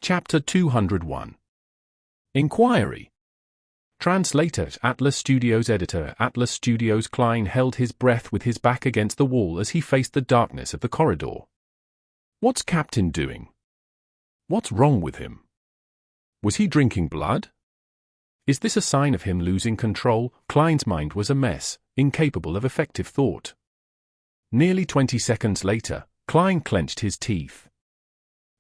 Chapter 201. Inquiry. Translator Atlas Studios. Editor Atlas Studios. Klein held his breath with his back against the wall as he faced the darkness of the corridor. What's Captain doing? What's wrong with him? Was he drinking blood? Is this a sign of him losing control? Klein's mind was a mess, incapable of effective thought. Nearly 20 seconds later, Klein clenched his teeth.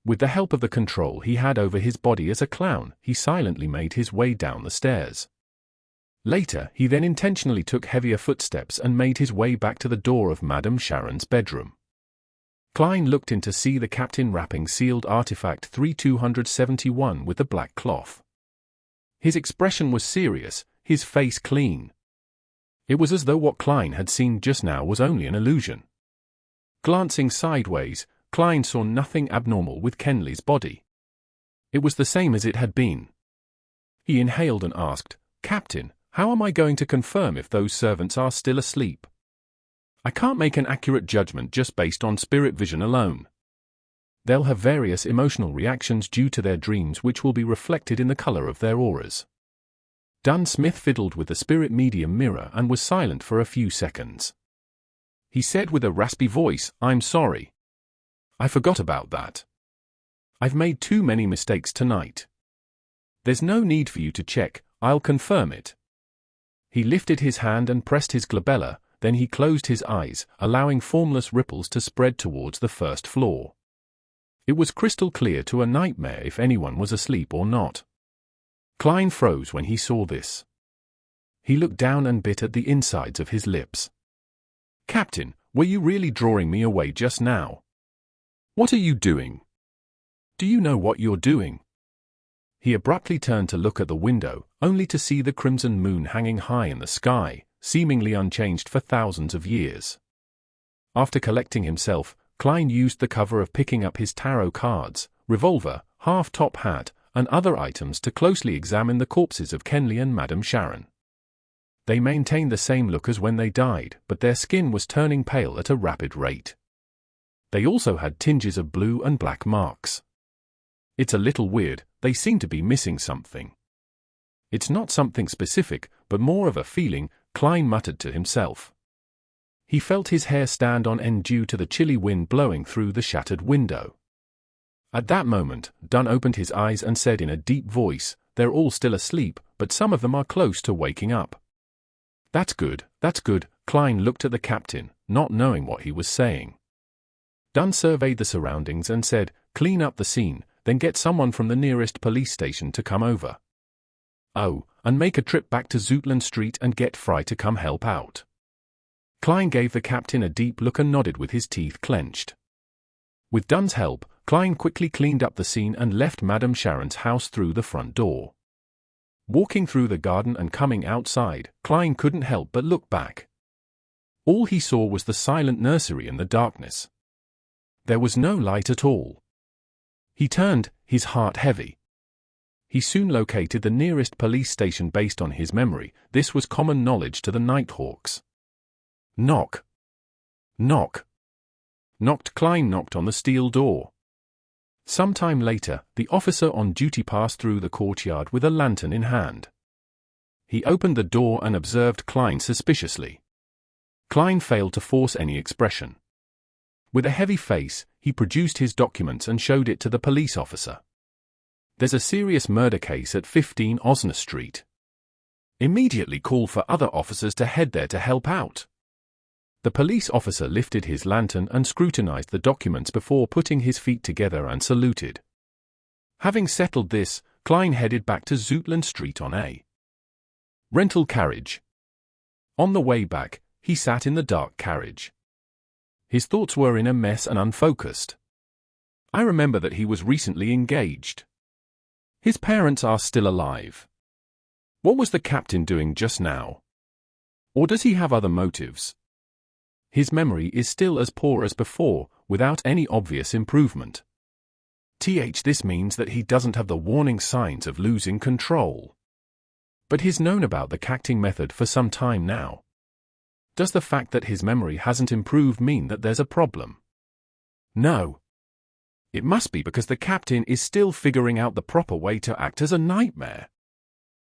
With the help of the control he had over his body as a clown, he silently made his way down the stairs. Later, he then intentionally took heavier footsteps and made his way back to the door of Madame Sharon's bedroom. Klein looked in to see the captain wrapping sealed artifact 3271 with the black cloth. His expression was serious, his face clean. It was as though what Klein had seen just now was only an illusion. Glancing sideways, Klein saw nothing abnormal with Kenley's body. It was the same as it had been. He inhaled and asked, "Captain, how am I going to confirm if those servants are still asleep? I can't make an accurate judgment just based on spirit vision alone. They'll have various emotional reactions due to their dreams which will be reflected in the color of their auras." Dunn Smith fiddled with the spirit medium mirror and was silent for a few seconds. He said with a raspy voice, "I'm sorry. I forgot about that. I've made too many mistakes tonight. There's no need for you to check, I'll confirm it." He lifted his hand and pressed his glabella, then he closed his eyes, allowing formless ripples to spread towards the first floor. It was crystal clear to a nightmare if anyone was asleep or not. Klein froze when he saw this. He looked down and bit at the insides of his lips. "Captain, were you really drawing me away just now? What are you doing? Do you know what you're doing?" He abruptly turned to look at the window, only to see the crimson moon hanging high in the sky, seemingly unchanged for thousands of years. After collecting himself, Klein used the cover of picking up his tarot cards, revolver, half-top hat, and other items to closely examine the corpses of Kenley and Madame Sharon. They maintained the same look as when they died, but their skin was turning pale at a rapid rate. They also had tinges of blue and black marks. "It's a little weird, they seem to be missing something. It's not something specific, but more of a feeling," Klein muttered to himself. He felt his hair stand on end due to the chilly wind blowing through the shattered window. At that moment, Dunn opened his eyes and said in a deep voice, "They're all still asleep, but some of them are close to waking up." That's good, Klein looked at the captain, not knowing what he was saying. Dunn surveyed the surroundings and said, "Clean up the scene, then get someone from the nearest police station to come over. Oh, and make a trip back to Zoutland Street and get Fry to come help out." Klein gave the captain a deep look and nodded with his teeth clenched. With Dunn's help, Klein quickly cleaned up the scene and left Madame Sharon's house through the front door. Walking through the garden and coming outside, Klein couldn't help but look back. All he saw was the silent nursery in the darkness. There was no light at all. He turned, his heart heavy. He soon located the nearest police station based on his memory. This was common knowledge to the Nighthawks. Knock. Knock. Klein knocked on the steel door. Some time later, the officer on duty passed through the courtyard with a lantern in hand. He opened the door and observed Klein suspiciously. Klein failed to force any expression. With a heavy face, he produced his documents and showed it to the police officer. "There's a serious murder case at 15 Osner Street. Immediately call for other officers to head there to help out." The police officer lifted his lantern and scrutinized the documents before putting his feet together and saluted. Having settled this, Klein headed back to Zoutland Street on a rental carriage. On the way back, he sat in the dark carriage. His thoughts were in a mess and unfocused. I remember that he was recently engaged. His parents are still alive. What was the captain doing just now? Or does he have other motives? His memory is still as poor as before, without any obvious improvement. This means that he doesn't have the warning signs of losing control. But he's known about the cacting method for some time now. Does the fact that his memory hasn't improved mean that there's a problem? No. It must be because the captain is still figuring out the proper way to act as a nightmare.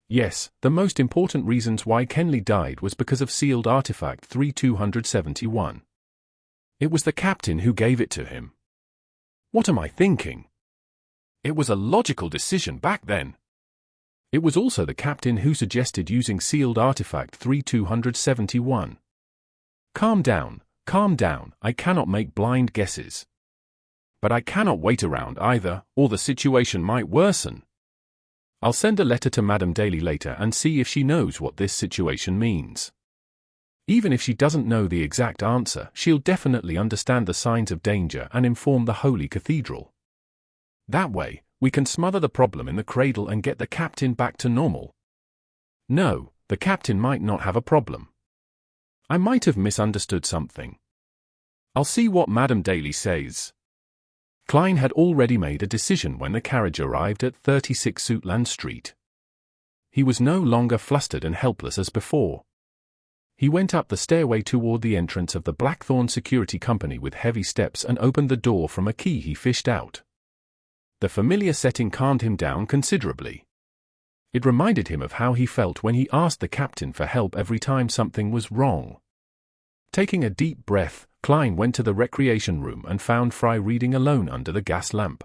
Yes, the most important reasons why Kenley died was because of sealed artifact 3271. It was the captain who gave it to him. What am I thinking? It was a logical decision back then. It was also the captain who suggested using sealed artifact 3271. Calm down, I cannot make blind guesses. But I cannot wait around either, or the situation might worsen. I'll send a letter to Madame Daly later and see if she knows what this situation means. Even if she doesn't know the exact answer, she'll definitely understand the signs of danger and inform the Holy Cathedral. That way, we can smother the problem in the cradle and get the captain back to normal. No, the captain might not have a problem. I might have misunderstood something. I'll see what Madame Daly says. Klein had already made a decision when the carriage arrived at 36 Suitland Street. He was no longer flustered and helpless as before. He went up the stairway toward the entrance of the Blackthorn Security Company with heavy steps and opened the door from a key he fished out. The familiar setting calmed him down considerably. It reminded him of how he felt when he asked the captain for help every time something was wrong. Taking a deep breath, Klein went to the recreation room and found Fry reading alone under the gas lamp.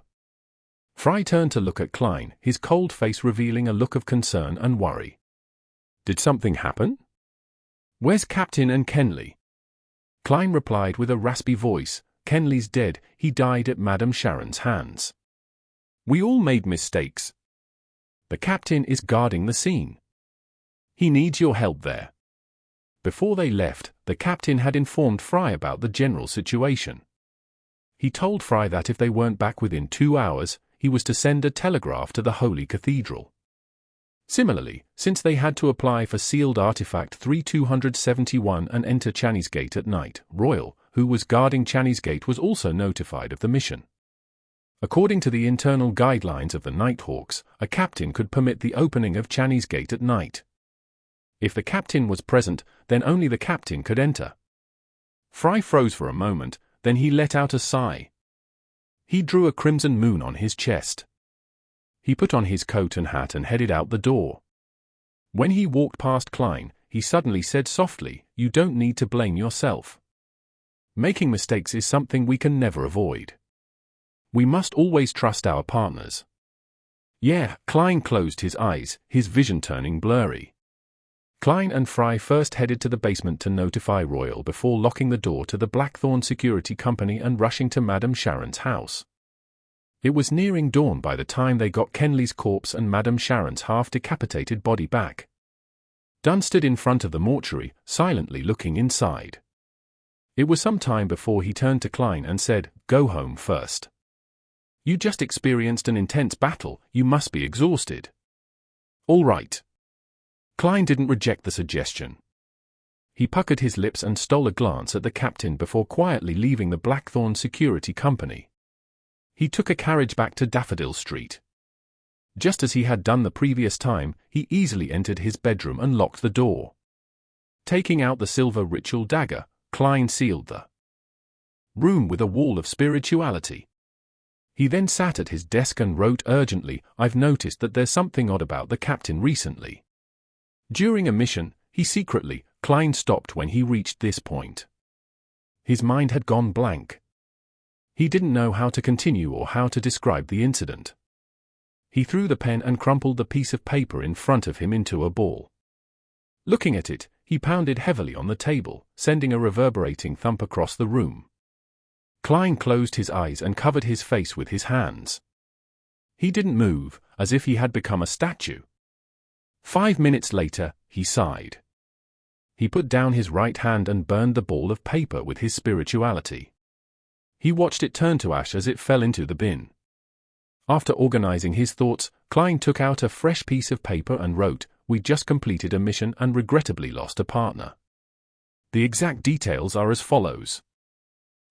Fry turned to look at Klein, his cold face revealing a look of concern and worry. Did something happen? Where's Captain and Kenley? Klein replied with a raspy voice, Kenley's dead, he died at Madame Sharon's hands. We all made mistakes. The captain is guarding the scene. He needs your help there. Before they left, the captain had informed Fry about the general situation. He told Fry that if they weren't back within 2 hours, he was to send a telegraph to the Holy Cathedral. Similarly, since they had to apply for sealed artifact 3271 and enter Channy's Gate at night, Royal, who was guarding Channy's Gate, was also notified of the mission. According to the internal guidelines of the Nighthawks, a captain could permit the opening of Channy's Gate at night. If the captain was present, then only the captain could enter. Fry froze for a moment, then he let out a sigh. He drew a crimson moon on his chest. He put on his coat and hat and headed out the door. When he walked past Klein, he suddenly said softly, "You don't need to blame yourself. Making mistakes is something we can never avoid. We must always trust our partners." Yeah, Klein closed his eyes, his vision turning blurry. Klein and Fry first headed to the basement to notify Royal before locking the door to the Blackthorn Security Company and rushing to Madame Sharon's house. It was nearing dawn by the time they got Kenley's corpse and Madame Sharon's half-decapitated body back. Dunn stood in front of the mortuary, silently looking inside. It was some time before he turned to Klein and said, "Go home first. You just experienced an intense battle, you must be exhausted." "All right." Klein didn't reject the suggestion. He puckered his lips and stole a glance at the captain before quietly leaving the Blackthorn Security Company. He took a carriage back to Daffodil Street. Just as he had done the previous time, he easily entered his bedroom and locked the door. Taking out the silver ritual dagger, Klein sealed the room with a wall of spirituality. He then sat at his desk and wrote urgently, "I've noticed that there's something odd about the captain recently." During a mission, Klein stopped when he reached this point. His mind had gone blank. He didn't know how to continue or how to describe the incident. He threw the pen and crumpled the piece of paper in front of him into a ball. Looking at it, he pounded heavily on the table, sending a reverberating thump across the room. Klein closed his eyes and covered his face with his hands. He didn't move, as if he had become a statue. 5 minutes later, he sighed. He put down his right hand and burned the ball of paper with his spirituality. He watched it turn to ash as it fell into the bin. After organizing his thoughts, Klein took out a fresh piece of paper and wrote, "We just completed a mission and regrettably lost a partner. The exact details are as follows.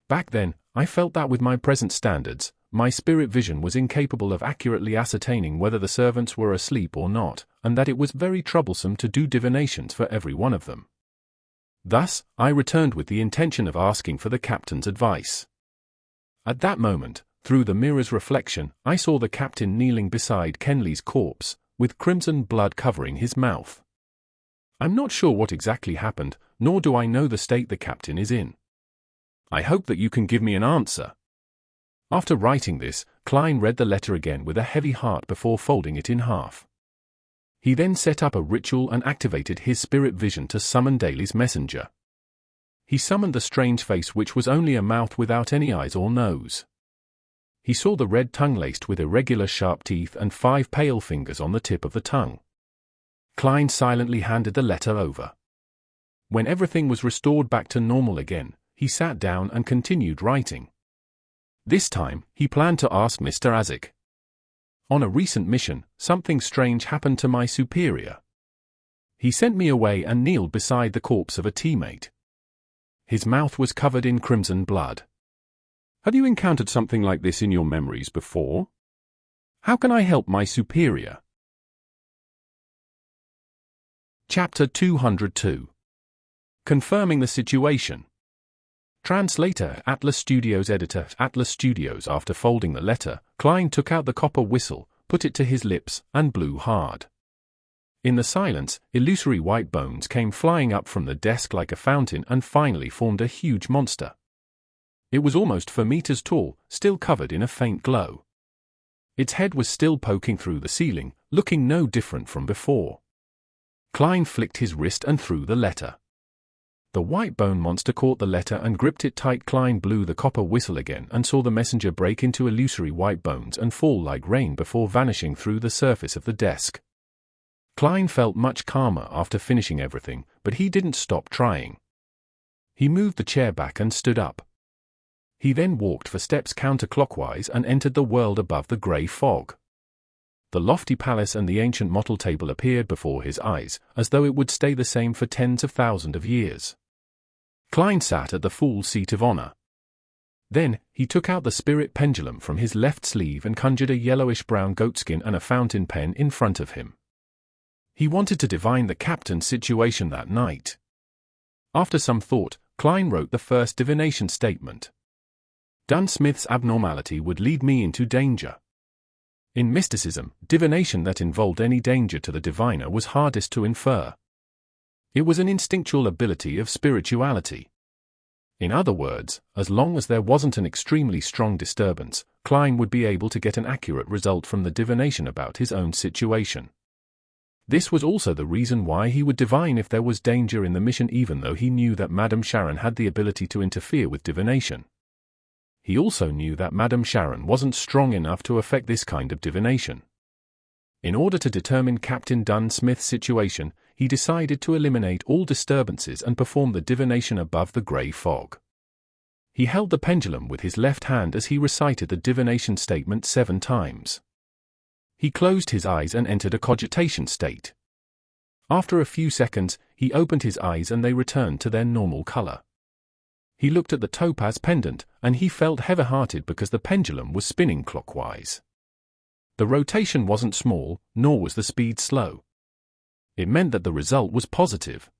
Back then, I felt that with my present standards, my spirit vision was incapable of accurately ascertaining whether the servants were asleep or not, and that it was very troublesome to do divinations for every one of them. Thus, I returned with the intention of asking for the captain's advice. At that moment, Through the mirror's reflection, I saw the captain kneeling beside Kenley's corpse, with crimson blood covering his mouth. I'm not sure what exactly happened, nor do I know the state the captain is in. I hope that you can give me an answer. After writing this, Klein read the letter again with a heavy heart before folding it in half. He then set up a ritual and activated his spirit vision to summon Daly's messenger. He summoned the strange face, which was only a mouth without any eyes or nose. He saw the red tongue laced with irregular sharp teeth and 5 pale fingers on the tip of the tongue. Klein silently handed the letter over. When everything was restored back to normal again, he sat down and continued writing. This time, he planned to ask Mr. Isaac. On a recent mission, something strange happened to my superior. He sent me away and kneeled beside the corpse of a teammate. His mouth was covered in crimson blood. Have you encountered something like this in your memories before? How can I help my superior? Chapter 202. Confirming the situation. Translator, Atlas Studios. Editor, Atlas Studios. After folding the letter, Klein took out the copper whistle, put it to his lips, and blew hard. In the silence, illusory white bones came flying up from the desk like a fountain and finally formed a huge monster. It was almost 4 meters tall, still covered in a faint glow. Its head was still poking through the ceiling, looking no different from before. Klein flicked his wrist and threw the letter. The white bone monster caught the letter and gripped it tight. Klein blew the copper whistle again and saw the messenger break into illusory white bones and fall like rain before vanishing through the surface of the desk. Klein felt much calmer after finishing everything, but he didn't stop trying. He moved the chair back and stood up. He then walked 4 steps counterclockwise and entered the world above the grey fog. The lofty palace and the ancient model table appeared before his eyes, as though it would stay the same for tens of thousands of years. Klein sat at the full seat of honor. Then, he took out the spirit pendulum from his left sleeve and conjured a yellowish-brown goatskin and a fountain pen in front of him. He wanted to divine the captain's situation that night. After some thought, Klein wrote the first divination statement. Dunsmith's abnormality would lead me into danger. In mysticism, divination that involved any danger to the diviner was hardest to infer. It was an instinctual ability of spirituality. In other words, as long as there wasn't an extremely strong disturbance, Klein would be able to get an accurate result from the divination about his own situation. This was also the reason why he would divine if there was danger in the mission, even though he knew that Madame Sharon had the ability to interfere with divination. He also knew that Madame Sharon wasn't strong enough to affect this kind of divination. In order to determine Captain Dunsmith's situation, he decided to eliminate all disturbances and perform the divination above the grey fog. He held the pendulum with his left hand as he recited the divination statement 7 times. He closed his eyes and entered a cogitation state. After a few seconds, he opened his eyes and they returned to their normal color. He looked at the topaz pendant, and he felt heavy-hearted because the pendulum was spinning clockwise. The rotation wasn't small, nor was the speed slow. It meant that the result was positive.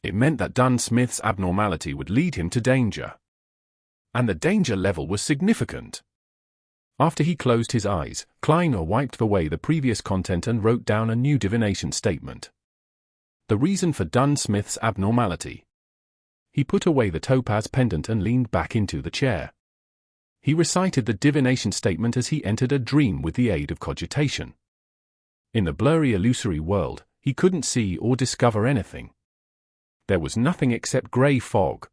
It meant that Dunsmith's abnormality would lead him to danger. And the danger level was significant. After he closed his eyes, Klein wiped away the previous content and wrote down a new divination statement. The reason for Dunsmith's abnormality. He put away the topaz pendant and leaned back into the chair. He recited the divination statement as he entered a dream with the aid of cogitation. In the blurry illusory world, he couldn't see or discover anything. There was nothing except grey fog.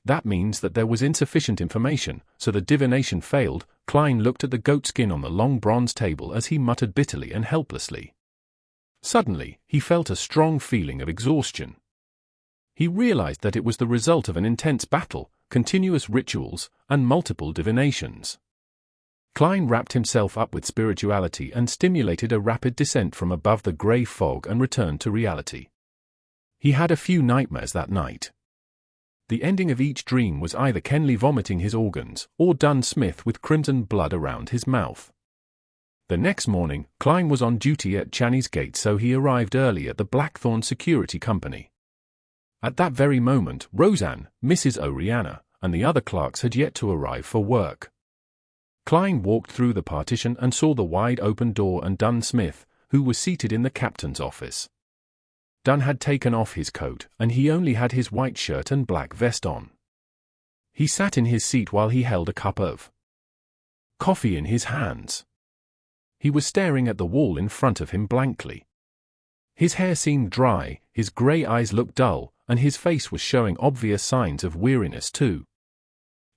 That means that there was insufficient information, so the divination failed. Klein looked at the goatskin on the long bronze table as he muttered bitterly and helplessly. Suddenly, he felt a strong feeling of exhaustion. He realized that it was the result of an intense battle, continuous rituals, and multiple divinations. Klein wrapped himself up with spirituality and stimulated a rapid descent from above the grey fog and returned to reality. He had a few nightmares that night. The ending of each dream was either Kenley vomiting his organs, or Dunsmith with crimson blood around his mouth. The next morning, Klein was on duty at Channy's Gate, so he arrived early at the Blackthorn Security Company. At that very moment, Roseanne, Mrs. Oriana, and the other clerks had yet to arrive for work. Klein walked through the partition and saw the wide-open door and Dunn Smith, who was seated in the captain's office. Dunn had taken off his coat, and he only had his white shirt and black vest on. He sat in his seat while he held a cup of coffee in his hands. He was staring at the wall in front of him blankly. His hair seemed dry, his grey eyes looked dull, and his face was showing obvious signs of weariness too.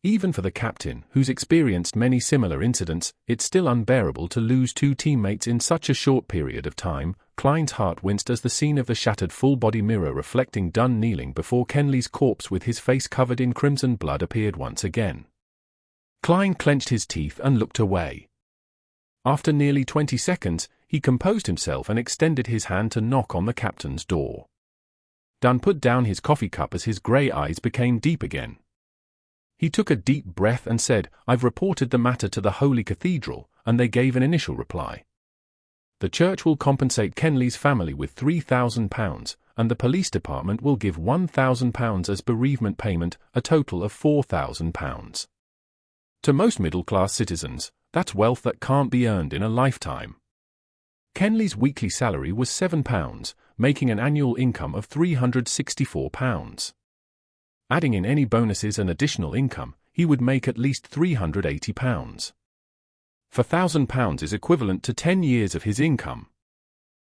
Even for the captain, who's experienced many similar incidents, it's still unbearable to lose two teammates in such a short period of time. Klein's heart winced as the scene of the shattered full-body mirror reflecting Dunn kneeling before Kenley's corpse with his face covered in crimson blood appeared once again. Klein clenched his teeth and looked away. After nearly 20 seconds, he composed himself and extended his hand to knock on the captain's door. Dunn put down his coffee cup as his grey eyes became deep again. He took a deep breath and said, "I've reported the matter to the Holy Cathedral," and they gave an initial reply. "The church will compensate Kenley's family with £3,000, and the police department will give £1,000 as bereavement payment, a total of £4,000. To most middle-class citizens, that's wealth that can't be earned in a lifetime." Kenley's weekly salary was £7, making an annual income of £364. Adding in any bonuses and additional income, he would make at least £380. £4,000 is equivalent to 10 years of his income.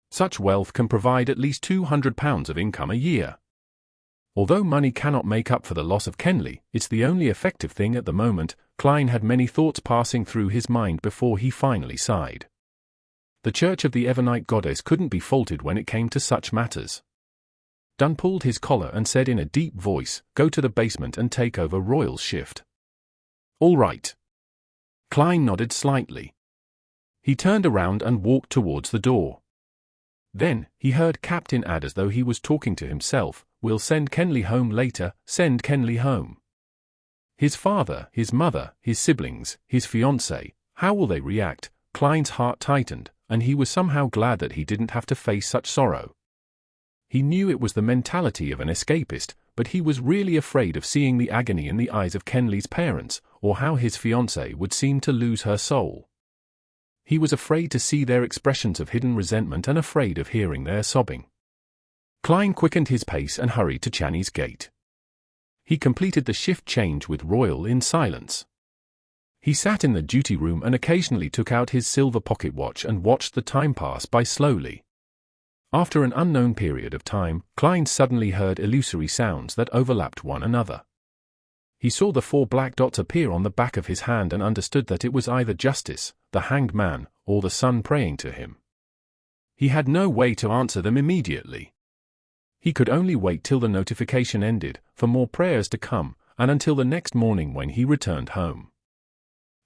Such wealth can provide at least £200 of income a year. Although money cannot make up for the loss of Kenley, it's the only effective thing at the moment. Klein had many thoughts passing through his mind before he finally sighed. The Church of the Evernight Goddess couldn't be faulted when it came to such matters. Dunn pulled his collar and said in a deep voice, "Go to the basement and take over Royal's shift." "All right." Klein nodded slightly. He turned around and walked towards the door. Then, he heard Captain add as though he was talking to himself, "We'll send Kenley home later, send Kenley home." His father, his mother, his siblings, his fiancée, how will they react? Klein's heart tightened, and he was somehow glad that he didn't have to face such sorrow. He knew it was the mentality of an escapist, but he was really afraid of seeing the agony in the eyes of Kenley's parents, or how his fiancée would seem to lose her soul. He was afraid to see their expressions of hidden resentment and afraid of hearing their sobbing. Klein quickened his pace and hurried to Channy's gate. He completed the shift change with Royal in silence. He sat in the duty room and occasionally took out his silver pocket watch and watched the time pass by slowly. After an unknown period of time, Klein suddenly heard illusory sounds that overlapped one another. He saw the 4 black dots appear on the back of his hand and understood that it was either Justice, the hanged man, or the sun praying to him. He had no way to answer them immediately. He could only wait till the notification ended, for more prayers to come, and until the next morning when he returned home.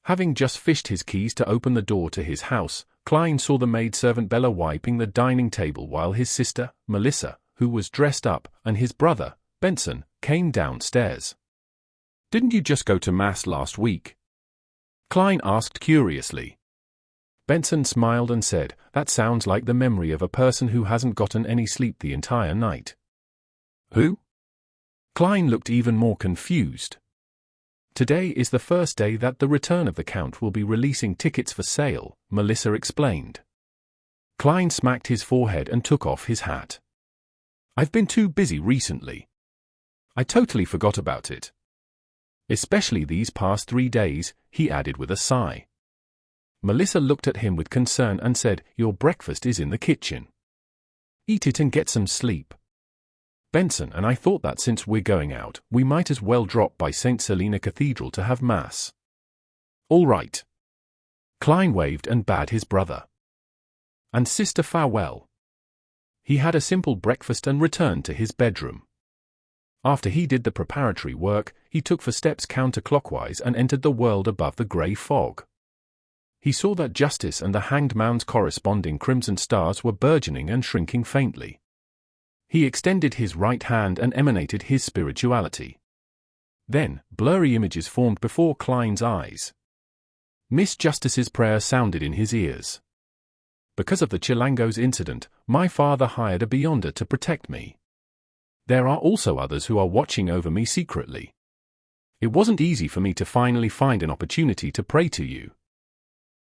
Having just fished his keys to open the door to his house, Klein saw the maidservant Bella wiping the dining table while his sister, Melissa, who was dressed up, and his brother, Benson, came downstairs. "Didn't you just go to Mass last week?" Klein asked curiously. Benson smiled and said, "That sounds like the memory of a person who hasn't gotten any sleep the entire night." "Who?" Klein looked even more confused. "Today is the first day that the Return of the Count will be releasing tickets for sale," Melissa explained. Klein smacked his forehead and took off his hat. "I've been too busy recently. I totally forgot about it. Especially these past 3 days," he added with a sigh. Melissa looked at him with concern and said, "Your breakfast is in the kitchen. Eat it and get some sleep." "Benson and I thought that since we're going out, we might as well drop by St. Selena Cathedral to have Mass." "All right." Klein waved and bade his brother and sister farewell. He had a simple breakfast and returned to his bedroom. After he did the preparatory work, he took 4 steps counterclockwise and entered the world above the grey fog. He saw that Justice and the Hanged Man's corresponding crimson stars were burgeoning and shrinking faintly. He extended his right hand and emanated his spirituality. Then, blurry images formed before Klein's eyes. Miss Justice's prayer sounded in his ears. "Because of the Chilangos incident, my father hired a Beyonder to protect me. There are also others who are watching over me secretly. It wasn't easy for me to finally find an opportunity to pray to you,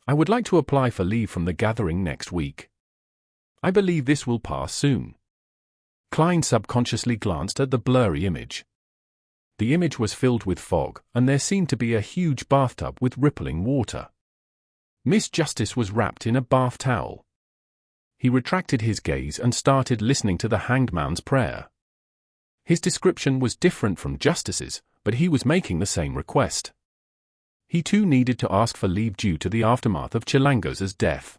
I would like to apply for leave from the gathering next week. I believe this will pass soon. Klein subconsciously glanced at the blurry image. The image was filled with fog, and there seemed to be a huge bathtub with rippling water. Miss Justice was wrapped in a bath towel. He retracted his gaze and started listening to the hanged man's prayer. His description was different from Justice's, but he was making the same request. He too needed to ask for leave due to the aftermath of Chilangos's death.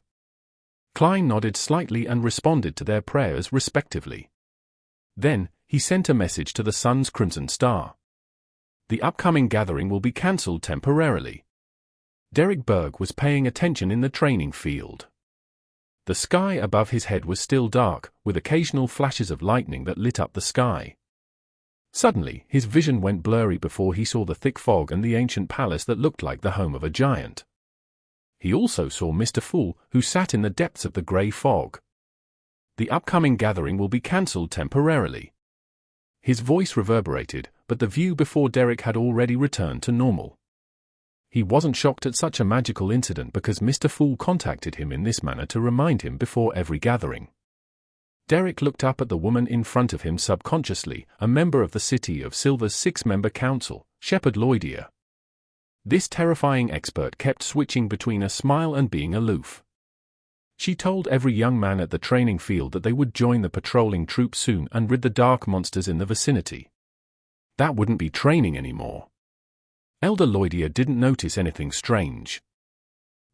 Klein nodded slightly and responded to their prayers respectively. Then, he sent a message to the Sun's Crimson Star. The upcoming gathering will be cancelled temporarily. Derek Berg was paying attention in the training field. The sky above his head was still dark, with occasional flashes of lightning that lit up the sky. Suddenly, his vision went blurry before he saw the thick fog and the ancient palace that looked like the home of a giant. He also saw Mr. Fool, who sat in the depths of the grey fog. The upcoming gathering will be cancelled temporarily. His voice reverberated, but the view before Derek had already returned to normal. He wasn't shocked at such a magical incident because Mr. Fool contacted him in this manner to remind him before every gathering. Derek looked up at the woman in front of him subconsciously, a member of the City of Silver's 6-member council, Shepherd Lloydia. This terrifying expert kept switching between a smile and being aloof. She told every young man at the training field that they would join the patrolling troop soon and rid the dark monsters in the vicinity. That wouldn't be training anymore. Elder Lloydia didn't notice anything strange.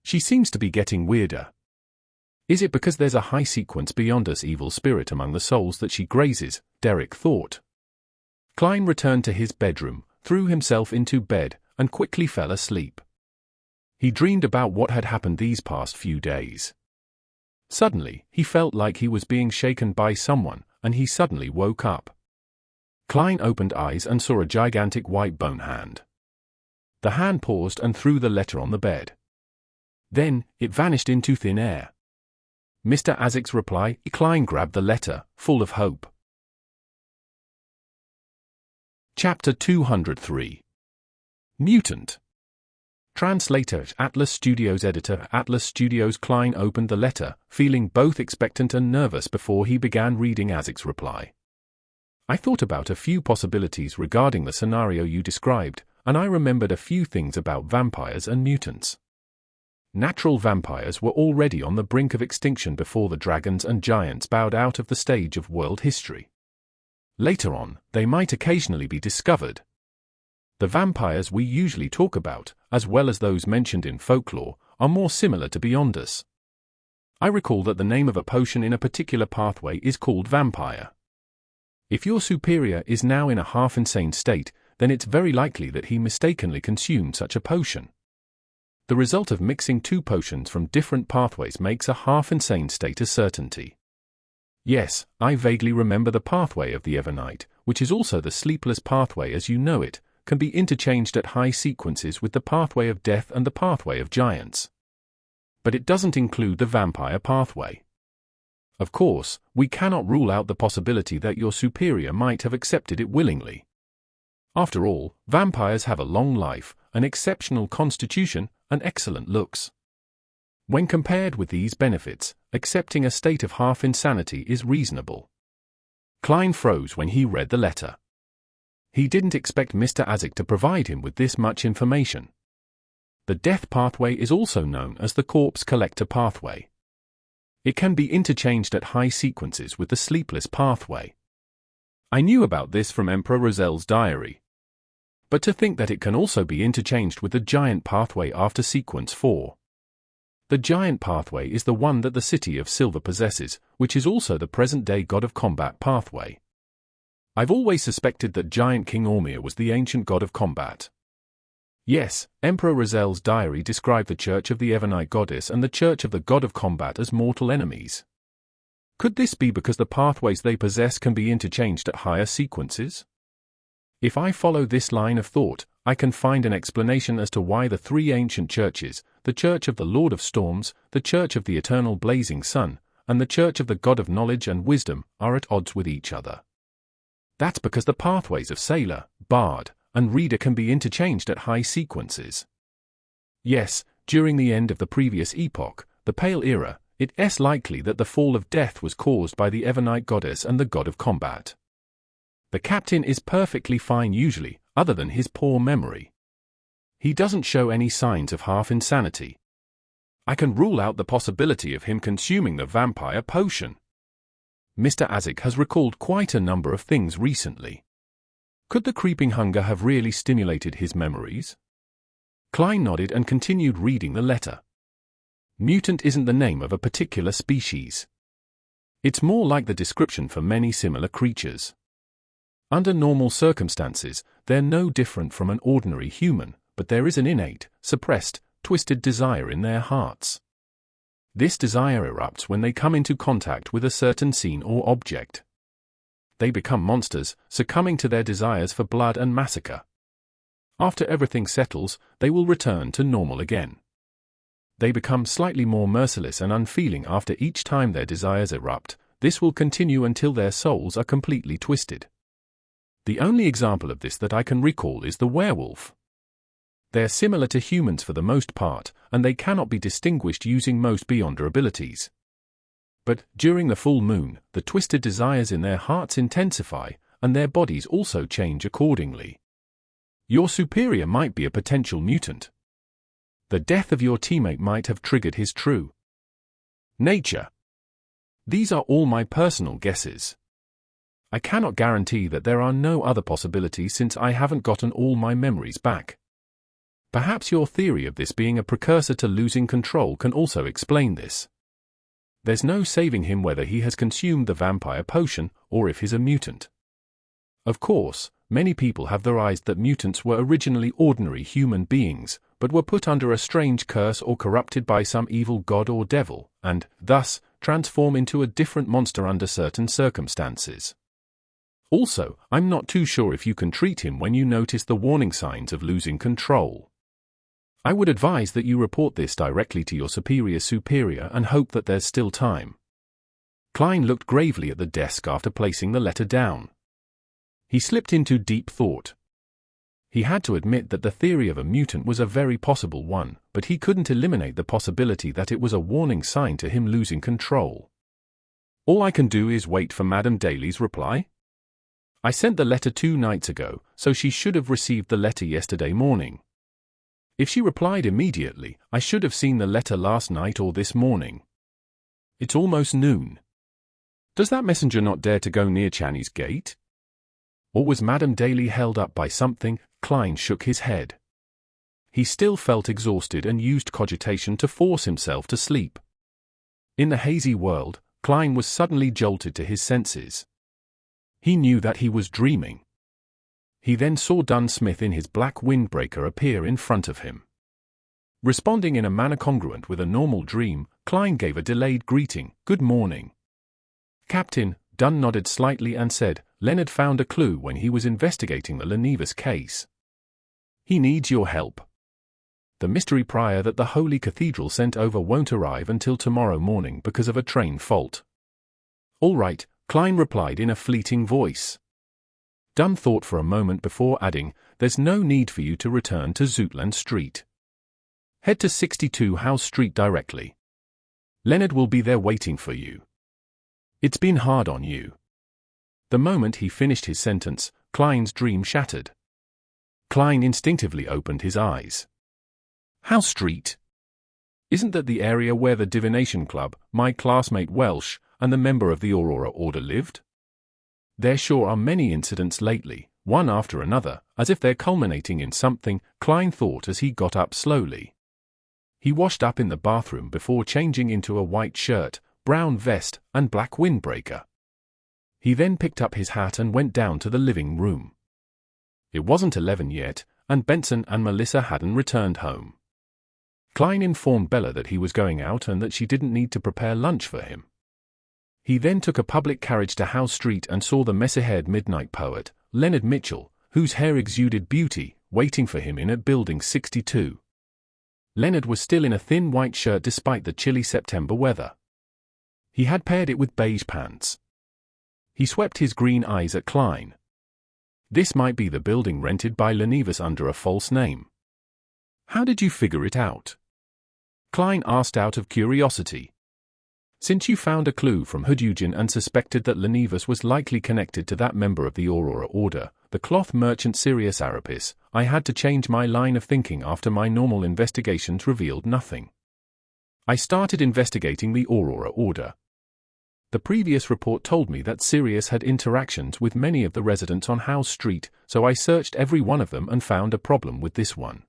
She seems to be getting weirder. Is it because there's a high sequence beyond us evil spirit among the souls that she grazes? Derek thought. Klein returned to his bedroom, threw himself into bed, and quickly fell asleep. He dreamed about what had happened these past few days. Suddenly, he felt like he was being shaken by someone, and he suddenly woke up. Klein opened eyes and saw a gigantic white bone hand. The hand paused and threw the letter on the bed. Then, it vanished into thin air. Mr. Azek's reply. Klein grabbed the letter, full of hope. Chapter 203. Mutant. Translator. Atlas Studios. Editor. Atlas Studios. Klein opened the letter, feeling both expectant and nervous before he began reading Azek's reply. I thought about a few possibilities regarding the scenario you described, and I remembered a few things about vampires and mutants. Natural vampires were already on the brink of extinction before the dragons and giants bowed out of the stage of world history. Later on, they might occasionally be discovered. The vampires we usually talk about, as well as those mentioned in folklore, are more similar to beyond us. I recall that the name of a potion in a particular pathway is called vampire. If your superior is now in a half-insane state, then it's very likely that he mistakenly consumed such a potion. The result of mixing two potions from different pathways makes a half-insane state a certainty. Yes, I vaguely remember the pathway of the Evernight, which is also the sleepless pathway as you know it, can be interchanged at high sequences with the pathway of death and the pathway of giants. But it doesn't include the vampire pathway. Of course, we cannot rule out the possibility that your superior might have accepted it willingly. After all, vampires have a long life, an exceptional constitution, and excellent looks. When compared with these benefits, accepting a state of half-insanity is reasonable. Klein froze when he read the letter. He didn't expect Mr. Azek to provide him with this much information. The death pathway is also known as the corpse collector pathway. It can be interchanged at high sequences with the sleepless pathway. I knew about this from Emperor Rozel's diary. But to think that it can also be interchanged with the giant pathway after sequence 4. The giant pathway is the one that the City of Silver possesses, which is also the present-day God of Combat pathway. I've always suspected that Giant King Ormir was the ancient god of combat. Yes, Emperor Rozel's diary described the Church of the Evernight Goddess and the Church of the God of Combat as mortal enemies. Could this be because the pathways they possess can be interchanged at higher sequences? If I follow this line of thought, I can find an explanation as to why the three ancient churches, the Church of the Lord of Storms, the Church of the Eternal Blazing Sun, and the Church of the God of Knowledge and Wisdom, are at odds with each other. That's because the pathways of Sailor, Bard, and Reader can be interchanged at high sequences. Yes, during the end of the previous epoch, the Pale Era, it's likely that the fall of death was caused by the Evernight goddess and the god of combat. The captain is perfectly fine usually, other than his poor memory. He doesn't show any signs of half-insanity. I can rule out the possibility of him consuming the vampire potion. Mr. Azek has recalled quite a number of things recently. Could the creeping hunger have really stimulated his memories? Klein nodded and continued reading the letter. Mutant isn't the name of a particular species. It's more like the description for many similar creatures. Under normal circumstances, they're no different from an ordinary human, but there is an innate, suppressed, twisted desire in their hearts. This desire erupts when they come into contact with a certain scene or object. They become monsters, succumbing to their desires for blood and massacre. After everything settles, they will return to normal again. They become slightly more merciless and unfeeling after each time their desires erupt. This will continue until their souls are completely twisted. The only example of this that I can recall is the werewolf. They're similar to humans for the most part, and they cannot be distinguished using most beyonder abilities. But, during the full moon, the twisted desires in their hearts intensify, and their bodies also change accordingly. Your superior might be a potential mutant. The death of your teammate might have triggered his true nature. These are all my personal guesses. I cannot guarantee that there are no other possibilities since I haven't gotten all my memories back. Perhaps your theory of this being a precursor to losing control can also explain this. There's no saving him whether he has consumed the vampire potion or if he's a mutant. Of course, many people have theorized that mutants were originally ordinary human beings, but were put under a strange curse or corrupted by some evil god or devil, and, thus, transform into a different monster under certain circumstances. Also, I'm not too sure if you can treat him when you notice the warning signs of losing control. I would advise that you report this directly to your superior and hope that there's still time. Klein looked gravely at the desk after placing the letter down. He slipped into deep thought. He had to admit that the theory of a mutant was a very possible one, but he couldn't eliminate the possibility that it was a warning sign to him losing control. All I can do is wait for Madame Daly's reply. I sent the letter 2 nights ago, so she should have received the letter yesterday morning. If she replied immediately, I should have seen the letter last night or this morning. It's almost noon. Does that messenger not dare to go near Channy's gate? Or was Madame Daly held up by something? Klein shook his head. He still felt exhausted and used cogitation to force himself to sleep. In the hazy world, Klein was suddenly jolted to his senses. He knew that he was dreaming. He then saw Dunn Smith in his black windbreaker appear in front of him. Responding in a manner congruent with a normal dream, Klein gave a delayed greeting, "Good morning." "Captain," Dunn nodded slightly and said, "Leonard found a clue when he was investigating the Lenivus case. He needs your help. The mystery prior that the Holy Cathedral sent over won't arrive until tomorrow morning because of a train fault." "All right," Klein replied in a fleeting voice. Dunn thought for a moment before adding, "There's no need for you to return to Zootland Street. Head to 62 House Street directly. Leonard will be there waiting for you. It's been hard on you." The moment he finished his sentence, Klein's dream shattered. Klein instinctively opened his eyes. House Street? Isn't that the area where the Divination Club, my classmate Welsh, and the member of the Aurora Order lived? There sure are many incidents lately, one after another, as if they're culminating in something, Klein thought as he got up slowly. He washed up in the bathroom before changing into a white shirt, brown vest, and black windbreaker. He then picked up his hat and went down to the living room. It wasn't 11 yet, and Benson and Melissa hadn't returned home. Klein informed Bella that he was going out and that she didn't need to prepare lunch for him. He then took a public carriage to House Street and saw the messy-haired midnight poet, Leonard Mitchell, whose hair exuded beauty, waiting for him in at Building 62. Leonard was still in a thin white shirt despite the chilly September weather. He had paired it with beige pants. He swept his green eyes at Klein. This might be the building rented by Lenivus under a false name. "How did you figure it out?" Klein asked out of curiosity. Since you found a clue from Hudugin and suspected that Lenivus was likely connected to that member of the Aurora Order, the cloth merchant Sirius Arapis, I had to change my line of thinking after my normal investigations revealed nothing. I started investigating the Aurora Order. The previous report told me that Sirius had interactions with many of the residents on Howe Street, so I searched every one of them and found a problem with this one.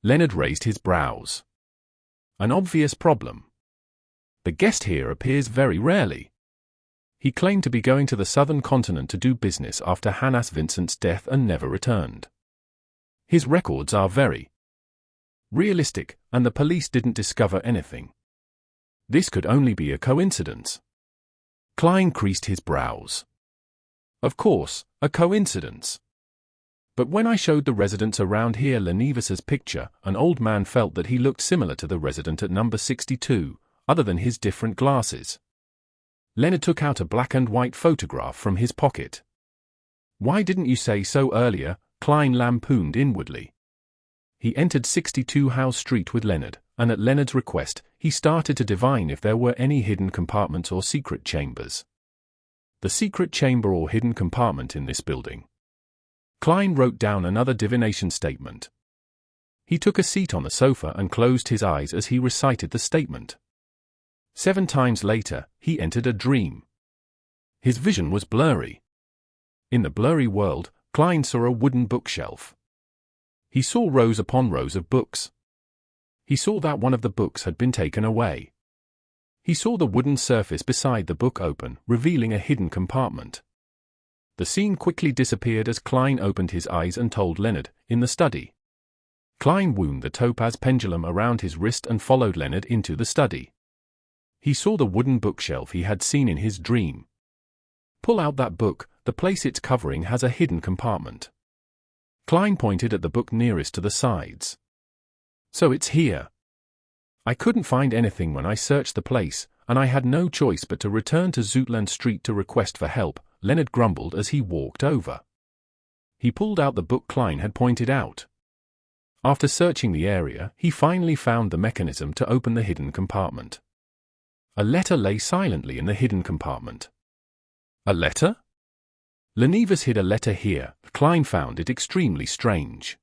Leonard raised his brows. An obvious problem. The guest here appears very rarely. He claimed to be going to the southern continent to do business after Hannas Vincent's death and never returned. His records are very realistic, and the police didn't discover anything. This could only be a coincidence. Klein creased his brows. Of course, a coincidence. But when I showed the residents around here Lenivus's picture, an old man felt that he looked similar to the resident at number 62, other than his different glasses. Leonard took out a black and white photograph from his pocket. Why didn't you say so earlier? Klein lampooned inwardly. He entered 62 Howe Street with Leonard, and at Leonard's request, he started to divine if there were any hidden compartments or secret chambers. The secret chamber or hidden compartment in this building. Klein wrote down another divination statement. He took a seat on the sofa and closed his eyes as he recited the statement. 7 times later, he entered a dream. His vision was blurry. In the blurry world, Klein saw a wooden bookshelf. He saw rows upon rows of books. He saw that one of the books had been taken away. He saw the wooden surface beside the book open, revealing a hidden compartment. The scene quickly disappeared as Klein opened his eyes and told Leonard, in the study. Klein wound the topaz pendulum around his wrist and followed Leonard into the study. He saw the wooden bookshelf he had seen in his dream. Pull out that book, the place it's covering has a hidden compartment. Klein pointed at the book nearest to the sides. So it's here. I couldn't find anything when I searched the place, and I had no choice but to return to Zootland Street to request for help, Leonard grumbled as he walked over. He pulled out the book Klein had pointed out. After searching the area, he finally found the mechanism to open the hidden compartment. A letter lay silently in the hidden compartment. A letter? Lenivus hid a letter here. Klein found it extremely strange.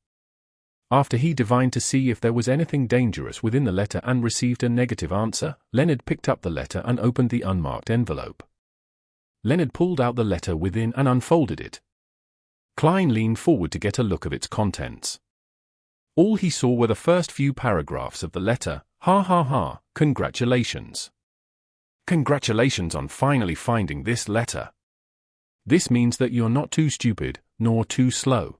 After he divined to see if there was anything dangerous within the letter and received a negative answer, Leonard picked up the letter and opened the unmarked envelope. Leonard pulled out the letter within and unfolded it. Klein leaned forward to get a look of its contents. All he saw were the first few paragraphs of the letter. Ha ha ha, congratulations. Congratulations on finally finding this letter. This means that you're not too stupid, nor too slow.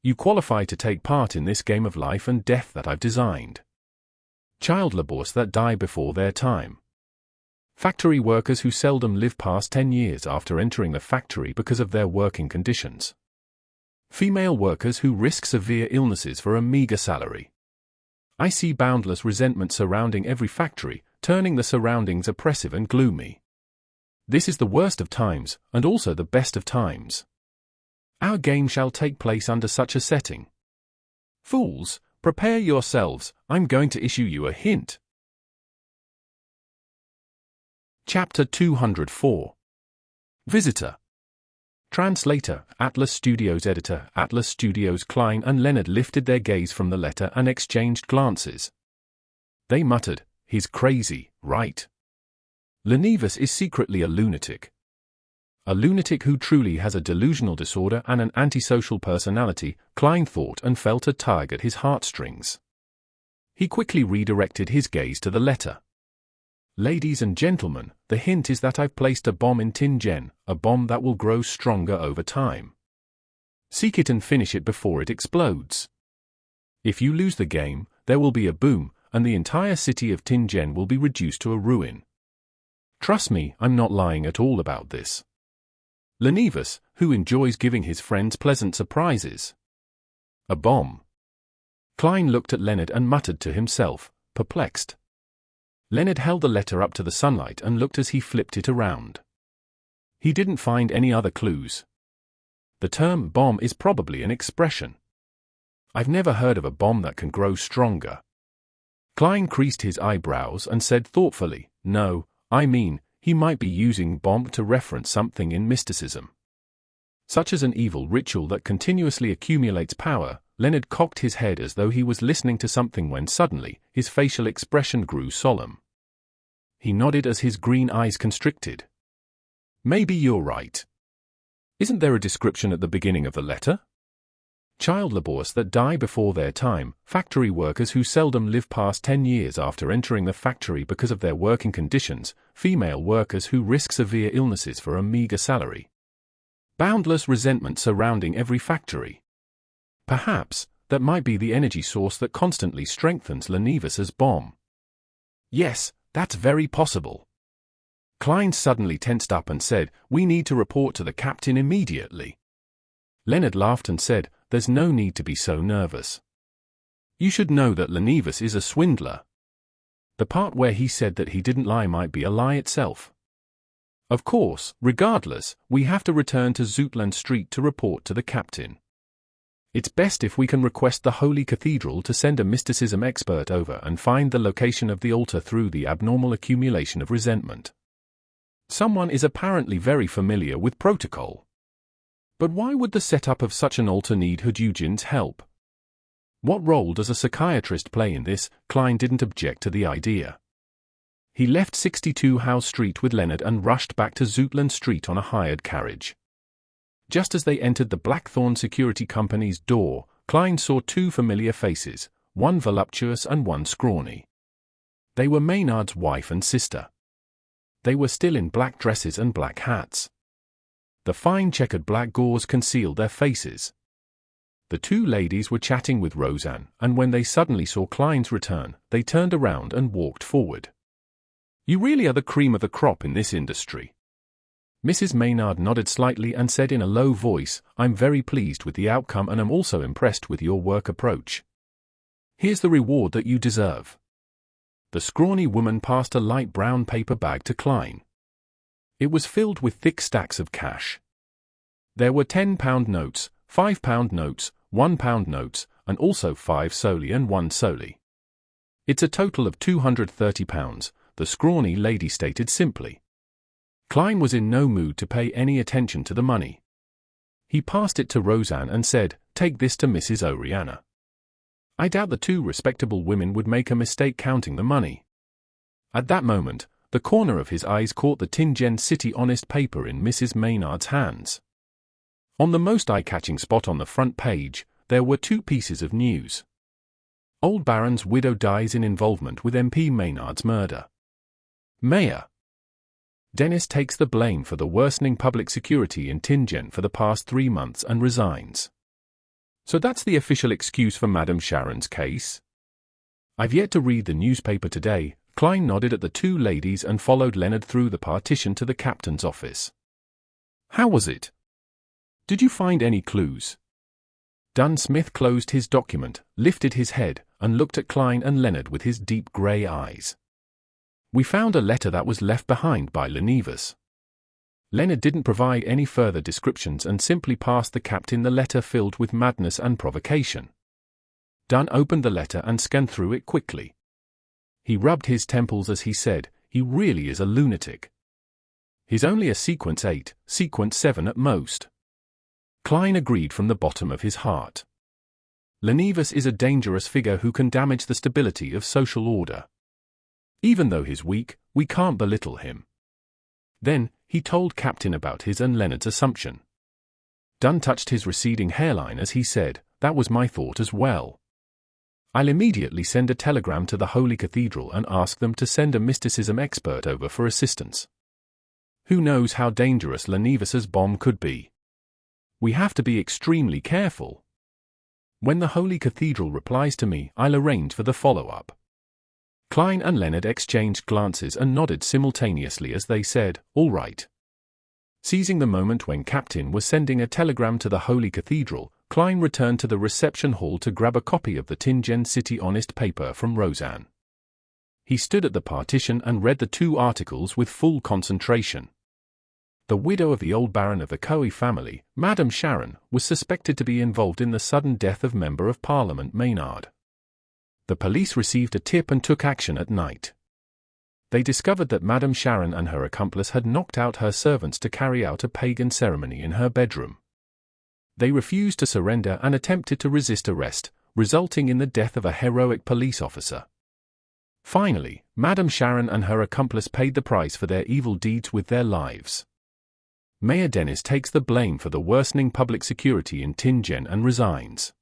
You qualify to take part in this game of life and death that I've designed. Child laborers that die before their time. Factory workers who seldom live past 10 years after entering the factory because of their working conditions. Female workers who risk severe illnesses for a meager salary. I see boundless resentment surrounding every factory, turning the surroundings oppressive and gloomy. This is the worst of times, and also the best of times. Our game shall take place under such a setting. Fools, prepare yourselves, I'm going to issue you a hint. Chapter 204. Visitor. Translator, Atlas Studios editor, Atlas Studios. Klein and Leonard lifted their gaze from the letter and exchanged glances. They muttered, "He's crazy, right? Lenivus is secretly a lunatic. A lunatic who truly has a delusional disorder and an antisocial personality," Klein thought and felt a tug at his heartstrings. He quickly redirected his gaze to the letter. "Ladies and gentlemen, the hint is that I've placed a bomb in Tingen, a bomb that will grow stronger over time. Seek it and finish it before it explodes. If you lose the game, there will be a boom, and the entire city of Tingen will be reduced to a ruin. Trust me, I'm not lying at all about this. Lenivus, who enjoys giving his friends pleasant surprises. A bomb." Klein looked at Leonard and muttered to himself, perplexed. Leonard held the letter up to the sunlight and looked as he flipped it around. He didn't find any other clues. The term bomb is probably an expression. I've never heard of a bomb that can grow stronger. Klein creased his eyebrows and said thoughtfully, "No, I mean, he might be using bomb to reference something in mysticism. Such as an evil ritual that continuously accumulates power." Leonard cocked his head as though he was listening to something when suddenly, his facial expression grew solemn. He nodded as his green eyes constricted. "Maybe you're right. Isn't there a description at the beginning of the letter? Child laborers that die before their time, factory workers who seldom live past 10 years after entering the factory because of their working conditions, female workers who risk severe illnesses for a meager salary. Boundless resentment surrounding every factory. Perhaps, that might be the energy source that constantly strengthens Lenivus's bomb." "Yes, that's very possible." Kleins suddenly tensed up and said, "We need to report to the captain immediately." Leonard laughed and said, "There's no need to be so nervous. You should know that Lenivus is a swindler." The part where he said that he didn't lie might be a lie itself. "Of course, regardless, we have to return to Zootland Street to report to the captain. It's best if we can request the Holy Cathedral to send a mysticism expert over and find the location of the altar through the abnormal accumulation of resentment. Someone is apparently very familiar with protocol. But why would the setup of such an altar need Hudyugin's help? What role does a psychiatrist play in this?" Klein didn't object to the idea. He left 62 Howe Street with Leonard and rushed back to Zootland Street on a hired carriage. Just as they entered the Blackthorn Security Company's door, Klein saw two familiar faces, one voluptuous and one scrawny. They were Maynard's wife and sister. They were still in black dresses and black hats. The fine checkered black gauze concealed their faces. The two ladies were chatting with Roseanne, and when they suddenly saw Klein's return, they turned around and walked forward. "You really are the cream of the crop in this industry." Mrs. Maynard nodded slightly and said in a low voice, "I'm very pleased with the outcome and am also impressed with your work approach. Here's the reward that you deserve." The scrawny woman passed a light brown paper bag to Klein. It was filled with thick stacks of cash. There were £10 notes, £5 notes, £1 notes, and also 5 soli and 1 soli. "It's a total of £230, the scrawny lady stated simply. Klein was in no mood to pay any attention to the money. He passed it to Roseanne and said, "Take this to Mrs. Oriana." I doubt the two respectable women would make a mistake counting the money. At that moment, the corner of his eyes caught the Tingen City Honest paper in Mrs. Maynard's hands. On the most eye-catching spot on the front page, there were two pieces of news. Old Baron's widow dies in involvement with MP Maynard's murder. Mayor Dennis takes the blame for the worsening public security in Tingen for the past 3 months and resigns. So that's the official excuse for Madame Sharon's case? I've yet to read the newspaper today. Klein nodded at the two ladies and followed Leonard through the partition to the captain's office. How was it? Did you find any clues? Dunn Smith closed his document, lifted his head, and looked at Klein and Leonard with his deep grey eyes. We found a letter that was left behind by Lenivus. Leonard didn't provide any further descriptions and simply passed the captain the letter filled with madness and provocation. Dunn opened the letter and scanned through it quickly. He rubbed his temples as he said, "He really is a lunatic. He's only a sequence 8, sequence 7 at most." Klein agreed from the bottom of his heart. Lenivus is a dangerous figure who can damage the stability of social order. Even though he's weak, we can't belittle him. Then, he told Captain about his and Leonard's assumption. Dunn touched his receding hairline as he said, "That was my thought as well. I'll immediately send a telegram to the Holy Cathedral and ask them to send a mysticism expert over for assistance. Who knows how dangerous Lenivus's bomb could be? We have to be extremely careful. When the Holy Cathedral replies to me, I'll arrange for the follow-up." Klein and Leonard exchanged glances and nodded simultaneously as they said, "All right." Seizing the moment when Captain was sending a telegram to the Holy Cathedral, Klein returned to the reception hall to grab a copy of the Tingen City Honest paper from Roseanne. He stood at the partition and read the 2 articles with full concentration. The widow of the old Baron of the Coe family, Madame Sharon, was suspected to be involved in the sudden death of Member of Parliament Maynard. The police received a tip and took action at night. They discovered that Madame Sharon and her accomplice had knocked out her servants to carry out a pagan ceremony in her bedroom. They refused to surrender and attempted to resist arrest, resulting in the death of a heroic police officer. Finally, Madame Sharon and her accomplice paid the price for their evil deeds with their lives. Mayor Dennis takes the blame for the worsening public security in Tingen and resigns.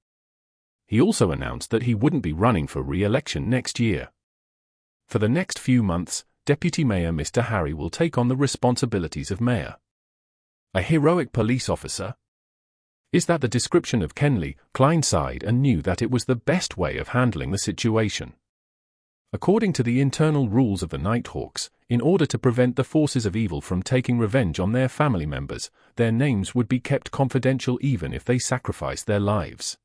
He also announced that he wouldn't be running for re-election next year. For the next few months, Deputy Mayor Mr. Harry will take on the responsibilities of mayor. A heroic police officer? Is that the description of Kenley? Klein sighed and knew that it was the best way of handling the situation. According to the internal rules of the Nighthawks, in order to prevent the forces of evil from taking revenge on their family members, their names would be kept confidential even if they sacrificed their lives.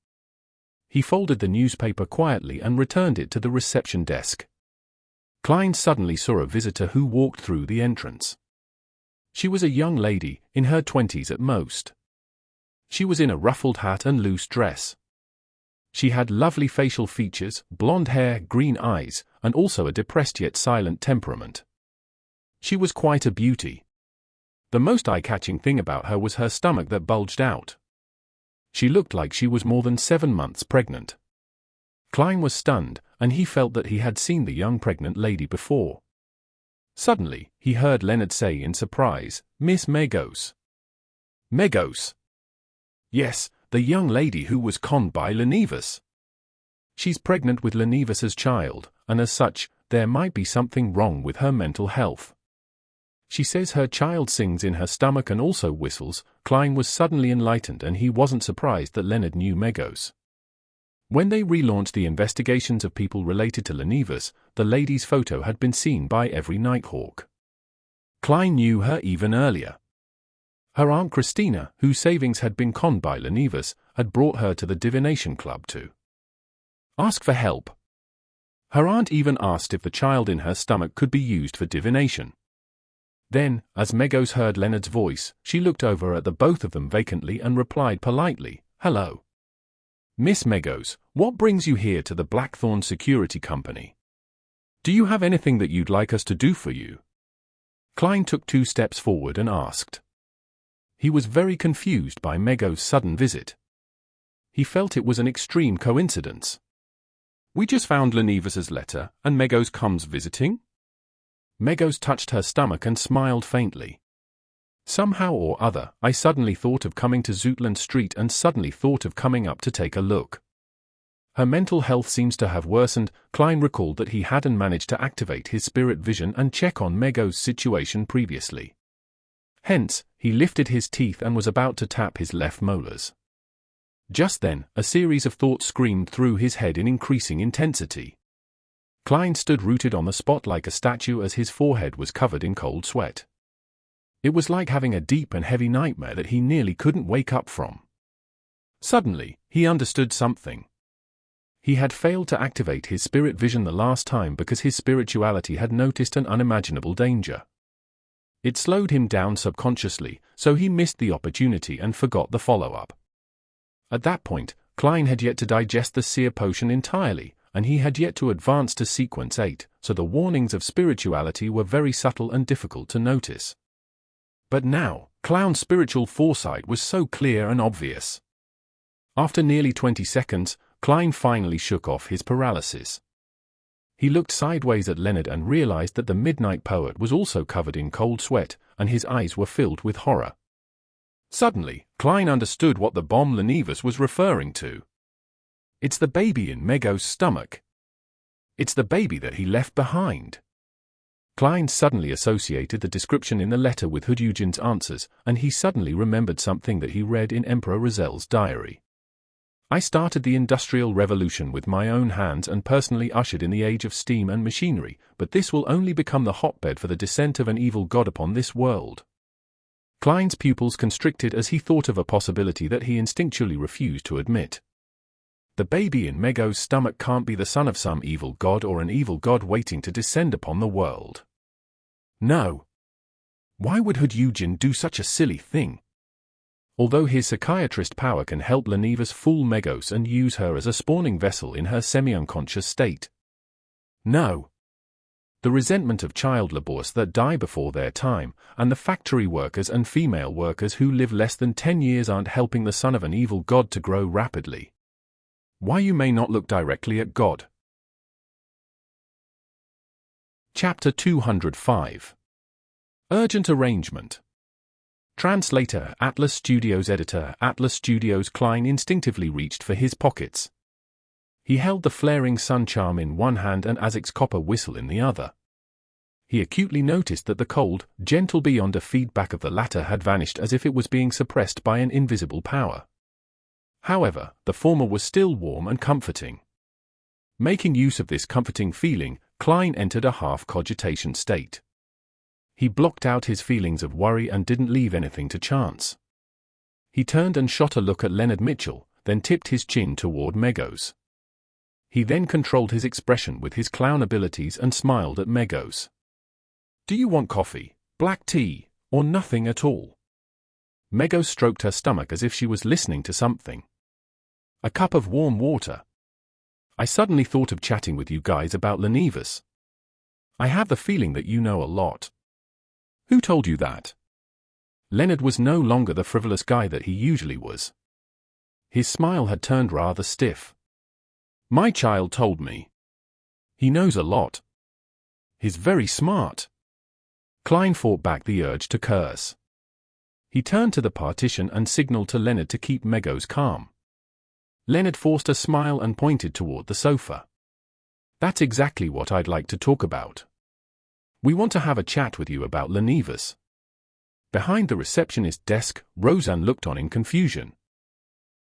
He folded the newspaper quietly and returned it to the reception desk. Klein suddenly saw a visitor who walked through the entrance. She was a young lady, in her 20s at most. She was in a ruffled hat and loose dress. She had lovely facial features, blonde hair, green eyes, and also a depressed yet silent temperament. She was quite a beauty. The most eye-catching thing about her was her stomach that bulged out. She looked like she was more than 7 months pregnant. Klein was stunned, and he felt that he had seen the young pregnant lady before. Suddenly, he heard Leonard say in surprise, "Miss Megos." "Megos?" "Yes, the young lady who was conned by Lenivus. She's pregnant with Lenivus's child, and as such, there might be something wrong with her mental health. She says her child sings in her stomach and also whistles." Klein was suddenly enlightened, and he wasn't surprised that Leonard knew Megos. When they relaunched the investigations of people related to Lenivus, the lady's photo had been seen by every Nighthawk. Klein knew her even earlier. Her Aunt Christina, whose savings had been conned by Lenivus, had brought her to the divination club to ask for help. Her aunt even asked if the child in her stomach could be used for divination. Then, as Megos heard Leonard's voice, she looked over at the both of them vacantly and replied politely, "Hello. Miss Megos, what brings you here to the Blackthorn Security Company? Do you have anything that you'd like us to do for you?" Klein took 2 steps forward and asked. He was very confused by Megos' sudden visit. He felt it was an extreme coincidence. "We just found Lenivus's letter, and Megos comes visiting?" Megos touched her stomach and smiled faintly. "Somehow or other, I suddenly thought of coming to Zootland Street and suddenly thought of coming up to take a look." Her mental health seems to have worsened. Klein recalled that he hadn't managed to activate his spirit vision and check on Megos' situation previously. Hence, he lifted his teeth and was about to tap his left molars. Just then, a series of thoughts screamed through his head in increasing intensity. Klein stood rooted on the spot like a statue as his forehead was covered in cold sweat. It was like having a deep and heavy nightmare that he nearly couldn't wake up from. Suddenly, he understood something. He had failed to activate his spirit vision the last time because his spirituality had noticed an unimaginable danger. It slowed him down subconsciously, so he missed the opportunity and forgot the follow-up. At that point, Klein had yet to digest the seer potion entirely, and he had yet to advance to sequence 8, so the warnings of spirituality were very subtle and difficult to notice. But now, Clown's spiritual foresight was so clear and obvious. After nearly 20 seconds, Klein finally shook off his paralysis. He looked sideways at Leonard and realized that the Midnight Poet was also covered in cold sweat, and his eyes were filled with horror. Suddenly, Klein understood what the bomb Lenivus was referring to. It's the baby in Megos' stomach. It's the baby that he left behind. Klein suddenly associated the description in the letter with Eugen's answers, and he suddenly remembered something that he read in Emperor Rozel's diary. "I started the Industrial Revolution with my own hands and personally ushered in the age of steam and machinery, but this will only become the hotbed for the descent of an evil god upon this world." Klein's pupils constricted as he thought of a possibility that he instinctually refused to admit. The baby in Megos' stomach can't be the son of some evil god or an evil god waiting to descend upon the world. No. Why would Eugen do such a silly thing? although his psychiatrist power can help Lenivas fool Megos and use her as a spawning vessel in her semi-unconscious state. No. The resentment of child laborers that die before their time, and the factory workers and female workers who live less than 10 years aren't helping the son of an evil god to grow rapidly. Why you may not look directly at God. Chapter 205. Urgent Arrangement. Translator, Atlas Studios. Editor, Atlas Studios. Klein instinctively reached for his pockets. He held the flaring sun charm in one hand and Azic's copper whistle in the other. He acutely noticed that the cold, gentle beyond a feedback of the latter had vanished as if it was being suppressed by an invisible power. However, the former was still warm and comforting. Making use of this comforting feeling, Klein entered a half-cogitation state. He blocked out his feelings of worry and didn't leave anything to chance. He turned and shot a look at Leonard Mitchell, then tipped his chin toward Megos. He then controlled his expression with his clown abilities and smiled at Megos. Do you want coffee, black tea, or nothing at all? Megos stroked her stomach as if she was listening to something. A cup of warm water. I suddenly thought of chatting with you guys about Lenivas. I have the feeling that you know a lot. Who told you that? Leonard was no longer the frivolous guy that he usually was. His smile had turned rather stiff. My child told me. He knows a lot. He's very smart. Klein fought back the urge to curse. He turned to the partition and signaled to Leonard to keep Megos calm. Leonard forced a smile and pointed toward the sofa. That's exactly what I'd like to talk about. We want to have a chat with you about Lenivas. Behind the receptionist's desk, Roseanne looked on in confusion.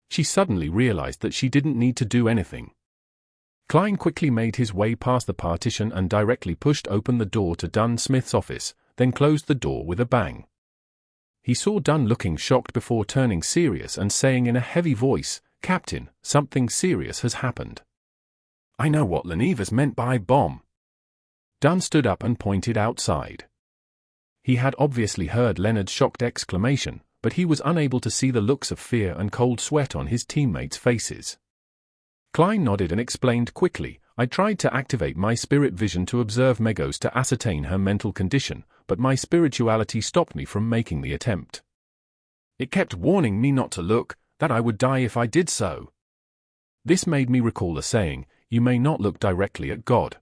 She suddenly realized that she didn't need to do anything. Klein quickly made his way past the partition and directly pushed open the door to Dunn Smith's office, then closed the door with a bang. He saw Dunn looking shocked before turning serious and saying in a heavy voice, Captain, something serious has happened. I know what Lenivas meant by bomb. Dunn stood up and pointed outside. He had obviously heard Leonard's shocked exclamation, but he was unable to see the looks of fear and cold sweat on his teammates' faces. Klein nodded and explained quickly, I tried to activate my spirit vision to observe Megos to ascertain her mental condition, but my spirituality stopped me from making the attempt. It kept warning me not to look, that I would die if I did so. This made me recall the saying, you may not look directly at God.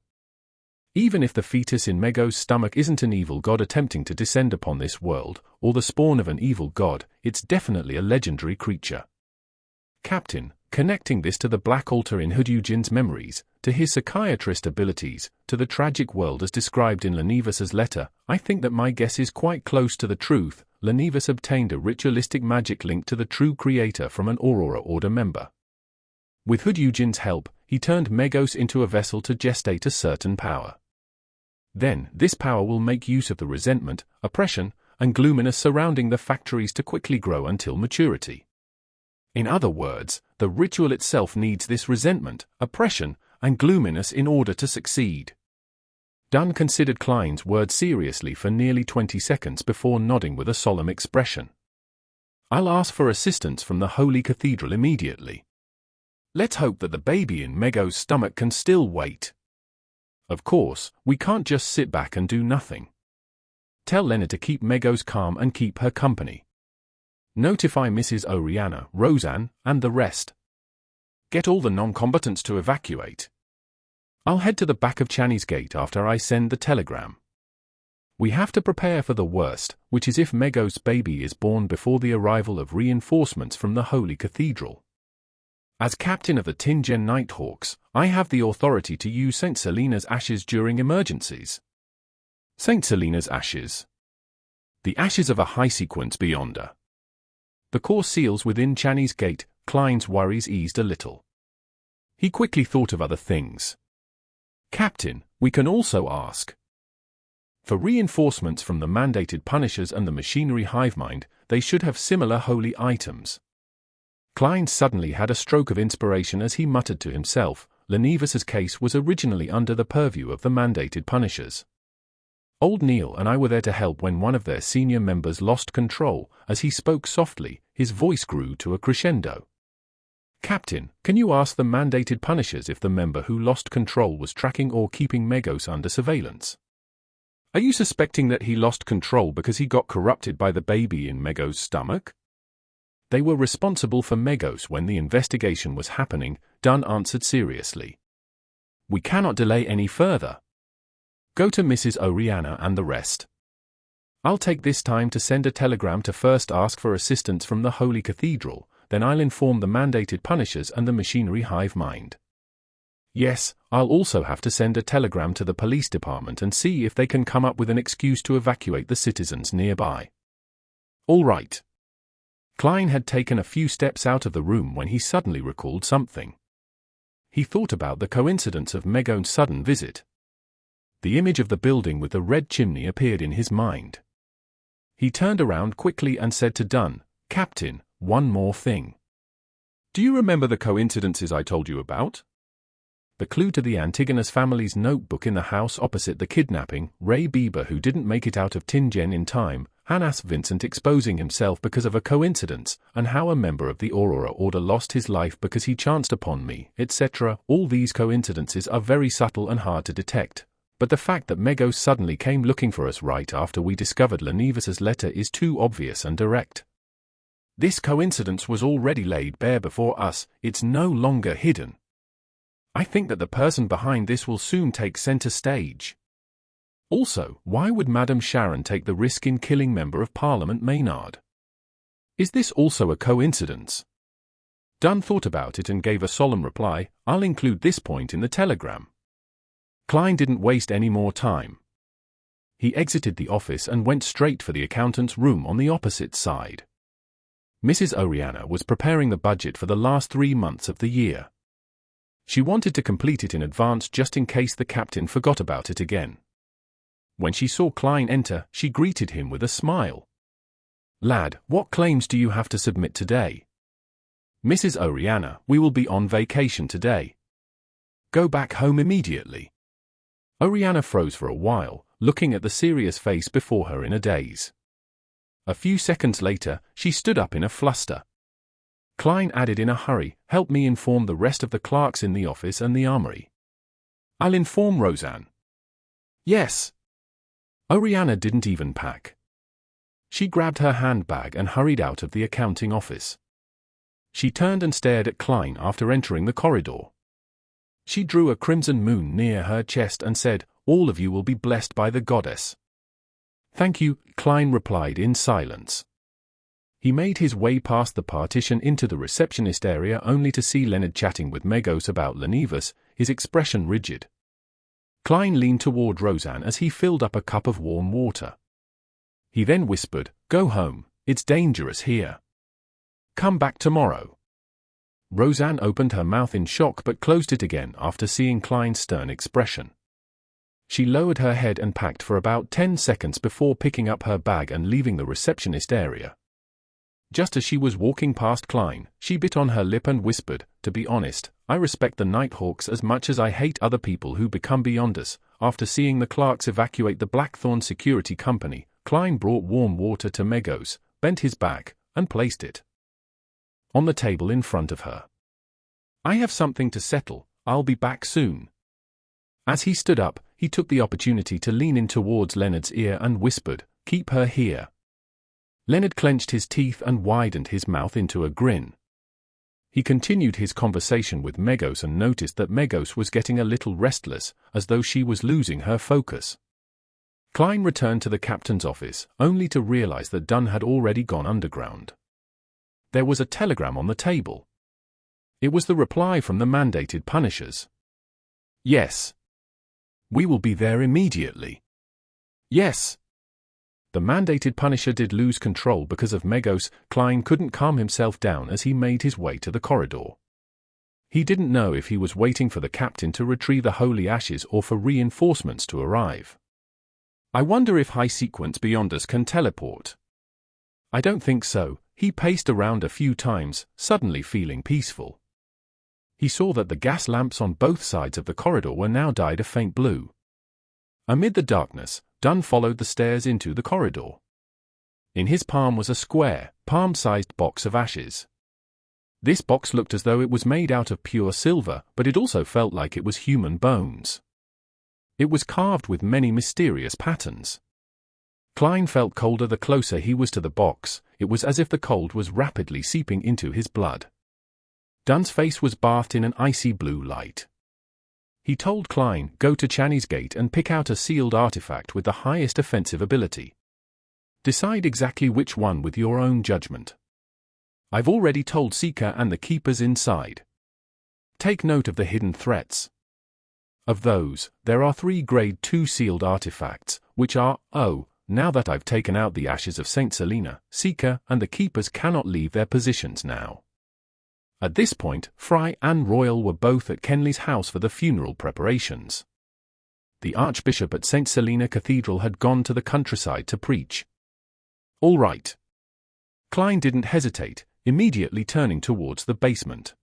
Even if the fetus in Megos' stomach isn't an evil god attempting to descend upon this world, or the spawn of an evil god, it's definitely a legendary creature. Captain, connecting this to the Black Altar in Hudyugin's memories, to his psychiatrist abilities, to the tragic world as described in Lenivas' letter, I think that my guess is quite close to the truth. Lenivas obtained a ritualistic magic link to the true creator from an Aurora Order member. With Hudyugin's help, he turned Megos into a vessel to gestate a certain power. Then, this power will make use of the resentment, oppression, and gloominess surrounding the factories to quickly grow until maturity. In other words, the ritual itself needs this resentment, oppression, and gloominess in order to succeed. Dunn considered Klein's words seriously for nearly 20 seconds before nodding with a solemn expression. I'll ask for assistance from the Holy Cathedral immediately. Let's hope that the baby in Megos' stomach can still wait. Of course, we can't just sit back and do nothing. Tell Leonard to keep Megos calm and keep her company. Notify Mrs. Oriana, Roseanne, and the rest. Get all the non-combatants to evacuate. I'll head to the back of Channy's Gate after I send the telegram. We have to prepare for the worst, which is if Megos' baby is born before the arrival of reinforcements from the Holy Cathedral. As captain of the Tingen Nighthawks, I have the authority to use St. Selena's ashes during emergencies. St. Selena's ashes. The ashes of a high-sequence beyonder. The core seals within Channy's Gate, Klein's worries eased a little. He quickly thought of other things. Captain, we can also ask for reinforcements from the mandated Punishers and the Machinery Hivemind. They should have similar holy items. Klein suddenly had a stroke of inspiration as he muttered to himself, Lenivas' case was originally under the purview of the mandated Punishers. Old Neil and I were there to help when one of their senior members lost control. As he spoke softly, His voice grew to a crescendo. Captain, can you ask the mandated punishers if the member who lost control was tracking or keeping Megos under surveillance? Are you suspecting that he lost control because he got corrupted by the baby in Megos' stomach? They were responsible for Megos when the investigation was happening, Dunn answered seriously. We cannot delay any further. Go to Mrs. Oriana and the rest. I'll take this time to send a telegram to first ask for assistance from the Holy Cathedral, then I'll inform the mandated punishers and the machinery hive mind. Yes, I'll also have to send a telegram to the police department and see if they can come up with an excuse to evacuate the citizens nearby. All right. Klein had taken a few steps out of the room when he suddenly recalled something. He thought about the coincidence of Mego's sudden visit. The image of the building with the red chimney appeared in his mind. He turned around quickly and said to Dunn, Captain, one more thing. Do you remember the coincidences I told you about? The clue to the Antigonus family's notebook in the house opposite the kidnapping, Ray Bieber who didn't make it out of Tingen in time, Hannas Vincent exposing himself because of a coincidence, and how a member of the Aurora Order lost his life because he chanced upon me, etc. All these coincidences are very subtle and hard to detect. But the fact that Megos suddenly came looking for us right after we discovered Lenivus's letter is too obvious and direct. This coincidence was already laid bare before us, it's no longer hidden. I think that the person behind this will soon take center stage. Also, why would Madame Sharon take the risk in killing Member of Parliament Maynard? Is this also a coincidence? Dunn thought about it and gave a solemn reply, I'll include this point in the telegram. Klein didn't waste any more time. He exited the office and went straight for the accountant's room on the opposite side. Mrs. Oriana was preparing the budget for the last 3 months of the year. She wanted to complete it in advance just in case the captain forgot about it again. When she saw Klein enter, she greeted him with a smile. Lad, what claims do you have to submit today? Mrs. Oriana, we will be on vacation today. Go back home immediately. Oriana froze for a while, looking at the serious face before her in a daze. A few seconds later, she stood up in a fluster. Klein added in a hurry, help me inform the rest of the clerks in the office and the armory. I'll inform Roseanne. Yes. Oriana didn't even pack. She grabbed her handbag and hurried out of the accounting office. She turned and stared at Klein after entering the corridor. She drew a crimson moon near her chest and said, all of you will be blessed by the goddess. Thank you, Klein replied in silence. He made his way past the partition into the receptionist area only to see Leonard chatting with Megos about Lenivus, his expression rigid. Klein leaned toward Roseanne as he filled up a cup of warm water. He then whispered, go home, it's dangerous here. Come back tomorrow. Roseanne opened her mouth in shock but closed it again after seeing Klein's stern expression. She lowered her head and packed for about 10 seconds before picking up her bag and leaving the receptionist area. Just as she was walking past Klein, she bit on her lip and whispered, to be honest, I respect the Nighthawks as much as I hate other people who become beyond us. After seeing the clerks evacuate the Blackthorn Security Company, Klein brought warm water to Megos, bent his back, and placed it on the table in front of her. I have something to settle, I'll be back soon. As he stood up, he took the opportunity to lean in towards Leonard's ear and whispered, keep her here. Leonard clenched his teeth and widened his mouth into a grin. He continued his conversation with Megos and noticed that Megos was getting a little restless, as though she was losing her focus. Klein returned to the captain's office, only to realize that Dunn had already gone underground. There was a telegram on the table. It was the reply from the mandated punishers. Yes. We will be there immediately. Yes. The mandated punisher did lose control because of Megos. Klein couldn't calm himself down as he made his way to the corridor. He didn't know if he was waiting for the captain to retrieve the holy ashes or for reinforcements to arrive. I wonder if High Sequence Beyond Us can teleport. I don't think so. He paced around a few times, suddenly feeling peaceful. He saw that the gas lamps on both sides of the corridor were now dyed a faint blue. Amid the darkness, Dunn followed the stairs into the corridor. In his palm was a square, palm-sized box of ashes. This box looked as though it was made out of pure silver, but it also felt like it was human bones. It was carved with many mysterious patterns. Klein felt colder the closer he was to the box. It was as if the cold was rapidly seeping into his blood. Dunn's face was bathed in an icy blue light. He told Klein, "Go to Channy's Gate and pick out a sealed artifact with the highest offensive ability. Decide exactly which one with your own judgment. I've already told Seeker and the Keepers inside. Take note of the hidden threats. Of those, there are 3 Grade 2 sealed artifacts, which are, now that I've taken out the ashes of St. Selena, Seeker and the Keepers cannot leave their positions now." At this point, Fry and Royal were both at Kenley's house for the funeral preparations. The Archbishop at St. Selena Cathedral had gone to the countryside to preach. "All right." Klein didn't hesitate, immediately turning towards the basement.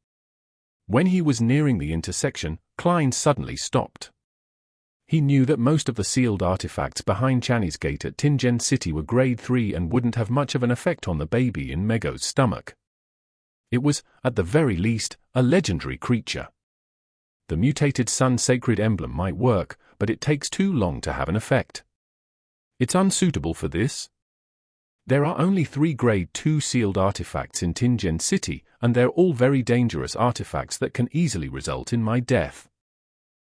When he was nearing the intersection, Klein suddenly stopped. He knew that most of the sealed artifacts behind Channy's Gate at Tingen City were Grade 3 and wouldn't have much of an effect on the baby in Mego's stomach. It was, at the very least, a legendary creature. The mutated sun sacred emblem might work, but it takes too long to have an effect. It's unsuitable for this. There are only 3 Grade 2 sealed artifacts in Tingen City, and they're all very dangerous artifacts that can easily result in my death.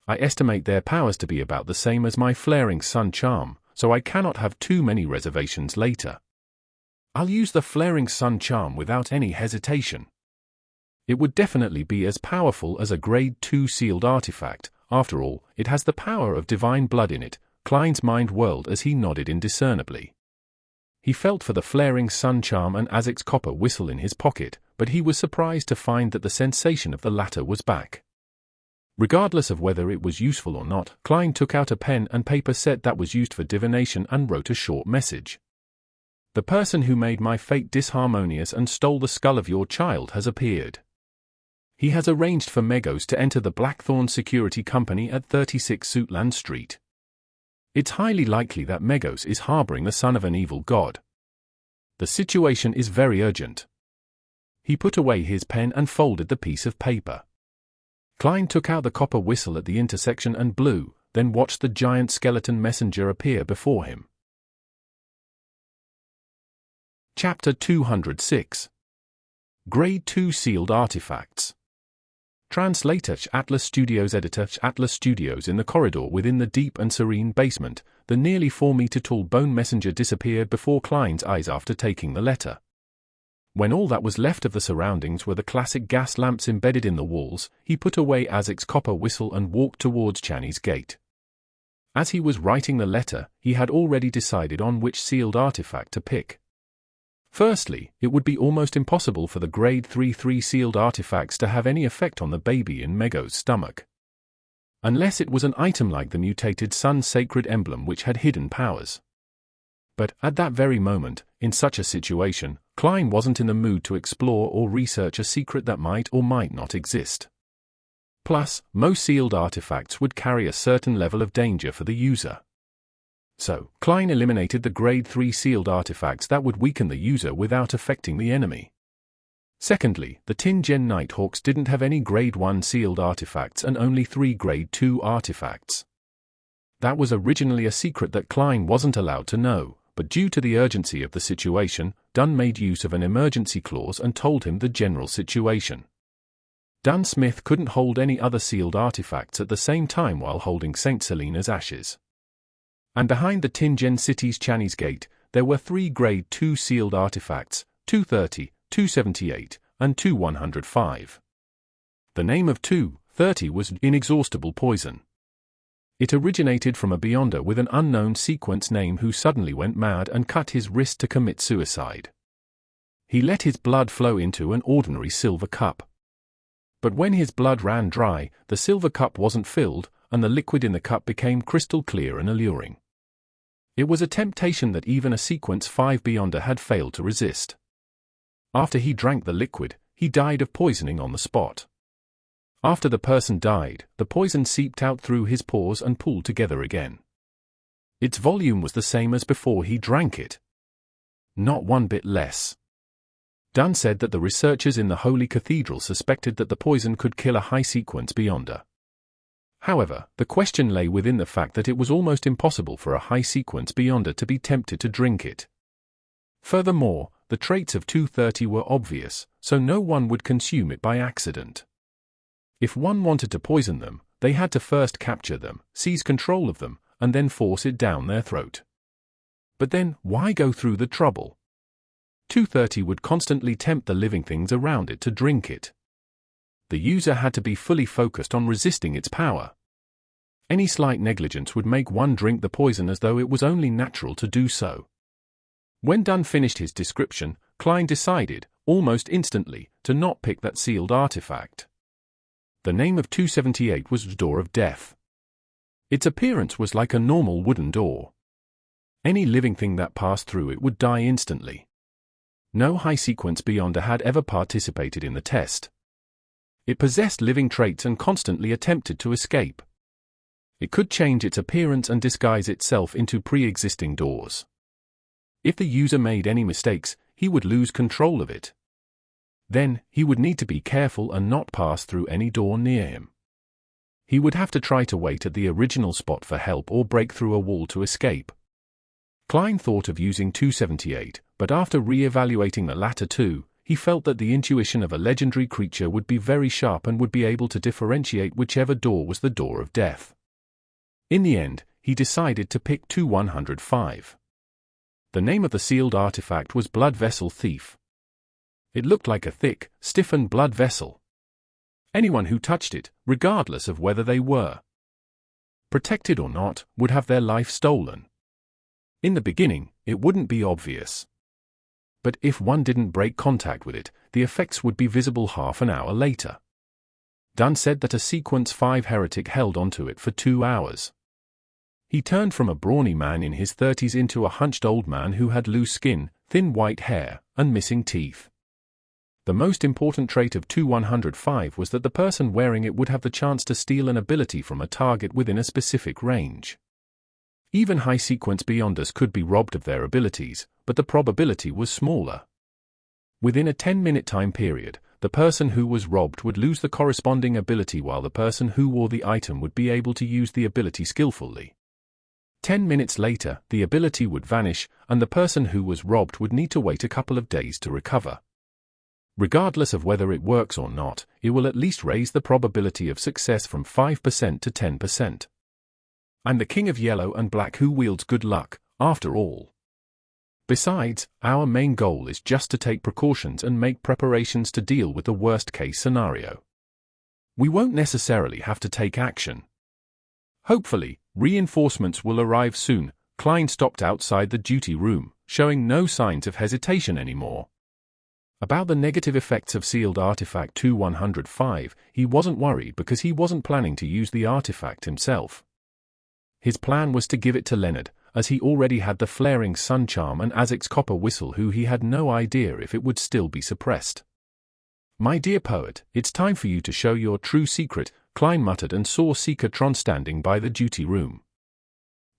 I estimate their powers to be about the same as my flaring sun charm, so I cannot have too many reservations later. I'll use the flaring sun charm without any hesitation. It would definitely be as powerful as a Grade 2 sealed artifact. After all, it has the power of divine blood in it. Klein's mind whirled as he nodded indiscernibly. He felt for the flaring sun charm and Azek's copper whistle in his pocket, but he was surprised to find that the sensation of the latter was back. Regardless of whether it was useful or not, Klein took out a pen and paper set that was used for divination and wrote a short message. "The person who made my fate disharmonious and stole the skull of your child has appeared. He has arranged for Megos to enter the Blackthorn Security Company at 36 Suitland Street. It's highly likely that Megos is harboring the son of an evil god. The situation is very urgent." He put away his pen and folded the piece of paper. Klein took out the copper whistle at the intersection and blew, then watched the giant skeleton messenger appear before him. Chapter 206. Grade 2 Sealed Artifacts. Translator Atlas Studios. Editor Atlas Studios. In the corridor within the deep and serene basement, the nearly 4-meter-tall bone messenger disappeared before Klein's eyes after taking the letter. When all that was left of the surroundings were the classic gas lamps embedded in the walls, he put away Azek's copper whistle and walked towards Channy's Gate. As he was writing the letter, he had already decided on which sealed artifact to pick. Firstly, it would be almost impossible for the Grade 3 sealed artifacts to have any effect on the baby in Mego's stomach. Unless it was an item like the mutated sun sacred emblem which had hidden powers. But, at that very moment, in such a situation, Klein wasn't in the mood to explore or research a secret that might or might not exist. Plus, most sealed artifacts would carry a certain level of danger for the user. So, Klein eliminated the Grade 3 sealed artifacts that would weaken the user without affecting the enemy. Secondly, the Tingen Nighthawks didn't have any Grade 1 sealed artifacts and only 3 Grade 2 artifacts. That was originally a secret that Klein wasn't allowed to know, but due to the urgency of the situation, Dunn made use of an emergency clause and told him the general situation. Dunn Smith couldn't hold any other sealed artifacts at the same time while holding St. Selena's ashes. And behind the Tingen City's Channy's Gate, there were 3 Grade 2 sealed artifacts, 230, 278, and 2105. The name of 230 was Inexhaustible Poison. It originated from a Beyonder with an unknown sequence name who suddenly went mad and cut his wrist to commit suicide. He let his blood flow into an ordinary silver cup. But when his blood ran dry, the silver cup wasn't filled, and the liquid in the cup became crystal clear and alluring. It was a temptation that even a Sequence 5 Beyonder had failed to resist. After he drank the liquid, he died of poisoning on the spot. After the person died, the poison seeped out through his pores and pooled together again. Its volume was the same as before he drank it. Not one bit less. Dunn said that the researchers in the Holy Cathedral suspected that the poison could kill a high-sequence Beyonder. However, the question lay within the fact that it was almost impossible for a high-sequence Beyonder to be tempted to drink it. Furthermore, the traits of 230 were obvious, so no one would consume it by accident. If one wanted to poison them, they had to first capture them, seize control of them, and then force it down their throat. But then, why go through the trouble? 230 would constantly tempt the living things around it to drink it. The user had to be fully focused on resisting its power. Any slight negligence would make one drink the poison as though it was only natural to do so. When Dunn finished his description, Klein decided, almost instantly, to not pick that sealed artifact. The name of 278 was Door of Death. Its appearance was like a normal wooden door. Any living thing that passed through it would die instantly. No high-sequence Beyonder had ever participated in the test. It possessed living traits and constantly attempted to escape. It could change its appearance and disguise itself into pre-existing doors. If the user made any mistakes, he would lose control of it. Then, he would need to be careful and not pass through any door near him. He would have to try to wait at the original spot for help or break through a wall to escape. Klein thought of using 278, but after re-evaluating the latter two, he felt that the intuition of a legendary creature would be very sharp and would be able to differentiate whichever door was the Door of Death. In the end, he decided to pick 2105. The name of the sealed artifact was Blood Vessel Thief. It looked like a thick, stiffened blood vessel. Anyone who touched it, regardless of whether they were protected or not, would have their life stolen. In the beginning, it wouldn't be obvious. But if one didn't break contact with it, the effects would be visible half an hour later. Dunn said that a Sequence 5 heretic held onto it for 2 hours. He turned from a brawny man in his 30s into a hunched old man who had loose skin, thin white hair, and missing teeth. The most important trait of 2105 was that the person wearing it would have the chance to steal an ability from a target within a specific range. Even high-sequence Beyonders could be robbed of their abilities, but the probability was smaller. Within a 10-minute time period, the person who was robbed would lose the corresponding ability while the person who wore the item would be able to use the ability skillfully. 10 minutes later, the ability would vanish, and the person who was robbed would need to wait a couple of days to recover. Regardless of whether it works or not, it will at least raise the probability of success from 5% to 10%. I'm the king of yellow and black who wields good luck, after all. Besides, our main goal is just to take precautions and make preparations to deal with the worst-case scenario. We won't necessarily have to take action. Hopefully, reinforcements will arrive soon. Klein stopped outside the duty room, showing no signs of hesitation anymore. About the negative effects of sealed artifact 2105, he wasn't worried because he wasn't planning to use the artifact himself. His plan was to give it to Leonard, as he already had the flaring sun charm and Azek's copper whistle, who he had no idea if it would still be suppressed. My dear poet, it's time for you to show your true secret, Klein muttered and saw Seeker-tron standing by the duty room.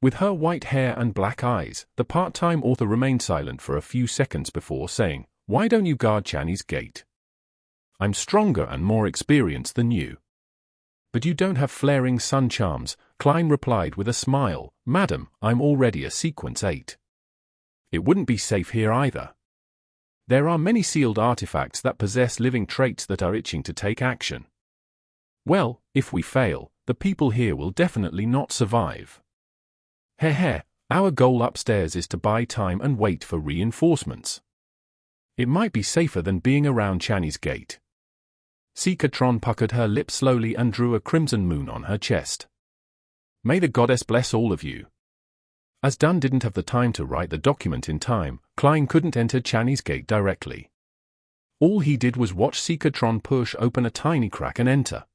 With her white hair and black eyes, the part-time author remained silent for a few seconds before saying, "Why don't you guard Channy's gate? I'm stronger and more experienced than you." "But you don't have flaring sun charms," Klein replied with a smile. "Madam, I'm already a Sequence 8. It wouldn't be safe here either. There are many sealed artifacts that possess living traits that are itching to take action. Well, if we fail, the people here will definitely not survive. Heh, our goal upstairs is to buy time and wait for reinforcements. It might be safer than being around Channy's gate." Seeker-tron puckered her lips slowly and drew a crimson moon on her chest. "May the goddess bless all of you." As Dunn didn't have the time to write the document in time, Klein couldn't enter Channy's gate directly. All he did was watch Seeker-tron push open a tiny crack and enter.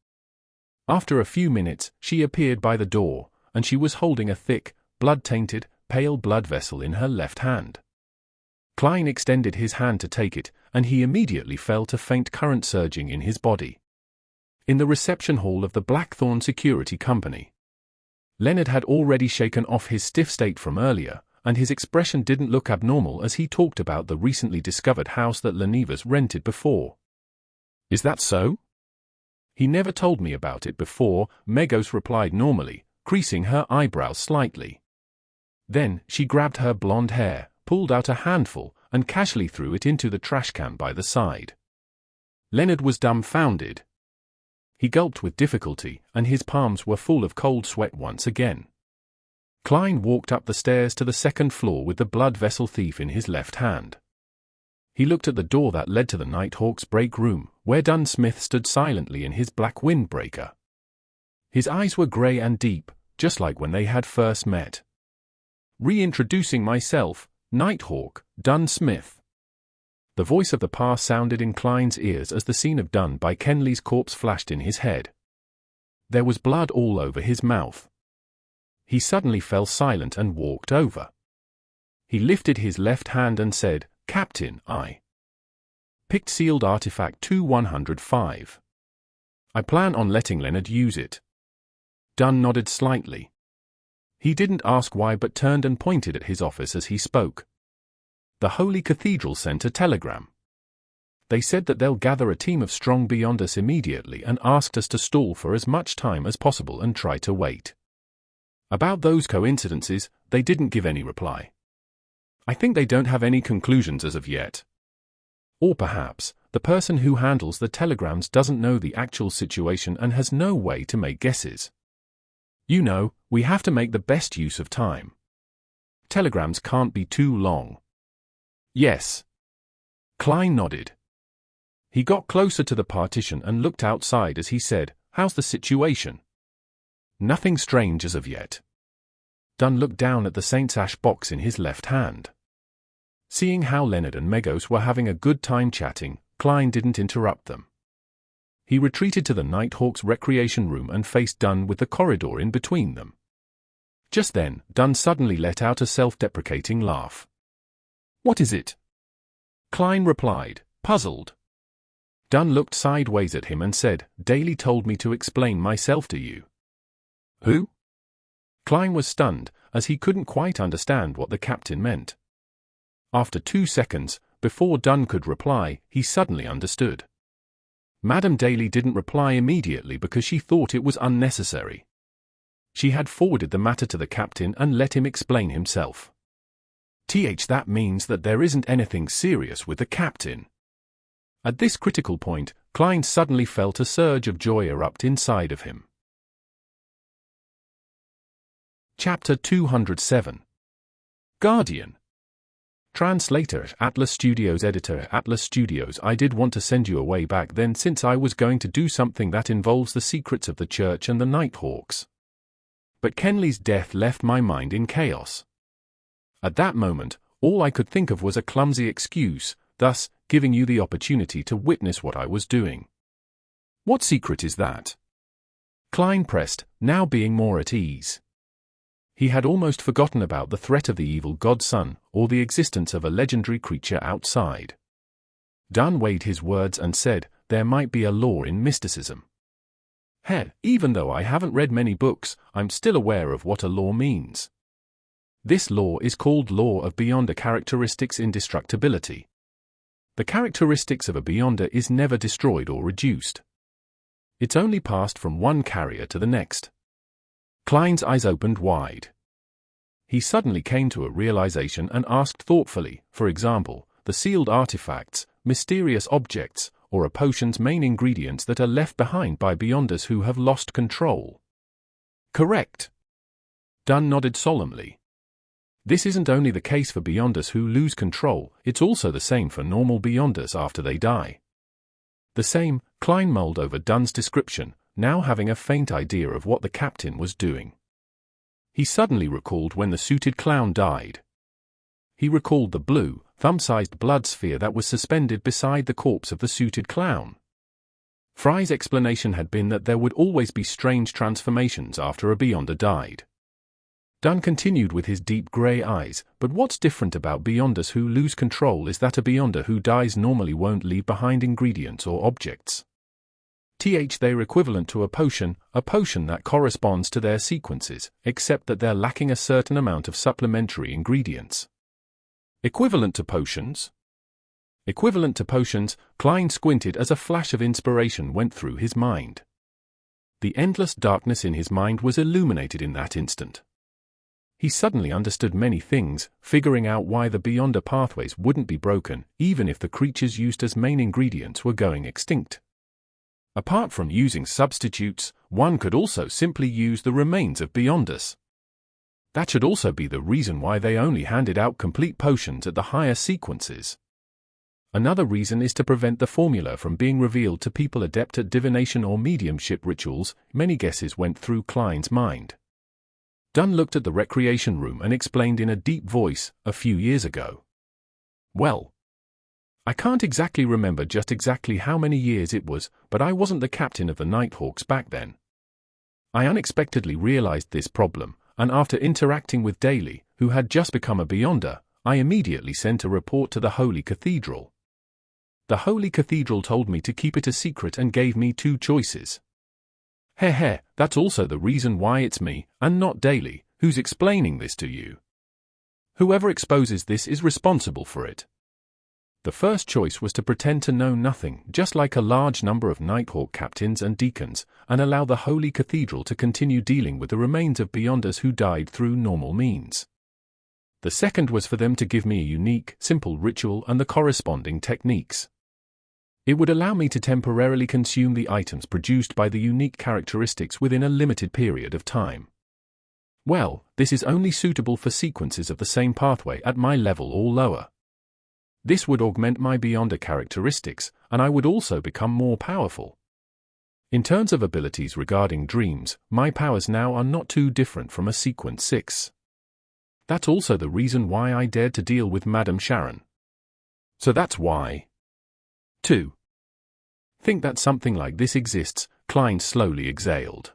After a few minutes, she appeared by the door, and she was holding a thick, blood-tainted, pale blood vessel in her left hand. Klein extended his hand to take it, and he immediately felt a faint current surging in his body. In the reception hall of the Blackthorn Security Company, Leonard had already shaken off his stiff state from earlier, and his expression didn't look abnormal as he talked about the recently discovered house that Lenevas rented before. Is that so? He never told me about it before, Megos replied normally, creasing her eyebrows slightly. Then, she grabbed her blonde hair, pulled out a handful, and casually threw it into the trash can by the side. Leonard was dumbfounded. He gulped with difficulty, and his palms were full of cold sweat once again. Klein walked up the stairs to the second floor with the blood vessel thief in his left hand. He looked at the door that led to the Nighthawk's break room, where Dunn Smith stood silently in his black windbreaker. His eyes were grey and deep, just like when they had first met. Reintroducing myself, Nighthawk, Dunn Smith. The voice of the past sounded in Klein's ears as the scene of Dunn by Kenley's corpse flashed in his head. There was blood all over his mouth. He suddenly fell silent and walked over. He lifted his left hand and said, "Captain, I picked sealed artifact 2105. I plan on letting Leonard use it." Dunn nodded slightly. He didn't ask why but turned and pointed at his office as he spoke. The Holy Cathedral sent a telegram. They said that they'll gather a team of strong beyond us immediately and asked us to stall for as much time as possible and try to wait. About those coincidences, they didn't give any reply. I think they don't have any conclusions as of yet. Or perhaps, the person who handles the telegrams doesn't know the actual situation and has no way to make guesses. You know, we have to make the best use of time. Telegrams can't be too long. Yes. Klein nodded. He got closer to the partition and looked outside as he said, "How's the situation?" "Nothing strange as of yet." Dunn looked down at the Saint's Ash box in his left hand. Seeing how Leonard and Megos were having a good time chatting, Klein didn't interrupt them. He retreated to the Nighthawk's recreation room and faced Dunn with the corridor in between them. Just then, Dunn suddenly let out a self-deprecating laugh. "What is it?" Klein replied, puzzled. Dunn looked sideways at him and said, "Daly told me to explain myself to you." "Who?" Klein was stunned, as he couldn't quite understand what the captain meant. After 2 seconds, before Dunn could reply, he suddenly understood. Madame Daly didn't reply immediately because she thought it was unnecessary. She had forwarded the matter to the captain and let him explain himself. That means that there isn't anything serious with the captain. At this critical point, Klein suddenly felt a surge of joy erupt inside of him. Chapter 207. Guardian. Translator, Atlas Studios. Editor, Atlas Studios. I did want to send you away back then since I was going to do something that involves the secrets of the church and the Nighthawks. But Kenley's death left my mind in chaos. At that moment, all I could think of was a clumsy excuse, thus giving you the opportunity to witness what I was doing. What secret is that? Klein pressed, now being more at ease. He had almost forgotten about the threat of the evil godson, or the existence of a legendary creature outside. Dunn weighed his words and said, "There might be a law in mysticism." Even though I haven't read many books, I'm still aware of what a law means. This law is called Law of Beyonder Characteristics Indestructibility. The characteristics of a Beyonder is never destroyed or reduced. It's only passed from one carrier to the next. Klein's eyes opened wide. He suddenly came to a realization and asked thoughtfully, for example, the sealed artifacts, mysterious objects, or a potion's main ingredients that are left behind by Beyonders who have lost control. Correct. Dunn nodded solemnly. This isn't only the case for Beyonders who lose control, it's also the same for normal Beyonders after they die. The same, Klein mulled over Dunn's description, now having a faint idea of what the captain was doing. He suddenly recalled when the suited clown died. He recalled the blue, thumb-sized blood sphere that was suspended beside the corpse of the suited clown. Fry's explanation had been that there would always be strange transformations after a Beyonder died. Dunn continued with his deep grey eyes, but what's different about Beyonders who lose control is that a Beyonder who dies normally won't leave behind ingredients or objects. They're equivalent to a potion that corresponds to their sequences, except that they're lacking a certain amount of supplementary ingredients. Equivalent to potions? Equivalent to potions, Klein squinted as a flash of inspiration went through his mind. The endless darkness in his mind was illuminated in that instant. He suddenly understood many things, figuring out why the Beyonder pathways wouldn't be broken, even if the creatures used as main ingredients were going extinct. Apart from using substitutes, one could also simply use the remains of Beyonders. That should also be the reason why they only handed out complete potions at the higher sequences. Another reason is to prevent the formula from being revealed to people adept at divination or mediumship rituals. Many guesses went through Klein's mind. Dunn looked at the recreation room and explained in a deep voice, a few years ago. Well, I can't exactly remember just exactly how many years it was, but I wasn't the captain of the Nighthawks back then. I unexpectedly realized this problem, and after interacting with Daly, who had just become a Beyonder, I immediately sent a report to the Holy Cathedral. The Holy Cathedral told me to keep it a secret and gave me 2 choices. That's also the reason why it's me, and not Daly, who's explaining this to you. Whoever exposes this is responsible for it. The first choice was to pretend to know nothing, just like a large number of Nighthawk captains and deacons, and allow the Holy Cathedral to continue dealing with the remains of Beyonders who died through normal means. The second was for them to give me a unique, simple ritual and the corresponding techniques. It would allow me to temporarily consume the items produced by the unique characteristics within a limited period of time. Well, this is only suitable for sequences of the same pathway at my level or lower. This would augment my Beyonder characteristics, and I would also become more powerful. In terms of abilities regarding dreams, my powers now are not too different from a Sequence 6. That's also the reason why I dared to deal with Madame Sharon. So that's why. 2. Think that something like this exists, Klein slowly exhaled.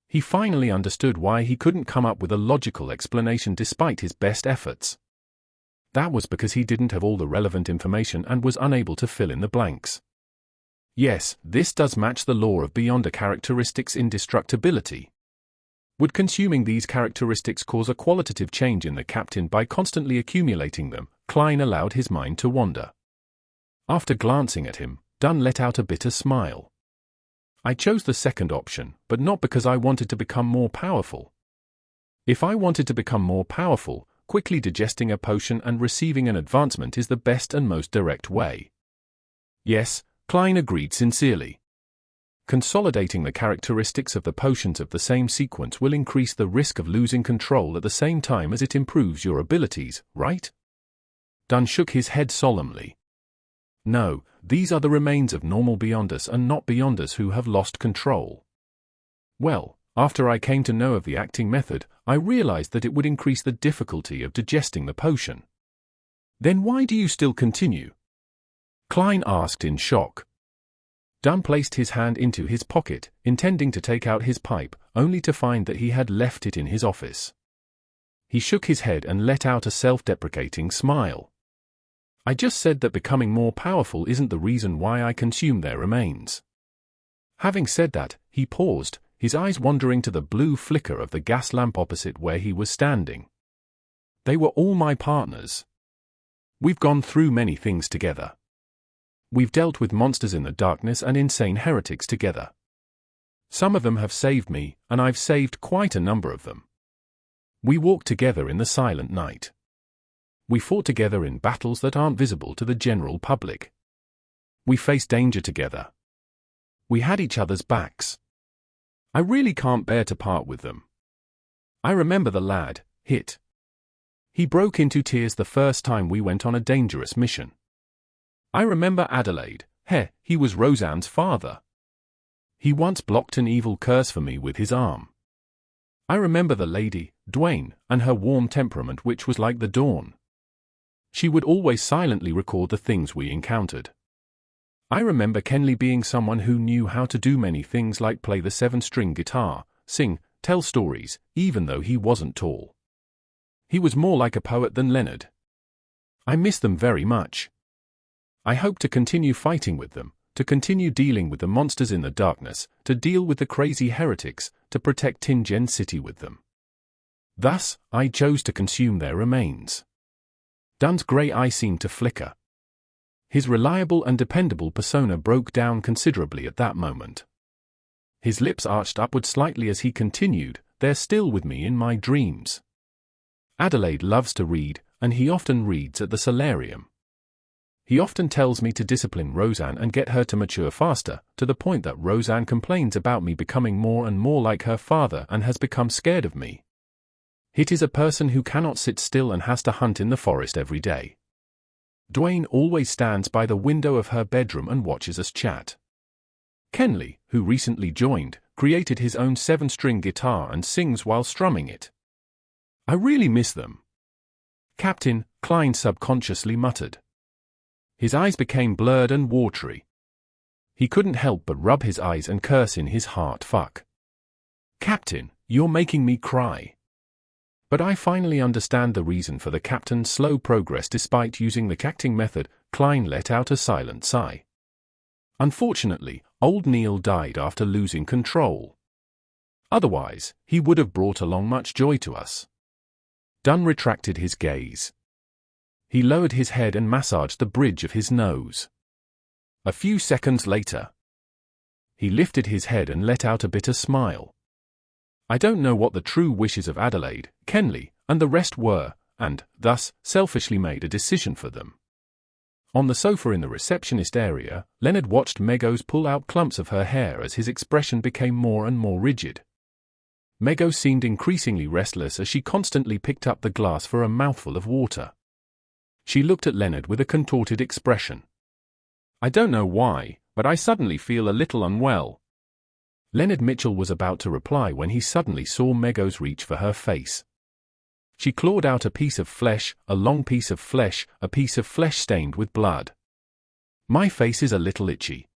He finally understood why he couldn't come up with a logical explanation despite his best efforts. That was because he didn't have all the relevant information and was unable to fill in the blanks. Yes, this does match the law of Beyonder characteristics indestructibility. Would consuming these characteristics cause a qualitative change in the captain by constantly accumulating them? Klein allowed his mind to wander. After glancing at him, Dunn let out a bitter smile. I chose the second option, but not because I wanted to become more powerful. If I wanted to become more powerful, quickly digesting a potion and receiving an advancement is the best and most direct way. Yes, Klein agreed sincerely. Consolidating the characteristics of the potions of the same sequence will increase the risk of losing control at the same time as it improves your abilities, right? Dunn shook his head solemnly. No, these are the remains of normal Beyonders and not Beyonders who have lost control. Well, after I came to know of the acting method, I realized that it would increase the difficulty of digesting the potion. Then why do you still continue? Klein asked in shock. Dunn placed his hand into his pocket, intending to take out his pipe, only to find that he had left it in his office. He shook his head and let out a self-deprecating smile. I just said that becoming more powerful isn't the reason why I consume their remains. Having said that, he paused, his eyes wandering to the blue flicker of the gas lamp opposite where he was standing. They were all my partners. We've gone through many things together. We've dealt with monsters in the darkness and insane heretics together. Some of them have saved me, and I've saved quite a number of them. We walked together in the silent night. We fought together in battles that aren't visible to the general public. We faced danger together. We had each other's backs. I really can't bear to part with them. I remember the lad, Hit. He broke into tears the first time we went on a dangerous mission. I remember Adelaide, he was Roseanne's father. He once blocked an evil curse for me with his arm. I remember the lady, Dwayne, and her warm temperament which was like the dawn. She would always silently record the things we encountered. I remember Kenley being someone who knew how to do many things like play the 7-string guitar, sing, tell stories, even though he wasn't tall. He was more like a poet than Leonard. I miss them very much. I hope to continue fighting with them, to continue dealing with the monsters in the darkness, to deal with the crazy heretics, to protect Tingen City with them. Thus, I chose to consume their remains. Dun's grey eye seemed to flicker. His reliable and dependable persona broke down considerably at that moment. His lips arched upward slightly as he continued, "They're still with me in my dreams. Adelaide loves to read, and he often reads at the solarium. He often tells me to discipline Roseanne and get her to mature faster, to the point that Roseanne complains about me becoming more and more like her father and has become scared of me. It is a person who cannot sit still and has to hunt in the forest every day. Dwayne always stands by the window of her bedroom and watches us chat. Kenley, who recently joined, created his own 7-string guitar and sings while strumming it. I really miss them." Captain Kleins subconsciously muttered. His eyes became blurred and watery. He couldn't help but rub his eyes and curse in his heart, "Fuck. Captain, you're making me cry." But I finally understand the reason for the captain's slow progress despite using the cacting method. Klein let out a silent sigh. Unfortunately, old Neil died after losing control. Otherwise, he would have brought along much joy to us. Dunn retracted his gaze. He lowered his head and massaged the bridge of his nose. A few seconds later, he lifted his head and let out a bitter smile. "I don't know what the true wishes of Adelaide, Kenley, and the rest were, and, thus, selfishly made a decision for them." On the sofa in the receptionist area, Leonard watched Megos pull out clumps of her hair as his expression became more and more rigid. Megos seemed increasingly restless as she constantly picked up the glass for a mouthful of water. She looked at Leonard with a contorted expression. "I don't know why, but I suddenly feel a little unwell." Leonard Mitchell was about to reply when he suddenly saw Megos reach for her face. She clawed out a piece of flesh, a long piece of flesh, a piece of flesh stained with blood. "My face is a little itchy."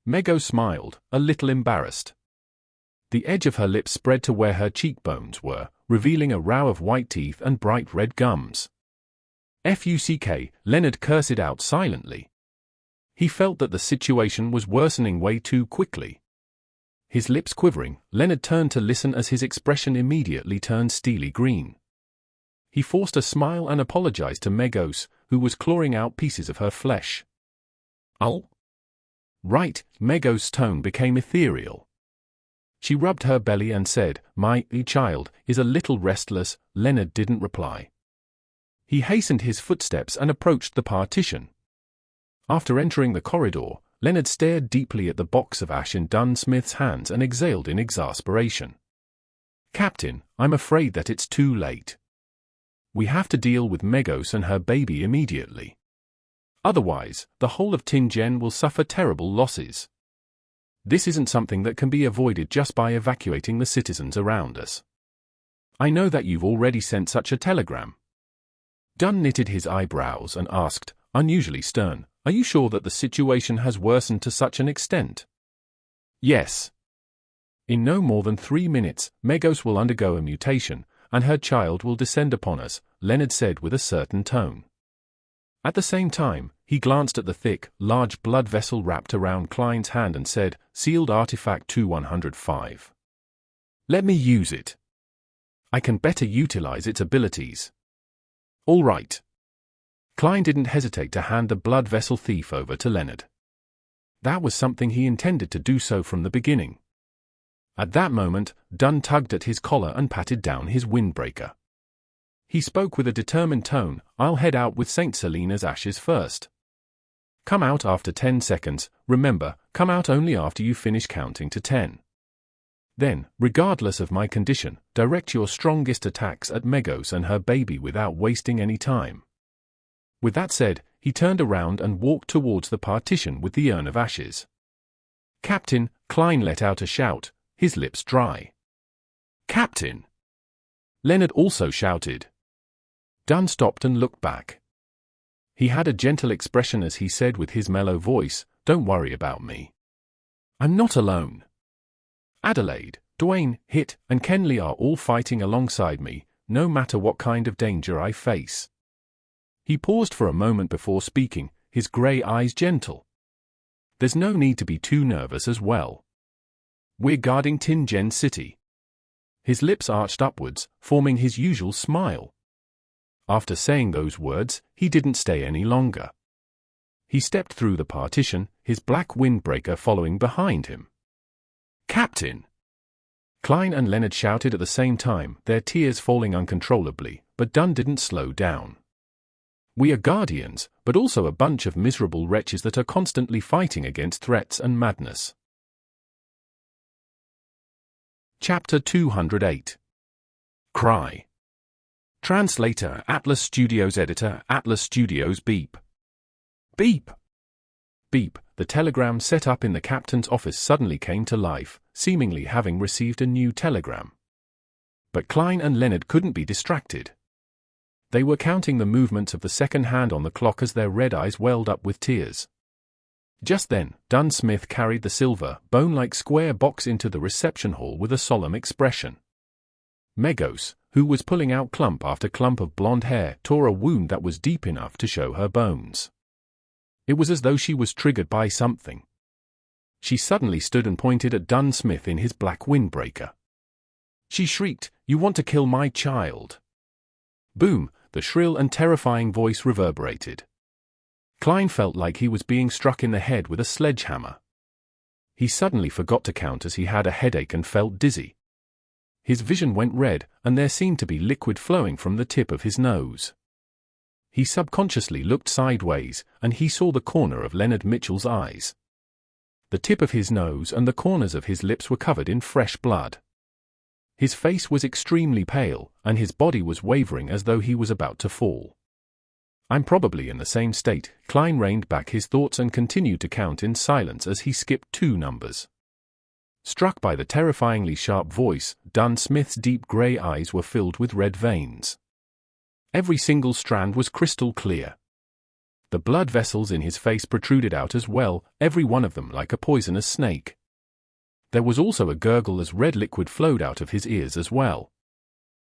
Megos smiled, a little embarrassed. The edge of her lips spread to where her cheekbones were, revealing a row of white teeth and bright red gums. "Fuck," Leonard cursed out silently. He felt that the situation was worsening way too quickly. His lips quivering, Leonard turned to listen as his expression immediately turned steely green. He forced a smile and apologized to Megos, who was clawing out pieces of her flesh. "Oh? Right," Megos' tone became ethereal. She rubbed her belly and said, "My child is a little restless." Leonard didn't reply. He hastened his footsteps and approached the partition. After entering the corridor, Leonard stared deeply at the box of ash in Dunn Smith's hands and exhaled in exasperation. "Captain, I'm afraid that it's too late. We have to deal with Megos and her baby immediately. Otherwise, the whole of Tingen will suffer terrible losses. This isn't something that can be avoided just by evacuating the citizens around us. I know that you've already sent such a telegram." Dunn knitted his eyebrows and asked, unusually stern, "Are you sure that the situation has worsened to such an extent?" "Yes. In no more than 3 minutes, Megos will undergo a mutation, and her child will descend upon us," Leonard said with a certain tone. At the same time, he glanced at the thick, large blood vessel wrapped around Klein's hand and said, "Sealed Artifact 2105. Let me use it. I can better utilize its abilities." "All right." Klein didn't hesitate to hand the blood vessel thief over to Leonard. That was something he intended to do so from the beginning. At that moment, Dunn tugged at his collar and patted down his windbreaker. He spoke with a determined tone, "I'll head out with St. Selena's ashes first. Come out after 10 seconds, remember, come out only after you finish counting to 10. Then, regardless of my condition, direct your strongest attacks at Megos and her baby without wasting any time." With that said, he turned around and walked towards the partition with the urn of ashes. "Captain," Klein let out a shout, his lips dry. "Captain!" Leonard also shouted. Dunn stopped and looked back. He had a gentle expression as he said with his mellow voice, "Don't worry about me. I'm not alone. Adelaide, Dwayne, Hit, and Kenley are all fighting alongside me, no matter what kind of danger I face." He paused for a moment before speaking, his grey eyes gentle. There's no need to be too nervous as well. We're guarding Tingen City. His lips arched upwards, forming his usual smile. After saying those words, he didn't stay any longer. He stepped through the partition, his black windbreaker following behind him. Captain! Klein and Leonard shouted at the same time, their tears falling uncontrollably, but Dunn didn't slow down. We are guardians, but also a bunch of miserable wretches that are constantly fighting against threats and madness. Chapter 208. Cry. Translator, Atlas Studios. Editor, Atlas Studios. Beep. Beep. Beep. The telegram set up in the captain's office suddenly came to life, seemingly having received a new telegram. But Klein and Leonard couldn't be distracted. They were counting the movements of the second hand on the clock as their red eyes welled up with tears. Just then, Dunn Smith carried the silver, bone-like square box into the reception hall with a solemn expression. Megos, who was pulling out clump after clump of blonde hair, tore a wound that was deep enough to show her bones. It was as though she was triggered by something. She suddenly stood and pointed at Dunn Smith in his black windbreaker. She shrieked, "You want to kill my child!" Boom, the shrill and terrifying voice reverberated. Klein felt like he was being struck in the head with a sledgehammer. He suddenly forgot to count as he had a headache and felt dizzy. His vision went red, and there seemed to be liquid flowing from the tip of his nose. He subconsciously looked sideways, and he saw the corner of Leonard Mitchell's eyes. The tip of his nose and the corners of his lips were covered in fresh blood. His face was extremely pale, and his body was wavering as though he was about to fall. I'm probably in the same state. Klein reined back his thoughts and continued to count in silence as he skipped 2 numbers. Struck by the terrifyingly sharp voice, Dunn Smith's deep grey eyes were filled with red veins. Every single strand was crystal clear. The blood vessels in his face protruded out as well, every one of them like a poisonous snake. There was also a gurgle as red liquid flowed out of his ears as well.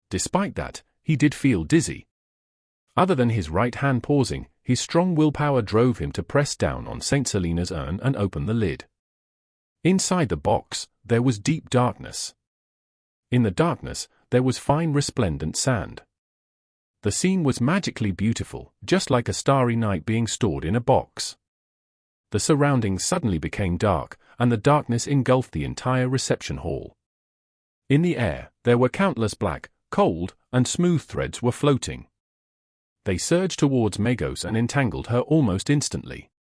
Despite that, he did feel dizzy. Other than his right hand pausing, his strong willpower drove him to press down on St. Selena's urn and open the lid. Inside the box, there was deep darkness. In the darkness, there was fine resplendent sand. The scene was magically beautiful, just like a starry night being stored in a box. The surroundings suddenly became dark, and the darkness engulfed the entire reception hall. In the air, there were countless black, cold, and smooth threads were floating. They surged towards Megos and entangled her almost instantly.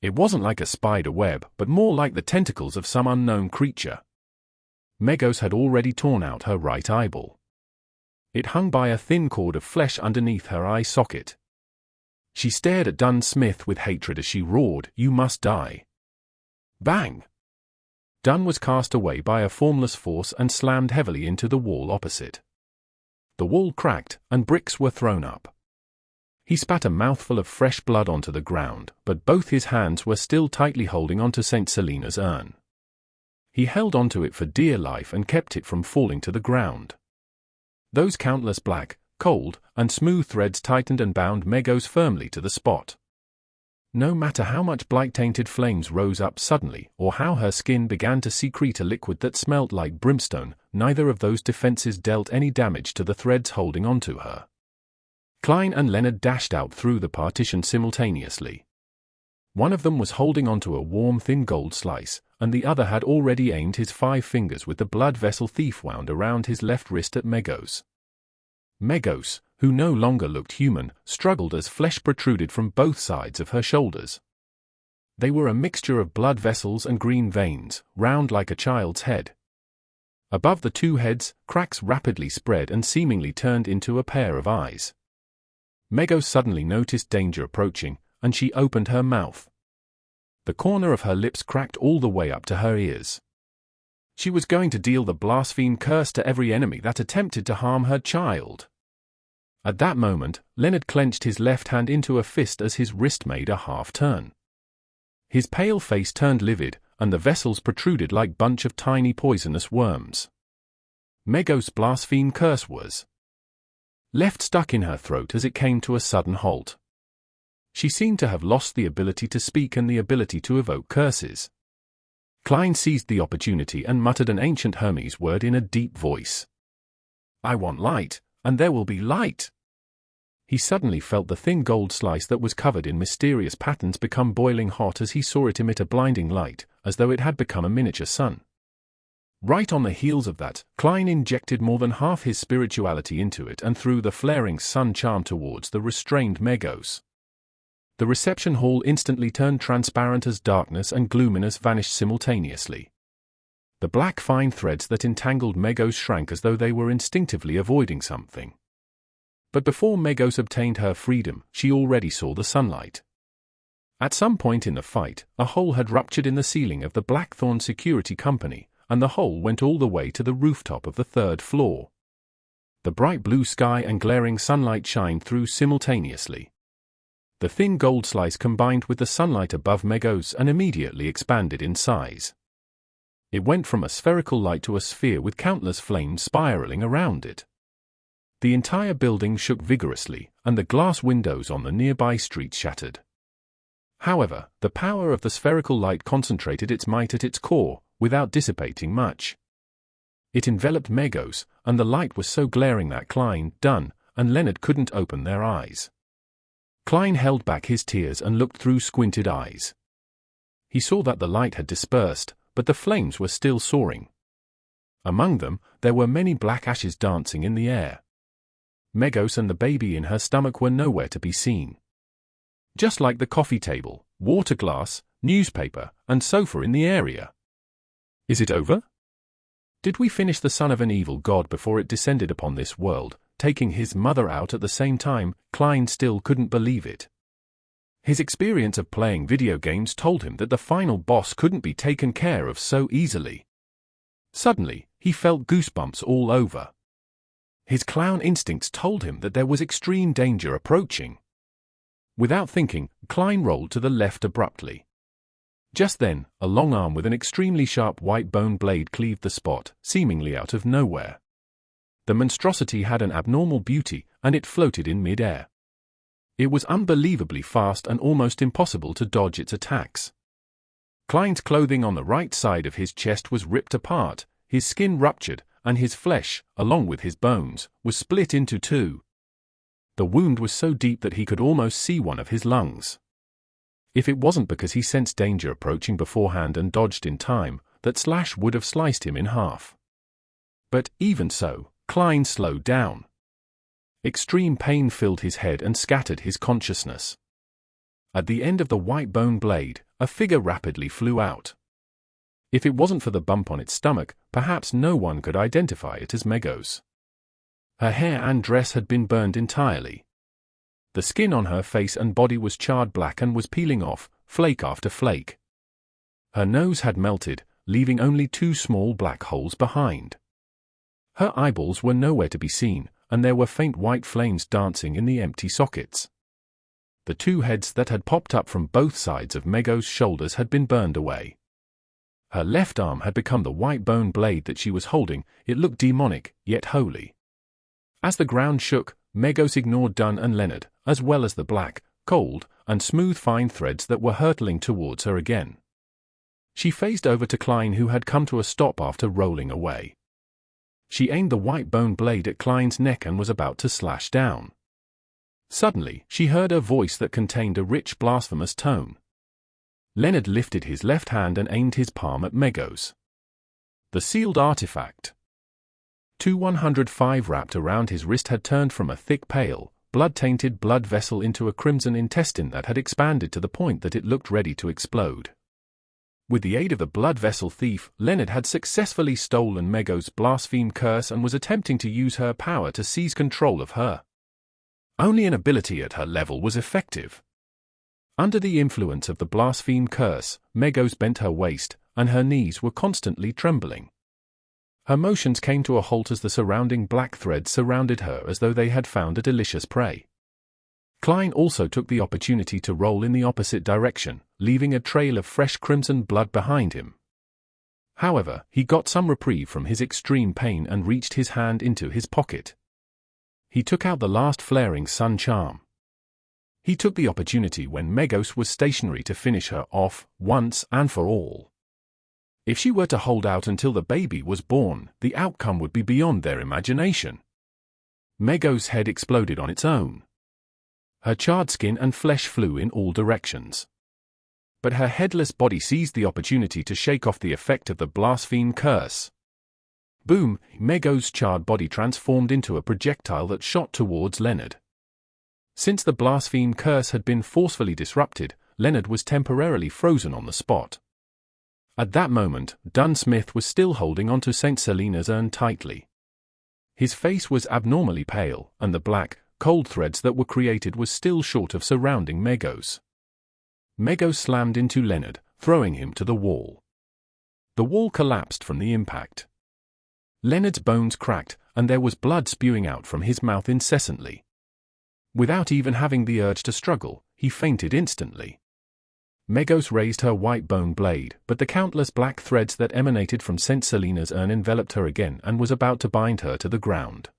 It wasn't like a spider web, but more like the tentacles of some unknown creature. Megos had already torn out her right eyeball. It hung by a thin cord of flesh underneath her eye socket. She stared at Dunn Smith with hatred as she roared, "You must die." Bang! Dunn was cast away by a formless force and slammed heavily into the wall opposite. The wall cracked, and bricks were thrown up. He spat a mouthful of fresh blood onto the ground, but both his hands were still tightly holding onto St. Selena's urn. He held onto it for dear life and kept it from falling to the ground. Those countless black, cold, and smooth threads tightened and bound Megos firmly to the spot. No matter how much blight-tainted flames rose up suddenly, or how her skin began to secrete a liquid that smelt like brimstone, neither of those defenses dealt any damage to the threads holding onto her. Klein and Leonard dashed out through the partition simultaneously. One of them was holding onto a warm thin gold slice, and the other had already aimed his 5 fingers with the blood vessel thief wound around his left wrist at Megos. Megos, who no longer looked human, struggled as flesh protruded from both sides of her shoulders. They were a mixture of blood vessels and green veins, round like a child's head. Above the 2 heads, cracks rapidly spread and seemingly turned into a pair of eyes. Megos suddenly noticed danger approaching, and she opened her mouth. The corner of her lips cracked all the way up to her ears. She was going to deal the blaspheme curse to every enemy that attempted to harm her child. At that moment, Leonard clenched his left hand into a fist as his wrist made a half-turn. His pale face turned livid, and the vessels protruded like bunch of tiny poisonous worms. Megos' blaspheme curse was left stuck in her throat as it came to a sudden halt. She seemed to have lost the ability to speak and the ability to evoke curses. Klein seized the opportunity and muttered an ancient Hermes word in a deep voice. "I want light, and there will be light." He suddenly felt the thin gold slice that was covered in mysterious patterns become boiling hot as he saw it emit a blinding light, as though it had become a miniature sun. Right on the heels of that, Klein injected more than half his spirituality into it and threw the flaring sun charm towards the restrained Megos. The reception hall instantly turned transparent as darkness and gloominess vanished simultaneously. The black fine threads that entangled Megos shrank as though they were instinctively avoiding something. But before Megos obtained her freedom, she already saw the sunlight. At some point in the fight, a hole had ruptured in the ceiling of the Blackthorn Security Company, and the hole went all the way to the rooftop of the 3rd floor. The bright blue sky and glaring sunlight shined through simultaneously. The thin gold slice combined with the sunlight above Megos and immediately expanded in size. It went from a spherical light to a sphere with countless flames spiraling around it. The entire building shook vigorously, and the glass windows on the nearby streets shattered. However, the power of the spherical light concentrated its might at its core, without dissipating much. It enveloped Megos, and the light was so glaring that Klein, Dunn, and Leonard couldn't open their eyes. Klein held back his tears and looked through squinted eyes. He saw that the light had dispersed, but the flames were still soaring. Among them, there were many black ashes dancing in the air. Megos and the baby in her stomach were nowhere to be seen. Just like the coffee table, water glass, newspaper, and sofa in the area. Is it over? Did we finish the son of an evil god before it descended upon this world, taking his mother out at the same time? Klein still couldn't believe it. His experience of playing video games told him that the final boss couldn't be taken care of so easily. Suddenly, he felt goosebumps all over. His clown instincts told him that there was extreme danger approaching. Without thinking, Klein rolled to the left abruptly. Just then, a long arm with an extremely sharp white bone blade cleaved the spot, seemingly out of nowhere. The monstrosity had an abnormal beauty, and it floated in mid-air. It was unbelievably fast and almost impossible to dodge its attacks. Klein's clothing on the right side of his chest was ripped apart, his skin ruptured, and his flesh, along with his bones, was split into two. The wound was so deep that he could almost see one of his lungs. If it wasn't because he sensed danger approaching beforehand and dodged in time, that slash would have sliced him in half. But, even so, Klein slowed down. Extreme pain filled his head and scattered his consciousness. At the end of the white bone blade, a figure rapidly flew out. If it wasn't for the bump on its stomach, perhaps no one could identify it as Megos. Her hair and dress had been burned entirely. The skin on her face and body was charred black and was peeling off, flake after flake. Her nose had melted, leaving only 2 small black holes behind. Her eyeballs were nowhere to be seen, and there were faint white flames dancing in the empty sockets. The 2 heads that had popped up from both sides of Megos' shoulders had been burned away. Her left arm had become the white bone blade that she was holding. It looked demonic, yet holy. As the ground shook, Megos ignored Dunn and Leonard, as well as the black, cold, and smooth fine threads that were hurtling towards her again. She phased over to Klein, who had come to a stop after rolling away. She aimed the white bone blade at Klein's neck and was about to slash down. Suddenly, she heard a voice that contained a rich, blasphemous tone. Leonard lifted his left hand and aimed his palm at Megos. The sealed artifact. 2105 wrapped around his wrist had turned from a thick pale, blood-tainted blood vessel into a crimson intestine that had expanded to the point that it looked ready to explode. With the aid of the blood vessel thief, Leonard had successfully stolen Megos' blaspheme curse and was attempting to use her power to seize control of her. Only an ability at her level was effective. Under the influence of the blaspheme curse, Megos bent her waist, and her knees were constantly trembling. Her motions came to a halt as the surrounding black threads surrounded her as though they had found a delicious prey. Klein also took the opportunity to roll in the opposite direction, leaving a trail of fresh crimson blood behind him. However, he got some reprieve from his extreme pain and reached his hand into his pocket. He took out the last flaring sun charm. He took the opportunity when Megos was stationary to finish her off, once and for all. If she were to hold out until the baby was born, the outcome would be beyond their imagination. Megos' head exploded on its own. Her charred skin and flesh flew in all directions. But her headless body seized the opportunity to shake off the effect of the blaspheme curse. Boom! Megos' charred body transformed into a projectile that shot towards Leonard. Since the blaspheme curse had been forcefully disrupted, Leonard was temporarily frozen on the spot. At that moment, Dunn Smith was still holding onto St. Selena's urn tightly. His face was abnormally pale, and the black, cold threads that were created was still short of surrounding Megos. Megos slammed into Leonard, throwing him to the wall. The wall collapsed from the impact. Leonard's bones cracked, and there was blood spewing out from his mouth incessantly. Without even having the urge to struggle, he fainted instantly. Megos raised her white bone blade, but the countless black threads that emanated from St. Selena's urn enveloped her again and was about to bind her to the ground.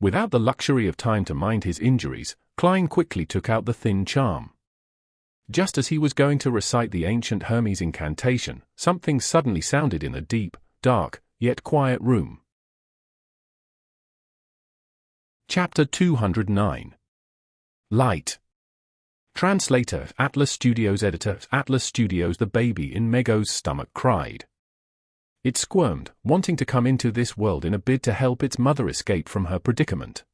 Without the luxury of time to mind his injuries, Klein quickly took out the thin charm. Just as he was going to recite the ancient Hermes incantation, something suddenly sounded in the deep, dark, yet quiet room. Chapter 209. Light. Translator, Atlas Studios. Editor, Atlas Studios. The baby in Megos' stomach cried. It squirmed, wanting to come into this world in a bid to help its mother escape from her predicament.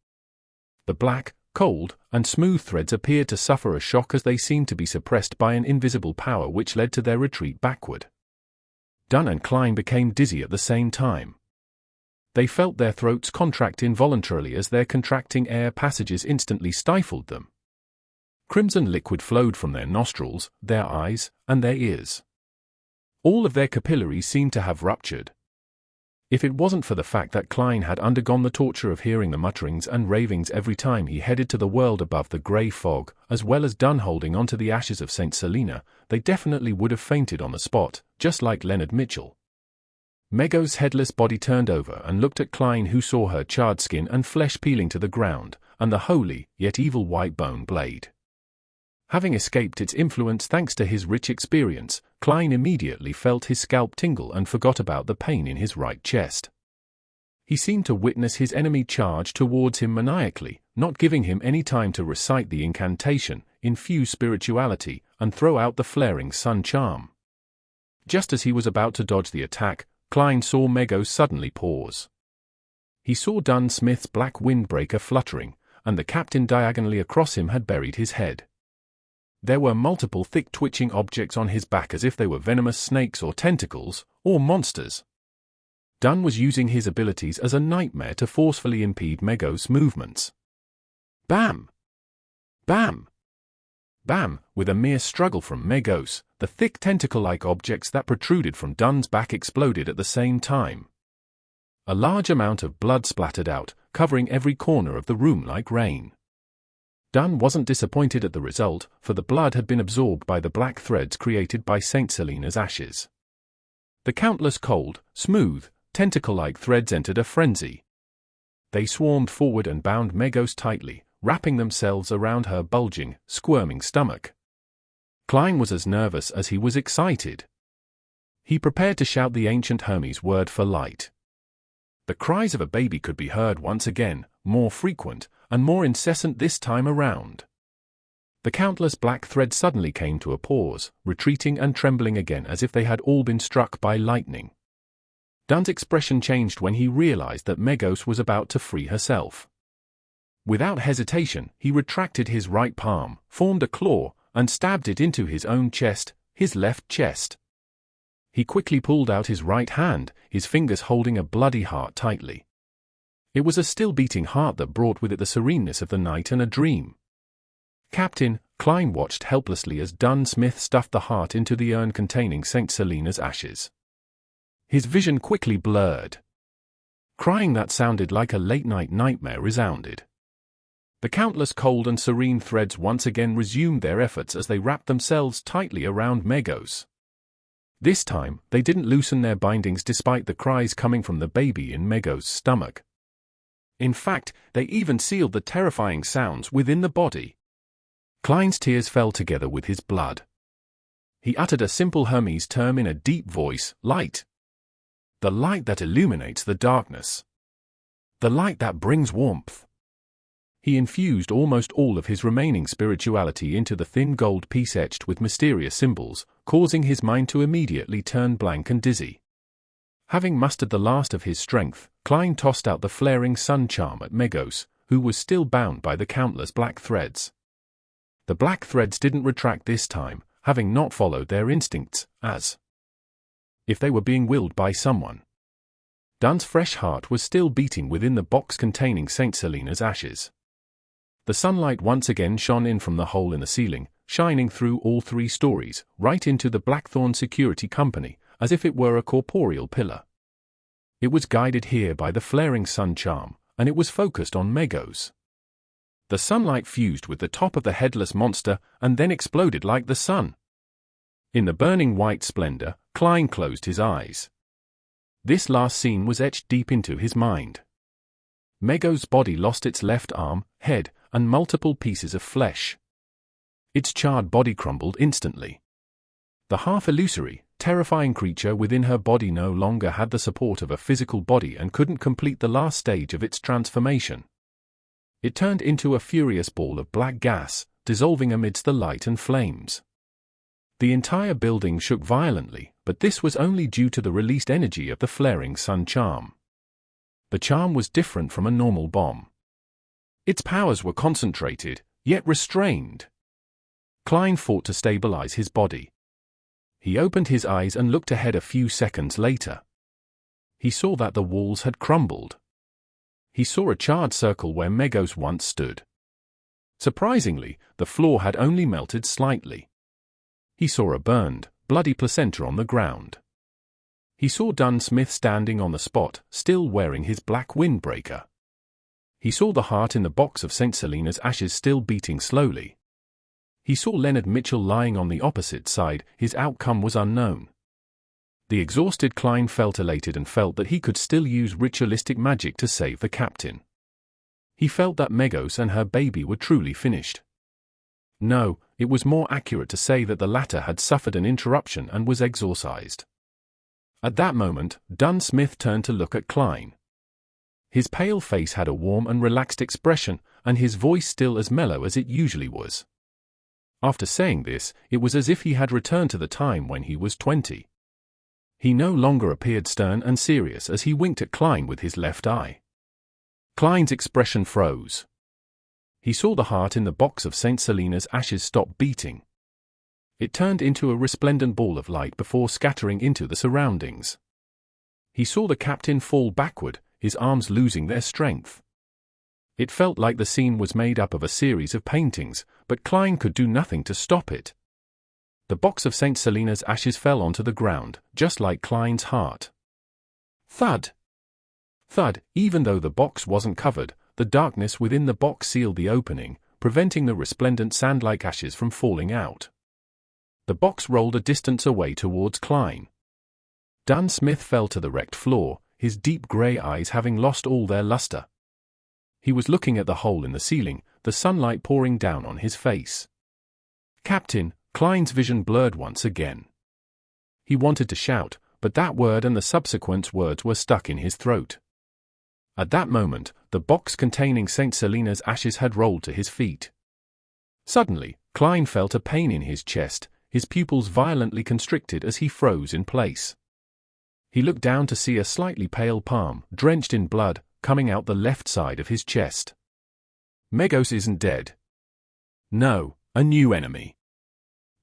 The black, cold, and smooth threads appeared to suffer a shock as they seemed to be suppressed by an invisible power which led to their retreat backward. Dunn and Klein became dizzy at the same time. They felt their throats contract involuntarily as their contracting air passages instantly stifled them. Crimson liquid flowed from their nostrils, their eyes, and their ears. All of their capillaries seemed to have ruptured. If it wasn't for the fact that Klein had undergone the torture of hearing the mutterings and ravings every time he headed to the world above the grey fog, as well as Dunn holding onto the ashes of St. Selena, they definitely would have fainted on the spot, just like Leonard Mitchell. Megos' headless body turned over and looked at Klein, who saw her charred skin and flesh peeling to the ground, and the holy, yet evil white bone blade. Having escaped its influence thanks to his rich experience, Klein immediately felt his scalp tingle and forgot about the pain in his right chest. He seemed to witness his enemy charge towards him maniacally, not giving him any time to recite the incantation, infuse spirituality, and throw out the flaring sun charm. Just as he was about to dodge the attack, Klein saw Megos suddenly pause. He saw Dunn Smith's black windbreaker fluttering, and the captain diagonally across him had buried his head. There were multiple thick twitching objects on his back as if they were venomous snakes or tentacles, or monsters. Dunn was using his abilities as a nightmare to forcefully impede Megos' movements. Bam! Bam! Bam! With a mere struggle from Megos, the thick tentacle-like objects that protruded from Dunn's back exploded at the same time. A large amount of blood splattered out, covering every corner of the room like rain. Dunn wasn't disappointed at the result, for the blood had been absorbed by the black threads created by St. Selena's ashes. The countless cold, smooth, tentacle-like threads entered a frenzy. They swarmed forward and bound Megos tightly, wrapping themselves around her bulging, squirming stomach. Klein was as nervous as he was excited. He prepared to shout the ancient Hermes word for light. The cries of a baby could be heard once again, more frequent, and more incessant this time around. The countless black threads suddenly came to a pause, retreating and trembling again as if they had all been struck by lightning. Dunn's expression changed when he realized that Megos was about to free herself. Without hesitation, he retracted his right palm, formed a claw, and stabbed it into his own chest, his left chest. He quickly pulled out his right hand, his fingers holding a bloody heart tightly. It was a still-beating heart that brought with it the sereneness of the night and a dream. Captain, Klein watched helplessly as Dunn Smith stuffed the heart into the urn containing St. Selena's ashes. His vision quickly blurred. Crying that sounded like a late-night nightmare resounded. The countless cold and serene threads once again resumed their efforts as they wrapped themselves tightly around Megos. This time, they didn't loosen their bindings despite the cries coming from the baby in Megos' stomach. In fact, they even sealed the terrifying sounds within the body. Klein's tears fell together with his blood. He uttered a simple Hermes term in a deep voice, light. The light that illuminates the darkness. The light that brings warmth. He infused almost all of his remaining spirituality into the thin gold piece etched with mysterious symbols, causing his mind to immediately turn blank and dizzy. Having mustered the last of his strength, Klein tossed out the flaring sun charm at Megos, who was still bound by the countless black threads. The black threads didn't retract this time, having not followed their instincts, as if they were being willed by someone. Dun's fresh heart was still beating within the box containing Saint Selena's ashes. The sunlight once again shone in from the hole in the ceiling, shining through all 3 stories, right into the Blackthorn Security Company, as if it were a corporeal pillar. It was guided here by the flaring sun charm, and it was focused on Megos. The sunlight fused with the top of the headless monster and then exploded like the sun. In the burning white splendor, Klein closed his eyes. This last scene was etched deep into his mind. Megos' body lost its left arm, head, and multiple pieces of flesh. Its charred body crumbled instantly. The half-illusory, terrifying creature within her body no longer had the support of a physical body and couldn't complete the last stage of its transformation. It turned into a furious ball of black gas, dissolving amidst the light and flames. The entire building shook violently, but this was only due to the released energy of the flaring sun charm. The charm was different from a normal bomb. Its powers were concentrated, yet restrained. Klein fought to stabilize his body. He opened his eyes and looked ahead a few seconds later. He saw that the walls had crumbled. He saw a charred circle where Megos once stood. Surprisingly, the floor had only melted slightly. He saw a burned, bloody placenta on the ground. He saw Dun Smith standing on the spot, still wearing his black windbreaker. He saw the heart in the box of St. Selena's ashes still beating slowly. He saw Leonard Mitchell lying on the opposite side. His outcome was unknown. The exhausted Klein felt elated and felt that he could still use ritualistic magic to save the captain. He felt that Megos and her baby were truly finished. No, it was more accurate to say that the latter had suffered an interruption and was exorcised. At that moment, Dun Smith turned to look at Klein. His pale face had a warm and relaxed expression, and his voice still as mellow as it usually was. After saying this, it was as if he had returned to the time when he was 20. He no longer appeared stern and serious as he winked at Klein with his left eye. Klein's expression froze. He saw the heart in the box of St. Selena's ashes stop beating. It turned into a resplendent ball of light before scattering into the surroundings. He saw the captain fall backward, his arms losing their strength. It felt like the scene was made up of a series of paintings, but Klein could do nothing to stop it. The box of St. Selena's ashes fell onto the ground, just like Klein's heart. Thud! Thud! Even though the box wasn't covered, the darkness within the box sealed the opening, preventing the resplendent sand-like ashes from falling out. The box rolled a distance away towards Klein. Dun Smith fell to the wrecked floor, his deep grey eyes having lost all their luster. He was looking at the hole in the ceiling, the sunlight pouring down on his face. Captain! Klein's vision blurred once again. He wanted to shout, but that word and the subsequent words were stuck in his throat. At that moment, the box containing St. Selena's ashes had rolled to his feet. Suddenly, Klein felt a pain in his chest, his pupils violently constricted as he froze in place. He looked down to see a slightly pale palm, drenched in blood, coming out the left side of his chest. Megos isn't dead. No, a new enemy.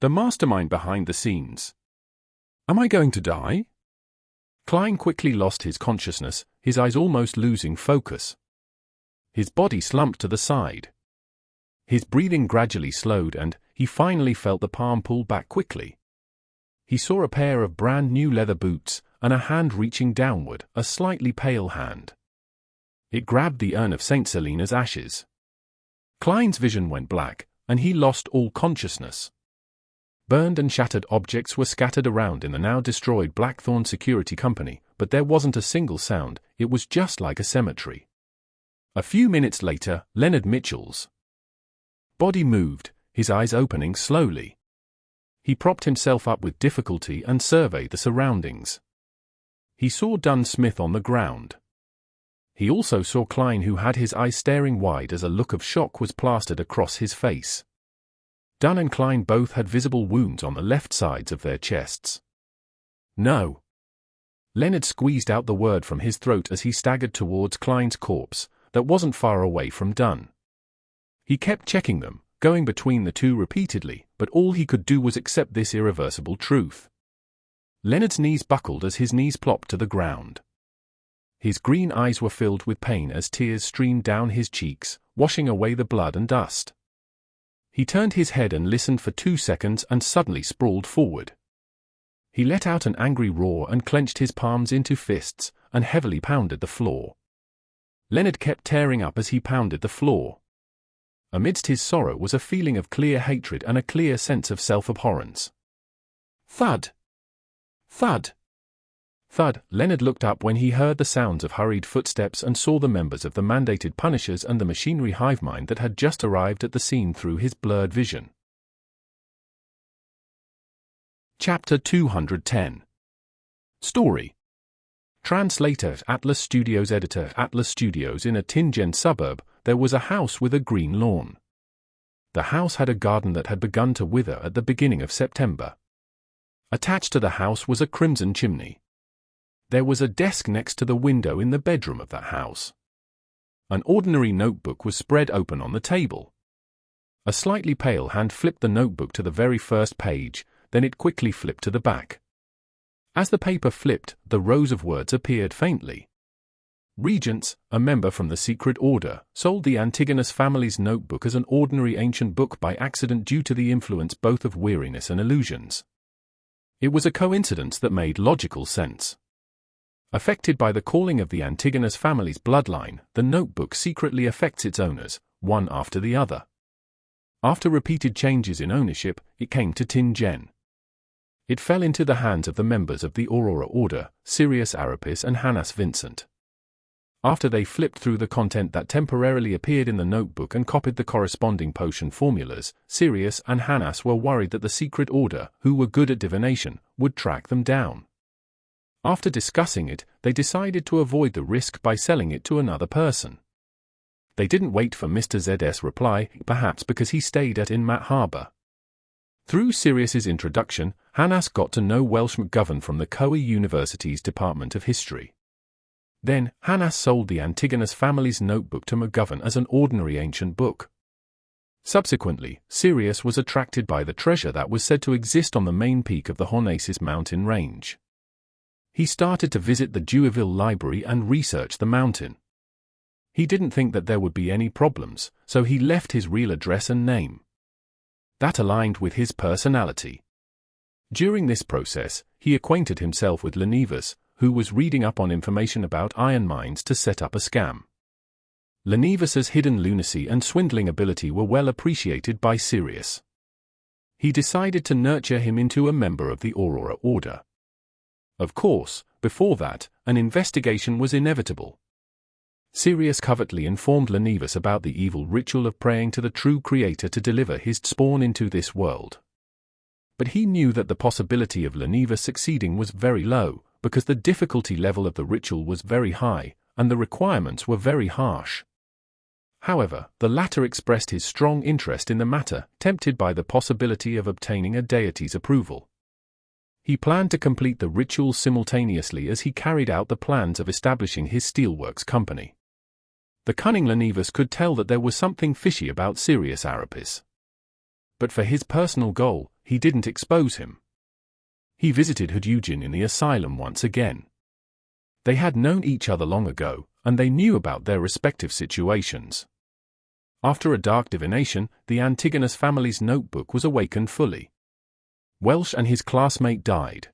The mastermind behind the scenes. Am I going to die? Klein quickly lost his consciousness, his eyes almost losing focus. His body slumped to the side. His breathing gradually slowed and he finally felt the palm pull back quickly. He saw a pair of brand new leather boots and a hand reaching downward, a slightly pale hand. It grabbed the urn of St. Selena's ashes. Klein's vision went black, and he lost all consciousness. Burned and shattered objects were scattered around in the now destroyed Blackthorn Security Company, but there wasn't a single sound. It was just like a cemetery. A few minutes later, Leonard Mitchell's body moved, his eyes opening slowly. He propped himself up with difficulty and surveyed the surroundings. He saw Dunn Smith on the ground. He also saw Klein, who had his eyes staring wide as a look of shock was plastered across his face. Dunn and Klein both had visible wounds on the left sides of their chests. No. Leonard squeezed out the word from his throat as he staggered towards Klein's corpse, that wasn't far away from Dunn. He kept checking them, going between the two repeatedly, but all he could do was accept this irreversible truth. Leonard's knees buckled as his knees plopped to the ground. His green eyes were filled with pain as tears streamed down his cheeks, washing away the blood and dust. He turned his head and listened for 2 seconds and suddenly sprawled forward. He let out an angry roar and clenched his palms into fists and heavily pounded the floor. Leonard kept tearing up as he pounded the floor. Amidst his sorrow was a feeling of clear hatred and a clear sense of self-abhorrence. Thud! Thud! Thud! Leonard looked up when he heard the sounds of hurried footsteps and saw the members of the mandated Punishers and the machinery hive mind that had just arrived at the scene through his blurred vision. Chapter 210. Story. Translator Atlas Studios. Editor Atlas Studios. In a Tingen suburb, there was a house with a green lawn. The house had a garden that had begun to wither at the beginning of September. Attached to the house was a crimson chimney. There was a desk next to the window in the bedroom of that house. An ordinary notebook was spread open on the table. A slightly pale hand flipped the notebook to the very first page, then it quickly flipped to the back. As the paper flipped, the rows of words appeared faintly. Regents, a member from the secret order, sold the Antigonus family's notebook as an ordinary ancient book by accident due to the influence both of weariness and illusions. It was a coincidence that made logical sense. Affected by the calling of the Antigonus family's bloodline, the notebook secretly affects its owners, one after the other. After repeated changes in ownership, it came to Tingen. It fell into the hands of the members of the Aurora Order, Sirius Arapis and Hannas Vincent. After they flipped through the content that temporarily appeared in the notebook and copied the corresponding potion formulas, Sirius and Hannas were worried that the secret order, who were good at divination, would track them down. After discussing it, they decided to avoid the risk by selling it to another person. They didn't wait for Mr. ZS reply, perhaps because he stayed at Inmat Harbor. Through Sirius's introduction, Hannas got to know Welsh McGovern from the Coe University's Department of History. Then, Hannas sold the Antigonus family's notebook to McGovern as an ordinary ancient book. Subsequently, Sirius was attracted by the treasure that was said to exist on the main peak of the Hornaces mountain range. He started to visit the Deweyville Library and research the mountain. He didn't think that there would be any problems, so he left his real address and name. That aligned with his personality. During this process, he acquainted himself with Lenivus, who was reading up on information about iron mines to set up a scam. Lenivus's hidden lunacy and swindling ability were well appreciated by Sirius. He decided to nurture him into a member of the Aurora Order. Of course, before that, an investigation was inevitable. Sirius covertly informed Lenivus about the evil ritual of praying to the true creator to deliver his spawn into this world. But he knew that the possibility of Lenivus succeeding was very low, because the difficulty level of the ritual was very high, and the requirements were very harsh. However, the latter expressed his strong interest in the matter, tempted by the possibility of obtaining a deity's approval. He planned to complete the ritual simultaneously as he carried out the plans of establishing his steelworks company. The cunning Lenivus could tell that there was something fishy about Sirius Arapis. But for his personal goal, he didn't expose him. He visited Hudugin in the asylum once again. They had known each other long ago, and they knew about their respective situations. After a dark divination, the Antigonus family's notebook was awakened fully. Welsh and his classmate died.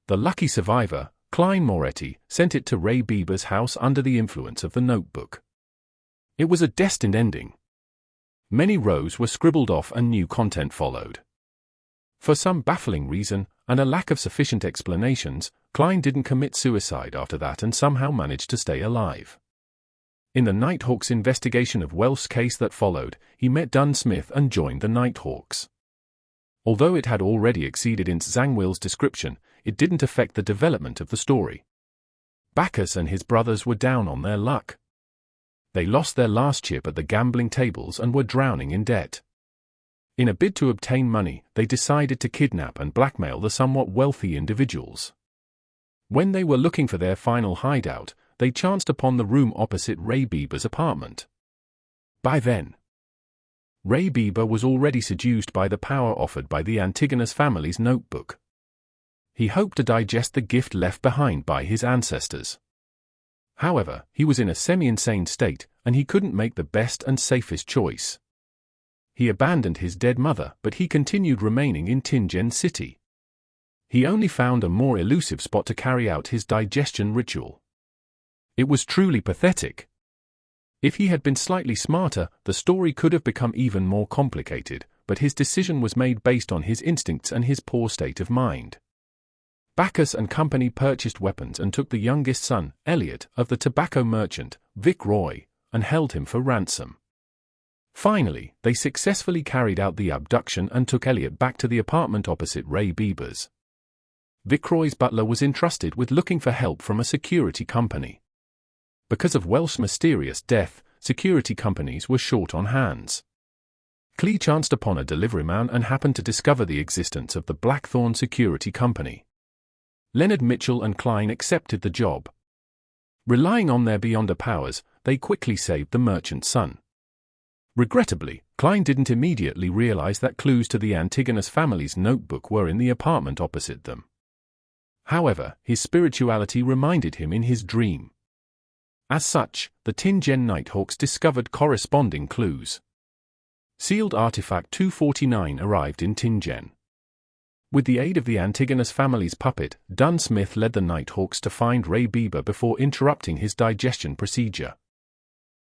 The lucky survivor, Klein Moretti, sent it to Ray Bieber's house under the influence of the notebook. It was a destined ending. Many rows were scribbled off and new content followed. For some baffling reason, and a lack of sufficient explanations, Klein didn't commit suicide after that and somehow managed to stay alive. In the Nighthawks' investigation of Welsh's case that followed, he met Dunn Smith and joined the Nighthawks. Although it had already exceeded in Zangwill's description, it didn't affect the development of the story. Bacchus and his brothers were down on their luck. They lost their last chip at the gambling tables and were drowning in debt. In a bid to obtain money, they decided to kidnap and blackmail the somewhat wealthy individuals. When they were looking for their final hideout, they chanced upon the room opposite Ray Bieber's apartment. By then, Ray Bieber was already seduced by the power offered by the Antigonus family's notebook. He hoped to digest the gift left behind by his ancestors. However, he was in a semi-insane state, and he couldn't make the best and safest choice. He abandoned his dead mother, but he continued remaining in Tingen City. He only found a more elusive spot to carry out his digestion ritual. It was truly pathetic. If he had been slightly smarter, the story could have become even more complicated, but his decision was made based on his instincts and his poor state of mind. Bacchus and company purchased weapons and took the youngest son, Elliot, of the tobacco merchant, Vic Roy, and held him for ransom. Finally, they successfully carried out the abduction and took Elliot back to the apartment opposite Ray Bieber's. Vic Roy's butler was entrusted with looking for help from a security company. Because of Welsh's mysterious death, security companies were short on hands. Kleins chanced upon a delivery man and happened to discover the existence of the Blackthorn Security Company. Leonard Mitchell and Kleins accepted the job. Relying on their Beyonder powers, they quickly saved the merchant's son. Regrettably, Kleins didn't immediately realize that clues to the Antigonus family's notebook were in the apartment opposite them. However, his spirituality reminded him in his dream. As such, the Tingen Nighthawks discovered corresponding clues. Sealed Artifact 249 arrived in Tingen. With the aid of the Antigonus family's puppet, Dunn Smith led the Nighthawks to find Ray Bieber before interrupting his digestion procedure.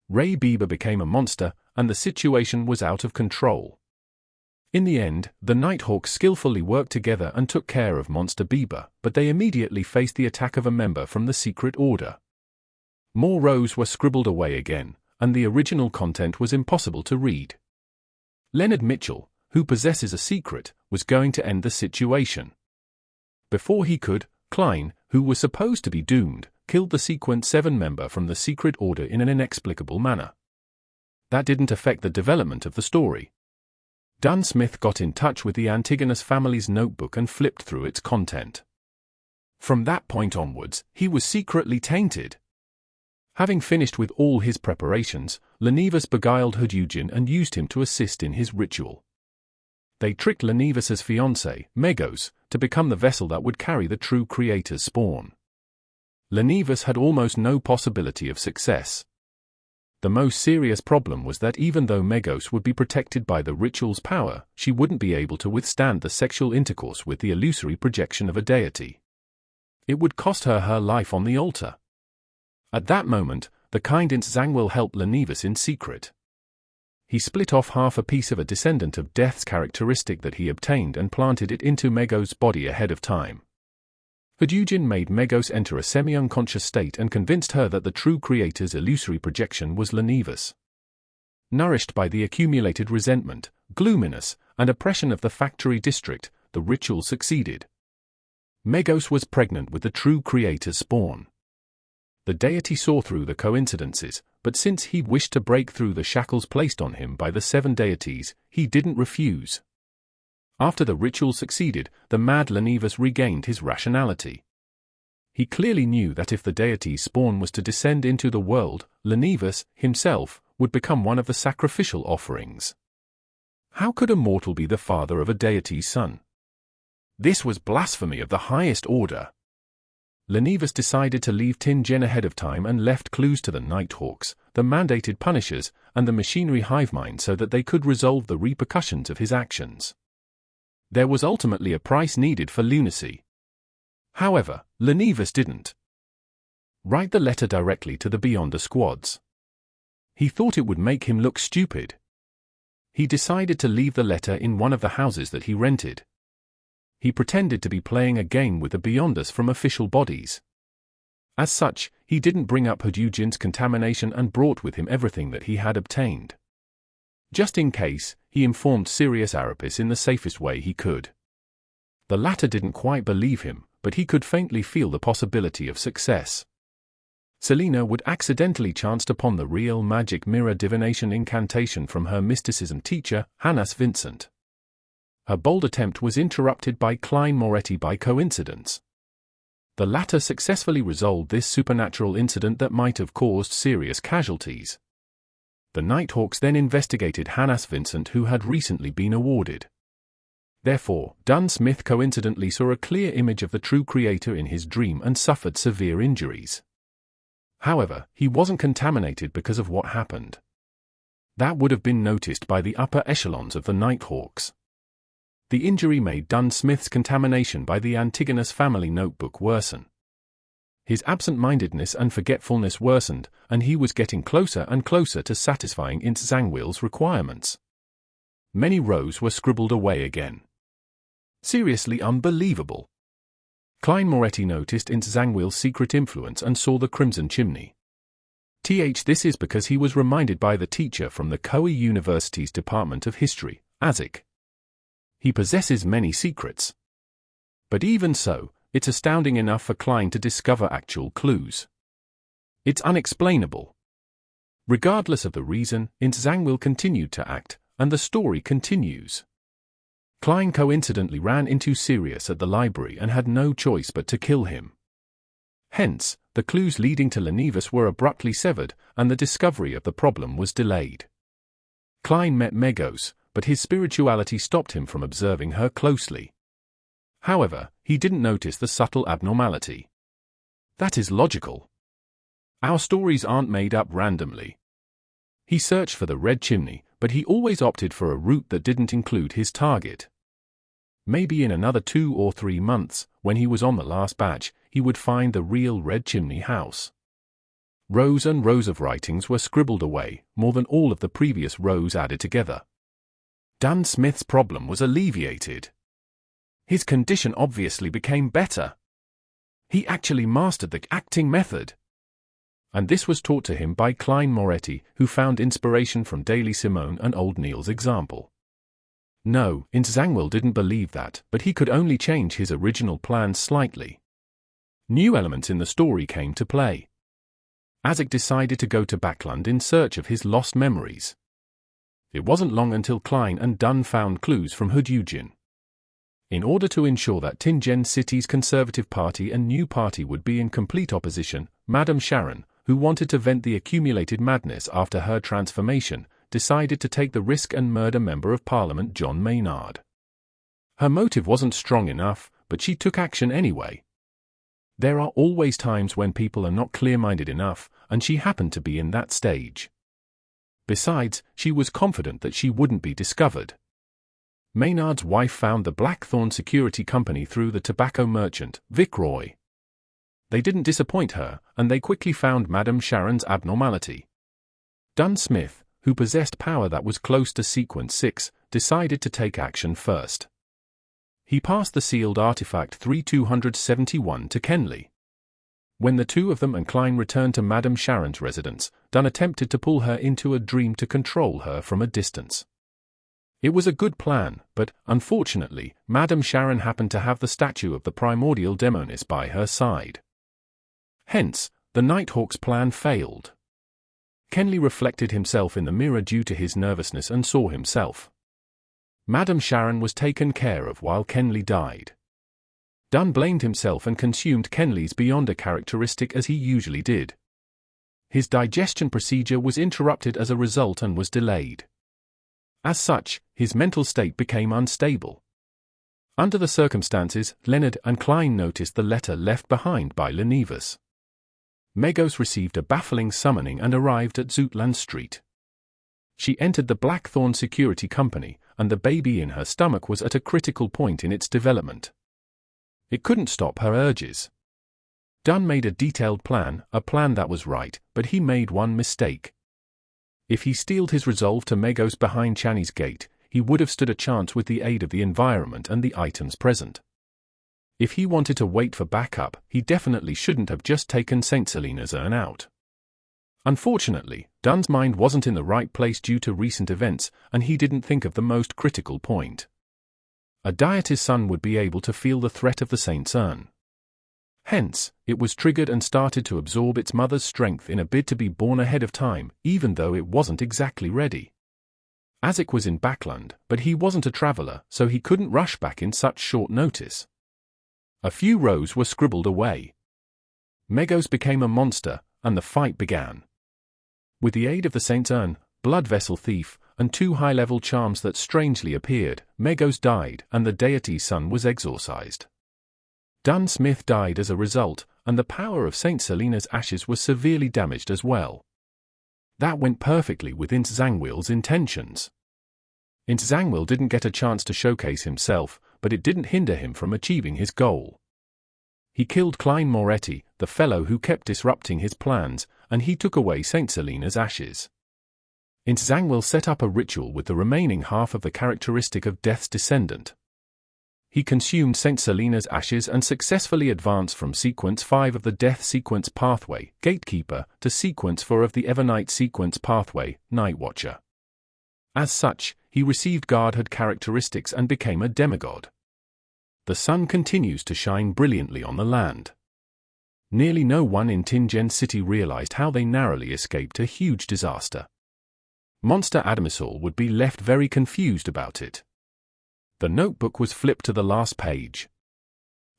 Ray Bieber became a monster, and the situation was out of control. In the end, the Nighthawks skillfully worked together and took care of Monster Bieber, but they immediately faced the attack of a member from the Secret Order. More rows were scribbled away again, and the original content was impossible to read. Leonard Mitchell, who possesses a secret, was going to end the situation. Before he could, Kleins, who was supposed to be doomed, killed the Sequence 7 member from the Secret Order in an inexplicable manner. That didn't affect the development of the story. Dunn Smith got in touch with the Antigonus family's notebook and flipped through its content. From that point onwards, he was secretly tainted. Having finished with all his preparations, Lenivus beguiled Hadougen and used him to assist in his ritual. They tricked Lenivus's fiancée, Megos, to become the vessel that would carry the true creator's spawn. Lenivus had almost no possibility of success. The most serious problem was that even though Megos would be protected by the ritual's power, she wouldn't be able to withstand the sexual intercourse with the illusory projection of a deity. It would cost her her life on the altar. At that moment, the kind Zangwill helped Lenivus in secret. He split off half a piece of a descendant of Death's characteristic that he obtained and planted it into Megos' body ahead of time. Hadougen made Megos enter a semi-unconscious state and convinced her that the true creator's illusory projection was Lenivus. Nourished by the accumulated resentment, gloominess, and oppression of the factory district, the ritual succeeded. Megos was pregnant with the true creator's spawn. The deity saw through the coincidences, but since he wished to break through the shackles placed on him by the 7 deities, he didn't refuse. After the ritual succeeded, the mad Lenivus regained his rationality. He clearly knew that if the deity's spawn was to descend into the world, Lenivus, himself, would become one of the sacrificial offerings. How could a mortal be the father of a deity's son? This was blasphemy of the highest order. Lenivus decided to leave Tingen ahead of time and left clues to the Nighthawks, the mandated punishers, and the machinery hive mind so that they could resolve the repercussions of his actions. There was ultimately a price needed for lunacy. However, Lenivus didn't write the letter directly to the Beyonder squads. He thought it would make him look stupid. He decided to leave the letter in one of the houses that he rented. He pretended to be playing a game with the Beyonders from official bodies. As such, he didn't bring up Hyunjin's contamination and brought with him everything that he had obtained. Just in case, he informed Sirius Arapis in the safest way he could. The latter didn't quite believe him, but he could faintly feel the possibility of success. Selena would accidentally chanced upon the real magic mirror divination incantation from her mysticism teacher, Hannes Vincent. Her bold attempt was interrupted by Klein Moretti by coincidence. The latter successfully resolved this supernatural incident that might have caused serious casualties. The Nighthawks then investigated Hannes Vincent, who had recently been awarded. Therefore, Dunn Smith coincidentally saw a clear image of the true creator in his dream and suffered severe injuries. However, he wasn't contaminated because of what happened. That would have been noticed by the upper echelons of the Nighthawks. The injury made Dunn Smith's contamination by the Antigonus family notebook worsen. His absent-mindedness and forgetfulness worsened, and he was getting closer and closer to satisfying Int Zangwill's requirements. Many rows were scribbled away again. Seriously unbelievable. Klein Moretti noticed Int Zangwill's secret influence and saw the Crimson Chimney. This is because he was reminded by the teacher from the Koei University's Department of History, Azik. He possesses many secrets. But even so, it's astounding enough for Klein to discover actual clues. It's unexplainable. Regardless of the reason, Int Zangwill continued to act, and the story continues. Klein coincidentally ran into Sirius at the library and had no choice but to kill him. Hence, the clues leading to Lenivus were abruptly severed, and the discovery of the problem was delayed. Klein met Megos, but his spirituality stopped him from observing her closely. However, he didn't notice the subtle abnormality. That is logical. Our stories aren't made up randomly. He searched for the Red Chimney, but he always opted for a route that didn't include his target. Maybe in another 2 or 3 months, when he was on the last batch, he would find the real Red Chimney house. Rows and rows of writings were scribbled away, more than all of the previous rows added together. Dunn Smith's problem was alleviated. His condition obviously became better. He actually mastered the acting method. And this was taught to him by Klein Moretti, who found inspiration from Daily Simone and Old Neil's example. No, Int Zangwill didn't believe that, but he could only change his original plans slightly. New elements in the story came to play. Azik decided to go to Bakerland in search of his lost memories. It wasn't long until Klein and Dunn found clues from Hyunjin. In order to ensure that Tingen City's Conservative Party and New Party would be in complete opposition, Madame Sharon, who wanted to vent the accumulated madness after her transformation, decided to take the risk and murder Member of Parliament John Maynard. Her motive wasn't strong enough, but she took action anyway. There are always times when people are not clear-minded enough, and she happened to be in that stage. Besides, she was confident that she wouldn't be discovered. Maynard's wife found the Blackthorn Security Company through the tobacco merchant, Vic Roy. They didn't disappoint her, and they quickly found Madame Sharon's abnormality. Dunn Smith, who possessed power that was close to Sequence 6, decided to take action first. He passed the sealed artifact 3271 to Kenley. When the two of them and Klein returned to Madame Sharon's residence, Dunn attempted to pull her into a dream to control her from a distance. It was a good plan, but, unfortunately, Madame Sharon happened to have the statue of the primordial Demonis by her side. Hence, the Nighthawk's plan failed. Kenley reflected himself in the mirror due to his nervousness and saw himself. Madame Sharon was taken care of while Kenley died. Dunn blamed himself and consumed Kenley's beyond a characteristic as he usually did. His digestion procedure was interrupted as a result and was delayed. As such, his mental state became unstable. Under the circumstances, Leonard and Klein noticed the letter left behind by Lenivus. Megos received a baffling summoning and arrived at Zootland Street. She entered the Blackthorn Security Company, and the baby in her stomach was at a critical point in its development. It couldn't stop her urges. Dunn made a detailed plan, a plan that was right, but he made one mistake. If he steeled his resolve to Megos behind Channy's gate, he would have stood a chance with the aid of the environment and the items present. If he wanted to wait for backup, he definitely shouldn't have just taken St. Selena's urn out. Unfortunately, Dunn's mind wasn't in the right place due to recent events, and he didn't think of the most critical point. A deity's son would be able to feel the threat of the saint's urn. Hence, it was triggered and started to absorb its mother's strength in a bid to be born ahead of time, even though it wasn't exactly ready. Azek was in Bakerland, but he wasn't a traveler, so he couldn't rush back in such short notice. A few rows were scribbled away. Megos became a monster, and the fight began. With the aid of the Saint's Urn, Blood Vessel Thief, and 2 high-level charms that strangely appeared, Megos died and the deity's son was exorcised. Dunn Smith died as a result, and the power of St. Selena's ashes was severely damaged as well. That went perfectly with Zangwill's intentions. Zangwill didn't get a chance to showcase himself, but it didn't hinder him from achieving his goal. He killed Klein Moretti, the fellow who kept disrupting his plans, and he took away St. Selena's ashes. Zangwill set up a ritual with the remaining half of the characteristic of Death's descendant. He consumed St. Selena's ashes and successfully advanced from Sequence 5 of the Death Sequence pathway, Gatekeeper, to Sequence 4 of the Evernight Sequence pathway, Nightwatcher. As such, he received Godhood characteristics and became a demigod. The sun continues to shine brilliantly on the land. Nearly no one in Tingen City realized how they narrowly escaped a huge disaster. Monster Adamisol would be left very confused about it. The notebook was flipped to the last page.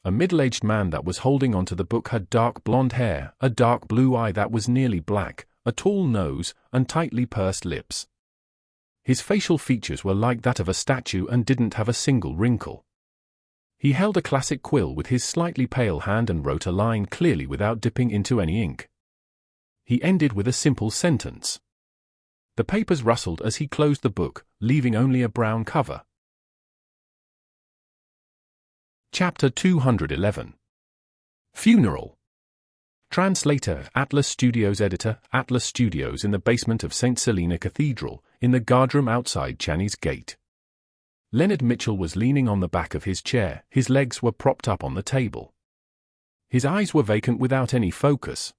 A middle-aged man that was holding onto the book had dark blonde hair, a dark blue eye that was nearly black, a tall nose, and tightly pursed lips. His facial features were like that of a statue and didn't have a single wrinkle. He held a classic quill with his slightly pale hand and wrote a line clearly without dipping into any ink. He ended with a simple sentence. The papers rustled as he closed the book, leaving only a brown cover. Chapter 211. Funeral. Translator, Atlas Studios. Editor, Atlas Studios. In the basement of St. Selena Cathedral, in the guardroom outside Channy's Gate. Leonard Mitchell was leaning on the back of his chair, his legs were propped up on the table. His eyes were vacant without any focus.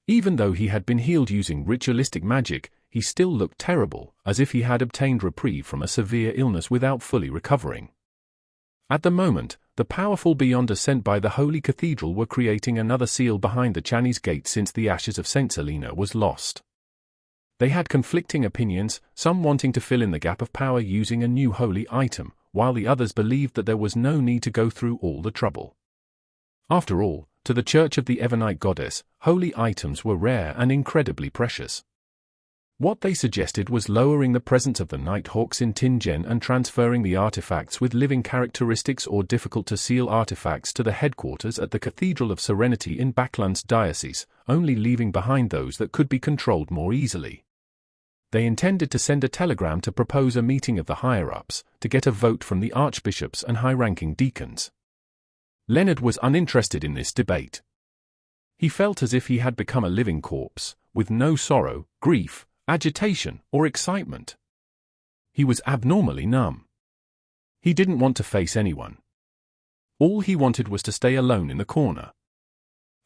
Even though he had been healed using ritualistic magic, he still looked terrible, as if he had obtained reprieve from a severe illness without fully recovering. At the moment, the powerful Beyonder sent by the Holy Cathedral were creating another seal behind the Channy's Gate since the ashes of St. Selena was lost. They had conflicting opinions, some wanting to fill in the gap of power using a new holy item, while the others believed that there was no need to go through all the trouble. After all, to the Church of the Evernight Goddess, holy items were rare and incredibly precious. What they suggested was lowering the presence of the Nighthawks in Tingen and transferring the artifacts with living characteristics or difficult-to-seal artifacts to the headquarters at the Cathedral of Serenity in Backland's diocese, only leaving behind those that could be controlled more easily. They intended to send a telegram to propose a meeting of the higher-ups, to get a vote from the archbishops and high-ranking deacons. Leonard was uninterested in this debate. He felt as if he had become a living corpse, with no sorrow, grief, agitation, or excitement. He was abnormally numb. He didn't want to face anyone. All he wanted was to stay alone in the corner.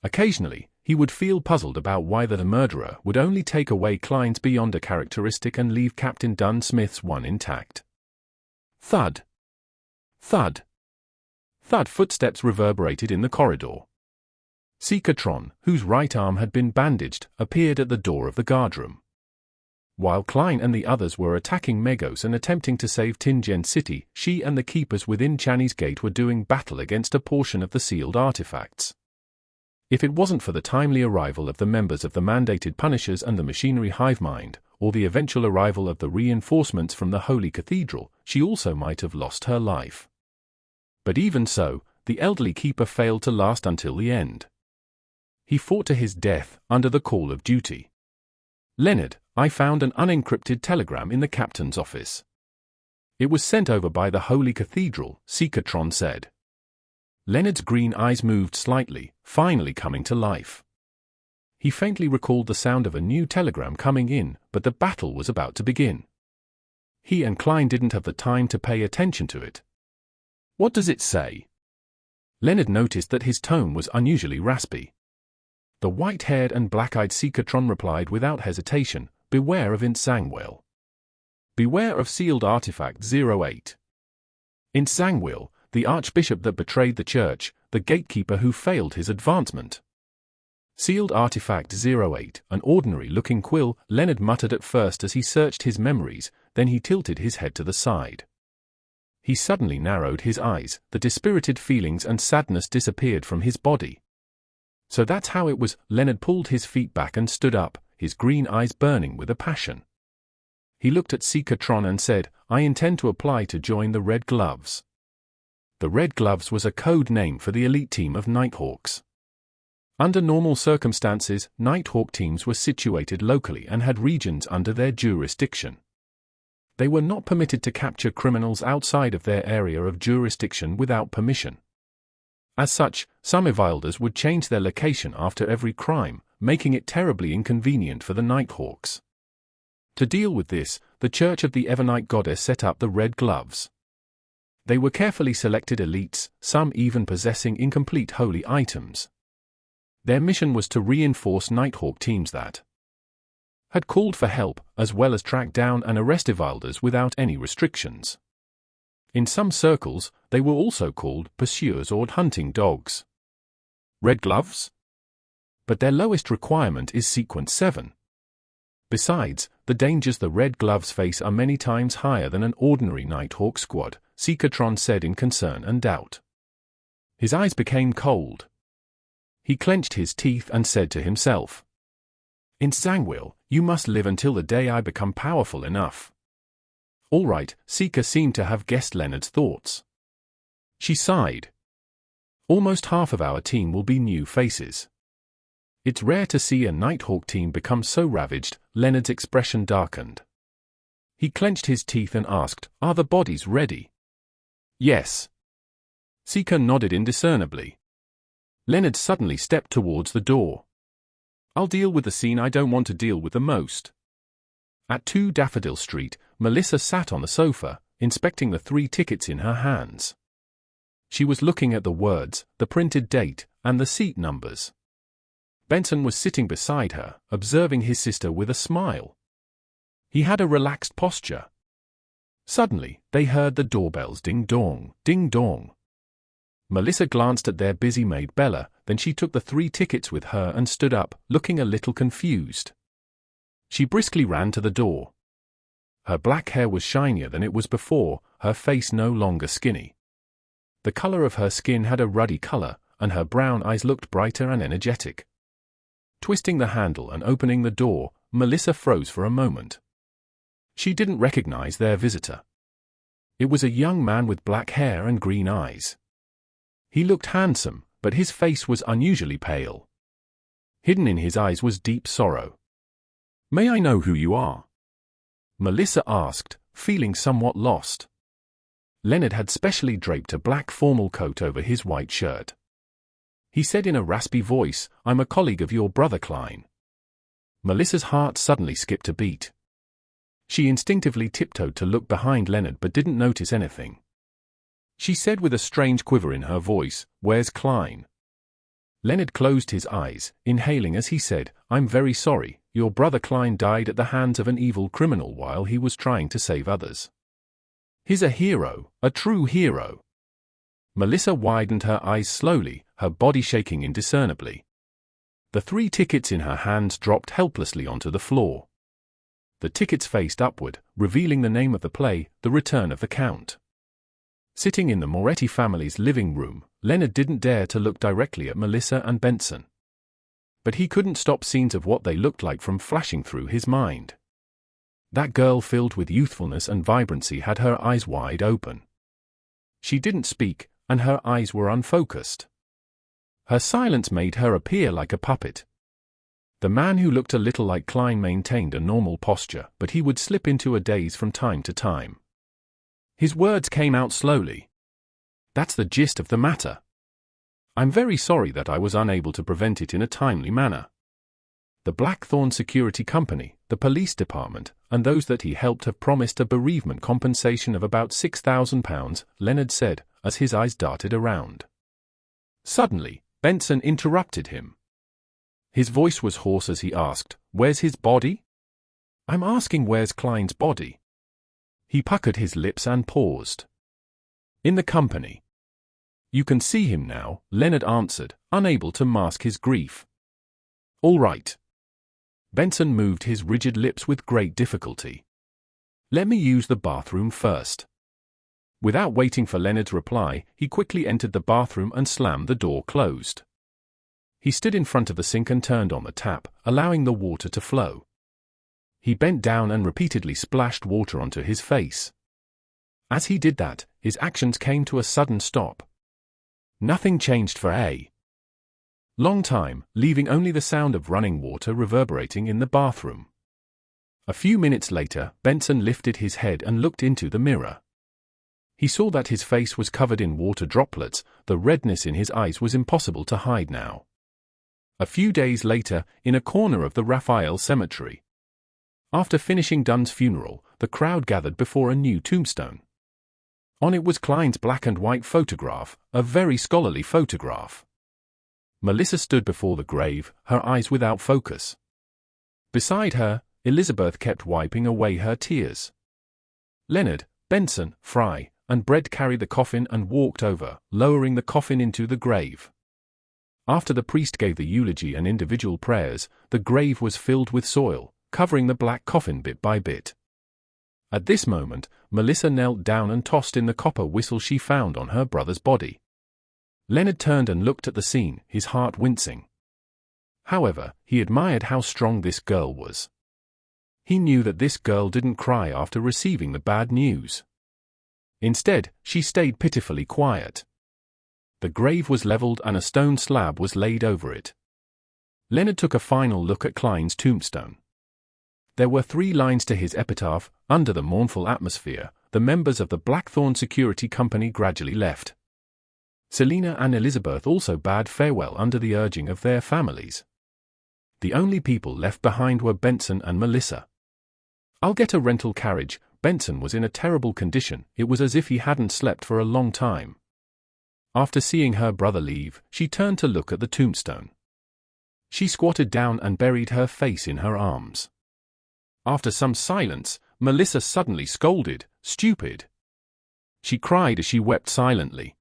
Occasionally, he would feel puzzled about why the murderer would only take away Klein's Beyonder characteristic and leave Captain Dunn Smith's one intact. Thud. Thud. Thud. Footsteps reverberated in the corridor. Seekatron, whose right arm had been bandaged, appeared at the door of the guardroom. While Klein and the others were attacking Megos and attempting to save Tingen City, she and the keepers within Channy's Gate were doing battle against a portion of the sealed artifacts. If it wasn't for the timely arrival of the members of the mandated Punishers and the Machinery Hivemind, or the eventual arrival of the reinforcements from the Holy Cathedral, she also might have lost her life. But even so, the elderly keeper failed to last until the end. He fought to his death, under the call of duty. Leonard, I found an unencrypted telegram in the captain's office. It was sent over by the Holy Cathedral, Seekatron said. Leonard's green eyes moved slightly, finally coming to life. He faintly recalled the sound of a new telegram coming in, but the battle was about to begin. He and Klein didn't have the time to pay attention to it. What does it say? Leonard noticed that his tone was unusually raspy. The white-haired and black-eyed Seekatron replied without hesitation, "Beware of Insangwil. Beware of sealed artifact 08. Insangwil, the archbishop that betrayed the church, the gatekeeper who failed his advancement." Sealed artifact 08, an ordinary-looking quill, Leonard muttered at first as he searched his memories, then he tilted his head to the side. He suddenly narrowed his eyes, the dispirited feelings and sadness disappeared from his body. So that's how it was. Leonard pulled his feet back and stood up, his green eyes burning with a passion. He looked at Seekatron and said, "I intend to apply to join the Red Gloves." The Red Gloves was a code name for the elite team of Nighthawks. Under normal circumstances, Nighthawk teams were situated locally and had regions under their jurisdiction. They were not permitted to capture criminals outside of their area of jurisdiction without permission. As such, some Evilders would change their location after every crime, making it terribly inconvenient for the Nighthawks. To deal with this, the Church of the Evernite Goddess set up the Red Gloves. They were carefully selected elites, some even possessing incomplete holy items. Their mission was to reinforce Nighthawk teams that had called for help, as well as track down and arrest Evilders without any restrictions. In some circles, they were also called pursuers or hunting dogs. Red Gloves? But their lowest requirement is Sequence 7. Besides, the dangers the Red Gloves face are many times higher than an ordinary Nighthawk squad, Seekatron said in concern and doubt. His eyes became cold. He clenched his teeth and said to himself, "Insangwil, you must live until the day I become powerful enough." All right, Seeker seemed to have guessed Leonard's thoughts. She sighed. "Almost half of our team will be new faces. It's rare to see a Nighthawk team become so ravaged." Leonard's expression darkened. He clenched his teeth and asked, "Are the bodies ready?" "Yes." Seeker nodded indiscernibly. Leonard suddenly stepped towards the door. "I'll deal with the scene I don't want to deal with the most." At 2 Daffodil Street, Melissa sat on the sofa, inspecting the 3 tickets in her hands. She was looking at the words, the printed date, and the seat numbers. Benson was sitting beside her, observing his sister with a smile. He had a relaxed posture. Suddenly, they heard the doorbells ding-dong, ding-dong. Melissa glanced at their busy maid Bella, then she took the 3 tickets with her and stood up, looking a little confused. She briskly ran to the door. Her black hair was shinier than it was before, her face no longer skinny. The color of her skin had a ruddy color, and her brown eyes looked brighter and energetic. Twisting the handle and opening the door, Melissa froze for a moment. She didn't recognize their visitor. It was a young man with black hair and green eyes. He looked handsome, but his face was unusually pale. Hidden in his eyes was deep sorrow. "May I know who you are?" Melissa asked, feeling somewhat lost. Leonard had specially draped a black formal coat over his white shirt. He said in a raspy voice, "I'm a colleague of your brother Klein." Melissa's heart suddenly skipped a beat. She instinctively tiptoed to look behind Leonard but didn't notice anything. She said with a strange quiver in her voice, "Where's Klein?" Leonard closed his eyes, inhaling as he said, "I'm very sorry, your brother Klein died at the hands of an evil criminal while he was trying to save others. He's a hero, a true hero." Melissa widened her eyes slowly, her body shaking indiscernibly. The 3 tickets in her hands dropped helplessly onto the floor. The tickets faced upward, revealing the name of the play, The Return of the Count. Sitting in the Moretti family's living room, Leonard didn't dare to look directly at Melissa and Benson. But he couldn't stop scenes of what they looked like from flashing through his mind. That girl filled with youthfulness and vibrancy had her eyes wide open. She didn't speak, and her eyes were unfocused. Her silence made her appear like a puppet. The man who looked a little like Klein maintained a normal posture, but he would slip into a daze from time to time. His words came out slowly. "That's the gist of the matter. I'm very sorry that I was unable to prevent it in a timely manner. The Blackthorn Security Company, the police department, and those that he helped have promised a bereavement compensation of about £6,000, Leonard said, as his eyes darted around. Suddenly, Benson interrupted him. His voice was hoarse as he asked, "Where's his body?" "I'm asking where's Kleins' body." He puckered his lips and paused. "In the company." "You can see him now," Leonard answered, unable to mask his grief. "All right." Benson moved his rigid lips with great difficulty. "Let me use the bathroom first." Without waiting for Leonard's reply, he quickly entered the bathroom and slammed the door closed. He stood in front of the sink and turned on the tap, allowing the water to flow. He bent down and repeatedly splashed water onto his face. As he did that, his actions came to a sudden stop. Nothing changed for a long time, leaving only the sound of running water reverberating in the bathroom. A few minutes later, Benson lifted his head and looked into the mirror. He saw that his face was covered in water droplets. The redness in his eyes was impossible to hide now. A few days later, in a corner of the Raphael cemetery. After finishing Dunn's funeral, the crowd gathered before a new tombstone. On it was Kleins' black and white photograph, a very scholarly photograph. Melissa stood before the grave, her eyes without focus. Beside her, Elizabeth kept wiping away her tears. Leonard, Benson, Fry, and Brett carried the coffin and walked over, lowering the coffin into the grave. After the priest gave the eulogy and individual prayers, the grave was filled with soil, covering the black coffin bit by bit. At this moment, Melissa knelt down and tossed in the copper whistle she found on her brother's body. Leonard turned and looked at the scene, his heart wincing. However, he admired how strong this girl was. He knew that this girl didn't cry after receiving the bad news. Instead, she stayed pitifully quiet. The grave was leveled and a stone slab was laid over it. Leonard took a final look at Kleins' tombstone. There were 3 lines to his epitaph. Under the mournful atmosphere, the members of the Blackthorn Security Company gradually left. Selina and Elizabeth also bade farewell under the urging of their families. The only people left behind were Benson and Melissa. "I'll get a rental carriage." Benson was in a terrible condition. It was as if he hadn't slept for a long time. After seeing her brother leave, she turned to look at the tombstone. She squatted down and buried her face in her arms. After some silence, Melissa suddenly scolded, "Stupid." She cried as she wept silently.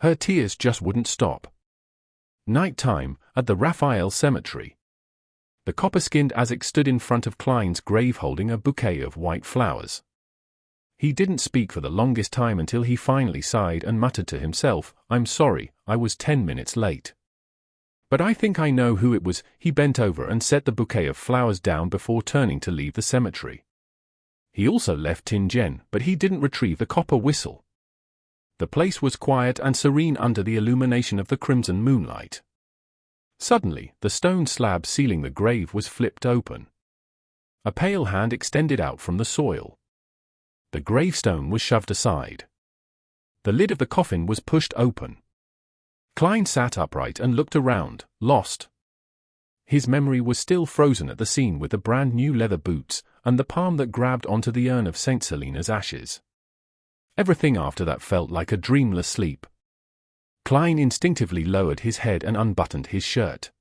Her tears just wouldn't stop. Nighttime, at the Raphael cemetery. The copper-skinned Azek stood in front of Kleins' grave holding a bouquet of white flowers. He didn't speak for the longest time until he finally sighed and muttered to himself, "I'm sorry, I was 10 minutes late. But I think I know who it was." He bent over and set the bouquet of flowers down before turning to leave the cemetery. He also left Tin Gen, but he didn't retrieve the copper whistle. The place was quiet and serene under the illumination of the crimson moonlight. Suddenly, the stone slab sealing the grave was flipped open. A pale hand extended out from the soil. The gravestone was shoved aside. The lid of the coffin was pushed open. Klein sat upright and looked around, lost. His memory was still frozen at the scene with the brand new leather boots and the palm that grabbed onto the urn of St. Selena's ashes. Everything after that felt like a dreamless sleep. Klein instinctively lowered his head and unbuttoned his shirt.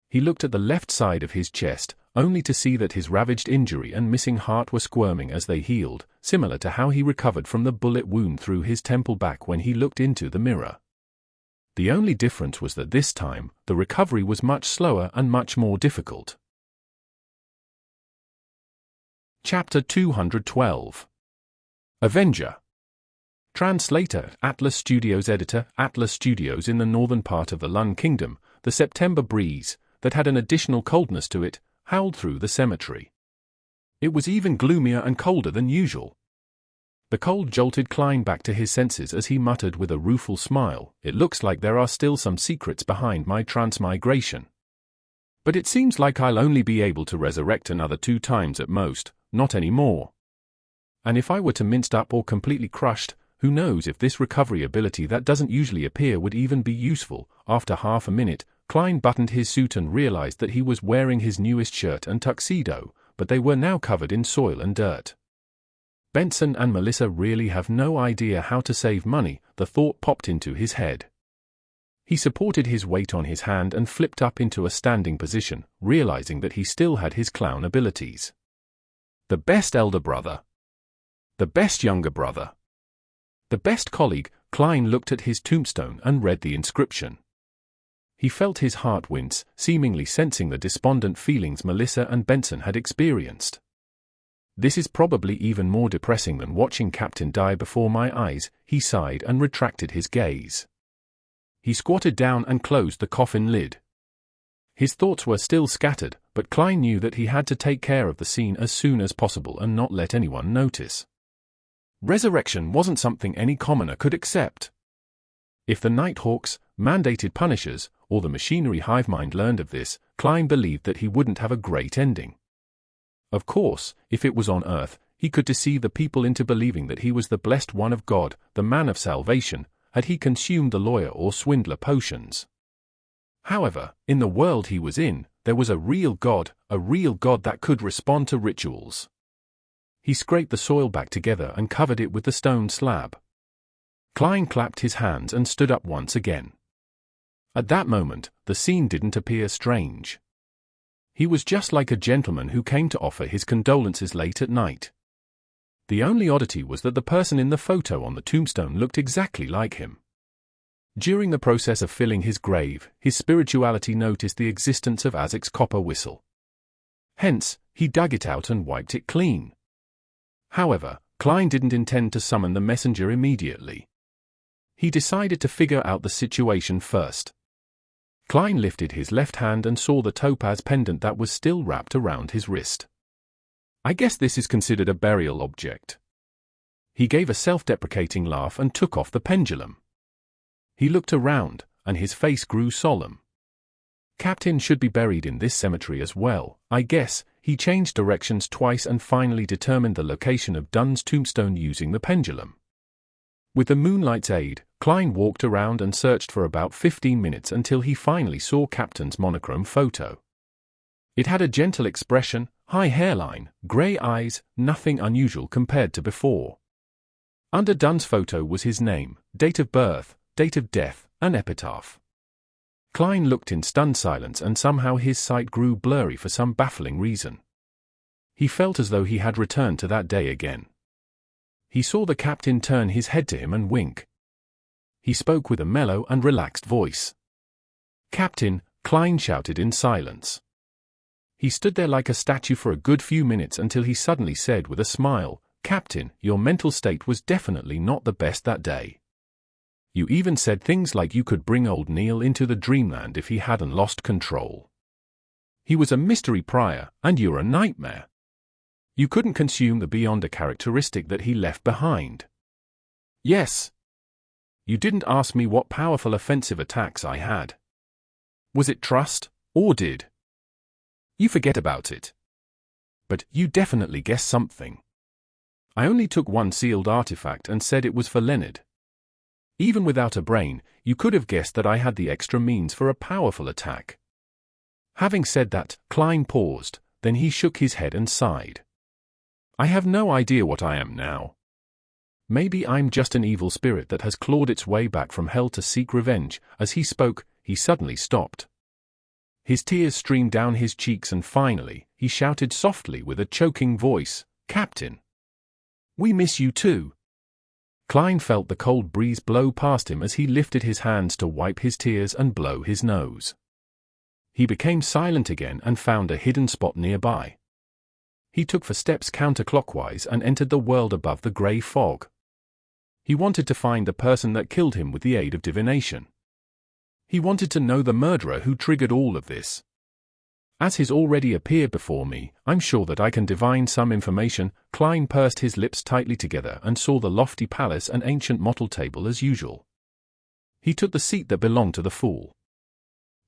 He looked at the left side of his chest, only to see that his ravaged injury and missing heart were squirming as they healed, similar to how he recovered from the bullet wound through his temple back when he looked into the mirror. The only difference was that this time, the recovery was much slower and much more difficult. Chapter 212. Avenger. Translator, Atlas Studios. Editor, Atlas Studios. In the northern part of the Lun Kingdom, the September breeze, that had an additional coldness to it, howled through the cemetery. It was even gloomier and colder than usual. The cold jolted Klein back to his senses as he muttered with a rueful smile, "It looks like there are still some secrets behind my transmigration. But it seems like I'll only be able to resurrect another 2 times at most, not any more. And if I were to minced up or completely crushed, who knows if this recovery ability that doesn't usually appear would even be useful." After half a minute, Klein buttoned his suit and realized that he was wearing his newest shirt and tuxedo, but they were now covered in soil and dirt. Benson and Melissa really have no idea how to save money, the thought popped into his head. He supported his weight on his hand and flipped up into a standing position, realizing that he still had his clown abilities. The best elder brother. The best younger brother. The best colleague. Klein looked at his tombstone and read the inscription. He felt his heart wince, seemingly sensing the despondent feelings Melissa and Benson had experienced. This is probably even more depressing than watching Captain die before my eyes, he sighed and retracted his gaze. He squatted down and closed the coffin lid. His thoughts were still scattered, but Klein knew that he had to take care of the scene as soon as possible and not let anyone notice. Resurrection wasn't something any commoner could accept. If the Nighthawks, mandated punishers, or the machinery hivemind learned of this, Klein believed that he wouldn't have a great ending. Of course, if it was on Earth, he could deceive the people into believing that he was the blessed one of God, the man of salvation, had he consumed the lawyer or swindler potions. However, in the world he was in, there was a real God that could respond to rituals. He scraped the soil back together and covered it with the stone slab. Klein clapped his hands and stood up once again. At that moment, the scene didn't appear strange. He was just like a gentleman who came to offer his condolences late at night. The only oddity was that the person in the photo on the tombstone looked exactly like him. During the process of filling his grave, his spirituality noticed the existence of Isaac's copper whistle. Hence, he dug it out and wiped it clean. However, Klein didn't intend to summon the messenger immediately. He decided to figure out the situation first. Klein lifted his left hand and saw the topaz pendant that was still wrapped around his wrist. I guess this is considered a burial object. He gave a self-deprecating laugh and took off the pendulum. He looked around, and his face grew solemn. Captain should be buried in this cemetery as well, I guess. He changed directions twice and finally determined the location of Dunn's tombstone using the pendulum. With the moonlight's aid, Klein walked around and searched for about 15 minutes until he finally saw Captain's monochrome photo. It had a gentle expression, high hairline, grey eyes, nothing unusual compared to before. Under Dunn's photo was his name, date of birth, date of death, and epitaph. Klein looked in stunned silence and somehow his sight grew blurry for some baffling reason. He felt as though he had returned to that day again. He saw the captain turn his head to him and wink. He spoke with a mellow and relaxed voice. "Captain," Klein shouted in silence. He stood there like a statue for a good few minutes until he suddenly said with a smile, "Captain, your mental state was definitely not the best that day. You even said things like you could bring old Neil into the dreamland if he hadn't lost control. He was a mystery prior, and you're a nightmare. You couldn't consume the beyond a characteristic that he left behind. Yes. You didn't ask me what powerful offensive attacks I had. Was it trust, or did you forget about it? But you definitely guessed something. I only took one sealed artifact and said it was for Leonard. Even without a brain, you could have guessed that I had the extra means for a powerful attack." Having said that, Klein paused, then he shook his head and sighed. "I have no idea what I am now. Maybe I'm just an evil spirit that has clawed its way back from hell to seek revenge." As he spoke, he suddenly stopped. His tears streamed down his cheeks and finally, he shouted softly with a choking voice, "Captain! We miss you too." Klein felt the cold breeze blow past him as he lifted his hands to wipe his tears and blow his nose. He became silent again and found a hidden spot nearby. He took 4 steps counterclockwise and entered the world above the grey fog. He wanted to find the person that killed him with the aid of divination. He wanted to know the murderer who triggered all of this. As he's already appeared before me, I'm sure that I can divine some information. Klein pursed his lips tightly together and saw the lofty palace and ancient model table as usual. He took the seat that belonged to the fool.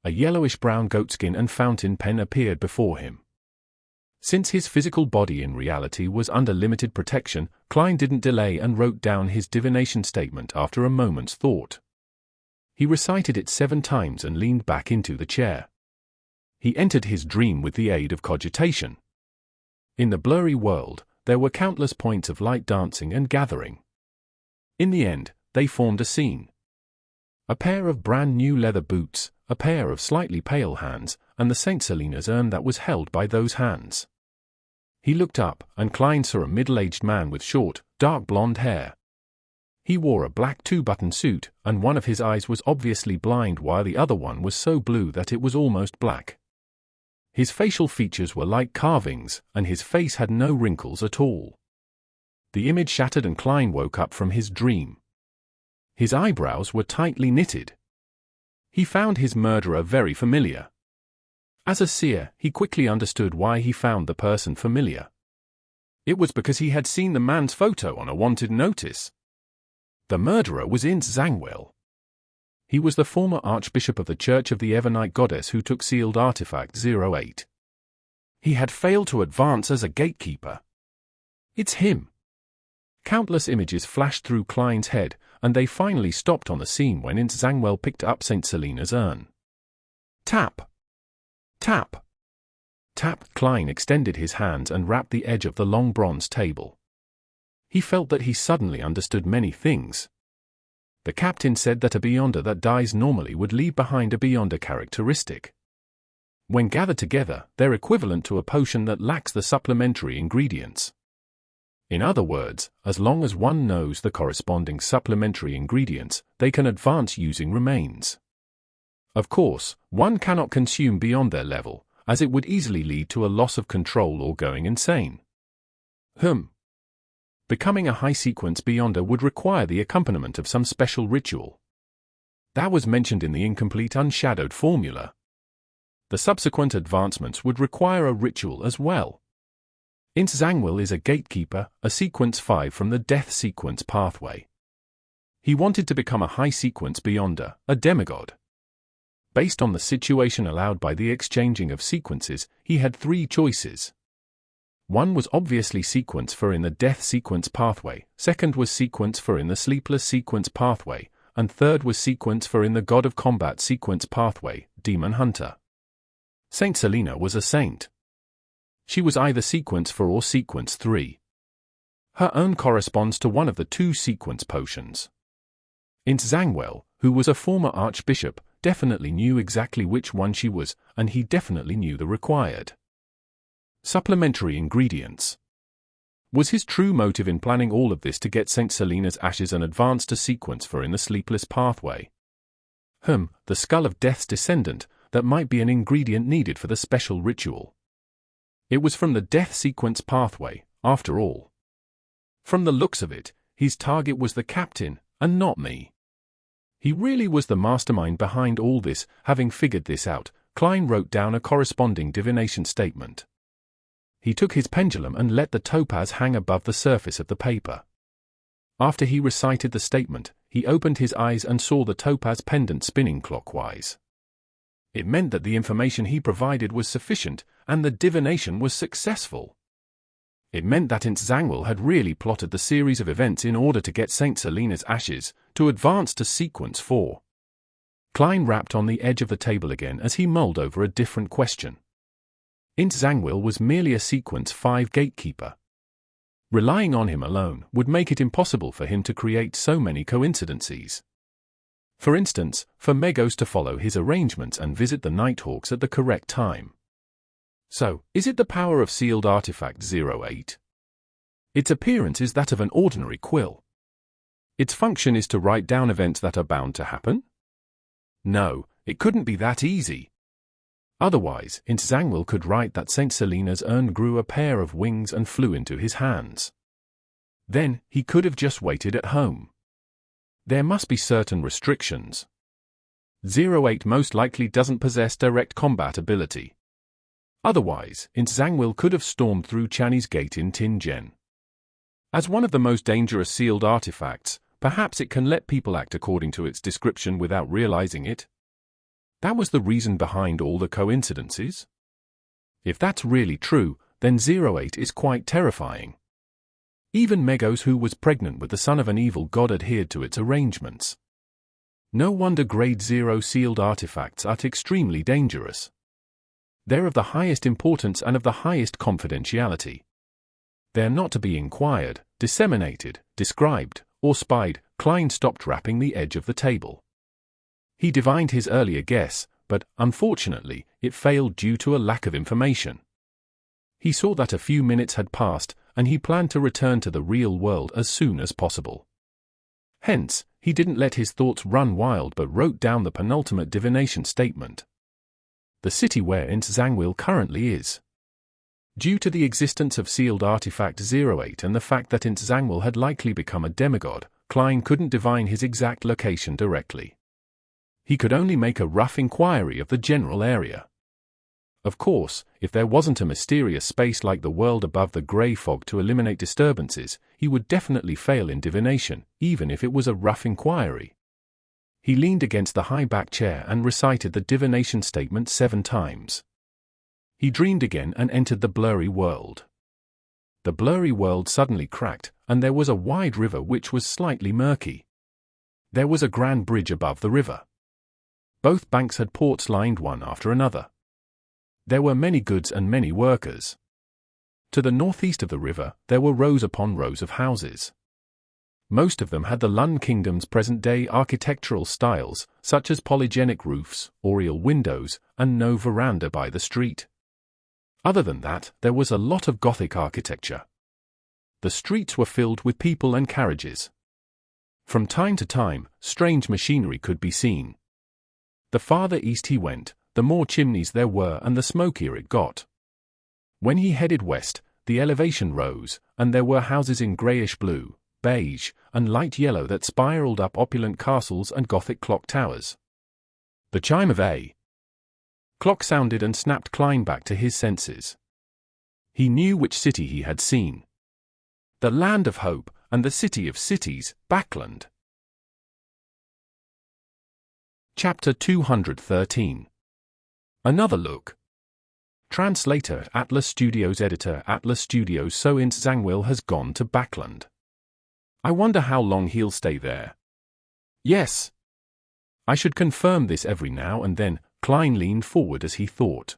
A yellowish-brown goatskin and fountain pen appeared before him. Since his physical body in reality was under limited protection, Klein didn't delay and wrote down his divination statement after a moment's thought. He recited it 7 times and leaned back into the chair. He entered his dream with the aid of cogitation. In the blurry world, there were countless points of light dancing and gathering. In the end, they formed a scene. A pair of brand new leather boots, a pair of slightly pale hands, and the St. Selena's urn that was held by those hands. He looked up, and Kleins saw a middle-aged man with short, dark blonde hair. He wore a black two-button suit, and one of his eyes was obviously blind while the other one was so blue that it was almost black. His facial features were like carvings, and his face had no wrinkles at all. The image shattered and Klein woke up from his dream. His eyebrows were tightly knitted. He found his murderer very familiar. As a seer, he quickly understood why he found the person familiar. It was because he had seen the man's photo on a wanted notice. The murderer was Int Zangwill. He was the former Archbishop of the Church of the Evernight Goddess who took sealed artifact 08. He had failed to advance as a gatekeeper. It's him. Countless images flashed through Klein's head, and they finally stopped on the scene when Int Zangwill picked up St. Selena's urn. Tap! Tap! Tap! Klein extended his hands and rapped the edge of the long bronze table. He felt that he suddenly understood many things. The captain said that a Beyonder that dies normally would leave behind a Beyonder characteristic. When gathered together, they're equivalent to a potion that lacks the supplementary ingredients. In other words, as long as one knows the corresponding supplementary ingredients, they can advance using remains. Of course, one cannot consume beyond their level, as it would easily lead to a loss of control or going insane. Becoming a high-sequence Beyonder would require the accompaniment of some special ritual. That was mentioned in the incomplete unshadowed formula. The subsequent advancements would require a ritual as well. Int Zangwill is a gatekeeper, a sequence 5 from the death sequence pathway. He wanted to become a high-sequence Beyonder, a demigod. Based on the situation allowed by the exchanging of sequences, he had 3 choices. One was obviously sequence 4 in the death sequence pathway, second was sequence 4 in the sleepless sequence pathway, and third was sequence 4 in the god of combat sequence pathway, demon hunter. St. Selena was a saint. She was either sequence 4 or sequence 3. Her own corresponds to one of the 2 sequence potions. Int Zangwill, who was a former archbishop, definitely knew exactly which one she was, and he definitely knew the required supplementary ingredients. Was his true motive in planning all of this to get St. Selena's ashes and advance to sequence 4 in the sleepless pathway? The skull of Death's descendant, that might be an ingredient needed for the special ritual. It was from the death sequence pathway, after all. From the looks of it, his target was the captain, and not me. He really was the mastermind behind all this. Having figured this out, Klein wrote down a corresponding divination statement. He took his pendulum and let the topaz hang above the surface of the paper. After he recited the statement, he opened his eyes and saw the topaz pendant spinning clockwise. It meant that the information he provided was sufficient, and the divination was successful. It meant that Int Zangwill had really plotted the series of events in order to get St. Selena's ashes, to advance to sequence 4. Klein rapped on the edge of the table again as he mulled over a different question. Int Zangwill was merely a sequence 5 gatekeeper. Relying on him alone would make it impossible for him to create so many coincidences. For instance, for Megos to follow his arrangements and visit the Nighthawks at the correct time. So, is it the power of sealed artifact 08? Its appearance is that of an ordinary quill. Its function is to write down events that are bound to happen? No, it couldn't be that easy. Otherwise, Int Zangwill could write that St. Selena's urn grew a pair of wings and flew into his hands. Then, he could have just waited at home. There must be certain restrictions. 08 most likely doesn't possess direct combat ability. Otherwise, Int Zangwill could have stormed through Channy's gate in Tingen. As one of the most dangerous sealed artifacts, perhaps it can let people act according to its description without realizing it. That was the reason behind all the coincidences. If that's really true, then 08 is quite terrifying. Even Megos, who was pregnant with the son of an evil god, adhered to its arrangements. No wonder Grade 0 sealed artifacts are extremely dangerous. They're of the highest importance and of the highest confidentiality. They're not to be inquired, disseminated, described, or spied. Klein stopped rapping the edge of the table. He divined his earlier guess, but, unfortunately, it failed due to a lack of information. He saw that a few minutes had passed, and he planned to return to the real world as soon as possible. Hence, he didn't let his thoughts run wild but wrote down the penultimate divination statement. The city where Zangwill currently is. Due to the existence of sealed artifact 08 and the fact that Zangwill had likely become a demigod, Klein couldn't divine his exact location directly. He could only make a rough inquiry of the general area. Of course, if there wasn't a mysterious space like the world above the grey fog to eliminate disturbances, he would definitely fail in divination, even if it was a rough inquiry. He leaned against the high-back chair and recited the divination statement 7 times. He dreamed again and entered the blurry world. The blurry world suddenly cracked, and there was a wide river which was slightly murky. There was a grand bridge above the river. Both banks had ports lined one after another. There were many goods and many workers. To the northeast of the river, there were rows upon rows of houses. Most of them had the Lun Kingdom's present-day architectural styles, such as polygenic roofs, oriel windows, and no veranda by the street. Other than that, there was a lot of Gothic architecture. The streets were filled with people and carriages. From time to time, strange machinery could be seen. The farther east he went, the more chimneys there were and the smokier it got. When he headed west, the elevation rose, and there were houses in greyish blue, beige, and light yellow that spiraled up opulent castles and Gothic clock towers. The chime of a clock sounded and snapped Klein back to his senses. He knew which city he had seen. The Land of Hope, and the City of Cities, Bakerland. Chapter 213. Another look. Translator, Atlas Studios. Editor, Atlas Studios. So Zangwill has gone to Bakerland. I wonder how long he'll stay there. Yes. I should confirm this every now and then. Klein leaned forward as he thought.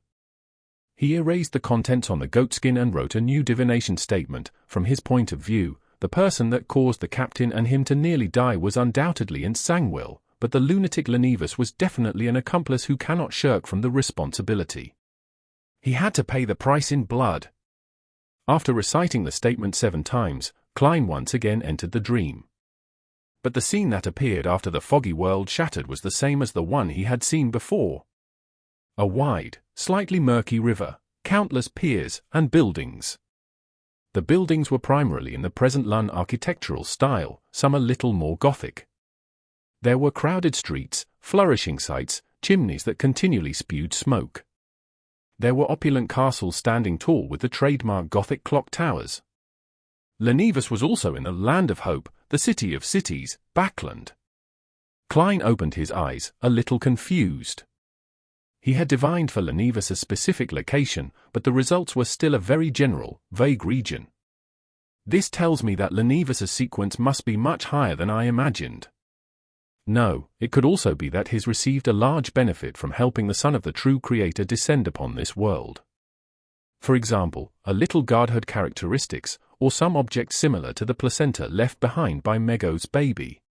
He erased the contents on the goatskin and wrote a new divination statement. From his point of view, the person that caused the captain and him to nearly die was undoubtedly Zangwill, but the lunatic Leppard was definitely an accomplice who cannot shirk from the responsibility. He had to pay the price in blood. After reciting the statement 7 times, Klein once again entered the dream. But the scene that appeared after the foggy world shattered was the same as the one he had seen before. A wide, slightly murky river, countless piers, and buildings. The buildings were primarily in the present Lun architectural style, some a little more Gothic. There were crowded streets, flourishing sites, chimneys that continually spewed smoke. There were opulent castles standing tall with the trademark Gothic clock towers. Leppard was also in the Land of Hope, the City of Cities, Bakerland. Klein opened his eyes, a little confused. He had divined for Leppard a specific location, but the results were still a very general, vague region. This tells me that Leppard's sequence must be much higher than I imagined. No, it could also be that he's received a large benefit from helping the son of the true creator descend upon this world. For example, a little godhood characteristics, or some object similar to the placenta left behind by Mego's baby.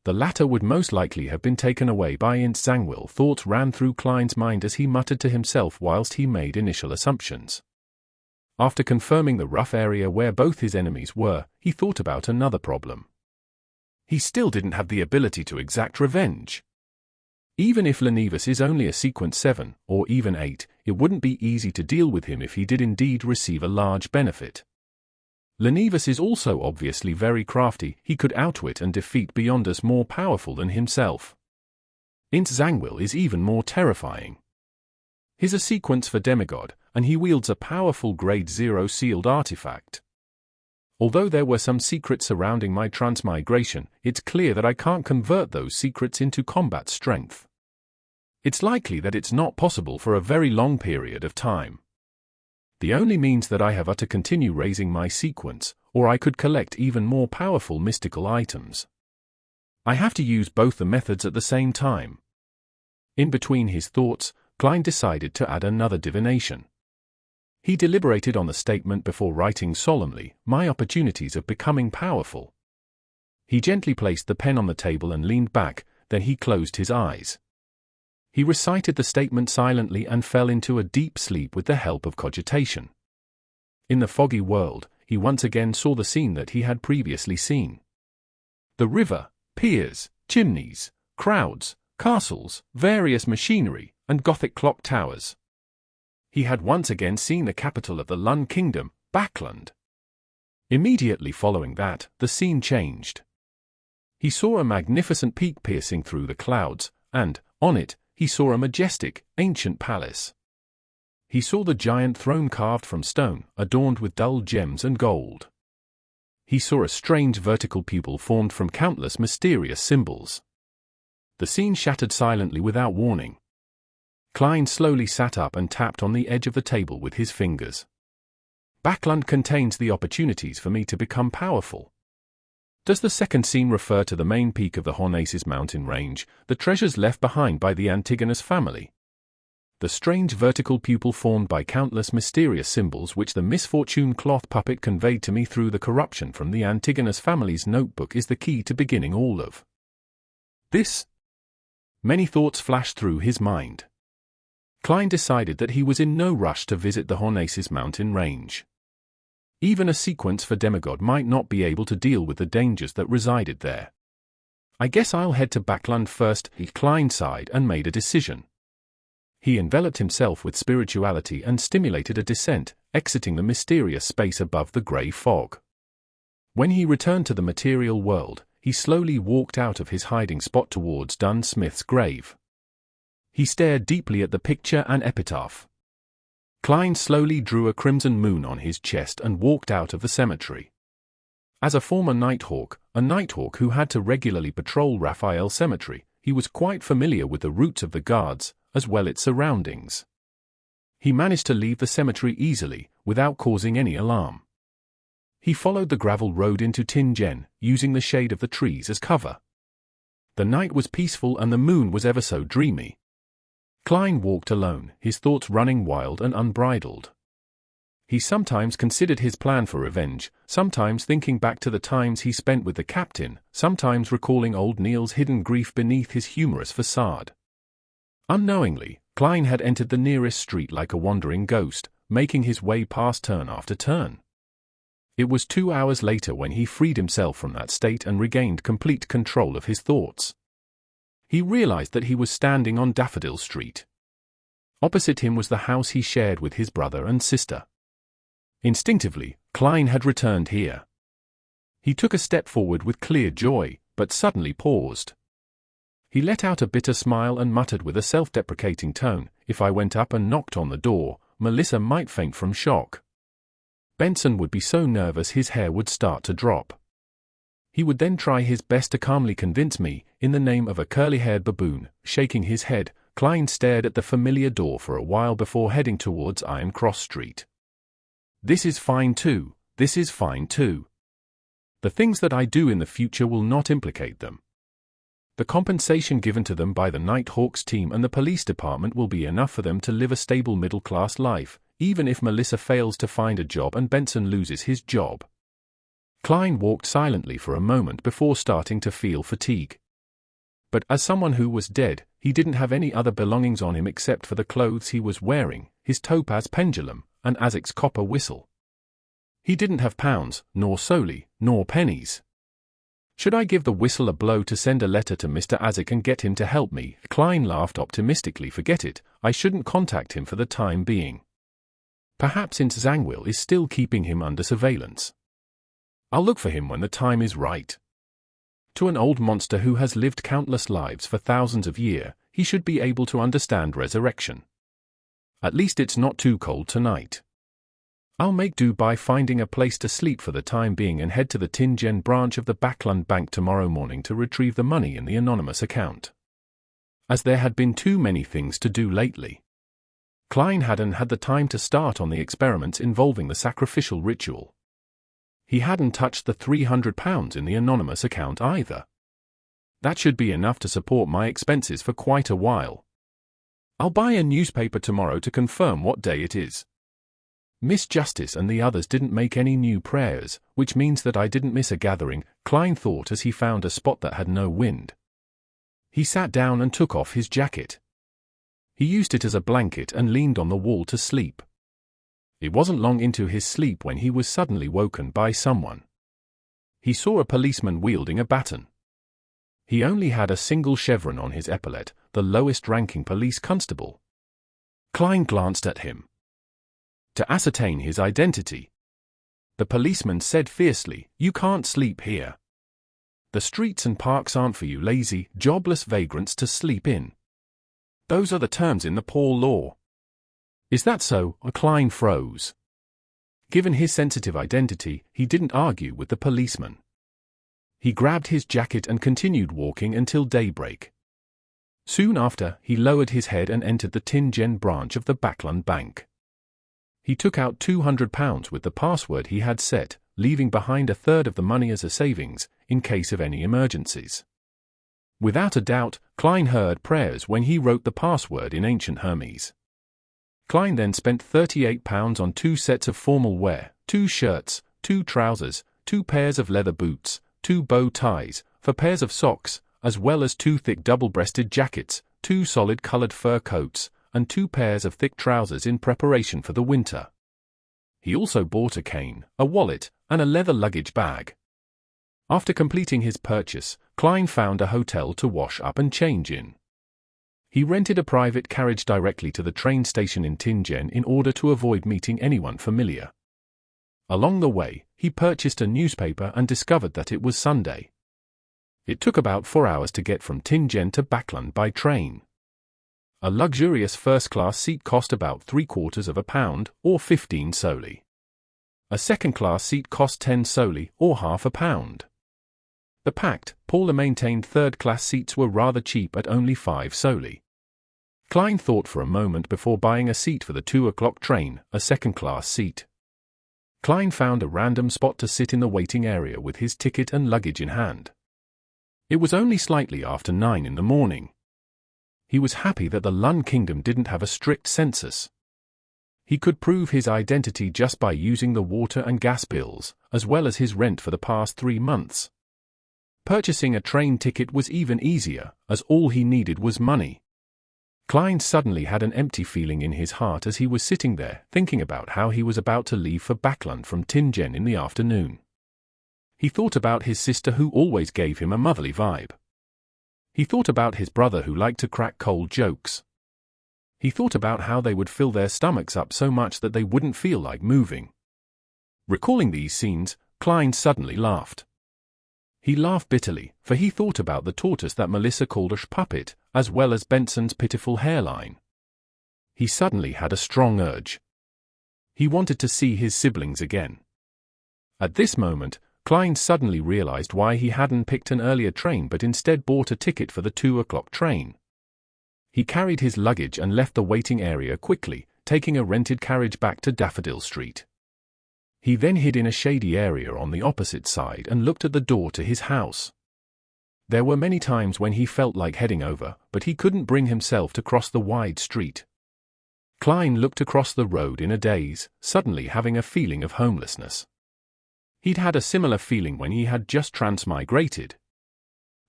The latter would most likely have been taken away by Zangwill. Thoughts ran through Klein's mind as he muttered to himself whilst he made initial assumptions. After confirming the rough area where both his enemies were, he thought about another problem. He still didn't have the ability to exact revenge. Even if Leppard is only a sequence 7, or even 8, it wouldn't be easy to deal with him if he did indeed receive a large benefit. Leppard is also obviously very crafty. He could outwit and defeat beyonders more powerful than himself. Zangwill is even more terrifying. He's a sequence for demigod, and he wields a powerful grade 0 sealed artifact. Although there were some secrets surrounding my transmigration, it's clear that I can't convert those secrets into combat strength. It's likely that it's not possible for a very long period of time. The only means that I have are to continue raising my sequence, or I could collect even more powerful mystical items. I have to use both the methods at the same time. In between his thoughts, Klein decided to add another divination. He deliberated on the statement before writing solemnly, "My opportunities of becoming powerful." He gently placed the pen on the table and leaned back, then he closed his eyes. He recited the statement silently and fell into a deep sleep with the help of cogitation. In the foggy world, he once again saw the scene that he had previously seen. The river, piers, chimneys, crowds, castles, various machinery, and Gothic clock towers. He had once again seen the capital of the Lund kingdom, Bakerland. Immediately following that, the scene changed. He saw a magnificent peak piercing through the clouds, and, on it, he saw a majestic, ancient palace. He saw the giant throne carved from stone, adorned with dull gems and gold. He saw a strange vertical pupil formed from countless mysterious symbols. The scene shattered silently without warning. Kleins slowly sat up and tapped on the edge of the table with his fingers. Bakerland contains the opportunities for me to become powerful. Does the second scene refer to the main peak of the Hornaces mountain range, the treasures left behind by the Antigonus family? The strange vertical pupil formed by countless mysterious symbols which the misfortune cloth puppet conveyed to me through the corruption from the Antigonus family's notebook is the key to beginning all of this. Many thoughts flashed through his mind. Klein decided that he was in no rush to visit the Hornaces mountain range. Even a sequence for demigod might not be able to deal with the dangers that resided there. I guess I'll head to Bakerland first, Klein sighed and made a decision. He enveloped himself with spirituality and stimulated a descent, exiting the mysterious space above the grey fog. When he returned to the material world, he slowly walked out of his hiding spot towards Dunn Smith's grave. He stared deeply at the picture and epitaph. Klein slowly drew a crimson moon on his chest and walked out of the cemetery. As a former Nighthawk, a Nighthawk who had to regularly patrol Raphael Cemetery, he was quite familiar with the routes of the guards, as well as its surroundings. He managed to leave the cemetery easily, without causing any alarm. He followed the gravel road into Tingen, using the shade of the trees as cover. The night was peaceful and the moon was ever so dreamy. Klein walked alone, his thoughts running wild and unbridled. He sometimes considered his plan for revenge, sometimes thinking back to the times he spent with the captain, sometimes recalling old Neil's hidden grief beneath his humorous facade. Unknowingly, Klein had entered the nearest street like a wandering ghost, making his way past turn after turn. It was 2 hours later when he freed himself from that state and regained complete control of his thoughts. He realized that he was standing on Daffodil Street. Opposite him was the house he shared with his brother and sister. Instinctively, Klein had returned here. He took a step forward with clear joy, but suddenly paused. He let out a bitter smile and muttered with a self-deprecating tone, "If I went up and knocked on the door, Melissa might faint from shock. Benson would be so nervous his hair would start to drop. He would then try his best to calmly convince me, in the name of a curly-haired baboon." Shaking his head, Klein stared at the familiar door for a while before heading towards Iron Cross Street. "This is fine too, this is fine too. The things that I do in the future will not implicate them. The compensation given to them by the Nighthawks team and the police department will be enough for them to live a stable middle-class life, even if Melissa fails to find a job and Benson loses his job." Klein walked silently for a moment before starting to feel fatigue. But as someone who was dead, he didn't have any other belongings on him except for the clothes he was wearing, his topaz pendulum, and Azek's copper whistle. He didn't have pounds, nor solely, nor pennies. Should I give the whistle a blow to send a letter to Mr. Azek and get him to help me? Klein laughed optimistically. Forget it, I shouldn't contact him for the time being. Perhaps Zangwill is still keeping him under surveillance. I'll look for him when the time is right. To an old monster who has lived countless lives for thousands of years, he should be able to understand resurrection. At least it's not too cold tonight. I'll make do by finding a place to sleep for the time being and head to the Tingen branch of the Bakerland Bank tomorrow morning to retrieve the money in the anonymous account. As there had been too many things to do lately, Klein hadn't had the time to start on the experiments involving the sacrificial ritual. He hadn't touched the £300 in the anonymous account either. That should be enough to support my expenses for quite a while. I'll buy a newspaper tomorrow to confirm what day it is. Miss Justice and the others didn't make any new prayers, which means that I didn't miss a gathering, Klein thought as he found a spot that had no wind. He sat down and took off his jacket. He used it as a blanket and leaned on the wall to sleep. It wasn't long into his sleep when he was suddenly woken by someone. He saw a policeman wielding a baton. He only had a single chevron on his epaulette, the lowest-ranking police constable. Klein glanced at him to ascertain his identity. The policeman said fiercely, "You can't sleep here. The streets and parks aren't for you lazy, jobless vagrants to sleep in. Those are the terms in the poor law." "Is that so?" Klein froze. Given his sensitive identity, he didn't argue with the policeman. He grabbed his jacket and continued walking until daybreak. Soon after, he lowered his head and entered the Tingen branch of the Bakerland Bank. He took out £200 with the password he had set, leaving behind a third of the money as a savings, in case of any emergencies. Without a doubt, Klein heard prayers when he wrote the password in ancient Hermes. Klein then spent £38 on 2 sets of formal wear, 2 shirts, 2 trousers, 2 pairs of leather boots, 2 bow ties, 4 pairs of socks, as well as 2 thick double-breasted jackets, 2 solid-colored fur coats, and 2 pairs of thick trousers in preparation for the winter. He also bought a cane, a wallet, and a leather luggage bag. After completing his purchase, Klein found a hotel to wash up and change in. He rented a private carriage directly to the train station in Tingen in order to avoid meeting anyone familiar. Along the way, he purchased a newspaper and discovered that it was Sunday. It took about 4 hours to get from Tingen to Bakerland by train. A luxurious first-class seat cost about £0.75 or 15 soldi. A second-class seat cost 10 soldi or £0.50. The packed, poorly maintained third-class seats were rather cheap at only 5 soldi. Klein thought for a moment before buying a seat for the 2 o'clock train, a second-class seat. Klein found a random spot to sit in the waiting area with his ticket and luggage in hand. It was only slightly after 9 in the morning. He was happy that the Lun Kingdom didn't have a strict census. He could prove his identity just by using the water and gas bills, as well as his rent for the past 3 months. Purchasing a train ticket was even easier, as all he needed was money. Klein suddenly had an empty feeling in his heart as he was sitting there, thinking about how he was about to leave for Bakerland from Tingen in the afternoon. He thought about his sister who always gave him a motherly vibe. He thought about his brother who liked to crack cold jokes. He thought about how they would fill their stomachs up so much that they wouldn't feel like moving. Recalling these scenes, Klein suddenly laughed. He laughed bitterly, for he thought about the tortoise that Melissa called a puppet, as well as Benson's pitiful hairline. He suddenly had a strong urge. He wanted to see his siblings again. At this moment, Klein suddenly realized why he hadn't picked an earlier train but instead bought a ticket for the 2 o'clock train. He carried his luggage and left the waiting area quickly, taking a rented carriage back to Daffodil Street. He then hid in a shady area on the opposite side and looked at the door to his house. There were many times when he felt like heading over, but he couldn't bring himself to cross the wide street. Klein looked across the road in a daze, suddenly having a feeling of homelessness. He'd had a similar feeling when he had just transmigrated.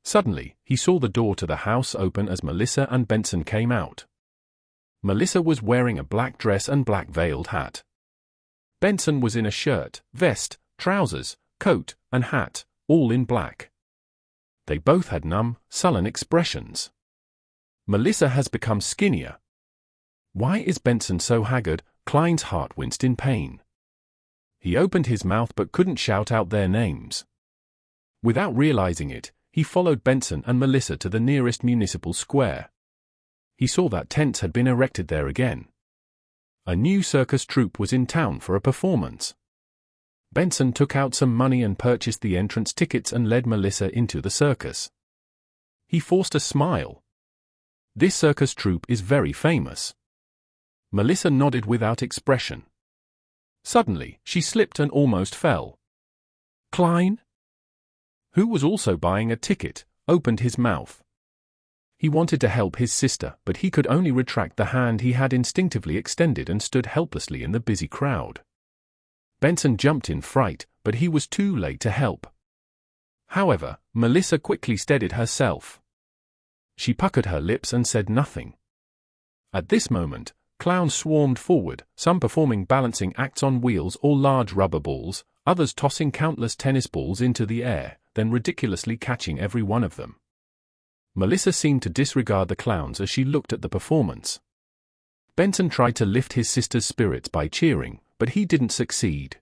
Suddenly, he saw the door to the house open as Melissa and Benson came out. Melissa was wearing a black dress and black veiled hat. Benson was in a shirt, vest, trousers, coat, and hat, all in black. They both had numb, sullen expressions. Melissa has become skinnier. Why is Benson so haggard? Klein's heart winced in pain. He opened his mouth but couldn't shout out their names. Without realizing it, he followed Benson and Melissa to the nearest municipal square. He saw that tents had been erected there again. A new circus troupe was in town for a performance. Benson took out some money and purchased the entrance tickets and led Melissa into the circus. He forced a smile. This circus troupe is very famous. Melissa nodded without expression. Suddenly, she slipped and almost fell. Klein, who was also buying a ticket, opened his mouth. He wanted to help his sister, but he could only retract the hand he had instinctively extended and stood helplessly in the busy crowd. Benson jumped in fright, but he was too late to help. However, Melissa quickly steadied herself. she puckered her lips and said nothing. At this moment, clowns swarmed forward, some performing balancing acts on wheels or large rubber balls, others tossing countless tennis balls into the air, then ridiculously catching every one of them. Melissa seemed to disregard the clowns as she looked at the performance. Benson tried to lift his sister's spirits by cheering, but he didn't succeed.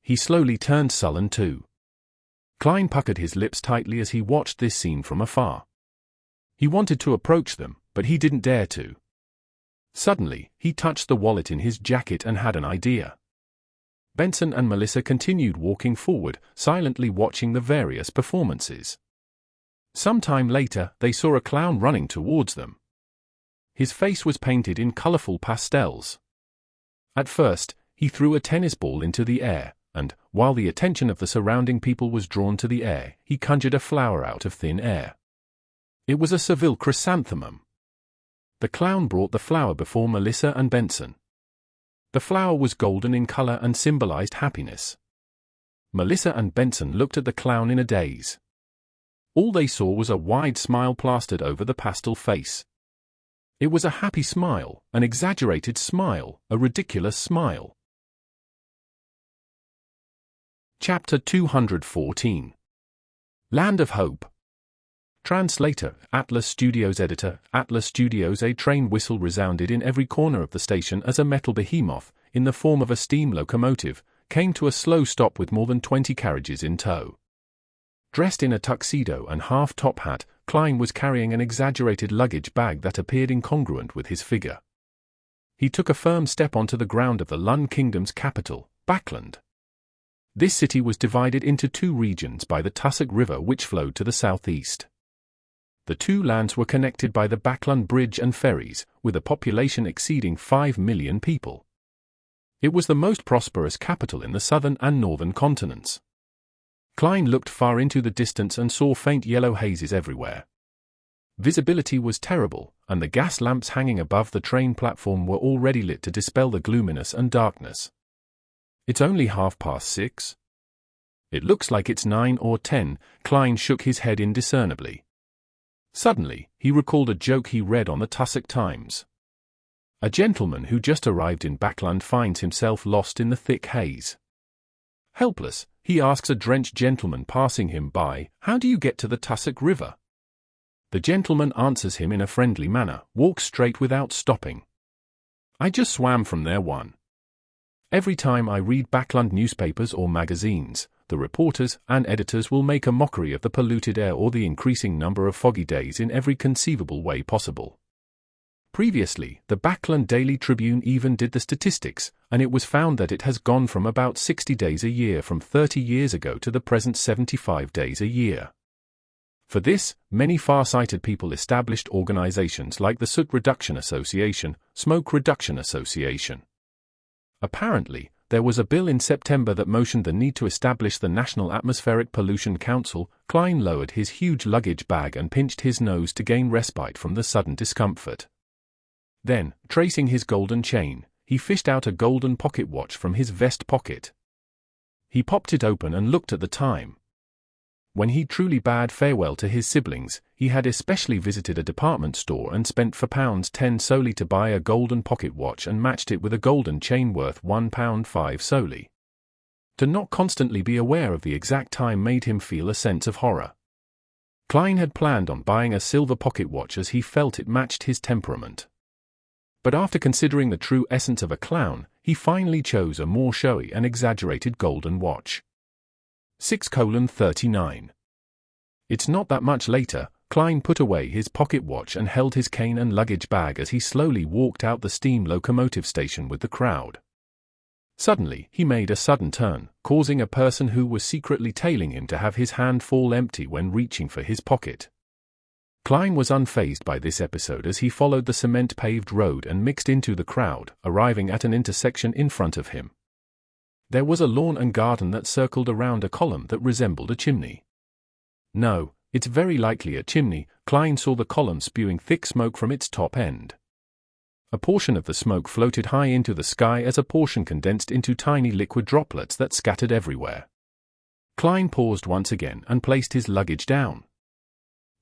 He slowly turned sullen too. Klein puckered his lips tightly as he watched this scene from afar. He wanted to approach them, but he didn't dare to. Suddenly, he touched the wallet in his jacket and had an idea. Benson and Melissa continued walking forward, silently watching the various performances. Some time later, they saw a clown running towards them. His face was painted in colorful pastels. At first, he threw a tennis ball into the air, and, while the attention of the surrounding people was drawn to the air, he conjured a flower out of thin air. It was a Seville chrysanthemum. The clown brought the flower before Melissa and Benson. The flower was golden in color and symbolized happiness. Melissa and Benson looked at the clown in a daze. All they saw was a wide smile plastered over the pastel face. It was a happy smile, an exaggerated smile, a ridiculous smile. Chapter 214. Land of Hope. Translator, Atlas Studios Editor, Atlas Studios. A train whistle resounded in every corner of the station as a metal behemoth, in the form of a steam locomotive, came to a slow stop with more than 20 carriages in tow. Dressed in a tuxedo and half-top hat, Klein was carrying an exaggerated luggage bag that appeared incongruent with his figure. He took a firm step onto the ground of the Lun Kingdom's capital, Bakerland. This city was divided into two regions by the Tussock River which flowed to the southeast. The two lands were connected by the Bakerland Bridge and ferries, with a population exceeding 5 million people. It was the most prosperous capital in the southern and northern continents. Klein looked far into the distance and saw faint yellow hazes everywhere. Visibility was terrible, and the gas lamps hanging above the train platform were already lit to dispel the gloominess and darkness. It's only 6:30. It looks like it's 9 or 10, Klein shook his head indiscernibly. Suddenly, he recalled a joke he read on the Tussock Times. A gentleman who just arrived in Bakerland finds himself lost in the thick haze. Helpless, he asks a drenched gentleman passing him by, "How do you get to the Tussock River?" The gentleman answers him in a friendly manner, "Walk straight without stopping." "I just swam from there one." Every time I read Bakerland newspapers or magazines, the reporters and editors will make a mockery of the polluted air or the increasing number of foggy days in every conceivable way possible. Previously, the Bakerland Daily Tribune even did the statistics, and it was found that it has gone from about 60 days a year from 30 years ago to the present 75 days a year. For this, many far-sighted people established organizations like the Soot Reduction Association, Smoke Reduction Association. Apparently, there was a bill in September that motioned the need to establish the National Atmospheric Pollution Council. Klein lowered his huge luggage bag and pinched his nose to gain respite from the sudden discomfort. Then, tracing his golden chain, he fished out a golden pocket watch from his vest pocket. He popped it open and looked at the time. When he truly bade farewell to his siblings, he had especially visited a department store and spent £4.10 solely to buy a golden pocket watch and matched it with a golden chain worth £1.05 solely. To not constantly be aware of the exact time made him feel a sense of horror. Klein had planned on buying a silver pocket watch as he felt it matched his temperament. But after considering the true essence of a clown, he finally chose a more showy and exaggerated golden watch. 6:39. It's not that much later, Klein put away his pocket watch and held his cane and luggage bag as he slowly walked out the steam locomotive station with the crowd. Suddenly, he made a sudden turn, causing a person who was secretly tailing him to have his hand fall empty when reaching for his pocket. Klein was unfazed by this episode as he followed the cement-paved road and mixed into the crowd, arriving at an intersection in front of him. There was a lawn and garden that circled around a column that resembled a chimney. No, it's very likely a chimney. Klein saw the column spewing thick smoke from its top end. A portion of the smoke floated high into the sky as a portion condensed into tiny liquid droplets that scattered everywhere. Klein paused once again and placed his luggage down.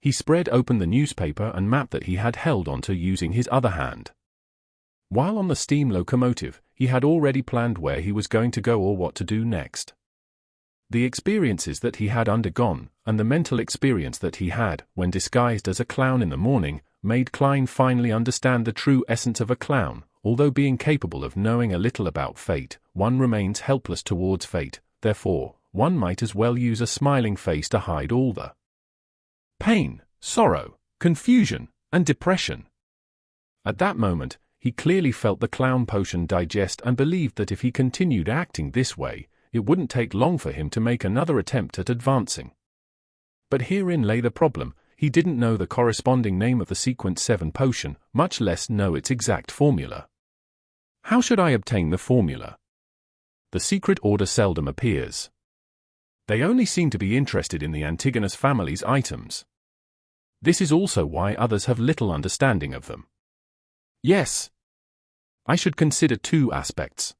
He spread open the newspaper and map that he had held onto using his other hand. While on the steam locomotive, he had already planned where he was going to go or what to do next. The experiences that he had undergone, and the mental experience that he had, when disguised as a clown in the morning, made Klein finally understand the true essence of a clown. Although being capable of knowing a little about fate, one remains helpless towards fate, therefore, one might as well use a smiling face to hide all the pain, sorrow, confusion, and depression. At that moment, he clearly felt the clown potion digest and believed that if he continued acting this way, it wouldn't take long for him to make another attempt at advancing. But herein lay the problem: he didn't know the corresponding name of the Sequence 7 potion, much less know its exact formula. How should I obtain the formula? The secret order seldom appears. They only seem to be interested in the Antigonus family's items. This is also why others have little understanding of them. Yes. I should consider two aspects.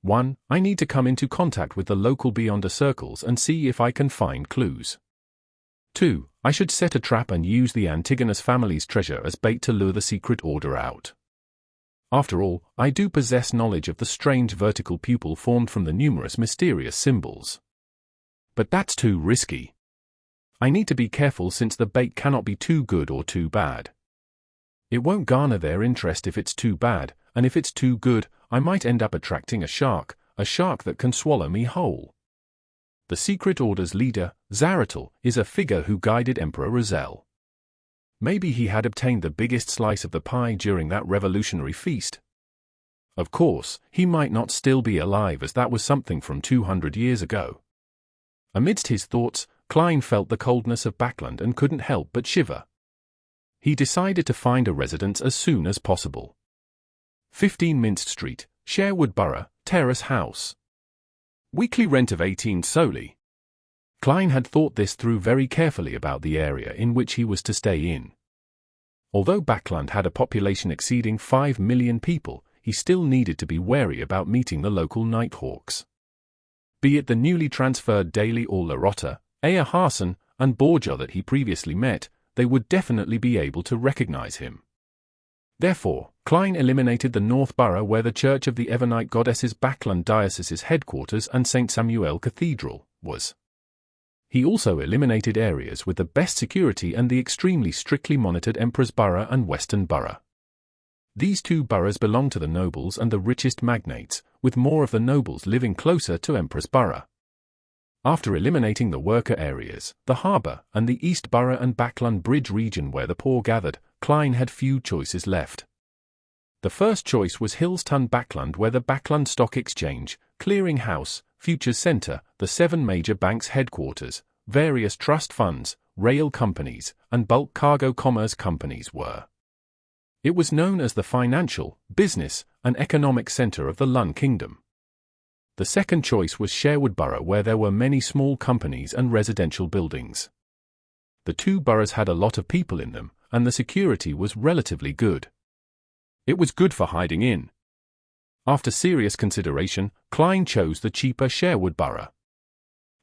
1. I need to come into contact with the local Beyonder circles and see if I can find clues. 2. I should set a trap and use the Antigonus family's treasure as bait to lure the secret order out. After all, I do possess knowledge of the strange vertical pupil formed from the numerous mysterious symbols. But that's too risky. I need to be careful since the bait cannot be too good or too bad. It won't garner their interest if it's too bad, and if it's too good, I might end up attracting a shark that can swallow me whole. The Secret Order's leader, Zaratul, is a figure who guided Emperor Razel. Maybe he had obtained the biggest slice of the pie during that revolutionary feast. Of course, he might not still be alive, as that was something from 200 years ago. Amidst his thoughts, Klein felt the coldness of Bakerland and couldn't help but shiver. He decided to find a residence as soon as possible. 15 Minst Street, Sherwood Borough, Terrace House. Weekly rent of 18 solely. Klein had thought this through very carefully about the area in which he was to stay in. Although Bakerland had a population exceeding 5 million people, he still needed to be wary about meeting the local Nighthawks. Be it the newly transferred Daly or Larotta, Aya Harson, and Borgia that he previously met, they would definitely be able to recognize him. Therefore, Klein eliminated the North Borough, where the Church of the Evernite Goddesses Bakerland Diocese's headquarters and St. Samuel Cathedral was. He also eliminated areas with the best security and the extremely strictly monitored Emperor's Borough and Western Borough. These two boroughs belong to the nobles and the richest magnates, with more of the nobles living closer to Emperor's Borough. After eliminating the worker areas, the harbour, and the East Borough and Bakerland Bridge region where the poor gathered, Klein had few choices left. The first choice was Hillston Bakerland, where the Bakerland Stock Exchange, Clearing House, Futures Centre, the 7 major banks' headquarters, various trust funds, rail companies, and bulk cargo commerce companies were. It was known as the financial, business, and economic centre of the Lun Kingdom. The second choice was Sherwood Borough, where there were many small companies and residential buildings. The two boroughs had a lot of people in them, and the security was relatively good. It was good for hiding in. After serious consideration, Klein chose the cheaper Sherwood Borough.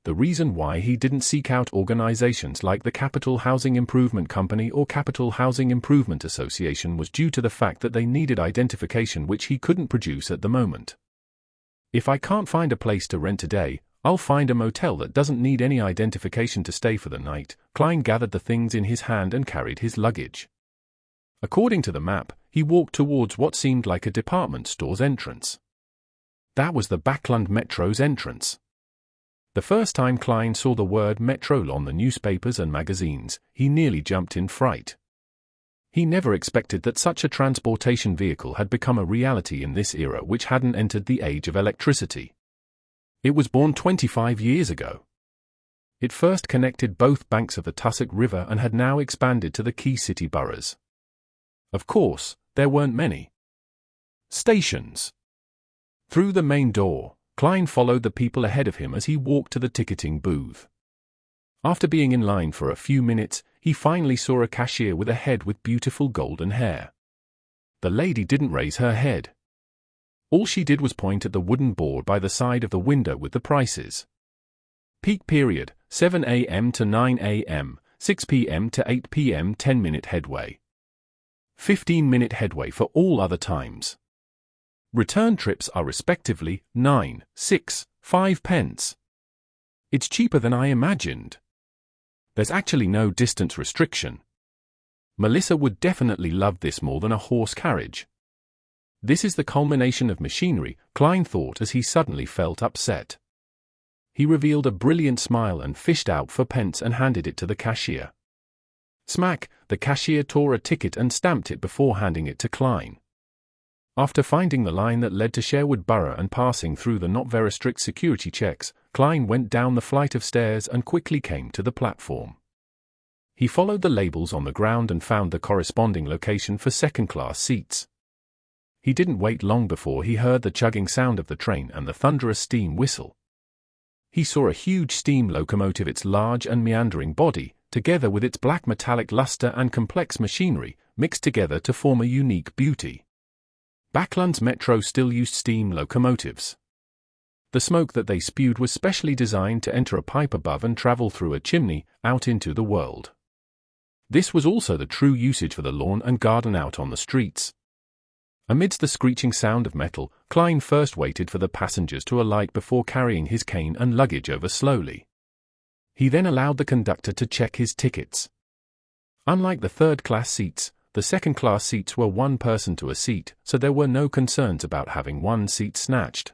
The reason why he didn't seek out organizations like the Capital Housing Improvement Company or Capital Housing Improvement Association was due to the fact that they needed identification, which he couldn't produce at the moment. If I can't find a place to rent today, I'll find a motel that doesn't need any identification to stay for the night. Klein gathered the things in his hand and carried his luggage. According to the map, he walked towards what seemed like a department store's entrance. That was the Bakerland Metro's entrance. The first time Klein saw the word Metro on the newspapers and magazines, he nearly jumped in fright. He never expected that such a transportation vehicle had become a reality in this era, which hadn't entered the age of electricity. It was born 25 years ago. It first connected both banks of the Tussock River and had now expanded to the key city boroughs. Of course, there weren't many stations. Through the main door, Klein followed the people ahead of him as he walked to the ticketing booth. After being in line for a few minutes, he finally saw a cashier with a head with beautiful golden hair. The lady didn't raise her head. All she did was point at the wooden board by the side of the window with the prices. Peak period, 7 a.m. to 9 a.m., 6 p.m. to 8 p.m. 10-minute headway. 15-minute headway for all other times. Return trips are respectively 9, 6, 5 pence. It's cheaper than I imagined. There's actually no distance restriction. Melissa would definitely love this more than a horse carriage. This is the culmination of machinery, Klein thought as he suddenly felt upset. He revealed a brilliant smile and fished out for pence and handed it to the cashier. Smack, the cashier tore a ticket and stamped it before handing it to Klein. After finding the line that led to Sherwood Borough and passing through the not very strict security checks, Klein went down the flight of stairs and quickly came to the platform. He followed the labels on the ground and found the corresponding location for second-class seats. He didn't wait long before he heard the chugging sound of the train and the thunderous steam whistle. He saw a huge steam locomotive, its large and meandering body, together with its black metallic luster and complex machinery, mixed together to form a unique beauty. Bakerland's metro still used steam locomotives. The smoke that they spewed was specially designed to enter a pipe above and travel through a chimney, out into the world. This was also the true usage for the lawn and garden out on the streets. Amidst the screeching sound of metal, Klein first waited for the passengers to alight before carrying his cane and luggage over slowly. He then allowed the conductor to check his tickets. Unlike the third-class seats, the second-class seats were one person to a seat, so there were no concerns about having one seat snatched.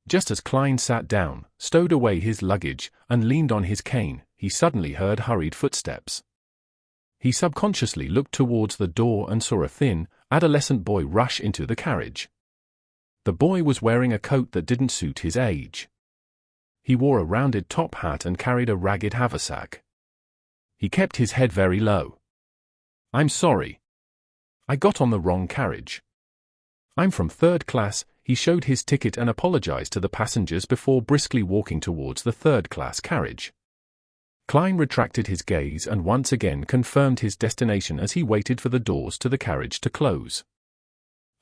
Just as Klein sat down, stowed away his luggage, and leaned on his cane, he suddenly heard hurried footsteps. He subconsciously looked towards the door and saw a thin, adolescent boy rush into the carriage. The boy was wearing a coat that didn't suit his age. He wore a rounded top hat and carried a ragged haversack. He kept his head very low. "I'm sorry. I got on the wrong carriage. I'm from third class." He showed his ticket and apologized to the passengers before briskly walking towards the third-class carriage. Klein retracted his gaze and once again confirmed his destination as he waited for the doors to the carriage to close.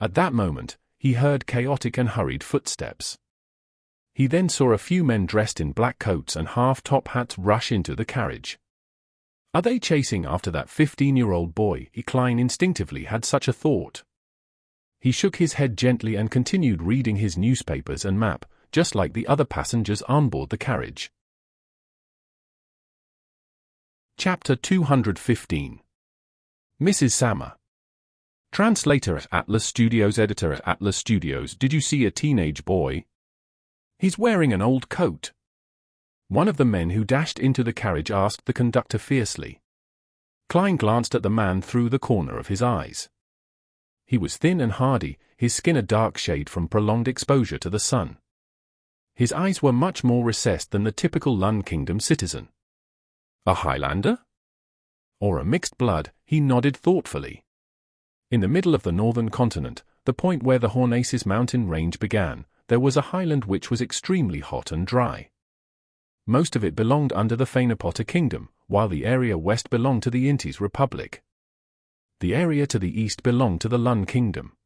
At that moment, he heard chaotic and hurried footsteps. He then saw a few men dressed in black coats and half-top hats rush into the carriage. Are they chasing after that 15-year-old boy? Klein instinctively had such a thought. He shook his head gently and continued reading his newspapers and map, just like the other passengers on board the carriage. Chapter 215. Mrs. Sammer. Translator at Atlas Studios. Editor at Atlas Studios. Did you see a teenage boy? He's wearing an old coat. One of the men who dashed into the carriage asked the conductor fiercely. Klein glanced at the man through the corner of his eyes. He was thin and hardy, his skin a dark shade from prolonged exposure to the sun. His eyes were much more recessed than the typical Lun Kingdom citizen. A Highlander? Or a mixed blood? He nodded thoughtfully. In the middle of the northern continent, the point where the Hornaces mountain range began, there was a highland which was extremely hot and dry. Most of it belonged under the Fainapotta Kingdom, while the area west belonged to the Intis Republic. The area to the east belonged to the Lun Kingdom.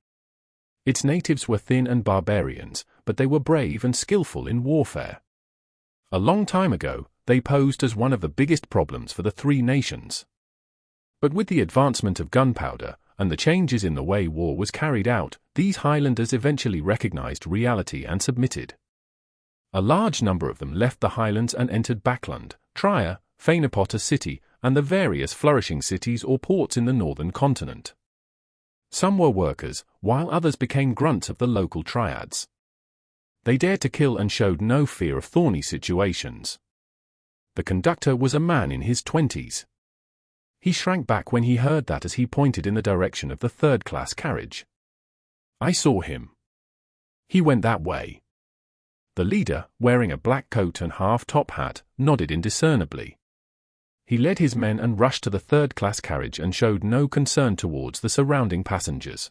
Its natives were thin and barbarians, but they were brave and skillful in warfare. A long time ago, they posed as one of the biggest problems for the three nations. But with the advancement of gunpowder, and the changes in the way war was carried out, these Highlanders eventually recognized reality and submitted. A large number of them left the Highlands and entered Bakerland, Trier, Fainapotta City, and the various flourishing cities or ports in the northern continent. Some were workers, while others became grunts of the local triads. They dared to kill and showed no fear of thorny situations. The conductor was a man in his 20s. He shrank back when he heard that as he pointed in the direction of the third-class carriage. "I saw him. He went that way." The leader, wearing a black coat and half-top hat, nodded indiscernibly. He led his men and rushed to the third-class carriage and showed no concern towards the surrounding passengers.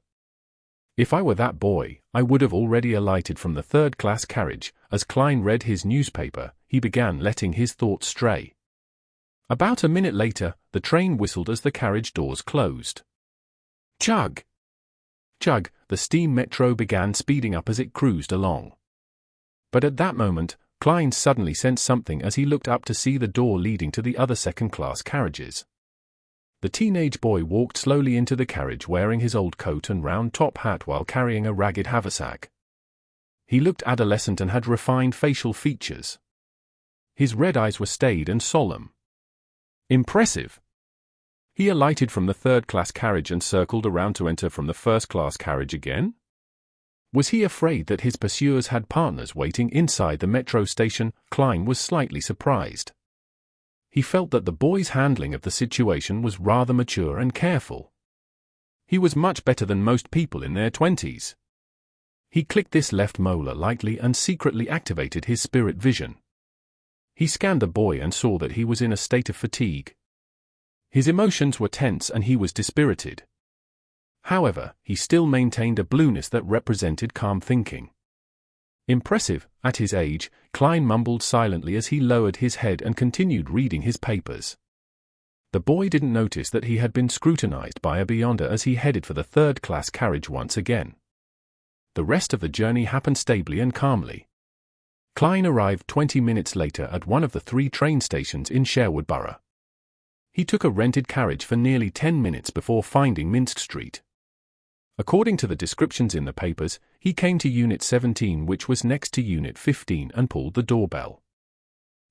"If I were that boy, I would have already alighted from the third-class carriage." As Klein read his newspaper, he began letting his thoughts stray. About a minute later, the train whistled as the carriage doors closed. Chug! Chug! The steam metro began speeding up as it cruised along. But at that moment, Kleins suddenly sensed something as he looked up to see the door leading to the other second-class carriages. The teenage boy walked slowly into the carriage wearing his old coat and round top hat while carrying a ragged haversack. He looked adolescent and had refined facial features. His red eyes were staid and solemn. Impressive. He alighted from the third-class carriage and circled around to enter from the first-class carriage again? Was he afraid that his pursuers had partners waiting inside the metro station? Klein was slightly surprised. He felt that the boy's handling of the situation was rather mature and careful. He was much better than most people in their 20s. He clicked this left molar lightly and secretly activated his spirit vision. He scanned the boy and saw that he was in a state of fatigue. His emotions were tense and he was dispirited. However, he still maintained a blueness that represented calm thinking. Impressive, at his age, Klein mumbled silently as he lowered his head and continued reading his papers. The boy didn't notice that he had been scrutinized by a beyonder as he headed for the third-class carriage once again. The rest of the journey happened stably and calmly. Klein arrived 20 minutes later at one of the 3 train stations in Sherwood Borough. He took a rented carriage for nearly 10 minutes before finding Minsk Street. According to the descriptions in the papers, he came to Unit 17, which was next to Unit 15, and pulled the doorbell.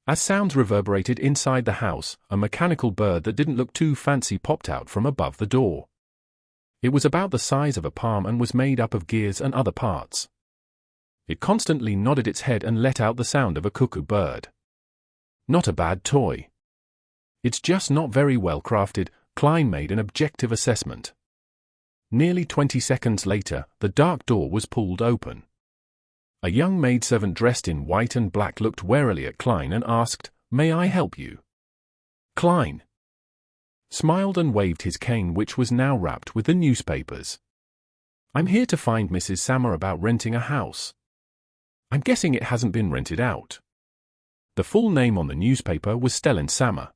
As sounds reverberated inside the house, a mechanical bird that didn't look too fancy popped out from above the door. It was about the size of a palm and was made up of gears and other parts. It constantly nodded its head and let out the sound of a cuckoo bird. Not a bad toy. It's just not very well crafted, Klein made an objective assessment. Nearly 20 seconds later, the dark door was pulled open. A young maidservant dressed in white and black looked warily at Klein and asked, "May I help you?" Klein smiled and waved his cane, which was now wrapped with the newspapers. "I'm here to find Mrs. Sammer about renting a house. I'm guessing it hasn't been rented out." The full name on the newspaper was Stellan Sammer.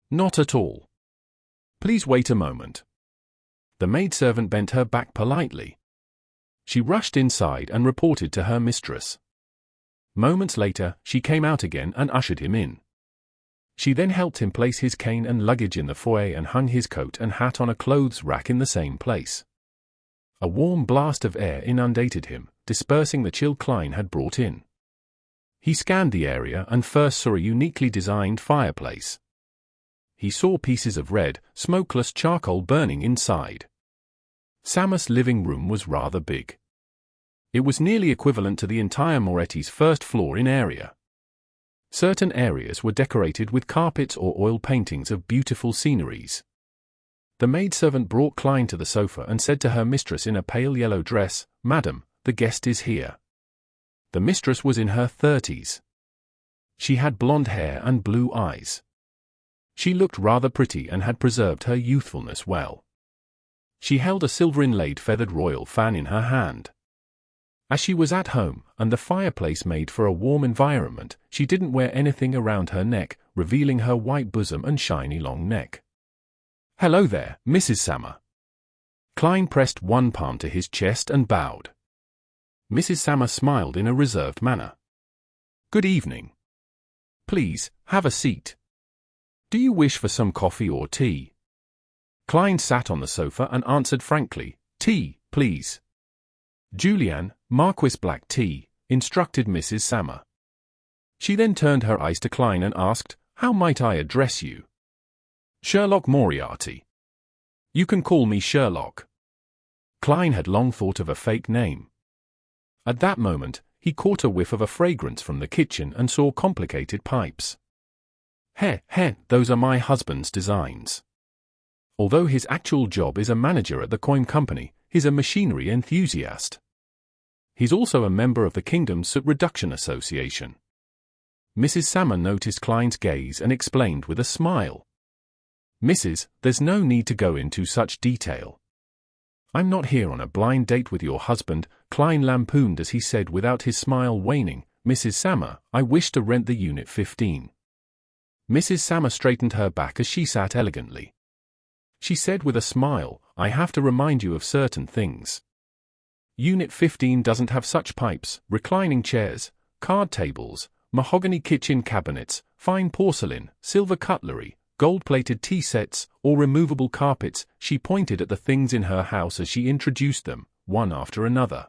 "Not at all. Please wait a moment." The maidservant bent her back politely. She rushed inside and reported to her mistress. Moments later, she came out again and ushered him in. She then helped him place his cane and luggage in the foyer and hung his coat and hat on a clothes rack in the same place. A warm blast of air inundated him, dispersing the chill Klein had brought in. He scanned the area and first saw a uniquely designed fireplace. He saw pieces of red, smokeless charcoal burning inside. Sammer's living room was rather big. It was nearly equivalent to the entire Moretti's first floor in area. Certain areas were decorated with carpets or oil paintings of beautiful sceneries. The maidservant brought Klein to the sofa and said to her mistress in a pale yellow dress, "Madam, the guest is here." The mistress was in her 30s. She had blonde hair and blue eyes. She looked rather pretty and had preserved her youthfulness well. She held a silver-inlaid feathered royal fan in her hand. As she was at home, and the fireplace made for a warm environment, she didn't wear anything around her neck, revealing her white bosom and shiny long neck. "Hello there, Mrs. Sammer." Klein pressed one palm to his chest and bowed. Mrs. Sammer smiled in a reserved manner. "Good evening. Please, have a seat. Do you wish for some coffee or tea?" Klein sat on the sofa and answered frankly, "Tea, please." "Julian, Marquis black tea," instructed Mrs. Sammer. She then turned her eyes to Klein and asked, "How might I address you?" "Sherlock Moriarty." "You can call me Sherlock." Klein had long thought of a fake name. At that moment, he caught a whiff of a fragrance from the kitchen and saw complicated pipes. Those are my husband's designs." Although his actual job is a manager at the coin company, he's a machinery enthusiast. He's also a member of the Kingdom's Soot Reduction Association. Mrs. Sammer noticed Klein's gaze and explained with a smile. "Mrs., there's no need to go into such detail. I'm not here on a blind date with your husband," Klein lampooned as he said without his smile waning, "Mrs. Sammer, I wish to rent the Unit 15. Mrs. Sammer straightened her back as she sat elegantly. She said with a smile, "I have to remind you of certain things. Unit 15 doesn't have such pipes, reclining chairs, card tables, mahogany kitchen cabinets, fine porcelain, silver cutlery, gold-plated tea sets, or removable carpets. She pointed at the things in her house as she introduced them, one after another.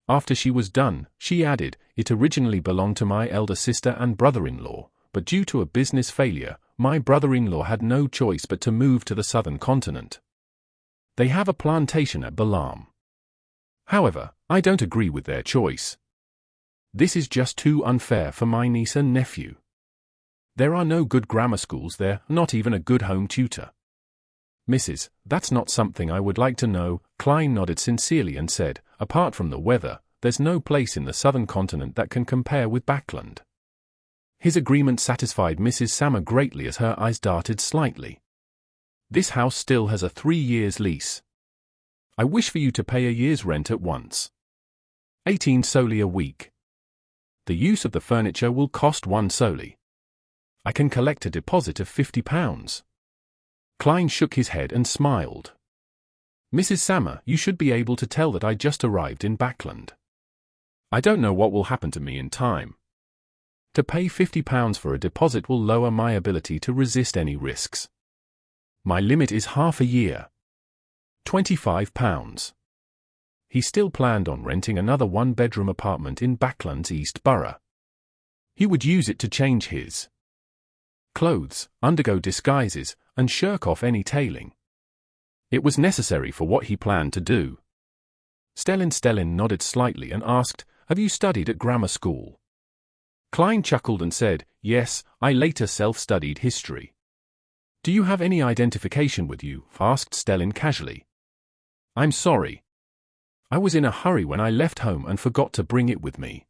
After she was done, she added, "It originally belonged to my elder sister and brother-in-law, but due to a business failure, my brother-in-law had no choice but to move to the southern continent. They have a plantation at Balam. However, I don't agree with their choice. This is just too unfair for my niece and nephew. There are no good grammar schools there, not even a good home tutor." "Mrs., that's not something I would like to know." Klein nodded sincerely and said, "Apart from the weather, there's no place in the southern continent that can compare with Bakerland." His agreement satisfied Mrs. Sammer greatly as her eyes darted slightly. "This house still has a 3 years lease. I wish for you to pay a year's rent at once. 18 soldi a week. The use of the furniture will cost 1 soldi. I can collect a deposit of £50. Klein shook his head and smiled. "Mrs. Sammer, you should be able to tell that I just arrived in Bakerland. I don't know what will happen to me in time. To pay £50 for a deposit will lower my ability to resist any risks. My limit is half a year. £25. He still planned on renting another 1-bedroom apartment in Bakerland's East Borough. He would use it to change his clothes, undergo disguises, and shirk off any tailing. It was necessary for what he planned to do. Stellin nodded slightly and asked, "Have you studied at grammar school?" Klein chuckled and said, "Yes, I later self-studied history." "Do you have any identification with you?" asked Stellin casually. "I'm sorry. I was in a hurry when I left home and forgot to bring it with me.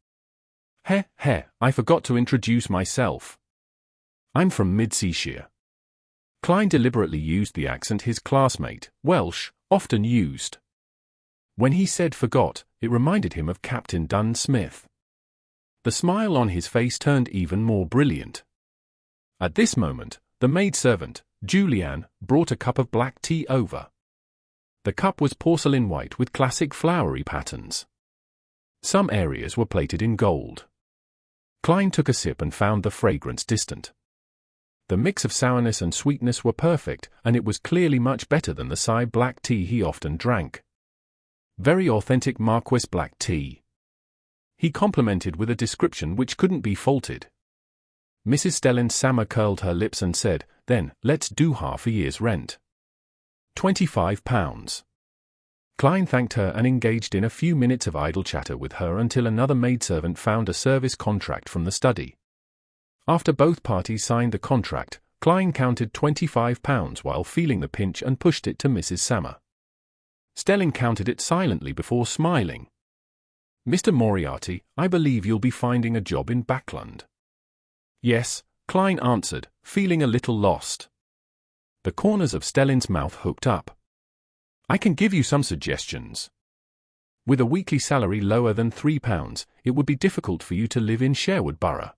I forgot to introduce myself. I'm from Mid-Seashire." Klein deliberately used the accent his classmate, Welsh, often used. When he said forgot, it reminded him of Captain Dunn Smith. The smile on his face turned even more brilliant. At this moment, the maidservant, Julianne, brought a cup of black tea over. The cup was porcelain white with classic flowery patterns. Some areas were plated in gold. Klein took a sip and found the fragrance distant. The mix of sourness and sweetness were perfect, and it was clearly much better than the Psy black tea he often drank. Very authentic Marquis black tea. He complimented with a description which couldn't be faulted. Mrs. Stellin Sammer curled her lips and said, "Then, let's do half a year's rent. £25. Klein thanked her and engaged in a few minutes of idle chatter with her until another maidservant found a service contract from the study. After both parties signed the contract, Klein counted £25 while feeling the pinch and pushed it to Mrs. Sammer. Stellin counted it silently before smiling. "Mr. Moriarty, I believe you'll be finding a job in Bakerland." "Yes," Klein answered, feeling a little lost. The corners of Stellin's mouth hooked up. "I can give you some suggestions. With a weekly salary lower than £3, it would be difficult for you to live in Sherwood Borough.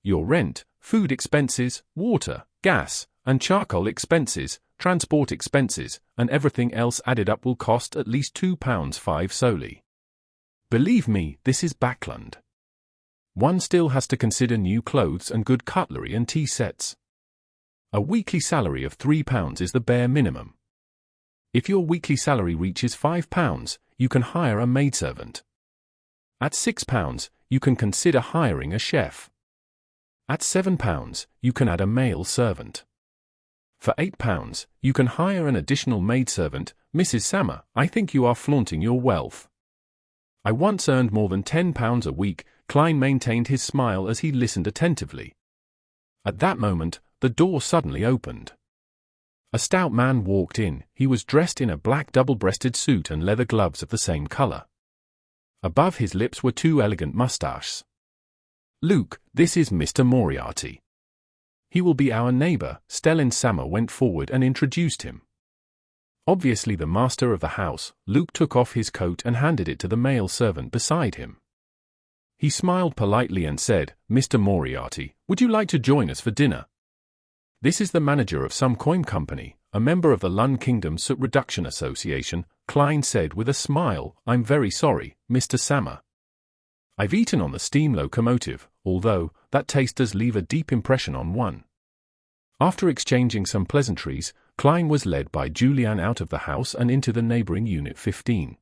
Your rent, food expenses, water, gas, and charcoal expenses, transport expenses, and everything else added up will cost at least £2.5 soldi. Believe me, this is Bakerland. One still has to consider new clothes and good cutlery and tea sets. A weekly salary of £3 is the bare minimum. If your weekly salary reaches £5, you can hire a maidservant. At £6, you can consider hiring a chef. At £7, you can add a male servant. For £8, you can hire an additional maidservant. Mrs. Sammer, I think you are flaunting your wealth." "I once earned more than £10 a week," Klein maintained his smile as he listened attentively. At that moment, the door suddenly opened. A stout man walked in. He was dressed in a black double-breasted suit and leather gloves of the same color. Above his lips were 2 elegant mustaches. "Luke, this is Mr. Moriarty. He will be our neighbor." Stellin Sammer went forward and introduced him. Obviously the master of the house, Luke took off his coat and handed it to the male servant beside him. He smiled politely and said, "Mr. Moriarty, would you like to join us for dinner? This is the manager of some coin company, a member of the Lun Kingdom Soot Reduction Association." Klein said with a smile, "I'm very sorry, Mr. Sammer. I've eaten on the steam locomotive, although that taste does leave a deep impression on one. After exchanging some pleasantries, Klein was led by Julian out of the house and into the neighboring Unit 15.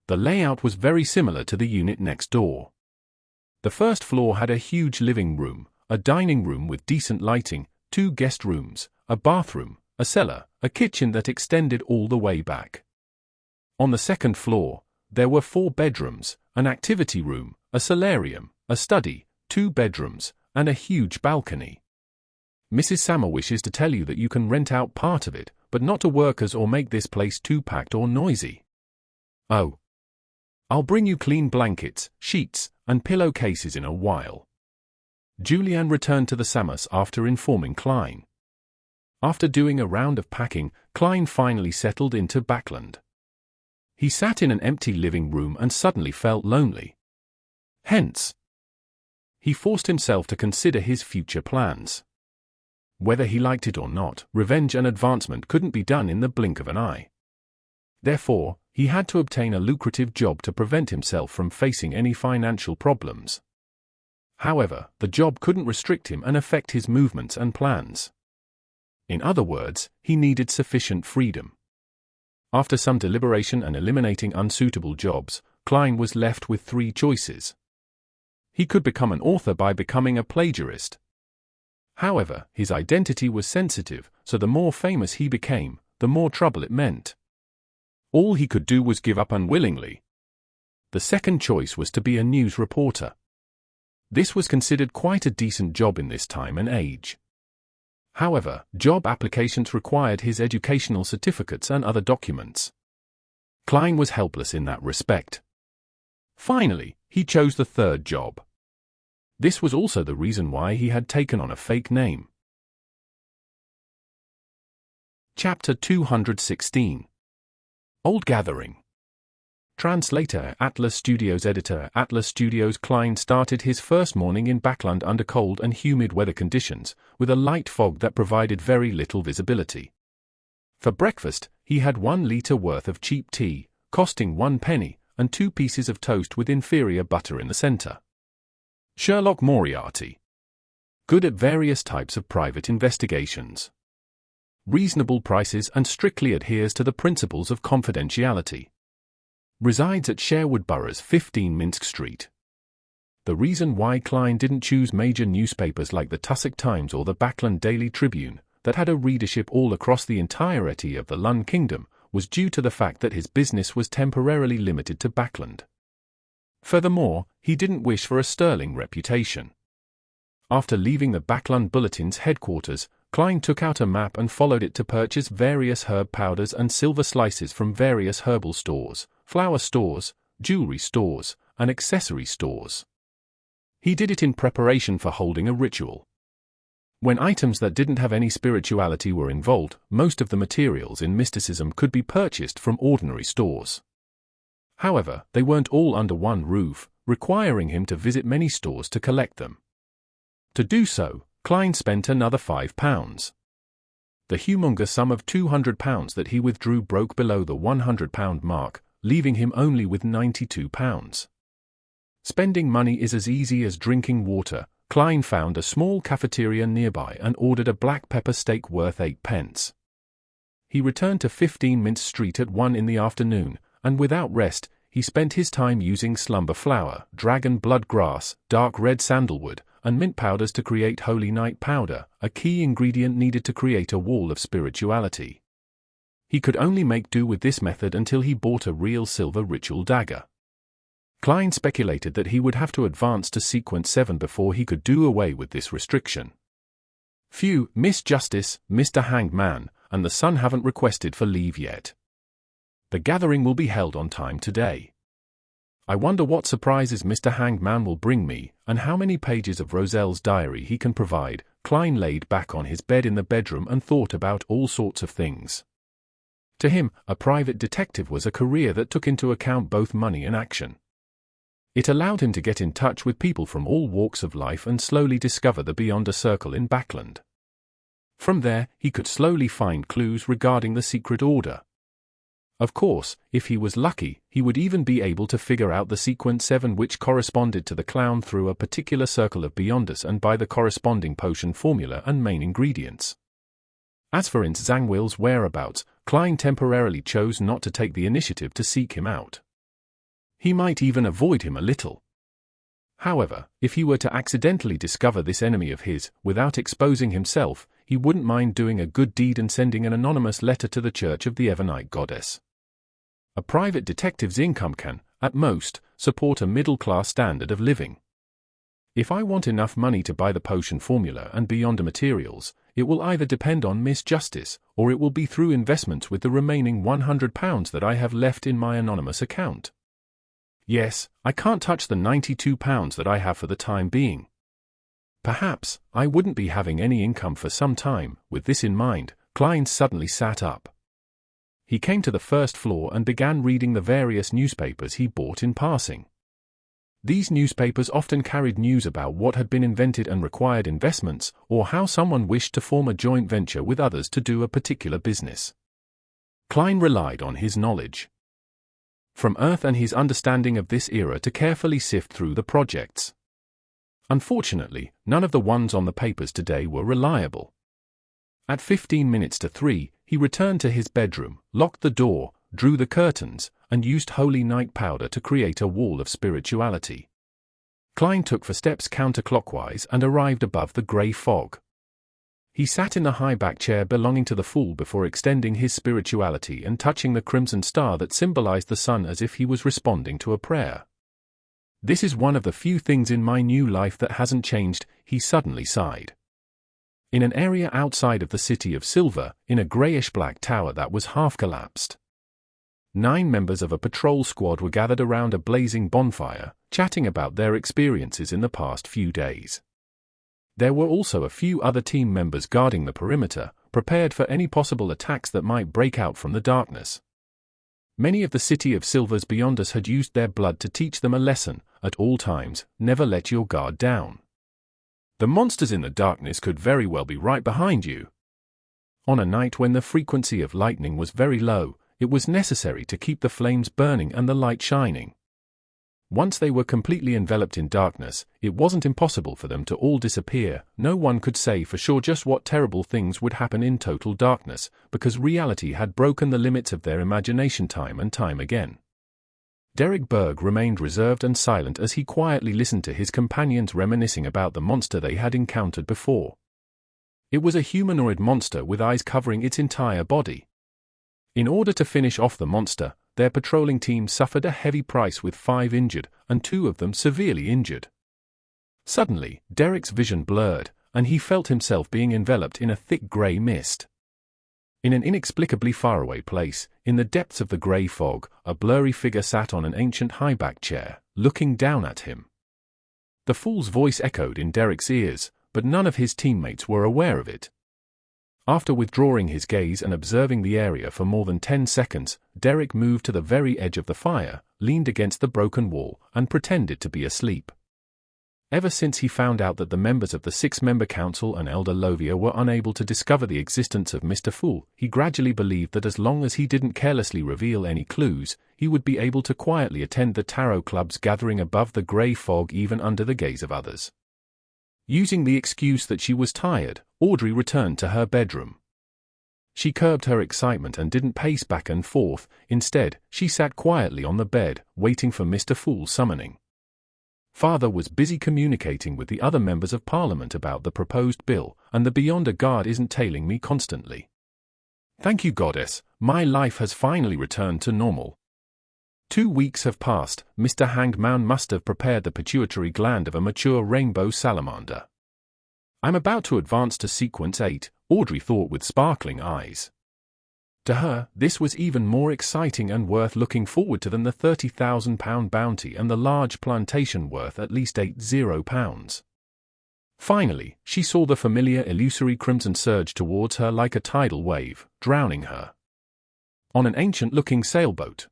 The layout was very similar to the unit next door. The first floor had a huge living room, a dining room with decent lighting, 2 guest rooms, a bathroom, a cellar, a kitchen that extended all the way back. On the second floor, there were 4 bedrooms, an activity room, a solarium, a study, 2 bedrooms, and a huge balcony. Mrs. Sammer wishes to tell you that you can rent out part of it, but not to workers or make this place too packed or noisy. Oh. I'll bring you clean blankets, sheets, and pillowcases in a while. Julian returned to the Sammers after informing Klein. After doing a round of packing, Klein finally settled into Bakerland. He sat in an empty living room and suddenly felt lonely. Hence, he forced himself to consider his future plans. Whether he liked it or not, revenge and advancement couldn't be done in the blink of an eye. Therefore, he had to obtain a lucrative job to prevent himself from facing any financial problems. However, the job couldn't restrict him and affect his movements and plans. In other words, he needed sufficient freedom. After some deliberation and eliminating unsuitable jobs, Klein was left with 3 choices. He could become an author by becoming a plagiarist. However, his identity was sensitive, so the more famous he became, the more trouble it meant. All he could do was give up unwillingly. The second choice was to be a news reporter. This was considered quite a decent job in this time and age. However, job applications required his educational certificates and other documents. Klein was helpless in that respect. Finally, he chose the third job. This was also the reason why he had taken on a fake name. Chapter 216. Old Gathering. Translator, Atlas Studios. Editor, Atlas Studios. Klein started his first morning in Bakerland under cold and humid weather conditions, with a light fog that provided very little visibility. For breakfast, he had 1 liter worth of cheap tea, costing 1 penny, and 2 pieces of toast with inferior butter in the center. Sherlock Moriarty. Good at various types of private investigations. Reasonable prices and strictly adheres to the principles of confidentiality. Resides at Sherwood Borough's 15 Minsk Street. The reason why Klein didn't choose major newspapers like the Tussock Times or the Bakerland Daily Tribune, that had a readership all across the entirety of the Lun Kingdom, was due to the fact that his business was temporarily limited to Bakerland. Furthermore, he didn't wish for a sterling reputation. After leaving the Bakerland Bulletin's headquarters, Klein took out a map and followed it to purchase various herb powders and silver slices from various herbal stores, flower stores, jewelry stores, and accessory stores. He did it in preparation for holding a ritual. When items that didn't have any spirituality were involved, most of the materials in mysticism could be purchased from ordinary stores. However, they weren't all under one roof, requiring him to visit many stores to collect them. To do so, Klein spent another £5. The humongous sum of £200 that he withdrew broke below the £100 mark, leaving him only with £92. Spending money is as easy as drinking water. Klein found a small cafeteria nearby and ordered a black pepper steak worth 8 pence. He returned to 15 Mint Street at 1 in the afternoon, and without rest, he spent his time using slumber flower, dragon blood grass, dark red sandalwood, and mint powders to create holy night powder, a key ingredient needed to create a wall of spirituality. He could only make do with this method until he bought a real silver ritual dagger. Klein speculated that he would have to advance to sequence 7 before he could do away with this restriction. Phew, Miss Justice, Mr. Hanged Man, and the Sun haven't requested for leave yet. The gathering will be held on time today. I wonder what surprises Mr. Hanged Man will bring me, and how many pages of Roselle's diary he can provide. Klein laid back on his bed in the bedroom and thought about all sorts of things. To him, a private detective was a career that took into account both money and action. It allowed him to get in touch with people from all walks of life and slowly discover the Beyonder Circle in Bakerland. From there, he could slowly find clues regarding the secret order. Of course, if he was lucky, he would even be able to figure out the sequence 7 which corresponded to the clown through a particular circle of Beyonders and by the corresponding potion formula and main ingredients. As for Zhangwil's whereabouts, Klein temporarily chose not to take the initiative to seek him out. He might even avoid him a little. However, if he were to accidentally discover this enemy of his, without exposing himself, he wouldn't mind doing a good deed and sending an anonymous letter to the Church of the Evernight Goddess. A private detective's income can, at most, support a middle-class standard of living. If I want enough money to buy the potion formula and Beyonder materials, it will either depend on Miss Justice, or it will be through investments with the remaining £100 that I have left in my anonymous account. Yes, I can't touch the £92 that I have for the time being. Perhaps I wouldn't be having any income for some time. With this in mind, Kleins suddenly sat up. He came to the first floor and began reading the various newspapers he bought in passing. These newspapers often carried news about what had been invented and required investments, or how someone wished to form a joint venture with others to do a particular business. Klein relied on his knowledge from Earth and his understanding of this era to carefully sift through the projects. Unfortunately, none of the ones on the papers today were reliable. At 3:15, he returned to his bedroom, locked the door, drew the curtains, and used holy night powder to create a wall of spirituality. Klein took 4 steps counterclockwise and arrived above the grey fog. He sat in the high-back chair belonging to the Fool before extending his spirituality and touching the crimson star that symbolized the sun as if he was responding to a prayer. This is one of the few things in my new life that hasn't changed, he suddenly sighed. In an area outside of the City of Silver, in a greyish-black tower that was half-collapsed, 9 members of a patrol squad were gathered around a blazing bonfire, chatting about their experiences in the past few days. There were also a few other team members guarding the perimeter, prepared for any possible attacks that might break out from the darkness. Many of the City of Silver's Beyonders had used their blood to teach them a lesson: at all times, never let your guard down. The monsters in the darkness could very well be right behind you. On a night when the frequency of lightning was very low, it was necessary to keep the flames burning and the light shining. Once they were completely enveloped in darkness, it wasn't impossible for them to all disappear. No one could say for sure just what terrible things would happen in total darkness, because reality had broken the limits of their imagination time and time again. Derek Berg remained reserved and silent as he quietly listened to his companions reminiscing about the monster they had encountered before. It was a humanoid monster with eyes covering its entire body. In order to finish off the monster, their patrolling team suffered a heavy price with 5 injured, and 2 of them severely injured. Suddenly, Derek's vision blurred, and he felt himself being enveloped in a thick grey mist. In an inexplicably faraway place, in the depths of the grey fog, a blurry figure sat on an ancient high-back chair, looking down at him. The Fool's voice echoed in Derek's ears, but none of his teammates were aware of it. After withdrawing his gaze and observing the area for more than 10 seconds, Derek moved to the very edge of the fire, leaned against the broken wall, and pretended to be asleep. Ever since he found out that the members of the 6-member council and Elder Lovia were unable to discover the existence of Mr. Fool, he gradually believed that as long as he didn't carelessly reveal any clues, he would be able to quietly attend the Tarot Club's gathering above the grey fog even under the gaze of others. Using the excuse that she was tired, Audrey returned to her bedroom. She curbed her excitement and didn't pace back and forth. Instead, she sat quietly on the bed, waiting for Mr. Fool's summoning. Father was busy communicating with the other members of Parliament about the proposed bill, and the Beyonder Guard isn't tailing me constantly. Thank you, Goddess, my life has finally returned to normal. 2 weeks have passed. Mr. Hangman must have prepared the pituitary gland of a mature rainbow salamander. I'm about to advance to sequence 8, Audrey thought with sparkling eyes. To her, this was even more exciting and worth looking forward to than the £30,000 bounty and the large plantation worth at least £80. Finally, she saw the familiar illusory crimson surge towards her like a tidal wave, drowning her. On an ancient-looking sailboat.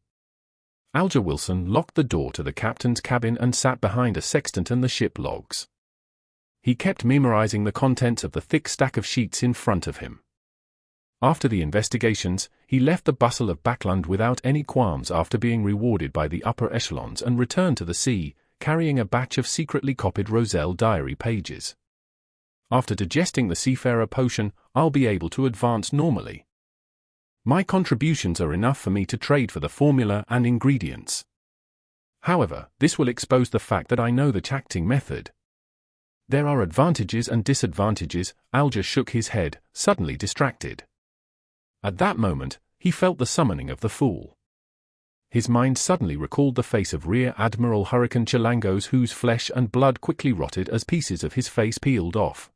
Alger Wilson locked the door to the captain's cabin and sat behind a sextant and the ship logs. He kept memorizing the contents of the thick stack of sheets in front of him. After the investigations, he left the bustle of Bakerland without any qualms after being rewarded by the upper echelons and returned to the sea, carrying a batch of secretly copied Roselle diary pages. After digesting the seafarer potion, I'll be able to advance normally. My contributions are enough for me to trade for the formula and ingredients. However, this will expose the fact that I know the acting method. There are advantages and disadvantages. Alger shook his head, suddenly distracted. At that moment, he felt the summoning of the fool. His mind suddenly recalled the face of Rear Admiral Hurricane Chilangos, whose flesh and blood quickly rotted as pieces of his face peeled off.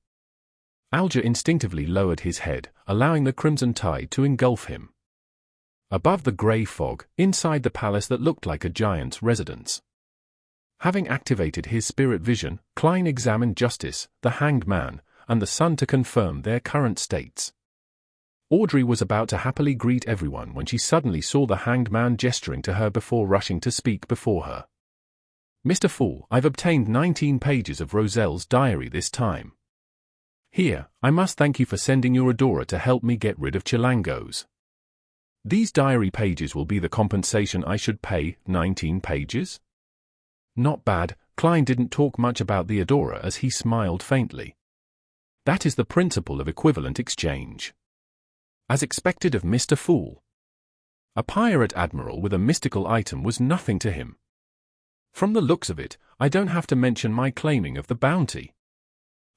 Alger instinctively lowered his head, allowing the crimson tide to engulf him. Above the grey fog, inside the palace that looked like a giant's residence. Having activated his spirit vision, Klein examined Justice, the Hanged Man, and the Sun to confirm their current states. Audrey was about to happily greet everyone when she suddenly saw the Hanged Man gesturing to her before rushing to speak before her. "Mr. Fool, I've obtained 19 pages of Roselle's diary this time. Here, I must thank you for sending your adorer to help me get rid of Chilangos. These diary pages will be the compensation I should pay. 19 pages? Not bad." Klein didn't talk much about the adorer as he smiled faintly. That is the principle of equivalent exchange. As expected of Mr. Fool. A pirate admiral with a mystical item was nothing to him. From the looks of it, I don't have to mention my claiming of the bounty.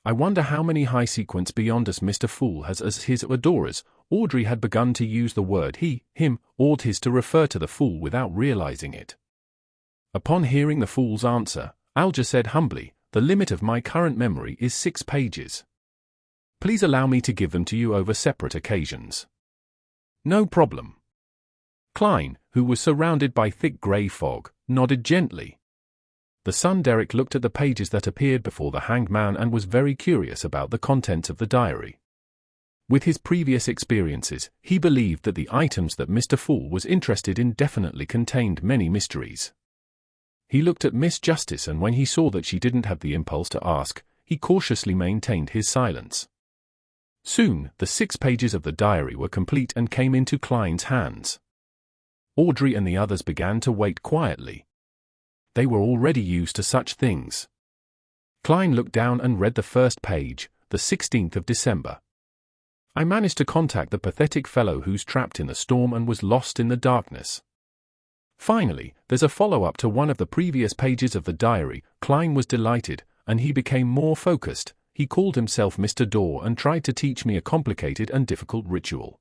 I wonder how many high sequence beyond us Mr. Fool has as his adorers. Audrey had begun to use the word he, him, or his to refer to the fool without realizing it. Upon hearing the fool's answer, Alger said humbly, "The limit of my current memory is 6 pages. Please allow me to give them to you over separate occasions." "No problem." Klein, who was surrounded by thick grey fog, nodded gently. The Sunderic looked at the pages that appeared before the Hanged Man and was very curious about the contents of the diary. With his previous experiences, he believed that the items that Mr. Fool was interested in definitely contained many mysteries. He looked at Miss Justice, and when he saw that she didn't have the impulse to ask, he cautiously maintained his silence. Soon, the 6 pages of the diary were complete and came into Klein's hands. Audrey and the others began to wait quietly. They were already used to such things. Klein looked down and read the first page, the 16th of December. "I managed to contact the pathetic fellow who's trapped in the storm and was lost in the darkness." Finally, there's a follow-up to one of the previous pages of the diary. Klein was delighted, and he became more focused. He called himself Mr. Door and tried to teach me a complicated and difficult ritual.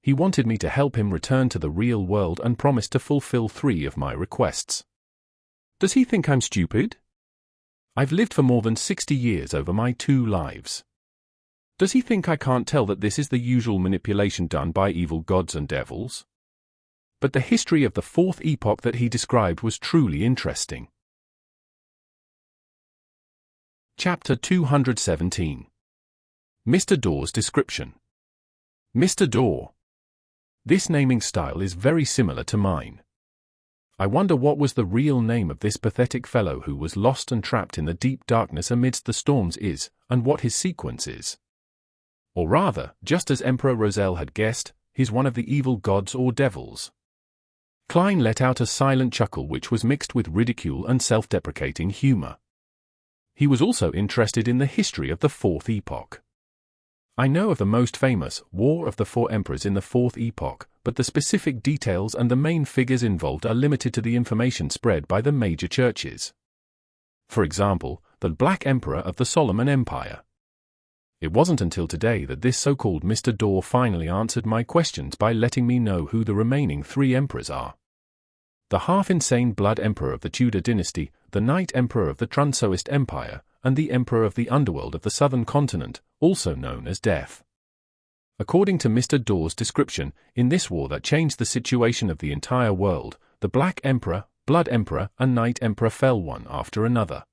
He wanted me to help him return to the real world and promised to fulfill 3 of my requests. Does he think I'm stupid? I've lived for more than 60 years over my 2 lives. Does he think I can't tell that this is the usual manipulation done by evil gods and devils? But the history of the 4th epoch that he described was truly interesting. Chapter 217. Mr. Door's description. Mr. Door. This naming style is very similar to mine. I wonder what was the real name of this pathetic fellow who was lost and trapped in the deep darkness amidst the storms is, and what his sequence is. Or rather, just as Emperor Roselle had guessed, he's one of the evil gods or devils. Klein let out a silent chuckle which was mixed with ridicule and self-deprecating humor. He was also interested in the history of the 4th epoch. I know of the most famous War of the 4 Emperors in the 4th epoch, but the specific details and the main figures involved are limited to the information spread by the major churches. For example, the Black Emperor of the Solomon Empire. It wasn't until today that this so-called Mr. Door finally answered my questions by letting me know who the remaining 3 emperors are. The half-insane Blood Emperor of the Tudor dynasty, the Night Emperor of the Trunsoist Empire, and the Emperor of the Underworld of the Southern Continent, also known as Death. According to Mr. Door's description, in this war that changed the situation of the entire world, the Black Emperor, Blood Emperor, and Night Emperor fell one after another.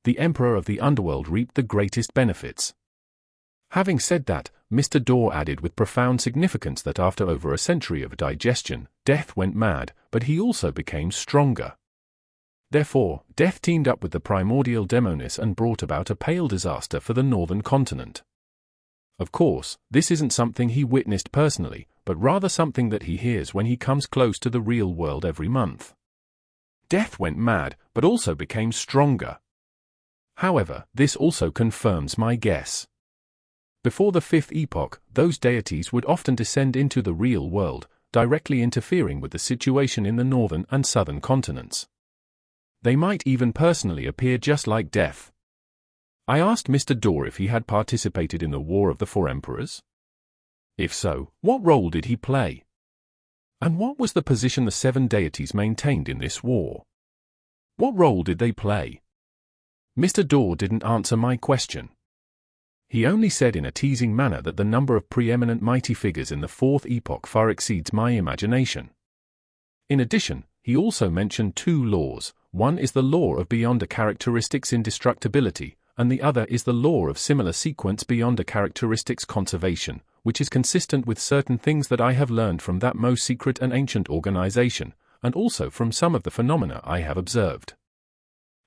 The Emperor of the Underworld reaped the greatest benefits. Having said that, Mr. Door added with profound significance that after over a century of digestion, Death went mad, but he also became stronger. Therefore, Death teamed up with the primordial Demonis and brought about a pale disaster for the northern continent. Of course, this isn't something he witnessed personally, but rather something that he hears when he comes close to the real world every month. Death went mad, but also became stronger. However, this also confirms my guess. Before the fifth epoch, those deities would often descend into the real world, directly interfering with the situation in the northern and southern continents. They might even personally appear just like Death. I asked Mr. Dorr if he had participated in the War of the Four Emperors. If so, what role did he play? And what was the position the seven deities maintained in this war? What role did they play? Mr. Dorr didn't answer my question. He only said in a teasing manner that the number of preeminent mighty figures in the fourth epoch far exceeds my imagination. In addition, he also mentioned two laws. One is the law of beyond a characteristic's indestructibility, and the other is the law of similar sequence beyond a characteristic's conservation, which is consistent with certain things that I have learned from that most secret and ancient organization, and also from some of the phenomena I have observed.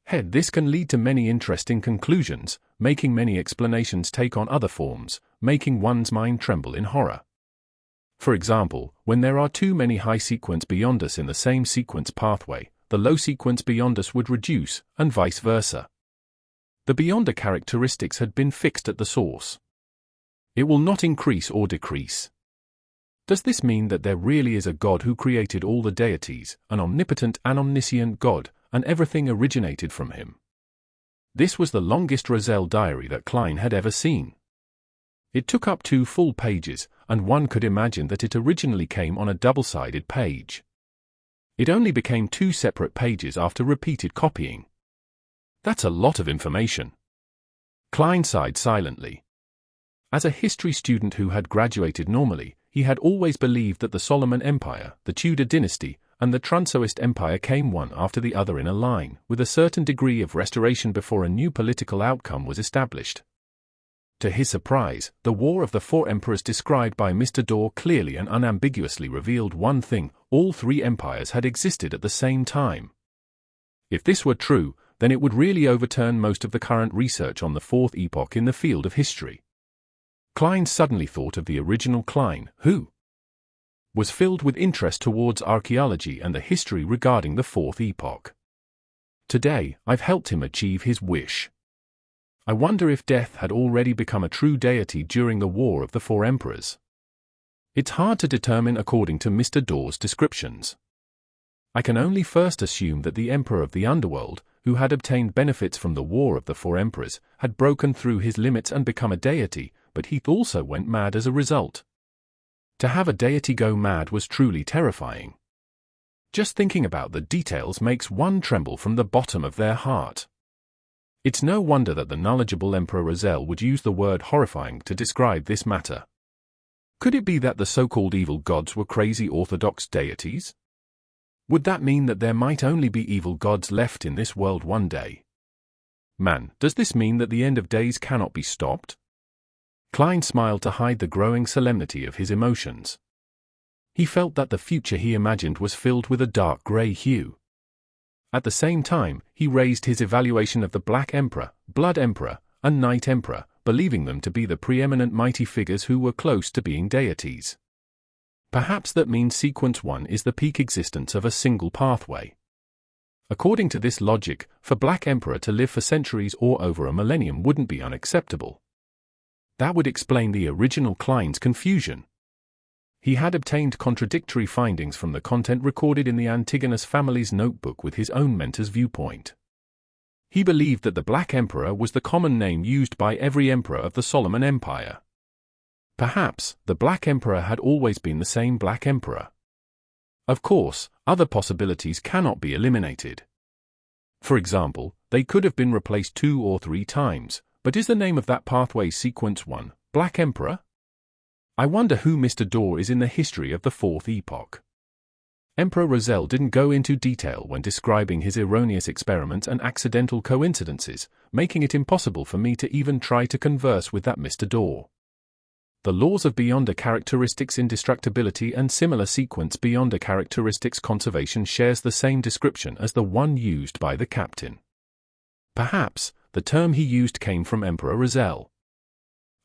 This can lead to many interesting conclusions, making many explanations take on other forms, making one's mind tremble in horror. For example, when there are too many high sequence beyond us in the same sequence pathway, the low sequence beyond us would reduce, and vice versa. The beyonder characteristics had been fixed at the source. It will not increase or decrease. Does this mean that there really is a God who created all the deities, an omnipotent and omniscient God, and everything originated from him? This was the longest Roselle diary that Klein had ever seen. It took up 2 full pages, and one could imagine that it originally came on a double-sided page. It only became 2 separate pages after repeated copying. That's a lot of information. Klein sighed silently. As a history student who had graduated normally, he had always believed that the Solomon Empire, the Tudor dynasty, and the Trunsoist Empire came one after the other in a line, with a certain degree of restoration before a new political outcome was established. To his surprise, the War of the Four Emperors described by Mr. Dorr clearly and unambiguously revealed one thing: all 3 empires had existed at the same time. If this were true, then it would really overturn most of the current research on the fourth epoch in the field of history. Klein suddenly thought of the original Klein, who was filled with interest towards archaeology and the history regarding the fourth epoch. Today, I've helped him achieve his wish. I wonder if Death had already become a true deity during the War of the Four Emperors. It's hard to determine according to Mr. Dorr's descriptions. I can only first assume that the Emperor of the Underworld, who had obtained benefits from the War of the Four Emperors, had broken through his limits and become a deity, but he also went mad as a result. To have a deity go mad was truly terrifying. Just thinking about the details makes one tremble from the bottom of their heart. It's no wonder that the knowledgeable Emperor Roselle would use the word horrifying to describe this matter. Could it be that the so-called evil gods were crazy orthodox deities? Would that mean that there might only be evil gods left in this world one day? Man, does this mean that the end of days cannot be stopped? Klein smiled to hide the growing solemnity of his emotions. He felt that the future he imagined was filled with a dark grey hue. At the same time, he raised his evaluation of the Black Emperor, Blood Emperor, and Night Emperor, believing them to be the preeminent mighty figures who were close to being deities. Perhaps that means Sequence 1 is the peak existence of a single pathway. According to this logic, for Black Emperor to live for centuries or over a millennium wouldn't be unacceptable. That would explain the original Klein's confusion. He had obtained contradictory findings from the content recorded in the Antigonus family's notebook with his own mentor's viewpoint. He believed that the Black Emperor was the common name used by every emperor of the Solomon Empire. Perhaps, the Black Emperor had always been the same Black Emperor. Of course, other possibilities cannot be eliminated. For example, they could have been replaced 2 or 3 times, but is the name of that pathway Sequence 1, Black Emperor? I wonder who Mr. Dorr is in the history of the fourth epoch. Emperor Roselle didn't go into detail when describing his erroneous experiments and accidental coincidences, making it impossible for me to even try to converse with that Mr. Dorr. The laws of beyond a characteristic's indestructibility and similar sequence beyond a characteristic's conservation shares the same description as the one used by the captain. Perhaps, the term he used came from Emperor Roselle.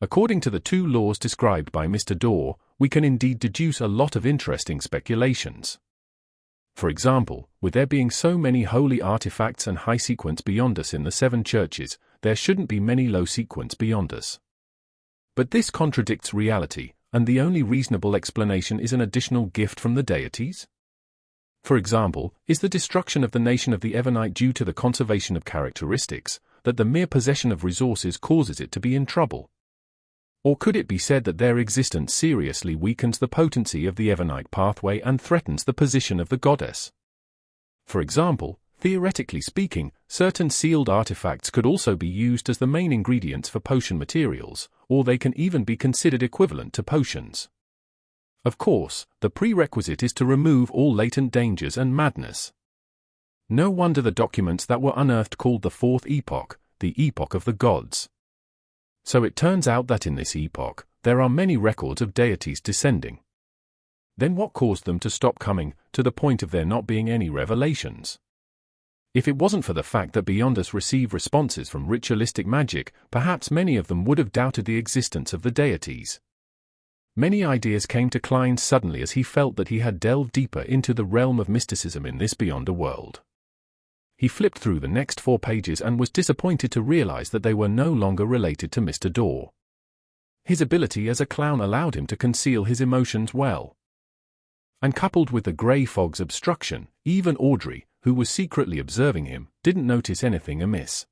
According to the two laws described by Mr. Dorr, we can indeed deduce a lot of interesting speculations. For example, with there being so many holy artifacts and high sequence beyond us in the 7 churches, there shouldn't be many low sequence beyond us. But this contradicts reality, and the only reasonable explanation is an additional gift from the deities? For example, is the destruction of the nation of the Evernite due to the conservation of characteristics, that the mere possession of resources causes it to be in trouble? Or could it be said that their existence seriously weakens the potency of the Evernite pathway and threatens the position of the goddess? For example, theoretically speaking, certain sealed artifacts could also be used as the main ingredients for potion materials, or they can even be considered equivalent to potions. Of course, the prerequisite is to remove all latent dangers and madness. No wonder the documents that were unearthed called the 4th epoch, the epoch of the gods. So it turns out that in this epoch, there are many records of deities descending. Then what caused them to stop coming, to the point of there not being any revelations? If it wasn't for the fact that Beyond Us receive responses from ritualistic magic, perhaps many of them would have doubted the existence of the deities. Many ideas came to Kleins suddenly as he felt that he had delved deeper into the realm of mysticism in this Beyond a world. He flipped through the next 4 pages and was disappointed to realize that they were no longer related to Mr. Dorr. His ability as a clown allowed him to conceal his emotions well. And coupled with the grey fog's obstruction, even Audrey, who was secretly observing him, didn't notice anything amiss.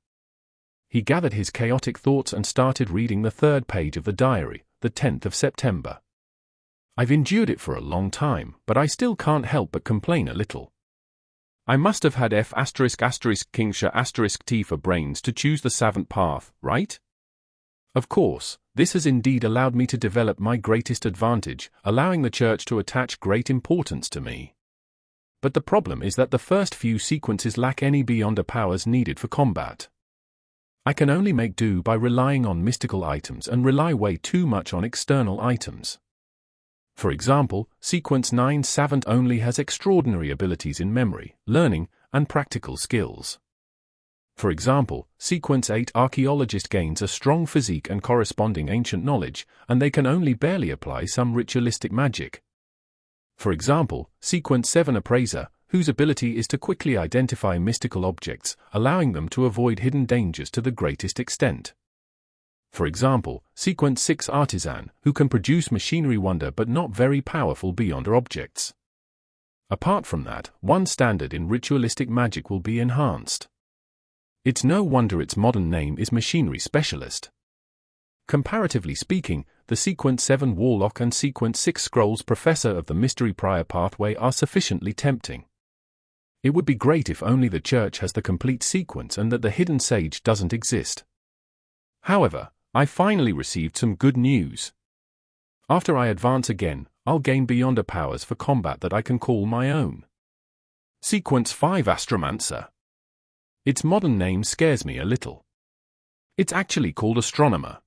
He gathered his chaotic thoughts and started reading the 3rd page of the diary, the 10th of September. I've endured it for a long time, but I still can't help but complain a little. I must have had F***Kingsha**T for brains to choose the savant path, right? Of course, this has indeed allowed me to develop my greatest advantage, allowing the church to attach great importance to me. But the problem is that the first few sequences lack any beyonder powers needed for combat. I can only make do by relying on mystical items and rely way too much on external items. For example, Sequence 9 Savant only has extraordinary abilities in memory, learning, and practical skills. For example, Sequence 8 Archaeologist gains a strong physique and corresponding ancient knowledge, and they can only barely apply some ritualistic magic. For example, Sequence 7 Appraiser, whose ability is to quickly identify mystical objects, allowing them to avoid hidden dangers to the greatest extent. For example, Sequence 6 Artisan, who can produce machinery wonder but not very powerful beyonder objects. Apart from that, one standard in ritualistic magic will be enhanced. It's no wonder its modern name is Machinery Specialist. Comparatively speaking, the Sequence 7 Warlock and Sequence 6 Scrolls Professor of the Mystery Prior pathway are sufficiently tempting. It would be great if only the church has the complete sequence and that the hidden sage doesn't exist. However, I finally received some good news. After I advance again, I'll gain beyonder powers for combat that I can call my own. Sequence 5 Astromancer. Its modern name scares me a little. It's actually called Astronomer.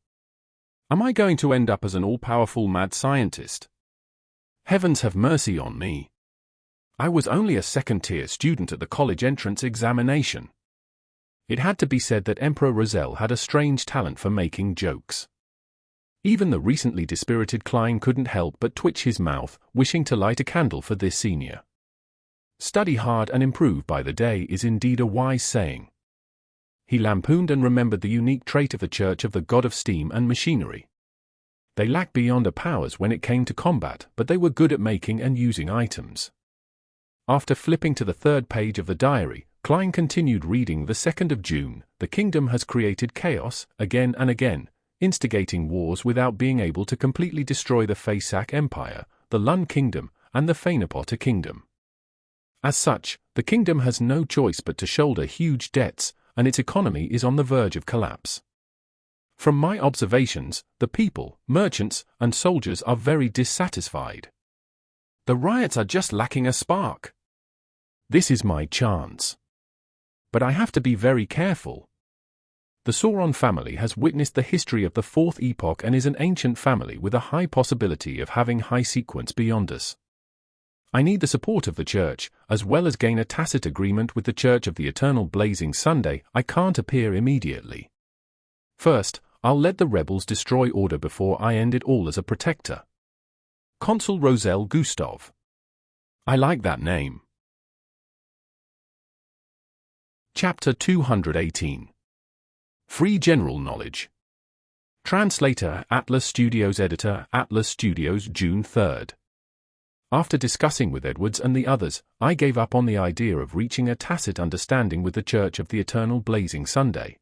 Am I going to end up as an all-powerful mad scientist? Heavens have mercy on me. I was only a 2nd-tier student at the college entrance examination. It had to be said that Emperor Roselle had a strange talent for making jokes. Even the recently dispirited Klein couldn't help but twitch his mouth, wishing to light a candle for this senior. Study hard and improve by the day is indeed a wise saying. He lampooned and remembered the unique trait of the Church of the God of Steam and Machinery. They lacked beyonder powers when it came to combat, but they were good at making and using items. After flipping to the 3rd page of the diary, Klein continued reading the 2nd of June. The kingdom has created chaos, again and again, instigating wars without being able to completely destroy the Faysac Empire, the Lun Kingdom, and the Fainapota Kingdom. As such, the kingdom has no choice but to shoulder huge debts, and its economy is on the verge of collapse. From my observations, the people, merchants, and soldiers are very dissatisfied. The riots are just lacking a spark. This is my chance. But I have to be very careful. The Sauron family has witnessed the history of the 4th epoch and is an ancient family with a high possibility of having high sequence beyond us. I need the support of the church, as well as gain a tacit agreement with the Church of the Eternal Blazing Sunday. I can't appear immediately. First, I'll let the rebels destroy order before I end it all as a protector. Consul Roselle Gustav. I like that name. Chapter 218. Free General Knowledge. Translator, Atlas Studios. Editor, Atlas Studios. June 3rd. After discussing with Edwards and the others, I gave up on the idea of reaching a tacit understanding with the Church of the Eternal Blazing Sunday.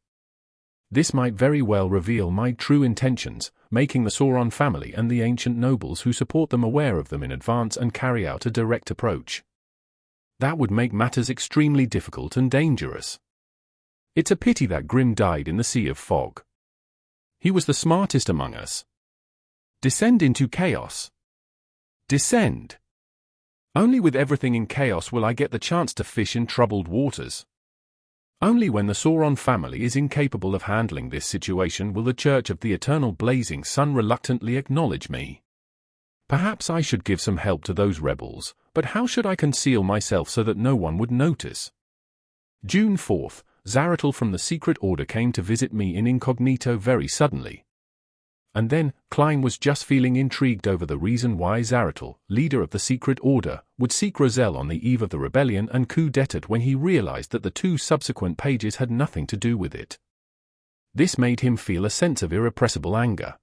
This might very well reveal my true intentions, making the Sauron family and the ancient nobles who support them aware of them in advance and carry out a direct approach. That would make matters extremely difficult and dangerous. It's a pity that Grim died in the Sea of Fog. He was the smartest among us. Descend into chaos. Descend. Only with everything in chaos will I get the chance to fish in troubled waters. Only when the Sauron family is incapable of handling this situation will the Church of the Eternal Blazing Sun reluctantly acknowledge me. Perhaps I should give some help to those rebels, but how should I conceal myself so that no one would notice? June 4th, Zaratul from the Secret Order came to visit me in incognito very suddenly. And then, Klein was just feeling intrigued over the reason why Zaratul, leader of the Secret Order, would seek Roselle on the eve of the rebellion and coup d'etat when he realized that the 2 subsequent pages had nothing to do with it. This made him feel a sense of irrepressible anger.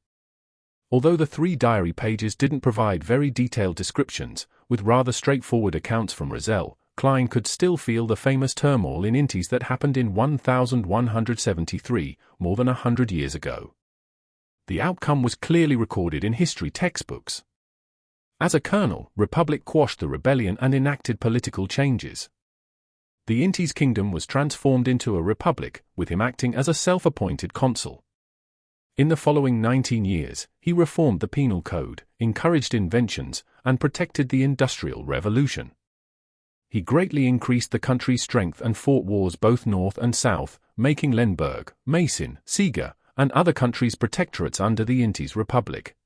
Although the 3 diary pages didn't provide very detailed descriptions, with rather straightforward accounts from Roselle, Klein could still feel the famous turmoil in Intis that happened in 1173, more than 100 years ago. The outcome was clearly recorded in history textbooks. As a colonel, Republic quashed the rebellion and enacted political changes. The Intis kingdom was transformed into a republic, with him acting as a self-appointed consul. In the following 19 years, he reformed the penal code, encouraged inventions, and protected the Industrial Revolution. He greatly increased the country's strength and fought wars both north and south, making Lemberg, Meissen, Siga, and other countries protectorates under the Intis Republic.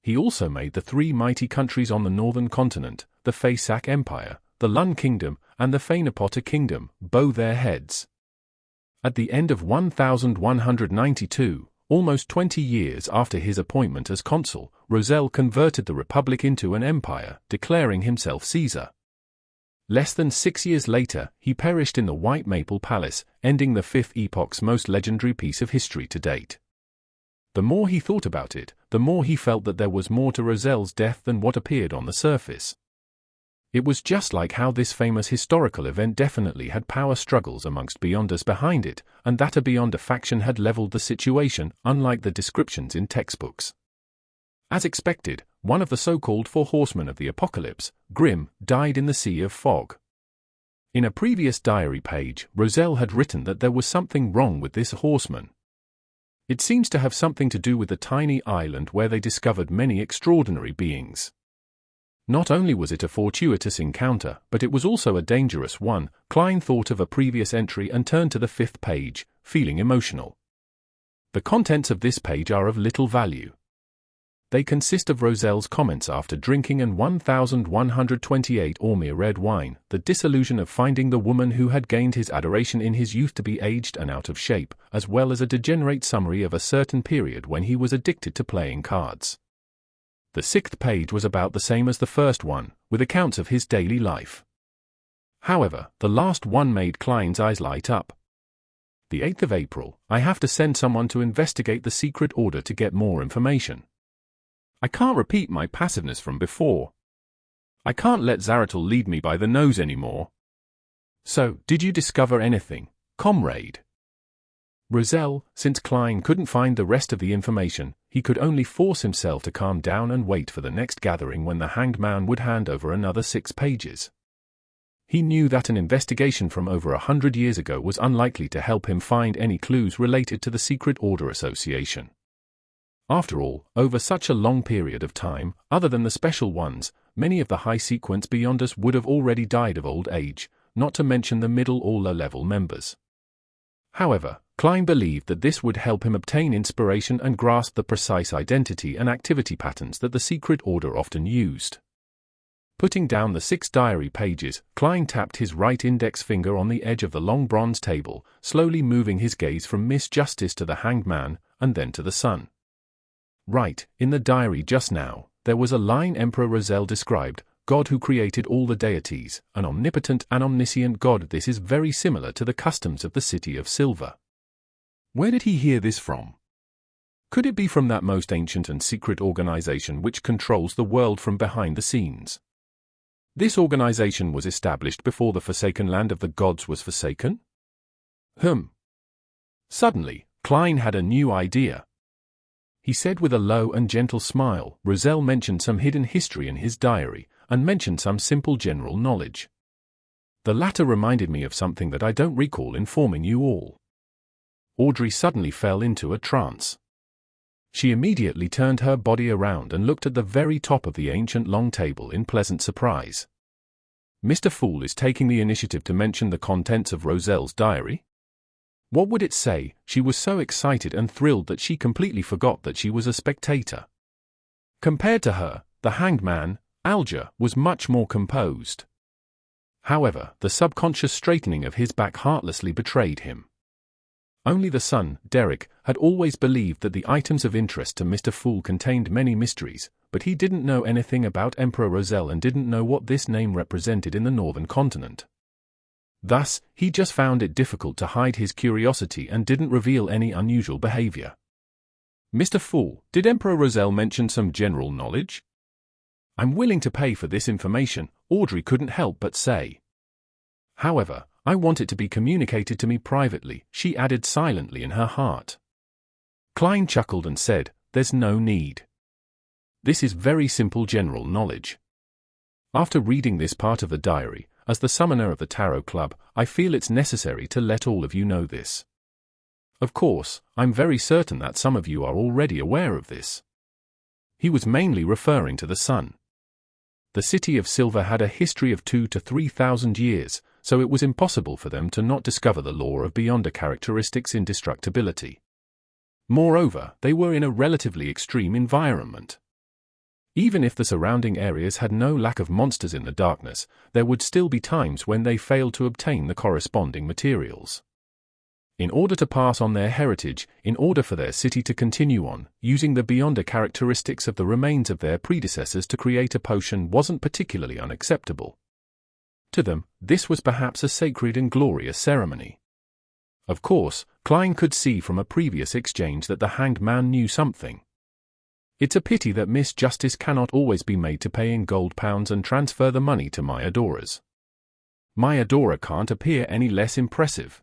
He also made the 3 mighty countries on the northern continent, the Feysak Empire, the Lun Kingdom, and the Fainapota Kingdom, bow their heads. At the end of 1192, almost 20 years after his appointment as consul, Roselle converted the Republic into an empire, declaring himself Caesar. Less than 6 years later, he perished in the White Maple Palace, ending the 5th epoch's most legendary piece of history to date. The more he thought about it, the more he felt that there was more to Roselle's death than what appeared on the surface. It was just like how this famous historical event definitely had power struggles amongst Beyonders behind it, and that a Beyonder faction had leveled the situation, unlike the descriptions in textbooks. As expected, one of the so-called 4 horsemen of the apocalypse, Grim, died in the Sea of Fog. In a previous diary page, Roselle had written that there was something wrong with this horseman. It seems to have something to do with the tiny island where they discovered many extraordinary beings. Not only was it a fortuitous encounter, but it was also a dangerous one. Klein thought of a previous entry and turned to the 5th page, feeling emotional. The contents of this page are of little value. They consist of Roselle's comments after drinking an 1128 Ormir red wine, the disillusion of finding the woman who had gained his adoration in his youth to be aged and out of shape, as well as a degenerate summary of a certain period when he was addicted to playing cards. The 6th page was about the same as the first one, with accounts of his daily life. However, the last one made Klein's eyes light up. The 8th of April, I have to send someone to investigate the Secret Order to get more information. I can't repeat my passiveness from before. I can't let Zaratul lead me by the nose anymore. So, did you discover anything, comrade? Roselle, since Klein couldn't find the rest of the information, he could only force himself to calm down and wait for the next gathering when the Hanged Man would hand over another 6 pages. He knew that an investigation from over 100 years ago was unlikely to help him find any clues related to the Secret Order Association. After all, over such a long period of time, other than the special ones, many of the high-sequence Beyonders would have already died of old age, not to mention the middle or low-level members. However, Klein believed that this would help him obtain inspiration and grasp the precise identity and activity patterns that the Secret Order often used. Putting down the 6 diary pages, Klein tapped his right index finger on the edge of the long bronze table, slowly moving his gaze from Miss Justice to the Hanged Man, and then to the sun. Right, in the diary just now, there was a line Emperor Roselle described, God who created all the deities, an omnipotent and omniscient God. This is very similar to the customs of the City of Silver. Where did he hear this from? Could it be from that most ancient and secret organization which controls the world from behind the scenes? This organization was established before the forsaken land of the gods was forsaken? Suddenly, Klein had a new idea. He said with a low and gentle smile, Roselle mentioned some hidden history in his diary, and mentioned some simple general knowledge. The latter reminded me of something that I don't recall informing you all. Audrey suddenly fell into a trance. She immediately turned her body around and looked at the very top of the ancient long table in pleasant surprise. Mr. Fool is taking the initiative to mention the contents of Roselle's diary? What would it say? She was so excited and thrilled that she completely forgot that she was a spectator. Compared to her, the hanged man, Alger, was much more composed. However, the subconscious straightening of his back heartlessly betrayed him. Only the son, Derek, had always believed that the items of interest to Mr. Fool contained many mysteries, but he didn't know anything about Emperor Roselle and didn't know what this name represented in the northern continent. Thus, he just found it difficult to hide his curiosity and didn't reveal any unusual behavior. Mr. Fool, did Emperor Roselle mention some general knowledge? I'm willing to pay for this information, Audrey couldn't help but say. However, I want it to be communicated to me privately, she added silently in her heart. Klein chuckled and said, there's no need. This is very simple general knowledge. After reading this part of the diary, as the summoner of the Tarot Club, I feel it's necessary to let all of you know this. Of course, I'm very certain that some of you are already aware of this. He was mainly referring to the sun. The City of Silver had a history of 2,000 to 3,000 years, so it was impossible for them to not discover the law of Beyonder characteristics indestructibility. Moreover, they were in a relatively extreme environment. Even if the surrounding areas had no lack of monsters in the darkness, there would still be times when they failed to obtain the corresponding materials. In order to pass on their heritage, in order for their city to continue on, using the Beyonder characteristics of the remains of their predecessors to create a potion wasn't particularly unacceptable. To them, this was perhaps a sacred and glorious ceremony. Of course, Klein could see from a previous exchange that the hanged man knew something. It's a pity that Miss Justice cannot always be made to pay in gold pounds and transfer the money to my adorers. My adorer can't appear any less impressive.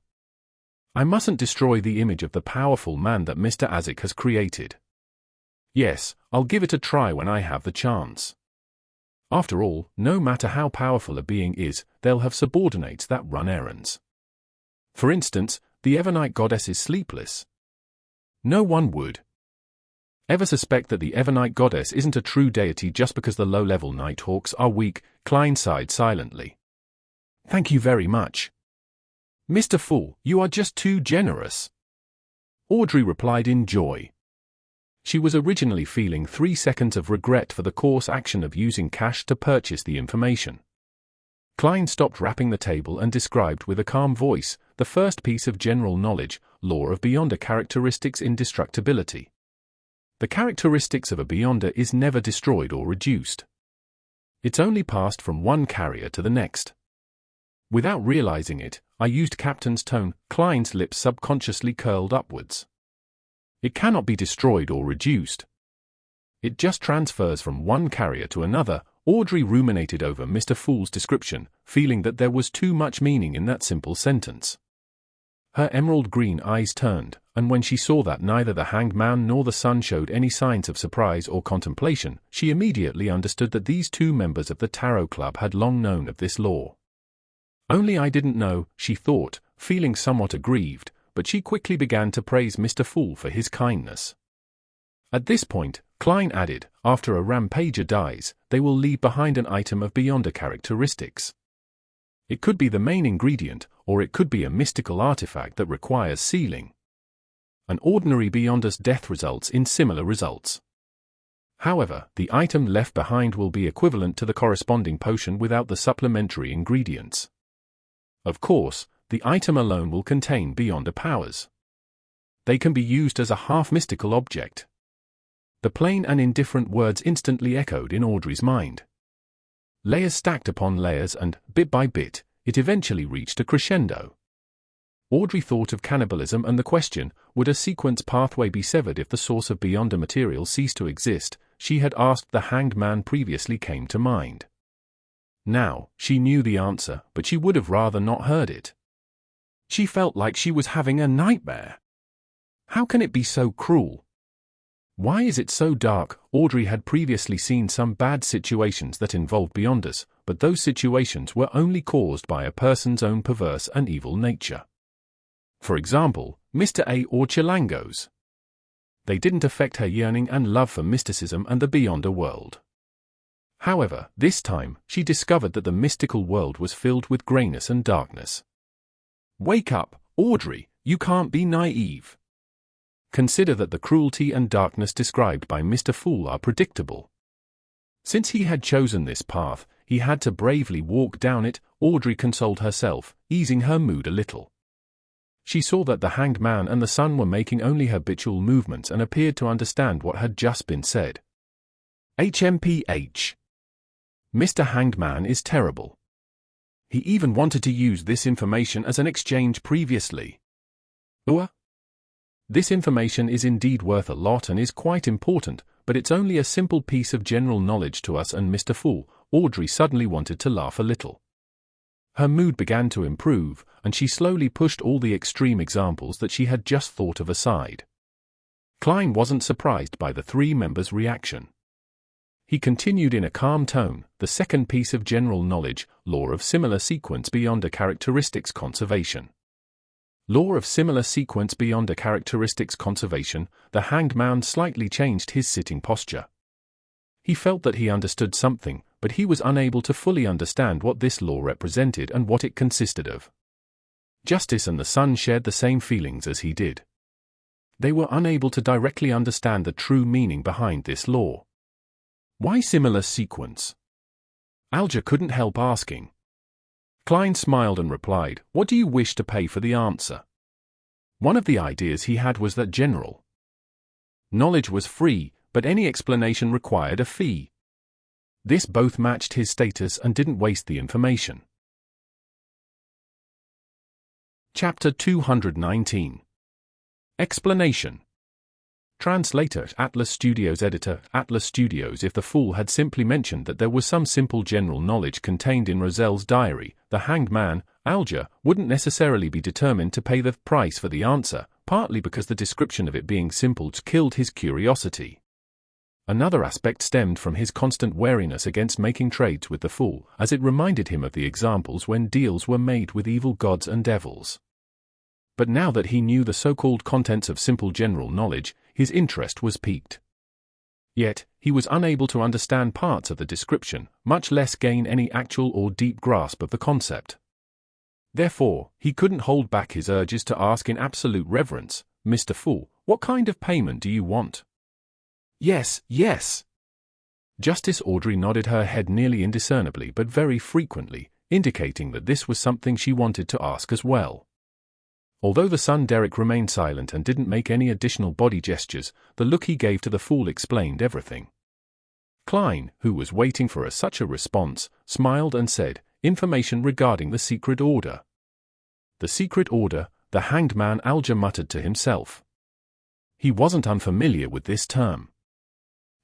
I mustn't destroy the image of the powerful man that Mr. Azik has created. Yes, I'll give it a try when I have the chance. After all, no matter how powerful a being is, they'll have subordinates that run errands. For instance, the Evernite goddess is sleepless. No one would ever suspect that the Evernite goddess isn't a true deity just because the low-level Nighthawks are weak. Klein sighed silently. Thank you very much. Mr. Fool, you are just too generous. Audrey replied in joy. She was originally feeling 3 seconds of regret for the coarse action of using cash to purchase the information. Klein stopped rapping the table and described with a calm voice the first piece of general knowledge, law of Beyonder characteristics indestructibility. The characteristics of a Beyonder is never destroyed or reduced. It's only passed from one carrier to the next. Without realizing it, I used Captain's tone. Klein's lips subconsciously curled upwards. It cannot be destroyed or reduced. It just transfers from one carrier to another. Audrey ruminated over Mr. Fool's description, feeling that there was too much meaning in that simple sentence. Her emerald green eyes turned, and when she saw that neither the hanged man nor the sun showed any signs of surprise or contemplation, she immediately understood that these two members of the Tarot Club had long known of this law. Only I didn't know, she thought, feeling somewhat aggrieved, but she quickly began to praise Mr. Fool for his kindness. At this point, Klein added, after a rampager dies, they will leave behind an item of Beyonder characteristics. It could be the main ingredient, or it could be a mystical artifact that requires sealing. An ordinary Beyonder's death results in similar results. However, the item left behind will be equivalent to the corresponding potion without the supplementary ingredients. Of course, the item alone will contain Beyonder powers. they can be used as a half-mystical object. The plain and indifferent words instantly echoed in Audrey's mind. Layers stacked upon layers and, bit by bit, it eventually reached a crescendo. Audrey thought of cannibalism and the question, would a sequence pathway be severed if the source of Beyonder material ceased to exist? She had asked the Hanged Man previously came to mind. Now, she knew the answer, but she would have rather not heard it. She felt like she was having a nightmare. How can it be so cruel? Why is it so dark? Audrey had previously seen some bad situations that involved Beyonders, but those situations were only caused by a person's own perverse and evil nature. For example, Mr. A or Chilangos. They didn't affect her yearning and love for mysticism and the Beyonder world. However, this time, she discovered that the mystical world was filled with grayness and darkness. Wake up, Audrey, you can't be naive. Consider that the cruelty and darkness described by Mr. Fool are predictable. Since he had chosen this path, he had to bravely walk down it. Audrey consoled herself, easing her mood a little. She saw that the Hanged Man and the Sun were making only habitual movements and appeared to understand what had just been said. HMPH. Mr. Hanged Man is terrible. He even wanted to use this information as an exchange previously. This information is indeed worth a lot and is quite important, but it's only a simple piece of general knowledge to us and Mr. Fool. Audrey suddenly wanted to laugh a little. Her mood began to improve, and she slowly pushed all the extreme examples that she had just thought of aside. Klein wasn't surprised by the three members' reaction. He continued in a calm tone, the second piece of general knowledge, law of similar sequence beyond a characteristics conservation. Law of similar sequence beyond a characteristics conservation. The Hanged Man slightly changed his sitting posture. He felt that he understood something, but he was unable to fully understand what this law represented and what it consisted of. Justice and the Sun shared the same feelings as he did. They were unable to directly understand the true meaning behind this law. Why similar sequence? Alger couldn't help asking. Klein smiled and replied, what do you wish to pay for the answer? One of the ideas he had was that general knowledge was free, but any explanation required a fee. This both matched his status and didn't waste the information. Chapter 219. Explanation. Translator, Atlas Studios. Editor, Atlas Studios. If the Fool had simply mentioned that there was some simple general knowledge contained in Rozelle's diary, the Hanged Man, Alger, wouldn't necessarily be determined to pay the price for the answer, partly because the description of it being simple killed his curiosity. Another aspect stemmed from his constant wariness against making trades with the Fool, as it reminded him of the examples when deals were made with evil gods and devils. But now that he knew the so-called contents of simple general knowledge, his interest was piqued. Yet, he was unable to understand parts of the description, much less gain any actual or deep grasp of the concept. Therefore, he couldn't hold back his urges to ask in absolute reverence, Mr. Fool, what kind of payment do you want? Yes, yes. Justice. Audrey nodded her head nearly indiscernibly but very frequently, indicating that this was something she wanted to ask as well. Although the Sun Derek remained silent and didn't make any additional body gestures, the look he gave to the Fool explained everything. Klein, who was waiting for such a response, smiled and said, information regarding the secret order. The secret order, the Hanged Man. Alger muttered to himself. He wasn't unfamiliar with this term.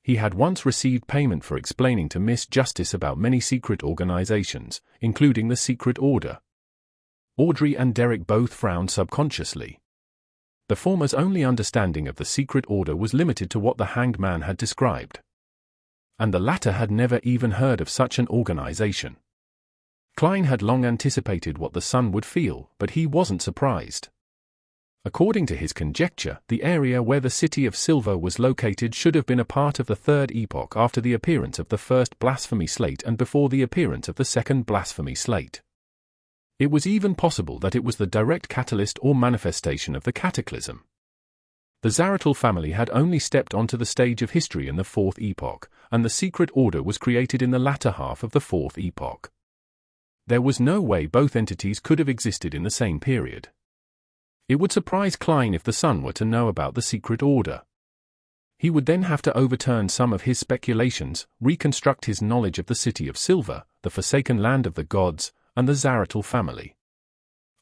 He had once received payment for explaining to Miss Justice about many secret organizations, including the secret order. Audrey and Derek both frowned subconsciously. The former's only understanding of the secret order was limited to what the Hanged Man had described. And the latter had never even heard of such an organization. Klein had long anticipated what the Sun would feel, but he wasn't surprised. According to his conjecture, the area where the City of Silver was located should have been a part of the Third Epoch after the appearance of the first blasphemy slate and before the appearance of the second blasphemy slate. It was even possible that it was the direct catalyst or manifestation of the cataclysm. The Zaratul family had only stepped onto the stage of history in the Fourth Epoch, and the secret order was created in the latter half of the Fourth Epoch. There was no way both entities could have existed in the same period. It would surprise Klein if the Sun were to know about the secret order. He would then have to overturn some of his speculations, reconstruct his knowledge of the City of Silver, the forsaken land of the gods, and the Zaratul family.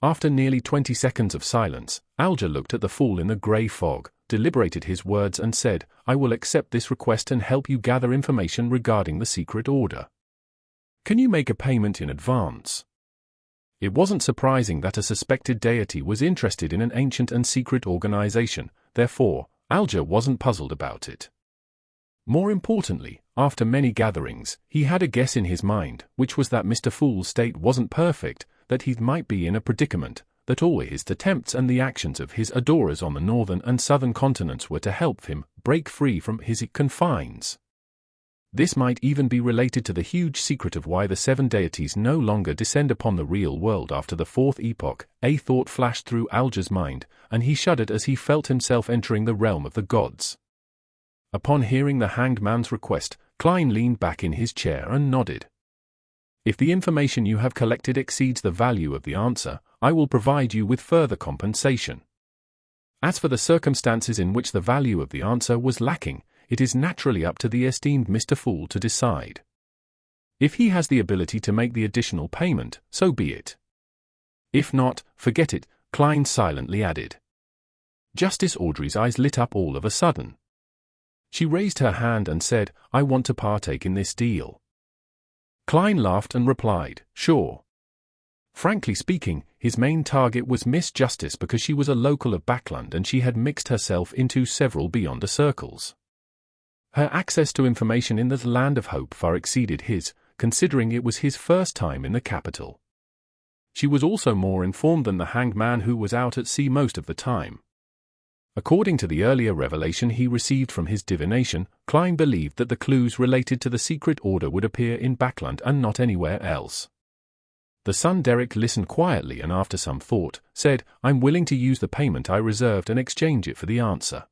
After nearly 20 seconds of silence, Alger looked at the fool in the grey fog, deliberated his words and said, "I will accept this request and help you gather information regarding the secret order. Can you make a payment in advance?" It wasn't surprising that a suspected deity was interested in an ancient and secret organization, therefore, Alger wasn't puzzled about it. More importantly, after many gatherings, he had a guess in his mind, which was that Mr. Fool's state wasn't perfect, that he might be in a predicament, that all his attempts and the actions of his adorers on the northern and southern continents were to help him break free from his confines. This might even be related to the huge secret of why the seven deities no longer descend upon the real world after the fourth epoch. A thought flashed through Alger's mind, and he shuddered as he felt himself entering the realm of the gods. Upon hearing the hanged man's request, Klein leaned back in his chair and nodded. "If the information you have collected exceeds the value of the answer, I will provide you with further compensation. As for the circumstances in which the value of the answer was lacking, it is naturally up to the esteemed Mr. Fool to decide. If he has the ability to make the additional payment, so be it. If not, forget it," Klein silently added. Justice Audrey's eyes lit up all of a sudden. She raised her hand and said, "I want to partake in this deal." Klein laughed and replied, "Sure." Frankly speaking, his main target was Miss Justice because she was a local of Bakerland and she had mixed herself into several Beyonder circles. Her access to information in the Land of Hope far exceeded his, considering it was his first time in the capital. She was also more informed than the hanged man who was out at sea most of the time. According to the earlier revelation he received from his divination, Klein believed that the clues related to the secret order would appear in Bakerland and not anywhere else. The son Derek listened quietly and after some thought, said, "I'm willing to use the payment I reserved and exchange it for the answer."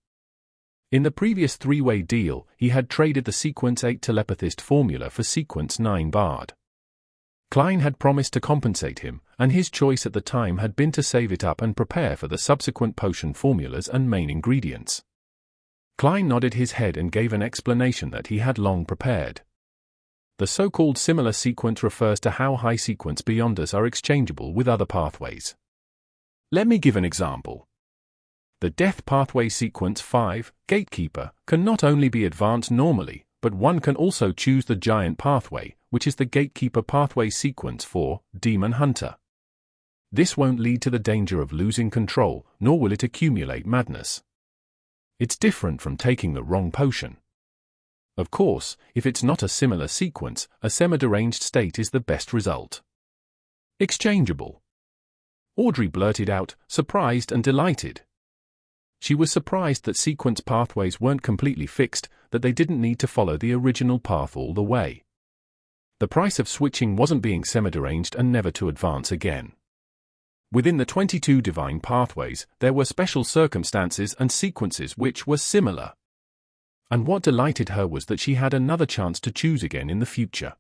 In the previous three-way deal, he had traded the Sequence 8 telepathist formula for Sequence 9 Bard. Klein had promised to compensate him, and his choice at the time had been to save it up and prepare for the subsequent potion formulas and main ingredients. Klein nodded his head and gave an explanation that he had long prepared. The so-called similar sequence refers to how high sequence beyonders are exchangeable with other pathways. Let me give an example. The Death Pathway Sequence 5, Gatekeeper, can not only be advanced normally, but one can also choose the Giant Pathway, which is the Gatekeeper Pathway Sequence for Demon Hunter. This won't lead to the danger of losing control, nor will it accumulate madness. It's different from taking the wrong potion. Of course, if it's not a similar sequence, a semi-deranged state is the best result. Exchangeable. Audrey blurted out, surprised and delighted. She was surprised that sequence pathways weren't completely fixed, that they didn't need to follow the original path all the way. The price of switching wasn't being semi-deranged and never to advance again. Within the 22 divine pathways, there were special circumstances and sequences which were similar. And what delighted her was that she had another chance to choose again in the future.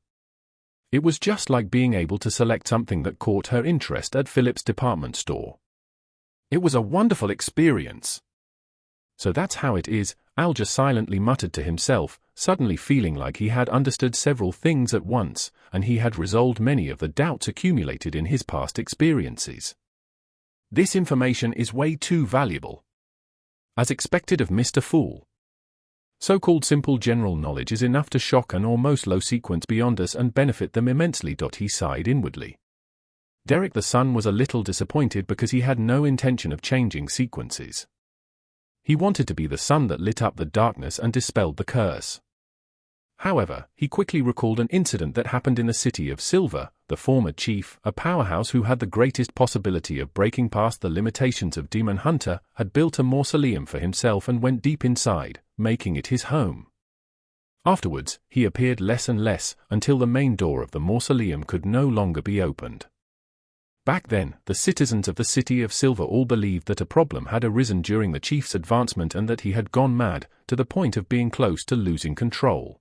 It was just like being able to select something that caught her interest at Philip's department store. It was a wonderful experience. So that's how it is, Alger silently muttered to himself, suddenly feeling like he had understood several things at once, and he had resolved many of the doubts accumulated in his past experiences. This information is way too valuable. As expected of Mr. Fool. So-called simple general knowledge is enough to shock an almost low-sequence beyonders and benefit them immensely. He sighed inwardly. Derek the son was a little disappointed because he had no intention of changing sequences. He wanted to be the sun that lit up the darkness and dispelled the curse. However, he quickly recalled an incident that happened in the City of Silver. The former chief, a powerhouse who had the greatest possibility of breaking past the limitations of Demon Hunter, had built a mausoleum for himself and went deep inside, making it his home. Afterwards, he appeared less and less, until the main door of the mausoleum could no longer be opened. Back then, the citizens of the City of Silver all believed that a problem had arisen during the chief's advancement and that he had gone mad, to the point of being close to losing control.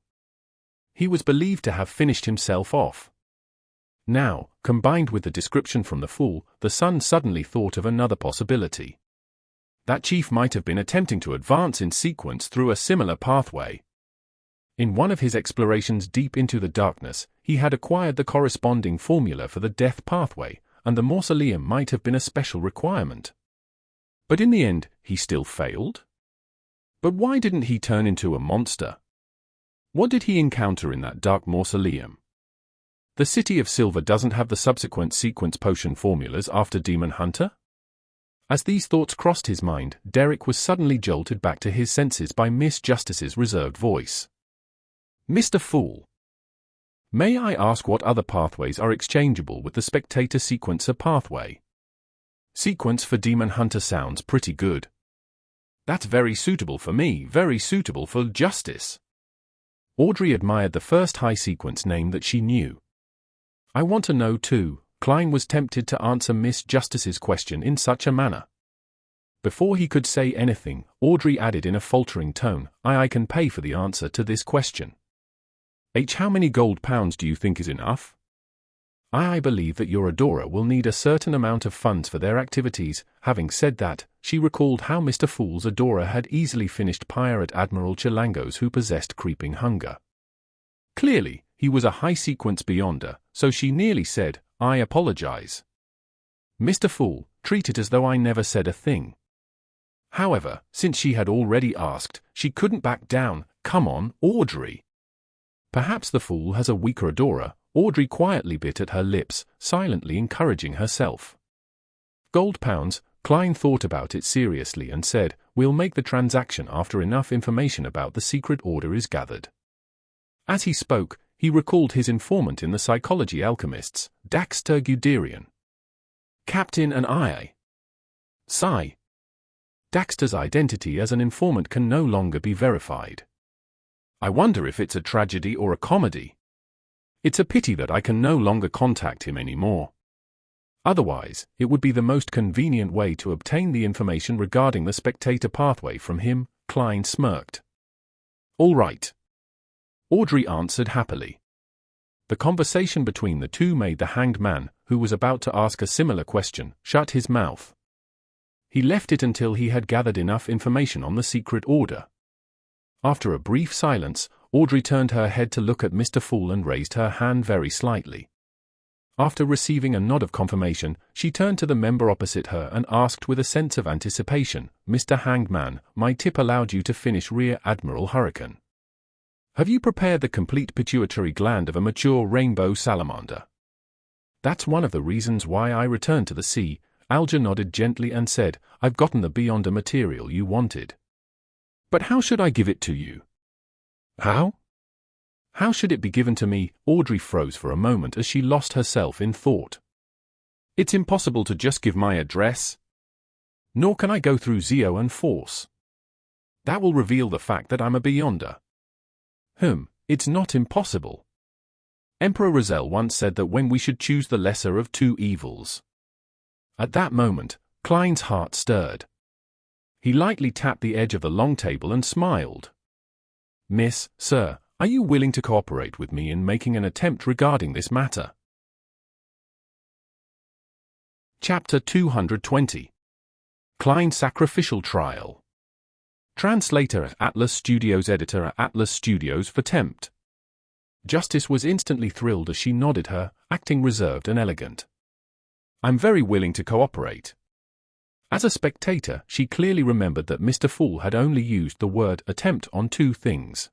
He was believed to have finished himself off. Now, combined with the description from the fool, the son suddenly thought of another possibility. That chief might have been attempting to advance in sequence through a similar pathway. In one of his explorations deep into the darkness, he had acquired the corresponding formula for the death pathway, and the mausoleum might have been a special requirement. But in the end, he still failed? But why didn't he turn into a monster? What did he encounter in that dark mausoleum? The City of Silver doesn't have the subsequent sequence potion formulas after Demon Hunter? As these thoughts crossed his mind, Derek was suddenly jolted back to his senses by Miss Justice's reserved voice. Mr. Fool, may I ask what other pathways are exchangeable with the Spectator Sequencer pathway? Sequence for Demon Hunter sounds pretty good. That's very suitable for me, very suitable for Justice. Audrey admired the first high sequence name that she knew. I want to know too. Klein was tempted to answer Miss Justice's question in such a manner. Before he could say anything, Audrey added in a faltering tone, I can pay for the answer to this question. How many gold pounds do you think is enough? I believe that your adorer will need a certain amount of funds for their activities. Having said that, she recalled how Mr. Fool's adorer had easily finished Pirate Admiral Chilangos, who possessed creeping hunger. Clearly, he was a high-sequence beyonder, so she nearly said, I apologize. Mr. Fool, treat it as though I never said a thing. However, since she had already asked, she couldn't back down. Come on, Audrey. Perhaps the fool has a weaker adorer. Audrey quietly bit at her lips, silently encouraging herself. Gold pounds. Klein thought about it seriously and said, we'll make the transaction after enough information about the secret order is gathered. As he spoke, he recalled his informant in the Psychology Alchemists, Daxter Guderian. Captain and I. Sigh. Daxter's identity as an informant can no longer be verified. I wonder if it's a tragedy or a comedy. It's a pity that I can no longer contact him anymore. Otherwise, it would be the most convenient way to obtain the information regarding the Spectator pathway from him. Klein smirked. All right. Audrey answered happily. The conversation between the two made the hanged man, who was about to ask a similar question, shut his mouth. He left it until he had gathered enough information on the secret order. After a brief silence, Audrey turned her head to look at Mr. Fool and raised her hand very slightly. After receiving a nod of confirmation, she turned to the member opposite her and asked with a sense of anticipation, Mr. Hanged Man, my tip allowed you to finish Rear Admiral Hurricane. Have you prepared the complete pituitary gland of a mature rainbow salamander? That's one of the reasons why I returned to the sea. Alger nodded gently and said, I've gotten the Beyonder material you wanted. But how should I give it to you? How? How should it be given to me? Audrey froze for a moment as she lost herself in thought. It's impossible to just give my address. Nor can I go through Xio and Force. That will reveal the fact that I'm a Beyonder. It's not impossible. Emperor Razel once said that when we should choose the lesser of two evils. At that moment, Klein's heart stirred. He lightly tapped the edge of the long table and smiled. Miss, sir, are you willing to cooperate with me in making an attempt regarding this matter? Chapter 220. Klein Sacrificial Trial. Translator at Atlas Studios. Editor at Atlas Studios for Tempt. Justice was instantly thrilled as she nodded her, acting reserved and elegant. I'm very willing to cooperate. As a spectator, she clearly remembered that Mr. Fool had only used the word attempt on two things.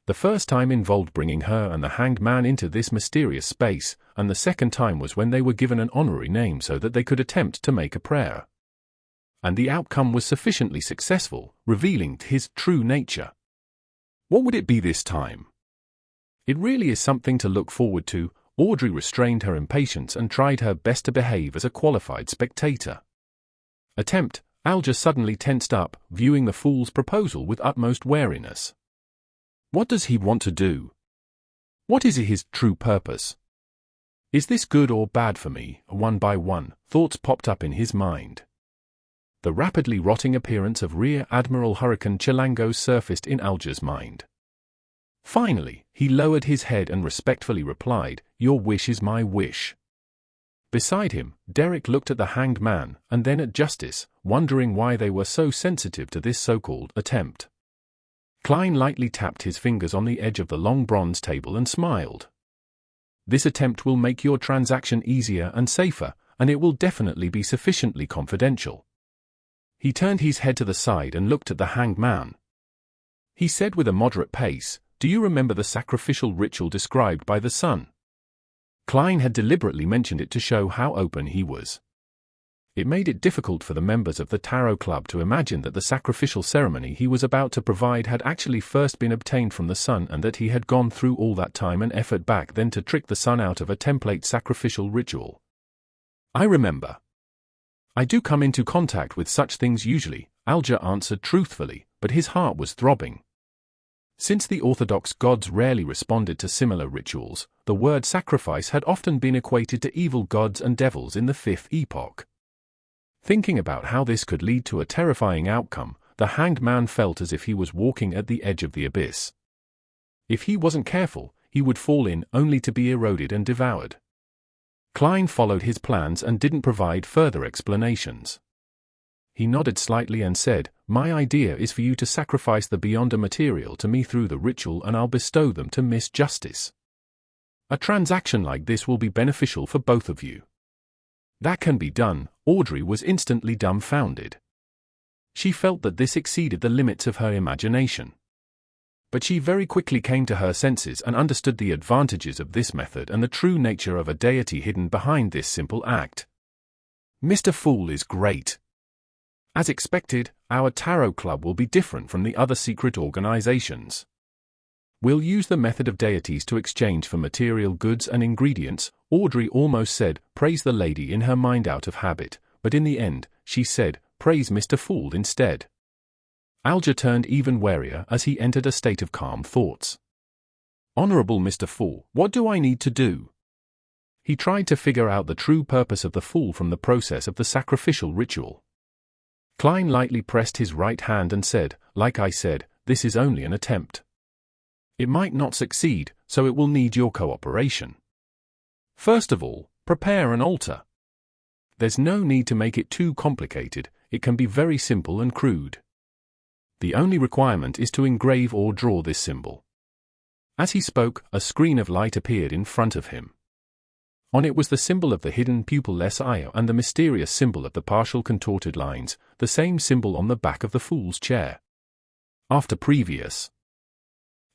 The first time involved bringing her and the hanged man into this mysterious space, and the second time was when they were given an honorary name so that they could attempt to make a prayer. And the outcome was sufficiently successful, revealing his true nature. What would it be this time? It really is something to look forward to. Audrey restrained her impatience and tried her best to behave as a qualified spectator. Attempt. Alger suddenly tensed up, viewing the fool's proposal with utmost wariness. What does he want to do? What is his true purpose? Is this good or bad for me? One by one, thoughts popped up in his mind. The rapidly rotting appearance of Rear Admiral Hurricane Chilangos surfaced in Alger's mind. Finally, he lowered his head and respectfully replied, "Your wish is my wish." Beside him, Derek looked at the hanged man, and then at Justice, wondering why they were so sensitive to this so-called attempt. Klein lightly tapped his fingers on the edge of the long bronze table and smiled. "This attempt will make your transaction easier and safer, and it will definitely be sufficiently confidential." He turned his head to the side and looked at the hanged man. He said with a moderate pace, "Do you remember the sacrificial ritual described by the sun?" Klein had deliberately mentioned it to show how open he was. It made it difficult for the members of the Tarot Club to imagine that the sacrificial ceremony he was about to provide had actually first been obtained from the sun and that he had gone through all that time and effort back then to trick the sun out of a template sacrificial ritual. "I remember. I do come into contact with such things usually," Alger answered truthfully, but his heart was throbbing. Since the Orthodox gods rarely responded to similar rituals, the word sacrifice had often been equated to evil gods and devils in the Fifth Epoch. Thinking about how this could lead to a terrifying outcome, the hanged man felt as if he was walking at the edge of the abyss. If he wasn't careful, he would fall in only to be eroded and devoured. Klein followed his plans and didn't provide further explanations. He nodded slightly and said, "My idea is for you to sacrifice the Beyonder material to me through the ritual and I'll bestow them to Miss Justice. A transaction like this will be beneficial for both of you." "That can be done." Audrey was instantly dumbfounded. She felt that this exceeded the limits of her imagination. But she very quickly came to her senses and understood the advantages of this method and the true nature of a deity hidden behind this simple act. "Mr. Fool is great. As expected, our Tarot Club will be different from the other secret organizations. We'll use the method of deities to exchange for material goods and ingredients." Audrey almost said, "Praise the lady" in her mind out of habit, but in the end, she said, "Praise Mr. Fool" instead. Alger turned even warier as he entered a state of calm thoughts. "Honorable Mr. Fool, what do I need to do?" He tried to figure out the true purpose of the Fool from the process of the sacrificial ritual. Klein lightly pressed his right hand and said, "Like I said, this is only an attempt. It might not succeed, so it will need your cooperation. First of all, prepare an altar. There's no need to make it too complicated, it can be very simple and crude. The only requirement is to engrave or draw this symbol." As he spoke, a screen of light appeared in front of him. On it was the symbol of the hidden pupil-less eye and the mysterious symbol of the partial contorted lines, the same symbol on the back of the Fool's chair. After previous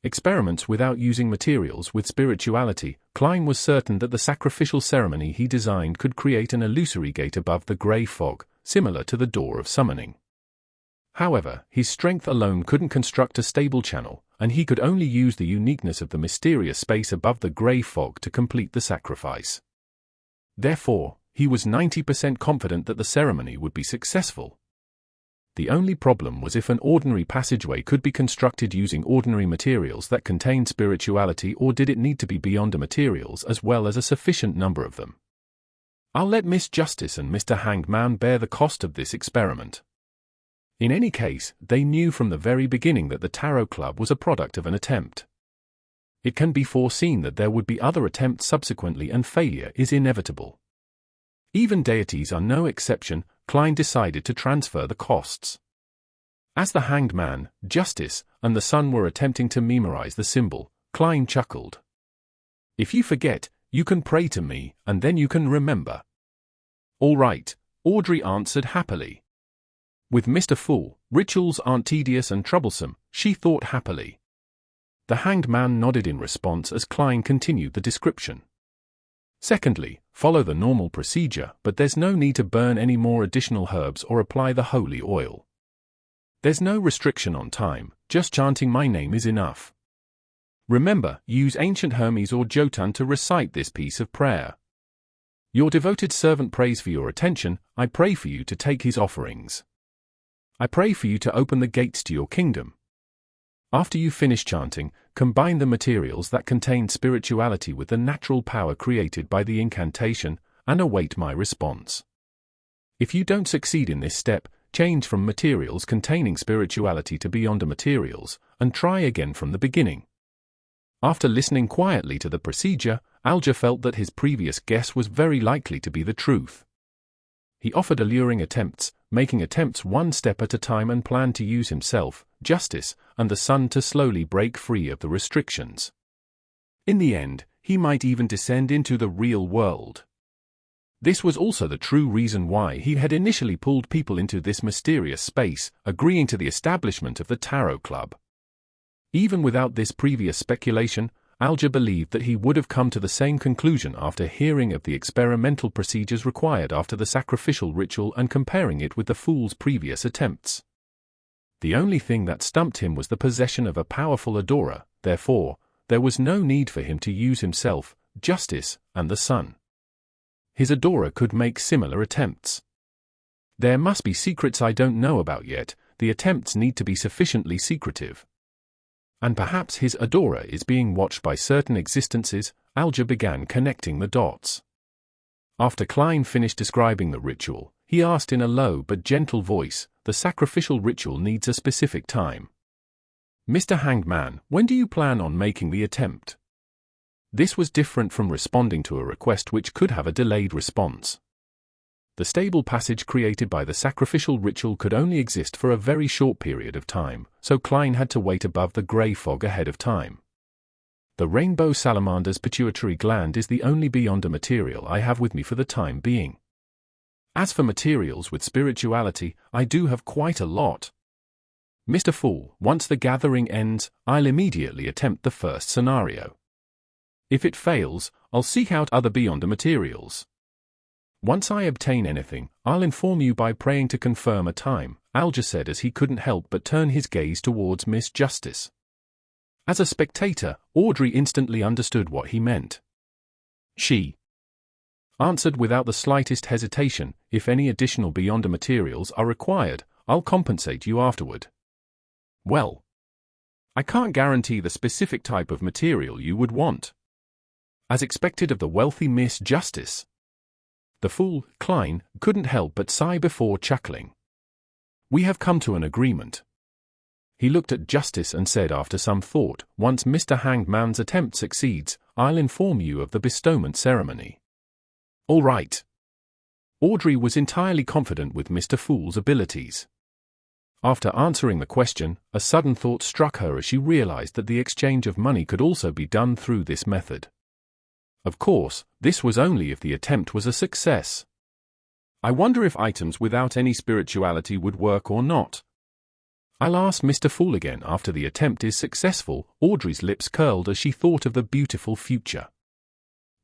experiments without using materials with spirituality, Klein was certain that the sacrificial ceremony he designed could create an illusory gate above the grey fog, similar to the door of summoning. However, his strength alone couldn't construct a stable channel, and he could only use the uniqueness of the mysterious space above the grey fog to complete the sacrifice. Therefore, he was 90% confident that the ceremony would be successful. The only problem was if an ordinary passageway could be constructed using ordinary materials that contained spirituality, or did it need to be Beyonder materials as well as a sufficient number of them. "I'll let Miss Justice and Mr. Hanged Man bear the cost of this experiment." In any case, they knew from the very beginning that the Tarot Club was a product of an attempt. It can be foreseen that there would be other attempts subsequently, and failure is inevitable. Even deities are no exception. Klein decided to transfer the costs. As the Hanged Man, Justice, and the Sun were attempting to memorize the symbol, Klein chuckled. "If you forget, you can pray to me, and then you can remember." "All right," Audrey answered happily. With Mr. Fool, rituals aren't tedious and troublesome, she thought happily. The Hanged Man nodded in response as Klein continued the description. "Secondly, follow the normal procedure, but there's no need to burn any more additional herbs or apply the holy oil. There's no restriction on time, just chanting my name is enough. Remember, use ancient Hermes or Jotun to recite this piece of prayer. Your devoted servant prays for your attention. I pray for you to take his offerings. I pray for you to open the gates to your kingdom. After you finish chanting, combine the materials that contain spirituality with the natural power created by the incantation, and await my response. If you don't succeed in this step, change from materials containing spirituality to Beyonder materials, and try again from the beginning. After listening quietly to the procedure, Alger felt that his previous guess was very likely to be the truth. He offered alluring attempts, making attempts one step at a time, and planned to use himself, Justice, and the Sun to slowly break free of the restrictions. In the end, he might even descend into the real world. This was also the true reason why he had initially pulled people into this mysterious space, agreeing to the establishment of the Tarot Club. Even without this previous speculation, Alger believed that he would have come to the same conclusion after hearing of the experimental procedures required after the sacrificial ritual and comparing it with the Fool's previous attempts. The only thing that stumped him was the possession of a powerful adorer, therefore, there was no need for him to use himself, Justice, and the Sun. His adorer could make similar attempts. There must be secrets I don't know about yet, the attempts need to be sufficiently secretive. And perhaps his adorer is being watched by certain existences. Alger began connecting the dots. After Klein finished describing the ritual, he asked in a low but gentle voice, "The sacrificial ritual needs a specific time. Mr. Hanged Man, when do you plan on making the attempt?" This was different from responding to a request which could have a delayed response. The stable passage created by the sacrificial ritual could only exist for a very short period of time, so Klein had to wait above the grey fog ahead of time. The rainbow salamander's pituitary gland is the only beyonder material I have with me for the time being. As for materials with spirituality, I do have quite a lot. Mr. Fool, once the gathering ends, I'll immediately attempt the first scenario. If it fails, I'll seek out other beyonder materials. Once I obtain anything, I'll inform you by praying to confirm a time, Alger said as he couldn't help but turn his gaze towards Miss Justice. As a spectator, Audrey instantly understood what he meant. She answered without the slightest hesitation, "If any additional beyonder materials are required, I'll compensate you afterward." "Well, I can't guarantee the specific type of material you would want. As expected of the wealthy Miss Justice." The Fool, Klein, couldn't help but sigh before chuckling. "We have come to an agreement." He looked at Justice and said after some thought, "Once Mr. Hanged Man's attempt succeeds, I'll inform you of the bestowment ceremony." "All right." Audrey was entirely confident with Mr. Fool's abilities. After answering the question, a sudden thought struck her as she realized that the exchange of money could also be done through this method. Of course, this was only if the attempt was a success. "I wonder if items without any spirituality would work or not. I'll ask Mr. Fool again after the attempt is successful." Audrey's lips curled as she thought of the beautiful future.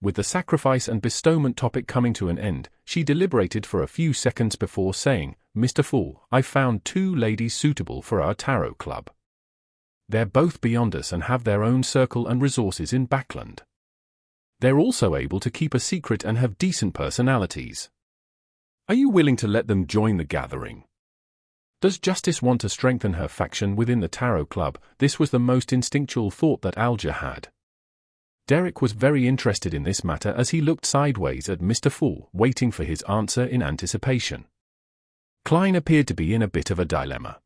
With the sacrifice and bestowment topic coming to an end, she deliberated for a few seconds before saying, "Mr. Fool, I've found 2 ladies suitable for our tarot club. They're both beyond us and have their own circle and resources in Bakerland. They're also able to keep a secret and have decent personalities. Are you willing to let them join the gathering? Does Justice want to strengthen her faction within the Tarot Club?" This was the most instinctual thought that Alger had. Derek was very interested in this matter as he looked sideways at Mr. Fool, waiting for his answer in anticipation. Klein appeared to be in a bit of a dilemma.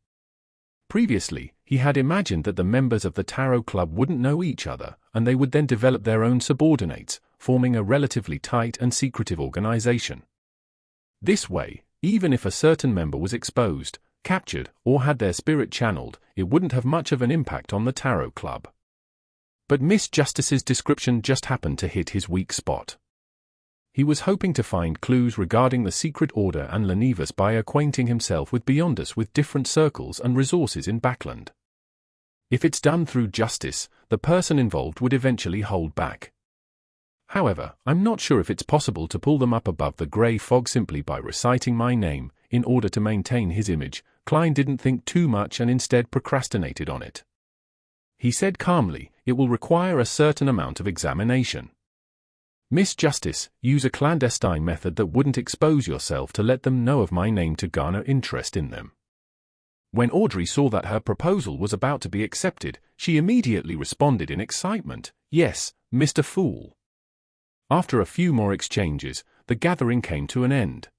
Previously, he had imagined that the members of the Tarot Club wouldn't know each other, and they would then develop their own subordinates, forming a relatively tight and secretive organization. This way, even if a certain member was exposed, captured, or had their spirit channeled, it wouldn't have much of an impact on the Tarot Club. But Miss Justice's description just happened to hit his weak spot. He was hoping to find clues regarding the secret order and Lenivus by acquainting himself with Beyonders with different circles and resources in Bakerland. If it's done through Justice, the person involved would eventually hold back. However, I'm not sure if it's possible to pull them up above the grey fog simply by reciting my name. In order to maintain his image, Klein didn't think too much and instead procrastinated on it. He said calmly, "It will require a certain amount of examination. Miss Justice, use a clandestine method that wouldn't expose yourself to let them know of my name to garner interest in them." When Audrey saw that her proposal was about to be accepted, she immediately responded in excitement, "Yes, Mr. Fool." After a few more exchanges, the gathering came to an end.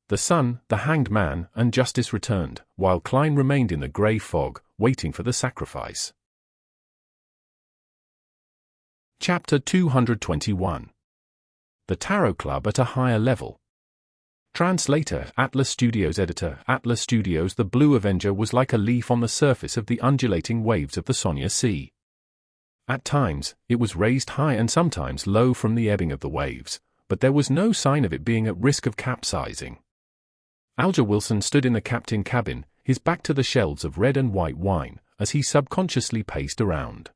The Sun, the Hanged Man, and Justice returned, while Klein remained in the grey fog, waiting for the sacrifice. Chapter 221. The Tarot Club at a Higher Level. Translator, Atlas Studios. Editor, Atlas Studios. The blue Avenger was like a leaf on the surface of the undulating waves of the Sonia Sea. At times, it was raised high and sometimes low from the ebbing of the waves, but there was no sign of it being at risk of capsizing. Alger Wilson stood in the captain cabin, his back to the shelves of red and white wine, as he subconsciously paced around.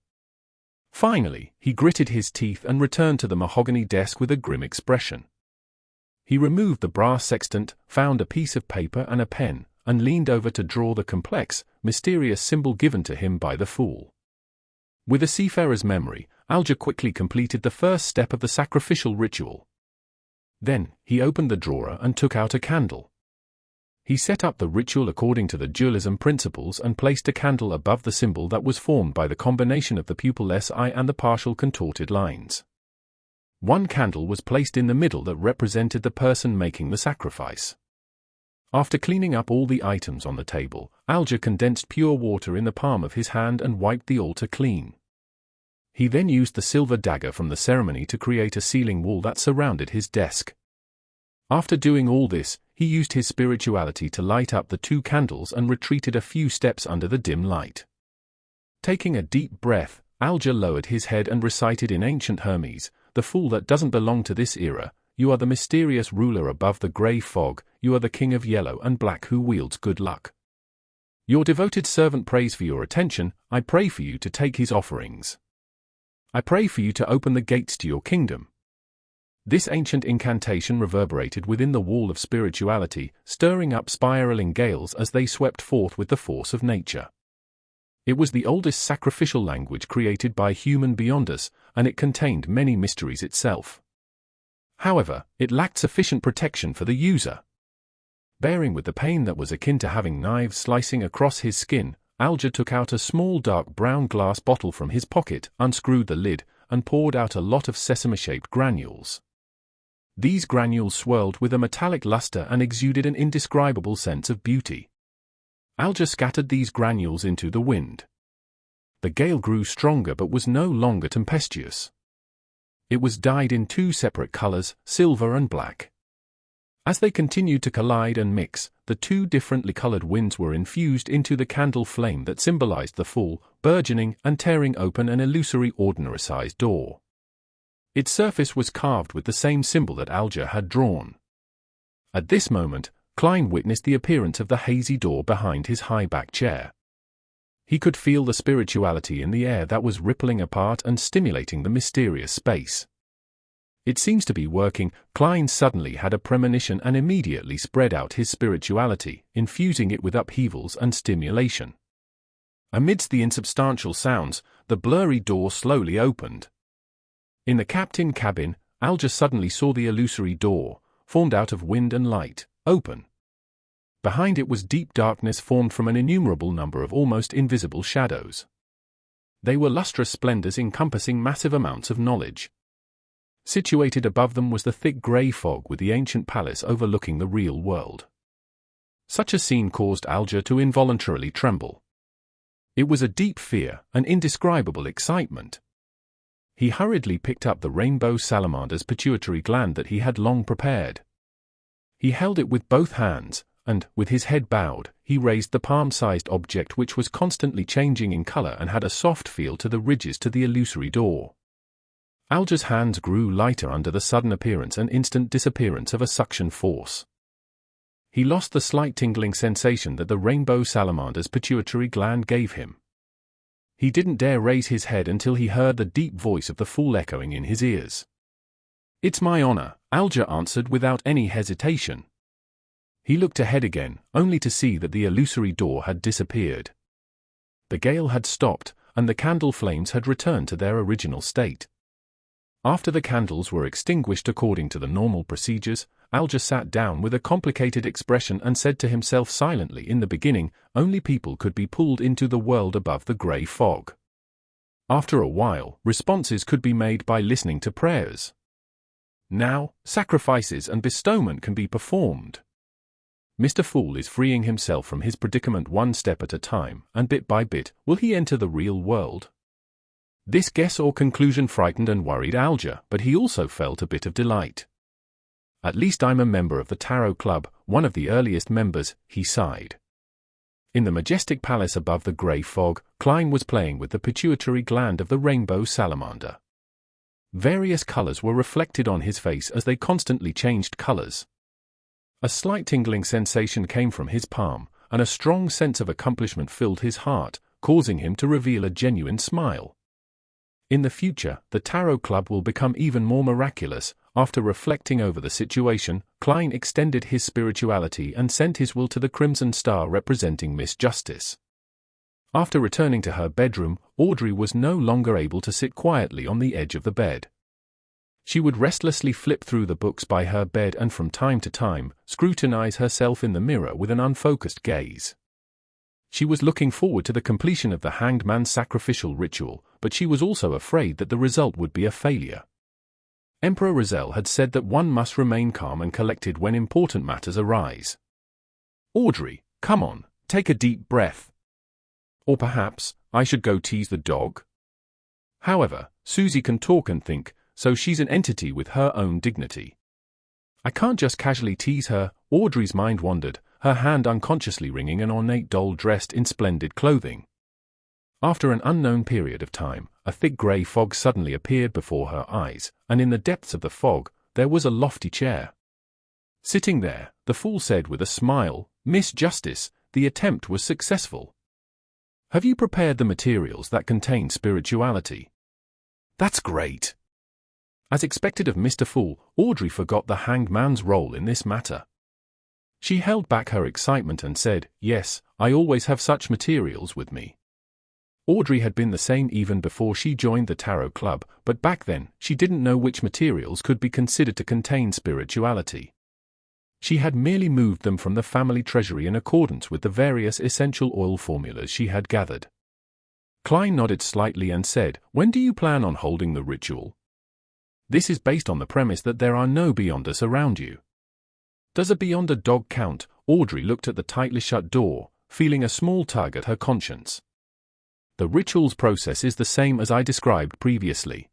Finally, he gritted his teeth and returned to the mahogany desk with a grim expression. He removed the brass sextant, found a piece of paper and a pen, and leaned over to draw the complex, mysterious symbol given to him by the Fool. With a seafarer's memory, Alger quickly completed the first step of the sacrificial ritual. Then, he opened the drawer and took out a candle. He set up the ritual according to the dualism principles and placed a candle above the symbol that was formed by the combination of the pupilless eye and the partial contorted lines. One candle was placed in the middle that represented the person making the sacrifice. After cleaning up all the items on the table, Alger condensed pure water in the palm of his hand and wiped the altar clean. He then used the silver dagger from the ceremony to create a ceiling wall that surrounded his desk. After doing all this, he used his spirituality to light up the two candles and retreated a few steps under the dim light. Taking a deep breath, Alger lowered his head and recited in ancient Hermes, "The fool that doesn't belong to this era, you are the mysterious ruler above the grey fog, you are the king of yellow and black who wields good luck. Your devoted servant prays for your attention, I pray for you to take his offerings. I pray for you to open the gates to your kingdom." This ancient incantation reverberated within the wall of spirituality, stirring up spiraling gales as they swept forth with the force of nature. It was the oldest sacrificial language created by human beyond us, and it contained many mysteries itself. However, it lacked sufficient protection for the user. Bearing with the pain that was akin to having knives slicing across his skin, Alger took out a small dark brown glass bottle from his pocket, unscrewed the lid, and poured out a lot of sesame-shaped granules. These granules swirled with a metallic luster and exuded an indescribable sense of beauty. Alger scattered these granules into the wind. The gale grew stronger but was no longer tempestuous. It was dyed in two separate colors, silver and black. As they continued to collide and mix, the two differently colored winds were infused into the candle flame that symbolized the Fool, burgeoning and tearing open an illusory ordinary-sized door. Its surface was carved with the same symbol that Alger had drawn. At this moment, Klein witnessed the appearance of the hazy door behind his high-back chair. He could feel the spirituality in the air that was rippling apart and stimulating the mysterious space. "It seems to be working." Klein suddenly had a premonition and immediately spread out his spirituality, infusing it with upheavals and stimulation. Amidst the insubstantial sounds, the blurry door slowly opened. In the captain cabin, Alger suddenly saw the illusory door, formed out of wind and light, open. Behind it was deep darkness formed from an innumerable number of almost invisible shadows. They were lustrous splendors encompassing massive amounts of knowledge. Situated above them was the thick grey fog with the ancient palace overlooking the real world. Such a scene caused Alger to involuntarily tremble. It was a deep fear, an indescribable excitement. He hurriedly picked up the rainbow salamander's pituitary gland that he had long prepared. He held it with both hands, and, with his head bowed, he raised the palm-sized object which was constantly changing in color and had a soft feel to the ridges to the illusory door. Alger's hands grew lighter under the sudden appearance and instant disappearance of a suction force. He lost the slight tingling sensation that the rainbow salamander's pituitary gland gave him. He didn't dare raise his head until he heard the deep voice of the Fool echoing in his ears. "It's my honor," Alger answered without any hesitation. He looked ahead again, only to see that the illusory door had disappeared. The gale had stopped, and the candle flames had returned to their original state. After the candles were extinguished according to the normal procedures, Alger sat down with a complicated expression and said to himself silently, "In the beginning, only people could be pulled into the world above the grey fog. After a while, responses could be made by listening to prayers. Now, sacrifices and bestowment can be performed. Mr. Fool is freeing himself from his predicament one step at a time, and bit by bit, will he enter the real world? This guess or conclusion frightened and worried Alger, but he also felt a bit of delight. At least I'm a member of the Tarot Club, one of the earliest members, he sighed. In the majestic palace above the grey fog, Klein was playing with the pituitary gland of the rainbow salamander. Various colors were reflected on his face as they constantly changed colors. A slight tingling sensation came from his palm, and a strong sense of accomplishment filled his heart, causing him to reveal a genuine smile. In the future, the Tarot Club will become even more miraculous. After reflecting over the situation, Klein extended his spirituality and sent his will to the Crimson Star representing Miss Justice. After returning to her bedroom, Audrey was no longer able to sit quietly on the edge of the bed. She would restlessly flip through the books by her bed and from time to time, scrutinize herself in the mirror with an unfocused gaze. She was looking forward to the completion of the Hanged Man's sacrificial ritual, but she was also afraid that the result would be a failure. Emperor Rizal had said that one must remain calm and collected when important matters arise. Audrey, come on, take a deep breath. Or perhaps, I should go tease the dog? However, Susie can talk and think, so she's an entity with her own dignity. I can't just casually tease her. Audrey's mind wandered, her hand unconsciously wringing an ornate doll dressed in splendid clothing. After an unknown period of time, a thick grey fog suddenly appeared before her eyes, and in the depths of the fog, there was a lofty chair. Sitting there, the fool said with a smile, "Miss Justice, the attempt was successful. Have you prepared the materials that contain spirituality?" "That's great." As expected of Mr. Fool, Audrey forgot the Hanged Man's role in this matter. She held back her excitement and said, "Yes, I always have such materials with me." Audrey had been the same even before she joined the Tarot Club, but back then, she didn't know which materials could be considered to contain spirituality. She had merely moved them from the family treasury in accordance with the various essential oil formulas she had gathered. Klein nodded slightly and said, "When do you plan on holding the ritual? This is based on the premise that there are no Beyonders around you." "Does a Beyonder dog count?" Audrey looked at the tightly shut door, feeling a small tug at her conscience. "The ritual's process is the same as I described previously.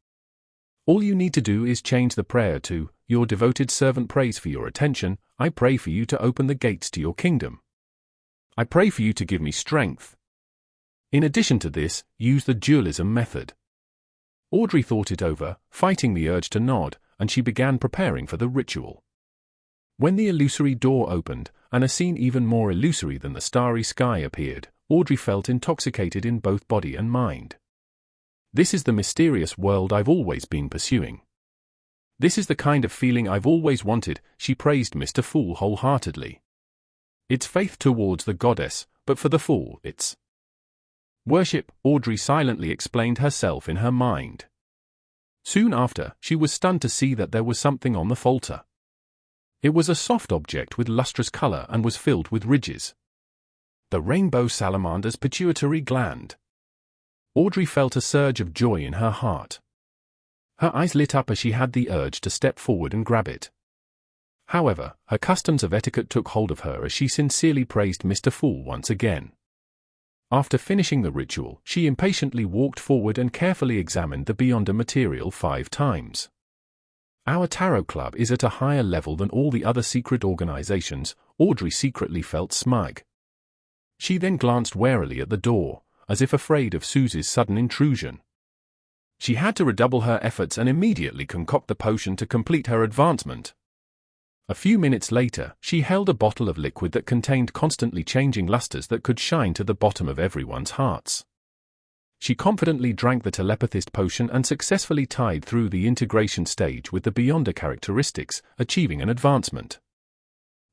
All you need to do is change the prayer to, 'Your devoted servant prays for your attention. I pray for you to open the gates to your kingdom. I pray for you to give me strength.' In addition to this, use the dualism method." Audrey thought it over, fighting the urge to nod, and she began preparing for the ritual. When the illusory door opened, and a scene even more illusory than the starry sky appeared, Audrey felt intoxicated in both body and mind. This is the mysterious world I've always been pursuing. This is the kind of feeling I've always wanted, she praised Mr. Fool wholeheartedly. It's faith towards the goddess, but for the fool, it's worship, Audrey silently explained herself in her mind. Soon after, she was stunned to see that there was something on the folder. It was a soft object with lustrous color and was filled with ridges. The rainbow salamander's pituitary gland. Audrey felt a surge of joy in her heart. Her eyes lit up as she had the urge to step forward and grab it. However, her customs of etiquette took hold of her as she sincerely praised Mr. Fool once again. After finishing the ritual, she impatiently walked forward and carefully examined the Beyonder material 5 times. Our Tarot Club is at a higher level than all the other secret organizations, Audrey secretly felt smug. She then glanced warily at the door, as if afraid of Susie's sudden intrusion. She had to redouble her efforts and immediately concoct the potion to complete her advancement. A few minutes later, she held a bottle of liquid that contained constantly changing lusters that could shine to the bottom of everyone's hearts. She confidently drank the telepathist potion and successfully tied through the integration stage with the Beyonder characteristics, achieving an advancement.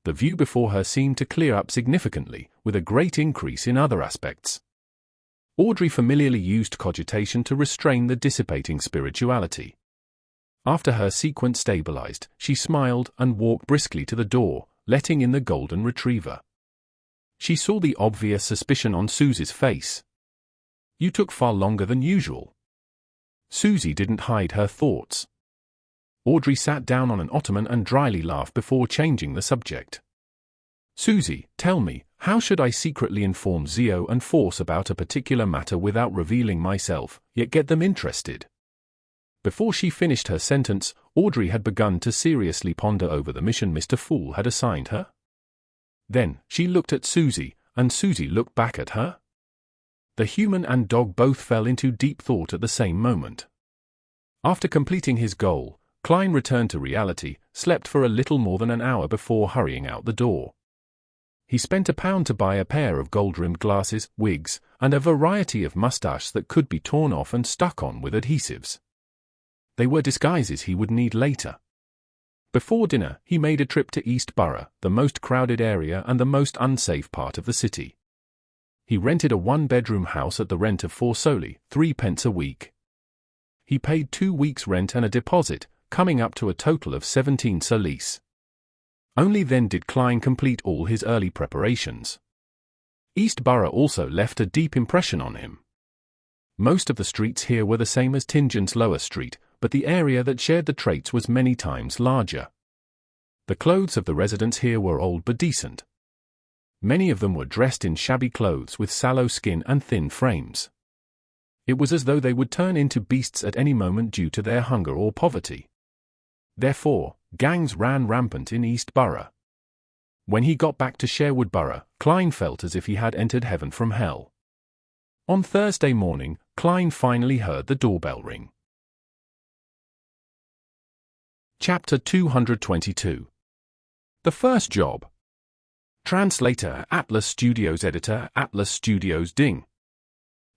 The view before her seemed to clear up significantly, with a great increase in other aspects. Audrey familiarly used cogitation to restrain the dissipating spirituality. After her sequence stabilized, she smiled and walked briskly to the door, letting in the golden retriever. She saw the obvious suspicion on Susie's face. "You took far longer than usual." Susie didn't hide her thoughts. Audrey sat down on an ottoman and dryly laughed before changing the subject. "Susie, tell me, How should I secretly inform Xio and Force about a particular matter without revealing myself, yet get them interested? Before she finished her sentence, Audrey had begun to seriously ponder over the mission Mr. Fool had assigned her. Then, she looked at Susie, and Susie looked back at her. The human and dog both fell into deep thought at the same moment. After completing his goal, Klein returned to reality, slept for a little more than an hour before hurrying out the door. He spent £1 to buy a pair of gold-rimmed glasses, wigs, and a variety of mustaches that could be torn off and stuck on with adhesives. They were disguises he would need later. Before dinner, he made a trip to East Borough, the most crowded area and the most unsafe part of the city. He rented a one-bedroom house at the rent of 4 soldi, 3 pence a week. He paid 2 weeks' rent and a deposit, coming up to a total of 17 solis. Only then did Klein complete all his early preparations. East Borough also left a deep impression on him. Most of the streets here were the same as Tingen's Lower Street, but the area that shared the traits was many times larger. The clothes of the residents here were old but decent. Many of them were dressed in shabby clothes with sallow skin and thin frames. It was as though they would turn into beasts at any moment due to their hunger or poverty. Therefore, gangs ran rampant in East Borough. When he got back to Sherwood Borough, Klein felt as if he had entered heaven from hell. On Thursday morning, Klein finally heard the doorbell ring. Chapter 222. The First Job. Translator, Atlas Studios. Editor, Atlas Studios. Ding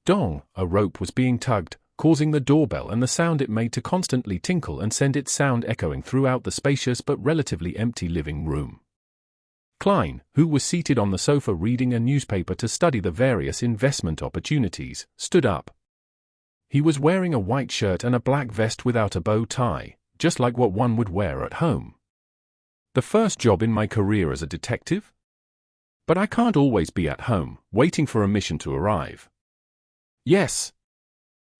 dong, a rope was being tugged, causing the doorbell and the sound it made to constantly tinkle and send its sound echoing throughout the spacious but relatively empty living room. Klein, who was seated on the sofa reading a newspaper to study the various investment opportunities, stood up. He was wearing a white shirt and a black vest without a bow tie, just like what one would wear at home. The first job in my career as a detective? But I can't always be at home, waiting for a mission to arrive. Yes.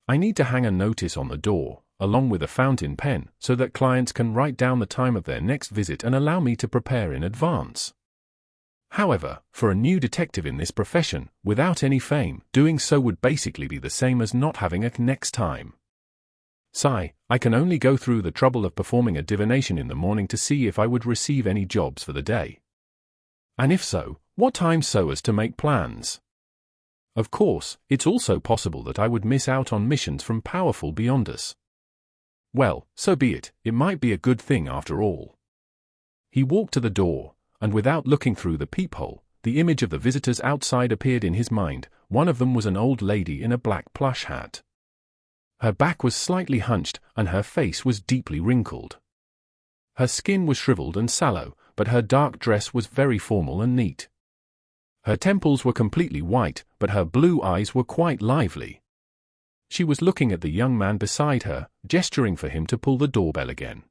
I need to hang a notice on the door, along with a fountain pen, so that clients can write down the time of their next visit and allow me to prepare in advance. However, for a new detective in this profession, without any fame, doing so would basically be the same as not having a next time. Sigh, I can only go through the trouble of performing a divination in the morning to see if I would receive any jobs for the day. And if so, what time so as to make plans. Of course, it's also possible that I would miss out on missions from powerful beyond us. Well, so be it, it might be a good thing after all. He walked to the door, and without looking through the peephole, the image of the visitors outside appeared in his mind. One of them was an old lady in a black plush hat. Her back was slightly hunched, and her face was deeply wrinkled. Her skin was shriveled and sallow, but her dark dress was very formal and neat. Her temples were completely white, but her blue eyes were quite lively. She was looking at the young man beside her, gesturing for him to pull the doorbell again.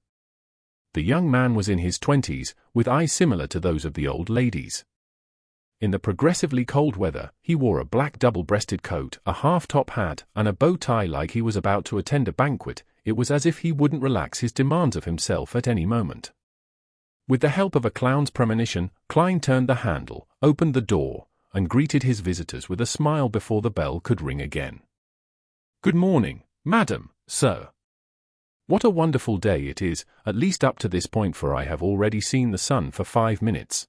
The young man was in his 20s, with eyes similar to those of the old lady's. In the progressively cold weather, he wore a black double-breasted coat, a half-top hat, and a bow tie like he was about to attend a banquet. It was as if he wouldn't relax his demands of himself at any moment. With the help of a clown's premonition, Klein turned the handle, opened the door, and greeted his visitors with a smile before the bell could ring again. "Good morning, madam, sir. What a wonderful day it is, at least up to this point, for I have already seen the sun for 5 minutes."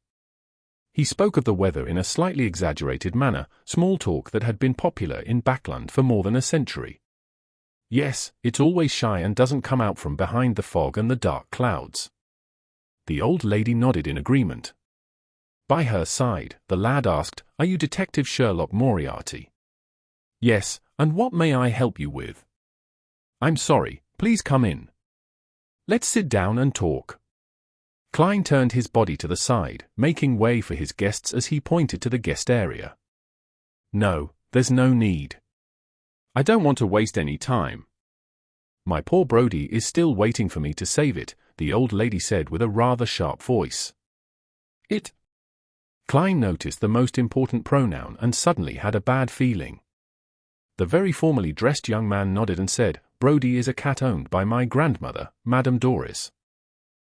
He spoke of the weather in a slightly exaggerated manner, small talk that had been popular in Bakerland for more than a century. Yes, it's always shy and doesn't come out from behind the fog and the dark clouds. The old lady nodded in agreement. By her side, the lad asked, "Are you Detective Sherlock Moriarty?" "Yes, and what may I help you with?" "I'm sorry, please come in. Let's sit down and talk." Klein turned his body to the side, making way for his guests as he pointed to the guest area. "No, there's no need. I don't want to waste any time. My poor Brody is still waiting for me to save it," the old lady said with a rather sharp voice. "It?" Klein noticed the most important pronoun and suddenly had a bad feeling. The very formally dressed young man nodded and said, "Brody is a cat owned by my grandmother, Madame Doris.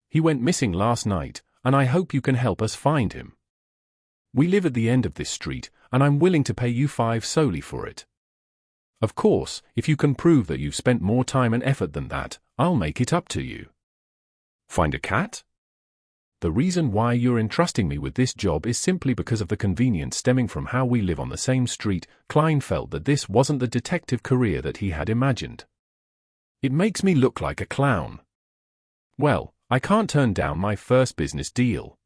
He went missing last night, and I hope you can help us find him." We live at the end of this street, and I'm willing to pay you 5 solely for it. Of course, if you can prove that you've spent more time and effort than that, I'll make it up to you. Find a cat? The reason why you're entrusting me with this job is simply because of the convenience stemming from how we live on the same street. Klein felt that this wasn't the detective career that he had imagined. It makes me look like a clown. Well, I can't turn down my first business deal.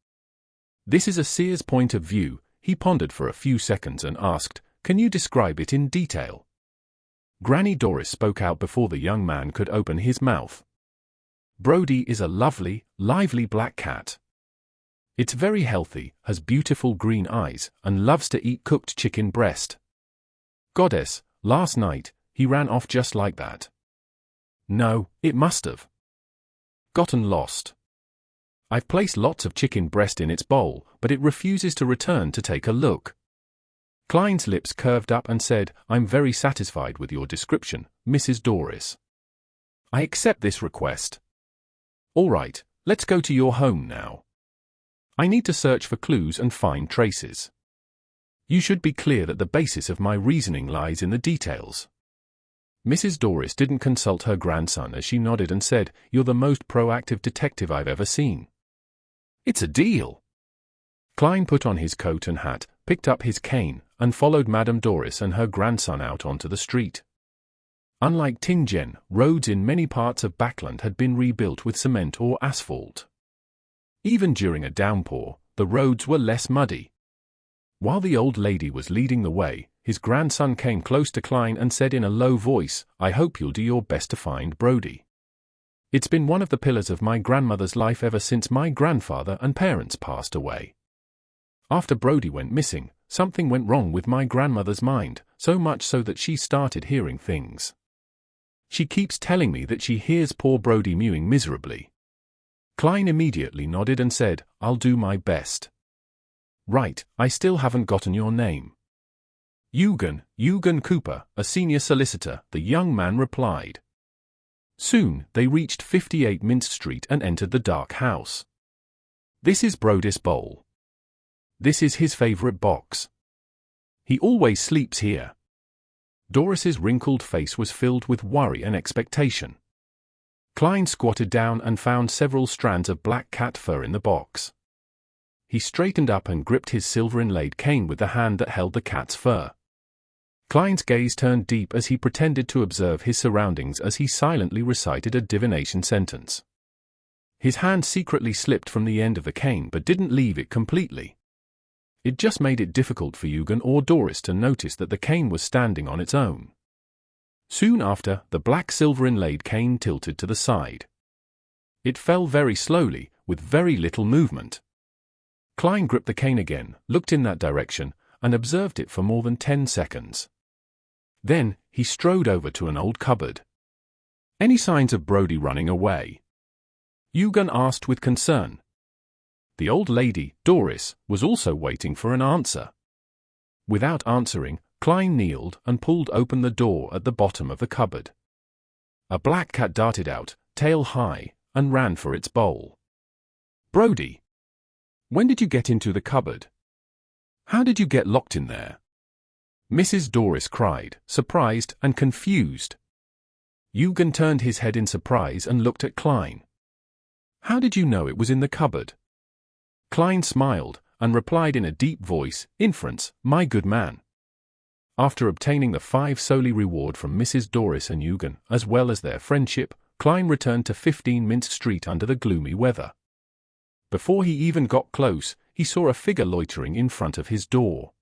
This is a seer's point of view. He pondered for a few seconds and asked, can you describe it in detail? Granny Doris spoke out before the young man could open his mouth. Brody is a lovely, lively black cat. It's very healthy, has beautiful green eyes, and loves to eat cooked chicken breast. Goddess, last night, he ran off just like that. No, it must have gotten lost. I've placed lots of chicken breast in its bowl, but it refuses to return to take a look. Klein's lips curved up and said, I'm very satisfied with your description, Mrs. Doris. I accept this request. All right, let's go to your home now. I need to search for clues and find traces. You should be clear that the basis of my reasoning lies in the details. Mrs. Doris didn't consult her grandson as she nodded and said, You're the most proactive detective I've ever seen. It's a deal. Klein put on his coat and hat, picked up his cane, and followed Madame Doris and her grandson out onto the street. Unlike Tingen, roads in many parts of Bakerland had been rebuilt with cement or asphalt. Even during a downpour, the roads were less muddy. While the old lady was leading the way, his grandson came close to Klein and said in a low voice, I hope you'll do your best to find Brody. It's been one of the pillars of my grandmother's life ever since my grandfather and parents passed away. After Brody went missing, something went wrong with my grandmother's mind, so much so that she started hearing things. She keeps telling me that she hears poor Brody mewing miserably. Klein immediately nodded and said, I'll do my best. Right, I still haven't gotten your name. Eugen Cooper, a senior solicitor, the young man replied. Soon, they reached 58 Mint Street and entered the dark house. This is Brody's bowl. This is his favorite box. He always sleeps here. Doris's wrinkled face was filled with worry and expectation. Klein squatted down and found several strands of black cat fur in the box. He straightened up and gripped his silver-inlaid cane with the hand that held the cat's fur. Klein's gaze turned deep as he pretended to observe his surroundings as he silently recited a divination sentence. His hand secretly slipped from the end of the cane but didn't leave it completely. It just made it difficult for Eugen or Doris to notice that the cane was standing on its own. Soon after, the black silver-inlaid cane tilted to the side. It fell very slowly, with very little movement. Klein gripped the cane again, looked in that direction, and observed it for more than 10 seconds. Then, he strode over to an old cupboard. Any signs of Brody running away? Eugen asked with concern. The old lady, Doris, was also waiting for an answer. Without answering, Klein kneeled and pulled open the door at the bottom of the cupboard. A black cat darted out, tail high, and ran for its bowl. Brody! When did you get into the cupboard? How did you get locked in there? Mrs. Doris cried, surprised and confused. Eugen turned his head in surprise and looked at Klein. How did you know it was in the cupboard? Klein smiled and replied in a deep voice, Inference, my good man. After obtaining the 5 solely reward from Mrs. Doris and Eugen, as well as their friendship, Klein returned to 15 Mint Street under the gloomy weather. Before he even got close, he saw a figure loitering in front of his door.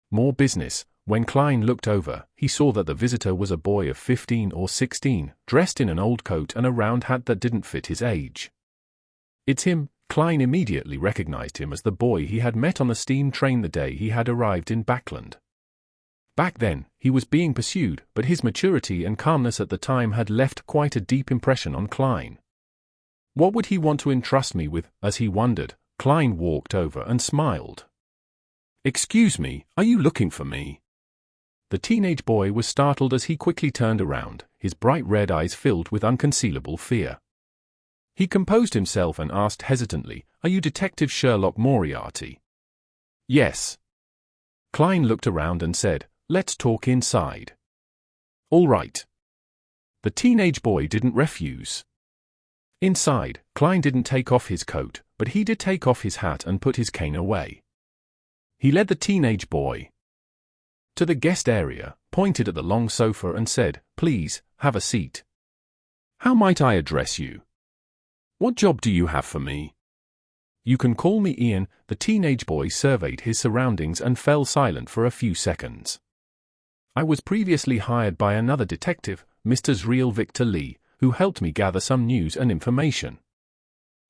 More business. When Klein looked over, he saw that the visitor was a boy of 15 or 16, dressed in an old coat and a round hat that didn't fit his age. It's him. Klein immediately recognized him as the boy he had met on the steam train the day he had arrived in Bakerland. Back then, he was being pursued, but his maturity and calmness at the time had left quite a deep impression on Klein. What would he want to entrust me with? As he wondered, Klein walked over and smiled. Excuse me, are you looking for me? The teenage boy was startled as he quickly turned around, his bright red eyes filled with unconcealable fear. He composed himself and asked hesitantly, Are you Detective Sherlock Moriarty? Yes. Klein looked around and said, "Let's talk inside." "All right." The teenage boy didn't refuse. Inside, Klein didn't take off his coat, but he did take off his hat and put his cane away. He led the teenage boy to the guest area, pointed at the long sofa and said, "Please, have a seat. How might I address you? What job do you have for me?" "You can call me Ian." The teenage boy surveyed his surroundings and fell silent for a few seconds. "I was previously hired by another detective, Mr. Zreal Victor Lee, who helped me gather some news and information."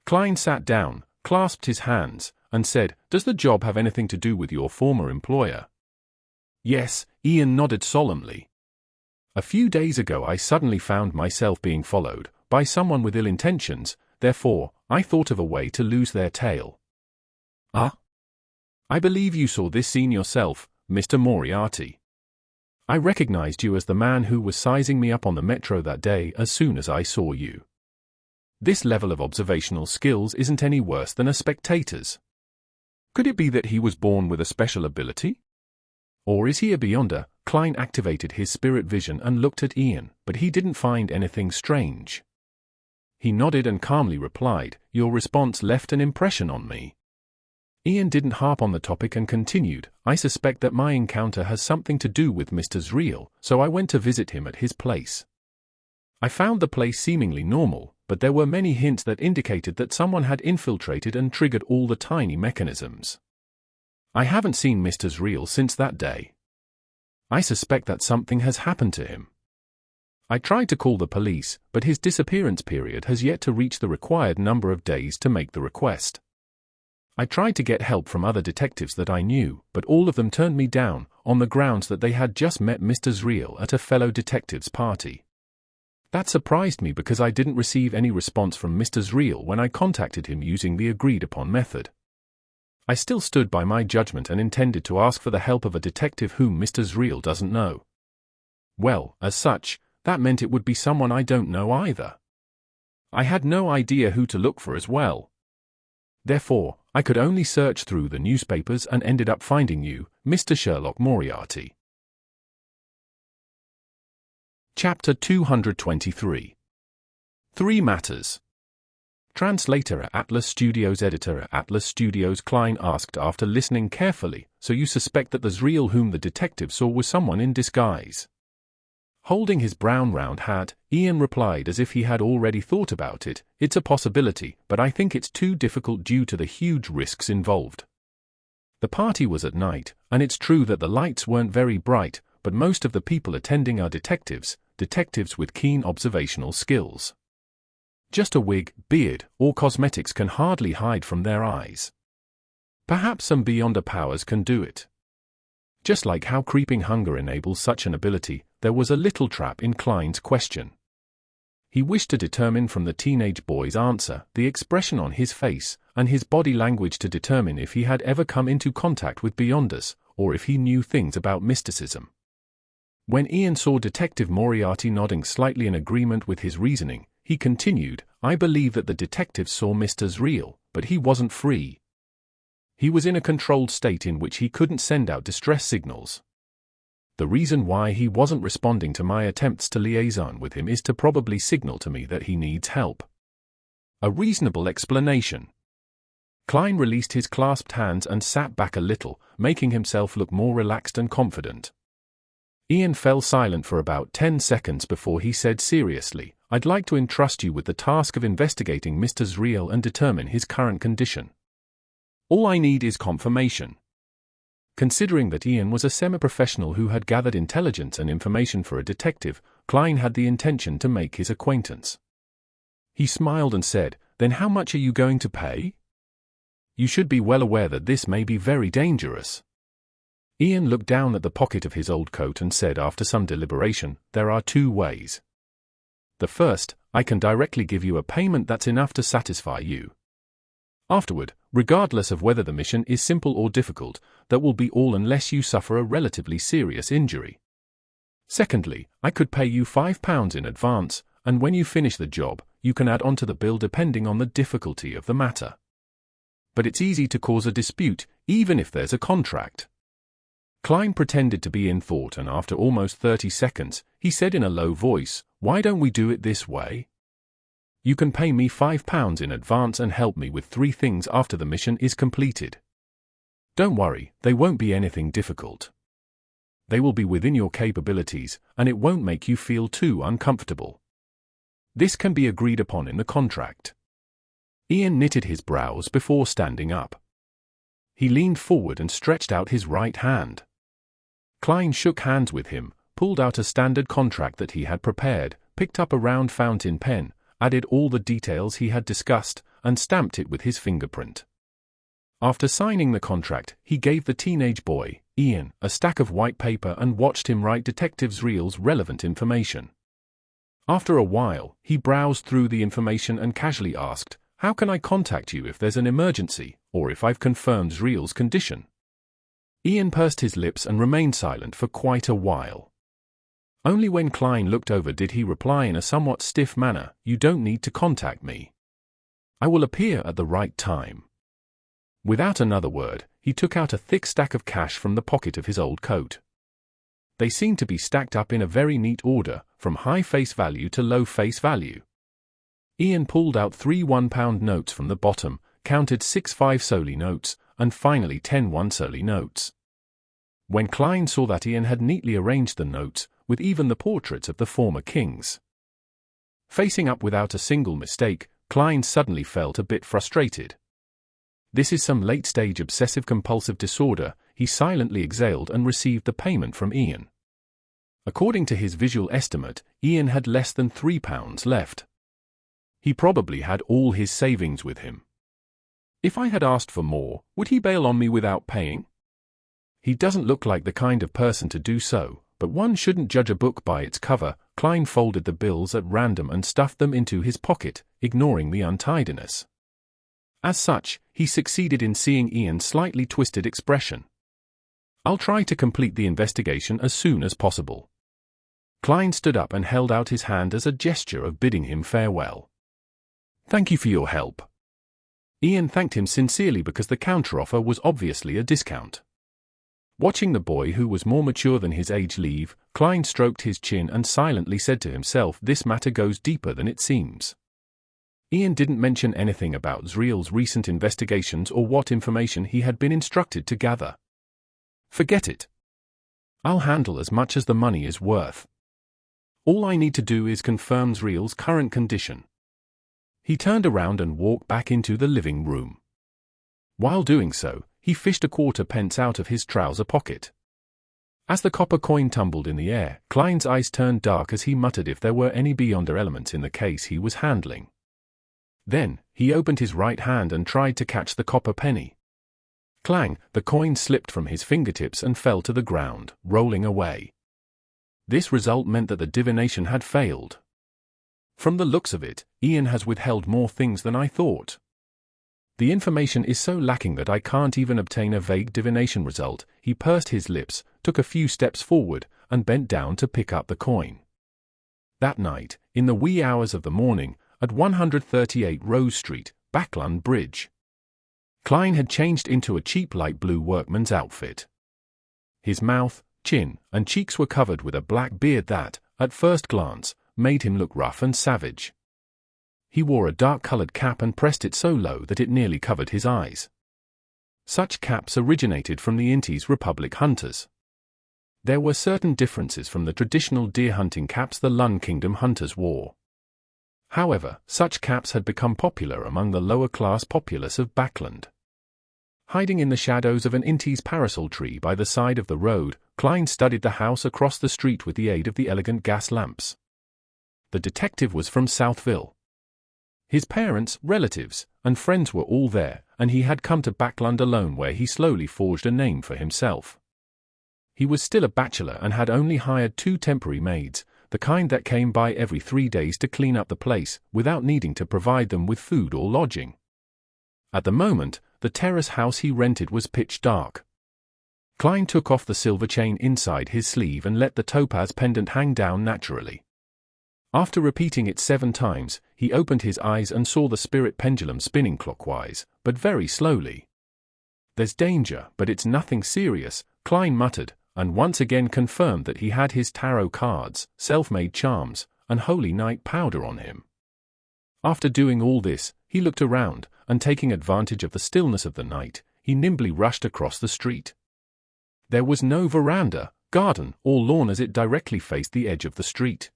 Klein sat down, clasped his hands, and said, "Does the job have anything to do with your former employer?" "Yes," Ian nodded solemnly. "A few days ago I suddenly found myself being followed by someone with ill intentions, therefore, I thought of a way to lose their tail." "Ah? I believe you saw this scene yourself, Mr. Moriarty. I recognized you as the man who was sizing me up on the metro that day as soon as I saw you. This level of observational skills isn't any worse than a spectator's. Could it be that he was born with a special ability? Or is he a beyonder?" Klein activated his spirit vision and looked at Ian, but he didn't find anything strange. He nodded and calmly replied, "Your response left an impression on me." Ian didn't harp on the topic and continued, "I suspect that my encounter has something to do with Mr. Zreal, so I went to visit him at his place. I found the place seemingly normal, but there were many hints that indicated that someone had infiltrated and triggered all the tiny mechanisms. I haven't seen Mr. Zreal since that day. I suspect that something has happened to him. I tried to call the police, but his disappearance period has yet to reach the required number of days to make the request. I tried to get help from other detectives that I knew, but all of them turned me down, on the grounds that they had just met Mr. Zreal at a fellow detective's party. That surprised me because I didn't receive any response from Mr. Zreal when I contacted him using the agreed-upon method. I still stood by my judgment and intended to ask for the help of a detective whom Mr. Zreal doesn't know. Well, as such, that meant it would be someone I don't know either. I had no idea who to look for as well. Therefore, I could only search through the newspapers and ended up finding you, Mr. Sherlock Moriarty." Chapter 223. 3 Matters. Translator at Atlas Studios. Editor at Atlas Studios. Klein asked after listening carefully, "So you suspect that the Zreal whom the detective saw was someone in disguise?" Holding his brown round hat, Ian replied as if he had already thought about it, "It's a possibility, but I think it's too difficult due to the huge risks involved. The party was at night, and it's true that the lights weren't very bright, but most of the people attending are detectives with keen observational skills. Just a wig, beard, or cosmetics can hardly hide from their eyes. Perhaps some beyonder powers can do it." Just like how creeping hunger enables such an ability, there was a little trap in Klein's question. He wished to determine from the teenage boy's answer, the expression on his face, and his body language to determine if he had ever come into contact with beyonders, or if he knew things about mysticism. When Ian saw Detective Moriarty nodding slightly in agreement with his reasoning, he continued, "I believe that the detective saw Mr. Zreal, but he wasn't free. He was in a controlled state in which he couldn't send out distress signals. The reason why he wasn't responding to my attempts to liaison with him is to probably signal to me that he needs help. A reasonable explanation." Klein released his clasped hands and sat back a little, making himself look more relaxed and confident. Ian fell silent for about 10 seconds before he said seriously, "I'd like to entrust you with the task of investigating Mr. Zreal and determine his current condition. All I need is confirmation." Considering that Ian was a semi-professional who had gathered intelligence and information for a detective, Klein had the intention to make his acquaintance. He smiled and said, "Then how much are you going to pay? You should be well aware that this may be very dangerous." Ian looked down at the pocket of his old coat and said after some deliberation, "There are 2 ways. The first, I can directly give you a payment that's enough to satisfy you. Afterward, regardless of whether the mission is simple or difficult, that will be all unless you suffer a relatively serious injury. Secondly, I could pay you £5 in advance, and when you finish the job, you can add on to the bill depending on the difficulty of the matter." but it's easy to cause a dispute, even if there's a contract. Klein pretended to be in thought, and after almost 30 seconds, he said in a low voice, "Why don't we do it this way? You can pay me £5 in advance and help me with 3 things after the mission is completed. Don't worry, they won't be anything difficult. They will be within your capabilities, and it won't make you feel too uncomfortable. This can be agreed upon in the contract." Ian knitted his brows before standing up. He leaned forward and stretched out his right hand. Klein shook hands with him, pulled out a standard contract that he had prepared, picked up a round fountain pen, added all the details he had discussed, and stamped it with his fingerprint. After signing the contract, he gave the teenage boy, Ian, a stack of white paper and watched him write detectives' reels relevant information. After a while, he browsed through the information and casually asked, "How can I contact you if there's an emergency, or if I've confirmed Zreel's condition?" Ian pursed his lips and remained silent for quite a while. Only when Klein looked over did he reply in a somewhat stiff manner, "You don't need to contact me. I will appear at the right time." Without another word, he took out a thick stack of cash from the pocket of his old coat. They seemed to be stacked up in a very neat order, from high face value to low face value. Ian pulled out 3 £1 notes from the bottom, counted 6 5-soldi notes, and finally 10 1-soldi notes. When Klein saw that Ian had neatly arranged the notes, with even the portraits of the former kings facing up without a single mistake, Klein suddenly felt a bit frustrated. This is some late-stage obsessive-compulsive disorder, he silently exhaled and received the payment from Ian. According to his visual estimate, Ian had less than £3 left. He probably had all his savings with him. If I had asked for more, would he bail on me without paying? He doesn't look like the kind of person to do so, but one shouldn't judge a book by its cover. Klein folded the bills at random and stuffed them into his pocket, ignoring the untidiness. As such, he succeeded in seeing Ian's slightly twisted expression. "I'll try to complete the investigation as soon as possible." Klein stood up and held out his hand as a gesture of bidding him farewell. "Thank you for your help." Ian thanked him sincerely because the counteroffer was obviously a discount. Watching the boy, who was more mature than his age, leave, Klein stroked his chin and silently said to himself, "This matter goes deeper than it seems." Ian didn't mention anything about Zreel's recent investigations or what information he had been instructed to gather. "Forget it. I'll handle as much as the money is worth. All I need to do is confirm Zreel's current condition." He turned around and walked back into the living room. While doing so, he fished a quarter-pence out of his trouser pocket. As the copper coin tumbled in the air, Klein's eyes turned dark as he muttered if there were any beyonder elements in the case he was handling. Then, he opened his right hand and tried to catch the copper penny. Clang, the coin slipped from his fingertips and fell to the ground, rolling away. This result meant that the divination had failed. "From the looks of it, Ian has withheld more things than I thought. The information is so lacking that I can't even obtain a vague divination result." He pursed his lips, took a few steps forward, and bent down to pick up the coin. That night, in the wee hours of the morning, at 138 Rose Street, Bakerland Bridge, Klein had changed into a cheap light blue workman's outfit. His mouth, chin, and cheeks were covered with a black beard that, at first glance, made him look rough and savage. He wore a dark-colored cap and pressed it so low that it nearly covered his eyes. Such caps originated from the Inti's Republic hunters. There were certain differences from the traditional deer-hunting caps the Lun Kingdom hunters wore. However, such caps had become popular among the lower-class populace of Bakerland. Hiding in the shadows of an Inti's parasol tree by the side of the road, Klein studied the house across the street with the aid of the elegant gas lamps. The detective was from Southville. His parents, relatives, and friends were all there, and he had come to Bakerland alone, where he slowly forged a name for himself. He was still a bachelor and had only hired 2 temporary maids, the kind that came by every 3 days to clean up the place, without needing to provide them with food or lodging. At the moment, the terrace house he rented was pitch dark. Klein took off the silver chain inside his sleeve and let the topaz pendant hang down naturally. After repeating it 7 times, he opened his eyes and saw the spirit pendulum spinning clockwise, but very slowly. "There's danger, but it's nothing serious," Klein muttered, and once again confirmed that he had his tarot cards, self-made charms, and holy night powder on him. After doing all this, he looked around, and taking advantage of the stillness of the night, he nimbly rushed across the street. There was no veranda, garden, or lawn as it directly faced the edge of the street.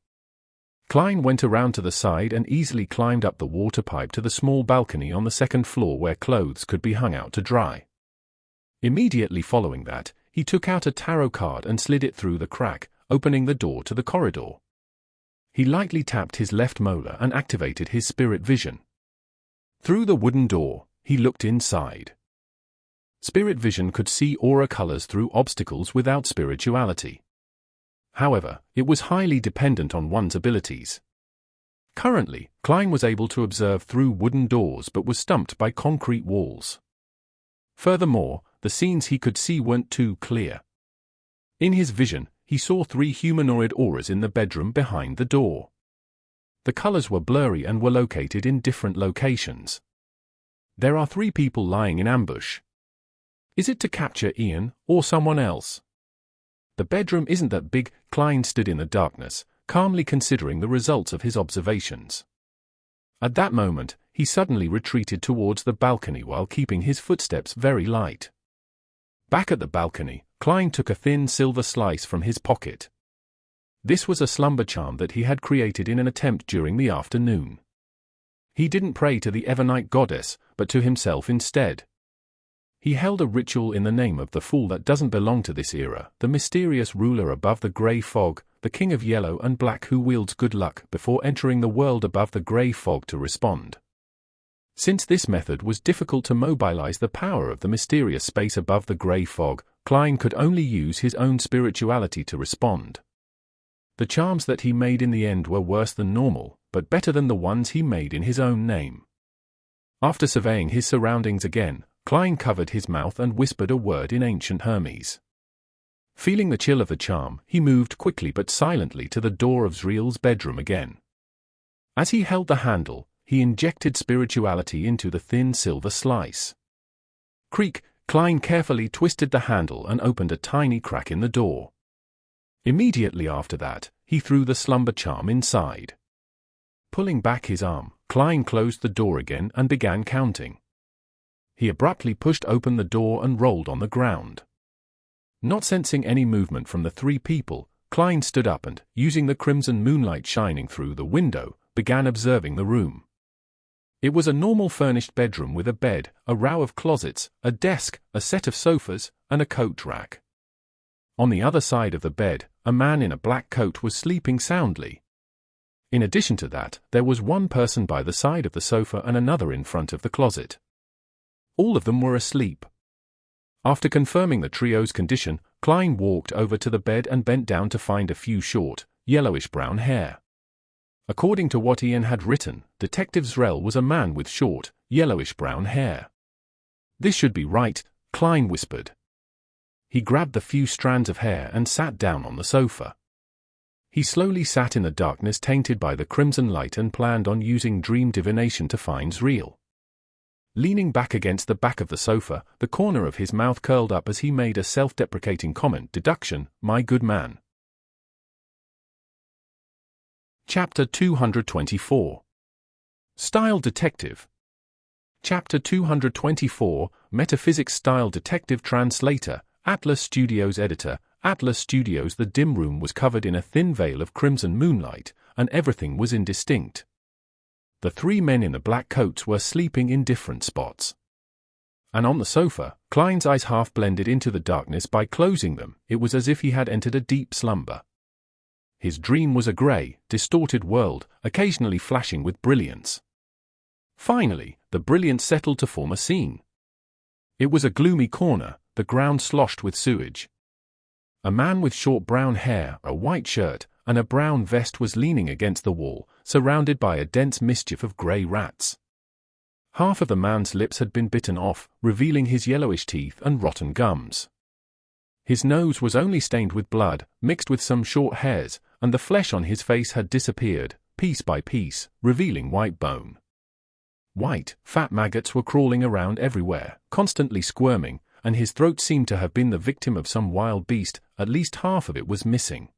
Klein went around to the side and easily climbed up the water pipe to the small balcony on the second floor where clothes could be hung out to dry. Immediately following that, he took out a tarot card and slid it through the crack, opening the door to the corridor. He lightly tapped his left molar and activated his spirit vision. Through the wooden door, he looked inside. Spirit vision could see aura colors through obstacles without spirituality. However, it was highly dependent on one's abilities. Currently, Klein was able to observe through wooden doors but was stumped by concrete walls. Furthermore, the scenes he could see weren't too clear. In his vision, he saw 3 humanoid auras in the bedroom behind the door. The colors were blurry and were located in different locations. There are 3 people lying in ambush. Is it to capture Ian, or someone else? The bedroom isn't that big. Klein stood in the darkness, calmly considering the results of his observations. At that moment, he suddenly retreated towards the balcony while keeping his footsteps very light. Back at the balcony, Klein took a thin silver slice from his pocket. This was a slumber charm that he had created in an attempt during the afternoon. He didn't pray to the Evernight goddess, but to himself instead. He held a ritual in the name of the fool that doesn't belong to this era, the mysterious ruler above the grey fog, the king of yellow and black who wields good luck, before entering the world above the grey fog to respond. Since this method was difficult to mobilize the power of the mysterious space above the grey fog, Klein could only use his own spirituality to respond. The charms that he made in the end were worse than normal, but better than the ones he made in his own name. After surveying his surroundings again, Klein covered his mouth and whispered a word in ancient Hermes. Feeling the chill of the charm, he moved quickly but silently to the door of Zriel's bedroom again. As he held the handle, he injected spirituality into the thin silver slice. Creak, Klein carefully twisted the handle and opened a tiny crack in the door. Immediately after that, he threw the slumber charm inside. Pulling back his arm, Klein closed the door again and began counting. He abruptly pushed open the door and rolled on the ground. Not sensing any movement from the 3 people, Klein stood up and, using the crimson moonlight shining through the window, began observing the room. It was a normal furnished bedroom with a bed, a row of closets, a desk, a set of sofas, and a coat rack. On the other side of the bed, a man in a black coat was sleeping soundly. In addition to that, there was one person by the side of the sofa and another in front of the closet. All of them were asleep. After confirming the trio's condition, Klein walked over to the bed and bent down to find a few short, yellowish-brown hair. According to what Ian had written, Detective Zriel was a man with short, yellowish-brown hair. This should be right, Klein whispered. He grabbed the few strands of hair and sat down on the sofa. He slowly sat in the darkness tainted by the crimson light and planned on using dream divination to find Zriel. Leaning back against the back of the sofa, the corner of his mouth curled up as he made a self-deprecating comment. Deduction, my good man. Chapter 224. Style Detective. Chapter 224, Metaphysics Style Detective Translator, Atlas Studios Editor, Atlas Studios. The dim room was covered in a thin veil of crimson moonlight, and everything was indistinct. The 3 men in the black coats were sleeping in different spots. And on the sofa, Klein's eyes half blended into the darkness by closing them. It was as if he had entered a deep slumber. His dream was a grey, distorted world, occasionally flashing with brilliance. Finally, the brilliance settled to form a scene. It was a gloomy corner, the ground sloshed with sewage. A man with short brown hair, a white shirt, and a brown vest was leaning against the wall, surrounded by a dense mischief of grey rats. Half of the man's lips had been bitten off, revealing his yellowish teeth and rotten gums. His nose was only stained with blood, mixed with some short hairs, and the flesh on his face had disappeared, piece by piece, revealing white bone. White, fat maggots were crawling around everywhere, constantly squirming, and his throat seemed to have been the victim of some wild beast. At least half of it was missing.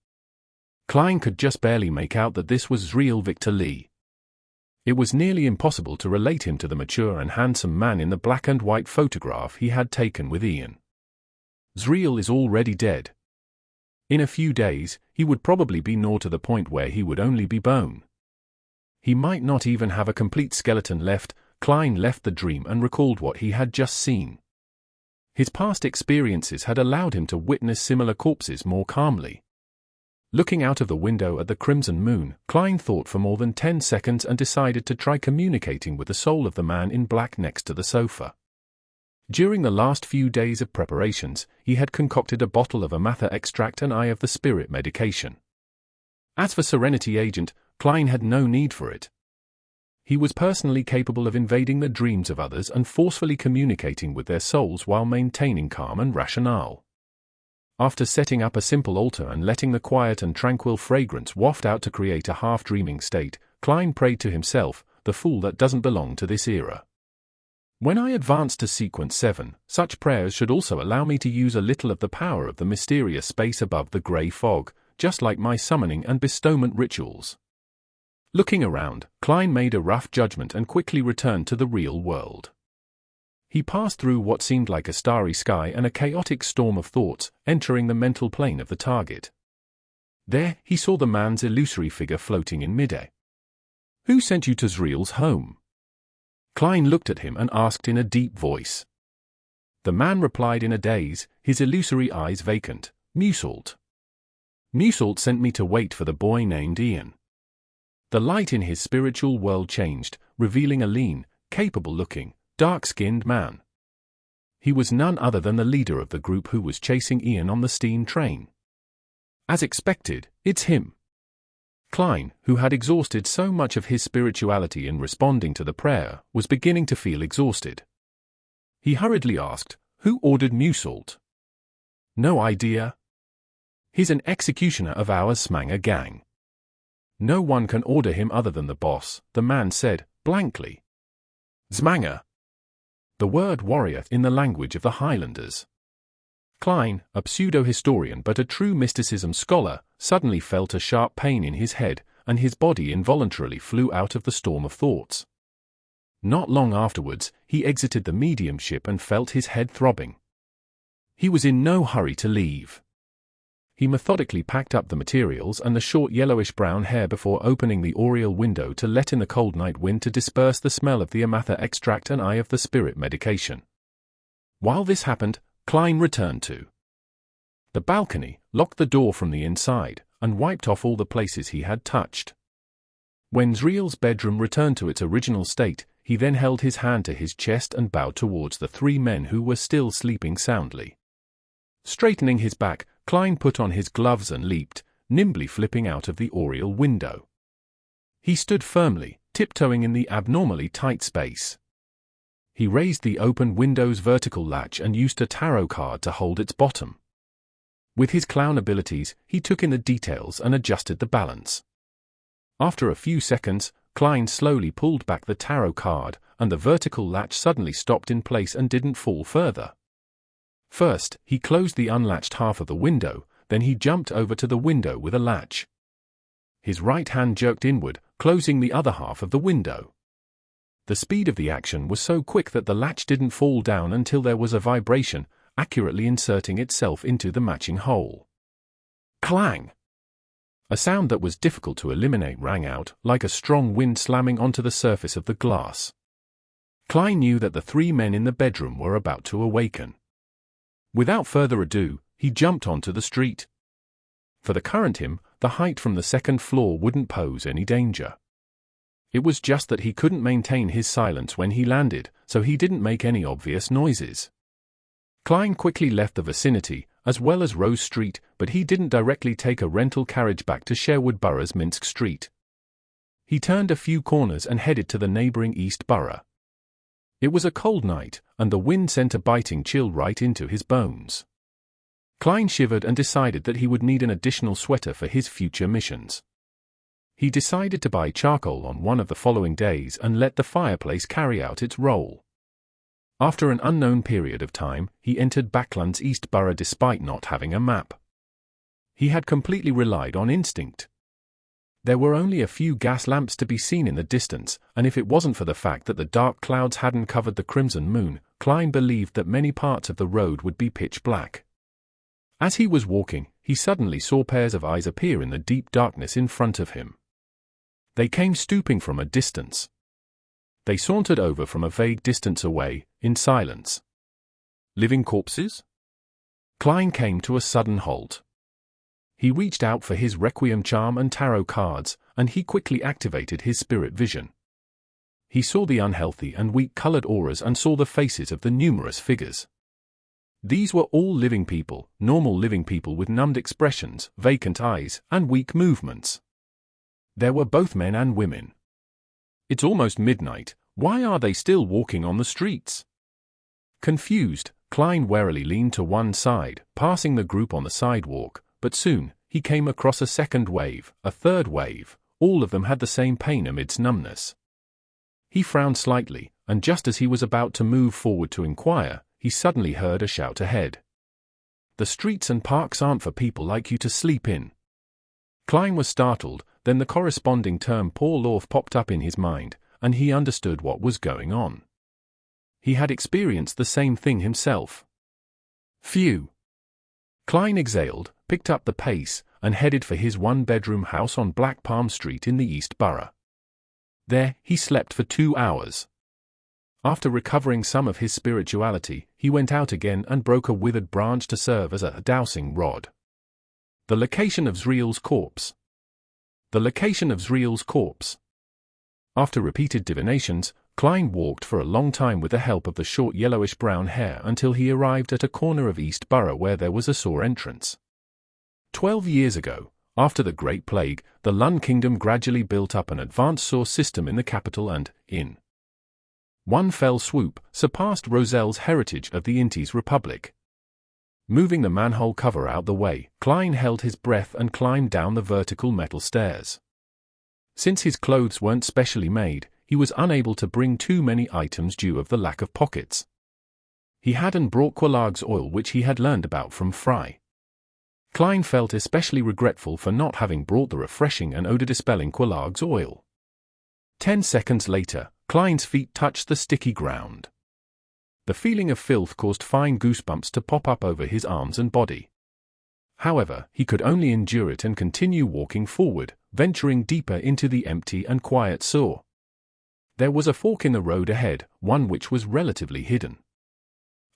Klein could just barely make out that this was real Victor Lee. It was nearly impossible to relate him to the mature and handsome man in the black and white photograph he had taken with Ian. Zriel is already dead. In a few days, he would probably be gnawed to the point where he would only be bone. He might not even have a complete skeleton left. Klein left the dream and recalled what he had just seen. His past experiences had allowed him to witness similar corpses more calmly. Looking out of the window at the crimson moon, Klein thought for more than 10 seconds and decided to try communicating with the soul of the man in black next to the sofa. During the last few days of preparations, he had concocted a bottle of Amatha extract and Eye of the Spirit medication. As for Serenity Agent, Klein had no need for it. He was personally capable of invading the dreams of others and forcefully communicating with their souls while maintaining calm and rationale. After setting up a simple altar and letting the quiet and tranquil fragrance waft out to create a half-dreaming state, Klein prayed to himself, the fool that doesn't belong to this era. When I advance to Sequence 7, such prayers should also allow me to use a little of the power of the mysterious space above the grey fog, just like my summoning and bestowment rituals. Looking around, Klein made a rough judgment and quickly returned to the real world. He passed through what seemed like a starry sky and a chaotic storm of thoughts, entering the mental plane of the target. There, he saw the man's illusory figure floating in midair. "Who sent you to Zriel's home?" Klein looked at him and asked in a deep voice. The man replied in a daze, his illusory eyes vacant, "Mutant. Mutant sent me to wait for the boy named Ian." The light in his spiritual world changed, revealing a lean, capable-looking, dark-skinned man. He was none other than the leader of the group who was chasing Ian on the steam train. As expected, it's him. Klein, who had exhausted so much of his spirituality in responding to the prayer, was beginning to feel exhausted. He hurriedly asked, "Who ordered Mutant?" "No idea. He's an executioner of our Smanger gang." "No one can order him other than the boss," the man said, blankly. "Smanger." The word warrior in the language of the Highlanders. Klein, a pseudo-historian but a true mysticism scholar, suddenly felt a sharp pain in his head, and his body involuntarily flew out of the storm of thoughts. Not long afterwards, he exited the mediumship and felt his head throbbing. He was in no hurry to leave. He methodically packed up the materials and the short yellowish-brown hair before opening the oriel window to let in the cold night wind to disperse the smell of the Amatha extract and Eye of the Spirit medication. While this happened, Klein returned to the balcony, locked the door from the inside, and wiped off all the places he had touched. When Zriel's bedroom returned to its original state, he then held his hand to his chest and bowed towards the 3 men who were still sleeping soundly. Straightening his back, Klein put on his gloves and leaped, nimbly flipping out of the oriel window. He stood firmly, tiptoeing in the abnormally tight space. He raised the open window's vertical latch and used a tarot card to hold its bottom. With his clown abilities, he took in the details and adjusted the balance. After a few seconds, Klein slowly pulled back the tarot card, and the vertical latch suddenly stopped in place and didn't fall further. First, he closed the unlatched half of the window, then he jumped over to the window with a latch. His right hand jerked inward, closing the other half of the window. The speed of the action was so quick that the latch didn't fall down until there was a vibration, accurately inserting itself into the matching hole. Clang! A sound that was difficult to eliminate rang out, like a strong wind slamming onto the surface of the glass. Klein knew that the 3 men in the bedroom were about to awaken. Without further ado, he jumped onto the street. For the current him, the height from the 2nd floor wouldn't pose any danger. It was just that he couldn't maintain his silence when he landed, so he didn't make any obvious noises. Klein quickly left the vicinity, as well as Rose Street, but he didn't directly take a rental carriage back to Sherwood Borough's Minsk Street. He turned a few corners and headed to the neighboring East Borough. It was a cold night, and the wind sent a biting chill right into his bones. Klein shivered and decided that he would need an additional sweater for his future missions. He decided to buy charcoal on one of the following days and let the fireplace carry out its role. After an unknown period of time, he entered Bakerland's East Borough despite not having a map. He had completely relied on instinct. There were only a few gas lamps to be seen in the distance, and if it wasn't for the fact that the dark clouds hadn't covered the crimson moon, Klein believed that many parts of the road would be pitch black. As he was walking, he suddenly saw pairs of eyes appear in the deep darkness in front of him. They came stooping from a distance. They sauntered over from a vague distance away, in silence. Living corpses? Klein came to a sudden halt. He reached out for his Requiem charm and tarot cards, and he quickly activated his spirit vision. He saw the unhealthy and weak-colored auras and saw the faces of the numerous figures. These were all living people, normal living people with numbed expressions, vacant eyes, and weak movements. There were both men and women. It's almost midnight, why are they still walking on the streets? Confused, Klein warily leaned to one side, passing the group on the sidewalk, but soon, he came across a second wave, a third wave. All of them had the same pain amidst numbness. He frowned slightly, and just as he was about to move forward to inquire, he suddenly heard a shout ahead. The streets and parks aren't for people like you to sleep in. Klein was startled, then the corresponding term poor law popped up in his mind, and he understood what was going on. He had experienced the same thing himself. Phew. Klein exhaled, picked up the pace, and headed for his one-bedroom house on Black Palm Street in the East Borough. There, he slept for 2 hours. After recovering some of his spirituality, he went out again and broke a withered branch to serve as a dowsing rod. The location of Zriel's corpse. The location of Zriel's corpse. After repeated divinations, Klein walked for a long time with the help of the short yellowish-brown hair until he arrived at a corner of East Borough where there was a sore entrance. 12 years ago, after the Great Plague, the Lun Kingdom gradually built up an advanced sewer system in the capital and, in one fell swoop, surpassed Roselle's heritage of the Intis Republic. Moving the manhole cover out the way, Klein held his breath and climbed down the vertical metal stairs. Since his clothes weren't specially made, he was unable to bring too many items due of the lack of pockets. He hadn't brought Quelaag's oil, which he had learned about from Fry. Klein felt especially regretful for not having brought the refreshing and odor-dispelling Quelaag's oil. 10 seconds later, Klein's feet touched the sticky ground. The feeling of filth caused fine goosebumps to pop up over his arms and body. However, he could only endure it and continue walking forward, venturing deeper into the empty and quiet sewer. There was a fork in the road ahead, one which was relatively hidden.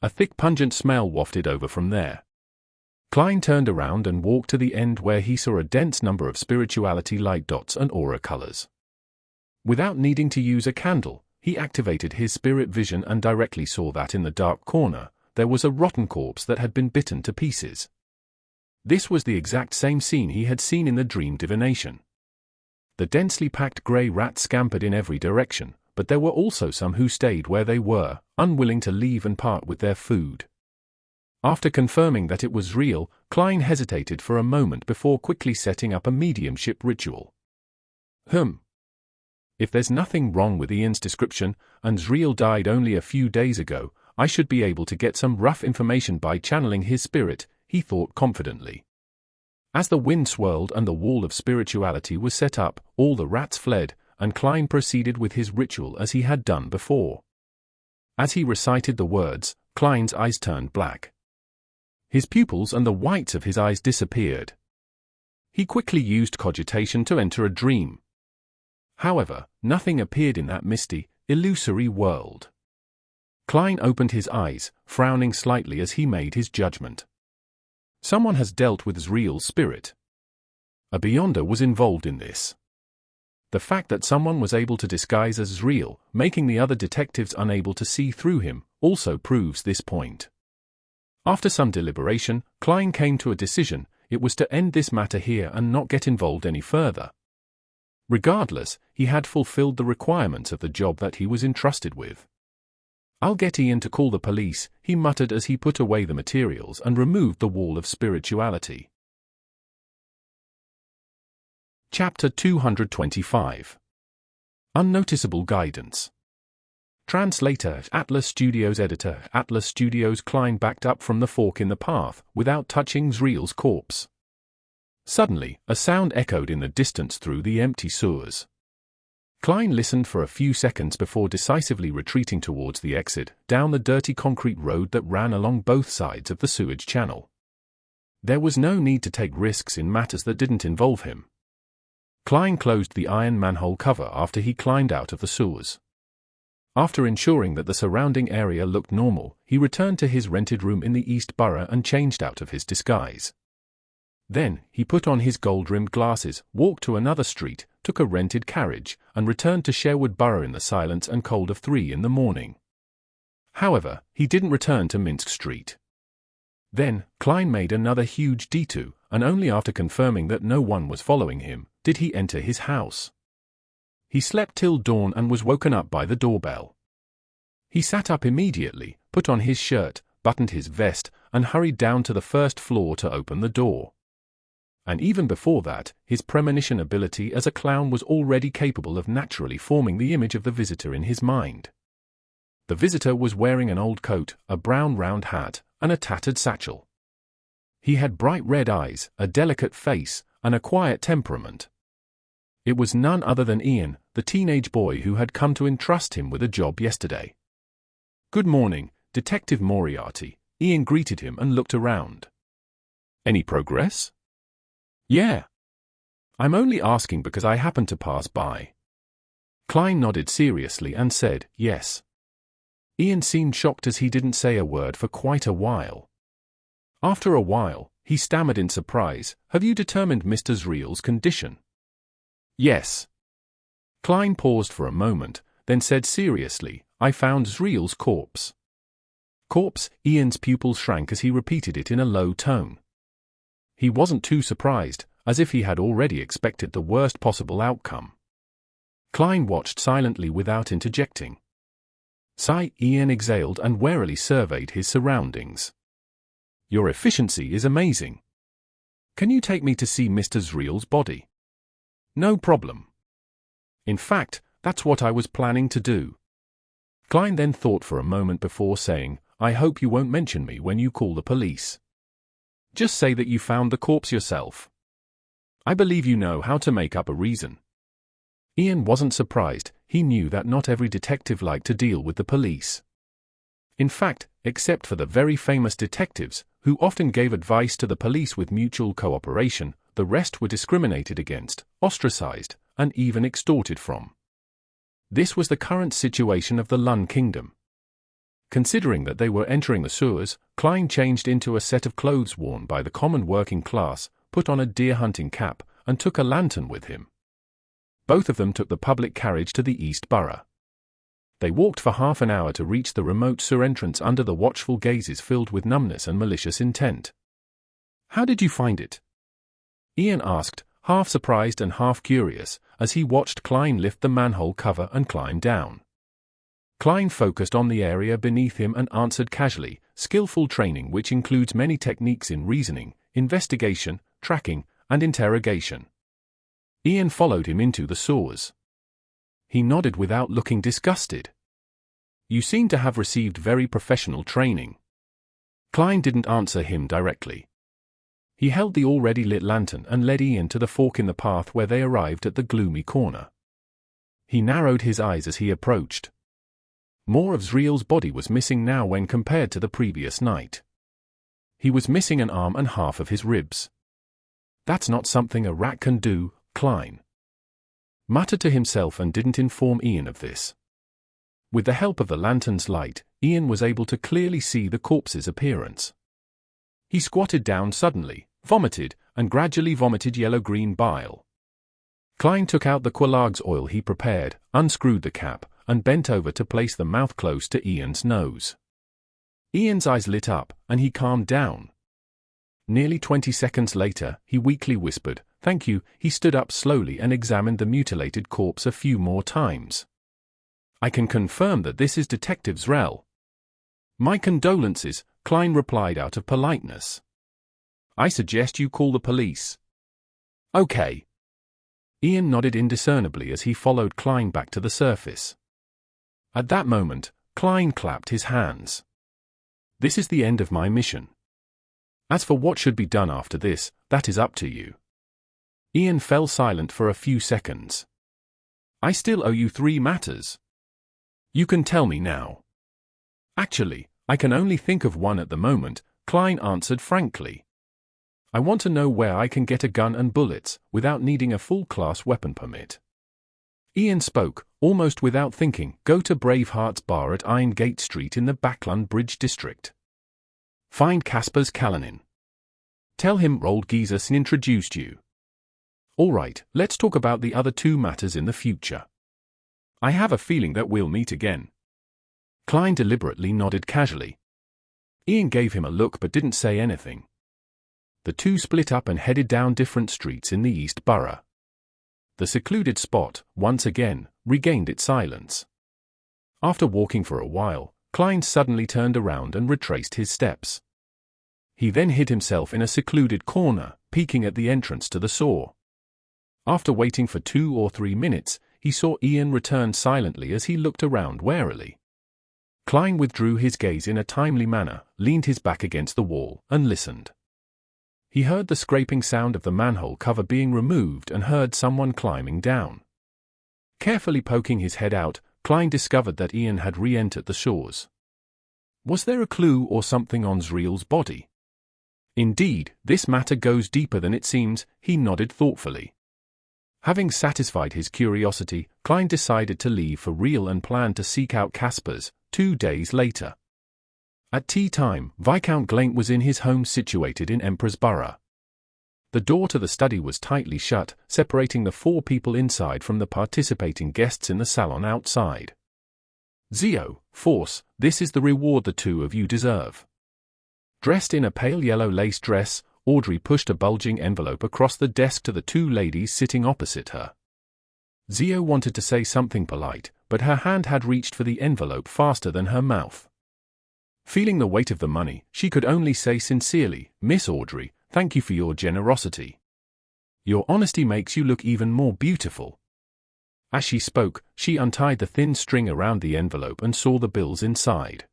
A thick pungent smell wafted over from there. Klein turned around and walked to the end where he saw a dense number of spirituality light dots and aura colors. Without needing to use a candle, he activated his spirit vision and directly saw that in the dark corner, there was a rotten corpse that had been bitten to pieces. This was the exact same scene he had seen in the dream divination. The densely packed grey rats scampered in every direction, but there were also some who stayed where they were, unwilling to leave and part with their food. After confirming that it was real, Klein hesitated for a moment before quickly setting up a mediumship ritual. If there's nothing wrong with Ian's description, and Zriel died only a few days ago, I should be able to get some rough information by channeling his spirit, he thought confidently. As the wind swirled and the wall of spirituality was set up, all the rats fled, and Klein proceeded with his ritual as he had done before. As he recited the words, Klein's eyes turned black. His pupils and the whites of his eyes disappeared. He quickly used cogitation to enter a dream. However, nothing appeared in that misty, illusory world. Klein opened his eyes, frowning slightly as he made his judgment. Someone has dealt with Zriel's spirit. A Beyonder was involved in this. The fact that someone was able to disguise as Zriel, making the other detectives unable to see through him, also proves this point. After some deliberation, Klein came to a decision: it was to end this matter here and not get involved any further. Regardless, he had fulfilled the requirements of the job that he was entrusted with. I'll get Ian to call the police, he muttered as he put away the materials and removed the wall of spirituality. Chapter 225. Unnoticeable Guidance. Translator, Atlas Studios. Editor, Atlas Studios. Klein backed up from the fork in the path, without touching Zriel's corpse. Suddenly, a sound echoed in the distance through the empty sewers. Klein listened for a few seconds before decisively retreating towards the exit, down the dirty concrete road that ran along both sides of the sewage channel. There was no need to take risks in matters that didn't involve him. Klein closed the iron manhole cover after he climbed out of the sewers. After ensuring that the surrounding area looked normal, he returned to his rented room in the East Borough and changed out of his disguise. Then, he put on his gold-rimmed glasses, walked to another street, took a rented carriage, and returned to Sherwood Borough in the silence and cold of 3 in the morning. However, he didn't return to Minsk Street. Then, Klein made another huge detour, and only after confirming that no one was following him, did he enter his house. He slept till dawn and was woken up by the doorbell. He sat up immediately, put on his shirt, buttoned his vest, and hurried down to the first floor to open the door. And even before that, his premonition ability as a clown was already capable of naturally forming the image of the visitor in his mind. The visitor was wearing an old coat, a brown round hat, and a tattered satchel. He had bright red eyes, a delicate face, and a quiet temperament. It was none other than Ian, the teenage boy who had come to entrust him with a job yesterday. "Good morning, Detective Moriarty," Ian greeted him and looked around. "Any progress?" "Yeah. I'm only asking because I happened to pass by." Klein nodded seriously and said, "Yes." Ian seemed shocked as he didn't say a word for quite a while. After a while, he stammered in surprise, "Have you determined Mr. Zriel's condition?" "Yes." Klein paused for a moment, then said seriously, "I found Zriel's corpse." "Corpse?" Ian's pupils shrank as he repeated it in a low tone. He wasn't too surprised, as if he had already expected the worst possible outcome. Klein watched silently without interjecting. Sigh, Ian exhaled and warily surveyed his surroundings. "Your efficiency is amazing. Can you take me to see Mr. Zriel's body?" "No problem. In fact, that's what I was planning to do." Klein then thought for a moment before saying, "I hope you won't mention me when you call the police. Just say that you found the corpse yourself. I believe you know how to make up a reason." Ian wasn't surprised. He knew that not every detective liked to deal with the police. In fact, except for the very famous detectives, who often gave advice to the police with mutual cooperation, the rest were discriminated against, ostracized, and even extorted from. This was the current situation of the Lun Kingdom. Considering that they were entering the sewers, Klein changed into a set of clothes worn by the common working class, put on a deer hunting cap, and took a lantern with him. Both of them took the public carriage to the East Borough. They walked for half an hour to reach the remote sewer entrance under the watchful gazes filled with numbness and malicious intent. "How did you find it?" Ian asked, half surprised and half curious, as he watched Klein lift the manhole cover and climb down. Klein focused on the area beneath him and answered casually, "Skillful training which includes many techniques in reasoning, investigation, tracking, and interrogation." Ian followed him into the sewers. He nodded without looking disgusted. "You seem to have received very professional training." Klein didn't answer him directly. He held the already lit lantern and led Ian to the fork in the path where they arrived at the gloomy corner. He narrowed his eyes as he approached. More of Zriel's body was missing now when compared to the previous night. He was missing an arm and half of his ribs. "That's not something a rat can do," Klein muttered to himself and didn't inform Ian of this. With the help of the lantern's light, Ian was able to clearly see the corpse's appearance. He squatted down suddenly, vomited, and gradually vomited yellow-green bile. Klein took out the Quelaag's oil he prepared, unscrewed the cap, and bent over to place the mouth close to Ian's nose. Ian's eyes lit up, and he calmed down. Nearly 20 seconds later, he weakly whispered, "Thank you." He stood up slowly and examined the mutilated corpse a few more times. "I can confirm that this is Detective Zriel." "My condolences," Klein replied out of politeness. "I suggest you call the police." "Okay." Ian nodded indiscernibly as he followed Klein back to the surface. At that moment, Klein clapped his hands. This is the end of my mission. As for what should be done after this, that is up to you. Ian fell silent for a few seconds. I still owe you 3 matters. You can tell me now. Actually, I can only think of one at the moment, Klein answered frankly. I want to know where I can get a gun and bullets, without needing a full-class weapon permit. Ian spoke, almost without thinking. Go to Bravehearts Bar at Iron Gate Street in the Bakerland Bridge District. Find Kasper's Kalanin. Tell him Old Jesus introduced you. Alright, let's talk about the other 2 matters in the future. I have a feeling that we'll meet again. Klein deliberately nodded casually. Ian gave him a look but didn't say anything. The 2 split up and headed down different streets in the East Borough. The secluded spot, once again, regained its silence. After walking for a while, Klein suddenly turned around and retraced his steps. He then hid himself in a secluded corner, peeking at the entrance to the saw. After waiting for 2 or 3 minutes, he saw Ian return silently as he looked around warily. Klein withdrew his gaze in a timely manner, leaned his back against the wall, and listened. He heard the scraping sound of the manhole cover being removed and heard someone climbing down. Carefully poking his head out, Klein discovered that Ian had re-entered the shores. Was there a clue or something on Zreel's body? Indeed, this matter goes deeper than it seems, he nodded thoughtfully. Having satisfied his curiosity, Klein decided to leave for real and planned to seek out Kasper's 2 days later. At tea time, Viscount Glaint was in his home situated in Emperor's Borough. The door to the study was tightly shut, separating the 4 people inside from the participating guests in the salon outside. Xio, Force, this is the reward the 2 of you deserve. Dressed in a pale yellow lace dress, Audrey pushed a bulging envelope across the desk to the 2 ladies sitting opposite her. Xio wanted to say something polite, but her hand had reached for the envelope faster than her mouth. Feeling the weight of the money, she could only say sincerely, Miss Audrey, thank you for your generosity. Your honesty makes you look even more beautiful. As she spoke, she untied the thin string around the envelope and saw the bills inside.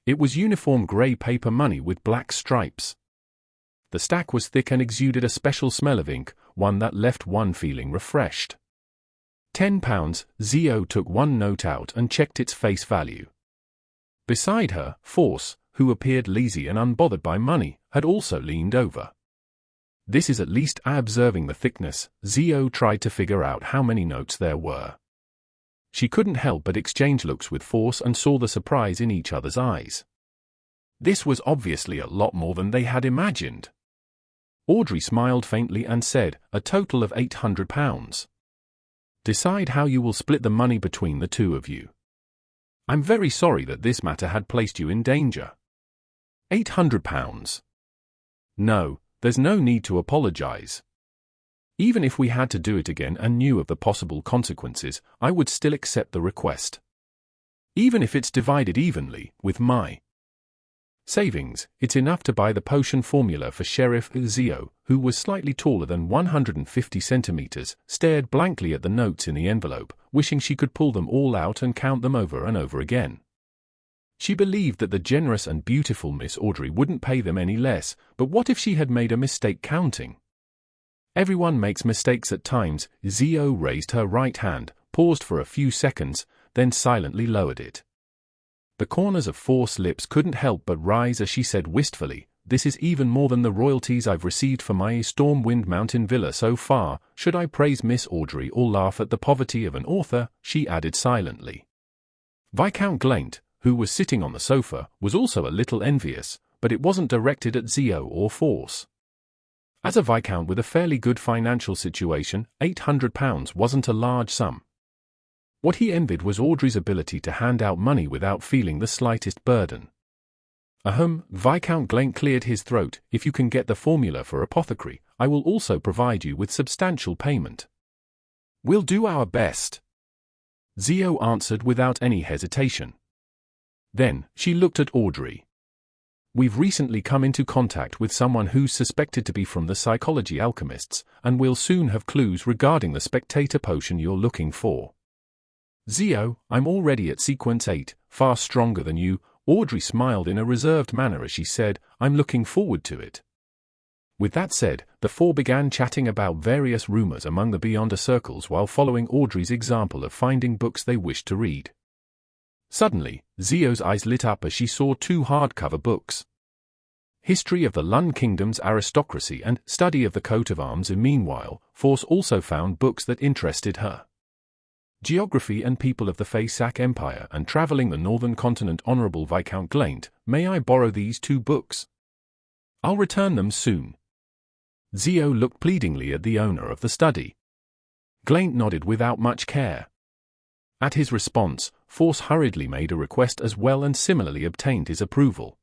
It was uniform grey paper money with black stripes. The stack was thick and exuded a special smell of ink, one that left one feeling refreshed. £10, Xio took one note out and checked its face value. Beside her, Force, who appeared lazy and unbothered by money, had also leaned over. This is at least observing the thickness, Xio tried to figure out how many notes there were. She couldn't help but exchange looks with Force and saw the surprise in each other's eyes. This was obviously a lot more than they had imagined. Audrey smiled faintly and said, a total of £800. Decide how you will split the money between the 2 of you. I'm very sorry that this matter had placed you in danger. £800. No, there's no need to apologize. Even if we had to do it again and knew of the possible consequences, I would still accept the request. Even if it's divided evenly, with my savings, it's enough to buy the potion formula for Sheriff Xio, who was slightly taller than 150 centimeters, stared blankly at the notes in the envelope, wishing she could pull them all out and count them over and over again. She believed that the generous and beautiful Miss Audrey wouldn't pay them any less, but what if she had made a mistake counting? Everyone makes mistakes at times. Xio raised her right hand, paused for a few seconds, then silently lowered it. The corners of Force's lips couldn't help but rise as she said wistfully, this is even more than the royalties I've received for my Stormwind Mountain villa so far. Should I praise Miss Audrey or laugh at the poverty of an author? She added silently. Viscount Glaint, who was sitting on the sofa, was also a little envious, but it wasn't directed at Xio or Force. As a Viscount with a fairly good financial situation, £800 wasn't a large sum. What he envied was Audrey's ability to hand out money without feeling the slightest burden. Viscount Glaint cleared his throat, if you can get the formula for apothecary, I will also provide you with substantial payment. We'll do our best. Xio answered without any hesitation. Then, she looked at Audrey. We've recently come into contact with someone who's suspected to be from the psychology alchemists, and we'll soon have clues regarding the spectator potion you're looking for. Xio, I'm already at sequence 8, far stronger than you. Audrey smiled in a reserved manner as she said, I'm looking forward to it. With that said, the four began chatting about various rumors among the Beyonder circles while following Audrey's example of finding books they wished to read. Suddenly, Xio's eyes lit up as she saw two hardcover books. History of the Lun Kingdom's Aristocracy and Study of the Coat of Arms. Meanwhile, Force also found books that interested her. Geography and People of the Feysac Empire and Traveling the Northern Continent. Honorable Viscount Kleins, may I borrow these two books? I'll return them soon. Xio looked pleadingly at the owner of the study. Kleins nodded without much care. At his response, Force hurriedly made a request as well and similarly obtained his approval.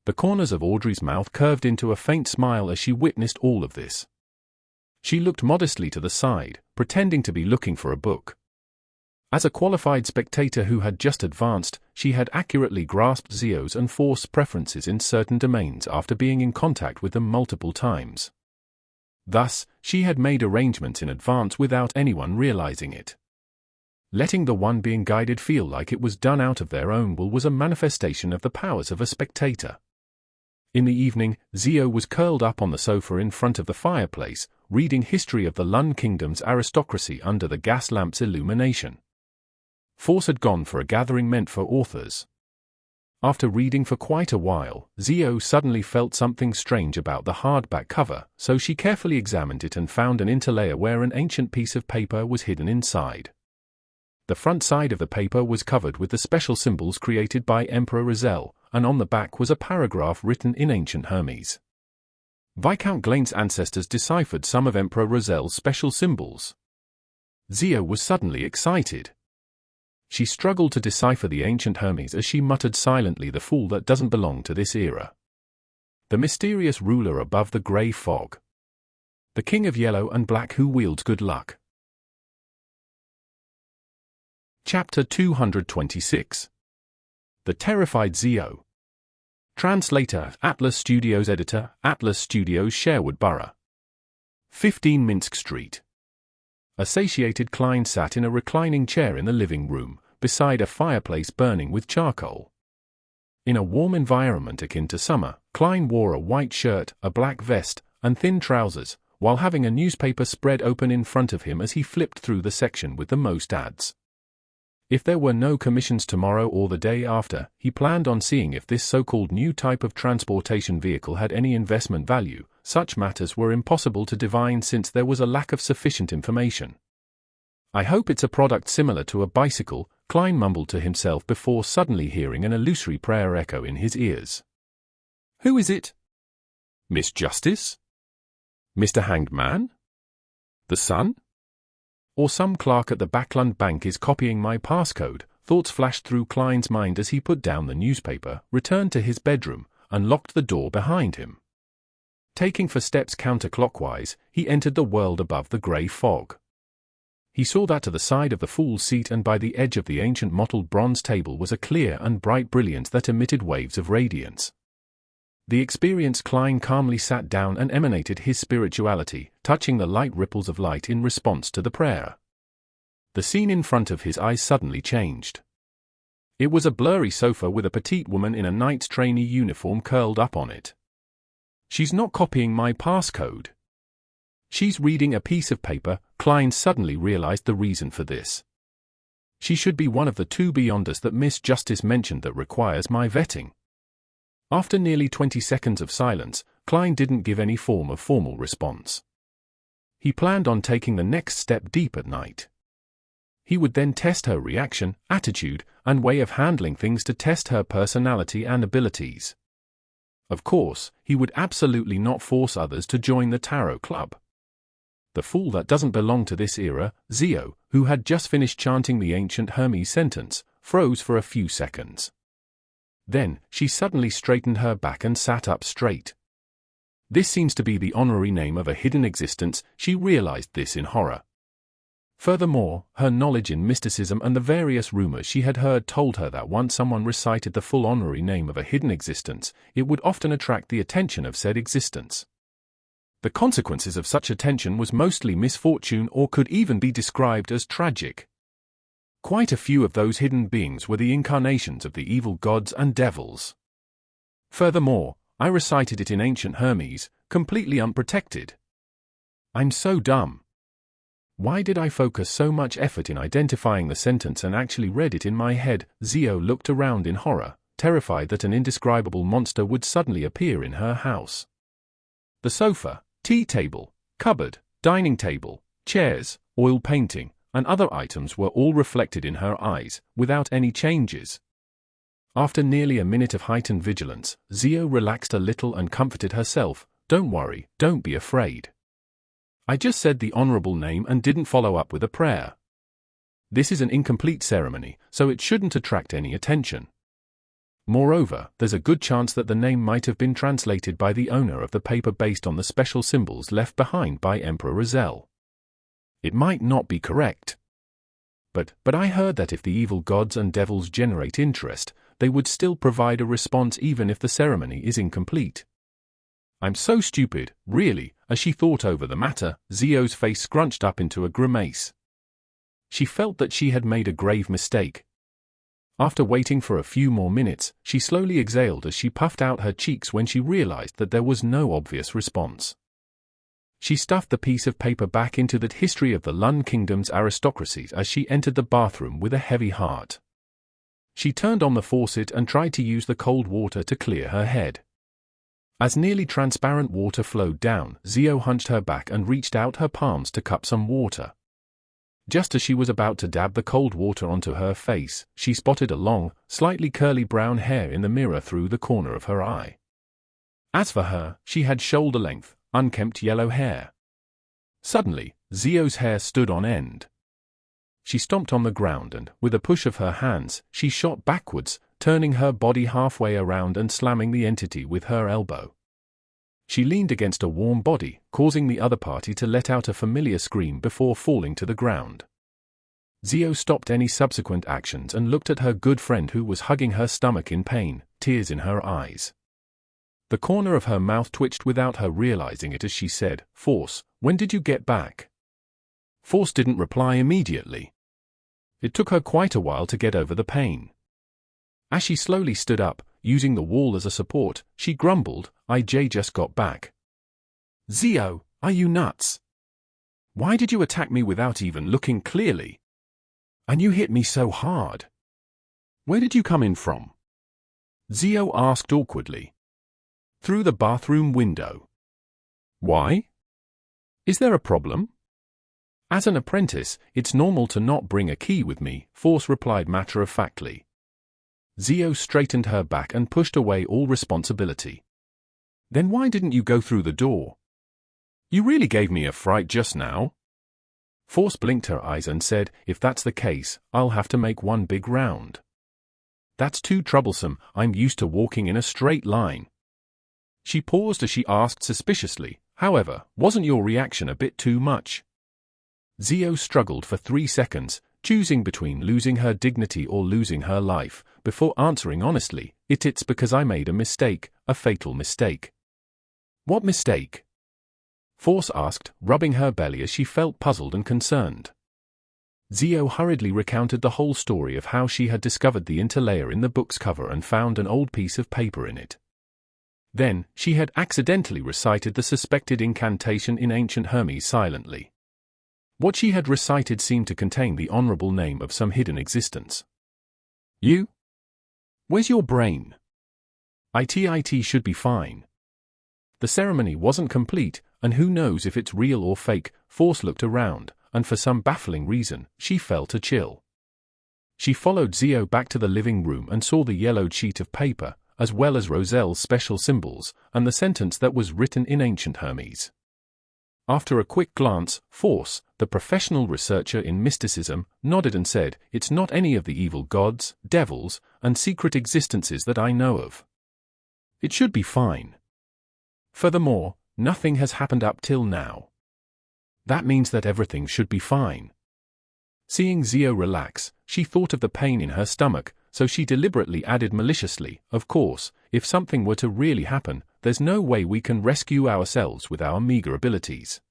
The corners of Audrey's mouth curved into a faint smile as she witnessed all of this. She looked modestly to the side, pretending to be looking for a book. As a qualified spectator who had just advanced, she had accurately grasped Xio's and Force's preferences in certain domains after being in contact with them multiple times. Thus, she had made arrangements in advance without anyone realizing it. Letting the one being guided feel like it was done out of their own will was a manifestation of the powers of a spectator. In the evening, Xio was curled up on the sofa in front of the fireplace, reading History of the Lun Kingdom's Aristocracy under the gas lamp's illumination. Force had gone for a gathering meant for authors. After reading for quite a while, Xio suddenly felt something strange about the hardback cover, so she carefully examined it and found an interlayer where an ancient piece of paper was hidden inside. The front side of the paper was covered with the special symbols created by Emperor Rizel, and on the back was a paragraph written in ancient Hermes. Viscount Kleins' ancestors deciphered some of Emperor Rizel's special symbols. Xio was suddenly excited. She struggled to decipher the ancient Hermes as she muttered silently, the fool that doesn't belong to this era. The mysterious ruler above the grey fog. The king of yellow and black who wields good luck. Chapter 226. The Terrified Xio. Translator, Atlas Studios. Editor, Atlas Studios, Sherwood Borough. 15 Minsk Street. A satiated Klein sat in a reclining chair in the living room, beside a fireplace burning with charcoal. In a warm environment akin to summer, Klein wore a white shirt, a black vest, and thin trousers, while having a newspaper spread open in front of him as he flipped through the section with the most ads. If there were no commissions tomorrow or the day after, he planned on seeing if this so-called new type of transportation vehicle had any investment value. Such matters were impossible to divine since there was a lack of sufficient information. I hope it's a product similar to a bicycle, Klein mumbled to himself before suddenly hearing an illusory prayer echo in his ears. Who is it? Miss Justice? Mr. Hanged Man? The Sun? Or some clerk at the Bakerland Bank is copying my passcode. Thoughts flashed through Klein's mind as he put down the newspaper, returned to his bedroom, and locked the door behind him. Taking 4 steps counterclockwise, he entered the world above the grey fog. He saw that to the side of the fool's seat and by the edge of the ancient mottled bronze table was a clear and bright brilliance that emitted waves of radiance. The experienced Klein calmly sat down and emanated his spirituality, touching the light ripples of light in response to the prayer. The scene in front of his eyes suddenly changed. It was a blurry sofa with a petite woman in a knight's trainee uniform curled up on it. She's not copying my passcode. She's reading a piece of paper. Klein suddenly realized the reason for this. She should be one of the 2 Beyonders that Miss Justice mentioned that requires my vetting. After nearly 20 seconds of silence, Klein didn't give any form of formal response. He planned on taking the next step deep at night. He would then test her reaction, attitude, and way of handling things to test her personality and abilities. Of course, he would absolutely not force others to join the Tarot Club. The fool that doesn't belong to this era, Xio, who had just finished chanting the ancient Hermes sentence, froze for a few seconds. Then, she suddenly straightened her back and sat up straight. This seems to be the honorary name of a hidden existence. She realized this in horror. Furthermore, her knowledge in mysticism and the various rumors she had heard told her that once someone recited the full honorary name of a hidden existence, it would often attract the attention of said existence. The consequences of such attention was mostly misfortune or could even be described as tragic. Quite a few of those hidden beings were the incarnations of the evil gods and devils. Furthermore, I recited it in ancient Hermes, completely unprotected. I'm so dumb. Why did I focus so much effort in identifying the sentence and actually read it in my head? Xio looked around in horror, terrified that an indescribable monster would suddenly appear in her house. The sofa, tea table, cupboard, dining table, chairs, oil painting, and other items were all reflected in her eyes, without any changes. After nearly a minute of heightened vigilance, Xio relaxed a little and comforted herself. Don't worry, don't be afraid. I just said the honorable name and didn't follow up with a prayer. This is an incomplete ceremony, so it shouldn't attract any attention. Moreover, there's a good chance that the name might have been translated by the owner of the paper based on the special symbols left behind by Emperor Razel. It might not be correct. But I heard that if the evil gods and devils generate interest, they would still provide a response even if the ceremony is incomplete. I'm so stupid, really. As she thought over the matter, Xio's face scrunched up into a grimace. She felt that she had made a grave mistake. After waiting for a few more minutes, she slowly exhaled as she puffed out her cheeks when she realized that there was no obvious response. She stuffed the piece of paper back into the history of the Lun Kingdom's aristocracies as she entered the bathroom with a heavy heart. She turned on the faucet and tried to use the cold water to clear her head. As nearly transparent water flowed down, Xio hunched her back and reached out her palms to cup some water. Just as she was about to dab the cold water onto her face, she spotted a long, slightly curly brown hair in the mirror through the corner of her eye. As for her, she had shoulder-length, unkempt yellow hair. Suddenly, Xio's hair stood on end. She stomped on the ground and, with a push of her hands, she shot backwards, turning her body halfway around and slamming the entity with her elbow. She leaned against a warm body, causing the other party to let out a familiar scream before falling to the ground. Xio stopped any subsequent actions and looked at her good friend who was hugging her stomach in pain, tears in her eyes. The corner of her mouth twitched without her realizing it as she said, "Force, when did you get back?" Force didn't reply immediately. It took her quite a while to get over the pain. As she slowly stood up, using the wall as a support, she grumbled, "I just got back." "Xio, are you nuts? Why did you attack me without even looking clearly? And you hit me so hard. Where did you come in from?" Xio asked awkwardly. "Through the bathroom window." "Why? Is there a problem?" "As an apprentice, it's normal to not bring a key with me," Force replied matter-of-factly. Xio straightened her back and pushed away all responsibility. "Then why didn't you go through the door? You really gave me a fright just now." Force blinked her eyes and said, "If that's the case, I'll have to make one big round." "That's too troublesome, I'm used to walking in a straight line." She paused as she asked suspiciously, "However, wasn't your reaction a bit too much?" Xio struggled for 3 seconds, choosing between losing her dignity or losing her life, before answering honestly, "It's because I made a mistake, a fatal mistake." "What mistake?" Force asked, rubbing her belly as she felt puzzled and concerned. Xio hurriedly recounted the whole story of how she had discovered the interlayer in the book's cover and found an old piece of paper in it. Then, she had accidentally recited the suspected incantation in ancient Hermes silently. What she had recited seemed to contain the honorable name of some hidden existence. "You? Where's your brain? It should be fine." The ceremony wasn't complete, and who knows if it's real or fake. Force looked around, and for some baffling reason, she felt a chill. She followed Xio back to the living room and saw the yellowed sheet of paper, as well as Roselle's special symbols, and the sentence that was written in ancient Hermes. After a quick glance, Force, the professional researcher in mysticism, nodded and said, "It's not any of the evil gods, devils, and secret existences that I know of. It should be fine. Furthermore, nothing has happened up till now. That means that everything should be fine." Seeing Xio relax, she thought of the pain in her stomach, so she deliberately added maliciously, "Of course, if something were to really happen, there's no way we can rescue ourselves with our meager abilities."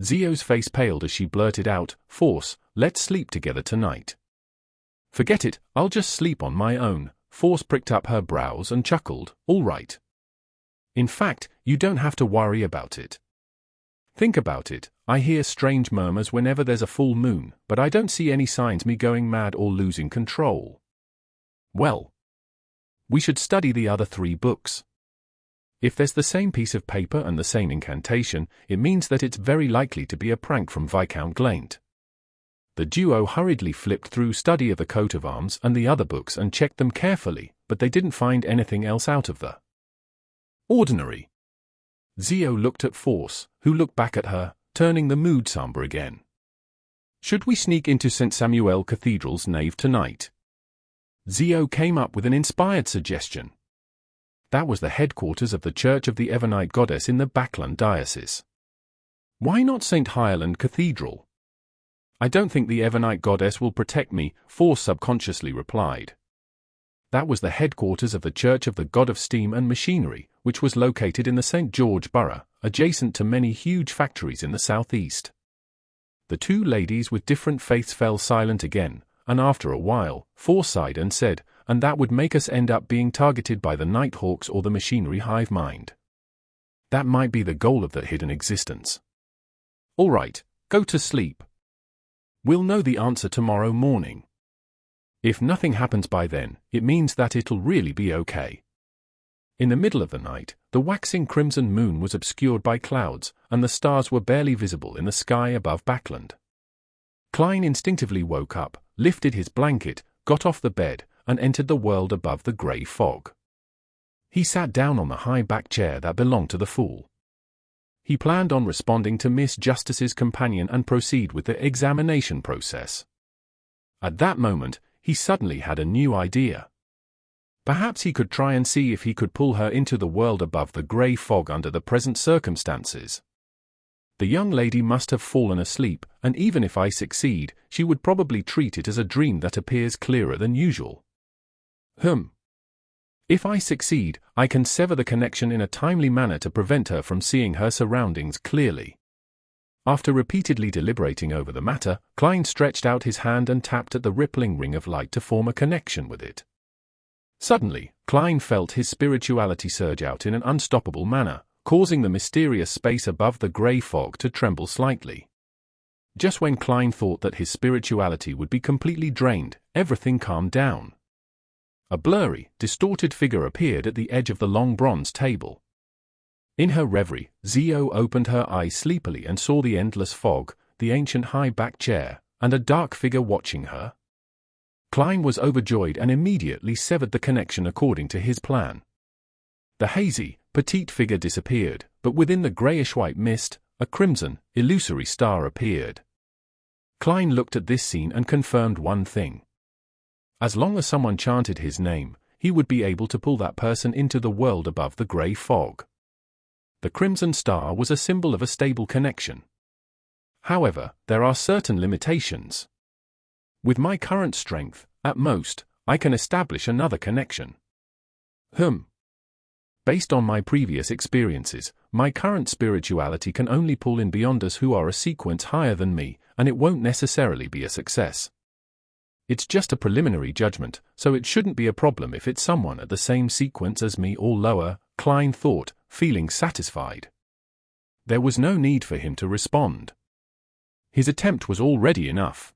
Xio's face paled as she blurted out, "Force, let's sleep together tonight." "Forget it, I'll just sleep on my own." Force pricked up her brows and chuckled, "All right. In fact, you don't have to worry about it. Think about it, I hear strange murmurs whenever there's a full moon, but I don't see any signs me going mad or losing control. Well, we should study the other 3 books. If there's the same piece of paper and the same incantation, it means that it's very likely to be a prank from Viscount Kleins." The duo hurriedly flipped through Study of the Coat of Arms and the other books and checked them carefully, but they didn't find anything else out of the ordinary. Xio looked at Force, who looked back at her, turning the mood somber again. "Should we sneak into St. Samuel Cathedral's nave tonight?" Xio came up with an inspired suggestion. That was the headquarters of the Church of the Evernite Goddess in the Bakerland diocese. "Why not St. Hieland Cathedral?" "I don't think the Evernite Goddess will protect me," Force subconsciously replied. That was the headquarters of the Church of the God of Steam and Machinery, which was located in the St. George borough, adjacent to many huge factories in the southeast. The 2 ladies with different faiths fell silent again, and after a while, Force sighed and said, "And that would make us end up being targeted by the Nighthawks or the machinery hive mind. That might be the goal of the hidden existence. All right, go to sleep. We'll know the answer tomorrow morning. If nothing happens by then, it means that it'll really be okay." In the middle of the night, the waxing crimson moon was obscured by clouds, and the stars were barely visible in the sky above Bakerland. Klein instinctively woke up, lifted his blanket, got off the bed, and entered the world above the grey fog. He sat down on the high back chair that belonged to the fool. He planned on responding to Miss Justice's companion and proceed with the examination process. At that moment, he suddenly had a new idea. Perhaps he could try and see if he could pull her into the world above the grey fog under the present circumstances. The young lady must have fallen asleep, and even if I succeed, she would probably treat it as a dream that appears clearer than usual. If I succeed, I can sever the connection in a timely manner to prevent her from seeing her surroundings clearly. After repeatedly deliberating over the matter, Klein stretched out his hand and tapped at the rippling ring of light to form a connection with it. Suddenly, Klein felt his spirituality surge out in an unstoppable manner, causing the mysterious space above the grey fog to tremble slightly. Just when Klein thought that his spirituality would be completely drained, everything calmed down. A blurry, distorted figure appeared at the edge of the long bronze table. In her reverie, Xio opened her eyes sleepily and saw the endless fog, the ancient high-back chair, and a dark figure watching her. Klein was overjoyed and immediately severed the connection according to his plan. The hazy, petite figure disappeared, but within the greyish-white mist, a crimson, illusory star appeared. Klein looked at this scene and confirmed one thing. As long as someone chanted his name, he would be able to pull that person into the world above the grey fog. The crimson star was a symbol of a stable connection. However, there are certain limitations. With my current strength, at most, I can establish another connection. Based on my previous experiences, my current spirituality can only pull in beyonders who are a sequence higher than me, and it won't necessarily be a success. It's just a preliminary judgment, so it shouldn't be a problem if it's someone at the same sequence as me or lower, Klein thought, feeling satisfied. There was no need for him to respond. His attempt was already enough.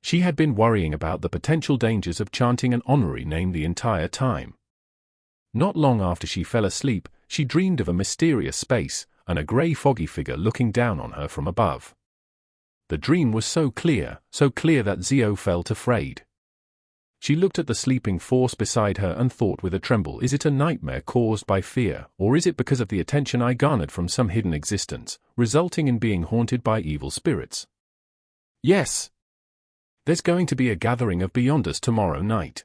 She had been worrying about the potential dangers of chanting an honorary name the entire time. Not long after she fell asleep, she dreamed of a mysterious space, and a grey foggy figure looking down on her from above. The dream was so clear that Xio felt afraid. She looked at the sleeping Force beside her and thought with a tremble, is it a nightmare caused by fear, or is it because of the attention I garnered from some hidden existence, resulting in being haunted by evil spirits? Yes. There's going to be a gathering of Beyonders tomorrow night.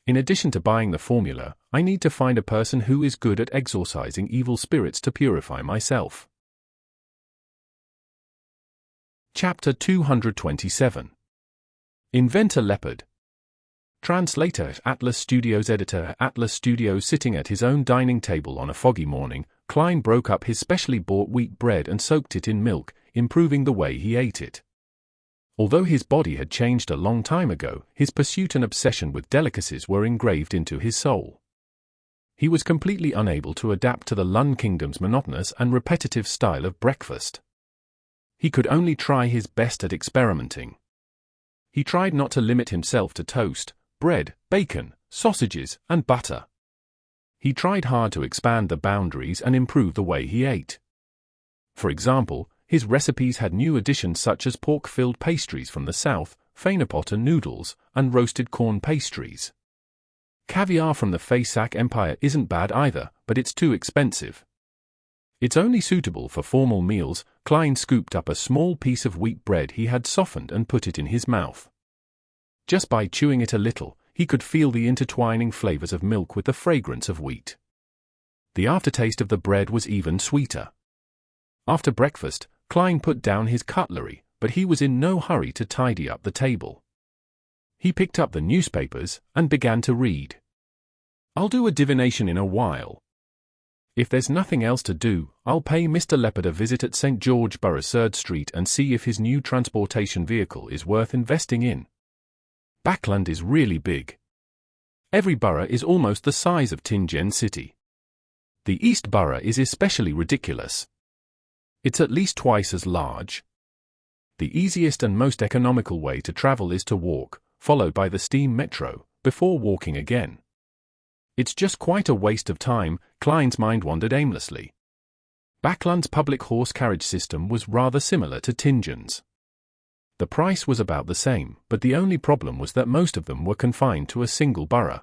In addition to buying the formula, I need to find a person who is good at exorcising evil spirits to purify myself. Chapter 227. Inventor Leppard. Translator Atlas Studios. Editor Atlas Studios. Sitting at his own dining table on a foggy morning, Klein broke up his specially bought wheat bread and soaked it in milk, improving the way he ate it. Although his body had changed a long time ago, his pursuit and obsession with delicacies were engraved into his soul. He was completely unable to adapt to the Lun Kingdom's monotonous and repetitive style of breakfast. He could only try his best at experimenting. He tried not to limit himself to toast, bread, bacon, sausages, and butter. He tried hard to expand the boundaries and improve the way he ate. For example, his recipes had new additions such as pork-filled pastries from the south, phanepotter noodles, and roasted corn pastries. Caviar from the Faisak Empire isn't bad either, but it's too expensive. It's only suitable for formal meals. Klein scooped up a small piece of wheat bread he had softened and put it in his mouth. Just by chewing it a little, he could feel the intertwining flavors of milk with the fragrance of wheat. The aftertaste of the bread was even sweeter. After breakfast, Klein put down his cutlery, but he was in no hurry to tidy up the table. He picked up the newspapers and began to read. "I'll do a divination in a while. If there's nothing else to do, I'll pay Mr. Leppard a visit at St. George Borough 3rd Street and see if his new transportation vehicle is worth investing in. Bakerland is really big. Every borough is almost the size of Tingen City. The East Borough is especially ridiculous. It's at least twice as large. The easiest and most economical way to travel is to walk, followed by the steam metro, before walking again. It's just quite a waste of time." Klein's mind wandered aimlessly. Bakerland's public horse carriage system was rather similar to Tingen's. The price was about the same, but the only problem was that most of them were confined to a single borough.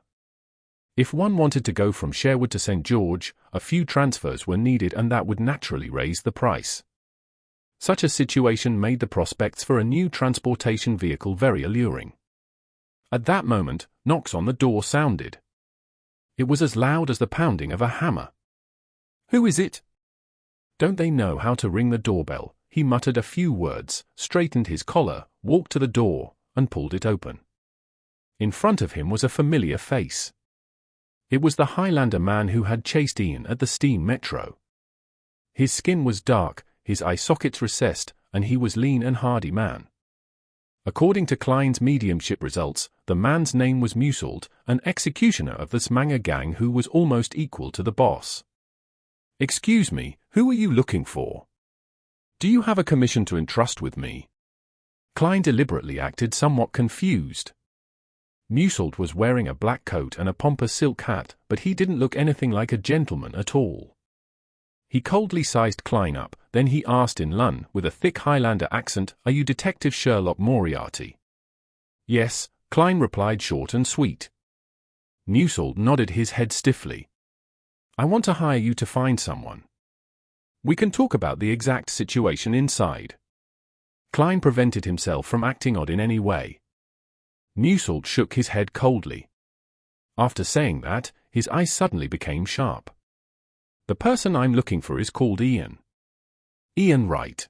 If one wanted to go from Sherwood to St. George, a few transfers were needed and that would naturally raise the price. Such a situation made the prospects for a new transportation vehicle very alluring. At that moment, knocks on the door sounded. It was as loud as the pounding of a hammer. "Who is it?" "Don't they know how to ring the doorbell?" He muttered a few words, straightened his collar, walked to the door, and pulled it open. In front of him was a familiar face. It was the Highlander man who had chased Ian at the steam metro. His skin was dark, his eye sockets recessed, and he was lean and hardy man. According to Klein's mediumship results, the man's name was Mutant, an executioner of the Smanger gang who was almost equal to the boss. "Excuse me, who are you looking for? Do you have a commission to entrust with me?" Klein deliberately acted somewhat confused. Mutant was wearing a black coat and a pompous silk hat, but he didn't look anything like a gentleman at all. He coldly sized Klein up, then he asked in Lun, with a thick Highlander accent, "Are you Detective Sherlock Moriarty?" "Yes," Klein replied, short and sweet. Mutant nodded his head stiffly. "I want to hire you to find someone. We can talk about the exact situation inside." Klein prevented himself from acting odd in any way. Mutant shook his head coldly. After saying that, his eyes suddenly became sharp. "The person I'm looking for is called Ian. Ian Wright.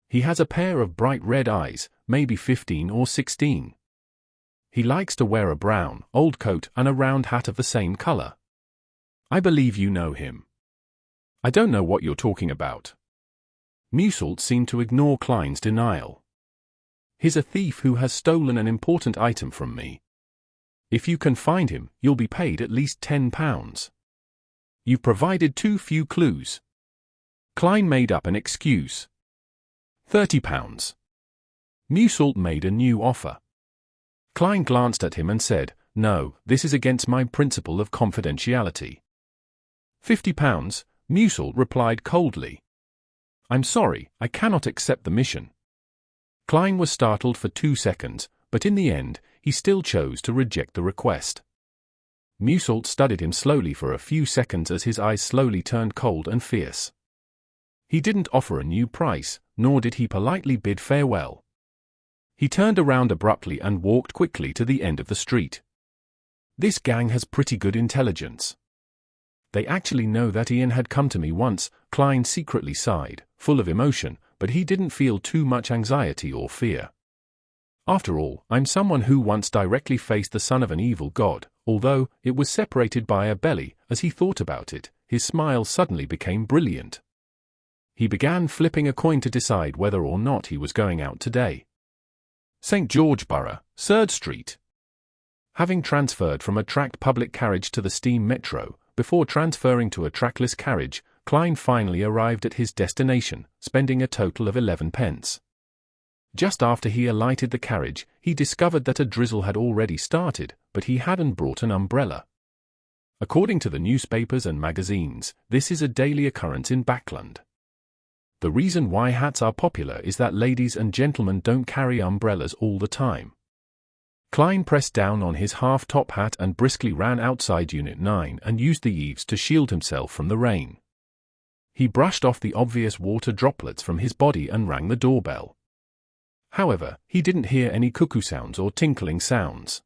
He has a pair of bright red eyes, maybe 15 or 16. He likes to wear a brown, old coat and a round hat of the same color. I believe you know him." "I don't know what you're talking about." Mutant seemed to ignore Klein's denial. "He's a thief who has stolen an important item from me. If you can find him, you'll be paid at least £10. You've provided too few clues." Klein made up an excuse. £30. Mutant made a new offer. Klein glanced at him and said, "No, this is against my principle of confidentiality." £50, Mutant replied coldly. "I'm sorry, I cannot accept the mission." Klein was startled for 2 seconds, but in the end, he still chose to reject the request. Mutant studied him slowly for a few seconds as his eyes slowly turned cold and fierce. He didn't offer a new price, nor did he politely bid farewell. He turned around abruptly and walked quickly to the end of the street. "This gang has pretty good intelligence. They actually know that Ian had come to me once." Klein secretly sighed, full of emotion, but he didn't feel too much anxiety or fear. After all, I'm someone who once directly faced the son of an evil god, although it was separated by a belly. As he thought about it, his smile suddenly became brilliant. He began flipping a coin to decide whether or not he was going out today. St. George Borough, 3rd Street. Having transferred from a tracked public carriage to the steam metro, before transferring to a trackless carriage, Klein finally arrived at his destination, spending a total of 11 pence. Just after he alighted the carriage, he discovered that a drizzle had already started, but he hadn't brought an umbrella. According to the newspapers and magazines, this is a daily occurrence in Bakerland. The reason why hats are popular is that ladies and gentlemen don't carry umbrellas all the time. Klein pressed down on his half-top hat and briskly ran outside Unit 9 and used the eaves to shield himself from the rain. He brushed off the obvious water droplets from his body and rang the doorbell. However, he didn't hear any cuckoo sounds or tinkling sounds.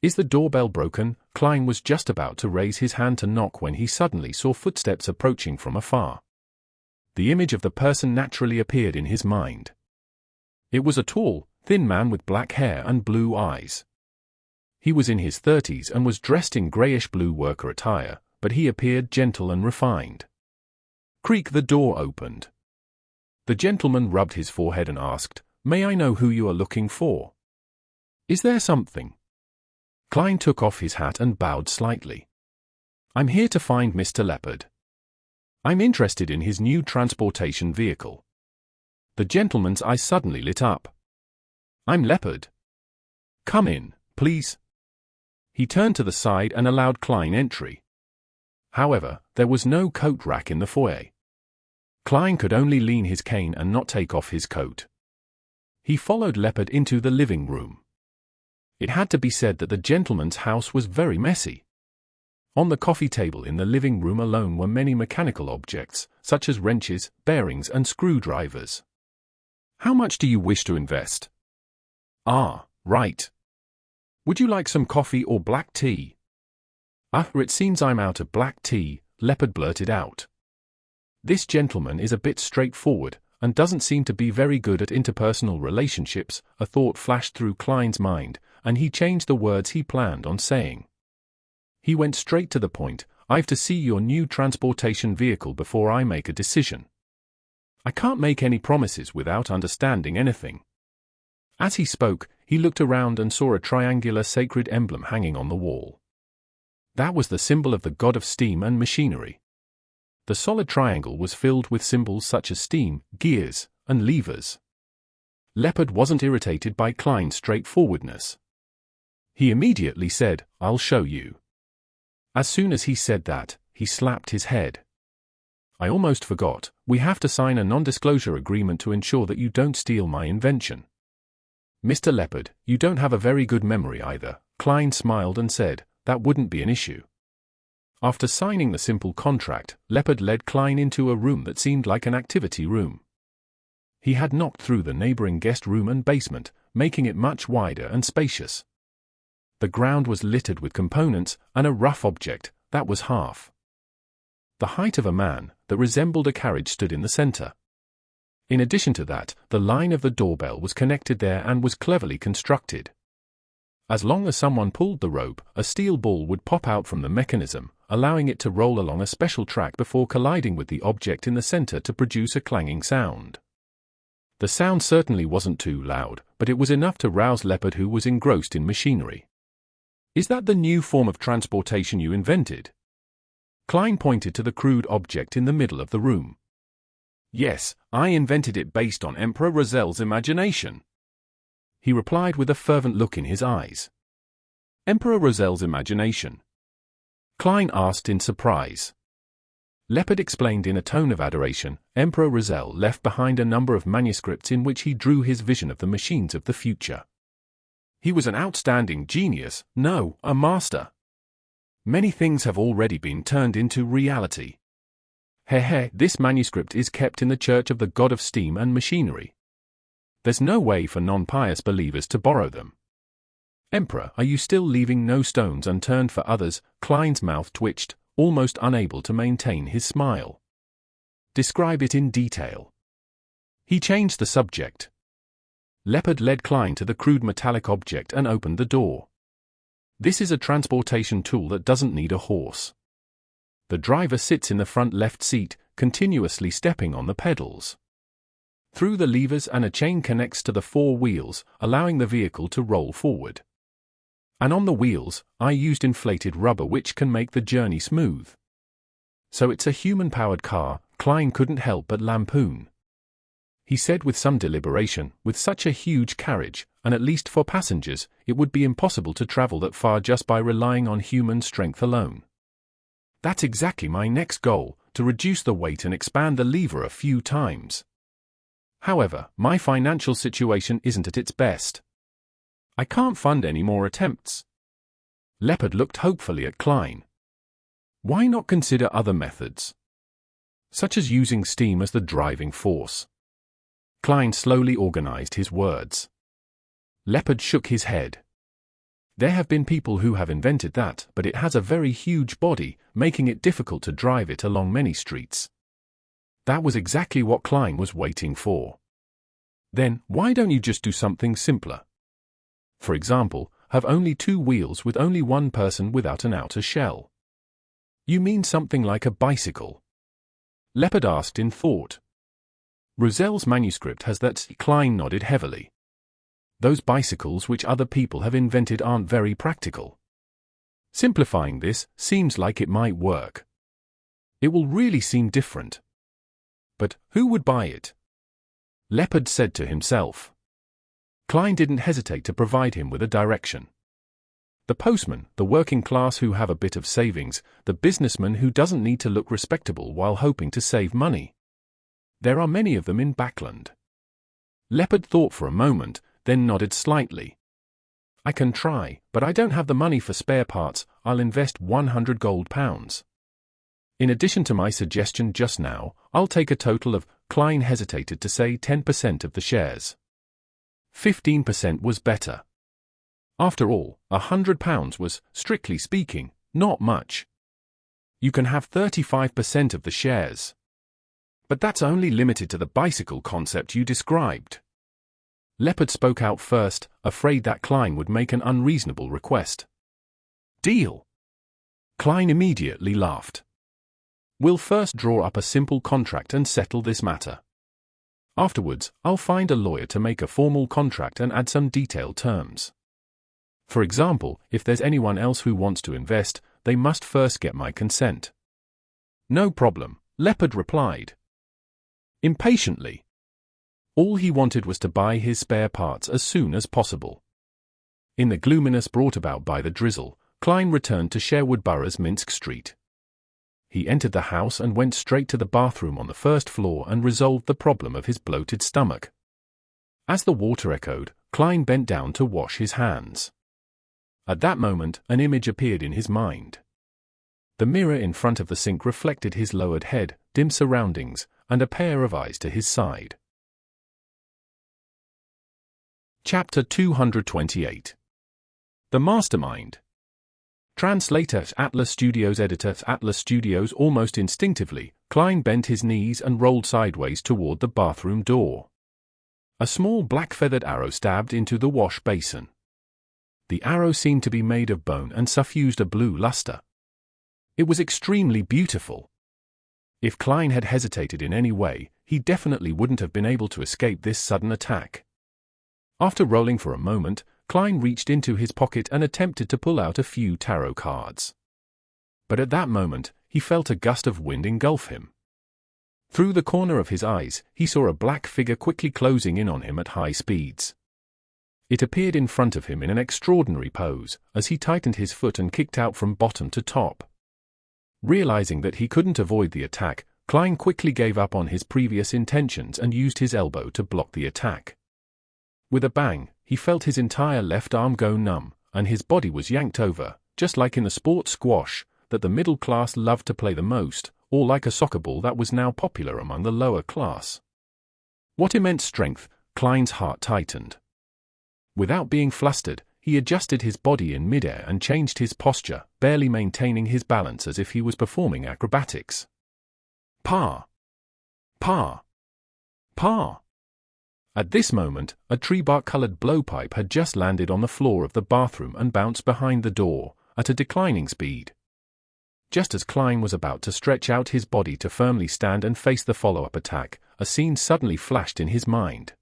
Is the doorbell broken? Klein was just about to raise his hand to knock when he suddenly saw footsteps approaching from afar. The image of the person naturally appeared in his mind. It was a tall, thin man with black hair and blue eyes. He was in his 30s and was dressed in grayish-blue worker attire, but he appeared gentle and refined. Creak, the door opened. The gentleman rubbed his forehead and asked, "May I know who you are looking for? Is there something?" Klein took off his hat and bowed slightly. "I'm here to find Mr. Leppard. I'm interested in his new transportation vehicle." The gentleman's eyes suddenly lit up. "I'm Leppard. Come in, please." He turned to the side and allowed Klein entry. However, there was no coat rack in the foyer. Klein could only lean his cane and not take off his coat. He followed Leppard into the living room. It had to be said that the gentleman's house was very messy. On the coffee table in the living room alone were many mechanical objects, such as wrenches, bearings and screwdrivers. "How much do you wish to invest?" "Ah, right. Would you like some coffee or black tea?" It seems I'm out of black tea," Leppard blurted out. "This gentleman is a bit straightforward, and doesn't seem to be very good at interpersonal relationships," a thought flashed through Klein's mind, and he changed the words he planned on saying. He went straight to the point. "I've to see your new transportation vehicle before I make a decision. I can't make any promises without understanding anything." As he spoke, he looked around and saw a triangular sacred emblem hanging on the wall. That was the symbol of the god of steam and machinery. The solid triangle was filled with symbols such as steam, gears, and levers. Leppard wasn't irritated by Klein's straightforwardness. He immediately said, "I'll show you." As soon as he said that, he slapped his head. "I almost forgot, we have to sign a non-disclosure agreement to ensure that you don't steal my invention." "Mr. Leppard, you don't have a very good memory either," Klein smiled and said, "that wouldn't be an issue." After signing the simple contract, Leppard led Klein into a room that seemed like an activity room. He had knocked through the neighboring guest room and basement, making it much wider and spacious. The ground was littered with components, and a rough object, that was half the height of a man, that resembled a carriage stood in the center. In addition to that, the line of the doorbell was connected there and was cleverly constructed. As long as someone pulled the rope, a steel ball would pop out from the mechanism, allowing it to roll along a special track before colliding with the object in the center to produce a clanging sound. The sound certainly wasn't too loud, but it was enough to rouse Leppard, who was engrossed in machinery. "Is that the new form of transportation you invented?" Klein pointed to the crude object in the middle of the room. "Yes, I invented it based on Emperor Rozel's imagination," he replied with a fervent look in his eyes. "Emperor Rozel's imagination?" Klein asked in surprise. Leppard explained in a tone of adoration. Emperor Rozel left behind a number of manuscripts in which he drew his vision of the machines of the future. He was an outstanding genius, no, a master. Many things have already been turned into reality. This manuscript is kept in the Church of the God of Steam and Machinery. There's no way for non-pious believers to borrow them. Emperor, are you still leaving no stones unturned for others? Klein's mouth twitched, almost unable to maintain his smile. Describe it in detail. He changed the subject. Leppard led Klein to the crude metallic object and opened the door. This is a transportation tool that doesn't need a horse. The driver sits in the front left seat, continuously stepping on the pedals. Through the levers and a chain connects to the four wheels, allowing the vehicle to roll forward. And on the wheels, I used inflated rubber which can make the journey smooth. So it's a human-powered car, Klein couldn't help but lampoon. He said with some deliberation, with such a huge carriage, and at least for passengers, it would be impossible to travel that far just by relying on human strength alone. That's exactly my next goal, to reduce the weight and expand the lever a few times. However, my financial situation isn't at its best. I can't fund any more attempts. Leppard looked hopefully at Klein. Why not consider other methods? Such as using steam as the driving force. Klein slowly organized his words. Leppard shook his head. There have been people who have invented that, but it has a very huge body, making it difficult to drive it along many streets. That was exactly what Klein was waiting for. Then, why don't you just do something simpler? For example, have only two wheels with only one person without an outer shell. You mean something like a bicycle? Leppard asked in thought. Roselle's manuscript has that. Klein nodded heavily. Those bicycles which other people have invented aren't very practical. Simplifying this seems like it might work. It will really seem different. But who would buy it? Leppard said to himself. Klein didn't hesitate to provide him with a direction. The postman, the working class who have a bit of savings, the businessman who doesn't need to look respectable while hoping to save money. There are many of them in Bakerland. Leppard thought for a moment, then nodded slightly. I can try, but I don't have the money for spare parts. I'll invest 100 gold pounds. In addition to my suggestion just now, I'll take a total of, Klein hesitated to say 10% of the shares. 15% was better. After all, £100 was, strictly speaking, not much. You can have 35% of the shares. But that's only limited to the bicycle concept you described. Leppard spoke out first, afraid that Klein would make an unreasonable request. Deal. Klein immediately laughed. We'll first draw up a simple contract and settle this matter. Afterwards, I'll find a lawyer to make a formal contract and add some detailed terms. For example, if there's anyone else who wants to invest, they must first get my consent. No problem, Leppard replied. Impatiently. All he wanted was to buy his spare parts as soon as possible. In the gloominess brought about by the drizzle, Klein returned to Sherwood Borough's Minsk Street. He entered the house and went straight to the bathroom on the first floor and resolved the problem of his bloated stomach. As the water echoed, Klein bent down to wash his hands. At that moment, an image appeared in his mind. The mirror in front of the sink reflected his lowered head, dim surroundings, and a pair of eyes to his side. Chapter 228. The Mastermind. Translator Atlas Studios. Editor Atlas Studios. Almost instinctively, Klein bent his knees and rolled sideways toward the bathroom door. A small black feathered arrow stabbed into the wash basin. The arrow seemed to be made of bone and suffused a blue luster. It was extremely beautiful. If Klein had hesitated in any way, he definitely wouldn't have been able to escape this sudden attack. After rolling for a moment, Klein reached into his pocket and attempted to pull out a few tarot cards. But at that moment, he felt a gust of wind engulf him. Through the corner of his eyes, he saw a black figure quickly closing in on him at high speeds. It appeared in front of him in an extraordinary pose, as he tightened his foot and kicked out from bottom to top. Realizing that he couldn't avoid the attack, Klein quickly gave up on his previous intentions and used his elbow to block the attack. With a bang, he felt his entire left arm go numb, and his body was yanked over, just like in the sport squash that the middle class loved to play the most, or like a soccer ball that was now popular among the lower class. What immense strength! Klein's heart tightened. Without being flustered, he adjusted his body in midair and changed his posture, barely maintaining his balance as if he was performing acrobatics. Pa! Pa! Pa! At this moment, a tree-bark-colored blowpipe had just landed on the floor of the bathroom and bounced behind the door, at a declining speed. Just as Klein was about to stretch out his body to firmly stand and face the follow-up attack, a scene suddenly flashed in his mind.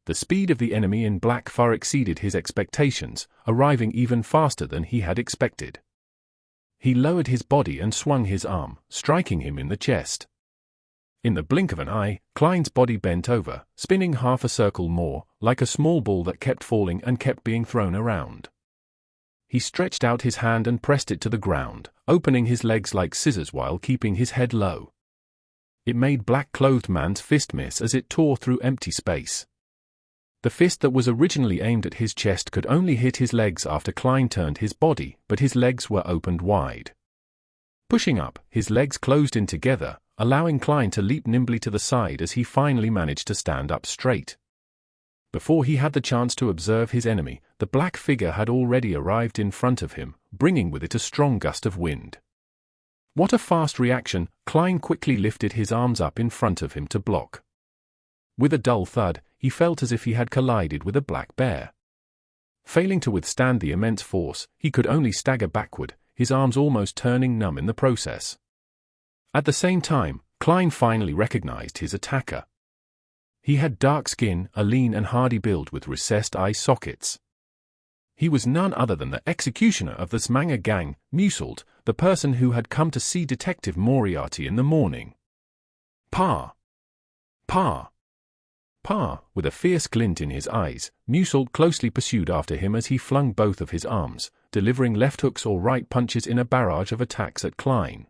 The speed of the enemy in black far exceeded his expectations, arriving even faster than he had expected. He lowered his body and swung his arm, striking him in the chest. In the blink of an eye, Klein's body bent over, spinning half a circle more, like a small ball that kept falling and kept being thrown around. He stretched out his hand and pressed it to the ground, opening his legs like scissors while keeping his head low. It made black-clothed man's fist miss as it tore through empty space. The fist that was originally aimed at his chest could only hit his legs after Klein turned his body, but his legs were opened wide. Pushing up, his legs closed in together, allowing Klein to leap nimbly to the side as he finally managed to stand up straight. Before he had the chance to observe his enemy, the black figure had already arrived in front of him, bringing with it a strong gust of wind. What a fast reaction! Klein quickly lifted his arms up in front of him to block. With a dull thud, he felt as if he had collided with a black bear. Failing to withstand the immense force, he could only stagger backward, his arms almost turning numb in the process. At the same time, Klein finally recognized his attacker. He had dark skin, a lean and hardy build with recessed eye sockets. He was none other than the executioner of the Smanga gang, Mutant, the person who had come to see Detective Moriarty in the morning. Pa! Pa! Pa! With a fierce glint in his eyes, Mutant closely pursued after him as he flung both of his arms, delivering left hooks or right punches in a barrage of attacks at Klein.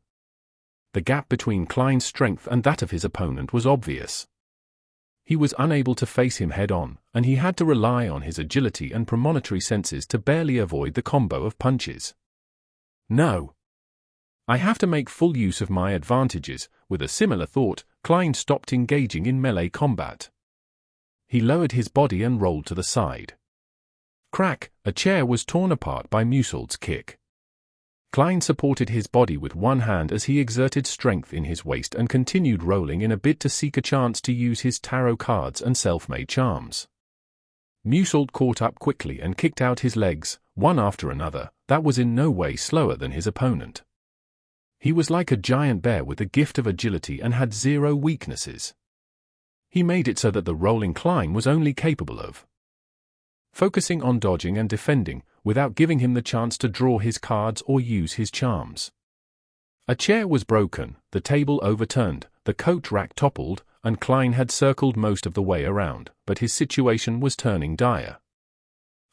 The gap between Klein's strength and that of his opponent was obvious. He was unable to face him head-on, and he had to rely on his agility and premonitory senses to barely avoid the combo of punches. No. I have to make full use of my advantages. With a similar thought, Klein stopped engaging in melee combat. He lowered his body and rolled to the side. Crack! A chair was torn apart by Mutant's kick. Klein supported his body with one hand as he exerted strength in his waist and continued rolling in a bid to seek a chance to use his tarot cards and self-made charms. Mutant caught up quickly and kicked out his legs, one after another, that was in no way slower than his opponent. He was like a giant bear with the gift of agility and had zero weaknesses. He made it so that the rolling Klein was only capable of focusing on dodging and defending, without giving him the chance to draw his cards or use his charms. A chair was broken, the table overturned, the coat rack toppled, and Klein had circled most of the way around, but his situation was turning dire.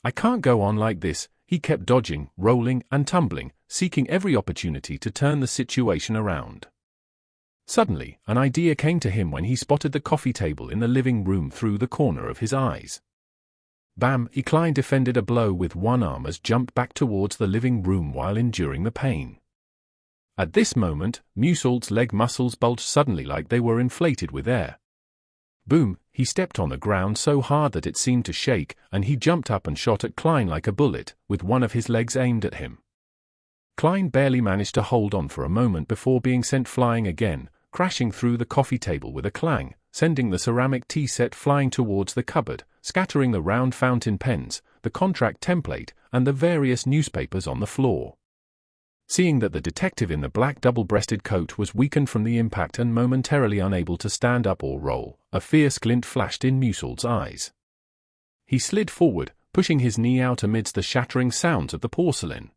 I can't go on like this, he kept dodging, rolling, and tumbling, seeking every opportunity to turn the situation around. Suddenly, an idea came to him when he spotted the coffee table in the living room through the corner of his eyes. Bam! Klein defended a blow with one arm as jumped back towards the living room while enduring the pain. At this moment, Mutant's leg muscles bulged suddenly like they were inflated with air. Boom! He stepped on the ground so hard that it seemed to shake, and he jumped up and shot at Klein like a bullet, with one of his legs aimed at him. Klein barely managed to hold on for a moment before being sent flying again, crashing through the coffee table with a clang, sending the ceramic tea set flying towards the cupboard, scattering the round fountain pens, the contract template, and the various newspapers on the floor. Seeing that the detective in the black double-breasted coat was weakened from the impact and momentarily unable to stand up or roll, a fierce glint flashed in Mutant's eyes. He slid forward, pushing his knee out amidst the shattering sounds of the porcelain.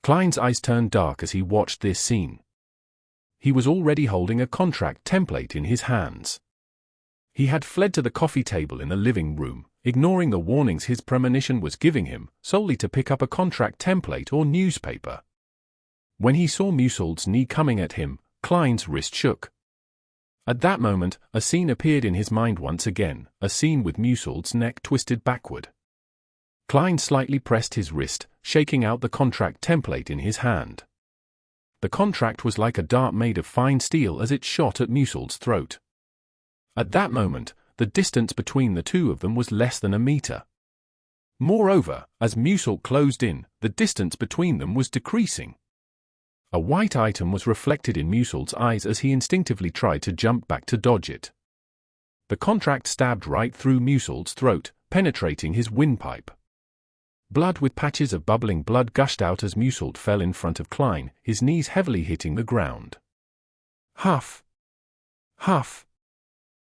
Klein's eyes turned dark as he watched this scene. He was already holding a contract template in his hands. He had fled to the coffee table in the living room, ignoring the warnings his premonition was giving him, solely to pick up a contract template or newspaper. When he saw Mutant's knee coming at him, Klein's wrist shook. At that moment, a scene appeared in his mind once again, a scene with Mutant's neck twisted backward. Klein slightly pressed his wrist, shaking out the contract template in his hand. The contract was like a dart made of fine steel as it shot at Mutant's throat. At that moment, the distance between the two of them was less than a meter. Moreover, as Mutant closed in, the distance between them was decreasing. A white item was reflected in Mutant's eyes as he instinctively tried to jump back to dodge it. The contract stabbed right through Musalt's throat, penetrating his windpipe. Blood with patches of bubbling blood gushed out as Musalt fell in front of Klein, his knees heavily hitting the ground. Huff! Huff!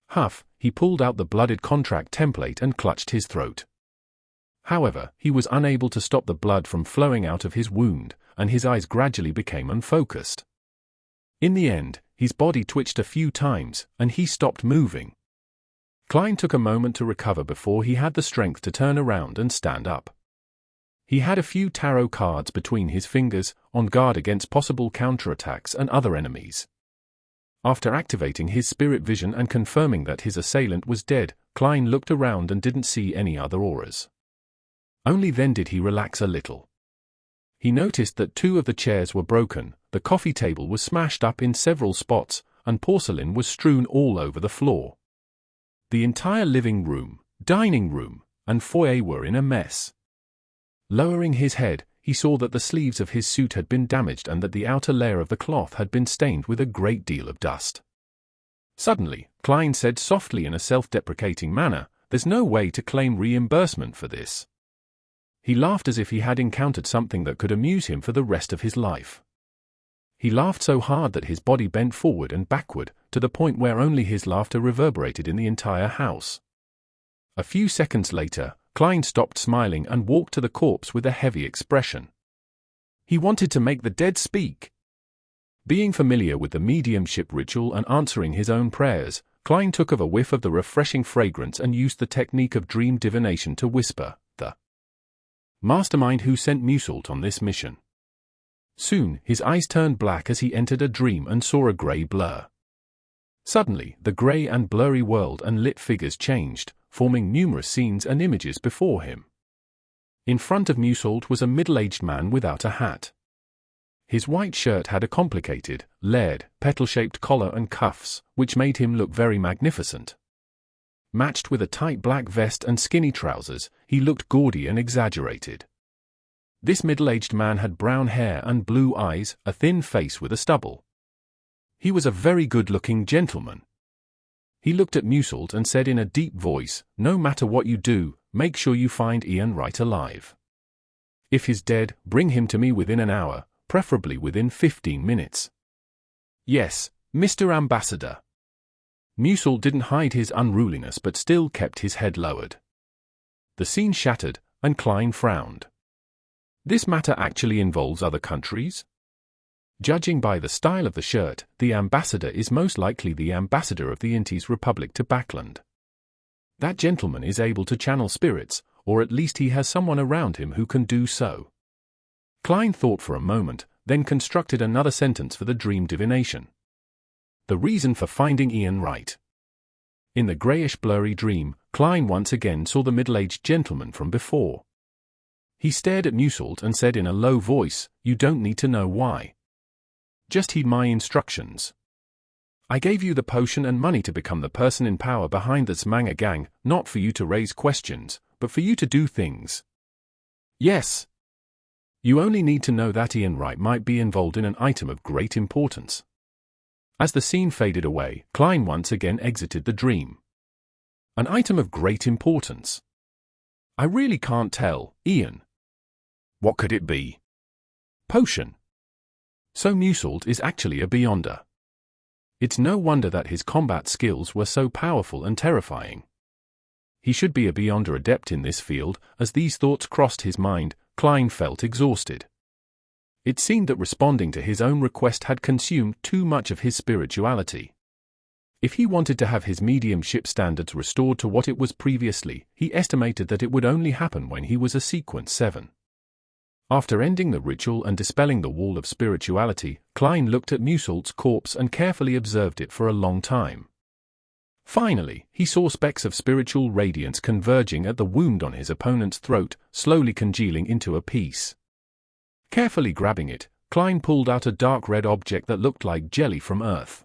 Huff! He pulled out the blooded contract template and clutched his throat. However, he was unable to stop the blood from flowing out of his wound, and his eyes gradually became unfocused. In the end, his body twitched a few times, and he stopped moving. Klein took a moment to recover before he had the strength to turn around and stand up. He had a few tarot cards between his fingers, on guard against possible counterattacks and other enemies. After activating his spirit vision and confirming that his assailant was dead, Klein looked around and didn't see any other auras. Only then did he relax a little. He noticed that 2 of the chairs were broken, the coffee table was smashed up in several spots, and porcelain was strewn all over the floor. The entire living room, dining room, and foyer were in a mess. Lowering his head, he saw that the sleeves of his suit had been damaged and that the outer layer of the cloth had been stained with a great deal of dust. Suddenly, Klein said softly in a self-deprecating manner, "There's no way to claim reimbursement for this." He laughed as if he had encountered something that could amuse him for the rest of his life. He laughed so hard that his body bent forward and backward, to the point where only his laughter reverberated in the entire house. A few seconds later, Klein stopped smiling and walked to the corpse with a heavy expression. He wanted to make the dead speak. Being familiar with the mediumship ritual and answering his own prayers, Klein took a whiff of the refreshing fragrance and used the technique of dream divination to whisper, "The Mastermind who sent Musalt on this mission." Soon, his eyes turned black as he entered a dream and saw a grey blur. Suddenly, the grey and blurry world and lit figures changed, forming numerous scenes and images before him. In front of Musalt was a middle-aged man without a hat. His white shirt had a complicated, layered, petal-shaped collar and cuffs, which made him look very magnificent. Matched with a tight black vest and skinny trousers, he looked gaudy and exaggerated. This middle-aged man had brown hair and blue eyes, a thin face with a stubble. He was a very good-looking gentleman. He looked at Musalt and said in a deep voice, "No matter what you do, make sure you find Ian Wright alive. If he's dead, bring him to me within an hour, preferably within 15 minutes. Yes, Mr. Ambassador." Musalt didn't hide his unruliness but still kept his head lowered. The scene shattered, and Klein frowned. This matter actually involves other countries? Judging by the style of the shirt, the ambassador is most likely the ambassador of the Intes Republic to Bakerland. That gentleman is able to channel spirits, or at least he has someone around him who can do so. Klein thought for a moment, then constructed another sentence for the dream divination. The reason for finding Ian Wright. In the greyish blurry dream, Klein once again saw the middle-aged gentleman from before. He stared at Musalt and said in a low voice, "You don't need to know why. Just heed my instructions. I gave you the potion and money to become the person in power behind this manga gang, not for you to raise questions, but for you to do things. Yes. You only need to know that Ian Wright might be involved in an item of great importance." As the scene faded away, Klein once again exited the dream. An item of great importance. I really can't tell, Ian. What could it be? Potion. So Musalt is actually a Beyonder. It's no wonder that his combat skills were so powerful and terrifying. He should be a Beyonder adept in this field. As these thoughts crossed his mind, Klein felt exhausted. It seemed that responding to his own request had consumed too much of his spirituality. If he wanted to have his mediumship standards restored to what it was previously, he estimated that it would only happen when he was a Sequence 7. After ending the ritual and dispelling the wall of spirituality, Klein looked at Musalt's corpse and carefully observed it for a long time. Finally, he saw specks of spiritual radiance converging at the wound on his opponent's throat, slowly congealing into a piece. Carefully grabbing it, Klein pulled out a dark red object that looked like jelly from Earth.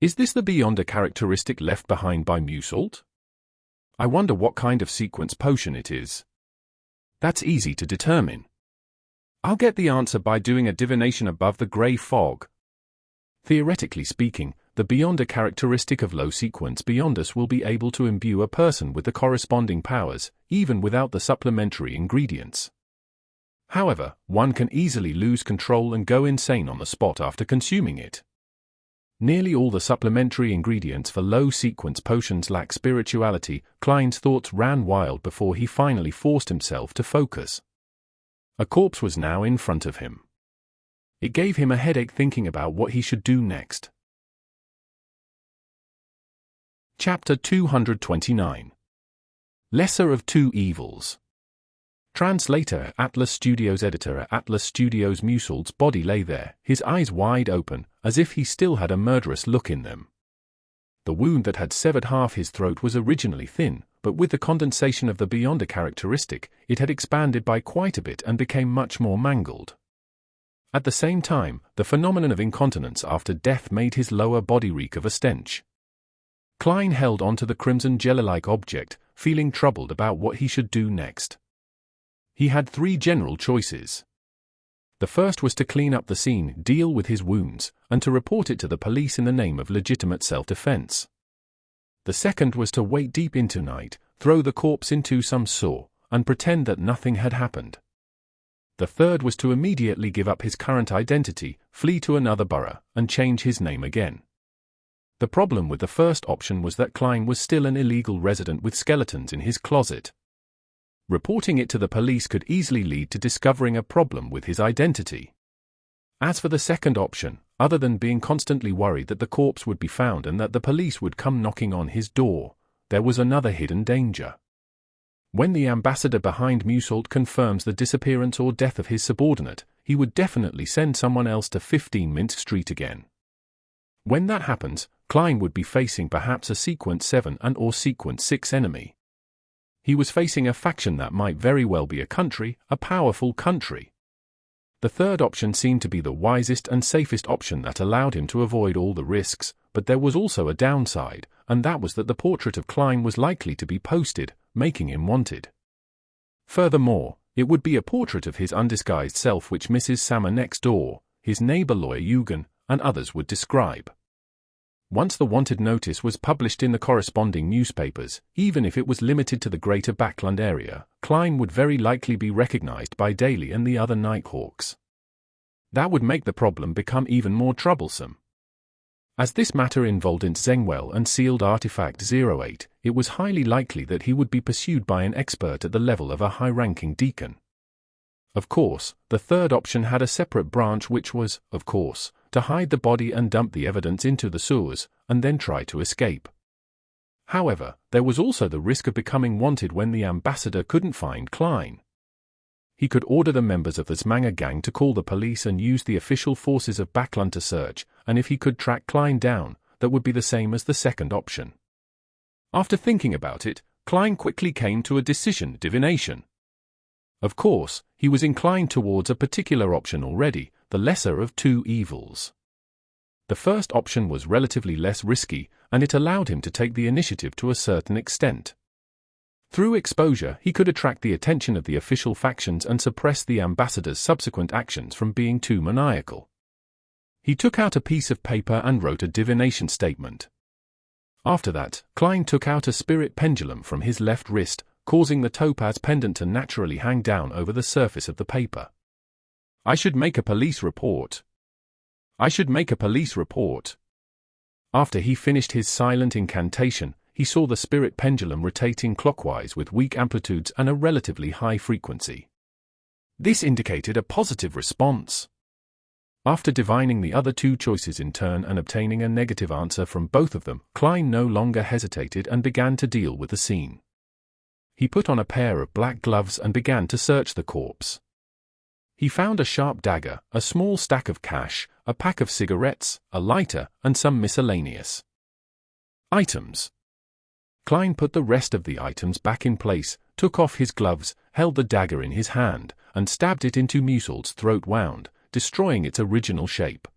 Is this the Beyonder characteristic left behind by Musalt? I wonder what kind of sequence potion it is. That's easy to determine. I'll get the answer by doing a divination above the grey fog. Theoretically speaking, the Beyonder characteristic of low-sequence Beyonders will be able to imbue a person with the corresponding powers, even without the supplementary ingredients. However, one can easily lose control and go insane on the spot after consuming it. Nearly all the supplementary ingredients for low-sequence potions lack spirituality. Klein's thoughts ran wild before he finally forced himself to focus. A corpse was now in front of him. It gave him a headache thinking about what he should do next. Chapter 229. Lesser of Two Evils. Translator, Atlas Studios editor. Atlas Studios. Musalt's body lay there, his eyes wide open, as if he still had a murderous look in them. The wound that had severed half his throat was originally thin, but with the condensation of the Beyonder characteristic, it had expanded by quite a bit and became much more mangled. At the same time, the phenomenon of incontinence after death made his lower body reek of a stench. Klein held onto the crimson jelly-like object, feeling troubled about what he should do next. He had three general choices. The first was to clean up the scene, deal with his wounds, and to report it to the police in the name of legitimate self-defense. The second was to wait deep into night, throw the corpse into some sewer, and pretend that nothing had happened. The third was to immediately give up his current identity, flee to another borough, and change his name again. The problem with the first option was that Klein was still an illegal resident with skeletons in his closet. Reporting it to the police could easily lead to discovering a problem with his identity. As for the second option, other than being constantly worried that the corpse would be found and that the police would come knocking on his door, there was another hidden danger. When the ambassador behind Musalt confirms the disappearance or death of his subordinate, he would definitely send someone else to 15 Mint Street again. When that happens, Klein would be facing perhaps a Sequence 7 and/or Sequence 6 enemy. He was facing a faction that might very well be a powerful country. The third option seemed to be the wisest and safest option that allowed him to avoid all the risks, but there was also a downside, and that was that the portrait of Klein was likely to be posted, making him wanted. Furthermore, it would be a portrait of his undisguised self which Mrs. Sammer next door, his neighbor lawyer Eugen, and others would describe. Once the wanted notice was published in the corresponding newspapers, even if it was limited to the greater Bakerland area, Klein would very likely be recognized by Daly and the other Nighthawks. That would make the problem become even more troublesome. As this matter involved Zengwell and sealed Artifact 08, it was highly likely that he would be pursued by an expert at the level of a high-ranking deacon. Of course, the third option had a separate branch which was, of course, to hide the body and dump the evidence into the sewers, and then try to escape. However, there was also the risk of becoming wanted when the ambassador couldn't find Klein. He could order the members of the Zmanger gang to call the police and use the official forces of Bakerland to search, and if he could track Klein down, that would be the same as the second option. After thinking about it, Klein quickly came to a decision: divination. Of course, he was inclined towards a particular option already, the lesser of two evils. The first option was relatively less risky, and it allowed him to take the initiative to a certain extent. Through exposure, he could attract the attention of the official factions and suppress the ambassador's subsequent actions from being too maniacal. He took out a piece of paper and wrote a divination statement. After that, Klein took out a spirit pendulum from his left wrist, causing the topaz pendant to naturally hang down over the surface of the paper. I should make a police report. I should make a police report. After he finished his silent incantation, he saw the spirit pendulum rotating clockwise with weak amplitudes and a relatively high frequency. This indicated a positive response. After divining the other two choices in turn and obtaining a negative answer from both of them, Klein no longer hesitated and began to deal with the scene. He put on a pair of black gloves and began to search the corpse. He found a sharp dagger, a small stack of cash, a pack of cigarettes, a lighter, and some miscellaneous items. Klein put the rest of the items back in place, took off his gloves, held the dagger in his hand, and stabbed it into Musalt's throat wound, destroying its original shape.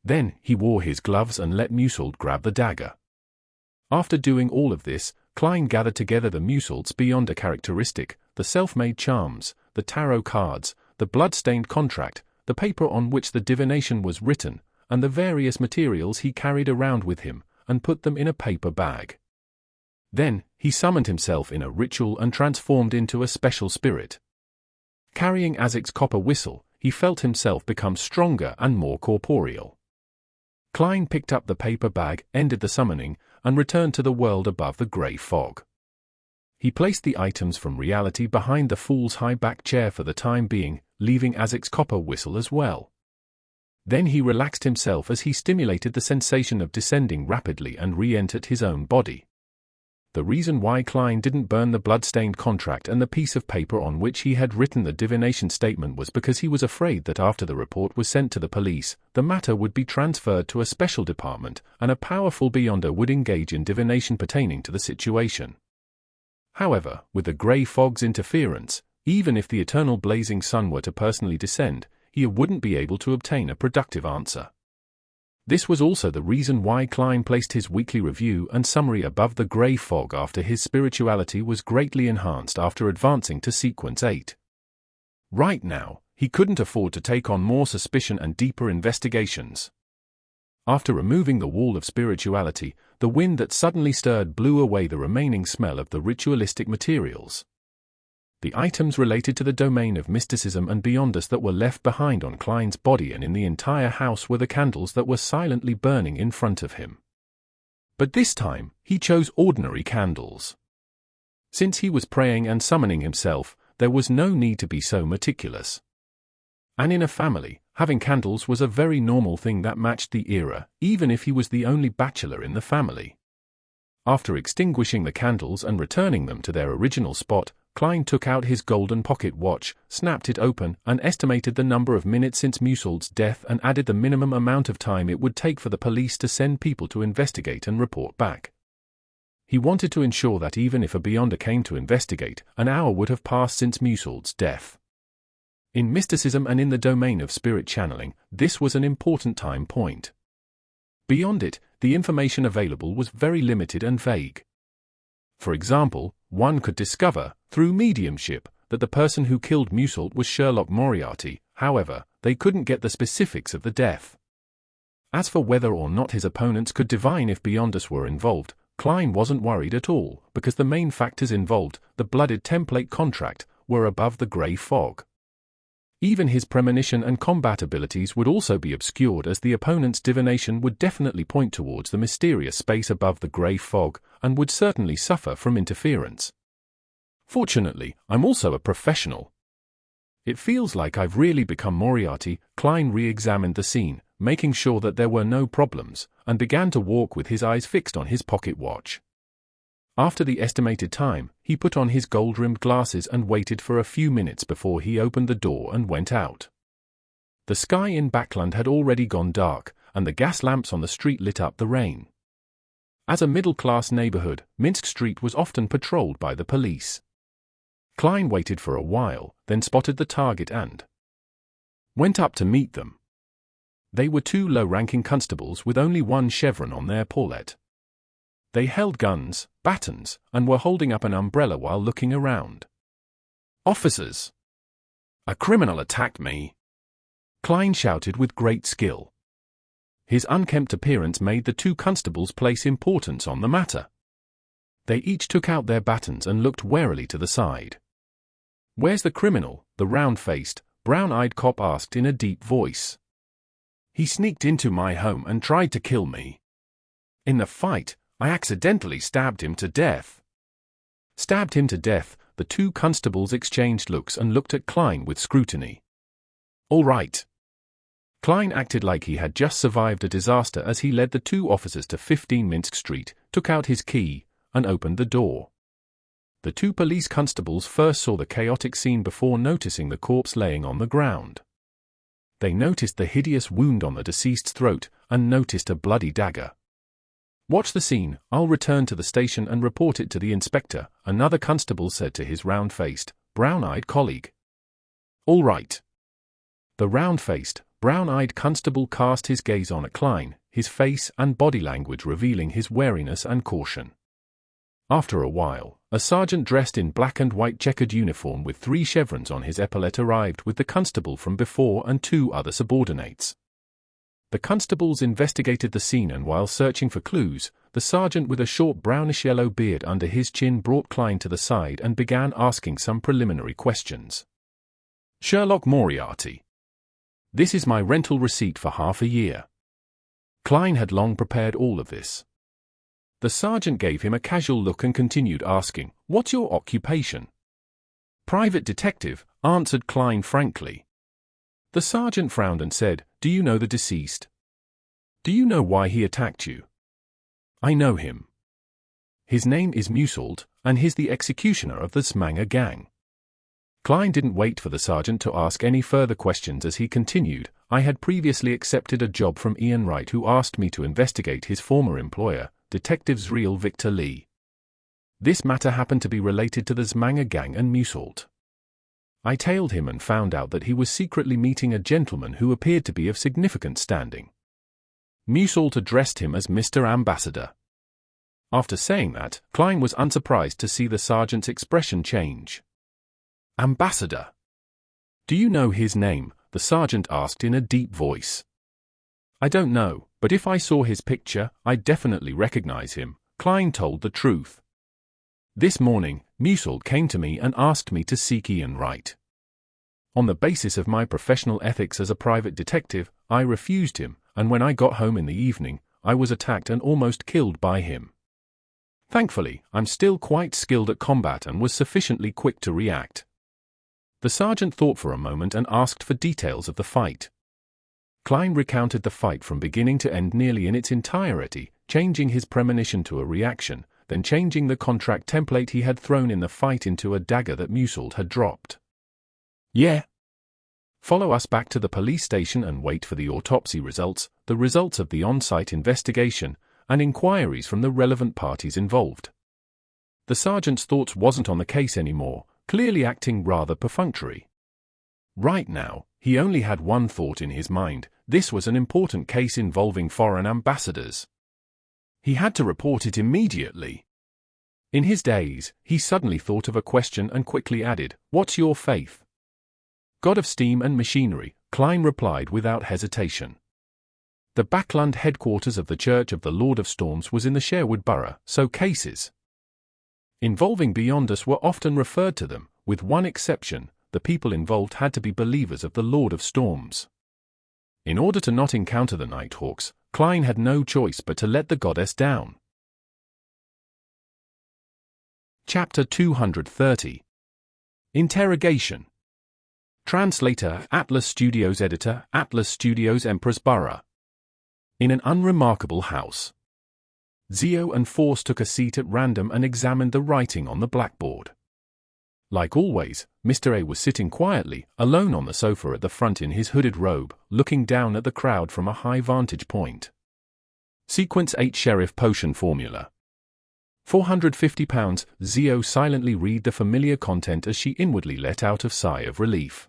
Then, he wore his gloves and let Musalt grab the dagger. After doing all of this, Klein gathered together the Musalt's Beyonder characteristic, the self-made charms, the tarot cards, the blood-stained contract, the paper on which the divination was written, and the various materials he carried around with him, and put them in a paper bag. Then, he summoned himself in a ritual and transformed into a special spirit. Carrying Azic's copper whistle, he felt himself become stronger and more corporeal. Klein picked up the paper bag, ended the summoning, and returned to the world above the grey fog. He placed the items from reality behind the fool's high-back chair for the time being, leaving Azic's copper whistle as well. Then he relaxed himself as he stimulated the sensation of descending rapidly and re-entered his own body. The reason why Klein didn't burn the blood-stained contract and the piece of paper on which he had written the divination statement was because he was afraid that after the report was sent to the police, the matter would be transferred to a special department and a powerful Beyonder would engage in divination pertaining to the situation. However, with the grey fog's interference, even if the eternal blazing sun were to personally descend, he wouldn't be able to obtain a productive answer. This was also the reason why Klein placed his weekly review and summary above the grey fog after his spirituality was greatly enhanced after advancing to Sequence 8. Right now, he couldn't afford to take on more suspicion and deeper investigations. After removing the wall of spirituality, the wind that suddenly stirred blew away the remaining smell of the ritualistic materials. The items related to the domain of mysticism and beyondus that were left behind on Klein's body and in the entire house were the candles that were silently burning in front of him. But this time, he chose ordinary candles. Since he was praying and summoning himself, there was no need to be so meticulous. And in a family, having candles was a very normal thing that matched the era, even if he was the only bachelor in the family. After extinguishing the candles and returning them to their original spot, Klein took out his golden pocket watch, snapped it open, and estimated the number of minutes since Musalt's death and added the minimum amount of time it would take for the police to send people to investigate and report back. He wanted to ensure that even if a Beyonder came to investigate, an hour would have passed since Musalt's death. In mysticism and in the domain of spirit channeling, this was an important time point. Beyond it, the information available was very limited and vague. For example, one could discover, through mediumship, that the person who killed Musalt was Sherlock Moriarty, however, they couldn't get the specifics of the death. As for whether or not his opponents could divine if Beyondus were involved, Klein wasn't worried at all, because the main factors involved, the blooded template contract, were above the grey fog. Even his premonition and combat abilities would also be obscured as the opponent's divination would definitely point towards the mysterious space above the grey fog, and would certainly suffer from interference. Fortunately, I'm also a professional. It feels like I've really become Moriarty. Klein re-examined the scene, making sure that there were no problems, and began to walk with his eyes fixed on his pocket watch. After the estimated time, he put on his gold-rimmed glasses and waited for a few minutes before he opened the door and went out. The sky in Bakerland had already gone dark, and the gas lamps on the street lit up the rain. As a middle-class neighborhood, Minsk Street was often patrolled by the police. Klein waited for a while, then spotted the target and went up to meet them. They were two low-ranking constables with only one chevron on their paulette. They held guns, batons, and were holding up an umbrella while looking around. "Officers! A criminal attacked me!" Klein shouted with great skill. His unkempt appearance made the two constables place importance on the matter. They each took out their batons and looked warily to the side. "Where's the criminal?" the round-faced, brown-eyed cop asked in a deep voice. "He sneaked into my home and tried to kill me. In the fight, I accidentally stabbed him to death." Stabbed him to death, the two constables exchanged looks and looked at Klein with scrutiny. "All right." Klein acted like he had just survived a disaster as he led the two officers to 15 Minsk Street, took out his key, and opened the door. The two police constables first saw the chaotic scene before noticing the corpse laying on the ground. They noticed the hideous wound on the deceased's throat, and noticed a bloody dagger. "Watch the scene, I'll return to the station and report it to the inspector," another constable said to his round-faced, brown-eyed colleague. "All right." The round-faced, brown-eyed constable cast his gaze on Klein, his face and body language revealing his wariness and caution. After a while, a sergeant dressed in black and white checkered uniform with 3 chevrons on his epaulette arrived with the constable from before and 2 other subordinates. The constables investigated the scene, and while searching for clues, the sergeant with a short brownish-yellow beard under his chin brought Klein to the side and began asking some preliminary questions. "Sherlock Moriarty. This is my rental receipt for half a year." Klein had long prepared all of this. The sergeant gave him a casual look and continued asking, "What's your occupation?" "Private detective," answered Klein frankly. The sergeant frowned and said, "Do you know the deceased? Do you know why he attacked you?" "I know him. His name is Mutant, and he's the executioner of the Smanger gang." Klein didn't wait for the sergeant to ask any further questions as he continued, "I had previously accepted a job from Ian Wright, who asked me to investigate his former employer, Detectives Real Victor Lee. This matter happened to be related to the Smanger gang and Mutant. I tailed him and found out that he was secretly meeting a gentleman who appeared to be of significant standing. Mutant addressed him as Mr. Ambassador." After saying that, Klein was unsurprised to see the sergeant's expression change. "Ambassador? Do you know his name?" the sergeant asked in a deep voice. "I don't know, but if I saw his picture, I'd definitely recognize him," Klein told the truth. "This morning, Mutant came to me and asked me to seek Ian Wright. On the basis of my professional ethics as a private detective, I refused him, and when I got home in the evening, I was attacked and almost killed by him. Thankfully, I'm still quite skilled at combat and was sufficiently quick to react." The sergeant thought for a moment and asked for details of the fight. Klein recounted the fight from beginning to end nearly in its entirety, changing his premonition to a reaction, then changing the contract template he had thrown in the fight into a dagger that Mutant had dropped. "Yeah. Follow us back to the police station and wait for the autopsy results, the results of the on-site investigation, and inquiries from the relevant parties involved." The sergeant's thoughts wasn't on the case anymore, clearly acting rather perfunctory. Right now, he only had one thought in his mind: this was an important case involving foreign ambassadors. He had to report it immediately. In his daze, he suddenly thought of a question and quickly added, "What's your faith?" "God of steam and machinery," Klein replied without hesitation. The Bakerland headquarters of the Church of the Lord of Storms was in the Sherwood borough, so cases involving Beyond Us were often referred to them. With one exception, the people involved had to be believers of the Lord of Storms. In order to not encounter the Nighthawks, Klein had no choice but to let the goddess down. Chapter 230. Interrogation. Translator, Atlas Studios. Editor, Atlas Studios. Empress Borough. In an unremarkable house. Xio and Force took a seat at random and examined the writing on the blackboard. Like always, Mr. A was sitting quietly, alone on the sofa at the front in his hooded robe, looking down at the crowd from a high vantage point. Sequence 8 Sheriff Potion Formula. £450. Xio silently read the familiar content as she inwardly let out a sigh of relief.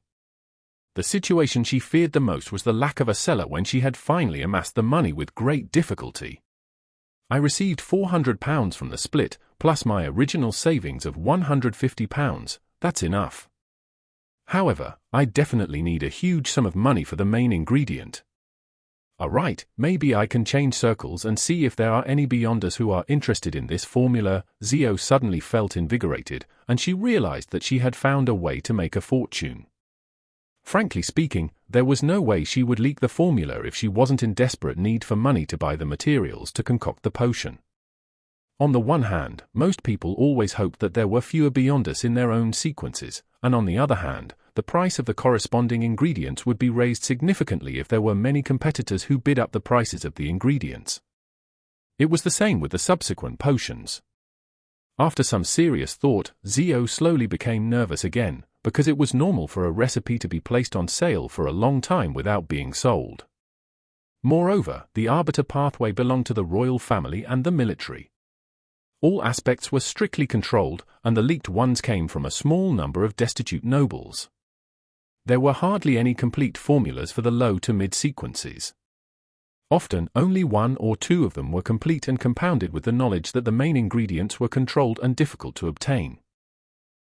The situation she feared the most was the lack of a seller when she had finally amassed the money with great difficulty. "I received £400 from the split, plus my original savings of £150, that's enough. However, I definitely need a huge sum of money for the main ingredient. Alright, maybe I can change circles and see if there are any Beyond Us who are interested in this formula." Xio suddenly felt invigorated, and she realized that she had found a way to make a fortune. Frankly speaking, there was no way she would leak the formula if she wasn't in desperate need for money to buy the materials to concoct the potion. On the one hand, most people always hoped that there were fewer Beyond Us in their own sequences, and on the other hand, the price of the corresponding ingredients would be raised significantly if there were many competitors who bid up the prices of the ingredients. It was the same with the subsequent potions. After some serious thought, Xio slowly became nervous again, because it was normal for a recipe to be placed on sale for a long time without being sold. Moreover, the arbiter pathway belonged to the royal family and the military. All aspects were strictly controlled, and the leaked ones came from a small number of destitute nobles. There were hardly any complete formulas for the low to mid sequences. Often, only one or two of them were complete and compounded with the knowledge that the main ingredients were controlled and difficult to obtain.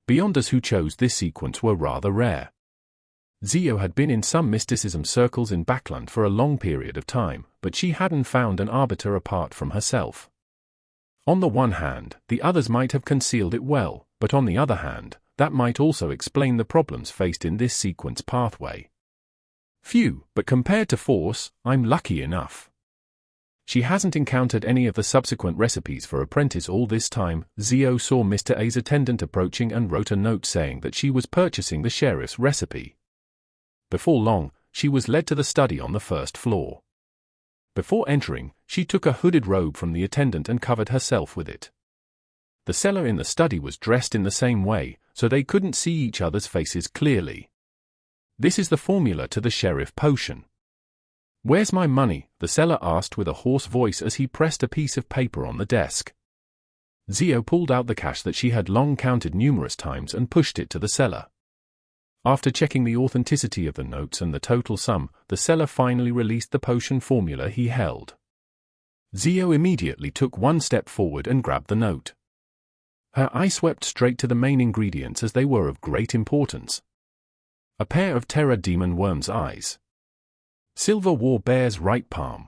Beyond Us who chose this sequence were rather rare. Xio had been in some mysticism circles in Bakerland for a long period of time, but she hadn't found an arbiter apart from herself. On the one hand, the others might have concealed it well, but on the other hand, that might also explain the problems faced in this sequence pathway. Phew, but compared to Force, I'm lucky enough. She hasn't encountered any of the subsequent recipes for Apprentice all this time. Xio saw Mr. A's attendant approaching and wrote a note saying that she was purchasing the sheriff's recipe. Before long, she was led to the study on the first floor. Before entering, she took a hooded robe from the attendant and covered herself with it. The cellar in the study was dressed in the same way, so they couldn't see each other's faces clearly. This is the formula to the sheriff potion. Where's my money? The seller asked with a hoarse voice as he pressed a piece of paper on the desk. Xio pulled out the cash that she had long counted numerous times and pushed it to the seller. After checking the authenticity of the notes and the total sum, the seller finally released the potion formula he held. Xio immediately took one step forward and grabbed the note. Her eye swept straight to the main ingredients as they were of great importance. A pair of terror demon worm's eyes. Silver war bear's right palm.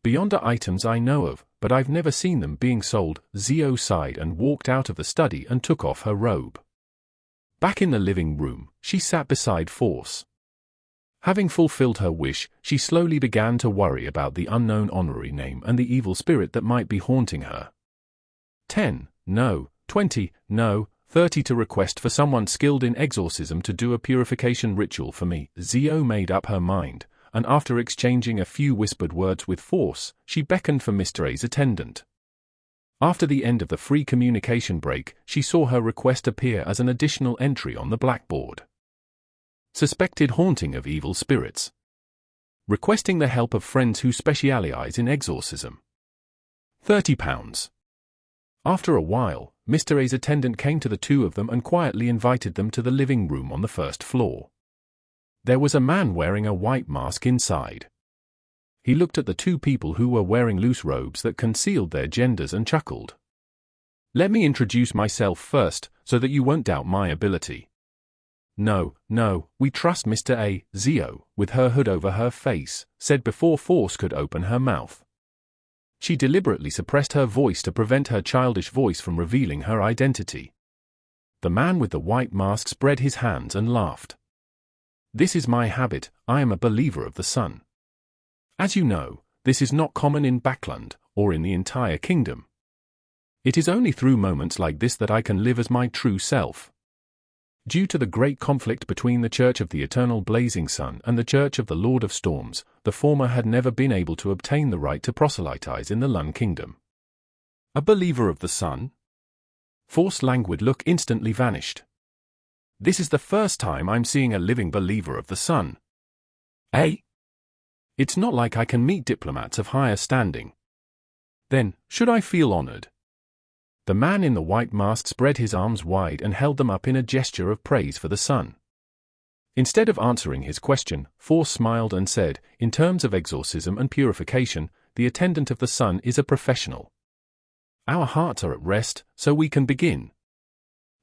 Beyond are items I know of, but I've never seen them being sold. Xio sighed and walked out of the study and took off her robe. Back in the living room, she sat beside Force. Having fulfilled her wish, she slowly began to worry about the unknown honorary name and the evil spirit that might be haunting her. 10, no, 20, no, 30 to request for someone skilled in exorcism to do a purification ritual for me. Xio made up her mind, and after exchanging a few whispered words with Force, she beckoned for Mr. A's attendant. After the end of the free communication break, she saw her request appear as an additional entry on the blackboard. Suspected haunting of evil spirits. Requesting the help of friends who specialize in exorcism. £30. After a while, Mr. A's attendant came to the two of them and quietly invited them to the living room on the first floor. There was a man wearing a white mask inside. He looked at the two people who were wearing loose robes that concealed their genders and chuckled. Let me introduce myself first, so that you won't doubt my ability. No, we trust Mr. A. Xio, with her hood over her face, said before Force could open her mouth. She deliberately suppressed her voice to prevent her childish voice from revealing her identity. The man with the white mask spread his hands and laughed. This is my habit, I am a believer of the sun. As you know, this is not common in Bakerland, or in the entire kingdom. It is only through moments like this that I can live as my true self. Due to the great conflict between the Church of the Eternal Blazing Sun and the Church of the Lord of Storms, the former had never been able to obtain the right to proselytize in the Lun Kingdom. A believer of the sun? Force's languid look instantly vanished. This is the first time I'm seeing a living believer of the sun. Eh? It's not like I can meet diplomats of higher standing. Then, should I feel honored? The man in the white mask spread his arms wide and held them up in a gesture of praise for the sun. Instead of answering his question, Force smiled and said, in terms of exorcism and purification, the attendant of the sun is a professional. Our hearts are at rest, so we can begin.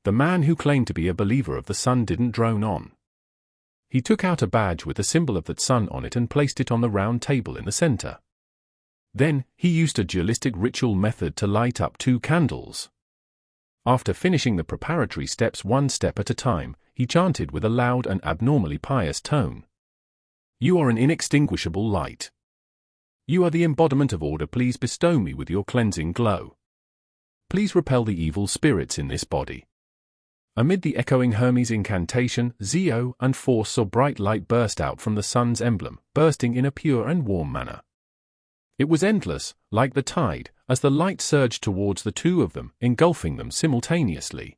The man who claimed to be a believer of the sun didn't drone on. He took out a badge with the symbol of that sun on it and placed it on the round table in the center. Then, he used a dualistic ritual method to light up 2 candles. After finishing the preparatory steps one step at a time, he chanted with a loud and abnormally pious tone. You are an inextinguishable light. You are the embodiment of order. Please bestow me with your cleansing glow. Please repel the evil spirits in this body. Amid the echoing Hermes incantation, Xio and Force saw bright light burst out from the sun's emblem, bursting in a pure and warm manner. It was endless, like the tide, as the light surged towards the two of them, engulfing them simultaneously.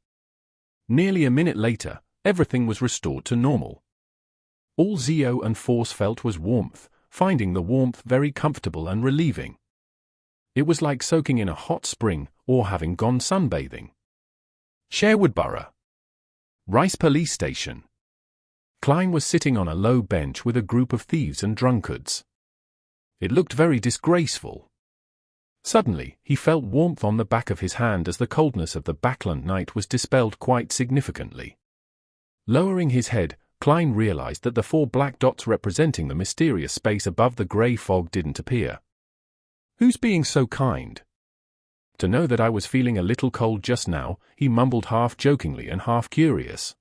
Nearly a minute later, everything was restored to normal. All Xio and Force felt was warmth, finding the warmth very comfortable and relieving. It was like soaking in a hot spring, or having gone sunbathing. Sherwood Borough. Rice Police Station. Klein was sitting on a low bench with a group of thieves and drunkards. It looked very disgraceful. Suddenly, he felt warmth on the back of his hand as the coldness of the Bakerland night was dispelled quite significantly. Lowering his head, Klein realized that the 4 black dots representing the mysterious space above the grey fog didn't appear. "Who's being so kind?" To know that I was feeling a little cold just now, he mumbled half jokingly and half curious.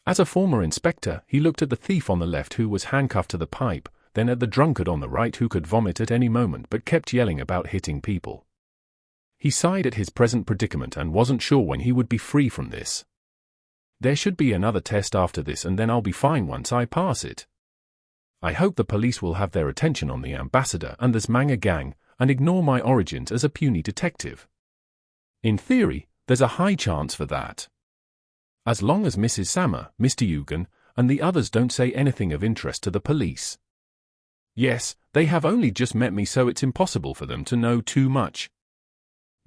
As a former inspector, he looked at the thief on the left who was handcuffed to the pipe, then at the drunkard on the right who could vomit at any moment but kept yelling about hitting people. He sighed at his present predicament and wasn't sure when he would be free from this. "There should be another test after this and then I'll be fine once I pass it. I hope the police will have their attention on the ambassador and this Manga gang, and ignore my origins as a puny detective. In theory, there's a high chance for that. As long as Mrs. Sammer, Mr. Eugen, and the others don't say anything of interest to the police. Yes, they have only just met me, so it's impossible for them to know too much.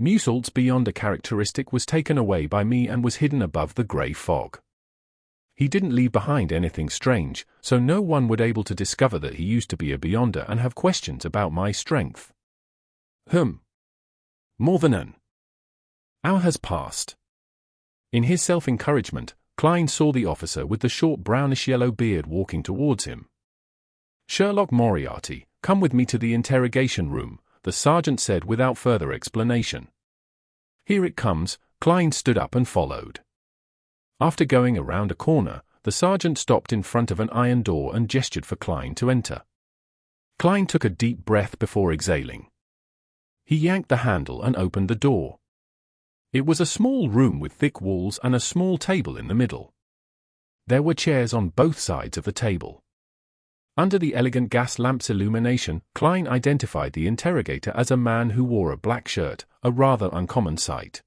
Musalt's Beyonder characteristic was taken away by me and was hidden above the grey fog. He didn't leave behind anything strange, so no one would able to discover that he used to be a Beyonder and have questions about my strength. More than an hour has passed. In his self-encouragement, Klein saw the officer with the short brownish-yellow beard walking towards him. "Sherlock Moriarty, come with me to the interrogation room," the sergeant said without further explanation. "Here it comes." Klein stood up and followed. After going around a corner, the sergeant stopped in front of an iron door and gestured for Klein to enter. Klein took a deep breath before exhaling. He yanked the handle and opened the door. It was a small room with thick walls and a small table in the middle. There were chairs on both sides of the table. Under the elegant gas lamp's illumination, Klein identified the interrogator as a man who wore a black shirt, a rather uncommon sight.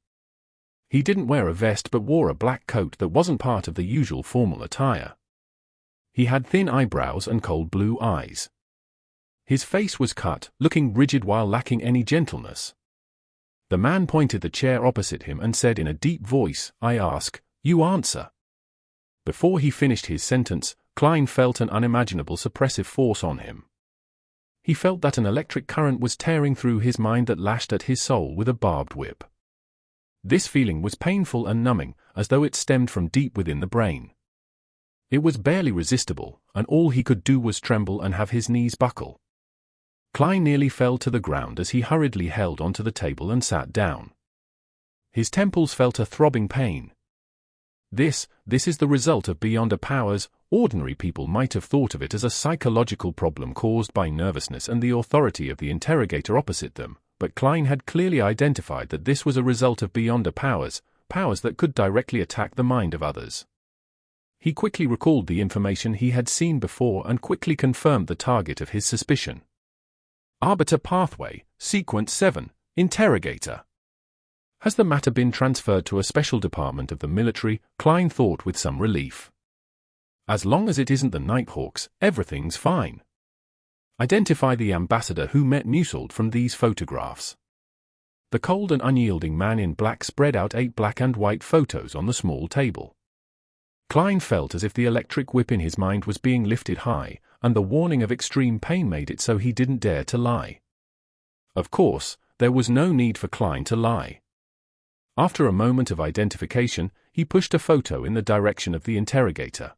He didn't wear a vest but wore a black coat that wasn't part of the usual formal attire. He had thin eyebrows and cold blue eyes. His face was cut, looking rigid while lacking any gentleness. The man pointed the chair opposite him and said in a deep voice, "I ask, you answer." Before he finished his sentence, Klein felt an unimaginable suppressive force on him. He felt that an electric current was tearing through his mind that lashed at his soul with a barbed whip. This feeling was painful and numbing, as though it stemmed from deep within the brain. It was barely resistible, and all he could do was tremble and have his knees buckle. Klein nearly fell to the ground as he hurriedly held onto the table and sat down. His temples felt a throbbing pain. This is the result of Beyonder powers. Ordinary people might have thought of it as a psychological problem caused by nervousness and the authority of the interrogator opposite them, but Klein had clearly identified that this was a result of Beyonder powers, powers that could directly attack the mind of others. He quickly recalled the information he had seen before and quickly confirmed the target of his suspicion. Arbiter Pathway, Sequence 7, Interrogator. Has the matter been transferred to a special department of the military? Klein thought with some relief. As long as it isn't the Nighthawks, everything's fine. Identify the ambassador who met Musalt from these photographs. The cold and unyielding man in black spread out 8 black and white photos on the small table. Klein felt as if the electric whip in his mind was being lifted high, and the warning of extreme pain made it so he didn't dare to lie. Of course, there was no need for Klein to lie. After a moment of identification, he pushed a photo in the direction of the interrogator.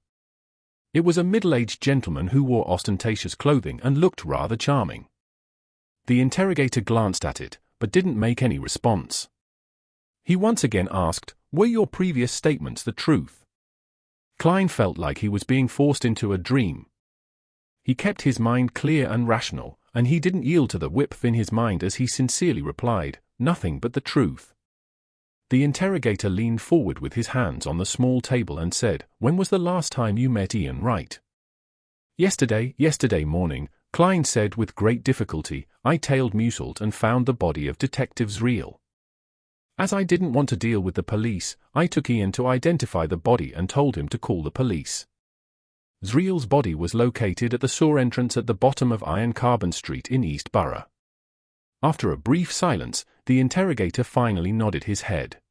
It was a middle-aged gentleman who wore ostentatious clothing and looked rather charming. The interrogator glanced at it, but didn't make any response. He once again asked, "Were your previous statements the truth?" Klein felt like he was being forced into a dream. He kept his mind clear and rational, and he didn't yield to the whip in his mind as he sincerely replied, "Nothing but the truth." The interrogator leaned forward with his hands on the small table and said, "When was the last time you met Ian Wright?" Yesterday morning," Klein said with great difficulty. "I tailed Musalt and found the body of Detective Zriel. As I didn't want to deal with the police, I took Ian to identify the body and told him to call the police. Zriel's body was located at the sewer entrance at the bottom of Iron Carbon Street in East Borough." After a brief silence, the interrogator finally nodded his head.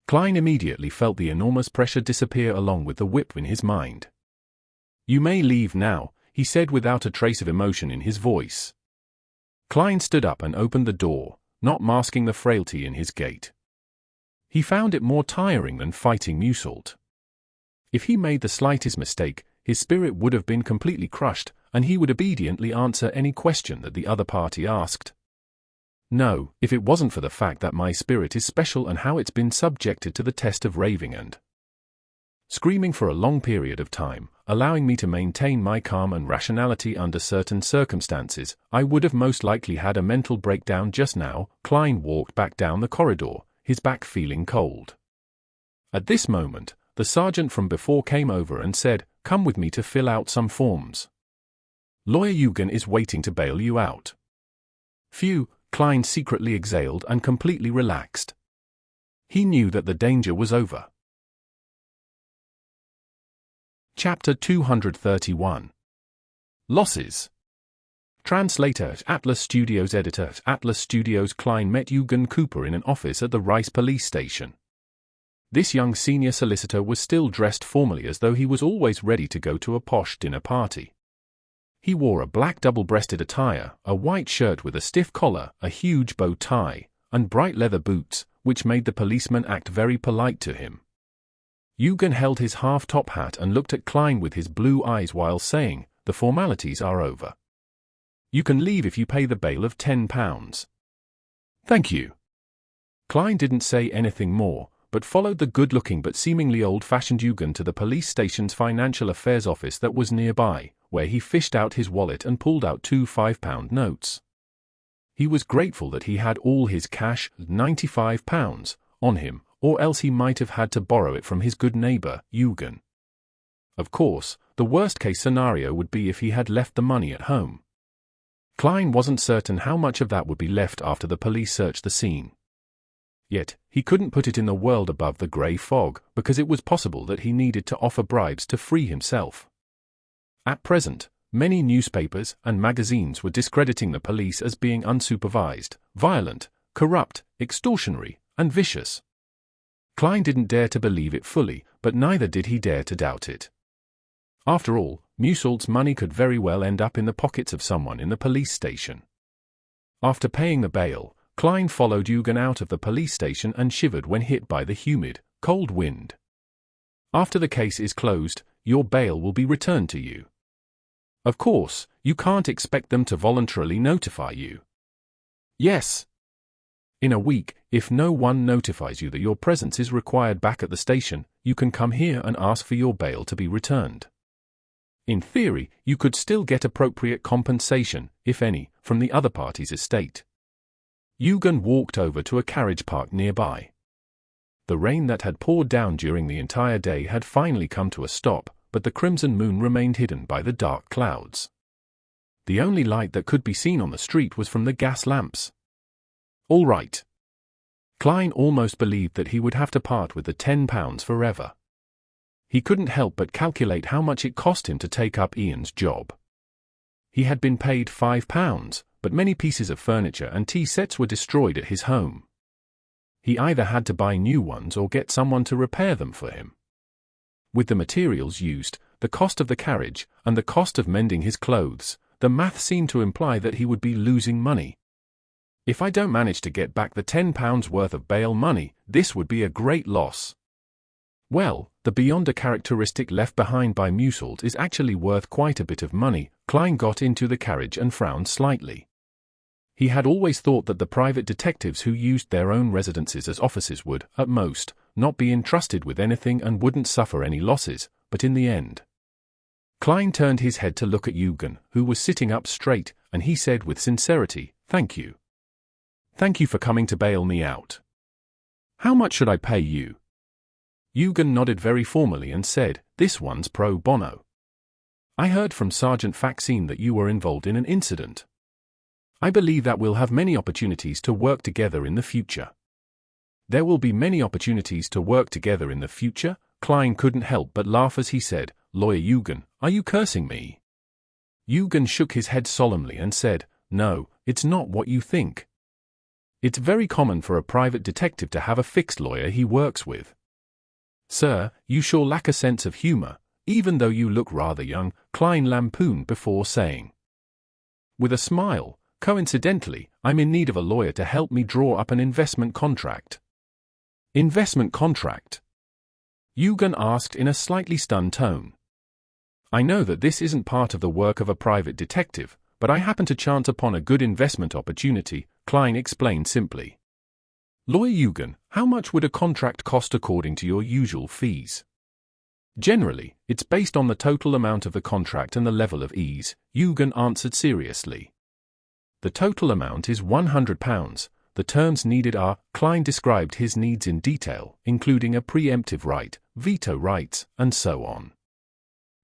Klein immediately felt the enormous pressure disappear along with the whip in his mind. "You may leave now," he said without a trace of emotion in his voice. Klein stood up and opened the door, not masking the frailty in his gait. He found it more tiring than fighting Musalt. If he made the slightest mistake, his spirit would have been completely crushed, and he would obediently answer any question that the other party asked. No, if it wasn't for the fact that my spirit is special and how it's been subjected to the test of raving and screaming for a long period of time, allowing me to maintain my calm and rationality under certain circumstances, I would have most likely had a mental breakdown just now. Klein walked back down the corridor, his back feeling cold. At this moment, the sergeant from before came over and said, "Come with me to fill out some forms. Lawyer Eugen is waiting to bail you out." Phew, Klein secretly exhaled and completely relaxed. He knew that the danger was over. Chapter 231. Losses. Translator, Atlas Studios. Editor, Atlas Studios. Klein met Eugen Cooper in an office at the Rice police station. This young senior solicitor was still dressed formally as though he was always ready to go to a posh dinner party. He wore a black double-breasted attire, a white shirt with a stiff collar, a huge bow tie, and bright leather boots, which made the policeman act very polite to him. Eugen held his half-top hat and looked at Klein with his blue eyes while saying, "The formalities are over. You can leave if you pay the bail of £10. Thank you." Klein didn't say anything more, but followed the good-looking but seemingly old-fashioned Eugen to the police station's financial affairs office that was nearby, where he fished out his wallet and pulled out 2 £5 notes. He was grateful that he had all his cash, £95, on him, or else he might have had to borrow it from his good neighbor, Eugen. Of course, the worst-case scenario would be if he had left the money at home. Klein wasn't certain how much of that would be left after the police searched the scene. Yet, he couldn't put it in the world above the grey fog, because it was possible that he needed to offer bribes to free himself. At present, many newspapers and magazines were discrediting the police as being unsupervised, violent, corrupt, extortionary, and vicious. Klein didn't dare to believe it fully, but neither did he dare to doubt it. After all, Musalt's money could very well end up in the pockets of someone in the police station. After paying the bail, Klein followed Eugen out of the police station and shivered when hit by the humid, cold wind. "After the case is closed, your bail will be returned to you. Of course, you can't expect them to voluntarily notify you." "Yes. In a week, if no one notifies you that your presence is required back at the station, you can come here and ask for your bail to be returned. In theory, you could still get appropriate compensation, if any, from the other party's estate." Eugen walked over to a carriage park nearby. The rain that had poured down during the entire day had finally come to a stop, but the crimson moon remained hidden by the dark clouds. The only light that could be seen on the street was from the gas lamps. All right. Klein almost believed that he would have to part with the £10 forever. He couldn't help but calculate how much it cost him to take up Ian's job. He had been paid £5, but many pieces of furniture and tea sets were destroyed at his home. He either had to buy new ones or get someone to repair them for him. With the materials used, the cost of the carriage, and the cost of mending his clothes, the math seemed to imply that he would be losing money. "If I don't manage to get back the £10 worth of bail money, this would be a great loss." Well, the Beyonder characteristic left behind by Musalt is actually worth quite a bit of money. Klein got into the carriage and frowned slightly. He had always thought that the private detectives who used their own residences as offices would, at most, not be entrusted with anything and wouldn't suffer any losses, but in the end. Klein turned his head to look at Eugen, who was sitting up straight, and he said with sincerity, "Thank you. Thank you for coming to bail me out. How much should I pay you?" Eugen nodded very formally and said, "This one's pro bono. I heard from Sergeant Faxine that you were involved in an incident. I believe that we'll have many opportunities to work together in the future." "There will be many opportunities to work together in the future?" Klein couldn't help but laugh as he said, "Lawyer Eugen, are you cursing me?" Eugen shook his head solemnly and said, "No, it's not what you think. It's very common for a private detective to have a fixed lawyer he works with." "Sir, you sure lack a sense of humor, even though you look rather young," Klein lampooned before saying. With a smile, "Coincidentally, I'm in need of a lawyer to help me draw up an investment contract." "Investment contract?" Eugen asked in a slightly stunned tone. I know that this isn't part of the work of a private detective, but I happen to chance upon a good investment opportunity, Klein explained simply. Lawyer Eugen, how much would a contract cost according to your usual fees? Generally, it's based on the total amount of the contract and the level of ease, Eugen answered seriously. The total amount is £100. The terms needed are, Klein described his needs in detail, including a preemptive right, veto rights, and so on.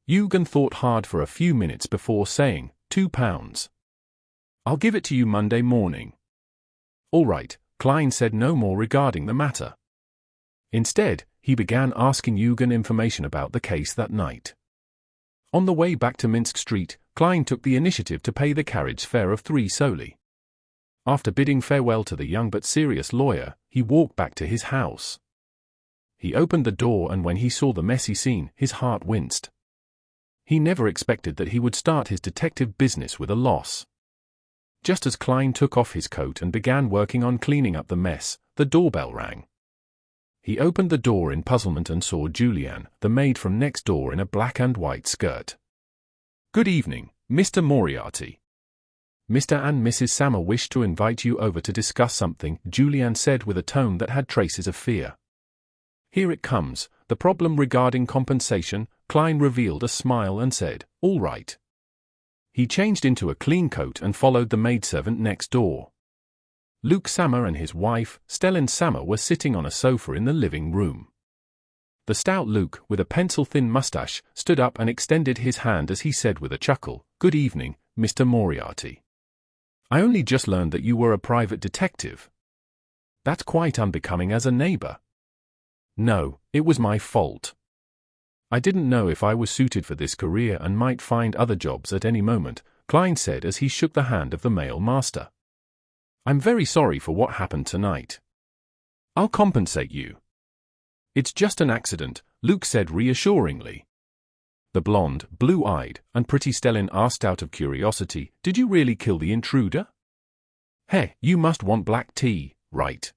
Eugen thought hard for a few minutes before saying, £2. I'll give it to you Monday morning. All right, Klein said no more regarding the matter. Instead, he began asking Eugen information about the case that night. On the way back to Minsk Street, Klein took the initiative to pay the carriage fare of 3 solely. After bidding farewell to the young but serious lawyer, he walked back to his house. He opened the door and when he saw the messy scene, his heart winced. He never expected that he would start his detective business with a loss. Just as Klein took off his coat and began working on cleaning up the mess, the doorbell rang. He opened the door in puzzlement and saw Julianne, the maid from next door in a black and white skirt. Good evening, Mr. Moriarty. Mr. and Mrs. Sammer wish to invite you over to discuss something, Julianne said with a tone that had traces of fear. Here it comes, the problem regarding compensation, Klein revealed a smile and said, all right. He changed into a clean coat and followed the maidservant next door. Luke Sammer and his wife, Stellan Sammer, were sitting on a sofa in the living room. The stout Luke, with a pencil-thin mustache, stood up and extended his hand as he said with a chuckle, Good evening, Mr. Moriarty. I only just learned that you were a private detective. That's quite unbecoming as a neighbor. No, it was my fault. I didn't know if I was suited for this career and might find other jobs at any moment, Klein said as he shook the hand of the male master. I'm very sorry for what happened tonight. I'll compensate you. It's just an accident, Luke said reassuringly. The blonde, blue-eyed, and pretty Stellan asked out of curiosity, Did you really kill the intruder? Hey, you must want black tea, right?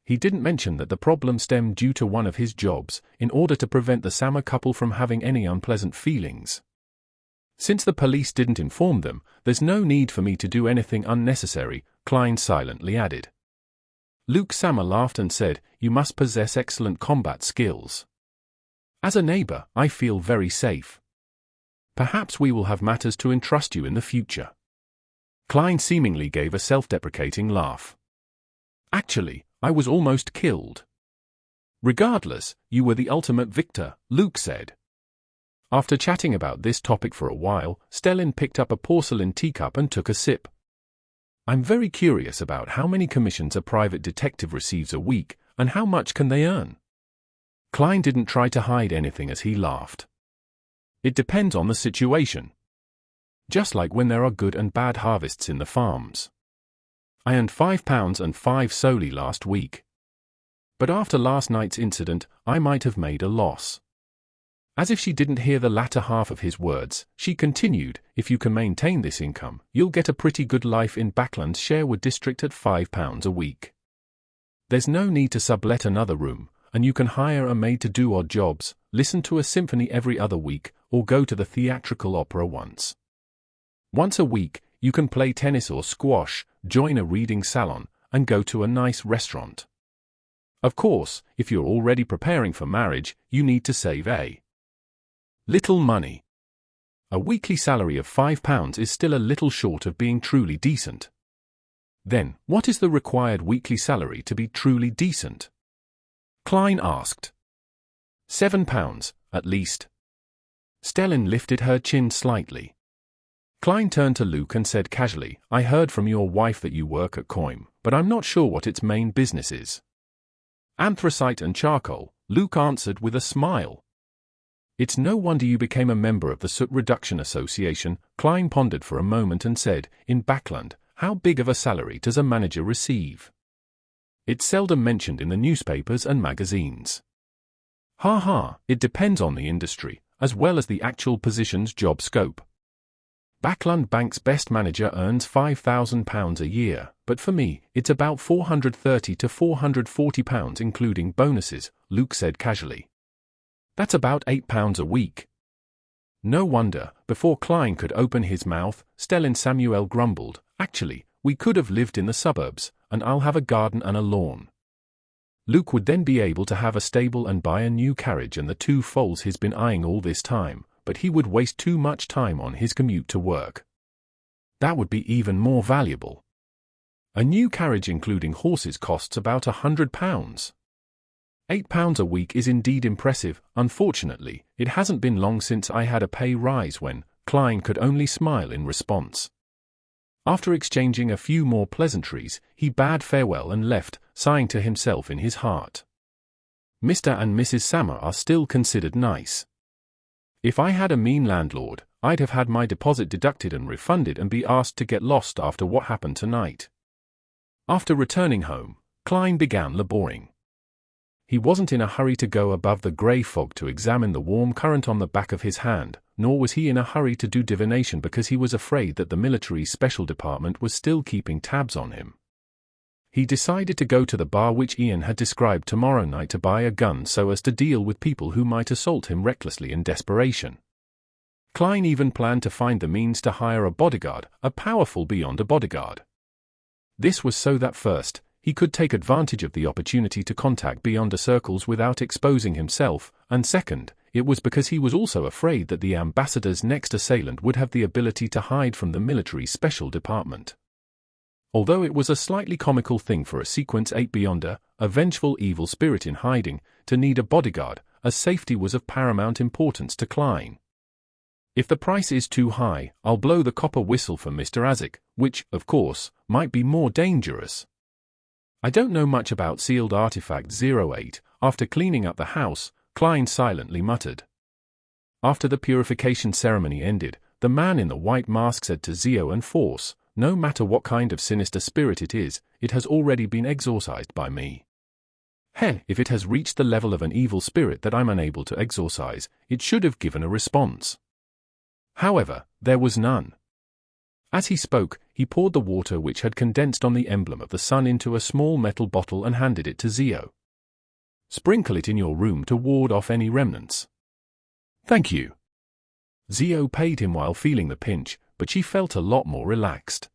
He didn't mention that the problem stemmed due to one of his jobs, in order to prevent the Sammer couple from having any unpleasant feelings. Since the police didn't inform them, there's no need for me to do anything unnecessary, Klein silently added. Luke Sammer laughed and said, You must possess excellent combat skills. As a neighbor, I feel very safe. Perhaps we will have matters to entrust you in the future. Klein seemingly gave a self-deprecating laugh. Actually, I was almost killed. Regardless, you were the ultimate victor, Luke said. After chatting about this topic for a while, Stellan picked up a porcelain teacup and took a sip. I'm very curious about how many commissions a private detective receives a week, and how much can they earn? Klein didn't try to hide anything as he laughed. It depends on the situation. Just like when there are good and bad harvests in the farms. I earned £5 and 5 solely last week. But after last night's incident, I might have made a loss. As if she didn't hear the latter half of his words, she continued, If you can maintain this income, you'll get a pretty good life in Bakerland's Sherwood district at £5 a week. There's no need to sublet another room, and you can hire a maid to do odd jobs, listen to a symphony every other week, or go to the theatrical opera once. Once a week, you can play tennis or squash, join a reading salon, and go to a nice restaurant. Of course, if you're already preparing for marriage, you need to save a little money. A weekly salary of £5 is still a little short of being truly decent. Then, what is the required weekly salary to be truly decent? Klein asked. £7, at least. Stellan lifted her chin slightly. Klein turned to Luke and said casually, I heard from your wife that you work at Coim, but I'm not sure what its main business is. Anthracite and charcoal, Luke answered with a smile. It's no wonder you became a member of the Soot Reduction Association, Klein pondered for a moment and said, in Bakerland, how big of a salary does a manager receive? It's seldom mentioned in the newspapers and magazines. It depends on the industry, as well as the actual position's job scope. Bakerland Bank's best manager earns £5,000 a year, but for me, it's about £430 to £440 including bonuses, Luke said casually. That's about £8 a week. No wonder, before Klein could open his mouth, Stellan Samuel grumbled, actually, we could have lived in the suburbs, and I'll have a garden and a lawn. Luke would then be able to have a stable and buy a new carriage and the 2 foals he's been eyeing all this time, but he would waste too much time on his commute to work. That would be even more valuable. A new carriage including horses costs about £100. £8 a week is indeed impressive. Unfortunately, it hasn't been long since I had a pay rise when Klein could only smile in response. After exchanging a few more pleasantries, he bade farewell and left, sighing to himself in his heart. Mr. and Mrs. Sammer are still considered nice. If I had a mean landlord, I'd have had my deposit deducted and refunded and be asked to get lost after what happened tonight. After returning home, Klein began laboring. He wasn't in a hurry to go above the grey fog to examine the warm current on the back of his hand, nor was he in a hurry to do divination because he was afraid that the military special department was still keeping tabs on him. He decided to go to the bar which Ian had described tomorrow night to buy a gun so as to deal with people who might assault him recklessly in desperation. Klein even planned to find the means to hire a bodyguard, a powerful beyond a bodyguard. This was so that first, he could take advantage of the opportunity to contact Beyonder circles without exposing himself, and second, it was because he was also afraid that the ambassador's next assailant would have the ability to hide from the military special department. Although it was a slightly comical thing for a Sequence 8 Beyonder, a vengeful evil spirit in hiding, to need a bodyguard, as safety was of paramount importance to Klein. If the price is too high, I'll blow the copper whistle for Mr. Isaac, which, of course, might be more dangerous. I don't know much about sealed artifact 08, after cleaning up the house, Klein silently muttered. After the purification ceremony ended, the man in the white mask said to Xio and Force, no matter what kind of sinister spirit it is, it has already been exorcised by me. If it has reached the level of an evil spirit that I'm unable to exorcise, it should have given a response. However, there was none. As he spoke, he poured the water which had condensed on the emblem of the sun into a small metal bottle and handed it to Xio. Sprinkle it in your room to ward off any remnants. Thank you. Xio paid him while feeling the pinch, but she felt a lot more relaxed.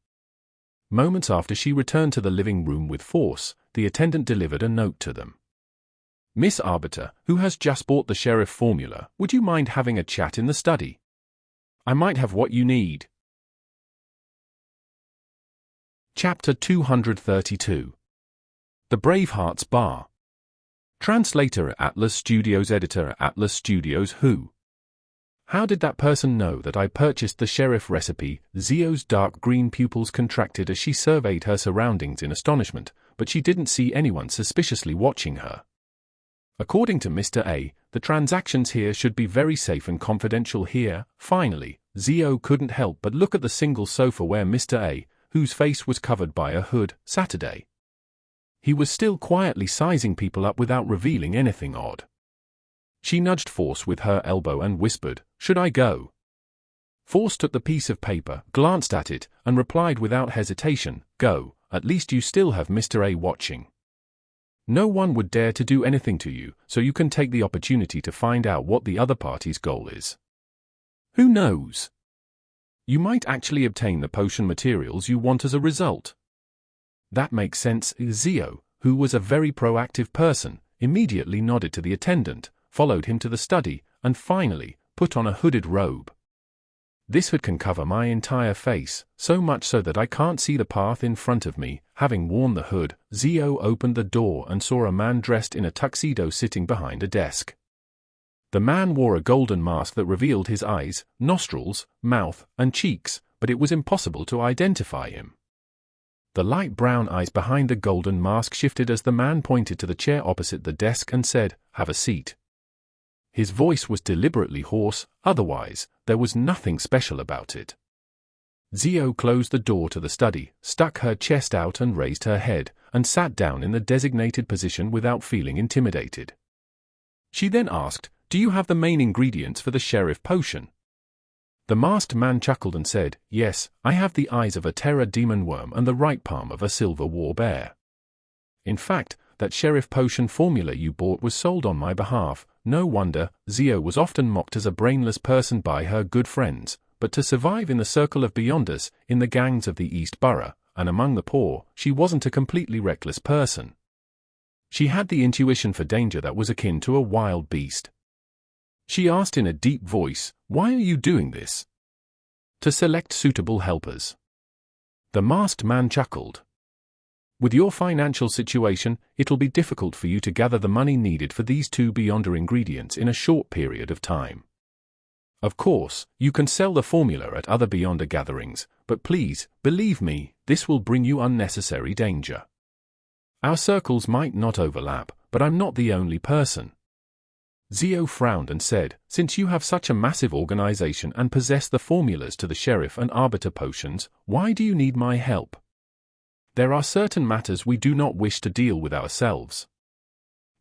Moments after she returned to the living room with Force, the attendant delivered a note to them. Miss Arbiter, who has just bought the sheriff formula, would you mind having a chat in the study? I might have what you need. Chapter 232. The Bravehearts Bar. Translator Atlas Studios. Editor Atlas Studios. Who? How did that person know that I purchased the sheriff recipe? Xio's dark green pupils contracted as she surveyed her surroundings in astonishment, but she didn't see anyone suspiciously watching her. According to Mr. A, the transactions here should be very safe and confidential here. Finally, Xio couldn't help but look at the single sofa where Mr. A, whose face was covered by a hood, Saturday. He was still quietly sizing people up without revealing anything odd. She nudged Force with her elbow and whispered, "Should I go?" Force took the piece of paper, glanced at it, and replied without hesitation, "Go, at least you still have Mr. A watching. No one would dare to do anything to you, so you can take the opportunity to find out what the other party's goal is. Who knows? You might actually obtain the potion materials you want as a result." That makes sense. Xio, who was a very proactive person, immediately nodded to the attendant, followed him to the study, and finally, put on a hooded robe. This hood can cover my entire face, so much so that I can't see the path in front of me. Having worn the hood, Xio opened the door and saw a man dressed in a tuxedo sitting behind a desk. The man wore a golden mask that revealed his eyes, nostrils, mouth, and cheeks, but it was impossible to identify him. The light brown eyes behind the golden mask shifted as the man pointed to the chair opposite the desk and said, "Have a seat." His voice was deliberately hoarse, otherwise, there was nothing special about it. Xio closed the door to the study, stuck her chest out and raised her head, and sat down in the designated position without feeling intimidated. She then asked, "Do you have the main ingredients for the sheriff potion?" The masked man chuckled and said, "Yes, I have the eyes of a terror demon worm and the right palm of a silver war bear. In fact, that sheriff potion formula you bought was sold on my behalf, No wonder, Xio was often mocked as a brainless person by her good friends, but to survive in the circle of Beyonders, in the gangs of the East Borough, and among the poor, she wasn't a completely reckless person. She had the intuition for danger that was akin to a wild beast. She asked in a deep voice, "Why are you doing this?" "To select suitable helpers." The masked man chuckled. "With your financial situation, it'll be difficult for you to gather the money needed for these 2 Beyonder ingredients in a short period of time. Of course, you can sell the formula at other Beyonder gatherings, but please, believe me, this will bring you unnecessary danger. Our circles might not overlap, but I'm not the only person." Xio frowned and said, "Since you have such a massive organization and possess the formulas to the sheriff and arbiter potions, why do you need my help?" "There are certain matters we do not wish to deal with ourselves."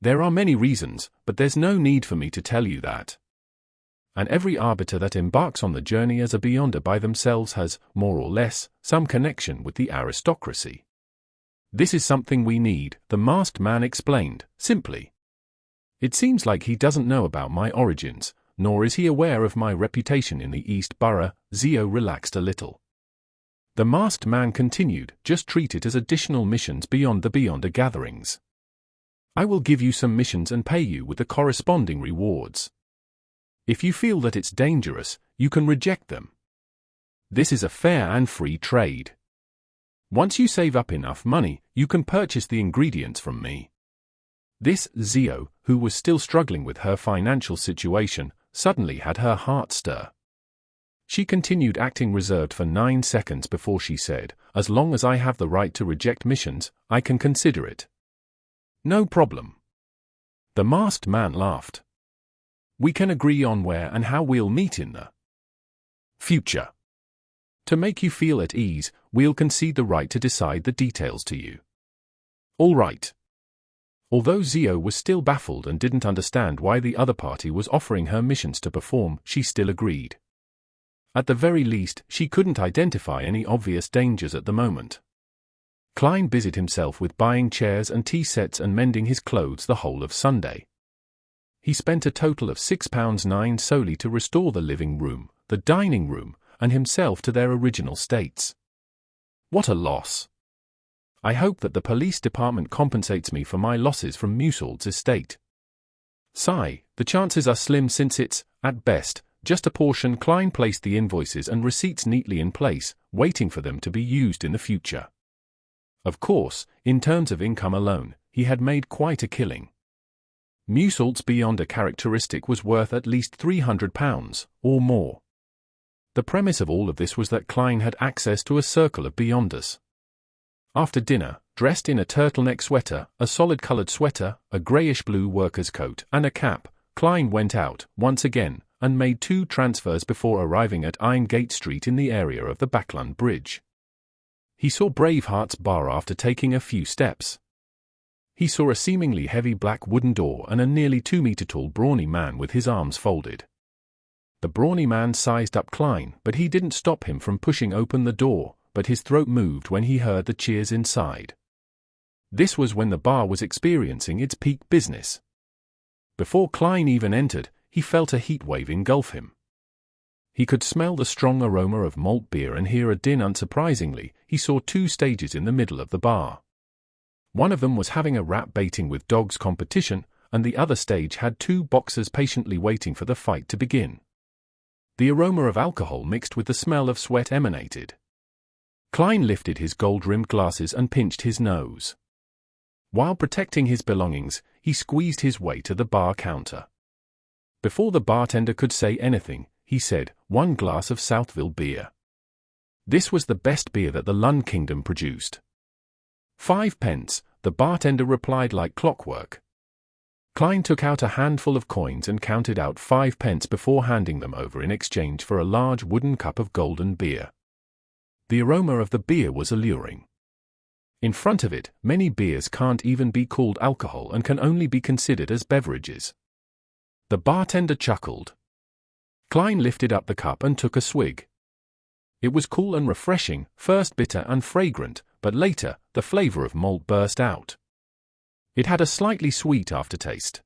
"There are many reasons, but there's no need for me to tell you that. And every arbiter that embarks on the journey as a Beyonder by themselves has, more or less, some connection with the aristocracy. This is something we need," the masked man explained, simply. "It seems like he doesn't know about my origins, nor is he aware of my reputation in the East Borough." Xio relaxed a little. The masked man continued, "Just treat it as additional missions beyond the Beyonder gatherings. I will give you some missions and pay you with the corresponding rewards. If you feel that it's dangerous, you can reject them. This is a fair and free trade. Once you save up enough money, you can purchase the ingredients from me." This Xio, who was still struggling with her financial situation, suddenly had her heart stir. She continued acting reserved for 9 seconds before she said, "As long as I have the right to reject missions, I can consider it." "No problem." The masked man laughed. "We can agree on where and how we'll meet in the future. To make you feel at ease, we'll concede the right to decide the details to you." "All right." Although Xio was still baffled and didn't understand why the other party was offering her missions to perform, she still agreed. At the very least, she couldn't identify any obvious dangers at the moment. Klein busied himself with buying chairs and tea sets and mending his clothes the whole of Sunday. He spent a total of £6.09 solely to restore the living room, the dining room, and himself to their original states. What a loss. I hope that the police department compensates me for my losses from Musalt's estate. Sigh, the chances are slim since it's, at best, just a portion. Klein placed the invoices and receipts neatly in place, waiting for them to be used in the future. Of course, in terms of income alone, he had made quite a killing. Musalt's Beyonder characteristic was worth at least £300, or more. The premise of all of this was that Klein had access to a circle of Beyonders. After dinner, dressed in a turtleneck sweater, a solid-colored sweater, a grayish-blue worker's coat, and a cap, Klein went out, once again, and made 2 transfers before arriving at Irongate Street in the area of the Bakerland Bridge. He saw Bravehearts Bar after taking a few steps. He saw a seemingly heavy black wooden door and a nearly 2-meter-tall brawny man with his arms folded. The brawny man sized up Klein, but he didn't stop him from pushing open the door, but his throat moved when he heard the cheers inside. This was when the bar was experiencing its peak business. Before Klein even entered, he felt a heat wave engulf him. He could smell the strong aroma of malt beer and hear a din. Unsurprisingly, he saw 2 stages in the middle of the bar. One of them was having a rap baiting with dogs competition, and the other stage had 2 boxers patiently waiting for the fight to begin. The aroma of alcohol mixed with the smell of sweat emanated. Klein lifted his gold-rimmed glasses and pinched his nose. While protecting his belongings, he squeezed his way to the bar counter. Before the bartender could say anything, he said, "1 glass of Southville beer." This was the best beer that the Lund Kingdom produced. 5 pence, the bartender replied like clockwork. Klein took out a handful of coins and counted out 5 pence before handing them over in exchange for a large wooden cup of golden beer. The aroma of the beer was alluring. In front of it, many beers can't even be called alcohol and can only be considered as beverages. The bartender chuckled. Klein lifted up the cup and took a swig. It was cool and refreshing, first bitter and fragrant, but later, the flavor of malt burst out. It had a slightly sweet aftertaste.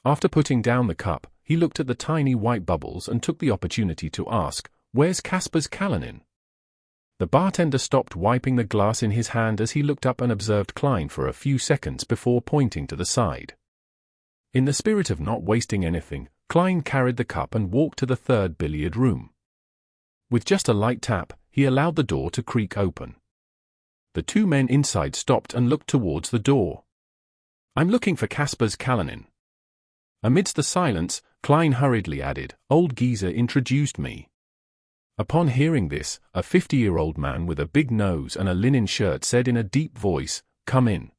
After putting down the cup, he looked at the tiny white bubbles and took the opportunity to ask, "Where's Casper's Callanin?" The bartender stopped wiping the glass in his hand as he looked up and observed Klein for a few seconds before pointing to the side. In the spirit of not wasting anything, Klein carried the cup and walked to the third billiard room. With just a light tap, he allowed the door to creak open. The two men inside stopped and looked towards the door. "I'm looking for Casper's Callanin." Amidst the silence, Klein hurriedly added, "Old geezer introduced me." Upon hearing this, a 50-year-old man with a big nose and a linen shirt said in a deep voice, "Come in."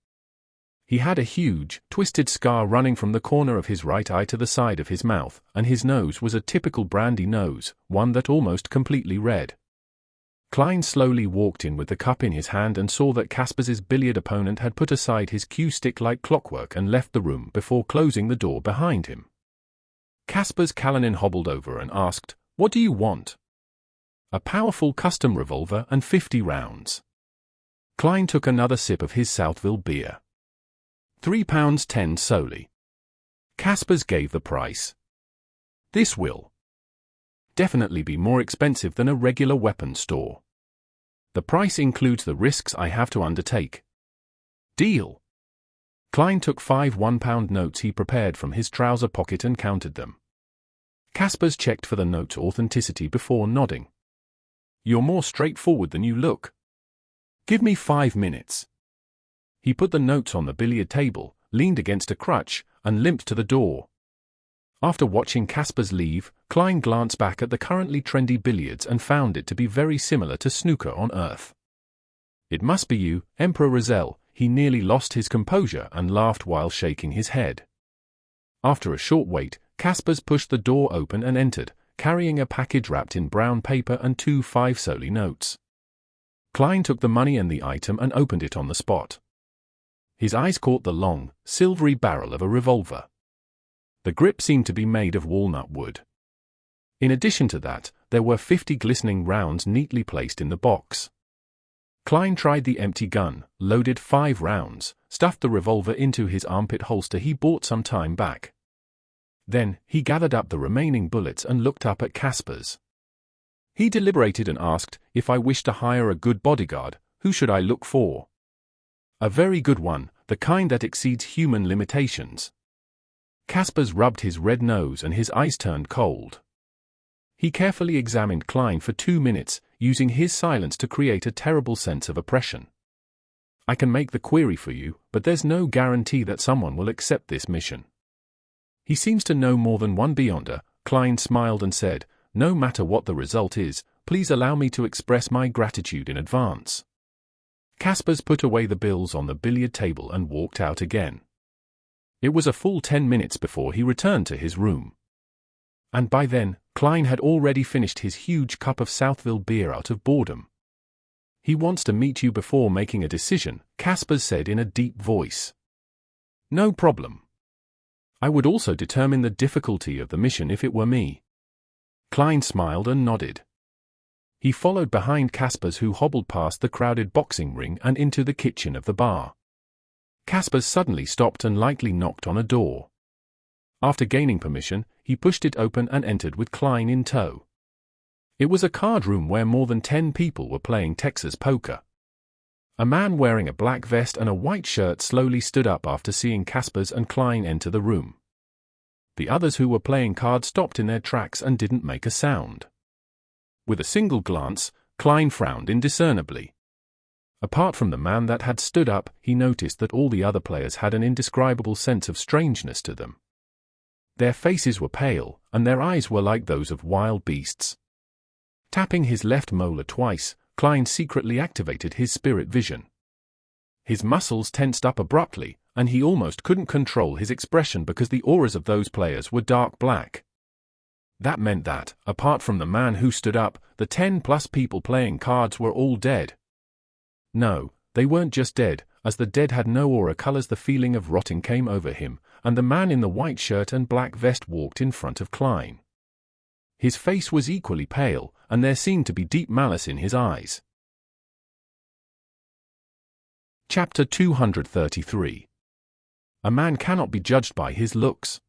He had a huge, twisted scar running from the corner of his right eye to the side of his mouth, and his nose was a typical brandy nose, one that almost completely red. Klein slowly walked in with the cup in his hand and saw that Casper's billiard opponent had put aside his cue stick like clockwork and left the room before closing the door behind him. Casper's Callanin hobbled over and asked, "What do you want?" "A powerful custom revolver and 50 rounds. Klein took another sip of his Southville beer. £3.10 solely. Casper's gave the price. "This will definitely be more expensive than a regular weapons store. The price includes the risks I have to undertake." "Deal." Klein took 5 £1 notes he prepared from his trouser pocket and counted them. Casper's checked for the note's authenticity before nodding. "You're more straightforward than you look. Give me 5 minutes. He put the notes on the billiard table, leaned against a crutch, and limped to the door. After watching Casper's leave, Klein glanced back at the currently trendy billiards and found it to be very similar to snooker on Earth. "It must be you, Emperor Rizal." He nearly lost his composure and laughed while shaking his head. After a short wait, Casper's pushed the door open and entered, carrying a package wrapped in brown paper and 2 5 solely notes. Klein took the money and the item and opened it on the spot. His eyes caught the long, silvery barrel of a revolver. The grip seemed to be made of walnut wood. In addition to that, there were 50 glistening rounds neatly placed in the box. Klein tried the empty gun, loaded 5 rounds, stuffed the revolver into his armpit holster he bought some time back. Then, he gathered up the remaining bullets and looked up at Casper's. He deliberated and asked, "If I wish to hire a good bodyguard, who should I look for?" "A very good one, the kind that exceeds human limitations." Casper's rubbed his red nose and his eyes turned cold. He carefully examined Klein for 2 minutes, using his silence to create a terrible sense of oppression. "I can make the query for you, but there's no guarantee that someone will accept this mission." "He seems to know more than one beyonder." Klein smiled and said, "No matter what the result is, please allow me to express my gratitude in advance." Casper's put away the bills on the billiard table and walked out again. It was a full 10 minutes before he returned to his room. And by then, Klein had already finished his huge cup of Southville beer out of boredom. "He wants to meet you before making a decision," Casper said in a deep voice. "No problem. I would also determine the difficulty of the mission if it were me." Klein smiled and nodded. He followed behind Casper's, who hobbled past the crowded boxing ring and into the kitchen of the bar. Casper's suddenly stopped and lightly knocked on a door. After gaining permission, he pushed it open and entered with Klein in tow. It was a card room where more than 10 people were playing Texas poker. A man wearing a black vest and a white shirt slowly stood up after seeing Casper's and Klein enter the room. The others who were playing cards stopped in their tracks and didn't make a sound. With a single glance, Klein frowned indiscernibly. Apart from the man that had stood up, he noticed that all the other players had an indescribable sense of strangeness to them. Their faces were pale, and their eyes were like those of wild beasts. Tapping his left molar twice, Klein secretly activated his spirit vision. His muscles tensed up abruptly, and he almost couldn't control his expression because the auras of those players were dark black. That meant that, apart from the man who stood up, the 10+ people playing cards were all dead. No, they weren't just dead, as the dead had no aura colors. The feeling of rotting came over him, and the man in the white shirt and black vest walked in front of Klein. His face was equally pale, and there seemed to be deep malice in his eyes. Chapter 233. A man cannot be judged by his looks.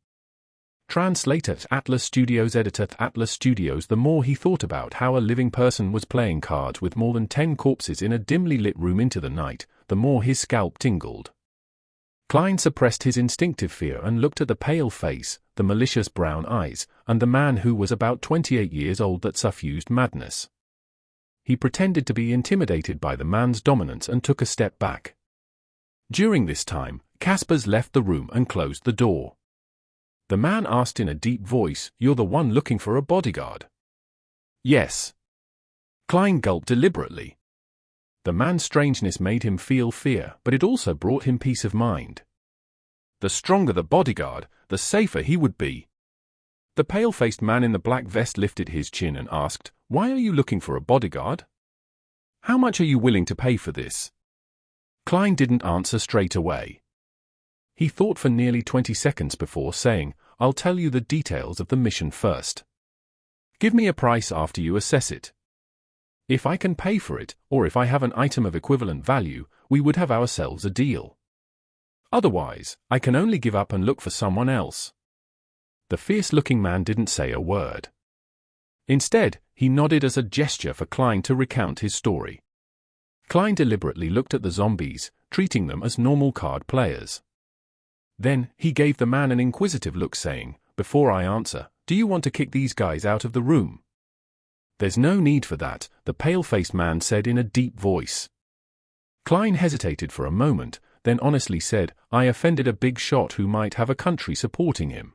Translator Atlas Studios. Editor Atlas Studios. The more he thought about how a living person was playing cards with more than 10 corpses in a dimly lit room into the night, the more his scalp tingled. Klein suppressed his instinctive fear and looked at the pale face, the malicious brown eyes, and the man who was about 28 years old that suffused madness. He pretended to be intimidated by the man's dominance and took a step back. During this time, Kaspers left the room and closed the door. The man asked in a deep voice, "You're the one looking for a bodyguard?" "Yes." Klein gulped deliberately. The man's strangeness made him feel fear, but it also brought him peace of mind. The stronger the bodyguard, the safer he would be. The pale-faced man in the black vest lifted his chin and asked, "Why are you looking for a bodyguard? How much are you willing to pay for this?" Klein didn't answer straight away. He thought for nearly 20 seconds before saying, "I'll tell you the details of the mission first. Give me a price after you assess it. If I can pay for it, or if I have an item of equivalent value, we would have ourselves a deal. Otherwise, I can only give up and look for someone else." The fierce-looking man didn't say a word. Instead, he nodded as a gesture for Klein to recount his story. Klein deliberately looked at the zombies, treating them as normal card players. Then, he gave the man an inquisitive look saying, "Before I answer, do you want to kick these guys out of the room?" "There's no need for that," the pale-faced man said in a deep voice. Klein hesitated for a moment, then honestly said, "I offended a big shot who might have a country supporting him."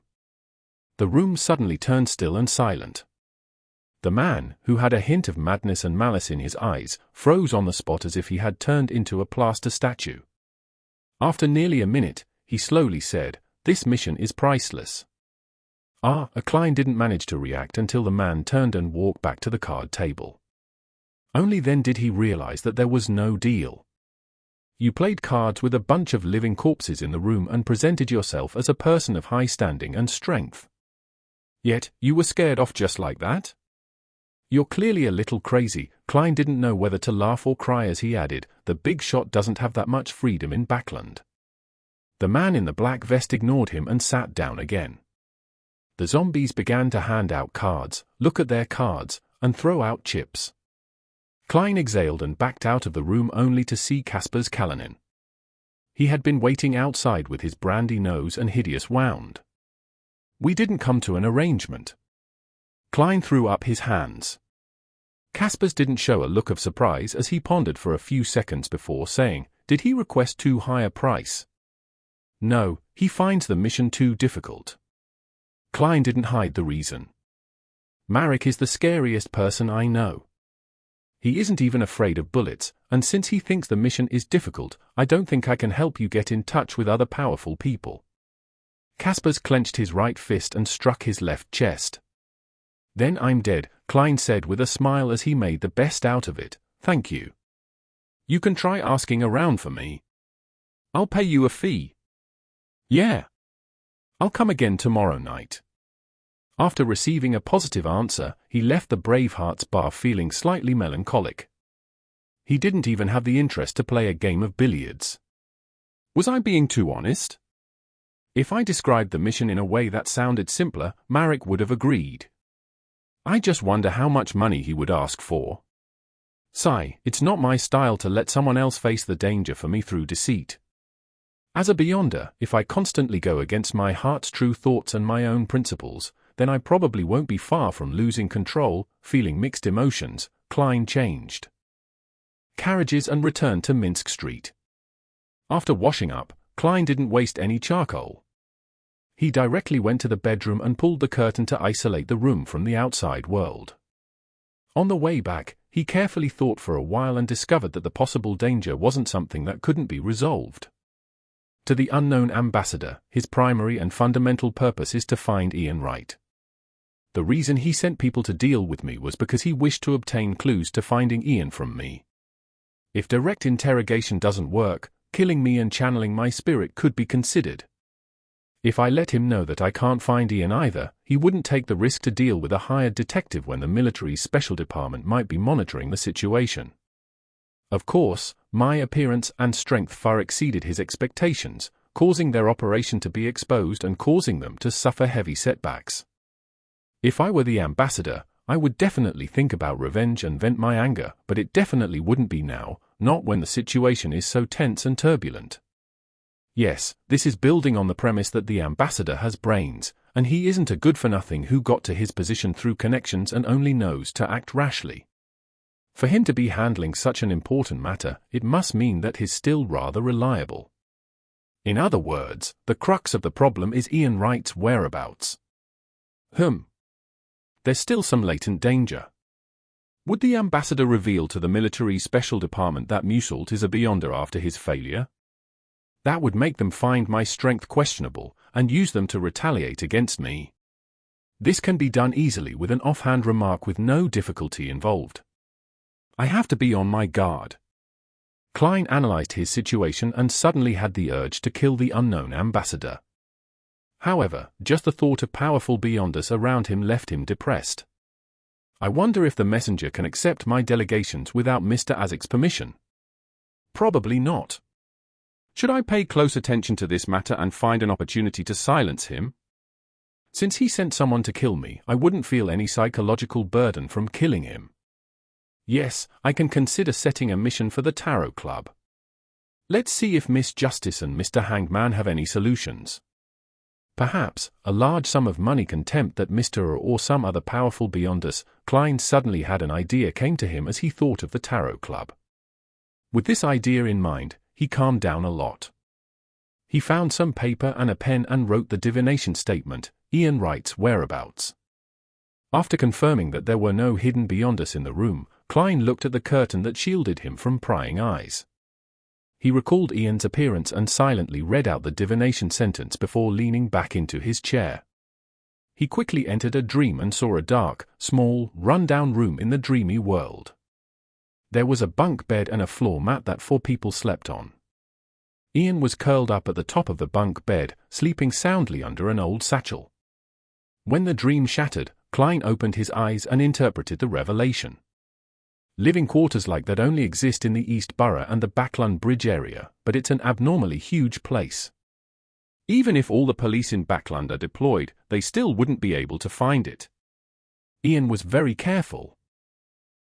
The room suddenly turned still and silent. The man, who had a hint of madness and malice in his eyes, froze on the spot as if he had turned into a plaster statue. After nearly a minute, he slowly said, "This mission is priceless." Klein didn't manage to react until the man turned and walked back to the card table. Only then did he realize that there was no deal. You played cards with a bunch of living corpses in the room and presented yourself as a person of high standing and strength. Yet, you were scared off just like that? "You're clearly a little crazy." Klein didn't know whether to laugh or cry as he added, "The big shot doesn't have that much freedom in Bakerland." The man in the black vest ignored him and sat down again. The zombies began to hand out cards, look at their cards, and throw out chips. Klein exhaled and backed out of the room only to see Kaspers Kalinin. He had been waiting outside with his brandy nose and hideous wound. "We didn't come to an arrangement." Klein threw up his hands. Kaspers didn't show a look of surprise as he pondered for a few seconds before saying, "Did he request too high a price?" "No, he finds the mission too difficult." Klein didn't hide the reason. "Marek is the scariest person I know. He isn't even afraid of bullets, and since he thinks the mission is difficult, I don't think I can help you get in touch with other powerful people." Kaspers clenched his right fist and struck his left chest. "Then I'm dead," Klein said with a smile as he made the best out of it. "Thank you. You can try asking around for me. I'll pay you a fee." "Yeah. I'll come again tomorrow night." After receiving a positive answer, he left the Bravehearts Bar feeling slightly melancholic. He didn't even have the interest to play a game of billiards. Was I being too honest? If I described the mission in a way that sounded simpler, Marek would have agreed. I just wonder how much money he would ask for. Sigh, it's not my style to let someone else face the danger for me through deceit. As a Beyonder, if I constantly go against my heart's true thoughts and my own principles, then I probably won't be far from losing control. Feeling mixed emotions, Klein changed carriages and returned to Minsk Street. After washing up, Klein didn't waste any charcoal. He directly went to the bedroom and pulled the curtain to isolate the room from the outside world. On the way back, he carefully thought for a while and discovered that the possible danger wasn't something that couldn't be resolved. To the unknown ambassador, his primary and fundamental purpose is to find Ian Wright. The reason he sent people to deal with me was because he wished to obtain clues to finding Ian from me. If direct interrogation doesn't work, killing me and channeling my spirit could be considered. If I let him know that I can't find Ian either, he wouldn't take the risk to deal with a hired detective when the military's special department might be monitoring the situation. Of course, my appearance and strength far exceeded his expectations, causing their operation to be exposed and causing them to suffer heavy setbacks. If I were the ambassador, I would definitely think about revenge and vent my anger, but it definitely wouldn't be now, not when the situation is so tense and turbulent. Yes, this is building on the premise that the ambassador has brains, and he isn't a good-for-nothing who got to his position through connections and only knows to act rashly. For him to be handling such an important matter, it must mean that he's still rather reliable. In other words, the crux of the problem is Ian Wright's whereabouts. There's still some latent danger. Would the ambassador reveal to the military special department that Mutant is a Beyonder after his failure? That would make them find my strength questionable, and use them to retaliate against me. This can be done easily with an offhand remark with no difficulty involved. I have to be on my guard. Klein analyzed his situation and suddenly had the urge to kill the unknown ambassador. However, just the thought of powerful Beyonders around him left him depressed. I wonder if the messenger can accept my delegations without Mr. Isaac's permission. Probably not. Should I pay close attention to this matter and find an opportunity to silence him? Since he sent someone to kill me, I wouldn't feel any psychological burden from killing him. Yes, I can consider setting a mission for the Tarot Club. Let's see if Miss Justice and Mr. Hangman have any solutions. Perhaps, a large sum of money can tempt that Mr. or some other powerful Beyonders. Klein suddenly had an idea came to him as he thought of the Tarot Club. With this idea in mind, he calmed down a lot. He found some paper and a pen and wrote the divination statement, Ian Wright's whereabouts. After confirming that there were no hidden Beyonders in the room, Klein looked at the curtain that shielded him from prying eyes. He recalled Ian's appearance and silently read out the divination sentence before leaning back into his chair. He quickly entered a dream and saw a dark, small, run-down room in the dreamy world. There was a bunk bed and a floor mat that 4 people slept on. Ian was curled up at the top of the bunk bed, sleeping soundly under an old satchel. When the dream shattered, Klein opened his eyes and interpreted the revelation. Living quarters like that only exist in the East Borough and the Bakerland Bridge area, but it's an abnormally huge place. Even if all the police in Bakerland are deployed, they still wouldn't be able to find it. Ian was very careful.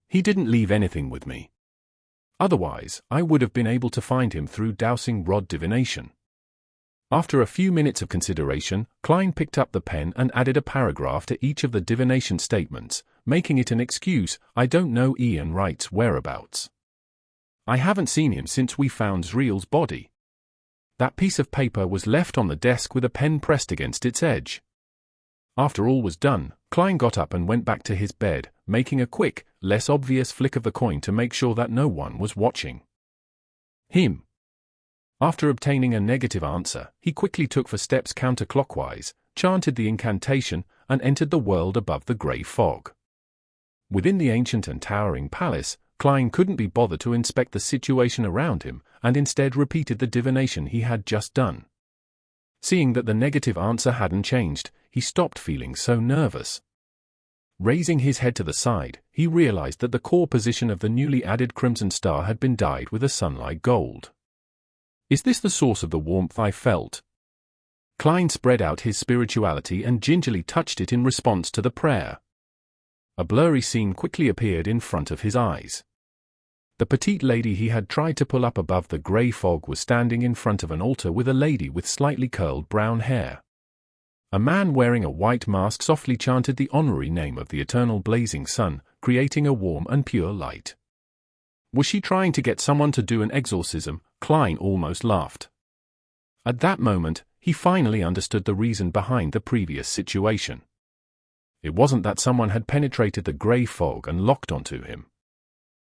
He didn't leave anything with me. Otherwise, I would have been able to find him through dowsing rod divination. After a few minutes of consideration, Klein picked up the pen and added a paragraph to each of the divination statements, making it an excuse. I don't know Ian Wright's whereabouts. I haven't seen him since we found Zreel's body. That piece of paper was left on the desk with a pen pressed against its edge. After all was done, Klein got up and went back to his bed, making a quick, less obvious flick of the coin to make sure that no one was watching him. After obtaining a negative answer, he quickly took 4 steps counterclockwise, chanted the incantation, and entered the world above the grey fog. Within the ancient and towering palace, Klein couldn't be bothered to inspect the situation around him, and instead repeated the divination he had just done. Seeing that the negative answer hadn't changed, he stopped feeling so nervous. Raising his head to the side, he realized that the core position of the newly added crimson star had been dyed with a sunlight gold. Is this the source of the warmth I felt? Klein spread out his spirituality and gingerly touched it in response to the prayer. A blurry scene quickly appeared in front of his eyes. The petite lady he had tried to pull up above the grey fog was standing in front of an altar with a lady with slightly curled brown hair. A man wearing a white mask softly chanted the honorary name of the eternal blazing sun, creating a warm and pure light. Was she trying to get someone to do an exorcism? Klein almost laughed. At that moment, he finally understood the reason behind the previous situation. It wasn't that someone had penetrated the grey fog and locked onto him.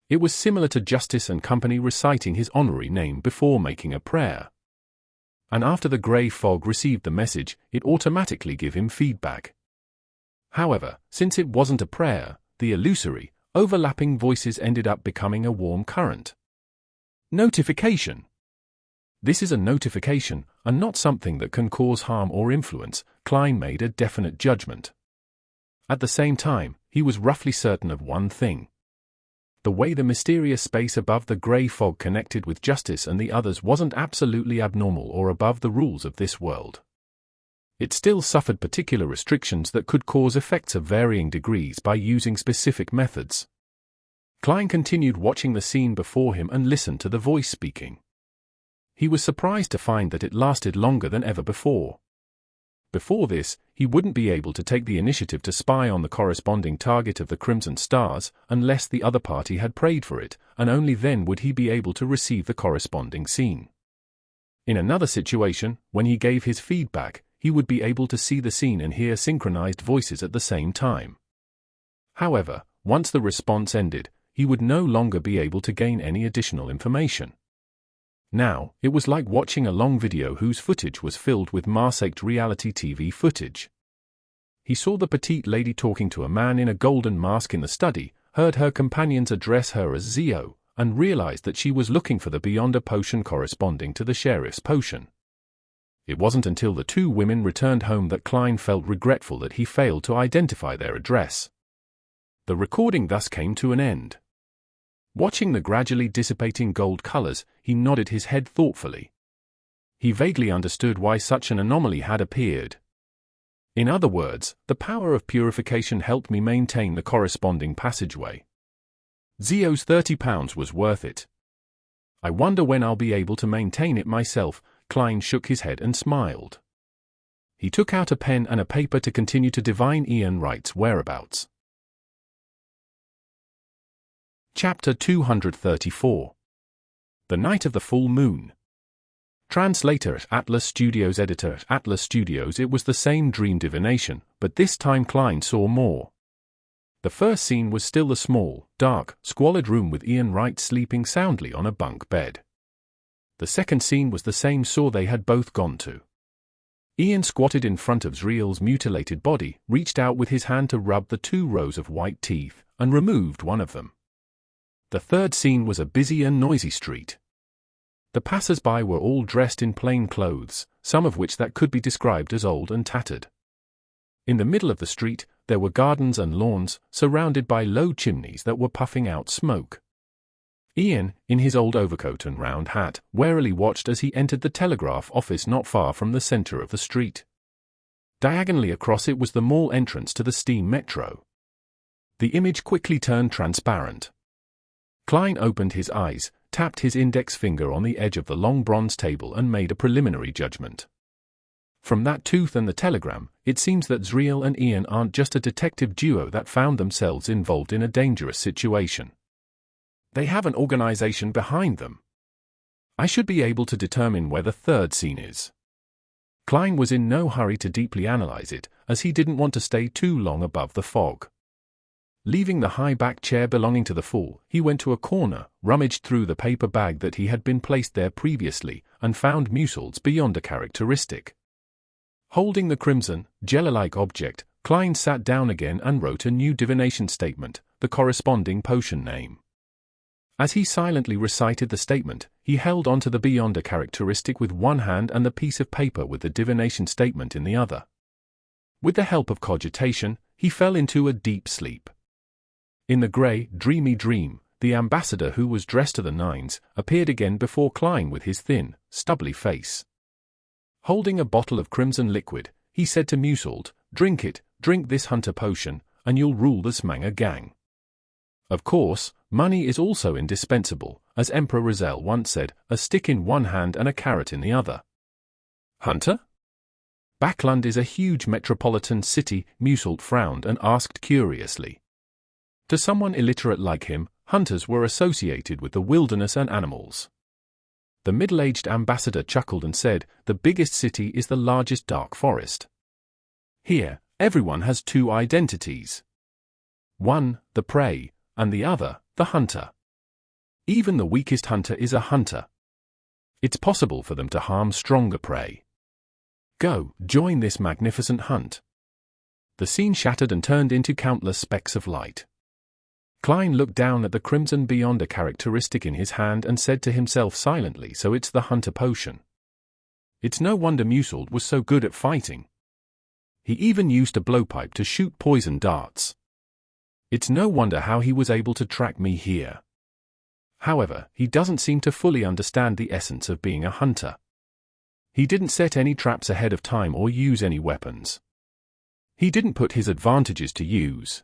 It was similar to Justice and Company reciting his honorary name before making a prayer. And after the grey fog received the message, it automatically gave him feedback. However, since it wasn't a prayer, the illusory, overlapping voices ended up becoming a warm current. Notification. This is a notification, and not something that can cause harm or influence. Klein made a definite judgment. At the same time, he was roughly certain of one thing. The way the mysterious space above the grey fog connected with justice and the others wasn't absolutely abnormal or above the rules of this world. It still suffered particular restrictions that could cause effects of varying degrees by using specific methods. Klein continued watching the scene before him and listened to the voice speaking. He was surprised to find that it lasted longer than ever before. Before this, he wouldn't be able to take the initiative to spy on the corresponding target of the Crimson Stars unless the other party had prayed for it, and only then would he be able to receive the corresponding scene. In another situation, when he gave his feedback, he would be able to see the scene and hear synchronized voices at the same time. However, once the response ended, he would no longer be able to gain any additional information. Now, it was like watching a long video whose footage was filled with masked reality TV footage. He saw the petite lady talking to a man in a golden mask in the study, heard her companions address her as Xio, and realized that she was looking for the Beyonder potion corresponding to the sheriff's potion. It wasn't until the two women returned home that Klein felt regretful that he failed to identify their address. The recording thus came to an end. Watching the gradually dissipating gold colors, he nodded his head thoughtfully. He vaguely understood why such an anomaly had appeared. In other words, the power of purification helped me maintain the corresponding passageway. Xio's £30 was worth it. I wonder when I'll be able to maintain it myself. Klein shook his head and smiled. He took out a pen and a paper to continue to divine Ian Wright's whereabouts. Chapter 234. The Night of the Full Moon. Translator at Atlas Studios. Editor at Atlas Studios. It was the same dream divination, but this time Klein saw more. The first scene was still the small, dark, squalid room with Ian Wright sleeping soundly on a bunk bed. The second scene was the same saw they had both gone to. Ian squatted in front of Zriel's mutilated body, reached out with his hand to rub the 2 rows of white teeth, and removed one of them. The third scene was a busy and noisy street. The passers-by were all dressed in plain clothes, some of which that could be described as old and tattered. In the middle of the street, there were gardens and lawns, surrounded by low chimneys that were puffing out smoke. Ian, in his old overcoat and round hat, warily watched as he entered the telegraph office not far from the center of the street. Diagonally across it was the mall entrance to the steam metro. The image quickly turned transparent. Klein opened his eyes, tapped his index finger on the edge of the long bronze table and made a preliminary judgment. From that tooth and the telegram, it seems that Zriel and Ian aren't just a detective duo that found themselves involved in a dangerous situation. They have an organization behind them. I should be able to determine where the third scene is. Klein was in no hurry to deeply analyze it, as he didn't want to stay too long above the fog. Leaving the high-back chair belonging to the fool, he went to a corner, rummaged through the paper bag that he had been placed there previously, and found Musel's Beyonder characteristic. Holding the crimson, jelly-like object, Klein sat down again and wrote a new divination statement, the corresponding potion name. As he silently recited the statement, he held onto the Beyonder characteristic with one hand and the piece of paper with the divination statement in the other. With the help of cogitation, he fell into a deep sleep. In the grey, dreamy dream, the ambassador who was dressed to the nines appeared again before Klein with his thin, stubbly face. Holding a bottle of crimson liquid, he said to Muselt, drink this hunter potion, and you'll rule the Smanger gang. Of course, money is also indispensable, as Emperor Rizal once said, a stick in one hand and a carrot in the other. Hunter? Bakerland is a huge metropolitan city, Muselt frowned and asked curiously. To someone illiterate like him, hunters were associated with the wilderness and animals. The middle-aged ambassador chuckled and said, the biggest city is the largest dark forest. Here, everyone has 2 identities. One, the prey, and the other, the hunter. Even the weakest hunter is a hunter. It's possible for them to harm stronger prey. Go, join this magnificent hunt. The scene shattered and turned into countless specks of light. Klein looked down at the crimson Beyonder characteristic in his hand and said to himself silently, so it's the hunter potion. It's no wonder Muselt was so good at fighting. He even used a blowpipe to shoot poison darts. It's no wonder how he was able to track me here. However, he doesn't seem to fully understand the essence of being a hunter. He didn't set any traps ahead of time or use any weapons. He didn't put his advantages to use.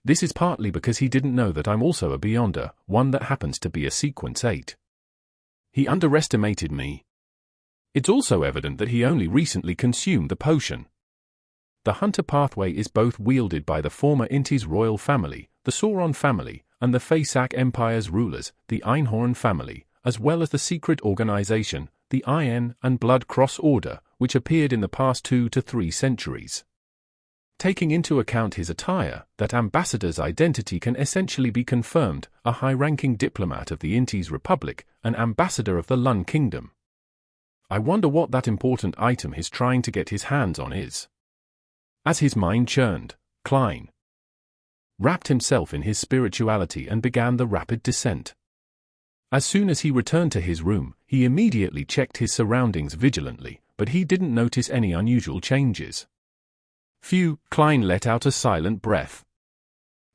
This is partly because he didn't know that I'm also a Beyonder, one that happens to be a Sequence 8. He underestimated me. It's also evident that he only recently consumed the potion. The hunter pathway is both wielded by the former Inti's royal family, the Sauron family, and the Faesak Empire's rulers, the Einhorn family, as well as the secret organization, the Iron and Blood Cross Order, which appeared in the past 2 to 3 centuries. Taking into account his attire, that ambassador's identity can essentially be confirmed, a high-ranking diplomat of the Inti's Republic, an ambassador of the Lun Kingdom. I wonder what that important item he's trying to get his hands on is. As his mind churned, Klein wrapped himself in his spirituality and began the rapid descent. As soon as he returned to his room, he immediately checked his surroundings vigilantly, but he didn't notice any unusual changes. Phew, Klein let out a silent breath.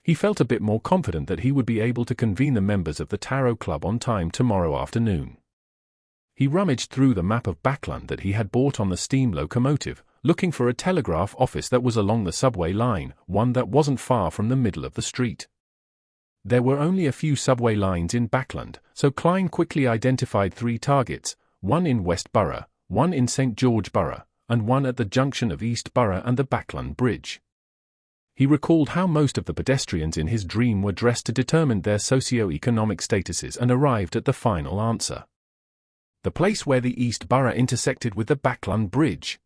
He felt a bit more confident that he would be able to convene the members of the Tarot Club on time tomorrow afternoon. He rummaged through the map of Bakerland that he had bought on the steam locomotive, looking for a telegraph office that was along the subway line, one that wasn't far from the middle of the street. There were only a few subway lines in Bakerland, so Klein quickly identified 3 targets, one in West Borough, one in St. George Borough, and one at the junction of East Borough and the Bakerland Bridge. He recalled how most of the pedestrians in his dream were dressed to determine their socio-economic statuses and arrived at the final answer. The place where the East Borough intersected with the Bakerland Bridge.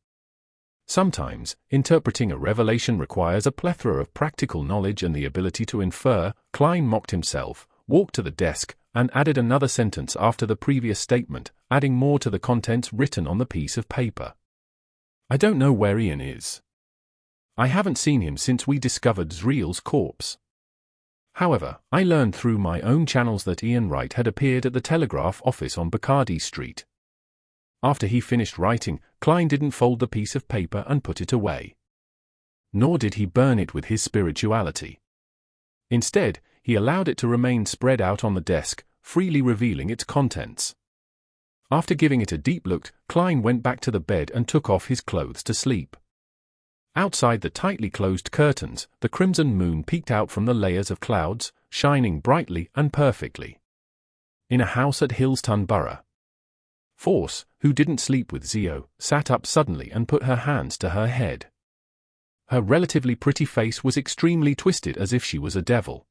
Sometimes, interpreting a revelation requires a plethora of practical knowledge and the ability to infer. Klein mocked himself, walked to the desk, and added another sentence after the previous statement, adding more to the contents written on the piece of paper. I don't know where Ian is. I haven't seen him since we discovered Zreel's corpse. However, I learned through my own channels that Ian Wright had appeared at the telegraph office on Bacardi Street. After he finished writing, Klein didn't fold the piece of paper and put it away. Nor did he burn it with his spirituality. Instead, he allowed it to remain spread out on the desk, freely revealing its contents. After giving it a deep look, Klein went back to the bed and took off his clothes to sleep. Outside the tightly closed curtains, the crimson moon peeked out from the layers of clouds, shining brightly and perfectly. In a house at Hillston Borough. Force, who didn't sleep with Xio, sat up suddenly and put her hands to her head. Her relatively pretty face was extremely twisted as if she was a devil.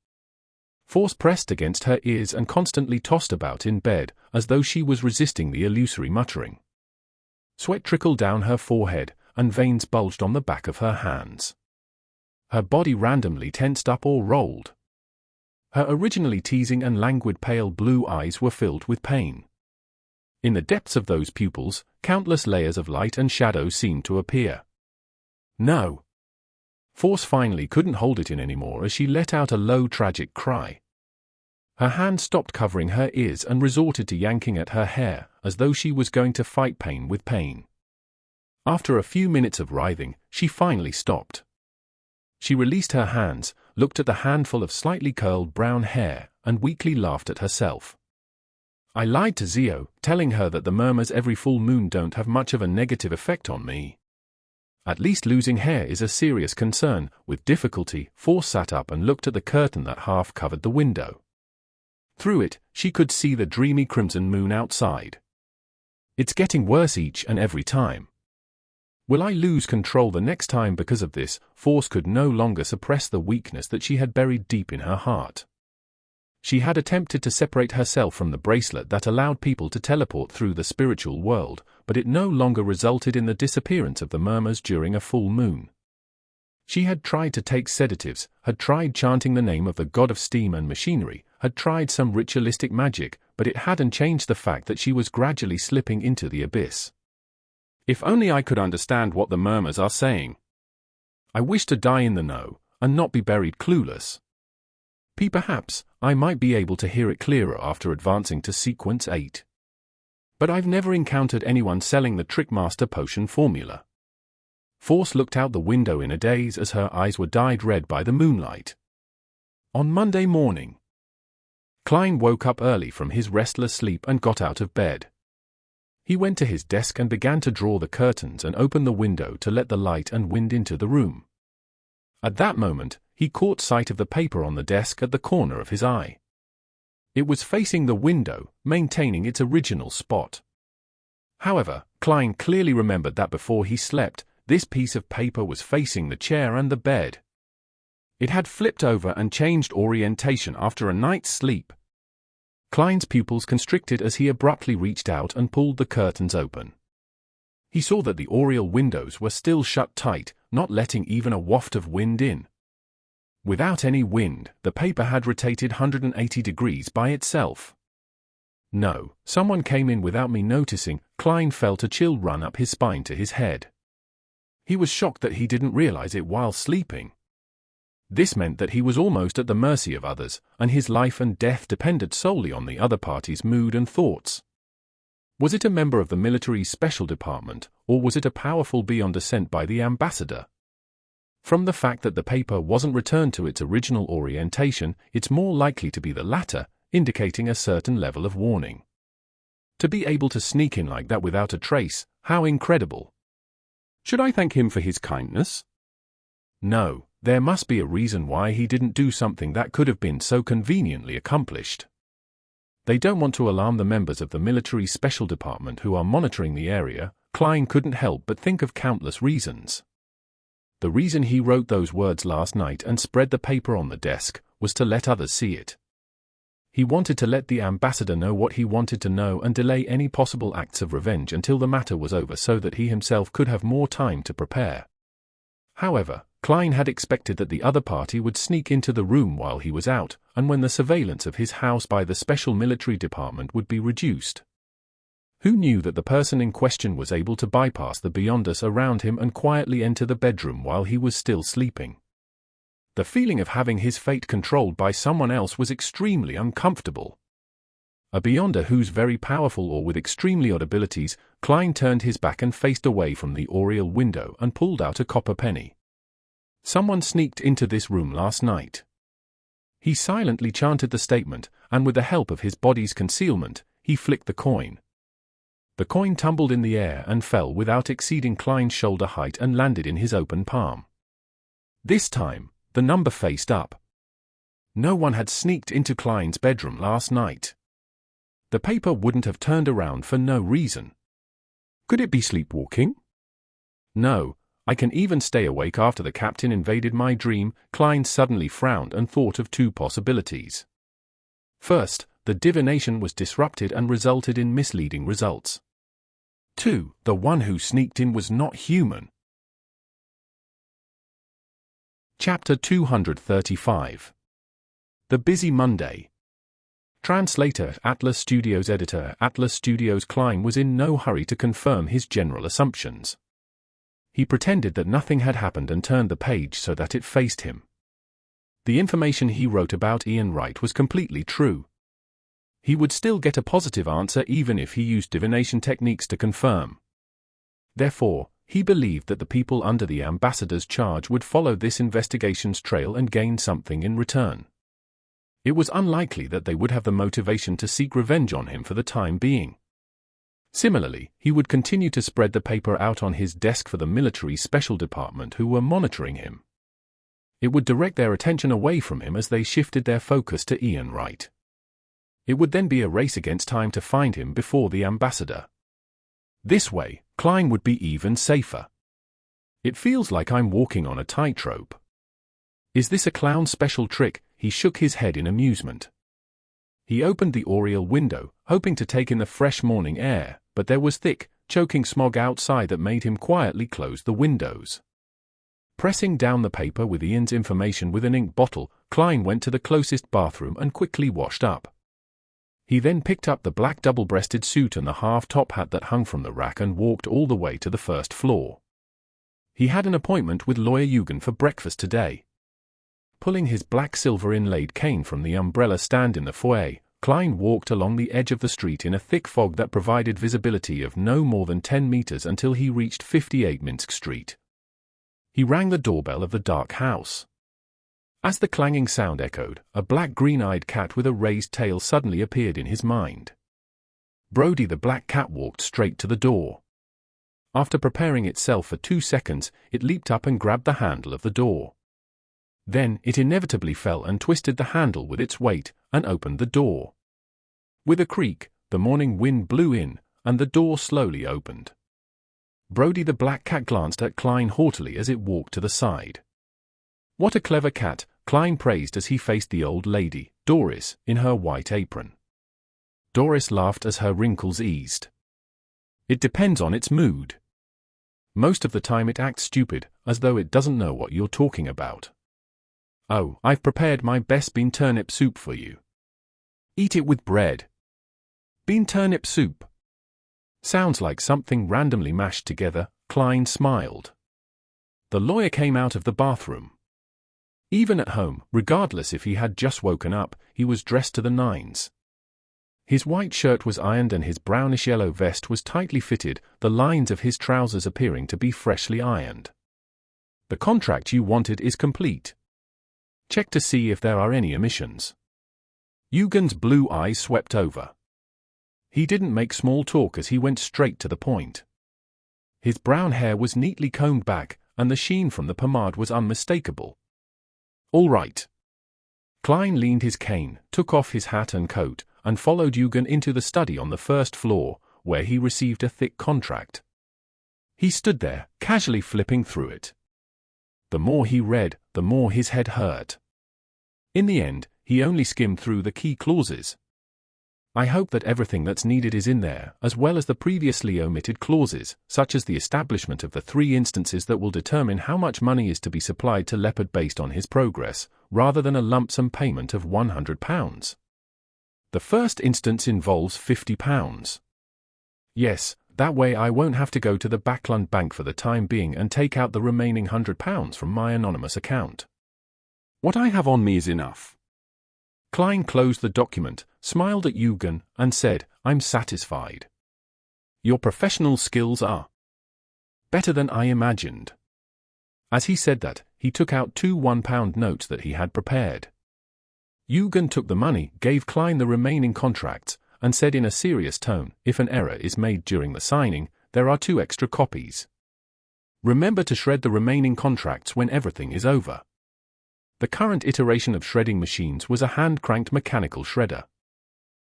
Force pressed against her ears and constantly tossed about in bed, as though she was resisting the illusory muttering. Sweat trickled down her forehead, and veins bulged on the back of her hands. Her body randomly tensed up or rolled. Her originally teasing and languid pale blue eyes were filled with pain. In the depths of those pupils, countless layers of light and shadow seemed to appear. No. Force finally couldn't hold it in anymore as she let out a low tragic cry. Her hand stopped covering her ears and resorted to yanking at her hair, as though she was going to fight pain with pain. After a few minutes of writhing, she finally stopped. She released her hands, looked at the handful of slightly curled brown hair, and weakly laughed at herself. I lied to Xio, telling her that the murmurs every full moon don't have much of a negative effect on me. At least losing hair is a serious concern. With difficulty, Force sat up and looked at the curtain that half covered the window. Through it, she could see the dreamy crimson moon outside. It's getting worse each and every time. Will I lose control the next time because of this? Force could no longer suppress the weakness that she had buried deep in her heart. She had attempted to separate herself from the bracelet that allowed people to teleport through the spiritual world, but it no longer resulted in the disappearance of the murmurs during a full moon. She had tried to take sedatives, had tried chanting the name of the god of steam and machinery, had tried some ritualistic magic, but it hadn't changed the fact that she was gradually slipping into the abyss. If only I could understand what the murmurs are saying. I wish to die in the know, and not be buried clueless. Perhaps, I might be able to hear it clearer after advancing to Sequence 8. But I've never encountered anyone selling the Trickmaster potion formula. Force looked out the window in a daze as her eyes were dyed red by the moonlight. On Monday morning, Klein woke up early from his restless sleep and got out of bed. He went to his desk and began to draw the curtains and open the window to let the light and wind into the room. At that moment, he caught sight of the paper on the desk at the corner of his eye. It was facing the window, maintaining its original spot. However, Klein clearly remembered that before he slept, this piece of paper was facing the chair and the bed. It had flipped over and changed orientation after a night's sleep. Klein's pupils constricted as he abruptly reached out and pulled the curtains open. He saw that the oriel windows were still shut tight, not letting even a waft of wind in. Without any wind, the paper had rotated 180 degrees by itself. No, someone came in without me noticing. Klein felt a chill run up his spine to his head. He was shocked that he didn't realize it while sleeping. This meant that he was almost at the mercy of others, and his life and death depended solely on the other party's mood and thoughts. Was it a member of the military special department, or was it a powerful beyonder sent by the ambassador? From the fact that the paper wasn't returned to its original orientation, it's more likely to be the latter, indicating a certain level of warning. To be able to sneak in like that without a trace, how incredible! Should I thank him for his kindness? No. There must be a reason why he didn't do something that could have been so conveniently accomplished. They don't want to alarm the members of the military special department who are monitoring the area. Klein couldn't help but think of countless reasons. The reason he wrote those words last night and spread the paper on the desk was to let others see it. He wanted to let the ambassador know what he wanted to know and delay any possible acts of revenge until the matter was over so that he himself could have more time to prepare. However, Klein had expected that the other party would sneak into the room while he was out, and when the surveillance of his house by the special military department would be reduced. Who knew that the person in question was able to bypass the beyonders around him and quietly enter the bedroom while he was still sleeping? The feeling of having his fate controlled by someone else was extremely uncomfortable. A beyonder who's very powerful or with extremely odd abilities, Klein turned his back and faced away from the oriel window and pulled out a copper penny. Someone sneaked into this room last night. He silently chanted the statement, and with the help of his body's concealment, he flicked the coin. The coin tumbled in the air and fell without exceeding Klein's shoulder height and landed in his open palm. This time, the number faced up. No one had sneaked into Klein's bedroom last night. The paper wouldn't have turned around for no reason. Could it be sleepwalking? No. I can even stay awake after the captain invaded my dream. Klein suddenly frowned and thought of two possibilities. First, the divination was disrupted and resulted in misleading results. 2. The one who sneaked in was not human. Chapter 235. The Busy Monday. Translator, Atlas Studios. Editor, Atlas Studios. Klein was in no hurry to confirm his general assumptions. He pretended that nothing had happened and turned the page so that it faced him. The information he wrote about Ian Wright was completely true. He would still get a positive answer even if he used divination techniques to confirm. Therefore, he believed that the people under the ambassador's charge would follow this investigation's trail and gain something in return. It was unlikely that they would have the motivation to seek revenge on him for the time being. Similarly, he would continue to spread the paper out on his desk for the military special department who were monitoring him. It would direct their attention away from him as they shifted their focus to Ian Wright. It would then be a race against time to find him before the ambassador. This way, Klein would be even safer. It feels like I'm walking on a tightrope. Is this a clown special trick? He shook his head in amusement. He opened the oriel window, hoping to take in the fresh morning air, but there was thick, choking smog outside that made him quietly close the windows. Pressing down the paper with Ian's information with an ink bottle, Klein went to the closest bathroom and quickly washed up. He then picked up the black double-breasted suit and the half-top hat that hung from the rack and walked all the way to the first floor. He had an appointment with Lawyer Eugen for breakfast today. Pulling his black silver inlaid cane from the umbrella stand in the foyer, Klein walked along the edge of the street in a thick fog that provided visibility of no more than 10 meters until he reached 58 Minsk Street. He rang the doorbell of the dark house. As the clanging sound echoed, a black green-eyed cat with a raised tail suddenly appeared in his mind. Brody the black cat walked straight to the door. After preparing itself for 2 seconds, it leaped up and grabbed the handle of the door. Then, it inevitably fell and twisted the handle with its weight, and opened the door. With a creak, the morning wind blew in, and the door slowly opened. Brody the black cat glanced at Klein haughtily as it walked to the side. "What a clever cat," Klein praised as he faced the old lady, Doris, in her white apron. Doris laughed as her wrinkles eased. "It depends on its mood. Most of the time it acts stupid, as though it doesn't know what you're talking about. Oh, I've prepared my best bean turnip soup for you. Eat it with bread." Bean turnip soup. Sounds like something randomly mashed together, Klein smiled. The lawyer came out of the bathroom. Even at home, regardless if he had just woken up, he was dressed to the nines. His white shirt was ironed and his brownish-yellow vest was tightly fitted, the lines of his trousers appearing to be freshly ironed. "The contract you wanted is complete. Check to see if there are any omissions." Eugen's blue eyes swept over. He didn't make small talk as he went straight to the point. His brown hair was neatly combed back, and the sheen from the pomade was unmistakable. "All right." Klein leaned his cane, took off his hat and coat, and followed Eugen into the study on the first floor, where he received a thick contract. He stood there, casually flipping through it. The more he read, the more his head hurt. In the end, he only skimmed through the key clauses. "I hope that everything that's needed is in there, as well as the previously omitted clauses, such as the establishment of the 3 instances that will determine how much money is to be supplied to Leppard based on his progress, rather than a lump sum payment of £100. The first instance involves £50. Yes, that way I won't have to go to the Bakerland bank for the time being and take out the remaining £100 from my anonymous account. What I have on me is enough." Klein closed the document, smiled at Eugen, and said, "I'm satisfied. Your professional skills are better than I imagined." As he said that, he took out 2 £1 notes that he had prepared. Eugen took the money, gave Klein the remaining contracts, and said in a serious tone, "If an error is made during the signing, there are 2 extra copies. Remember to shred the remaining contracts when everything is over." The current iteration of shredding machines was a hand-cranked mechanical shredder.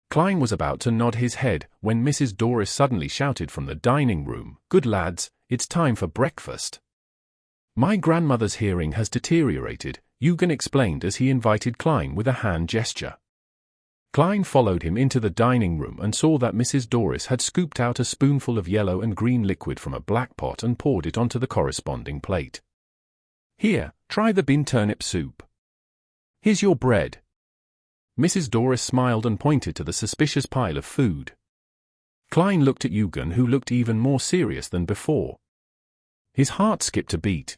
Klein was about to nod his head when Mrs. Doris suddenly shouted from the dining room, "Good lads, it's time for breakfast." "My grandmother's hearing has deteriorated," Eugen explained as he invited Klein with a hand gesture. Klein followed him into the dining room and saw that Mrs. Doris had scooped out a spoonful of yellow and green liquid from a black pot and poured it onto the corresponding plate. "Here, try the bean turnip soup. Here's your bread." Mrs. Doris smiled and pointed to the suspicious pile of food. Klein looked at Eugen, who looked even more serious than before. His heart skipped a beat.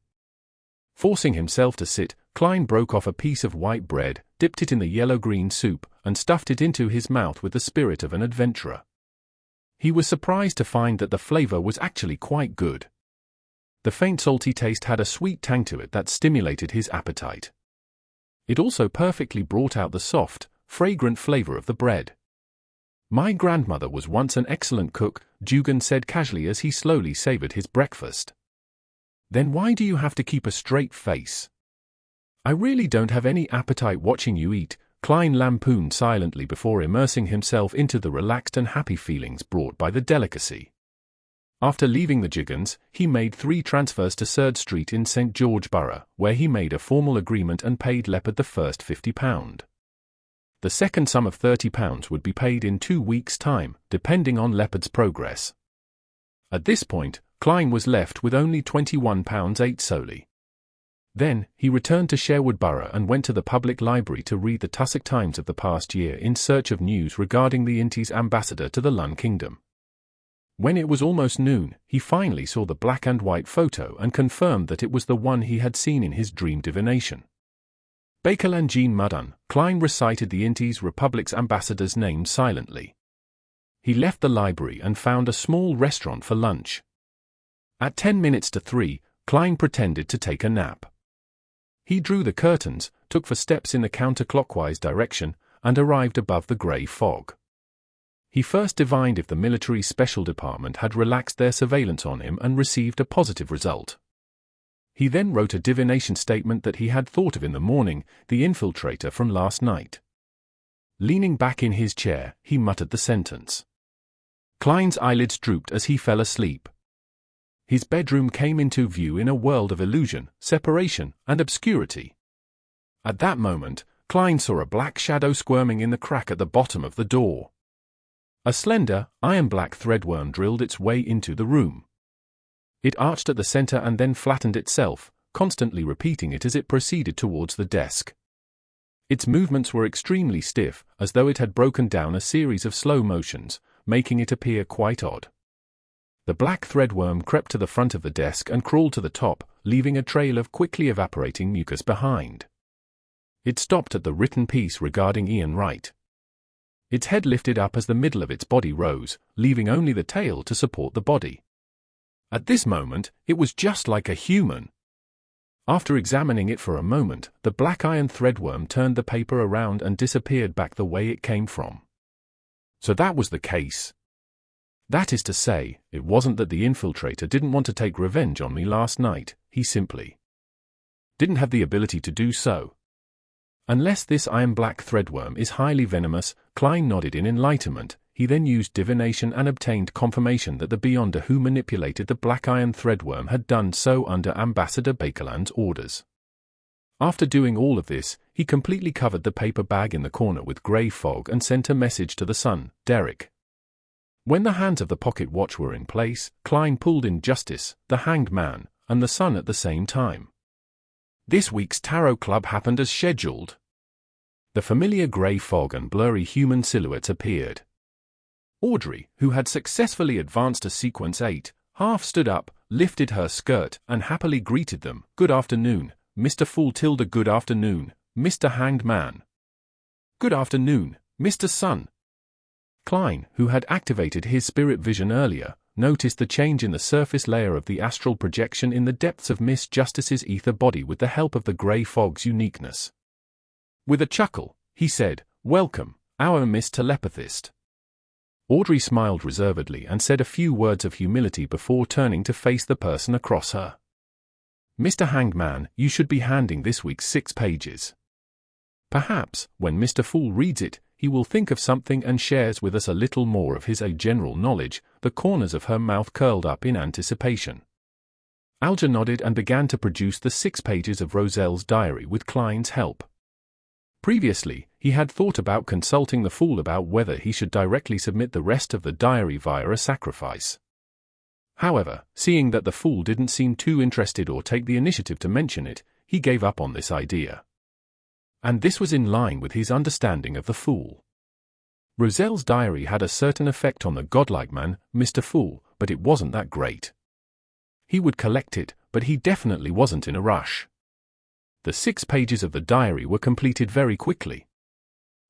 Forcing himself to sit, Klein broke off a piece of white bread, dipped it in the yellow-green soup, and stuffed it into his mouth with the spirit of an adventurer. He was surprised to find that the flavor was actually quite good. The faint salty taste had a sweet tang to it that stimulated his appetite. It also perfectly brought out the soft, fragrant flavor of the bread. "My grandmother was once an excellent cook," Eugen said casually as he slowly savored his breakfast. "Then why do you have to keep a straight face?" "I really don't have any appetite watching you eat," Klein lampooned silently before immersing himself into the relaxed and happy feelings brought by the delicacy. After leaving the Jiggans, he made 3 transfers to 3rd Street in St. George Borough, where he made a formal agreement and paid Leppard the first £50. The second sum of £30 would be paid in 2 weeks' time, depending on Leppard's progress. At this point, Klein was left with only £21.08 solely. Then, he returned to Sherwood Borough and went to the public library to read the Tussock Times of the past year in search of news regarding the Inti's ambassador to the Lun Kingdom. When it was almost noon, he finally saw the black and white photo and confirmed that it was the one he had seen in his dream divination. Bakerland Jean Mudun. Klein recited the Inti's Republic's ambassador's name silently. He left the library and found a small restaurant for lunch. At 3 minutes, Klein pretended to take a nap. He drew the curtains, took 4 steps in the counterclockwise direction, and arrived above the grey fog. He first divined if the military special department had relaxed their surveillance on him and received a positive result. He then wrote a divination statement that he had thought of in the morning, the infiltrator from last night. Leaning back in his chair, he muttered the sentence. Klein's eyelids drooped as he fell asleep. His bedroom came into view in a world of illusion, separation, and obscurity. At that moment, Klein saw a black shadow squirming in the crack at the bottom of the door. A slender, iron-black threadworm drilled its way into the room. It arched at the center and then flattened itself, constantly repeating it as it proceeded towards the desk. Its movements were extremely stiff, as though it had broken down a series of slow motions, making it appear quite odd. The black threadworm crept to the front of the desk and crawled to the top, leaving a trail of quickly evaporating mucus behind. It stopped at the written piece regarding Ian Wright. Its head lifted up as the middle of its body rose, leaving only the tail to support the body. At this moment, it was just like a human. After examining it for a moment, the black iron threadworm turned the paper around and disappeared back the way it came from. So that was the case. That is to say, it wasn't that the infiltrator didn't want to take revenge on me last night, he simply didn't have the ability to do so. Unless this iron-black threadworm is highly venomous, Klein nodded in enlightenment. He then used divination and obtained confirmation that the Beyonder who manipulated the black iron threadworm had done so under Ambassador Bakerland's orders. After doing all of this, he completely covered the paper bag in the corner with grey fog and sent a message to the son, Derek. When the hands of the pocket watch were in place, Klein pulled in Justice, the Hanged Man, and the Sun at the same time. This week's Tarot Club happened as scheduled. The familiar grey fog and blurry human silhouettes appeared. Audrey, who had successfully advanced to Sequence 8, half stood up, lifted her skirt, and happily greeted them. Good afternoon, Mr. Fool tilde good afternoon, Mr. Hanged Man. Good afternoon, Mr. Sun. Klein, who had activated his spirit vision earlier, noticed the change in the surface layer of the astral projection in the depths of Miss Justice's ether body with the help of the grey fog's uniqueness. With a chuckle, he said, "Welcome, our Miss Telepathist." Audrey smiled reservedly and said a few words of humility before turning to face the person across her. "Mr. Hanged Man, you should be handing this week's 6 pages. Perhaps, when Mr. Fool reads it, he will think of something and shares with us a little more of his general knowledge." The corners of her mouth curled up in anticipation. Alger nodded and began to produce the 6 pages of Roselle's diary with Klein's help. Previously, he had thought about consulting the Fool about whether he should directly submit the rest of the diary via a sacrifice. However, seeing that the Fool didn't seem too interested or take the initiative to mention it, he gave up on this idea. And this was in line with his understanding of the Fool. Roselle's diary had a certain effect on the godlike man, Mr. Fool, but it wasn't that great. He would collect it, but he definitely wasn't in a rush. The 6 pages of the diary were completed very quickly.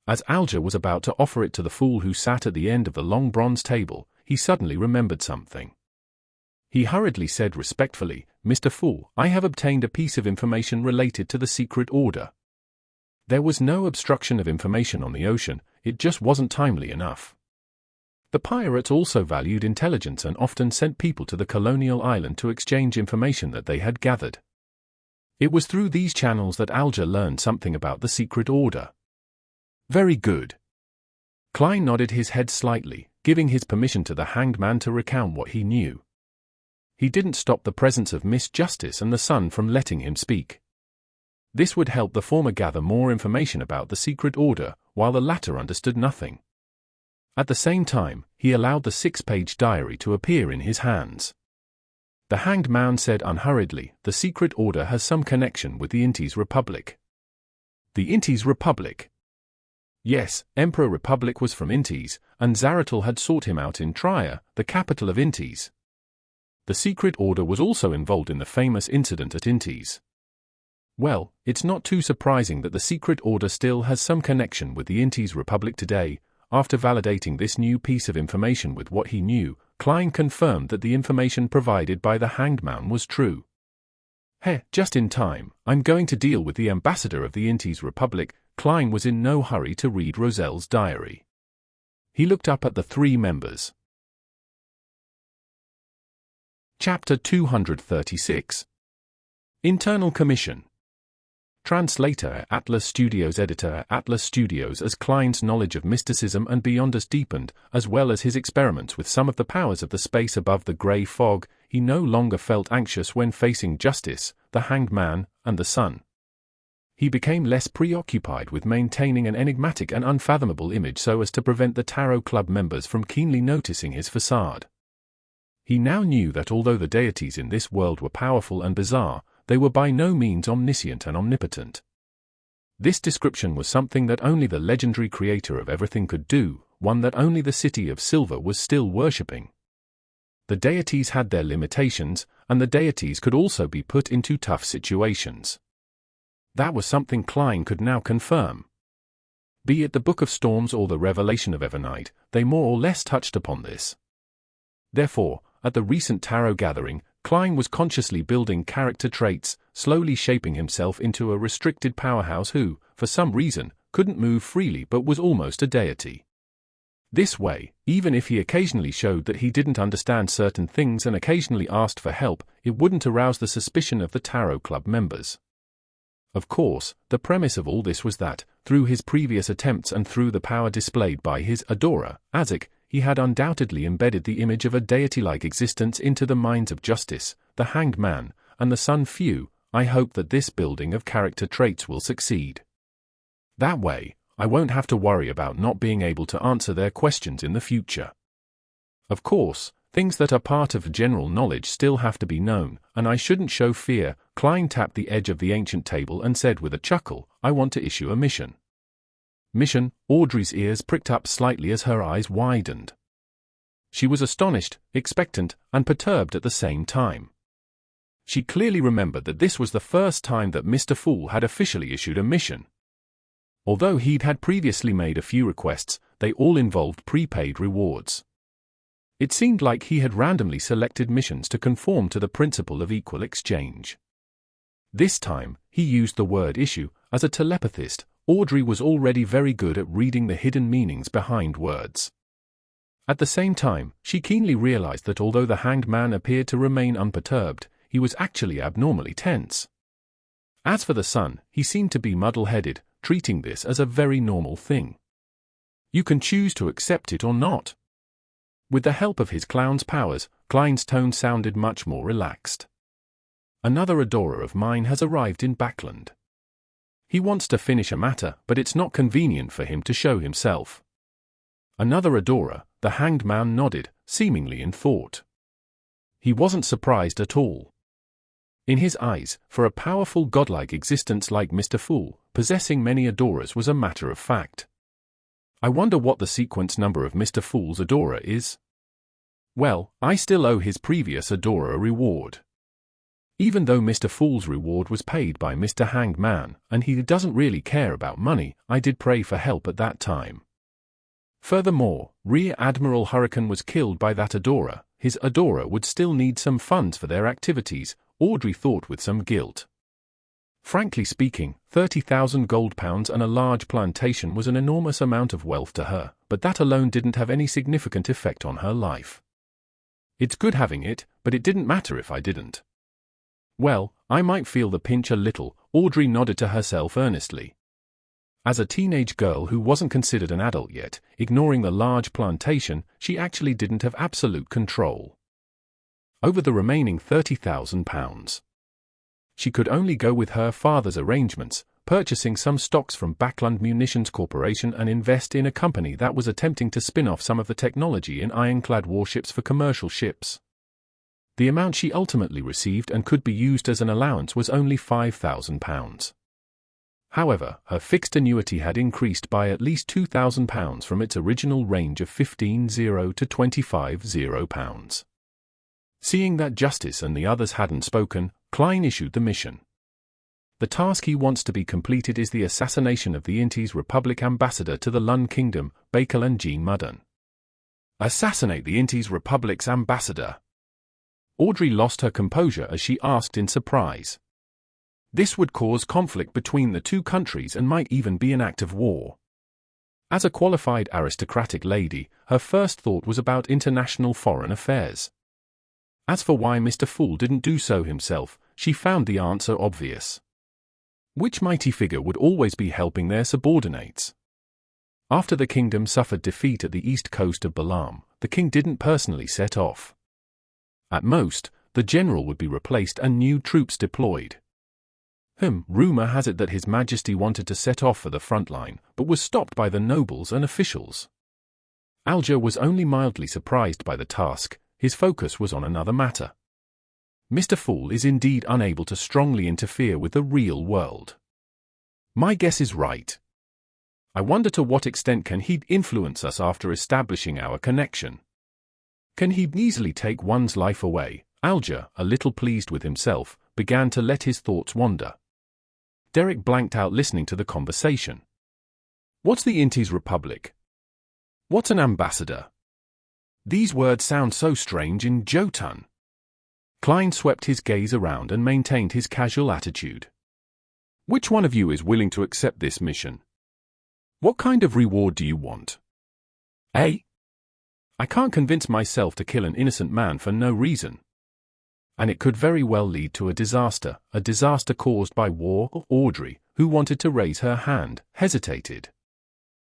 As Alger was about to offer it to the Fool who sat at the end of the long bronze table, he suddenly remembered something. He hurriedly said respectfully, "Mr. Fool, I have obtained a piece of information related to the secret order." There was no obstruction of information on the ocean, it just wasn't timely enough. The pirates also valued intelligence and often sent people to the colonial island to exchange information that they had gathered. It was through these channels that Alger learned something about the secret order. Very good. Klein nodded his head slightly, giving his permission to the Hanged Man to recount what he knew. He didn't stop the presence of Miss Justice and the Sun from letting him speak. This would help the former gather more information about the secret order, while the latter understood nothing. At the same time, he allowed the 6-page diary to appear in his hands. The Hanged Man said unhurriedly, "The secret order has some connection with the Intes Republic." The Intes Republic? Yes, Emperor Republic was from Intes, and Zaratul had sought him out in Trier, the capital of Intes. The secret order was also involved in the famous incident at Intes. Well, it's not too surprising that the secret order still has some connection with the Intes Republic today. After validating this new piece of information with what he knew, Klein confirmed that the information provided by the Hanged Man was true. Just in time. I'm going to deal with the ambassador of the Inties Republic. Klein was in no hurry to read Roselle's diary. He looked up at the three members. Chapter 236. Internal Commission. Translator, Atlas Studios. Editor, Atlas Studios. As Klein's knowledge of mysticism and beyonders deepened, as well as his experiments with some of the powers of the space above the grey fog, he no longer felt anxious when facing Justice, the Hanged Man, and the Sun. He became less preoccupied with maintaining an enigmatic and unfathomable image so as to prevent the Tarot Club members from keenly noticing his facade. He now knew that although the deities in this world were powerful and bizarre, they were by no means omniscient and omnipotent. This description was something that only the legendary creator of everything could do, one that only the City of Silver was still worshipping. The deities had their limitations, and the deities could also be put into tough situations. That was something Klein could now confirm. Be it the Book of Storms or the Revelation of Evernight, they more or less touched upon this. Therefore, at the recent tarot gathering, Klein was consciously building character traits, slowly shaping himself into a restricted powerhouse who, for some reason, couldn't move freely but was almost a deity. This way, even if he occasionally showed that he didn't understand certain things and occasionally asked for help, it wouldn't arouse the suspicion of the Tarot Club members. Of course, the premise of all this was that, through his previous attempts and through the power displayed by his adorer, Azek, he had undoubtedly embedded the image of a deity-like existence into the minds of Justice, the Hanged Man, and the Sun. I hope that this building of character traits will succeed. That way, I won't have to worry about not being able to answer their questions in the future. Of course, things that are part of general knowledge still have to be known, and I shouldn't show fear. Klein tapped the edge of the ancient table and said with a chuckle, I want to issue a mission. Mission? Audrey's ears pricked up slightly as her eyes widened. She was astonished, expectant, and perturbed at the same time. She clearly remembered that this was the first time that Mr. Fool had officially issued a mission. Although he'd had previously made a few requests, they all involved prepaid rewards. It seemed like he had randomly selected missions to conform to the principle of equal exchange. This time, he used the word issue. As a telepathist, Audrey was already very good at reading the hidden meanings behind words. At the same time, she keenly realized that although the Hanged Man appeared to remain unperturbed, he was actually abnormally tense. As for the Sun, he seemed to be muddle-headed, treating this as a very normal thing. You can choose to accept it or not. With the help of his clown's powers, Klein's tone sounded much more relaxed. Another adorer of mine has arrived in Bakerland. He wants to finish a matter, but it's not convenient for him to show himself. Another adorer, the Hanged Man, nodded, seemingly in thought. He wasn't surprised at all. In his eyes, for a powerful godlike existence like Mr. Fool, possessing many adorers was a matter of fact. I wonder what the sequence number of Mr. Fool's adorer is? Well, I still owe his previous adorer a reward. Even though Mr. Fool's reward was paid by Mr. Hanged Man, and he doesn't really care about money, I did pray for help at that time. Furthermore, Rear Admiral Hurricane was killed by that adorer. His adorer would still need some funds for their activities, Audrey thought with some guilt. Frankly speaking, 30,000 gold pounds and a large plantation was an enormous amount of wealth to her, but that alone didn't have any significant effect on her life. It's good having it, but it didn't matter if I didn't. Well, I might feel the pinch a little, Audrey nodded to herself earnestly. As a teenage girl who wasn't considered an adult yet, ignoring the large plantation, she actually didn't have absolute control over the remaining £30,000. She could only go with her father's arrangements, purchasing some stocks from Bakerland Munitions Corporation and invest in a company that was attempting to spin off some of the technology in ironclad warships for commercial ships. The amount she ultimately received and could be used as an allowance was only £5,000. However, her fixed annuity had increased by at least £2,000 from its original range of £15,000 to £25,000. Seeing that Justice and the others hadn't spoken, Klein issued the mission. The task he wants to be completed is the assassination of the Inties Republic ambassador to the Lun Kingdom, Bakerland Jean Mudden. Assassinate the Inties Republic's ambassador. Audrey lost her composure as she asked in surprise. This would cause conflict between the two countries and might even be an act of war. As a qualified aristocratic lady, her first thought was about international foreign affairs. As for why Mr. Fool didn't do so himself, she found the answer obvious. Which mighty figure would always be helping their subordinates? After the kingdom suffered defeat at the east coast of Balaam, the king didn't personally set off. At most, the general would be replaced and new troops deployed. Rumor has it that His Majesty wanted to set off for the front line, but was stopped by the nobles and officials. Alger was only mildly surprised by the task. His focus was on another matter. Mr. Fool is indeed unable to strongly interfere with the real world. My guess is right. I wonder to what extent can he influence us after establishing our connection. Can he easily take one's life away? Alger, a little pleased with himself, began to let his thoughts wander. Derek blanked out listening to the conversation. What's the Intis Republic? What's an ambassador? These words sound so strange in Jotun. Kleins swept his gaze around and maintained his casual attitude. Which one of you is willing to accept this mission? What kind of reward do you want? I can't convince myself to kill an innocent man for no reason. And it could very well lead to a disaster caused by war. Audrey, who wanted to raise her hand, hesitated.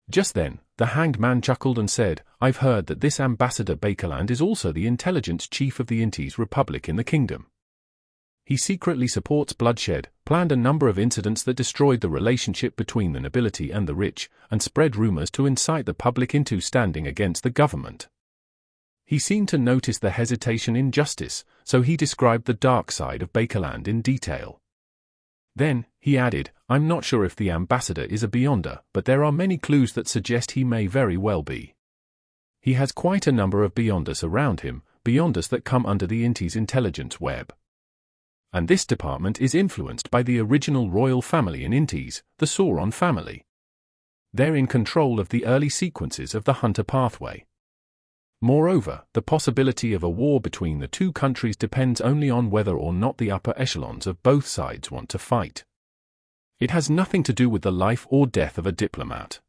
Just then, the hanged man chuckled and said, I've heard that this ambassador Bakerland is also the intelligence chief of the Intis Republic in the kingdom. He secretly supports bloodshed, planned a number of incidents that destroyed the relationship between the nobility and the rich, and spread rumors to incite the public into standing against the government. He seemed to notice the hesitation in justice, so he described the dark side of Bakerland in detail. Then, he added, I'm not sure if the ambassador is a Beyonder, but there are many clues that suggest he may very well be. He has quite a number of Beyonders around him, Beyonders that come under the Intis intelligence web. And this department is influenced by the original royal family in Intis, the Sauron family. They're in control of the early sequences of the Hunter pathway. Moreover, the possibility of a war between the two countries depends only on whether or not the upper echelons of both sides want to fight. It has nothing to do with the life or death of a diplomat.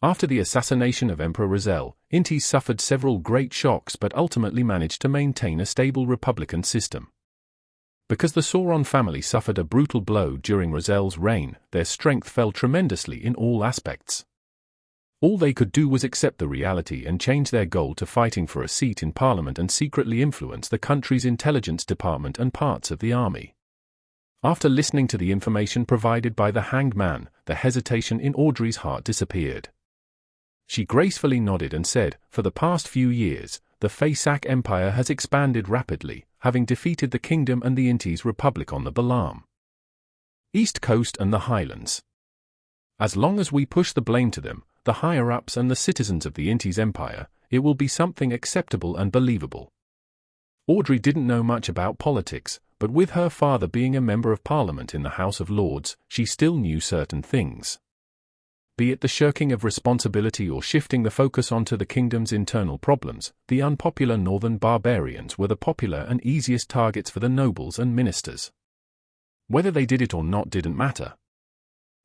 After the assassination of Emperor Razel, Intis suffered several great shocks but ultimately managed to maintain a stable republican system. Because the Sauron family suffered a brutal blow during Razel's reign, their strength fell tremendously in all aspects. All they could do was accept the reality and change their goal to fighting for a seat in parliament and secretly influence the country's intelligence department and parts of the army. After listening to the information provided by the hanged man, the hesitation in Audrey's heart disappeared. She gracefully nodded and said, for the past few years, the Feysak Empire has expanded rapidly, having defeated the kingdom and the Intis Republic on the Balaam East Coast and the Highlands. As long as we push the blame to them, the higher-ups and the citizens of the Intis Empire, it will be something acceptable and believable. Audrey didn't know much about politics, but with her father being a member of Parliament in the House of Lords, she still knew certain things. Be it the shirking of responsibility or shifting the focus onto the kingdom's internal problems, the unpopular northern barbarians were the popular and easiest targets for the nobles and ministers. Whether they did it or not didn't matter.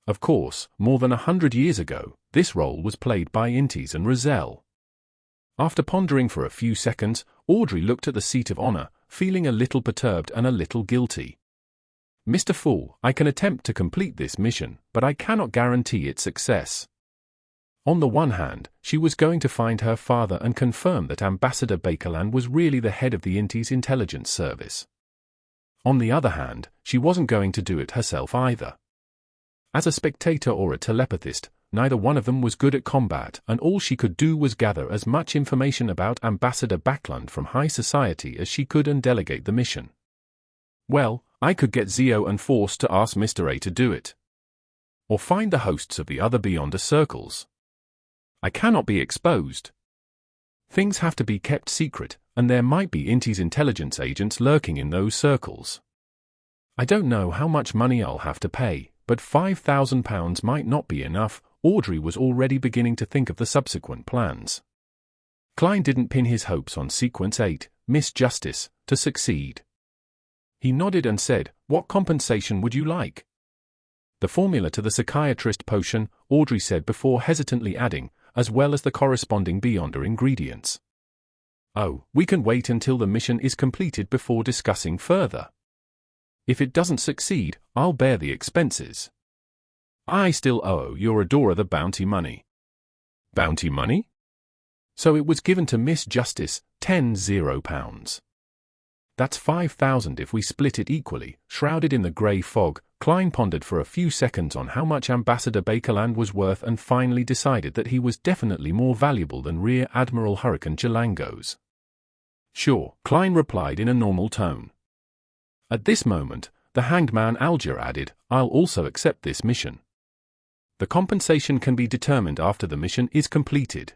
Of course, more than 100 years ago, this role was played by Intis and Razel. After pondering for a few seconds, Audrey looked at the seat of honor, feeling a little perturbed and a little guilty. Mr. Fool, I can attempt to complete this mission, but I cannot guarantee its success. On the one hand, she was going to find her father and confirm that Ambassador Bakerland was really the head of the Intis intelligence service. On the other hand, she wasn't going to do it herself either. As a spectator or a telepathist, neither one of them was good at combat, and all she could do was gather as much information about Ambassador Bakerland from high society as she could and delegate the mission. Well, I could get Xio and Force to ask Mr. A to do it. Or find the hosts of the other Beyonder circles. I cannot be exposed. Things have to be kept secret, and there might be Intis intelligence agents lurking in those circles. I don't know how much money I'll have to pay, but £5,000 might not be enough. Audrey was already beginning to think of the subsequent plans. Klein didn't pin his hopes on Sequence 8, Miss Justice, to succeed. He nodded and said, What compensation would you like? The formula to the psychiatrist potion, Audrey said before hesitantly adding, as well as the corresponding Beyonder ingredients. Oh, we can wait until the mission is completed before discussing further. If it doesn't succeed, I'll bear the expenses. I still owe your adorer the bounty money. Bounty money? So it was given to Miss Justice, £10,000. That's 5,000 if we split it equally. Shrouded in the grey fog, Klein pondered for a few seconds on how much Ambassador Bakerland was worth and finally decided that he was definitely more valuable than Rear Admiral Hurricane Chilangos. Sure, Klein replied in a normal tone. At this moment, the hanged man Alger added, I'll also accept this mission. The compensation can be determined after the mission is completed.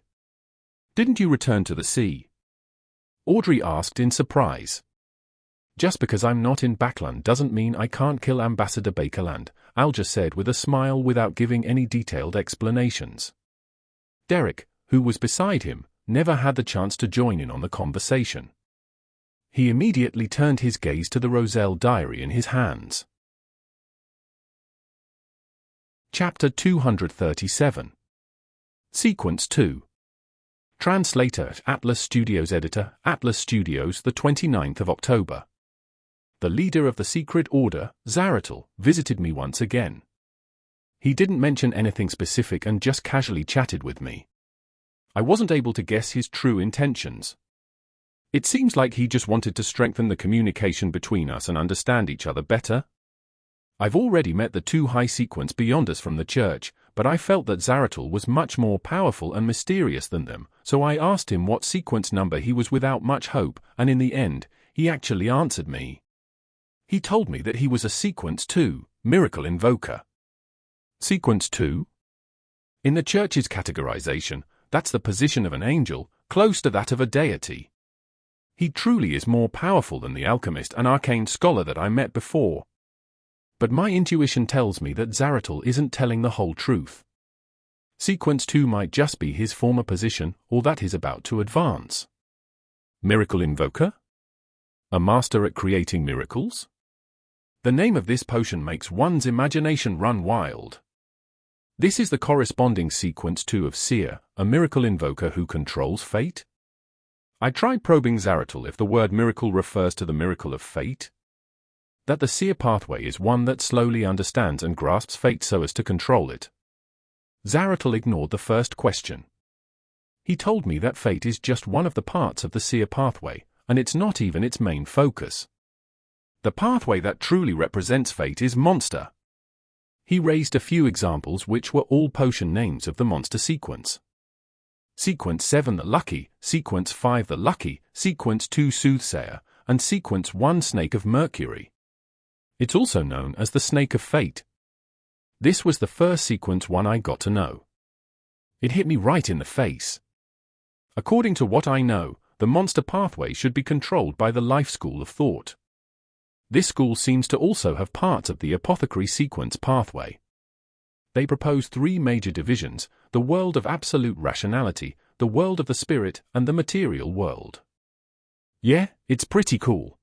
Didn't you return to the sea? Audrey asked in surprise. Just because I'm not in Bakerland doesn't mean I can't kill Ambassador Bakerland, Alger said with a smile without giving any detailed explanations. Derek, who was beside him, never had the chance to join in on the conversation. He immediately turned his gaze to the Roselle diary in his hands. Chapter 237. Sequence 2. Translator, Atlas Studios. Editor, Atlas Studios, the 29th of October. The leader of the secret order, Zaratul, visited me once again. He didn't mention anything specific and just casually chatted with me. I wasn't able to guess his true intentions. It seems like he just wanted to strengthen the communication between us and understand each other better. I've already met the two high sequence Beyonders from the church, but I felt that Zaratul was much more powerful and mysterious than them, so I asked him what sequence number he was without much hope, and in the end, he actually answered me. He told me that he was a Sequence 2, Miracle Invoker. Sequence 2? In the Church's categorization, that's the position of an angel, close to that of a deity. He truly is more powerful than the alchemist and arcane scholar that I met before. But my intuition tells me that Zaratul isn't telling the whole truth. Sequence 2 might just be his former position, or that he's about to advance. Miracle Invoker? A master at creating miracles? The name of this potion makes one's imagination run wild. This is the corresponding Sequence 2 of Seer, a miracle invoker who controls fate? I tried probing Zaratul if the word miracle refers to the miracle of fate. That the Seer pathway is one that slowly understands and grasps fate so as to control it. Zaratul ignored the first question. He told me that fate is just one of the parts of the Seer pathway, and it's not even its main focus. The pathway that truly represents fate is Monster. He raised a few examples which were all potion names of the monster sequence. Sequence 7 the Lucky, Sequence 5 the Lucky, Sequence 2 Soothsayer, and Sequence 1 Snake of Mercury. It's also known as the Snake of Fate. This was the first Sequence 1 I got to know. It hit me right in the face. According to what I know, the monster pathway should be controlled by the life school of thought. This school seems to also have parts of the apothecary sequence pathway. They propose three major divisions: the world of absolute rationality, the world of the spirit, and the material world. Yeah, it's pretty cool.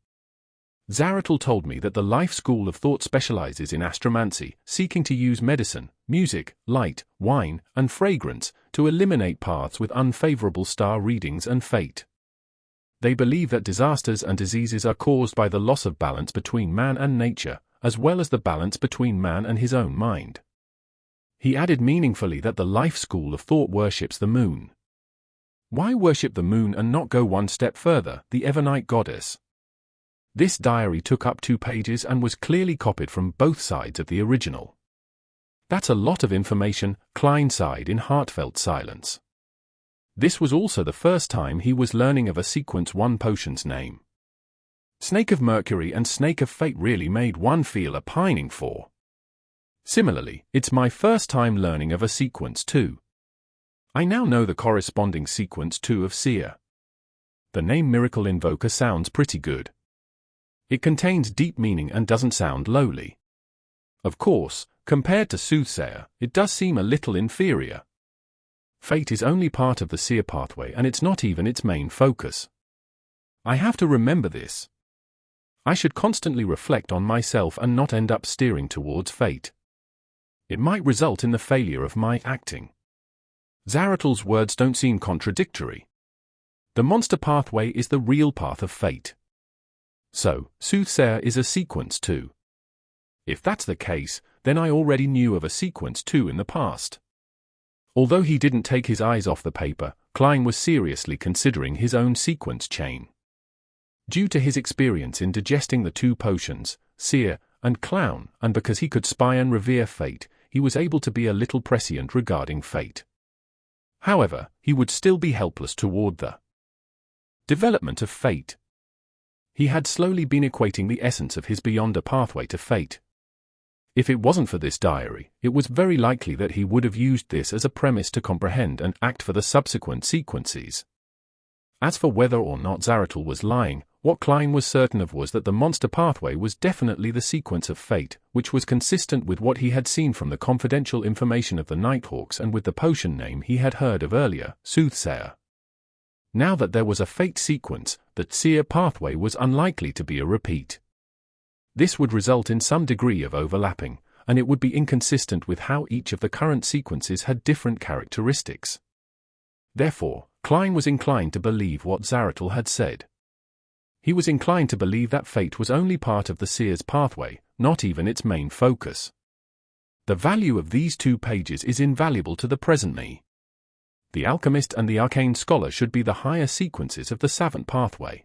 Zaratul told me that the life school of thought specializes in astromancy, seeking to use medicine, music, light, wine, and fragrance to eliminate paths with unfavorable star readings and fate. They believe that disasters and diseases are caused by the loss of balance between man and nature, as well as the balance between man and his own mind. He added meaningfully that the life school of thought worships the moon. Why worship the moon and not go one step further, the Evernite goddess? This diary took up 2 pages and was clearly copied from both sides of the original. That's a lot of information, Klein sighed in heartfelt silence. This was also the first time he was learning of a Sequence 1 potion's name. Snake of Mercury and Snake of Fate really made one feel a pining for. Similarly, it's my first time learning of a Sequence 2. I now know the corresponding Sequence 2 of Seer. The name Miracle Invoker sounds pretty good. It contains deep meaning and doesn't sound lowly. Of course, compared to Soothsayer, it does seem a little inferior. Fate is only part of the Seer pathway and it's not even its main focus. I have to remember this. I should constantly reflect on myself and not end up steering towards fate. It might result in the failure of my acting. Zaratel's words don't seem contradictory. The monster pathway is the real path of fate. So, Soothsayer is a sequence too. If that's the case, then I already knew of a sequence too in the past. Although he didn't take his eyes off the paper, Klein was seriously considering his own sequence chain. Due to his experience in digesting the two potions, Seer and Clown, and because he could spy and revere fate, he was able to be a little prescient regarding fate. However, he would still be helpless toward the development of fate. He had slowly been equating the essence of his Beyonder pathway to fate. If it wasn't for this diary, it was very likely that he would have used this as a premise to comprehend and act for the subsequent sequences. As for whether or not Zaratul was lying, what Klein was certain of was that the monster pathway was definitely the sequence of fate, which was consistent with what he had seen from the confidential information of the Nighthawks and with the potion name he had heard of earlier, Soothsayer. Now that there was a fate sequence, the Seer pathway was unlikely to be a repeat. This would result in some degree of overlapping, and it would be inconsistent with how each of the current sequences had different characteristics. Therefore, Klein was inclined to believe what Zaratul had said. He was inclined to believe that fate was only part of the Seer's pathway, not even its main focus. The value of these 2 pages is invaluable to the present me. The Alchemist and the Arcane Scholar should be the higher sequences of the Savant pathway.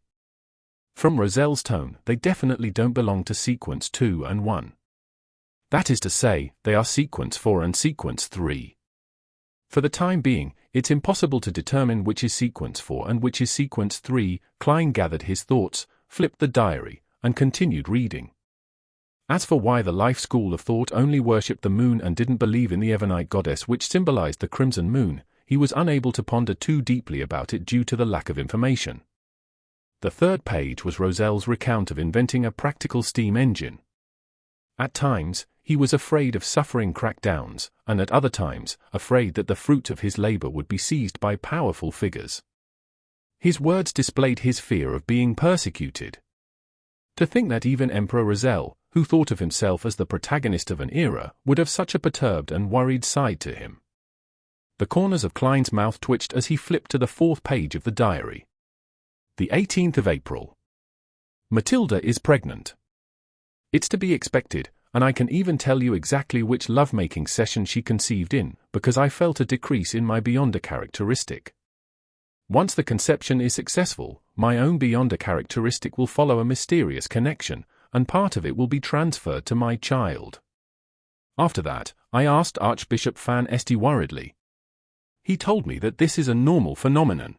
From Rozelle's tone, they definitely don't belong to sequence 2 and 1. That is to say, they are sequence 4 and sequence 3. For the time being, it's impossible to determine which is sequence 4 and which is sequence 3. Klein gathered his thoughts, flipped the diary, and continued reading. As for why the Life School of Thought only worshipped the moon and didn't believe in the Evernite goddess which symbolized the crimson moon, he was unable to ponder too deeply about it due to the lack of information. The 3rd page was Rozelle's recount of inventing a practical steam engine. At times, he was afraid of suffering crackdowns, and at other times, afraid that the fruit of his labor would be seized by powerful figures. His words displayed his fear of being persecuted. To think that even Emperor Rozelle, who thought of himself as the protagonist of an era, would have such a perturbed and worried side to him. The corners of Klein's mouth twitched as he flipped to the 4th page of the diary. The 18th of April. Matilda is pregnant. It's to be expected, and I can even tell you exactly which lovemaking session she conceived in, because I felt a decrease in my Beyonder characteristic. Once the conception is successful, my own Beyonder characteristic will follow a mysterious connection, and part of it will be transferred to my child. After that, I asked Archbishop Fan Esti worriedly. He told me that this is a normal phenomenon.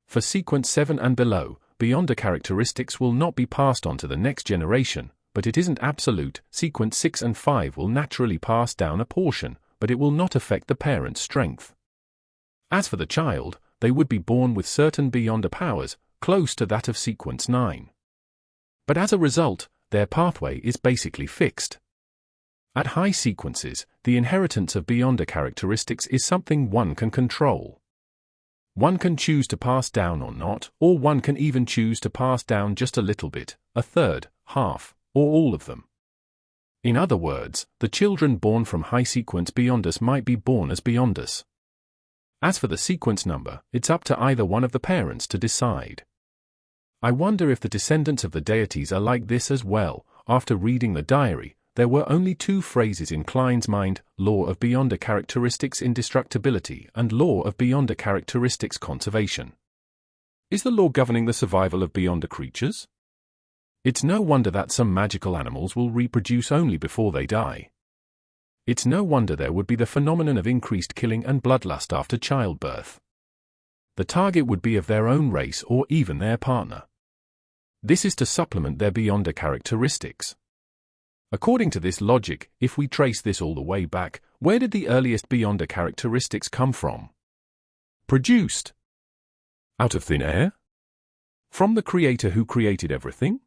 For sequence 7 and below, Beyonder characteristics will not be passed on to the next generation, but it isn't absolute. Sequence 6 and 5 will naturally pass down a portion, but it will not affect the parent's strength. As for the child, they would be born with certain Beyonder powers, close to that of sequence 9. But as a result, their pathway is basically fixed. At high sequences, the inheritance of Beyonder characteristics is something one can control. One can choose to pass down or not, or one can even choose to pass down just a little bit, a third, half, or all of them. In other words, the children born from high sequence Beyonders might be born as Beyonders. As for the sequence number, it's up to either one of the parents to decide. I wonder if the descendants of the deities are like this as well. After reading the diary, there were only 2 phrases in Klein's mind: law of Beyonder characteristics indestructibility and law of Beyonder characteristics conservation. Is the law governing the survival of Beyonder creatures? It's no wonder that some magical animals will reproduce only before they die. It's no wonder there would be the phenomenon of increased killing and bloodlust after childbirth. The target would be of their own race or even their partner. This is to supplement their Beyonder characteristics. According to this logic, if we trace this all the way back, where did the earliest Beyonder characteristics come from? Produced? Out of thin air? From the creator who created everything?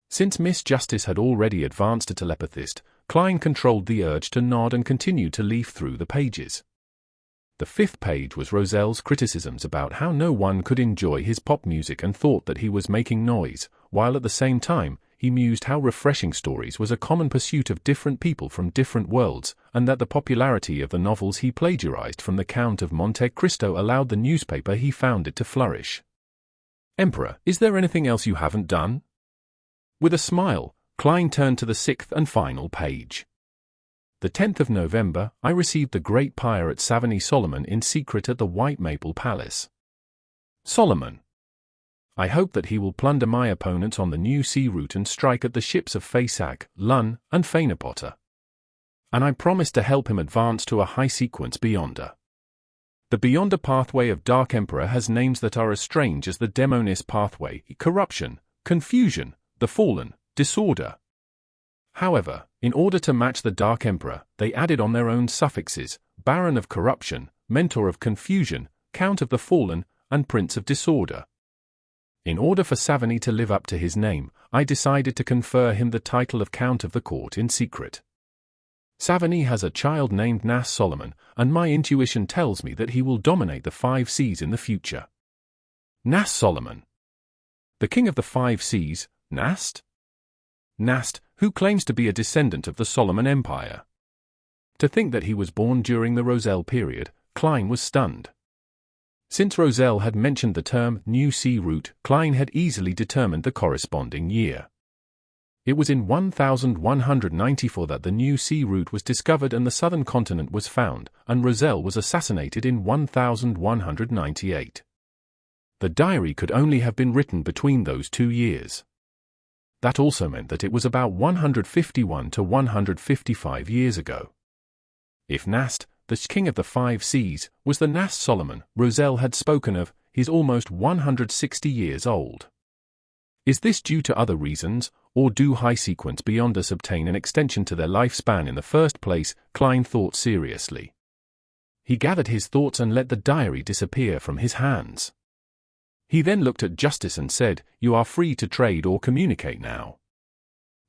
Since Miss Justice had already advanced to telepathist, Klein controlled the urge to nod and continued to leaf through the pages. The 5th page was Rozelle's criticisms about how no one could enjoy his pop music and thought that he was making noise, while at the same time, he mused how refreshing stories was a common pursuit of different people from different worlds, and that the popularity of the novels he plagiarized from the Count of Monte Cristo allowed the newspaper he founded to flourish. Emperor, is there anything else you haven't done? With a smile, Klein turned to the 6th and final page. The 10th of November, I received the great pyre at Savigny Solomon in secret at the White Maple Palace. Solomon. I hope that he will plunder my opponents on the new sea route and strike at the ships of Faysac, Lun, and Fainapotter. And I promise to help him advance to a high sequence Beyonder. The Beyonder pathway of Dark Emperor has names that are as strange as the Demonis pathway: corruption, confusion, the fallen, disorder. However, in order to match the Dark Emperor, they added on their own suffixes: Baron of Corruption, Mentor of Confusion, Count of the Fallen, and Prince of Disorder. In order for Savigny to live up to his name, I decided to confer him the title of Count of the Court in secret. Savigny has a child named Nas Solomon, and my intuition tells me that he will dominate the 5 seas in the future. Nas Solomon. The king of the 5 seas, Nast? Nast, who claims to be a descendant of the Solomon Empire. To think that he was born during the Roselle period, Klein was stunned. Since Roselle had mentioned the term New Sea Route, Klein had easily determined the corresponding year. It was in 1194 that the New Sea Route was discovered and the southern continent was found, and Roselle was assassinated in 1198. The diary could only have been written between those 2 years. That also meant that it was about 151 to 155 years ago. If Nast, the king of the 5 seas, was the Nas Solomon Roselle had spoken of, he's almost 160 years old. Is this due to other reasons, or do high-sequence Beyonders obtain an extension to their lifespan in the first place? Klein thought seriously. He gathered his thoughts and let the diary disappear from his hands. He then looked at Justice and said, "You are free to trade or communicate now."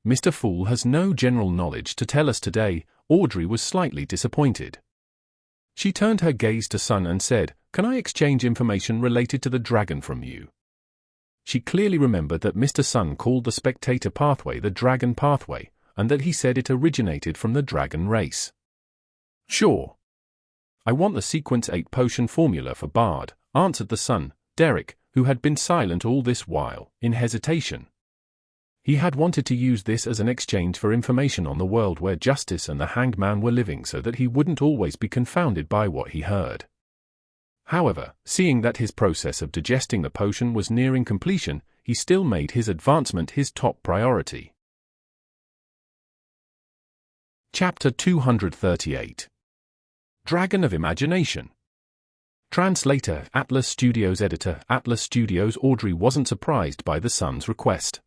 Mr. Fool has no general knowledge to tell us today. Audrey was slightly disappointed. She turned her gaze to Sun and said, "Can I exchange information related to the dragon from you?" She clearly remembered that Mr. Sun called the spectator pathway the dragon pathway, and that he said it originated from the dragon race. "Sure. I want the sequence 8 potion formula for Bard," answered the Sun, Derek, who had been silent all this while, in hesitation. He had wanted to use this as an exchange for information on the world where Justice and the Hanged Man were living so that he wouldn't always be confounded by what he heard. However, seeing that his process of digesting the potion was nearing completion, he still made his advancement his top priority. Chapter 238. Dragon of Imagination. Translator, Atlas Studios. Editor, Atlas Studios. Audrey wasn't surprised by the Sun's request.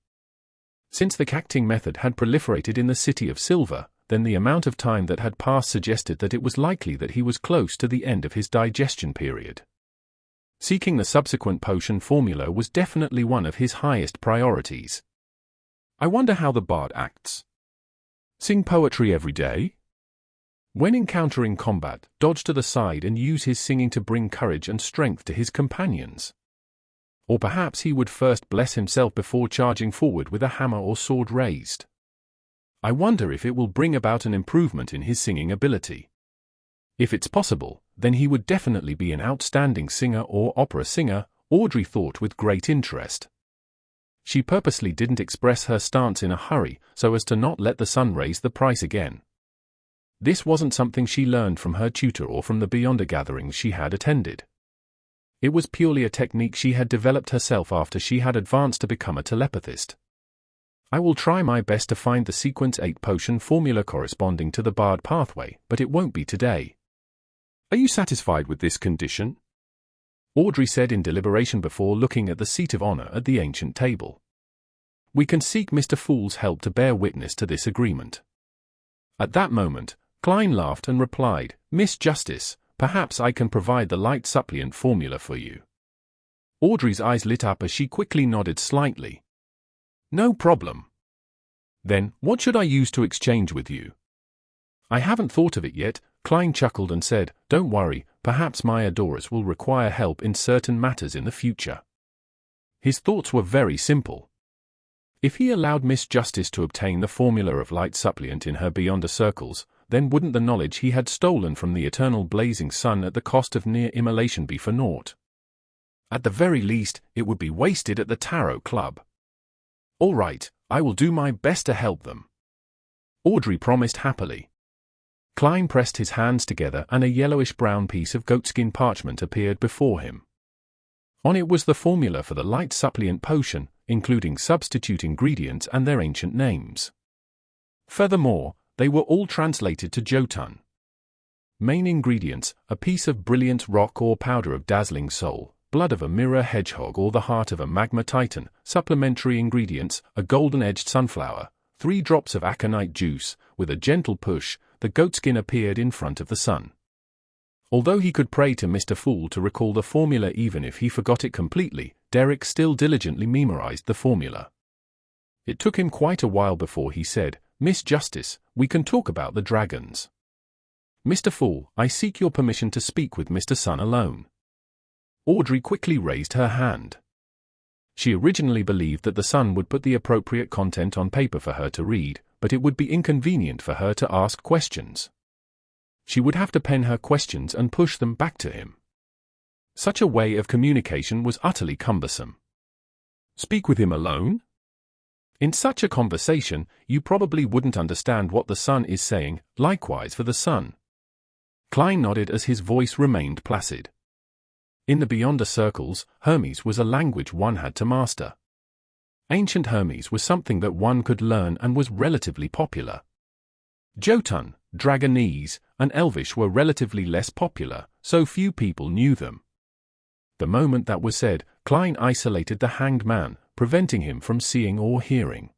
Since the cacting method had proliferated in the City of Silver, then the amount of time that had passed suggested that it was likely that he was close to the end of his digestion period. Seeking the subsequent potion formula was definitely one of his highest priorities. I wonder how the Bard acts. Sing poetry every day? When encountering combat, dodge to the side and use his singing to bring courage and strength to his companions. Or perhaps he would first bless himself before charging forward with a hammer or sword raised. I wonder if it will bring about an improvement in his singing ability. If it's possible, then he would definitely be an outstanding singer or opera singer, Audrey thought with great interest. She purposely didn't express her stance in a hurry so as to not let the Sun raise the price again. This wasn't something she learned from her tutor or from the Beyonder gatherings she had attended. It was purely a technique she had developed herself after she had advanced to become a telepathist. I will try my best to find the sequence 8 potion formula corresponding to the Bard pathway, but it won't be today. Are you satisfied with this condition? Audrey said in deliberation before looking at the seat of honor at the ancient table. We can seek Mr. Fool's help to bear witness to this agreement. At that moment, Klein laughed and replied, Miss Justice, perhaps I can provide the light suppliant formula for you. Audrey's eyes lit up as she quickly nodded slightly. No problem. Then, what should I use to exchange with you? I haven't thought of it yet, Klein chuckled and said, don't worry, perhaps my Adulterous will require help in certain matters in the future. His thoughts were very simple. If he allowed Miss Justice to obtain the formula of light supplement in her Beyonder circles, then wouldn't the knowledge he had stolen from the eternal blazing sun at the cost of near immolation be for naught? At the very least, it would be wasted at the Tarot Club. All right, I will do my best to help them, Audrey promised happily. Klein pressed his hands together and a yellowish-brown piece of goatskin parchment appeared before him. On it was the formula for the light supplement potion, including substitute ingredients and their ancient names. Furthermore, they were all translated to Jotun. Main ingredients: a piece of brilliant rock or powder of dazzling soul, blood of a mirror hedgehog or the heart of a magma titan. Supplementary ingredients: a golden-edged sunflower, 3 drops of aconite juice. With a gentle push, the goatskin appeared in front of the sun. Although he could pray to Mr. Fool to recall the formula even if he forgot it completely, Derek still diligently memorized the formula. It took him quite a while before he said, "Miss Justice, we can talk about the dragons." "Mr. Fool, I seek your permission to speak with Mr. Sun alone." Audrey quickly raised her hand. She originally believed that the Sun would put the appropriate content on paper for her to read, but it would be inconvenient for her to ask questions. She would have to pen her questions and push them back to him. Such a way of communication was utterly cumbersome. Speak with him alone? In such a conversation, you probably wouldn't understand what the Sun is saying, likewise for the Sun. Klein nodded as his voice remained placid. In the Beyonder circles, Hermes was a language one had to master. Ancient Hermes was something that one could learn and was relatively popular. Jotun, Dragonese, and Elvish were relatively less popular, so few people knew them. The moment that was said, Klein isolated the hanged man, preventing him from seeing or hearing.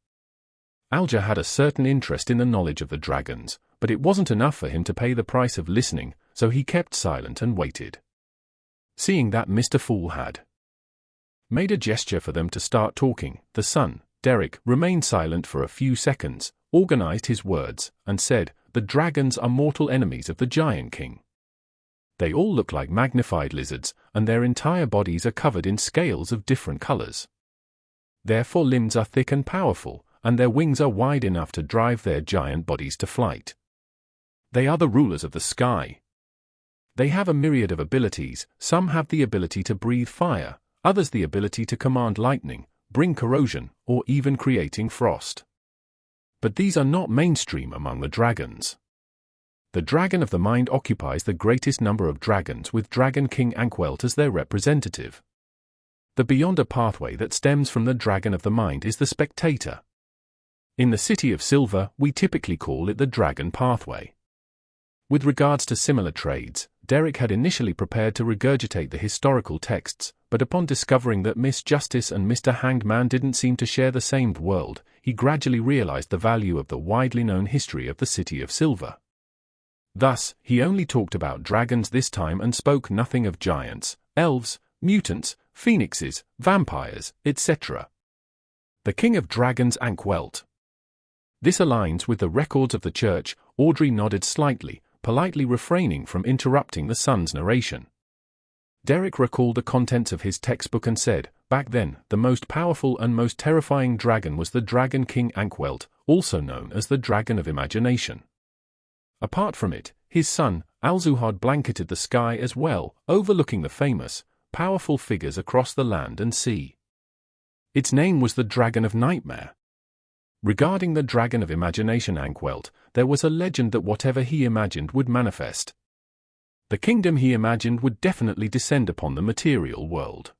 Alger had a certain interest in the knowledge of the dragons, but it wasn't enough for him to pay the price of listening, so he kept silent and waited. Seeing that Mr. Fool had made a gesture for them to start talking, the Sun, Derek, remained silent for a few seconds, organized his words, and said, "The dragons are mortal enemies of the Giant King. They all look like magnified lizards, and their entire bodies are covered in scales of different colors. Their forelimbs are thick and powerful, and their wings are wide enough to drive their giant bodies to flight. They are the rulers of the sky. They have a myriad of abilities. Some have the ability to breathe fire, others the ability to command lightning, bring corrosion, or even creating frost. But these are not mainstream among the dragons. The Dragon of the Mind occupies the greatest number of dragons, with Dragon King Ankwelt as their representative. The Beyonder pathway that stems from the Dragon of the Mind is the Spectator. In the City of Silver, we typically call it the Dragon Pathway. With regards to similar trades, Derek had initially prepared to regurgitate the historical texts, but upon discovering that Miss Justice and Mr. Hanged Man didn't seem to share the same world, he gradually realized the value of the widely known history of the City of Silver. Thus, he only talked about dragons this time and spoke nothing of giants, elves, mutants, phoenixes, vampires, etc. The King of Dragons Ankwelt. This aligns with the records of the church. Audrey nodded slightly, politely refraining from interrupting the Sun's narration. Derek recalled the contents of his textbook and said, "Back then, the most powerful and most terrifying dragon was the Dragon King Ankwelt, also known as the Dragon of Imagination. Apart from it, his son, Alzuhard, blanketed the sky as well, overlooking the famous, powerful figures across the land and sea. Its name was the Dragon of Nightmare. Regarding the Dragon of Imagination Ankwelt, there was a legend that whatever he imagined would manifest. The kingdom he imagined would definitely descend upon the material world.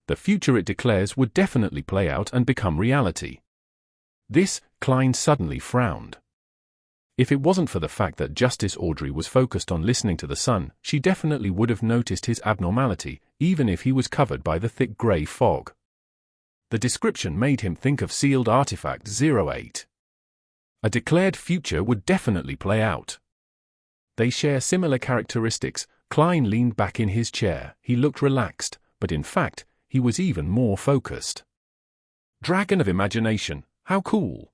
The future, it declares, would definitely play out and become reality." This, Klein suddenly frowned. If it wasn't for the fact that Justice Audrey was focused on listening to the Sun, she definitely would have noticed his abnormality, even if he was covered by the thick grey fog. The description made him think of sealed artifact 08. A declared future would definitely play out. They share similar characteristics. Klein leaned back in his chair. He looked relaxed, but in fact, he was even more focused. Dragon of Imagination, how cool.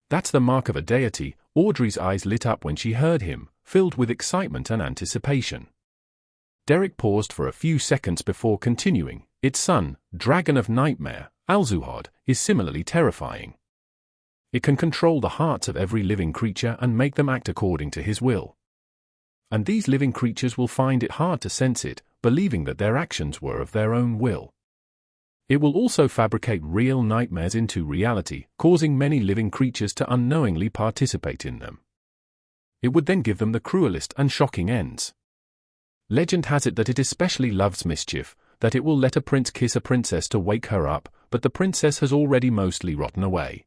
That's the mark of a deity. Audrey's eyes lit up when she heard him, filled with excitement and anticipation. Derek paused for a few seconds before continuing. Its son, Dragon of Nightmare, Alzuhad, is similarly terrifying. It can control the hearts of every living creature and make them act according to his will. And these living creatures will find it hard to sense it, believing that their actions were of their own will. It will also fabricate real nightmares into reality, causing many living creatures to unknowingly participate in them. It would then give them the cruelest and shocking ends. Legend has it that it especially loves mischief, that it will let a prince kiss a princess to wake her up, but the princess has already mostly rotten away.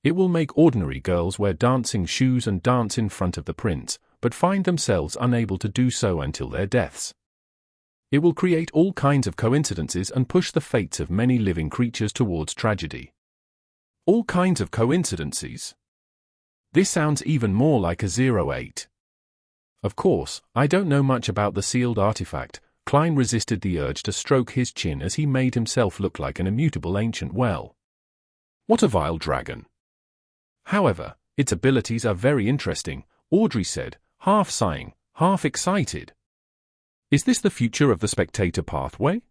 It will make ordinary girls wear dancing shoes and dance in front of the prince, but find themselves unable to do so until their deaths. It will create all kinds of coincidences and push the fates of many living creatures towards tragedy. All kinds of coincidences? This sounds even more like a 08. Of course, I don't know much about the sealed artifact. Klein resisted the urge to stroke his chin as he made himself look like an immutable ancient well. What a vile dragon. However, its abilities are very interesting, Audrey said, half sighing, half excited. Is this the future of the spectator pathway?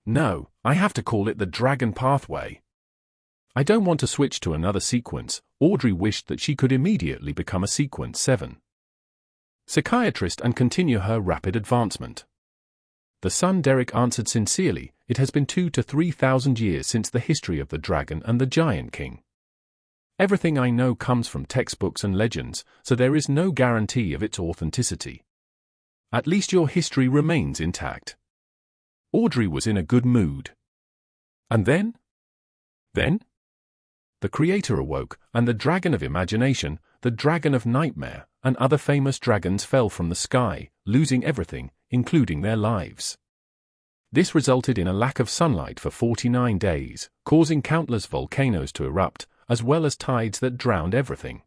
No, I have to call it the dragon pathway. I don't want to switch to another sequence. Audrey wished that she could immediately become a sequence 7. Psychiatrist and continue her rapid advancement. The son Derek answered sincerely, it has been 2,000 to 3,000 years since the history of the dragon and the giant king. Everything I know comes from textbooks and legends, so there is no guarantee of its authenticity. At least your history remains intact. Audrey was in a good mood. And then? Then? The creator awoke, and the dragon of imagination, the dragon of nightmare, and other famous dragons fell from the sky, losing everything, including their lives. This resulted in a lack of sunlight for 49 days, causing countless volcanoes to erupt, as well as tides that drowned everything.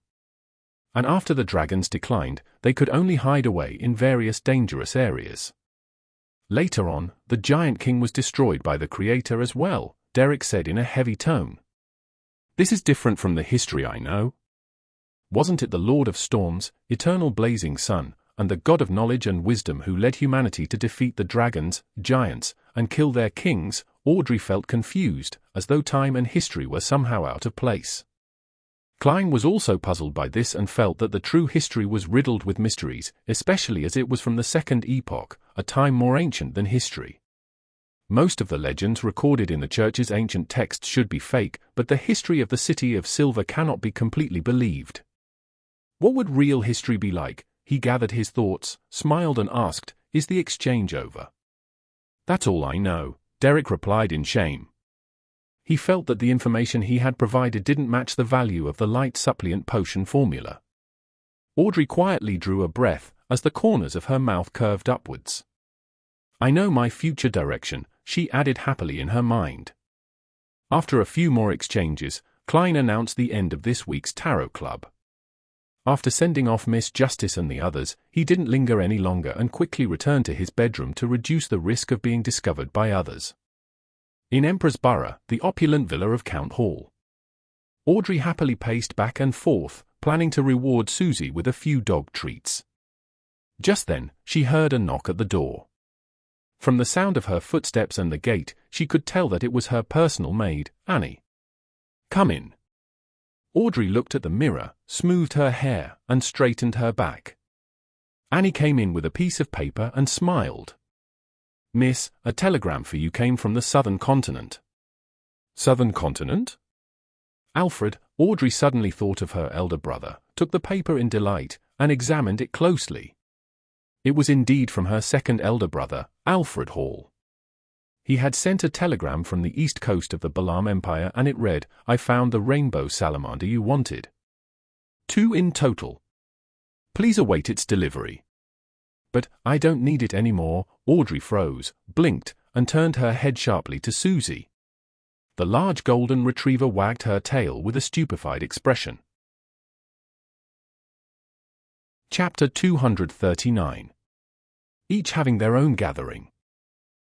And after the dragons declined, they could only hide away in various dangerous areas. Later on, the giant king was destroyed by the creator as well, Derek said in a heavy tone. This is different from the history I know. Wasn't it the Lord of Storms, eternal blazing sun, and the God of knowledge and wisdom who led humanity to defeat the dragons, giants, and kill their kings? Audrey felt confused, as though time and history were somehow out of place. Klein was also puzzled by this and felt that the true history was riddled with mysteries, especially as it was from the Second Epoch, a time more ancient than history. Most of the legends recorded in the church's ancient texts should be fake, but the history of the City of Silver cannot be completely believed. What would real history be like? He gathered his thoughts, smiled and asked, is the exchange over? That's all I know, Derek replied in shame. He felt that the information he had provided didn't match the value of the light suppliant potion formula. Audrey quietly drew a breath, as the corners of her mouth curved upwards. I know my future direction, she added happily in her mind. After a few more exchanges, Klein announced the end of this week's Tarot Club. After sending off Miss Justice and the others, he didn't linger any longer and quickly returned to his bedroom to reduce the risk of being discovered by others. In Emperor's Borough, the opulent villa of Count Hall, Audrey happily paced back and forth, planning to reward Susie with a few dog treats. Just then, she heard a knock at the door. From the sound of her footsteps and the gate, she could tell that it was her personal maid, Annie. Come in. Audrey looked at the mirror, smoothed her hair, and straightened her back. Annie came in with a piece of paper and smiled. Miss, a telegram for you came from the southern continent. Southern continent? Alfred, Audrey suddenly thought of her elder brother, took the paper in delight, and examined it closely. It was indeed from her second elder brother, Alfred Hall. He had sent a telegram from the east coast of the Balaam Empire and it read, I found the rainbow salamander you wanted. 2 in total. Please await its delivery. But, I don't need it anymore. Audrey froze, blinked, and turned her head sharply to Susie. The large golden retriever wagged her tail with a stupefied expression. Chapter 239. Each having their own gathering.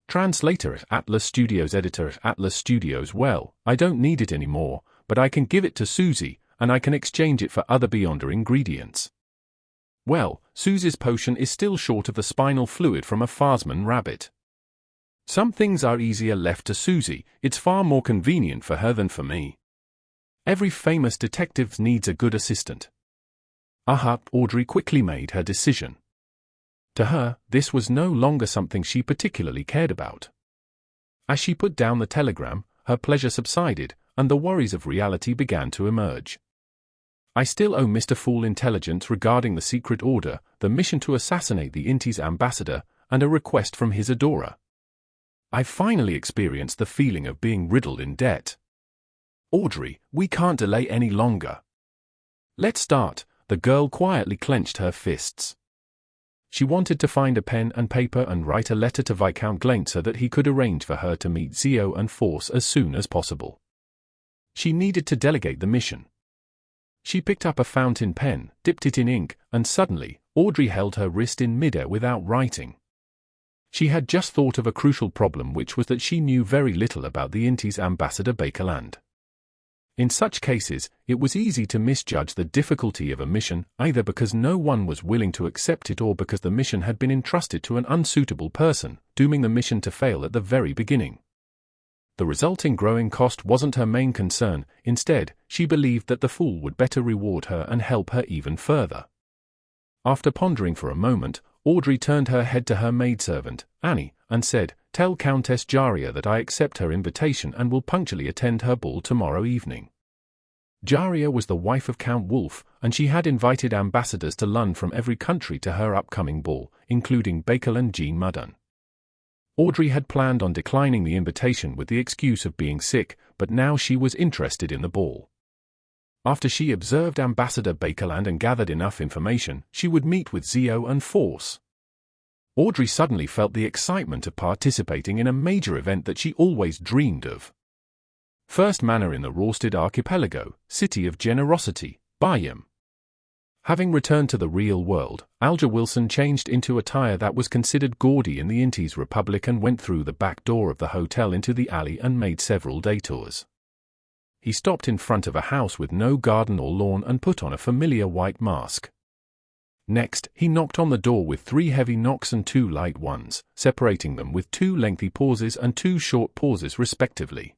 Translator at Atlas Studios. Editor at Atlas Studios. Well, I don't need it anymore, but I can give it to Susie, and I can exchange it for other Beyonder ingredients. Well, Susie's potion is still short of the spinal fluid from a Farsman rabbit. Some things are easier left to Susie. It's far more convenient for her than for me. Every famous detective needs a good assistant. Audrey quickly made her decision. To her, this was no longer something she particularly cared about. As she put down the telegram, her pleasure subsided, and the worries of reality began to emerge. I still owe Mr. Fool intelligence regarding the secret order, the mission to assassinate the Inti's ambassador, and a request from his adorer. I finally experienced the feeling of being riddled in debt. Audrey, we can't delay any longer. Let's start. The girl quietly clenched her fists. She wanted to find a pen and paper and write a letter to Viscount Kleins so that he could arrange for her to meet Xio and Force as soon as possible. She needed to delegate the mission. She picked up a fountain pen, dipped it in ink, and suddenly, Audrey held her wrist in midair without writing. She had just thought of a crucial problem, which was that she knew very little about the Inti's ambassador Bakerland. In such cases, it was easy to misjudge the difficulty of a mission, either because no one was willing to accept it or because the mission had been entrusted to an unsuitable person, dooming the mission to fail at the very beginning. The resulting growing cost wasn't her main concern. Instead, she believed that the Fool would better reward her and help her even further. After pondering for a moment, Audrey turned her head to her maidservant, Annie, and said, "Tell Countess Jaria that I accept her invitation and will punctually attend her ball tomorrow evening." Jaria was the wife of Count Wolf, and she had invited ambassadors to London from every country to her upcoming ball, including Bakerland Jean Mudden. Audrey had planned on declining the invitation with the excuse of being sick, but now she was interested in the ball. After she observed Ambassador Bakerland and gathered enough information, she would meet with Xio and Force. Audrey suddenly felt the excitement of participating in a major event that she always dreamed of. First manor in the Rorsted Archipelago, City of Generosity, Bayam. Having returned to the real world, Alger Wilson changed into attire that was considered gaudy in the Inti's Republic and went through the back door of the hotel into the alley and made several detours. He stopped in front of a house with no garden or lawn and put on a familiar white mask. Next, he knocked on the door with 3 heavy knocks and 2 light ones, separating them with 2 lengthy pauses and 2 short pauses respectively.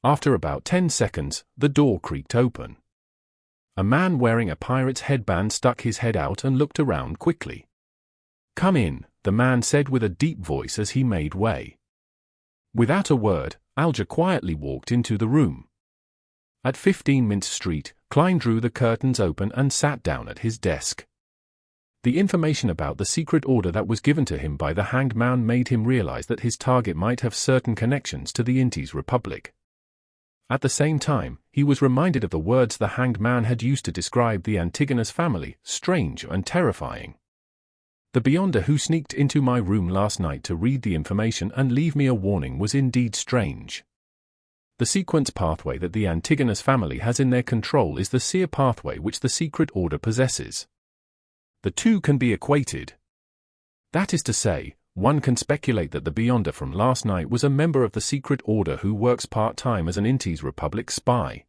After about 10 seconds, the door creaked open. A man wearing a pirate's headband stuck his head out and looked around quickly. "Come in," the man said with a deep voice as he made way. Without a word, Alger quietly walked into the room. At 15 Mint Street, Klein drew the curtains open and sat down at his desk. The information about the secret order that was given to him by the Hanged Man made him realize that his target might have certain connections to the Inti's Republic. At the same time, he was reminded of the words the Hanged Man had used to describe the Antigonus family, strange and terrifying. The Beyonder who sneaked into my room last night to read the information and leave me a warning was indeed strange. The sequence pathway that the Antigonus family has in their control is the seer pathway which the secret order possesses. The two can be equated. That is to say, one can speculate that the Beyonder from last night was a member of the secret order who works part-time as an Inti's Republic spy.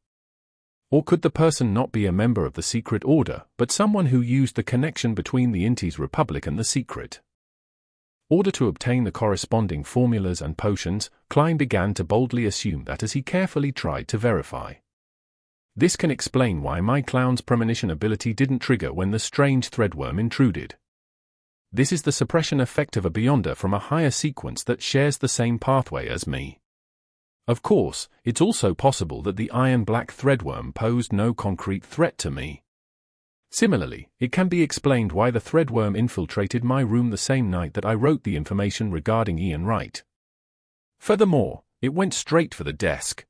Or could the person not be a member of the secret order, but someone who used the connection between the Inti's Republic and the secret order to obtain the corresponding formulas and potions? Klein began to boldly assume that as he carefully tried to verify. This can explain why my clown's premonition ability didn't trigger when the strange threadworm intruded. This is the suppression effect of a Beyonder from a higher sequence that shares the same pathway as me. Of course, it's also possible that the iron-black threadworm posed no concrete threat to me. Similarly, it can be explained why the threadworm infiltrated my room the same night that I wrote the information regarding Ian Wright. Furthermore, it went straight for the desk.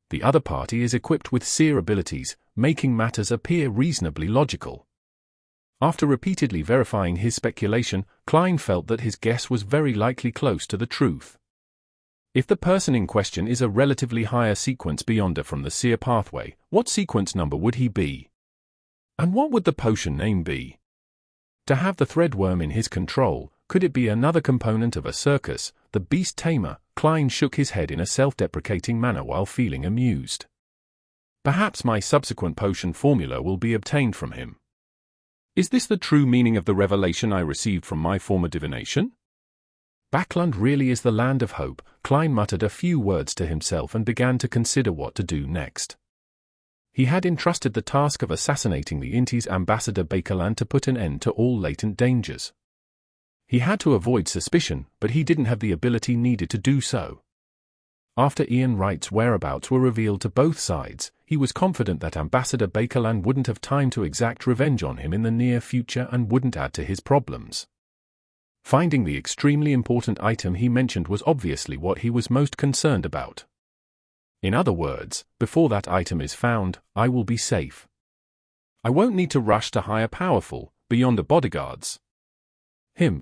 The other party is equipped with seer abilities, making matters appear reasonably logical. After repeatedly verifying his speculation, Klein felt that his guess was very likely close to the truth. If the person in question is a relatively higher sequence Beyonder from the seer pathway, what sequence number would he be? And what would the potion name be? To have the threadworm in his control, could it be another component of a circus, the beast tamer? Klein shook his head in a self-deprecating manner while feeling amused. Perhaps my subsequent potion formula will be obtained from him. Is this the true meaning of the revelation I received from my former divination? Backland really is the land of hope. Klein muttered a few words to himself and began to consider what to do next. He had entrusted the task of assassinating the Inti's ambassador Bakerland to put an end to all latent dangers. He had to avoid suspicion, but he didn't have the ability needed to do so. After Ian Wright's whereabouts were revealed to both sides, he was confident that Ambassador Bakerland wouldn't have time to exact revenge on him in the near future and wouldn't add to his problems. Finding the extremely important item he mentioned was obviously what he was most concerned about. In other words, before that item is found, I will be safe. I won't need to rush to hire powerful, beyond the bodyguards.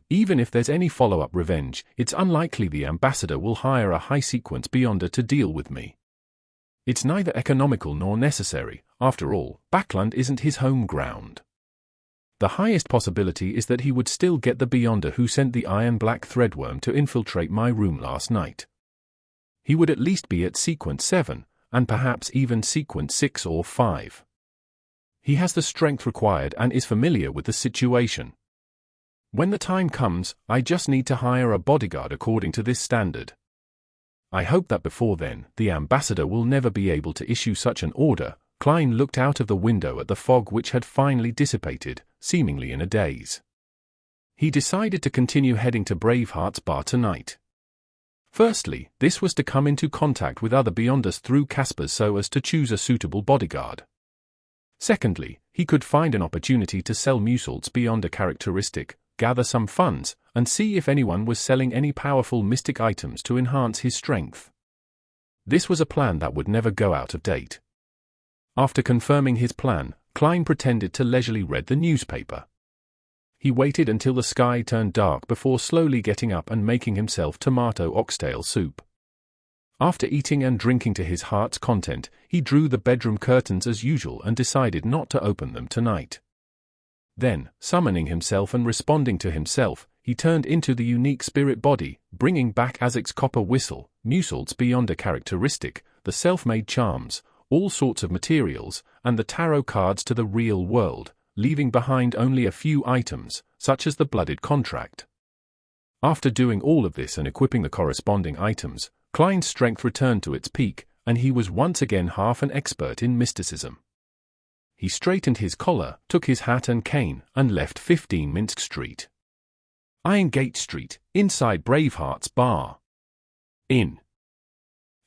Even if there's any follow-up revenge, it's unlikely the ambassador will hire a high-sequence beyonder to deal with me. It's neither economical nor necessary. After all, Backland isn't his home ground. The highest possibility is that he would still get the beyonder who sent the iron-black threadworm to infiltrate my room last night. He would at least be at sequence 7, and perhaps even sequence 6 or 5. He has the strength required and is familiar with the situation. When the time comes, I just need to hire a bodyguard according to this standard. I hope that before then, the ambassador will never be able to issue such an order. Klein looked out of the window at the fog which had finally dissipated, seemingly in a daze. He decided to continue heading to Bravehearts Bar tonight. Firstly, this was to come into contact with other Beyonders through Caspers so as to choose a suitable bodyguard. Secondly, he could find an opportunity to sell Musalt's Beyonder characteristic, gather some funds, and see if anyone was selling any powerful mystic items to enhance his strength. This was a plan that would never go out of date. After confirming his plan, Klein pretended to leisurely read the newspaper. He waited until the sky turned dark before slowly getting up and making himself tomato oxtail soup. After eating and drinking to his heart's content, he drew the bedroom curtains as usual and decided not to open them tonight. Then, summoning himself and responding to himself, he turned into the unique spirit body, bringing back Azek's copper whistle, Musalt's Beyonder characteristic, the self-made charms, all sorts of materials, and the tarot cards to the real world, leaving behind only a few items, such as the blooded contract. After doing all of this and equipping the corresponding items, Klein's strength returned to its peak, and he was once again half an expert in mysticism. He straightened his collar, took his hat and cane, and left 15 Minsk Street. Iron Gate Street, inside Bravehearts Bar. In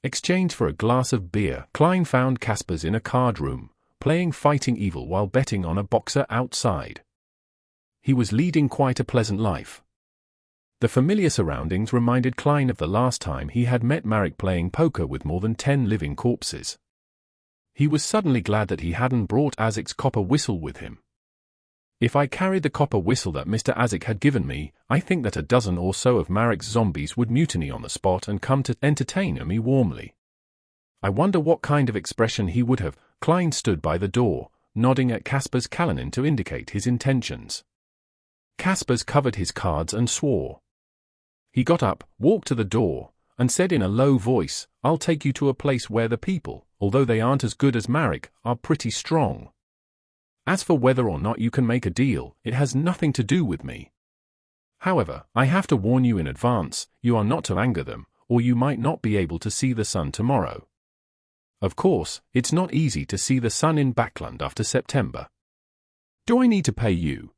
exchange for a glass of beer, Klein found Caspers in a card room, playing Fighting Evil while betting on a boxer outside. He was leading quite a pleasant life. The familiar surroundings reminded Klein of the last time he had met Marek playing poker with more than 10 living corpses. He was suddenly glad that he hadn't brought Azek's copper whistle with him. If I carried the copper whistle that Mr. Azek had given me, I think that a dozen or so of Marek's zombies would mutiny on the spot and come to entertain me warmly. I wonder what kind of expression he would have. Klein stood by the door, nodding at Casper's Kalanin to indicate his intentions. Caspers covered his cards and swore. He got up, walked to the door, and said in a low voice, "I'll take you to a place where the people, although they aren't as good as Marek, are pretty strong. As for whether or not you can make a deal, it has nothing to do with me. However, I have to warn you in advance, you are not to anger them, or you might not be able to see the sun tomorrow. Of course, it's not easy to see the sun in Backland after September." "Do I need to pay you?"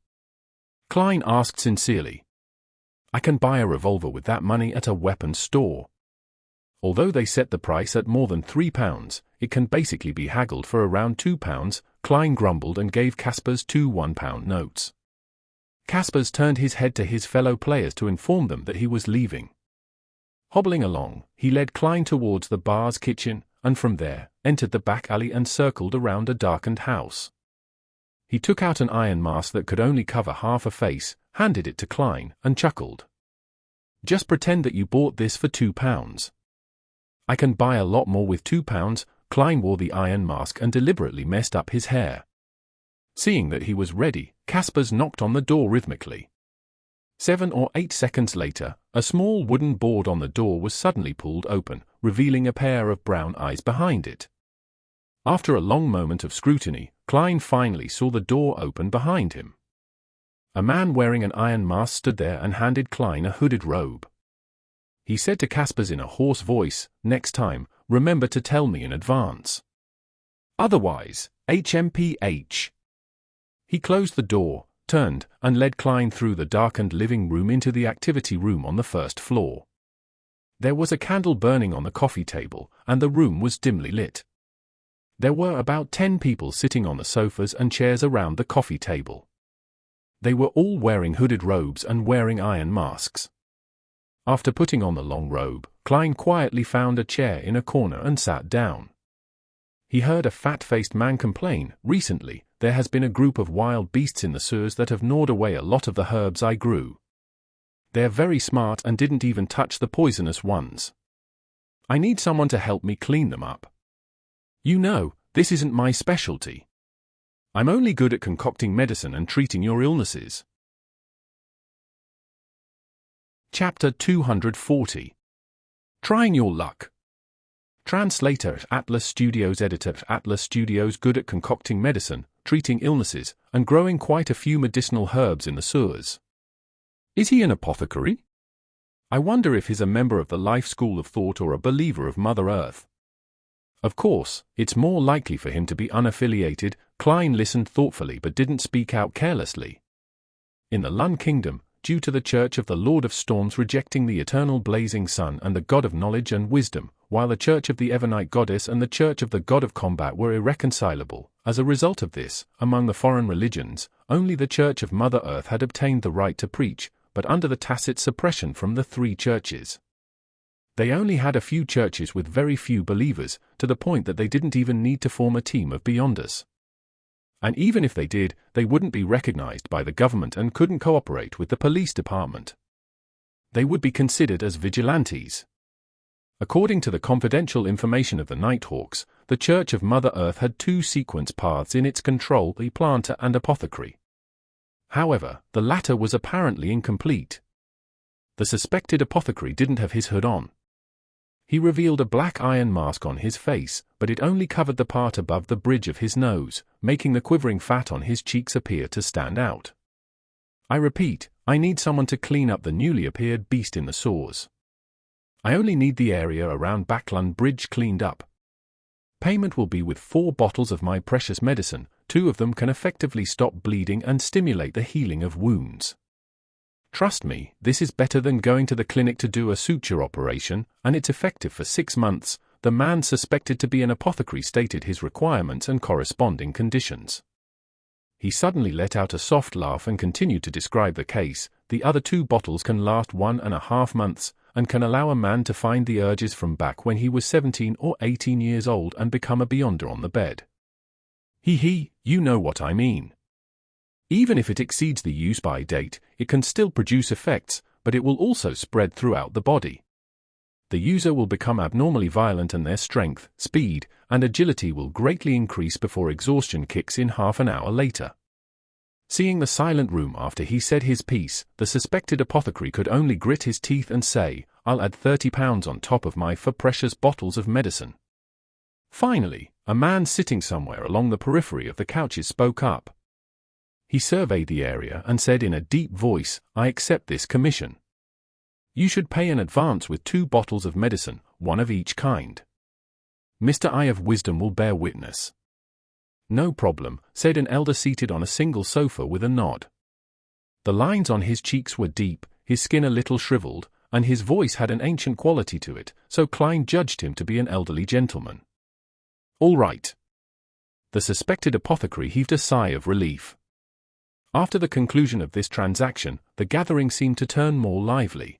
Klein asked sincerely. "I can buy a revolver with that money at a weapons store. Although they set the price at more than £3, it can basically be haggled for around £2, Klein grumbled and gave Caspers 2 £1 notes. Caspers turned his head to his fellow players to inform them that he was leaving. Hobbling along, he led Klein towards the bar's kitchen, and from there, entered the back alley and circled around a darkened house. He took out an iron mask that could only cover half a face, handed it to Klein, and chuckled. "Just pretend that you bought this for £2. I can buy a lot more with £2. Klein wore the iron mask and deliberately messed up his hair. Seeing that he was ready, Caspers knocked on the door rhythmically. 7 or 8 seconds later, a small wooden board on the door was suddenly pulled open, revealing a pair of brown eyes behind it. After a long moment of scrutiny, Klein finally saw the door open behind him. A man wearing an iron mask stood there and handed Klein a hooded robe. He said to Caspers in a hoarse voice, "Next time, remember to tell me in advance. Otherwise, HMPH. He closed the door, turned, and led Klein through the darkened living room into the activity room on the first floor. There was a candle burning on the coffee table, and the room was dimly lit. There were about 10 people sitting on the sofas and chairs around the coffee table. They were all wearing hooded robes and wearing iron masks. After putting on the long robe, Klein quietly found a chair in a corner and sat down. He heard a fat-faced man complain, "Recently, there has been a group of wild beasts in the sewers that have gnawed away a lot of the herbs I grew. They're very smart and didn't even touch the poisonous ones. I need someone to help me clean them up. You know, this isn't my specialty. I'm only good at concocting medicine and treating your illnesses." Chapter 240. Trying Your Luck. Translator at Atlas Studios. Editor at Atlas Studios. Good at concocting medicine, treating illnesses, and growing quite a few medicinal herbs in the sewers. Is he an apothecary? I wonder if he's a member of the Life School of Thought or a believer of Mother Earth. Of course, it's more likely for him to be unaffiliated. Klein listened thoughtfully but didn't speak out carelessly. In the Lun Kingdom, due to the Church of the Lord of Storms rejecting the eternal blazing sun and the God of knowledge and wisdom, while the Church of the Evernite Goddess and the Church of the God of Combat were irreconcilable, as a result of this, among the foreign religions, only the Church of Mother Earth had obtained the right to preach, but under the tacit suppression from the 3 churches. They only had a few churches with very few believers, to the point that they didn't even need to form a team of Beyonders. And even if they did, they wouldn't be recognized by the government and couldn't cooperate with the police department. They would be considered as vigilantes. According to the confidential information of the Nighthawks, the Church of Mother Earth had 2 sequence paths in its control: the planter and apothecary. However, the latter was apparently incomplete. The suspected apothecary didn't have his hood on. He revealed a black iron mask on his face, but it only covered the part above the bridge of his nose, making the quivering fat on his cheeks appear to stand out. I repeat, I need someone to clean up the newly appeared beast in the sewers. I only need the area around Bakerland Bridge cleaned up. Payment will be with 4 bottles of my precious medicine. 2 of them can effectively stop bleeding and stimulate the healing of wounds. Trust me, this is better than going to the clinic to do a suture operation, and it's effective for 6 months. The man suspected to be an apothecary stated his requirements and corresponding conditions. He suddenly let out a soft laugh and continued to describe the case. The other 2 bottles can last 1.5 months, and can allow a man to find the urges from back when he was 17 or 18 years old and become a Beyonder on the bed. You know what I mean. Even if it exceeds the use-by date, it can still produce effects, but it will also spread throughout the body. The user will become abnormally violent and their strength, speed, and agility will greatly increase before exhaustion kicks in half an hour later. Seeing the silent room after he said his piece, the suspected apothecary could only grit his teeth and say, "I'll add £30 on top of my 4 precious bottles of medicine." Finally, a man sitting somewhere along the periphery of the couches spoke up. He surveyed the area and said in a deep voice, "I accept this commission. You should pay in advance with 2 bottles of medicine, 1 of each kind. Mr. Eye of Wisdom will bear witness." "No problem," said an elder seated on a single sofa with a nod. The lines on his cheeks were deep, his skin a little shriveled, and his voice had an ancient quality to it, so Klein judged him to be an elderly gentleman. "All right." The suspected apothecary heaved a sigh of relief. After the conclusion of this transaction, the gathering seemed to turn more lively.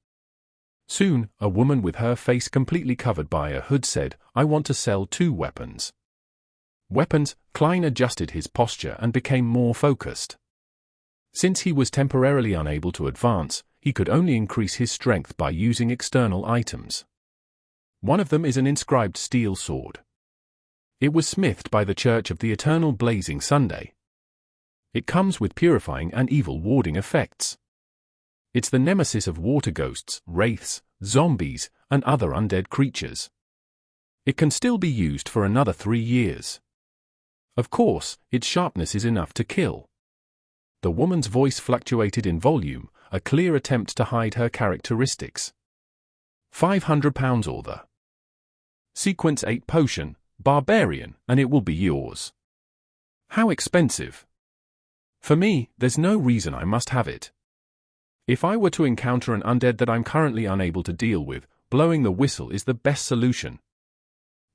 Soon, a woman with her face completely covered by a hood said, "I want to sell 2 weapons." Weapons? Klein adjusted his posture and became more focused. Since he was temporarily unable to advance, he could only increase his strength by using external items. One of them is an inscribed steel sword. It was smithed by the Church of the Eternal Blazing Sunday. It comes with purifying and evil warding effects. It's the nemesis of water ghosts, wraiths, zombies, and other undead creatures. It can still be used for another 3 years. Of course, its sharpness is enough to kill. The woman's voice fluctuated in volume, a clear attempt to hide her characteristics. £500 or the Sequence 8 potion, Barbarian, and it will be yours. How expensive? For me, there's no reason I must have it. If I were to encounter an undead that I'm currently unable to deal with, blowing the whistle is the best solution.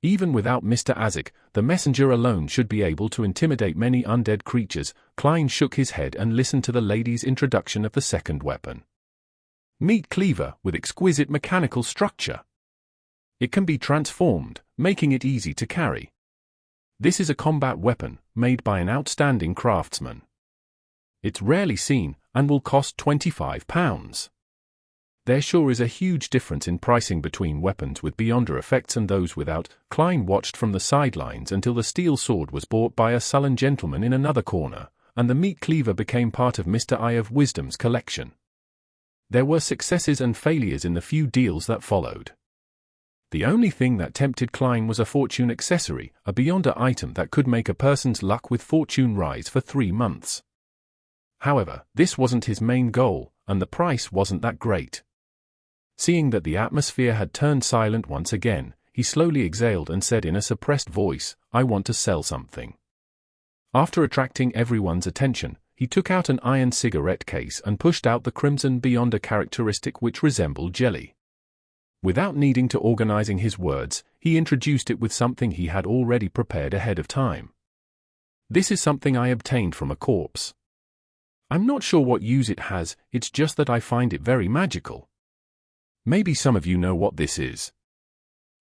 Even without Mr. Azek, the messenger alone should be able to intimidate many undead creatures. Klein shook his head and listened to the lady's introduction of the second weapon. Meat cleaver with exquisite mechanical structure. It can be transformed, making it easy to carry. This is a combat weapon, made by an outstanding craftsman. It's rarely seen, and will cost £25. There sure is a huge difference in pricing between weapons with Beyonder effects and those without. Klein watched from the sidelines until the steel sword was bought by a sullen gentleman in another corner, and the meat cleaver became part of Mr. Eye of Wisdom's collection. There were successes and failures in the few deals that followed. The only thing that tempted Klein was a fortune accessory, a Beyonder item that could make a person's luck with fortune rise for 3 months. However, this wasn't his main goal, and the price wasn't that great. Seeing that the atmosphere had turned silent once again, he slowly exhaled and said in a suppressed voice, "I want to sell something." After attracting everyone's attention, he took out an iron cigarette case and pushed out the crimson Beyonder characteristic which resembled jelly. Without needing to organizing his words, he introduced it with something he had already prepared ahead of time. "This is something I obtained from a corpse. I'm not sure what use it has, it's just that I find it very magical. Maybe some of you know what this is."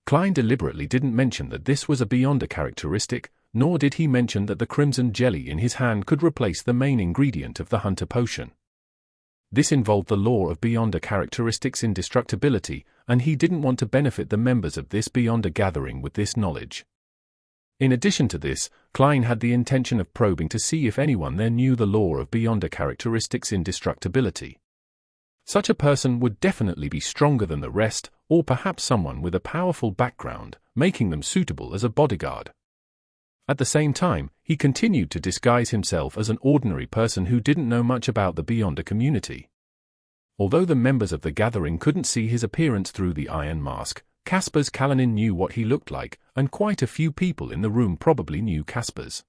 Klein deliberately didn't mention that this was a Beyonder characteristic, nor did he mention that the crimson jelly in his hand could replace the main ingredient of the hunter potion. This involved the law of Beyonder characteristics' indestructibility, and he didn't want to benefit the members of this Beyonder gathering with this knowledge. In addition to this, Klein had the intention of probing to see if anyone there knew the law of Beyonder characteristics' indestructibility. Such a person would definitely be stronger than the rest, or perhaps someone with a powerful background, making them suitable as a bodyguard. At the same time, he continued to disguise himself as an ordinary person who didn't know much about the Beyonder community. Although the members of the gathering couldn't see his appearance through the iron mask, Casper's Kalanin knew what he looked like, and quite a few people in the room probably knew Casper's.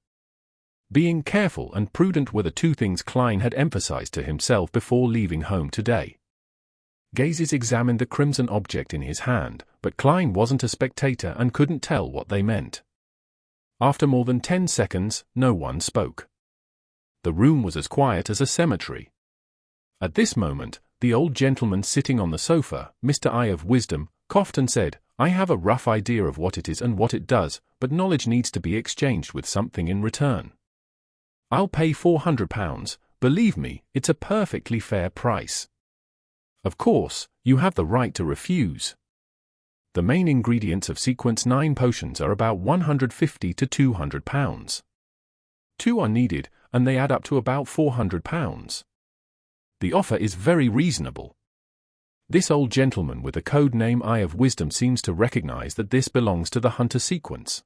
Being careful and prudent were the two things Klein had emphasized to himself before leaving home today. Gazes examined the crimson object in his hand, but Klein wasn't a spectator and couldn't tell what they meant. After more than 10 seconds, no one spoke. The room was as quiet as a cemetery. At this moment, the old gentleman sitting on the sofa, Mr. Eye of Wisdom, coughed and said, "I have a rough idea of what it is and what it does, but knowledge needs to be exchanged with something in return. I'll pay £400, believe me, it's a perfectly fair price. Of course, you have the right to refuse. The main ingredients of Sequence 9 potions are about £150 to £200. 2 are needed, and they add up to about £400. The offer is very reasonable." This old gentleman with the code name Eye of Wisdom seems to recognize that this belongs to the hunter sequence.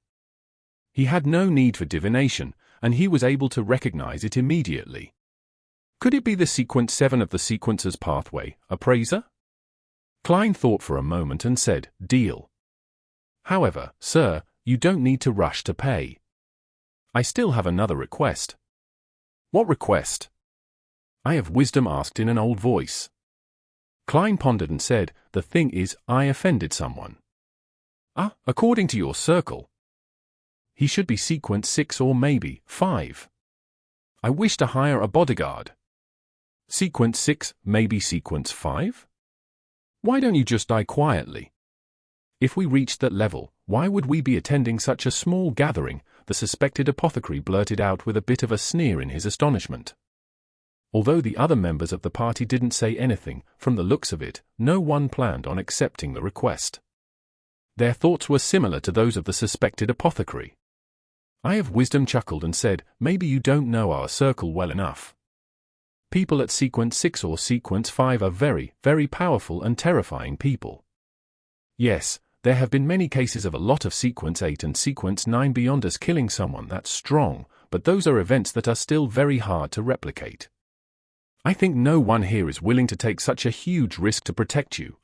He had no need for divination, and he was able to recognize it immediately. Could it be the Sequence 7 of the Sequencer's Pathway, Appraiser? Klein thought for a moment and said, "Deal. However, sir, you don't need to rush to pay. I still have another request." "What request?" Eye of Wisdom asked in an old voice. Klein pondered and said, "The thing is, I offended someone." "Ah, according to your circle. He should be Sequence 6 or maybe 5. I wish to hire a bodyguard." "Sequence 6, maybe Sequence 5? Why don't you just die quietly? If we reached that level, why would we be attending such a small gathering?" the suspected apothecary blurted out with a bit of a sneer in his astonishment. Although the other members of the party didn't say anything, from the looks of it, no one planned on accepting the request. Their thoughts were similar to those of the suspected apothecary. Eye of Wisdom chuckled and said, "Maybe you don't know our circle well enough. People at Sequence 6 or Sequence 5 are very, very powerful and terrifying people. Yes, there have been many cases of a lot of Sequence 8 and Sequence 9 Beyonders killing someone that's strong, but those are events that are still very hard to replicate. I think no one here is willing to take such a huge risk to protect you,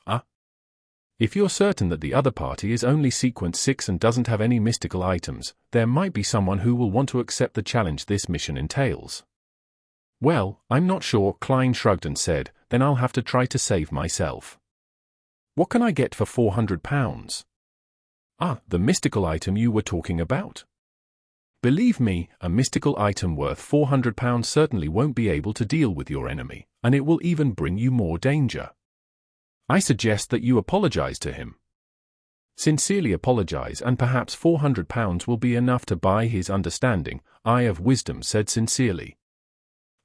If you're certain that the other party is only sequence 6 and doesn't have any mystical items, there might be someone who will want to accept the challenge this mission entails. Well, I'm not sure, Klein shrugged and said, then I'll have to try to save myself. What can I get for £400? Ah, the mystical item you were talking about? Believe me, a mystical item worth £400 certainly won't be able to deal with your enemy, and it will even bring you more danger. I suggest that you apologize to him. Sincerely apologize, and perhaps £400 will be enough to buy his understanding, Eye of Wisdom said sincerely.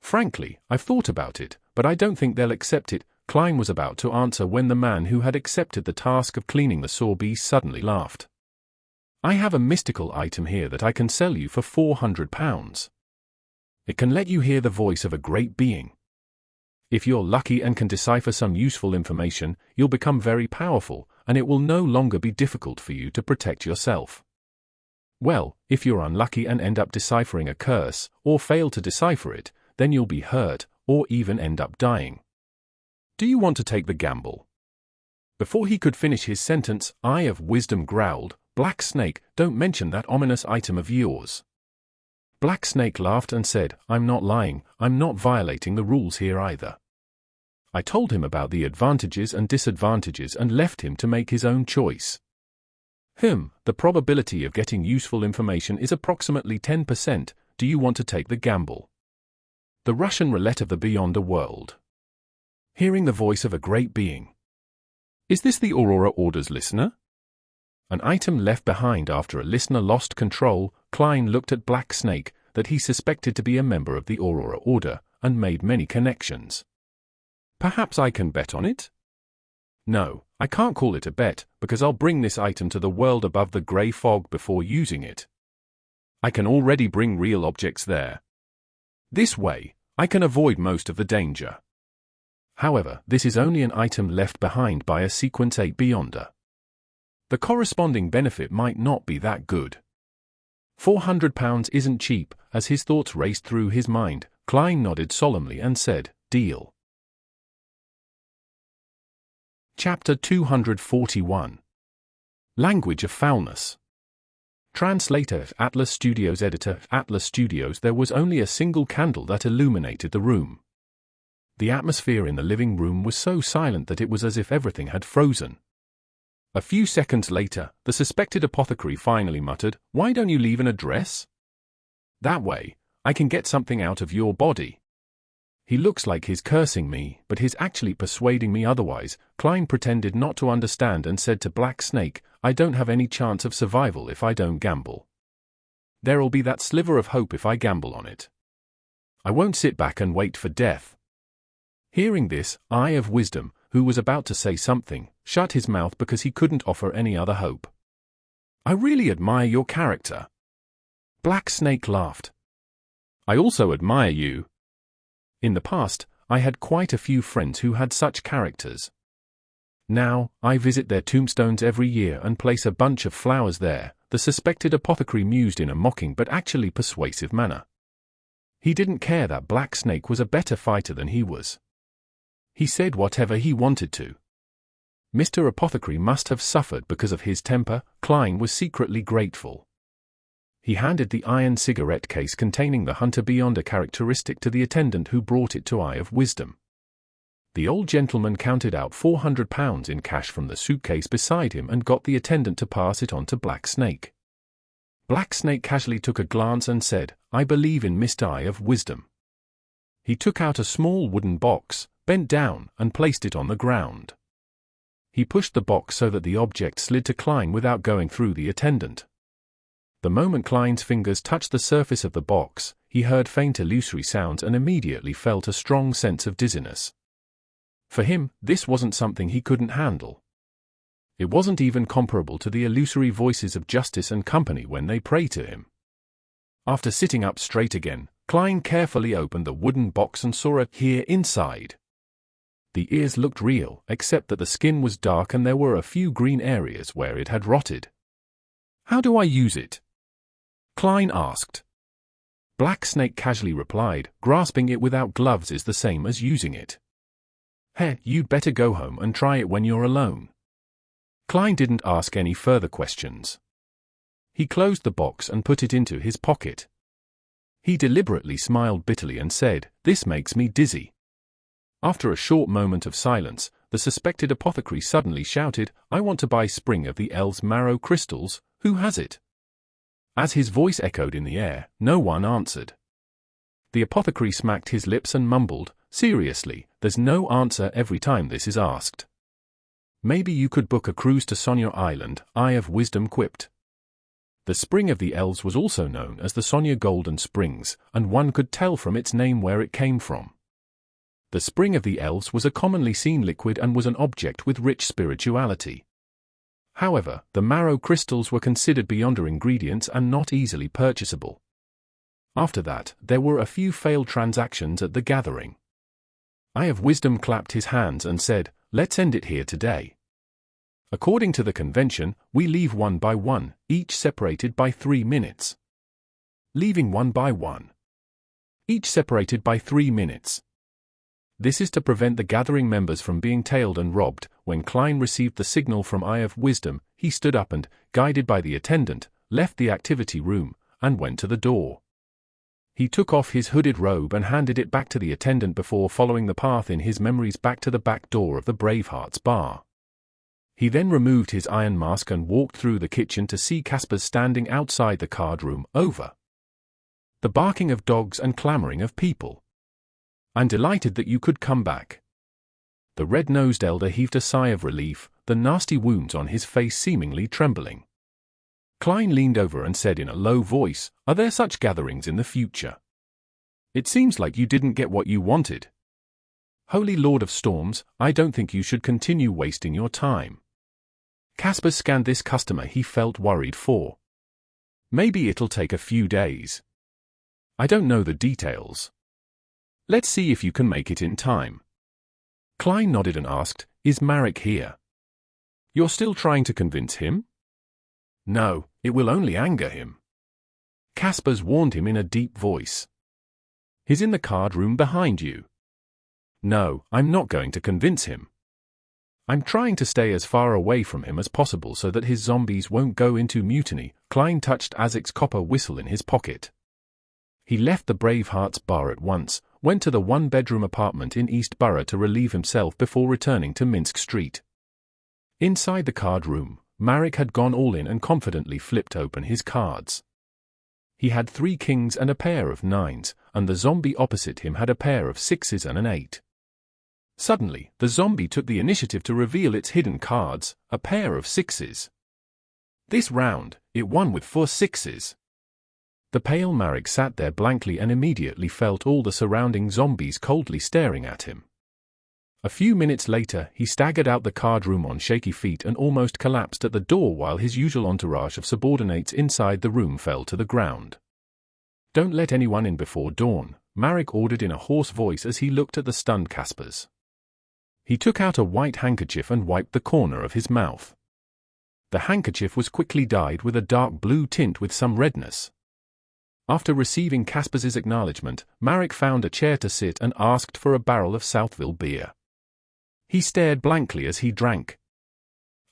Frankly, I've thought about it, but I don't think they'll accept it. Klein was about to answer when the man who had accepted the task of cleaning the sorbet suddenly laughed. I have a mystical item here that I can sell you for £400. It can let you hear the voice of a great being. If you're lucky and can decipher some useful information, you'll become very powerful, and it will no longer be difficult for you to protect yourself. Well, if you're unlucky and end up deciphering a curse, or fail to decipher it, then you'll be hurt, or even end up dying. Do you want to take the gamble? Before he could finish his sentence, Eye of Wisdom growled, Black Snake, don't mention that ominous item of yours. Black Snake laughed and said, I'm not lying, I'm not violating the rules here either. I told him about the advantages and disadvantages and left him to make his own choice. The probability of getting useful information is approximately 10%. Do you want to take the gamble? The Russian roulette of the Beyond a World. Hearing the voice of a great being. Is this the Aurora Order's listener? An item left behind after a listener lost control. Klein looked at Black Snake, that he suspected to be a member of the Aurora Order, and made many connections. Perhaps I can bet on it? No, I can't call it a bet, because I'll bring this item to the world above the grey fog before using it. I can already bring real objects there. This way, I can avoid most of the danger. However, this is only an item left behind by a Sequence 8 Beyonder. The corresponding benefit might not be that good. £400 isn't cheap. As his thoughts raced through his mind, Klein nodded solemnly and said, Deal. Chapter 241. Language of Foulness. Translator, Atlas Studios. Editor, Atlas Studios. There was only a single candle that illuminated the room. The atmosphere in the living room was so silent that it was as if everything had frozen. A few seconds later, the suspected apothecary finally muttered, Why don't you leave an address? That way, I can get something out of your body. He looks like he's cursing me, but he's actually persuading me otherwise. Klein pretended not to understand and said to Black Snake, I don't have any chance of survival if I don't gamble. There'll be that sliver of hope if I gamble on it. I won't sit back and wait for death. Hearing this, Eye of Wisdom, who was about to say something, shut his mouth because he couldn't offer any other hope. I really admire your character. Black Snake laughed. I also admire you. In the past, I had quite a few friends who had such characters. Now, I visit their tombstones every year and place a bunch of flowers there, the suspected apothecary mused in a mocking but actually persuasive manner. He didn't care that Black Snake was a better fighter than he was. He said whatever he wanted to. Mr. Apothecary must have suffered because of his temper. Klein was secretly grateful. He handed the iron cigarette case containing the Hunter Beyonder characteristic to the attendant who brought it to Eye of Wisdom. The old gentleman counted out £400 in cash from the suitcase beside him and got the attendant to pass it on to Black Snake. Black Snake casually took a glance and said, I believe in Mr. Eye of Wisdom. He took out a small wooden box, bent down, and placed it on the ground. He pushed the box so that the object slid to Klein without going through the attendant. The moment Klein's fingers touched the surface of the box, he heard faint illusory sounds and immediately felt a strong sense of dizziness. For him, this wasn't something he couldn't handle. It wasn't even comparable to the illusory voices of Justice and company when they pray to him. After sitting up straight again, Klein carefully opened the wooden box and saw a ear inside. The ears looked real, except that the skin was dark and there were a few green areas where it had rotted. How do I use it? Klein asked. Black Snake casually replied, grasping it without gloves is the same as using it. You'd better go home and try it when you're alone. Klein didn't ask any further questions. He closed the box and put it into his pocket. He deliberately smiled bitterly and said, "This makes me dizzy." After a short moment of silence, the suspected apothecary suddenly shouted, "I want to buy Spring of the Elves marrow crystals, who has it?" As his voice echoed in the air, no one answered. The apothecary smacked his lips and mumbled, "Seriously, there's no answer every time this is asked." "Maybe you could book a cruise to Sonia Island," Eye of Wisdom quipped. The Spring of the Elves was also known as the Sonia Golden Springs, and one could tell from its name where it came from. The Spring of the Elves was a commonly seen liquid and was an object with rich spirituality. However, the marrow crystals were considered beyond ingredients and not easily purchasable. After that, there were a few failed transactions at the gathering. Eye of Wisdom clapped his hands and said, "Let's end it here today. According to the convention, we leave one by one, each separated by 3 minutes. Leaving one by one. Each separated by 3 minutes. This is to prevent the gathering members from being tailed and robbed." When Klein received the signal from Eye of Wisdom, he stood up and, guided by the attendant, left the activity room, and went to the door. He took off his hooded robe and handed it back to the attendant before following the path in his memories back to the back door of the Bravehearts Bar. He then removed his iron mask and walked through the kitchen to see Caspers standing outside the card room. Over the barking of dogs and clamoring of people. "I'm delighted that you could come back." The red-nosed elder heaved a sigh of relief, the nasty wounds on his face seemingly trembling. Klein leaned over and said in a low voice, "Are there such gatherings in the future? It seems like you didn't get what you wanted. Holy Lord of Storms, I don't think you should continue wasting your time." Casper scanned this customer he felt worried for. "Maybe it'll take a few days. I don't know the details. Let's see if you can make it in time." Klein nodded and asked, "Is Marek here?" "You're still trying to convince him?" "No, it will only anger him." Caspers warned him in a deep voice. "He's in the card room behind you." "No, I'm not going to convince him. I'm trying to stay as far away from him as possible so that his zombies won't go into mutiny." Klein touched Azek's copper whistle in his pocket. He left the Bravehearts Bar at once, went to the one-bedroom apartment in East Borough to relieve himself before returning to Minsk Street. Inside the card room, Marek had gone all in and confidently flipped open his cards. He had 3 kings and a pair of 9s, and the zombie opposite him had a pair of 6s and an 8. Suddenly, the zombie took the initiative to reveal its hidden cards, a pair of 6s. This round, it won with 4 6s. The pale Marek sat there blankly and immediately felt all the surrounding zombies coldly staring at him. A few minutes later, he staggered out the card room on shaky feet and almost collapsed at the door while his usual entourage of subordinates inside the room fell to the ground. "Don't let anyone in before dawn," Marek ordered in a hoarse voice as he looked at the stunned Caspers. He took out a white handkerchief and wiped the corner of his mouth. The handkerchief was quickly dyed with a dark blue tint with some redness. After receiving Caspers's acknowledgement, Marek found a chair to sit and asked for a barrel of Southville beer. He stared blankly as he drank.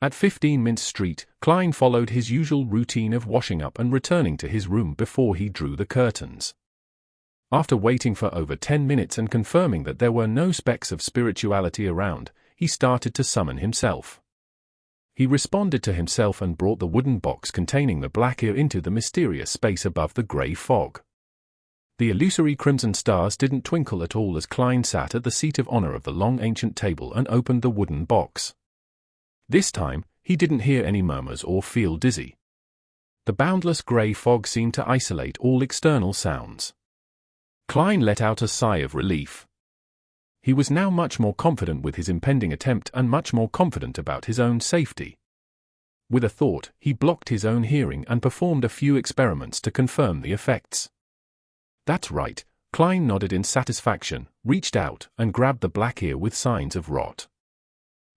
At 15 Mint Street, Klein followed his usual routine of washing up and returning to his room before he drew the curtains. After waiting for over 10 minutes and confirming that there were no specks of spirituality around, he started to summon himself. He responded to himself and brought the wooden box containing the black ear into the mysterious space above the grey fog. The illusory crimson stars didn't twinkle at all as Klein sat at the seat of honor of the long ancient table and opened the wooden box. This time, he didn't hear any murmurs or feel dizzy. The boundless grey fog seemed to isolate all external sounds. Klein let out a sigh of relief. He was now much more confident with his impending attempt and much more confident about his own safety. With a thought, he blocked his own hearing and performed a few experiments to confirm the effects. "That's right," Klein nodded in satisfaction, reached out, and grabbed the black ear with signs of rot.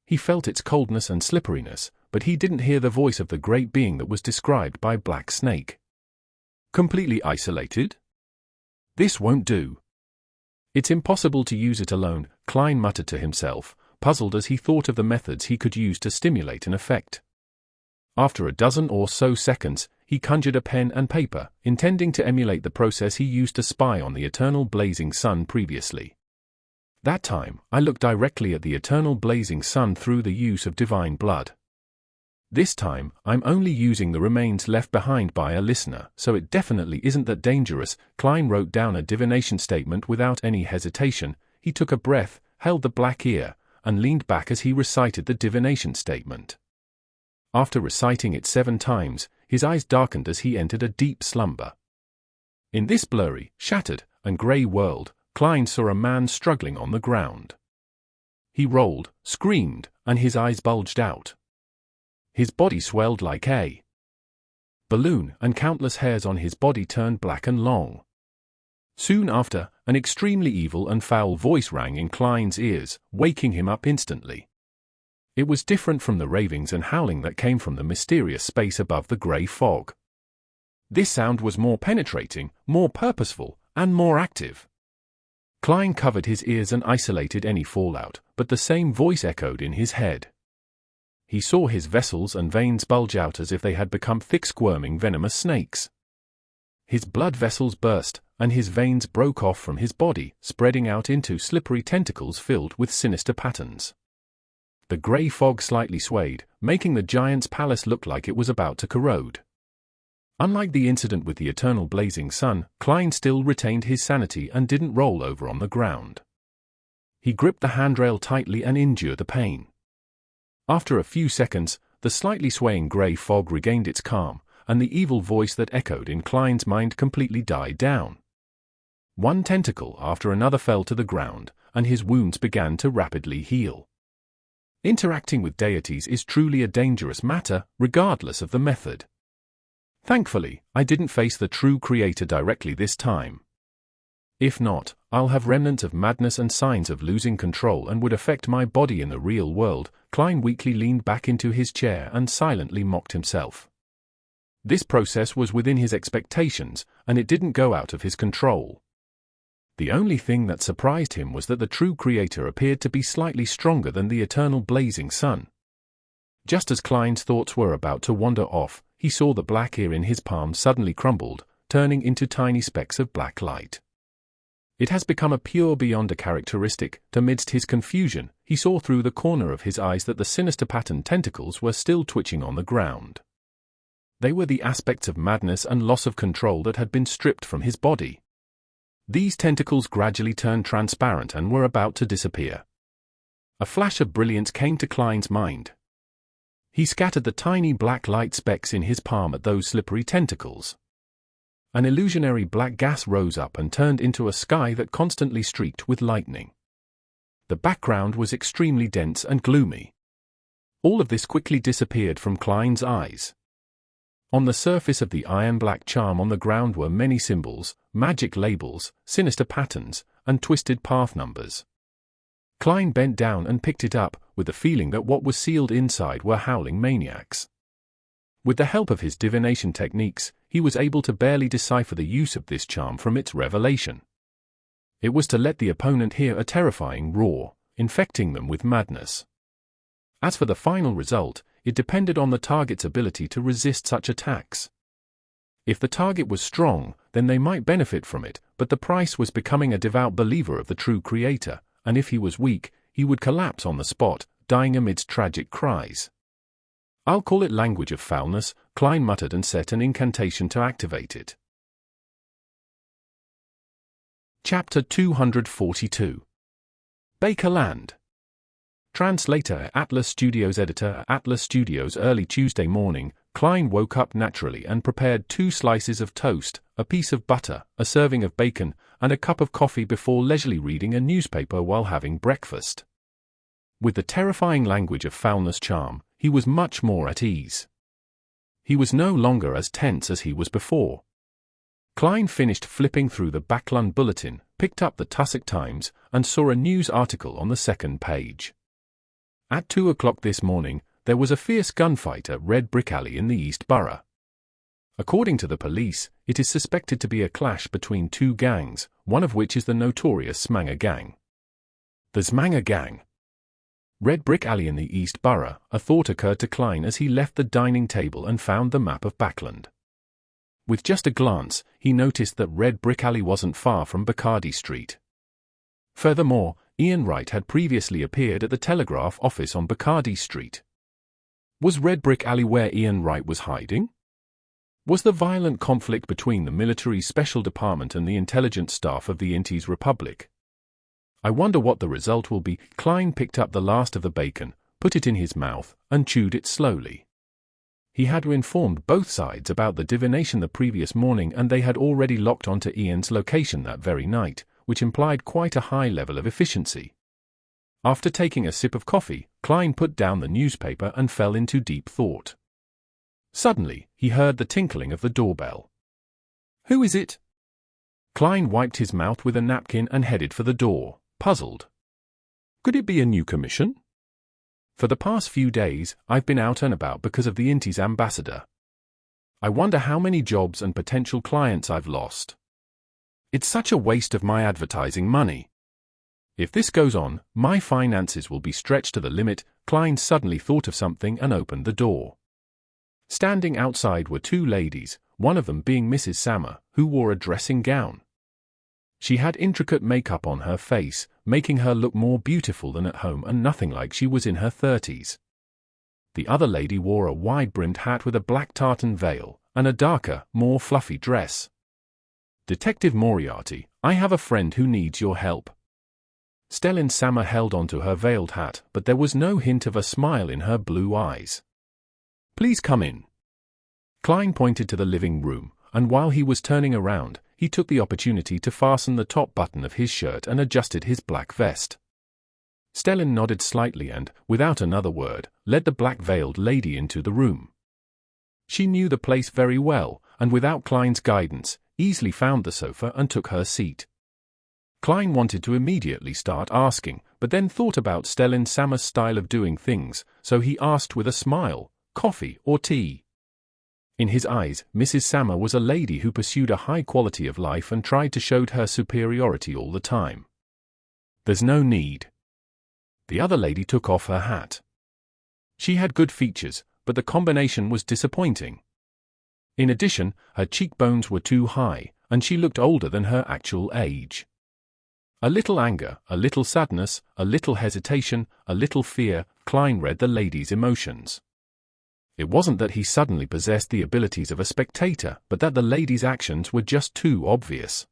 He felt its coldness and slipperiness, but he didn't hear the voice of the great being that was described by Black Snake. "Completely isolated? This won't do. It's impossible to use it alone," Klein muttered to himself, puzzled as he thought of the methods he could use to stimulate an effect. After a dozen or so seconds, he conjured a pen and paper, intending to emulate the process he used to spy on the eternal blazing sun previously. That time, I looked directly at the eternal blazing sun through the use of divine blood. This time, I'm only using the remains left behind by a listener, so it definitely isn't that dangerous. Klein wrote down a divination statement without any hesitation. He took a breath, held the black ear, and leaned back as he recited the divination statement. After reciting it 7 times, his eyes darkened as he entered a deep slumber. In this blurry, shattered, and grey world, Klein saw a man struggling on the ground. He rolled, screamed, and his eyes bulged out. His body swelled like a balloon, and countless hairs on his body turned black and long. Soon after, an extremely evil and foul voice rang in Klein's ears, waking him up instantly. It was different from the ravings and howling that came from the mysterious space above the grey fog. This sound was more penetrating, more purposeful, and more active. Klein covered his ears and isolated any fallout, but the same voice echoed in his head. He saw his vessels and veins bulge out as if they had become thick squirming venomous snakes. His blood vessels burst, and his veins broke off from his body, spreading out into slippery tentacles filled with sinister patterns. The grey fog slightly swayed, making the giant's palace look like it was about to corrode. Unlike the incident with the eternal blazing sun, Klein still retained his sanity and didn't roll over on the ground. He gripped the handrail tightly and endured the pain. After a few seconds, the slightly swaying grey fog regained its calm, and the evil voice that echoed in Klein's mind completely died down. One tentacle after another fell to the ground, and his wounds began to rapidly heal. Interacting with deities is truly a dangerous matter, regardless of the method. Thankfully, I didn't face the true creator directly this time. If not, I'll have remnants of madness and signs of losing control and would affect my body in the real world. Klein weakly leaned back into his chair and silently mocked himself. This process was within his expectations, and it didn't go out of his control. The only thing that surprised him was that the true creator appeared to be slightly stronger than the eternal blazing sun. Just as Klein's thoughts were about to wander off, he saw the black ear in his palm suddenly crumbled, turning into tiny specks of black light. It has become a pure beyond a characteristic. Amidst his confusion, he saw through the corner of his eyes that the sinister patterned tentacles were still twitching on the ground. They were the aspects of madness and loss of control that had been stripped from his body. These tentacles gradually turned transparent and were about to disappear. A flash of brilliance came to Klein's mind. He scattered the tiny black light specks in his palm at those slippery tentacles. An illusionary black gas rose up and turned into a sky that constantly streaked with lightning. The background was extremely dense and gloomy. All of this quickly disappeared from Klein's eyes. On the surface of the iron-black charm on the ground were many symbols, magic labels, sinister patterns, and twisted path numbers. Klein bent down and picked it up, with the feeling that what was sealed inside were howling maniacs. With the help of his divination techniques, he was able to barely decipher the use of this charm from its revelation. It was to let the opponent hear a terrifying roar, infecting them with madness. As for the final result, it depended on the target's ability to resist such attacks. If the target was strong, then they might benefit from it, but the price was becoming a devout believer of the true creator, and if he was weak, he would collapse on the spot, dying amidst tragic cries. "I'll call it language of foulness," Klein muttered and set an incantation to activate it. Chapter 242. Bakerland. Translator Atlas Studios. Editor Atlas Studios. Early Tuesday morning, Klein woke up naturally and prepared 2 slices of toast, a piece of butter, a serving of bacon, and a cup of coffee before leisurely reading a newspaper while having breakfast. With the terrifying language of foulness charm, he was much more at ease. He was no longer as tense as he was before. Klein finished flipping through the Bakerland bulletin, picked up the Tussock Times, and saw a news article on the second page. At 2 o'clock this morning, there was a fierce gunfight at Red Brick Alley in the East Borough. According to the police, it is suspected to be a clash between 2 gangs, one of which is the notorious Smanger Gang. The Smanger Gang. Red Brick Alley in the East Borough, a thought occurred to Klein as he left the dining table and found the map of Bakerland. With just a glance, he noticed that Red Brick Alley wasn't far from Bacardi Street. Furthermore, Ian Wright had previously appeared at the Telegraph office on Bacardi Street. Was Red Brick Alley where Ian Wright was hiding? Was the violent conflict between the military special department and the intelligence staff of the Intes Republic? I wonder what the result will be. Klein picked up the last of the bacon, put it in his mouth, and chewed it slowly. He had informed both sides about the divination the previous morning, and they had already locked onto Ian's location that very night, which implied quite a high level of efficiency. After taking a sip of coffee, Klein put down the newspaper and fell into deep thought. Suddenly, he heard the tinkling of the doorbell. "Who is it?" Klein wiped his mouth with a napkin and headed for the door, puzzled. "Could it be a new commission? For the past few days, I've been out and about because of the Intes ambassador. I wonder how many jobs and potential clients I've lost. It's such a waste of my advertising money. If this goes on, my finances will be stretched to the limit." Klein suddenly thought of something and opened the door. Standing outside were two ladies, one of them being Mrs. Sammer, who wore a dressing gown. She had intricate makeup on her face, making her look more beautiful than at home and nothing like she was in her 30s. The other lady wore a wide-brimmed hat with a black tartan veil, and a darker, more fluffy dress. "Detective Moriarty, I have a friend who needs your help." Stellin Sammer held onto her veiled hat, but there was no hint of a smile in her blue eyes. "Please come in." Klein pointed to the living room, and while he was turning around, he took the opportunity to fasten the top button of his shirt and adjusted his black vest. Stellin nodded slightly and, without another word, led the black-veiled lady into the room. She knew the place very well, and without Klein's guidance, easily found the sofa and took her seat. Klein wanted to immediately start asking, but then thought about Stellin Sammer's style of doing things, so he asked with a smile, "Coffee or tea?" In his eyes, Mrs. Sammer was a lady who pursued a high quality of life and tried to show her superiority all the time. "There's no need." The other lady took off her hat. She had good features, but the combination was disappointing. In addition, her cheekbones were too high, and she looked older than her actual age. A little anger, a little sadness, a little hesitation, a little fear. Klein read the lady's emotions. It wasn't that he suddenly possessed the abilities of a spectator, but that the lady's actions were just too obvious.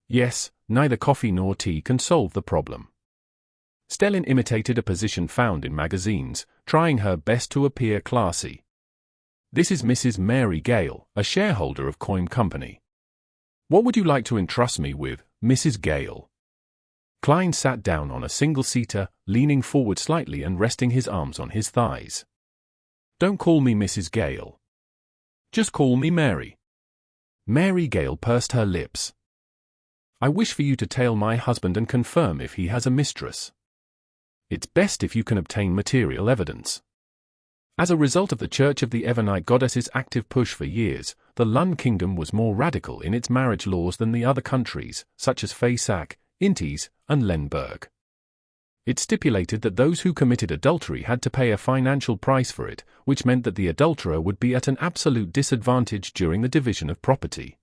Yes, neither coffee nor tea can solve the problem. Stellin imitated a position found in magazines, trying her best to appear classy. "This is Mrs. Mary Gale, a shareholder of Coin Company. What would you like to entrust me with, Mrs. Gale?" Klein sat down on a single-seater, leaning forward slightly and resting his arms on his thighs. "Don't call me Mrs. Gale. Just call me Mary." Mary Gale pursed her lips. "I wish for you to tail my husband and confirm if he has a mistress. It's best if you can obtain material evidence." As a result of the Church of the Evernite Goddess's active push for years, the Lund Kingdom was more radical in its marriage laws than the other countries, such as Feysac, Intes, and Lemberg. It stipulated that those who committed adultery had to pay a financial price for it, which meant that the adulterer would be at an absolute disadvantage during the division of property.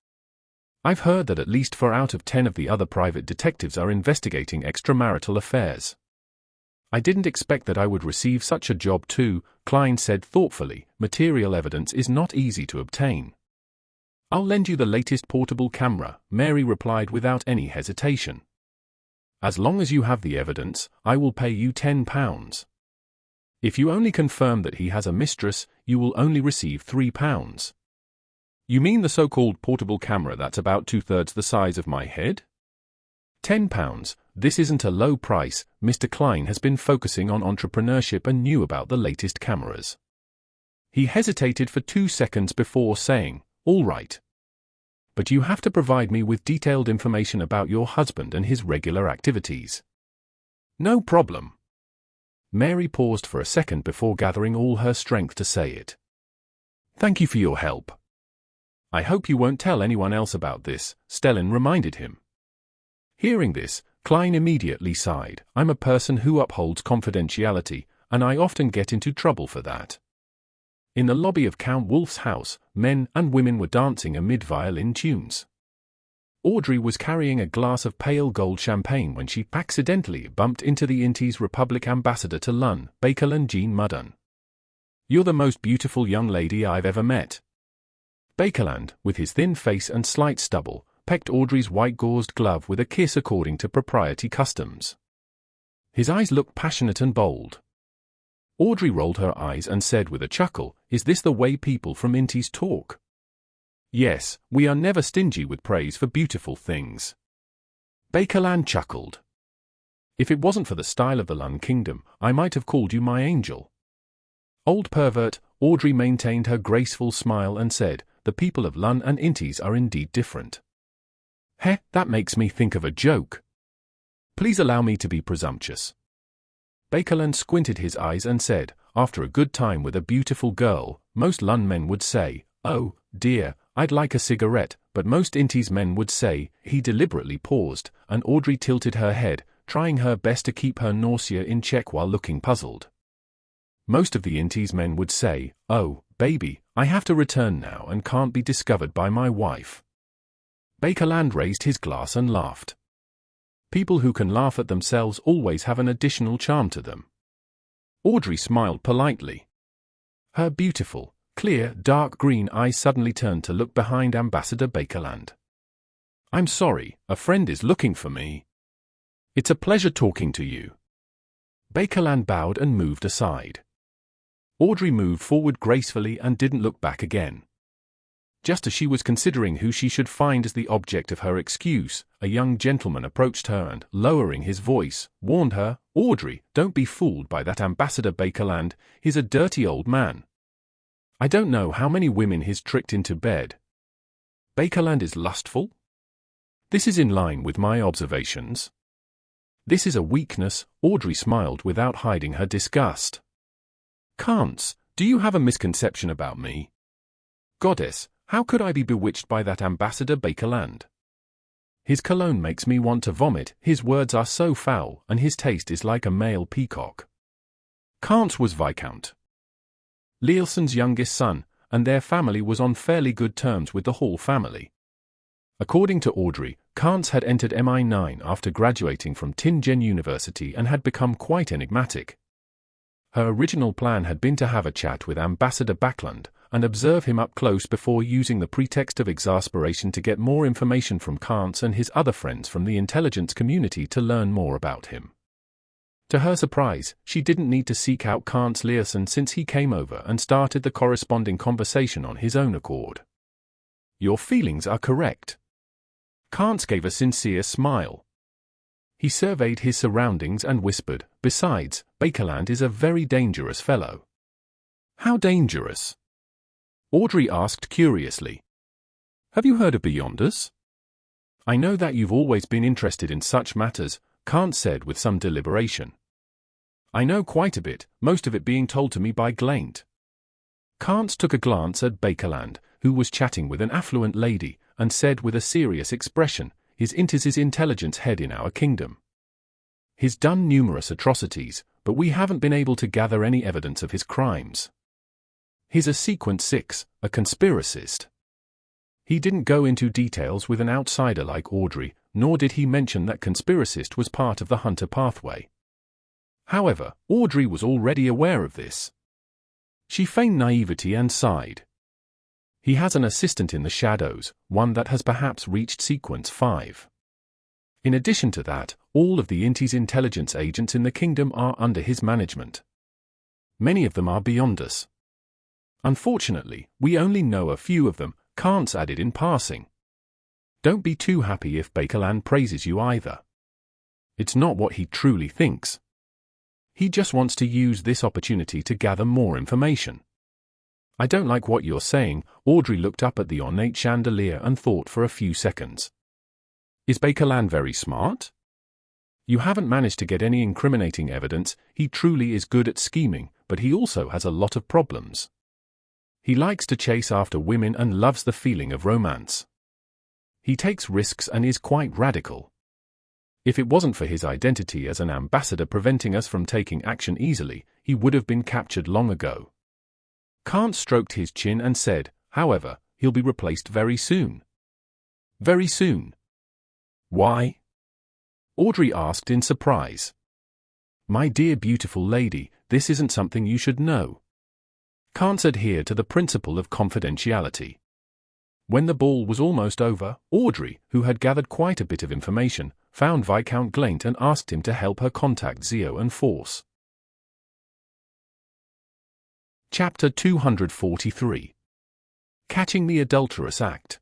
I've heard that at least 4 out of 10 of the other private detectives are investigating extramarital affairs. I didn't expect that I would receive such a job too, Klein said thoughtfully. Material evidence is not easy to obtain. I'll lend you the latest portable camera, Mary replied without any hesitation. As long as you have the evidence, I will pay you £10. If you only confirm that he has a mistress, you will only receive £3. You mean the so-called portable camera that's about 2/3 the size of my head? £10. This isn't a low price. Mr. Klein has been focusing on entrepreneurship and knew about the latest cameras. He hesitated for 2 seconds before saying, "All right. But you have to provide me with detailed information about your husband and his regular activities." "No problem." Mary paused for a second before gathering all her strength to say it. "Thank you for your help. I hope you won't tell anyone else about this," Stellin reminded him. Hearing this, Klein immediately sighed. I'm a person who upholds confidentiality, and I often get into trouble for that. In the lobby of Count Wolf's house, men and women were dancing amid violin tunes. Audrey was carrying a glass of pale gold champagne when she accidentally bumped into the Inties Republic ambassador to Lun, Bakerland Jean Muddon. You're the most beautiful young lady I've ever met. Bakerland, with his thin face and slight stubble, pecked Audrey's white-gauzed glove with a kiss according to propriety customs. His eyes looked passionate and bold. Audrey rolled her eyes and said with a chuckle, "Is this the way people from Inties talk?" "Yes, we are never stingy with praise for beautiful things." Bakerland chuckled. "If it wasn't for the style of the Lun Kingdom, I might have called you my angel." Old pervert, Audrey maintained her graceful smile and said, "The people of Lun and Inties are indeed different." "Heh, that makes me think of a joke. Please allow me to be presumptuous." Bakerland squinted his eyes and said, "After a good time with a beautiful girl, most Lun men would say, 'Oh, dear, I'd like a cigarette,' but most Inties men would say," he deliberately paused, and Audrey tilted her head, trying her best to keep her nausea in check while looking puzzled. "Most of the Inties men would say, 'Oh, baby, I have to return now and can't be discovered by my wife.'" Bakerland raised his glass and laughed. People who can laugh at themselves always have an additional charm to them. Audrey smiled politely. Her beautiful, clear, dark green eyes suddenly turned to look behind Ambassador Bakerland. "I'm sorry, a friend is looking for me." "It's a pleasure talking to you." Bakerland bowed and moved aside. Audrey moved forward gracefully and didn't look back again. Just as she was considering who she should find as the object of her excuse, a young gentleman approached her and, lowering his voice, warned her, "Audrey, don't be fooled by that Ambassador Bakerland, he's a dirty old man. I don't know how many women he's tricked into bed." "Bakerland is lustful?" "This is in line with my observations." "This is a weakness," Audrey smiled without hiding her disgust. "Cants, do you have a misconception about me? Goddess, how could I be bewitched by that Ambassador Bakerland? His cologne makes me want to vomit, his words are so foul, and his taste is like a male peacock." Cants was Viscount Leelson's youngest son, and their family was on fairly good terms with the Hall family. According to Audrey, Cants had entered MI9 after graduating from Tingen University and had become quite enigmatic. Her original plan had been to have a chat with Ambassador Bakerland and observe him up close before using the pretext of exasperation to get more information from Cants and his other friends from the intelligence community to learn more about him. To her surprise, she didn't need to seek out Cants Leerson since he came over and started the corresponding conversation on his own accord. "Your feelings are correct." Cants gave a sincere smile. He surveyed his surroundings and whispered, "Besides, Bakerland is a very dangerous fellow." "How dangerous?" Audrey asked curiously. "Have you heard of Beyonders?" "I know that you've always been interested in such matters," Cants said with some deliberation. "I know quite a bit, most of it being told to me by Glaint." Cants took a glance at Bakerland, who was chatting with an affluent lady, and said with a serious expression, "His Intis's intelligence head in our kingdom. He's done numerous atrocities, but we haven't been able to gather any evidence of his crimes. He's a Sequence 6, a conspiracist." He didn't go into details with an outsider like Audrey, nor did he mention that conspiracist was part of the Hunter pathway. However, Audrey was already aware of this. She feigned naivety and sighed. "He has an assistant in the shadows, one that has perhaps reached Sequence 5. In addition to that, all of the Inties intelligence agents in the kingdom are under his management. Many of them are beyond us. Unfortunately, we only know a few of them," Cants added in passing. "Don't be too happy if Bakerland praises you either. It's not what he truly thinks. He just wants to use this opportunity to gather more information." "I don't like what you're saying." Audrey looked up at the ornate chandelier and thought for a few seconds. "Is Bakerland very smart?" "You haven't managed to get any incriminating evidence. He truly is good at scheming, but he also has a lot of problems. He likes to chase after women and loves the feeling of romance. He takes risks and is quite radical. If it wasn't for his identity as an ambassador preventing us from taking action easily, he would have been captured long ago. Kant stroked his chin and said, however, he'll be replaced very soon. Very soon. Why? Audrey asked in surprise. My dear beautiful lady, this isn't something you should know. Kant adhered to the principle of confidentiality. When the ball was almost over, Audrey, who had gathered quite a bit of information, found Viscount Kleins and asked him to help her contact Xio and Force. Chapter 243. Catching the Adulterous Act.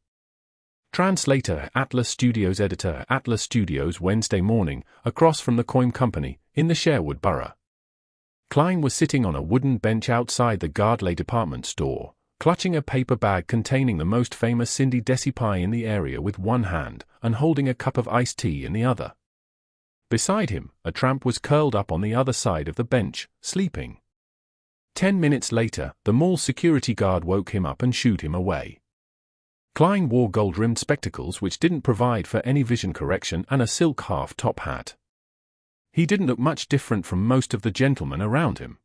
Translator Atlas Studios. Editor Atlas Studios. Wednesday morning, across from the Coin Company, in the Sherwood Borough. Klein was sitting on a wooden bench outside the Gardley department store, clutching a paper bag containing the most famous Cindy Desi pie in the area with one hand, and holding a cup of iced tea in the other. Beside him, a tramp was curled up on the other side of the bench, sleeping. 10 minutes later, the mall security guard woke him up and shooed him away. Klein wore gold-rimmed spectacles which didn't provide for any vision correction and a silk half-top hat. He didn't look much different from most of the gentlemen around him.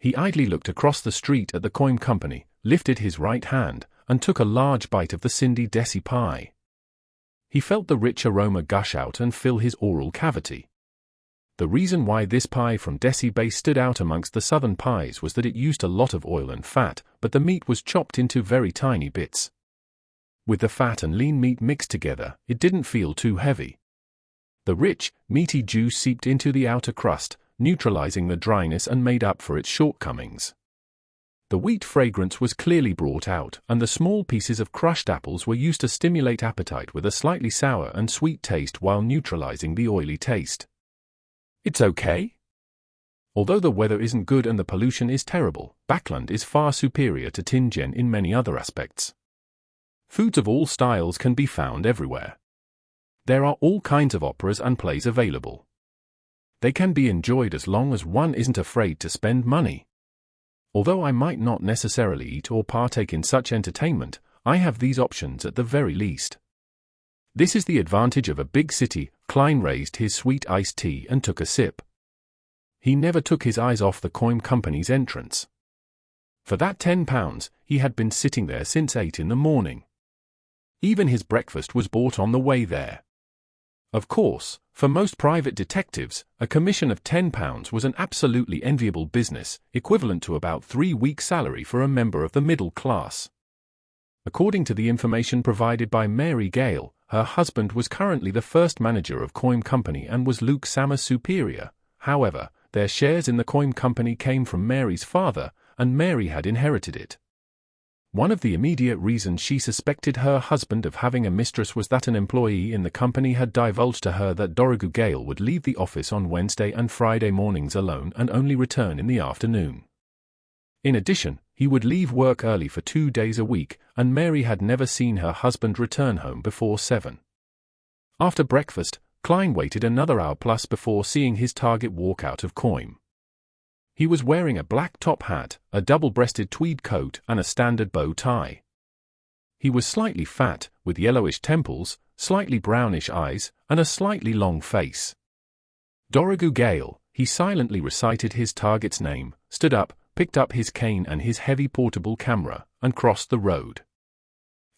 He idly looked across the street at the Coin Company, lifted his right hand, and took a large bite of the Cindy Desi pie. He felt the rich aroma gush out and fill his oral cavity. The reason why this pie from Desi Bay stood out amongst the southern pies was that it used a lot of oil and fat, but the meat was chopped into very tiny bits. With the fat and lean meat mixed together, it didn't feel too heavy. The rich, meaty juice seeped into the outer crust, neutralizing the dryness and made up for its shortcomings. The wheat fragrance was clearly brought out, and the small pieces of crushed apples were used to stimulate appetite with a slightly sour and sweet taste while neutralizing the oily taste. It's okay. Although the weather isn't good and the pollution is terrible, Bakerland is far superior to Tingen in many other aspects. Foods of all styles can be found everywhere. There are all kinds of operas and plays available. They can be enjoyed as long as one isn't afraid to spend money. Although I might not necessarily eat or partake in such entertainment, I have these options at the very least. This is the advantage of a big city. Klein raised his sweet iced tea and took a sip. He never took his eyes off the Coin Company's entrance. For that £10, he had been sitting there since 8 in the morning. Even his breakfast was bought on the way there. Of course, for most private detectives, a commission of £10 was an absolutely enviable business, equivalent to about 3 weeks' salary for a member of the middle class. According to the information provided by Mary Gale, her husband was currently the first manager of Coin Company and was Luke Sammer's superior. However, their shares in the Coin Company came from Mary's father, and Mary had inherited it. One of the immediate reasons she suspected her husband of having a mistress was that an employee in the company had divulged to her that Dorigu Gale would leave the office on Wednesday and Friday mornings alone and only return in the afternoon. In addition, he would leave work early for 2 days a week, and Mary had never seen her husband return home before 7. After breakfast, Klein waited another hour plus before seeing his target walk out of Coin. He was wearing a black top hat, a double-breasted tweed coat, and a standard bow tie. He was slightly fat, with yellowish temples, slightly brownish eyes, and a slightly long face. Dorigu Gale, he silently recited his target's name, stood up, picked up his cane and his heavy portable camera, and crossed the road.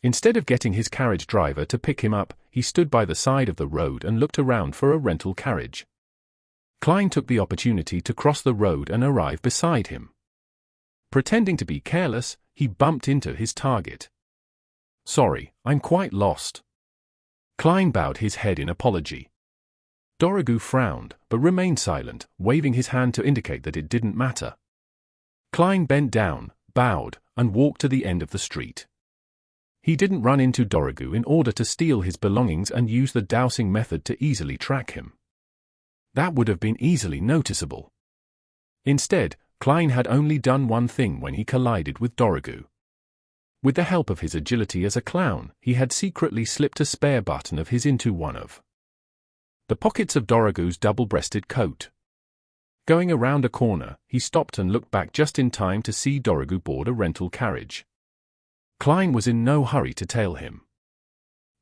Instead of getting his carriage driver to pick him up, he stood by the side of the road and looked around for a rental carriage. Klein took the opportunity to cross the road and arrive beside him. Pretending to be careless, he bumped into his target. "Sorry, I'm quite lost." Klein bowed his head in apology. Dorigu frowned, but remained silent, waving his hand to indicate that it didn't matter. Klein bent down, bowed, and walked to the end of the street. He didn't run into Dorigu in order to steal his belongings and use the dowsing method to easily track him. That would have been easily noticeable. Instead, Klein had only done one thing when he collided with Dorigu. With the help of his agility as a clown, he had secretly slipped a spare button of his into one of the pockets of Dorigu's double-breasted coat. Going around a corner, he stopped and looked back just in time to see Dorigu board a rental carriage. Klein was in no hurry to tail him.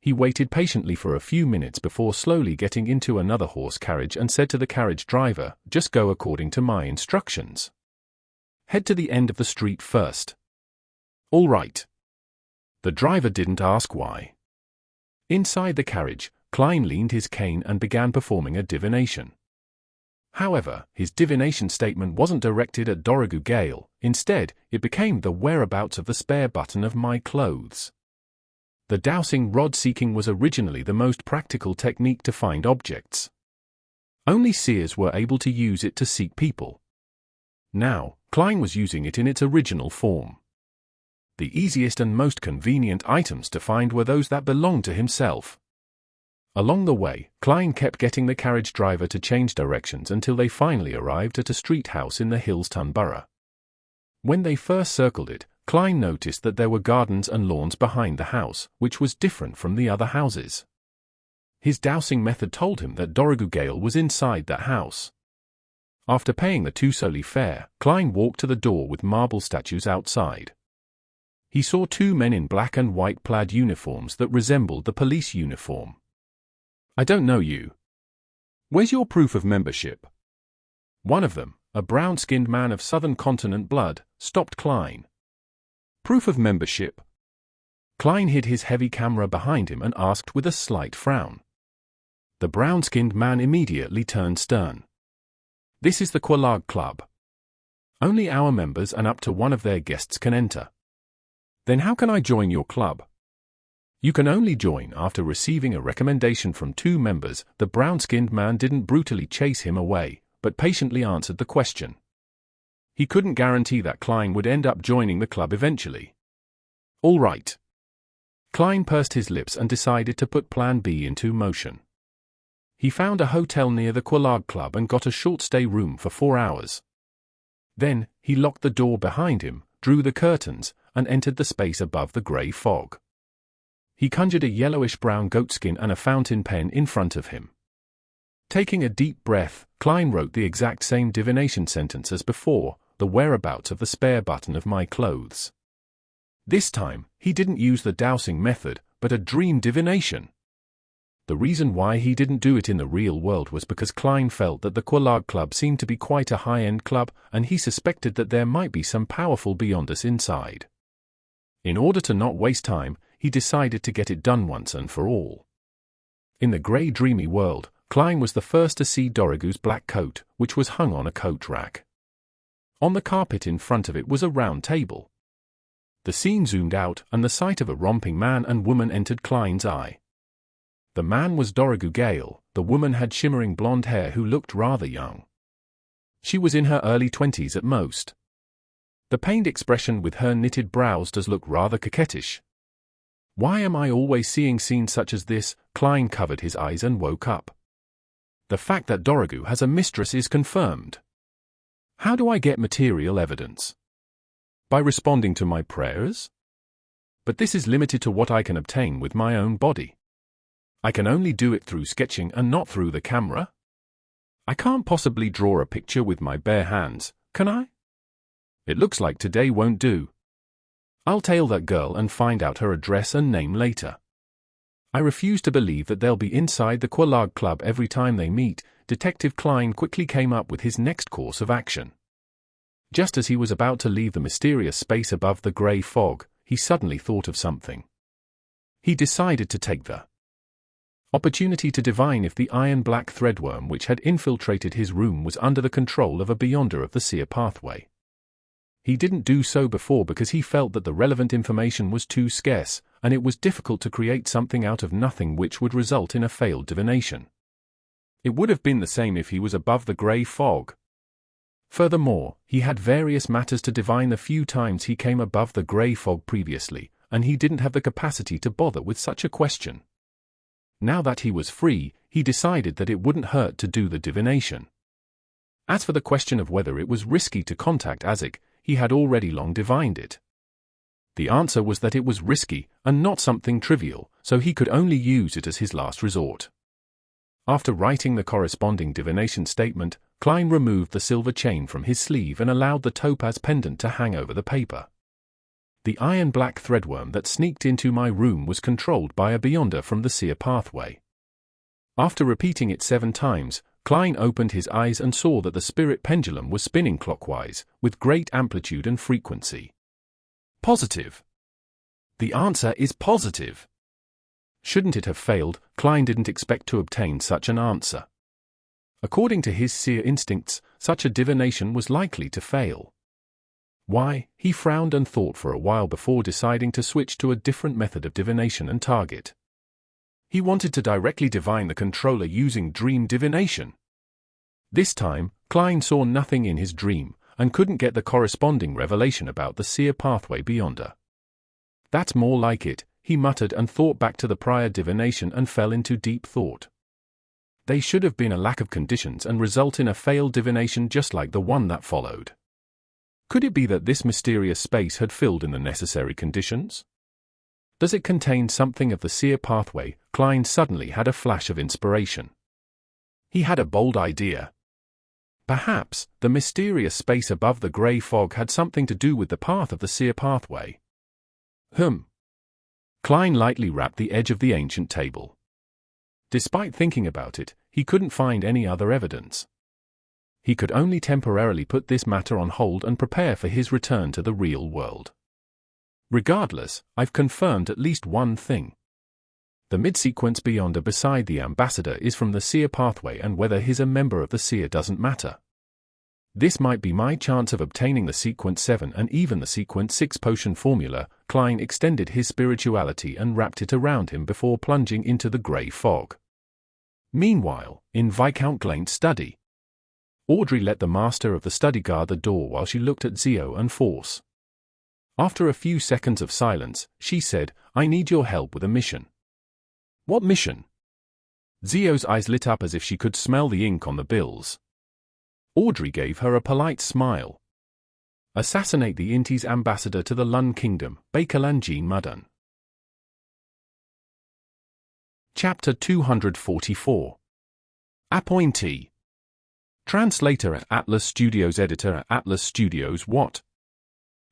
He waited patiently for a few minutes before slowly getting into another horse carriage and said to the carriage driver, "Just go according to my instructions. Head to the end of the street first." "All right." The driver didn't ask why. Inside the carriage, Klein leaned his cane and began performing a divination. However, his divination statement wasn't directed at Dorigu Gale. Instead, it became the whereabouts of the spare button of my clothes. The dowsing rod seeking was originally the most practical technique to find objects. Only seers were able to use it to seek people. Now, Klein was using it in its original form. The easiest and most convenient items to find were those that belonged to himself. Along the way, Klein kept getting the carriage driver to change directions until they finally arrived at a street house in the Hillston borough. When they first circled it, Klein noticed that there were gardens and lawns behind the house, which was different from the other houses. His dowsing method told him that Dorigu Gale was inside that house. After paying the 2 soli fare, Klein walked to the door with marble statues outside. He saw 2 men in black and white plaid uniforms that resembled the police uniform. "I don't know you. Where's your proof of membership?" One of them, a brown-skinned man of Southern Continent blood, stopped Klein. "Proof of membership?" Klein hid his heavy camera behind him and asked with a slight frown. The brown-skinned man immediately turned stern. "This is the Quelaag Club. Only our members and up to one of their guests can enter." "Then how can I join your club?" "You can only join after receiving a recommendation from 2 members." The brown-skinned man didn't brutally chase him away, but patiently answered the question. He couldn't guarantee that Klein would end up joining the club eventually. "All right." Klein pursed his lips and decided to put Plan B into motion. He found a hotel near the Quelaag Club and got a short-stay room for 4 hours. Then, he locked the door behind him, drew the curtains, and entered the space above the grey fog. He conjured a yellowish-brown goatskin and a fountain pen in front of him. Taking a deep breath, Klein wrote the exact same divination sentence as before, "the whereabouts of the spare button of my clothes." This time, he didn't use the dowsing method, but a dream divination. The reason why he didn't do it in the real world was because Klein felt that the Quelaag Club seemed to be quite a high-end club, and he suspected that there might be some powerful Beyonders inside. In order to not waste time, he decided to get it done once and for all. In the grey dreamy world, Klein was the first to see Dorigu's black coat, which was hung on a coat rack. On the carpet in front of it was a round table. The scene zoomed out, and the sight of a romping man and woman entered Klein's eye. The man was Dorigu Gale, the woman had shimmering blonde hair who looked rather young. She was in her early 20s at most. The pained expression with her knitted brows does look rather coquettish. "Why am I always seeing scenes such as this?" Klein covered his eyes and woke up. "The fact that Dorigu has a mistress is confirmed. How do I get material evidence? By responding to my prayers? But this is limited to what I can obtain with my own body. I can only do it through sketching and not through the camera. I can't possibly draw a picture with my bare hands, can I? It looks like today won't do. I'll tail that girl and find out her address and name later. I refuse to believe that they'll be inside the Quelaag Club every time they meet." Detective Klein quickly came up with his next course of action. Just as he was about to leave the mysterious space above the grey fog, he suddenly thought of something. He decided to take the opportunity to divine if the iron-black threadworm which had infiltrated his room was under the control of a Beyonder of the Seer pathway. He didn't do so before because he felt that the relevant information was too scarce, and it was difficult to create something out of nothing which would result in a failed divination. It would have been the same if he was above the grey fog. Furthermore, he had various matters to divine the few times he came above the grey fog previously, and he didn't have the capacity to bother with such a question. Now that he was free, he decided that it wouldn't hurt to do the divination. As for the question of whether it was risky to contact Isaac, he had already long divined it. The answer was that it was risky, and not something trivial, so he could only use it as his last resort. After writing the corresponding divination statement, Klein removed the silver chain from his sleeve and allowed the topaz pendant to hang over the paper. The iron-black threadworm that sneaked into my room was controlled by a Beyonder from the seer pathway. After repeating it 7 times, Klein opened his eyes and saw that the spirit pendulum was spinning clockwise, with great amplitude and frequency. Positive. The answer is positive. Shouldn't it have failed? Klein didn't expect to obtain such an answer. According to his seer instincts, such a divination was likely to fail. Why? He frowned and thought for a while before deciding to switch to a different method of divination and target. He wanted to directly divine the controller using dream divination. This time, Klein saw nothing in his dream, and couldn't get the corresponding revelation about the seer pathway Beyonder. That's more like it, he muttered and thought back to the prior divination and fell into deep thought. They should have been a lack of conditions and result in a failed divination just like the one that followed. Could it be that this mysterious space had filled in the necessary conditions? Does it contain something of the seer pathway? Klein suddenly had a flash of inspiration. He had a bold idea. Perhaps, the mysterious space above the grey fog had something to do with the path of the seer pathway. Klein lightly rapped the edge of the ancient table. Despite thinking about it, he couldn't find any other evidence. He could only temporarily put this matter on hold and prepare for his return to the real world. Regardless, I've confirmed at least one thing. The mid-sequence Beyonder beside the ambassador is from the seer pathway, and whether he's a member of the seer doesn't matter. This might be my chance of obtaining the sequence 7 and even the sequence 6 potion formula. Klein extended his spirituality and wrapped it around him before plunging into the grey fog. Meanwhile, in Viscount Kleins' study, Audrey let the master of the study guard the door while she looked at Xio and Force. After a few seconds of silence, she said, "I need your help with a mission." "What mission?" Xio's eyes lit up as if she could smell the ink on the bills. Audrey gave her a polite smile. "Assassinate the Inti's ambassador to the Lun Kingdom, Bakerland Jean Mudden." Chapter 244. Appointee. Translator at Atlas Studios. Editor at Atlas Studios. What?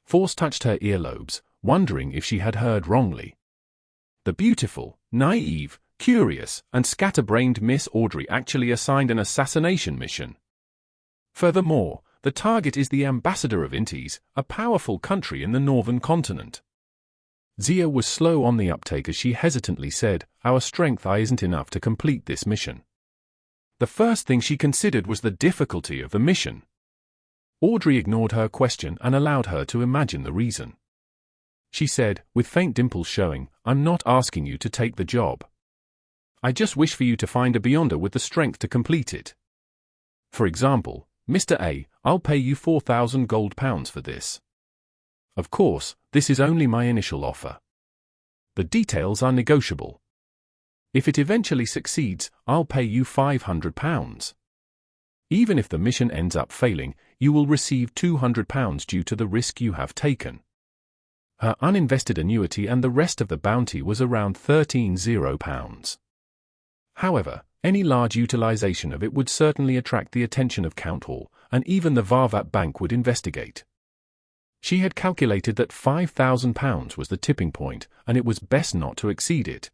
Force touched her earlobes, wondering if she had heard wrongly. The beautiful, naive, curious, and scatterbrained Miss Audrey actually assigned an assassination mission. Furthermore, the target is the ambassador of Intis, a powerful country in the northern continent. Xio was slow on the uptake as she hesitantly said, "Our strength isn't enough to complete this mission." The first thing she considered was the difficulty of the mission. Audrey ignored her question and allowed her to imagine the reason. She said, with faint dimples showing, "I'm not asking you to take the job. I just wish for you to find a Beyonder with the strength to complete it. For example, Mr. A, I'll pay you 4,000 gold pounds for this. Of course, this is only my initial offer. The details are negotiable. If it eventually succeeds, I'll pay you 500 pounds. Even if the mission ends up failing, you will receive 200 pounds due to the risk you have taken." Her uninvested annuity and the rest of the bounty was around £13,000. However, any large utilization of it would certainly attract the attention of Count Hall, and even the Varvat Bank would investigate. She had calculated that £5,000 was the tipping point, and it was best not to exceed it.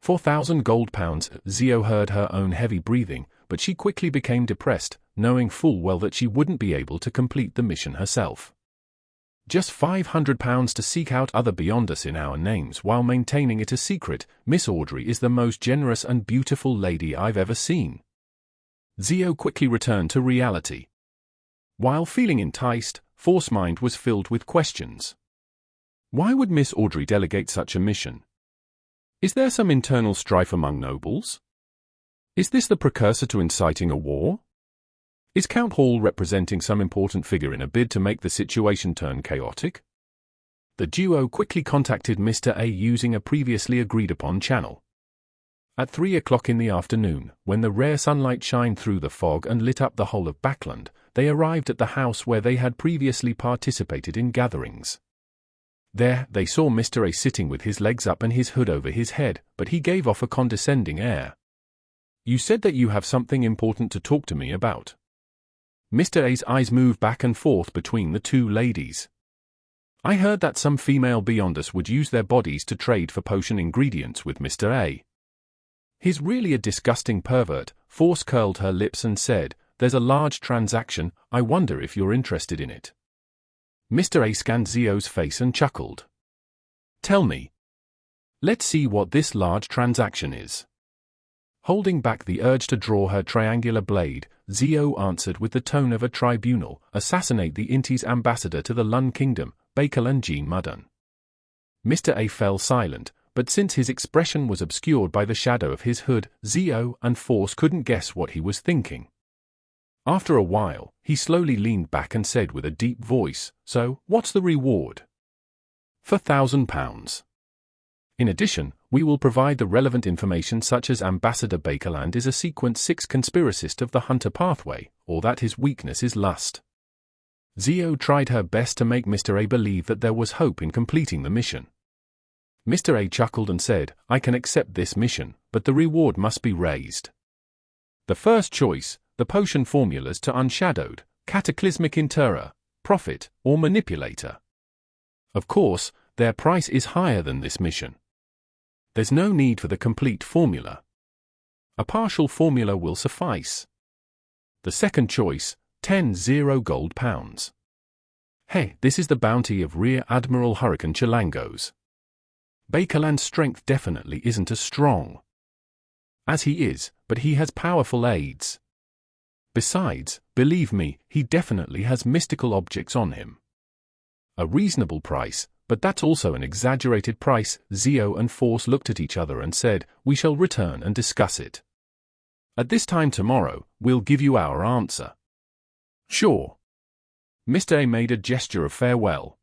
4,000 gold pounds. Xio heard her own heavy breathing, but she quickly became depressed, knowing full well that she wouldn't be able to complete the mission herself. Just 500 pounds to seek out other Beyonders in our names while maintaining it a secret. Miss Audrey is the most generous and beautiful lady I've ever seen. Xio quickly returned to reality. While feeling enticed, Force mind was filled with questions. Why would Miss Audrey delegate such a mission? Is there some internal strife among nobles? Is this the precursor to inciting a war? Is Count Hall representing some important figure in a bid to make the situation turn chaotic? The duo quickly contacted Mr. A using a previously agreed-upon channel. At 3 o'clock in the afternoon, when the rare sunlight shined through the fog and lit up the whole of Bakerland, they arrived at the house where they had previously participated in gatherings. There, they saw Mr. A sitting with his legs up and his hood over his head, but he gave off a condescending air. "You said that you have something important to talk to me about." Mr. A's eyes moved back and forth between the two ladies. I heard that some female beyonders would use their bodies to trade for potion ingredients with Mr. A. He's really a disgusting pervert. Force curled her lips and said, there's a large transaction, I wonder if you're interested in it. Mr. A scanned Xio's face and chuckled. Tell me. Let's see what this large transaction is. Holding back the urge to draw her triangular blade, Xio answered with the tone of a tribunal, assassinate the Inti's ambassador to the Lun Kingdom, Bakerland Jean Mudden. Mr. A fell silent, but since his expression was obscured by the shadow of his hood, Xio and Force couldn't guess what he was thinking. After a while, he slowly leaned back and said with a deep voice, so, what's the reward? £4,000. In addition, we will provide the relevant information such as Ambassador Bakerland is a Sequence 6 conspiracist of the Hunter pathway, or that his weakness is lust. Xio tried her best to make Mr. A believe that there was hope in completing the mission. Mr. A chuckled and said, I can accept this mission, but the reward must be raised. The first choice, the potion formulas to Unshadowed, Cataclysmic Interrer, Prophet, or Manipulator. Of course, their price is higher than this mission. There's no need for the complete formula. A partial formula will suffice. The second choice, 10 gold pounds. Hey, this is the bounty of Rear Admiral Hurricane Chilangos. Bakerland's strength definitely isn't as strong as he is, but he has powerful aides. Besides, believe me, he definitely has mystical objects on him. A reasonable price, but that's also an exaggerated price. Xio and Force looked at each other and said, we shall return and discuss it. At this time tomorrow, we'll give you our answer. Sure. Mr. A made a gesture of farewell.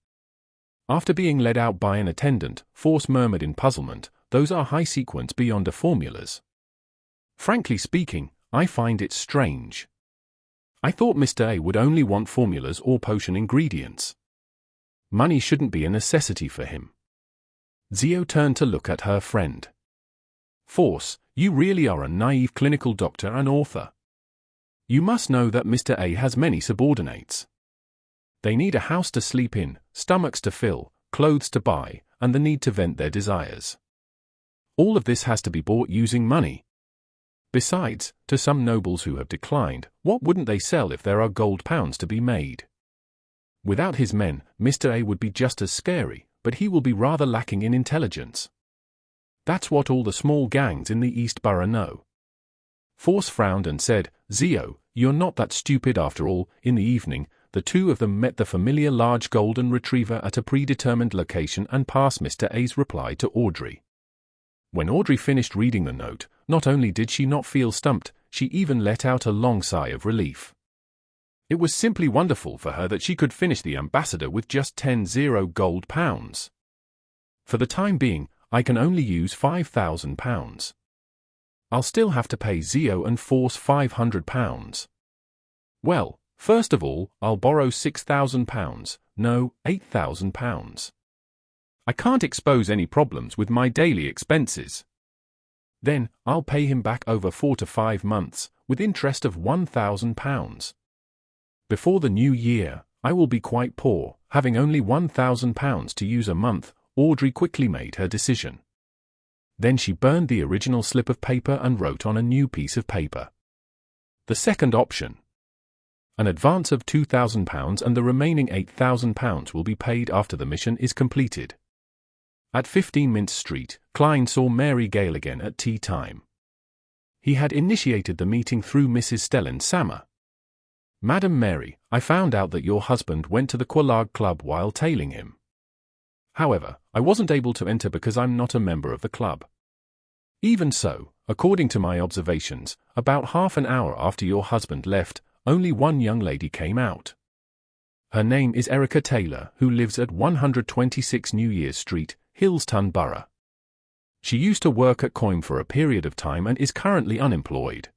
After being led out by an attendant, Force murmured in puzzlement, those are high sequence beyond formulas. Frankly speaking, I find it strange. I thought Mr. A would only want formulas or potion ingredients. Money shouldn't be a necessity for him. Xio turned to look at her friend. Force, you really are a naive clinical doctor and author. You must know that Mr. A has many subordinates. They need a house to sleep in, stomachs to fill, clothes to buy, and the need to vent their desires. All of this has to be bought using money. Besides, to some nobles who have declined, what wouldn't they sell if there are gold pounds to be made? Without his men, Mr. A would be just as scary, but he will be rather lacking in intelligence. That's what all the small gangs in the East Borough know. Force frowned and said, Xio, you're not that stupid after all. In the evening, the two of them met the familiar large golden retriever at a predetermined location and passed Mr. A's reply to Audrey. When Audrey finished reading the note, not only did she not feel stumped, she even let out a long sigh of relief. It was simply wonderful for her that she could finish the ambassador with just 10 gold pounds. For the time being, I can only use £5,000. I'll still have to pay Xio and Force £500. Well, first of all, I'll borrow £6,000, no, £8,000. I can't expose any problems with my daily expenses. Then, I'll pay him back over 4 to 5 months, with interest of £1,000. Before the new year, I will be quite poor, having only £1,000 to use a month. Audrey quickly made her decision. Then she burned the original slip of paper and wrote on a new piece of paper. The second option. An advance of £2,000 and the remaining £8,000 will be paid after the mission is completed. At 15 Mint Street, Klein saw Mary Gale again at tea time. He had initiated the meeting through Mrs. Stellan Sammer. Madam Mary, I found out that your husband went to the Quelaag Club while tailing him. However, I wasn't able to enter because I'm not a member of the club. Even so, according to my observations, about half an hour after your husband left, only one young lady came out. Her name is Erica Taylor, who lives at 126 New Year's Street, Hillston Borough. She used to work at Coim for a period of time and is currently unemployed.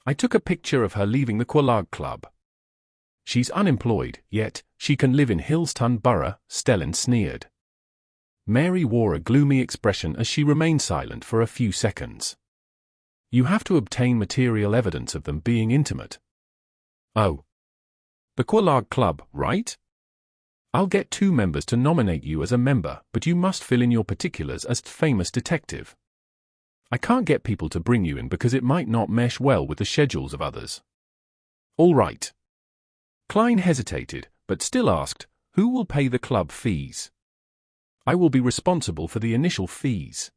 I took a picture of her leaving the Quelaag Club. She's unemployed, yet she can live in Hillston Borough, Stellan sneered. Mary wore a gloomy expression as she remained silent for a few seconds. You have to obtain material evidence of them being intimate. Oh. The Quelaag Club, right? I'll get 2 members to nominate you as a member, but you must fill in your particulars as famous detective. I can't get people to bring you in because it might not mesh well with the schedules of others. All right. Klein hesitated, but still asked, who will pay the club fees? I will be responsible for the initial fees.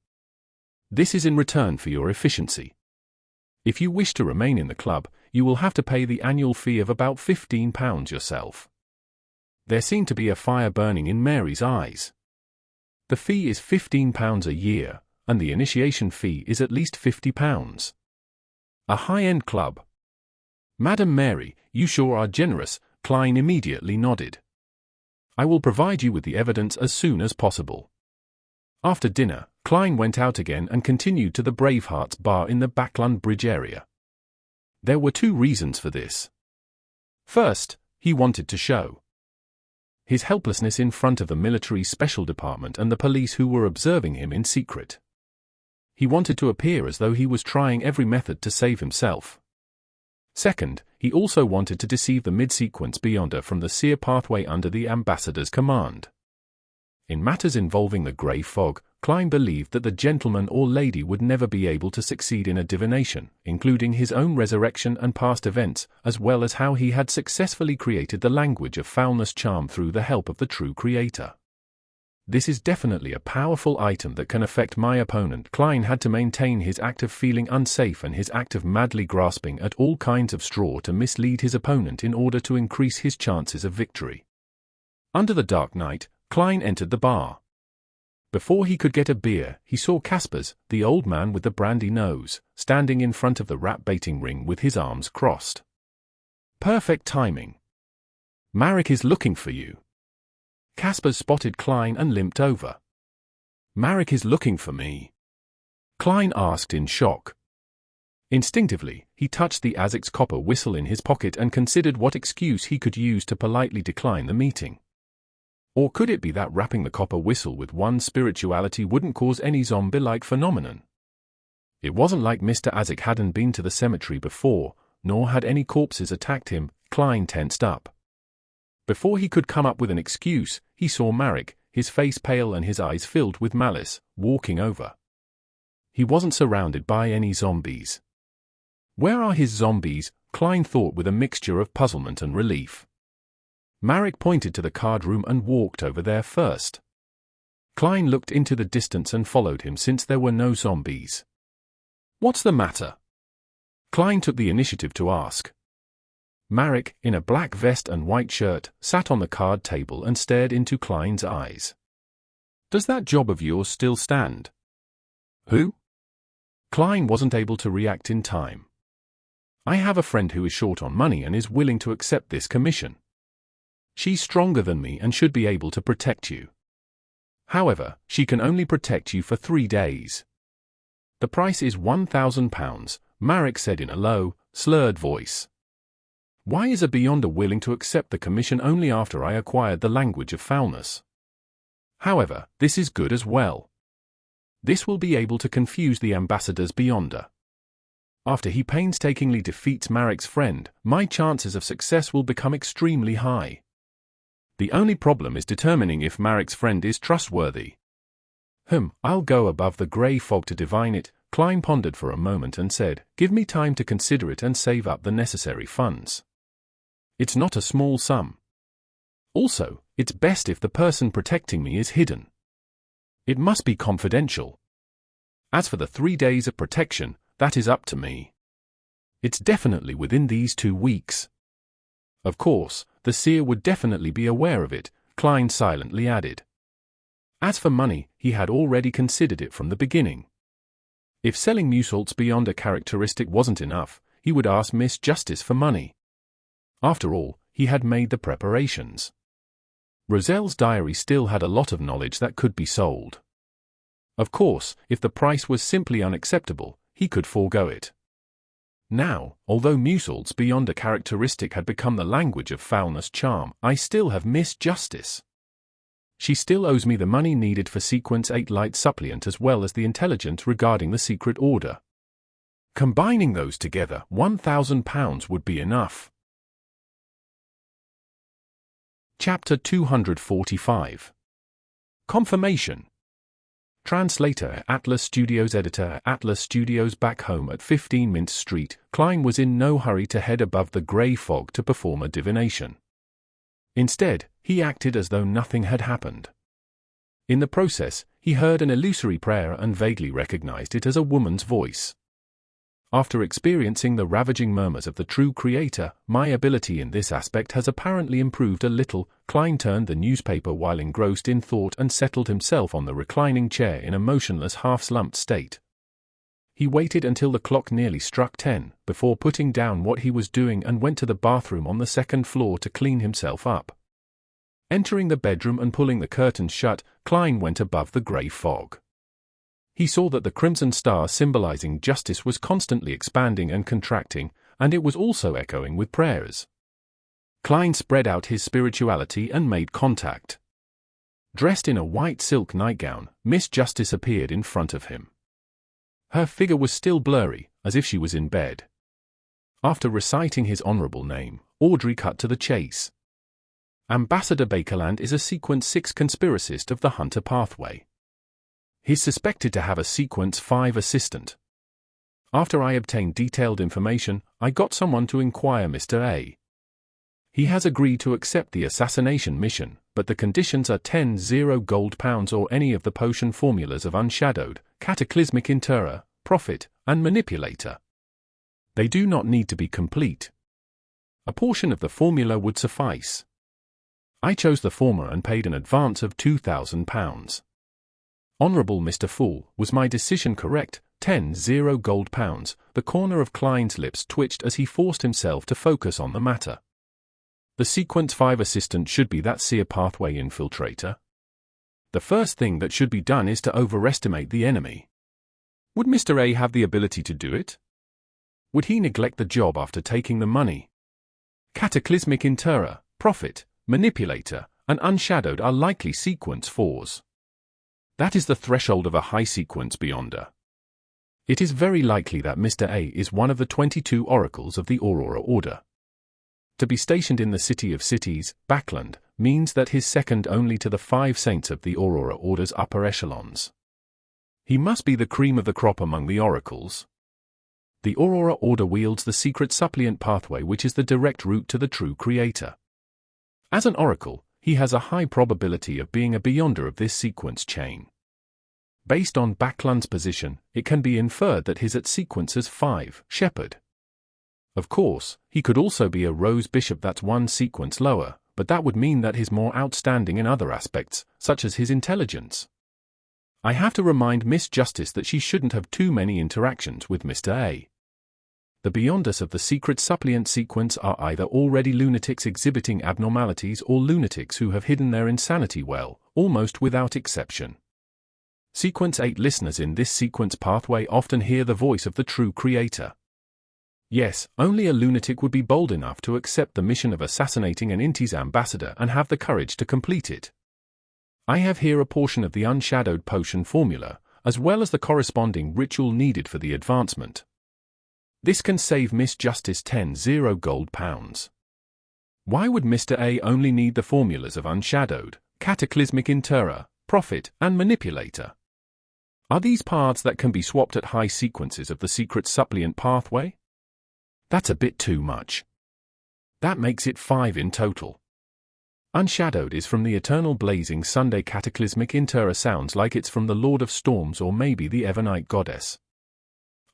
This is in return for your efficiency. If you wish to remain in the club, you will have to pay the annual fee of about £15 yourself. There seemed to be a fire burning in Mary's eyes. The fee is £15 a year, and the initiation fee is at least £50. A high-end club. Madam Mary, you sure are generous, Klein immediately nodded. I will provide you with the evidence as soon as possible. After dinner, Klein went out again and continued to the Bravehearts Bar in the Bakerland Bridge area. There were 2 reasons for this. First, he wanted to show his helplessness in front of the military special department and the police who were observing him in secret. He wanted to appear as though he was trying every method to save himself. Second, he also wanted to deceive the mid-sequence Beyonder from the seer pathway under the ambassador's command. In matters involving the grey fog, Klein believed that the gentleman or lady would never be able to succeed in a divination, including his own resurrection and past events, as well as how he had successfully created the language of Foulness charm through the help of the true creator. This is definitely a powerful item that can affect my opponent. Klein had to maintain his act of feeling unsafe and his act of madly grasping at all kinds of straw to mislead his opponent in order to increase his chances of victory. Under the dark night, Klein entered the bar. Before he could get a beer, he saw Caspers, the old man with the brandy nose, standing in front of the rat-baiting ring with his arms crossed. Perfect timing. Marek is looking for you. Caspers spotted Klein and limped over. Marek is looking for me? Klein asked in shock. Instinctively, he touched the Azic's copper whistle in his pocket and considered what excuse he could use to politely decline the meeting. Or could it be that rapping the copper whistle with one's spirituality wouldn't cause any zombie-like phenomenon? It wasn't like Mr. Azic hadn't been to the cemetery before, nor had any corpses attacked him. Klein tensed up. Before he could come up with an excuse, he saw Marek, his face pale and his eyes filled with malice, walking over. He wasn't surrounded by any zombies. Where are his zombies? Klein thought with a mixture of puzzlement and relief. Marek pointed to the card room and walked over there first. Klein looked into the distance and followed him since there were no zombies. What's the matter? Klein took the initiative to ask. Marek, in a black vest and white shirt, sat on the card table and stared into Klein's eyes. Does that job of yours still stand? Who? Klein wasn't able to react in time. I have a friend who is short on money and is willing to accept this commission. She's stronger than me and should be able to protect you. However, she can only protect you for 3 days. The price is £1,000, Marek said in a low, slurred voice. Why is a Beyonder willing to accept the commission only after I acquired the language of Foulness? However, this is good as well. This will be able to confuse the ambassador's Beyonder. After he painstakingly defeats Marek's friend, my chances of success will become extremely high. The only problem is determining if Marek's friend is trustworthy. I'll go above the grey fog to divine it, Klein pondered for a moment and said, give me time to consider it and save up the necessary funds. It's not a small sum. Also, it's best if the person protecting me is hidden. It must be confidential. As for the 3 days of protection, that is up to me. It's definitely within these 2 weeks. Of course, the seer would definitely be aware of it, Klein silently added. As for money, he had already considered it from the beginning. If selling Musalt's beyond a characteristic wasn't enough, he would ask Miss Justice for money. After all, he had made the preparations. Roselle's diary still had a lot of knowledge that could be sold. Of course, if the price was simply unacceptable, he could forego it. Now, although Musalt's beyond a characteristic had become the language of Foulness charm, I still have Miss Justice. She still owes me the money needed for Sequence 8 Light Suppliant as well as the intelligence regarding the secret order. Combining those together, £1,000 would be enough. Chapter 245. Confirmation. Translator, Atlas Studios. Editor, Atlas Studios. Back home at 15 Mint Street, Klein was in no hurry to head above the grey fog to perform a divination. Instead, he acted as though nothing had happened. In the process, he heard an illusory prayer and vaguely recognized it as a woman's voice. After experiencing the ravaging murmurs of the true creator, my ability in this aspect has apparently improved a little. Klein turned the newspaper while engrossed in thought and settled himself on the reclining chair in a motionless half-slumped state. He waited until the clock nearly struck 10, before putting down what he was doing and went to the bathroom on the second floor to clean himself up. Entering the bedroom and pulling the curtains shut, Klein went above the grey fog. He saw that the crimson star symbolizing justice was constantly expanding and contracting, and it was also echoing with prayers. Klein spread out his spirituality and made contact. Dressed in a white silk nightgown, Miss Justice appeared in front of him. Her figure was still blurry, as if she was in bed. After reciting his honorable name, Audrey cut to the chase. Ambassador Bakerland is a Sequence 6 conspiracist of the Hunter Pathway. He's suspected to have a Sequence 5 assistant. After I obtained detailed information, I got someone to inquire Mr. A. He has agreed to accept the assassination mission, but the conditions are 10 gold pounds or any of the potion formulas of Unshadowed, Cataclysmic Interrogation, Prophet, and Manipulator. They do not need to be complete. A portion of the formula would suffice. I chose the former and paid an advance of £2,000. Honorable Mr. Fool, was my decision correct? 10 gold pounds. The corner of Klein's lips twitched as he forced himself to focus on the matter. The Sequence 5 assistant should be that Seer Pathway infiltrator. The first thing that should be done is to overestimate the enemy. Would Mr. A have the ability to do it? Would he neglect the job after taking the money? Cataclysmic Interrogation, Prophet, Manipulator, and Unshadowed are likely Sequence 4s. That is the threshold of a high Sequence Beyonder. It is very likely that Mr. A is one of the 22 oracles of the Aurora Order. To be stationed in the City of Cities, Bakerland, means that he's second only to the 5 saints of the Aurora Order's upper echelons. He must be the cream of the crop among the oracles. The Aurora Order wields the secret suppliant pathway, which is the direct route to the true creator. As an oracle, he has a high probability of being a Beyonder of this sequence chain. Based on Bakerland's position, it can be inferred that he's at Sequences 5, Shepherd. Of course, he could also be a Rose Bishop, that's one sequence lower, but that would mean that he's more outstanding in other aspects, such as his intelligence. I have to remind Miss Justice that she shouldn't have too many interactions with Mr. A. The Beyonders of the secret suppliant sequence are either already lunatics exhibiting abnormalities or lunatics who have hidden their insanity well, almost without exception. Sequence 8 listeners in this sequence pathway often hear the voice of the true creator. Yes, only a lunatic would be bold enough to accept the mission of assassinating an Inti's ambassador and have the courage to complete it. I have here a portion of the Unshadowed potion formula, as well as the corresponding ritual needed for the advancement. This can save Miss Justice 10 gold pounds. Why would Mr. A only need the formulas of Unshadowed, Cataclysmic Interrogation, Prophet, and Manipulator? Are these paths that can be swapped at high sequences of the secret suppliant pathway? That's a bit too much. That makes it 5 in total. Unshadowed is from the Eternal Blazing Sunday. Cataclysmic Interrogation sounds like it's from the Lord of Storms or maybe the Evernight Goddess.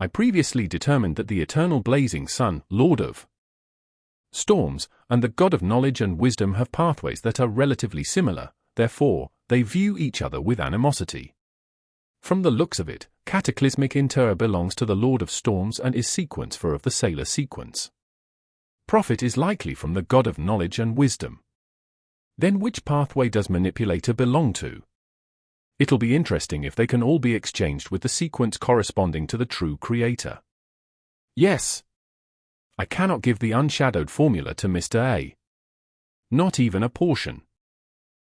I previously determined that the Eternal Blazing Sun, Lord of Storms, and the God of Knowledge and Wisdom have pathways that are relatively similar, therefore, they view each other with animosity. From the looks of it, Cataclysmic Interrogation belongs to the Lord of Storms and is Sequence 4 of the Sailor sequence. Prophet is likely from the God of Knowledge and Wisdom. Then which pathway does Manipulator belong to? It'll be interesting if they can all be exchanged with the sequence corresponding to the true creator. Yes. I cannot give the Unshadowed formula to Mr. A. Not even a portion.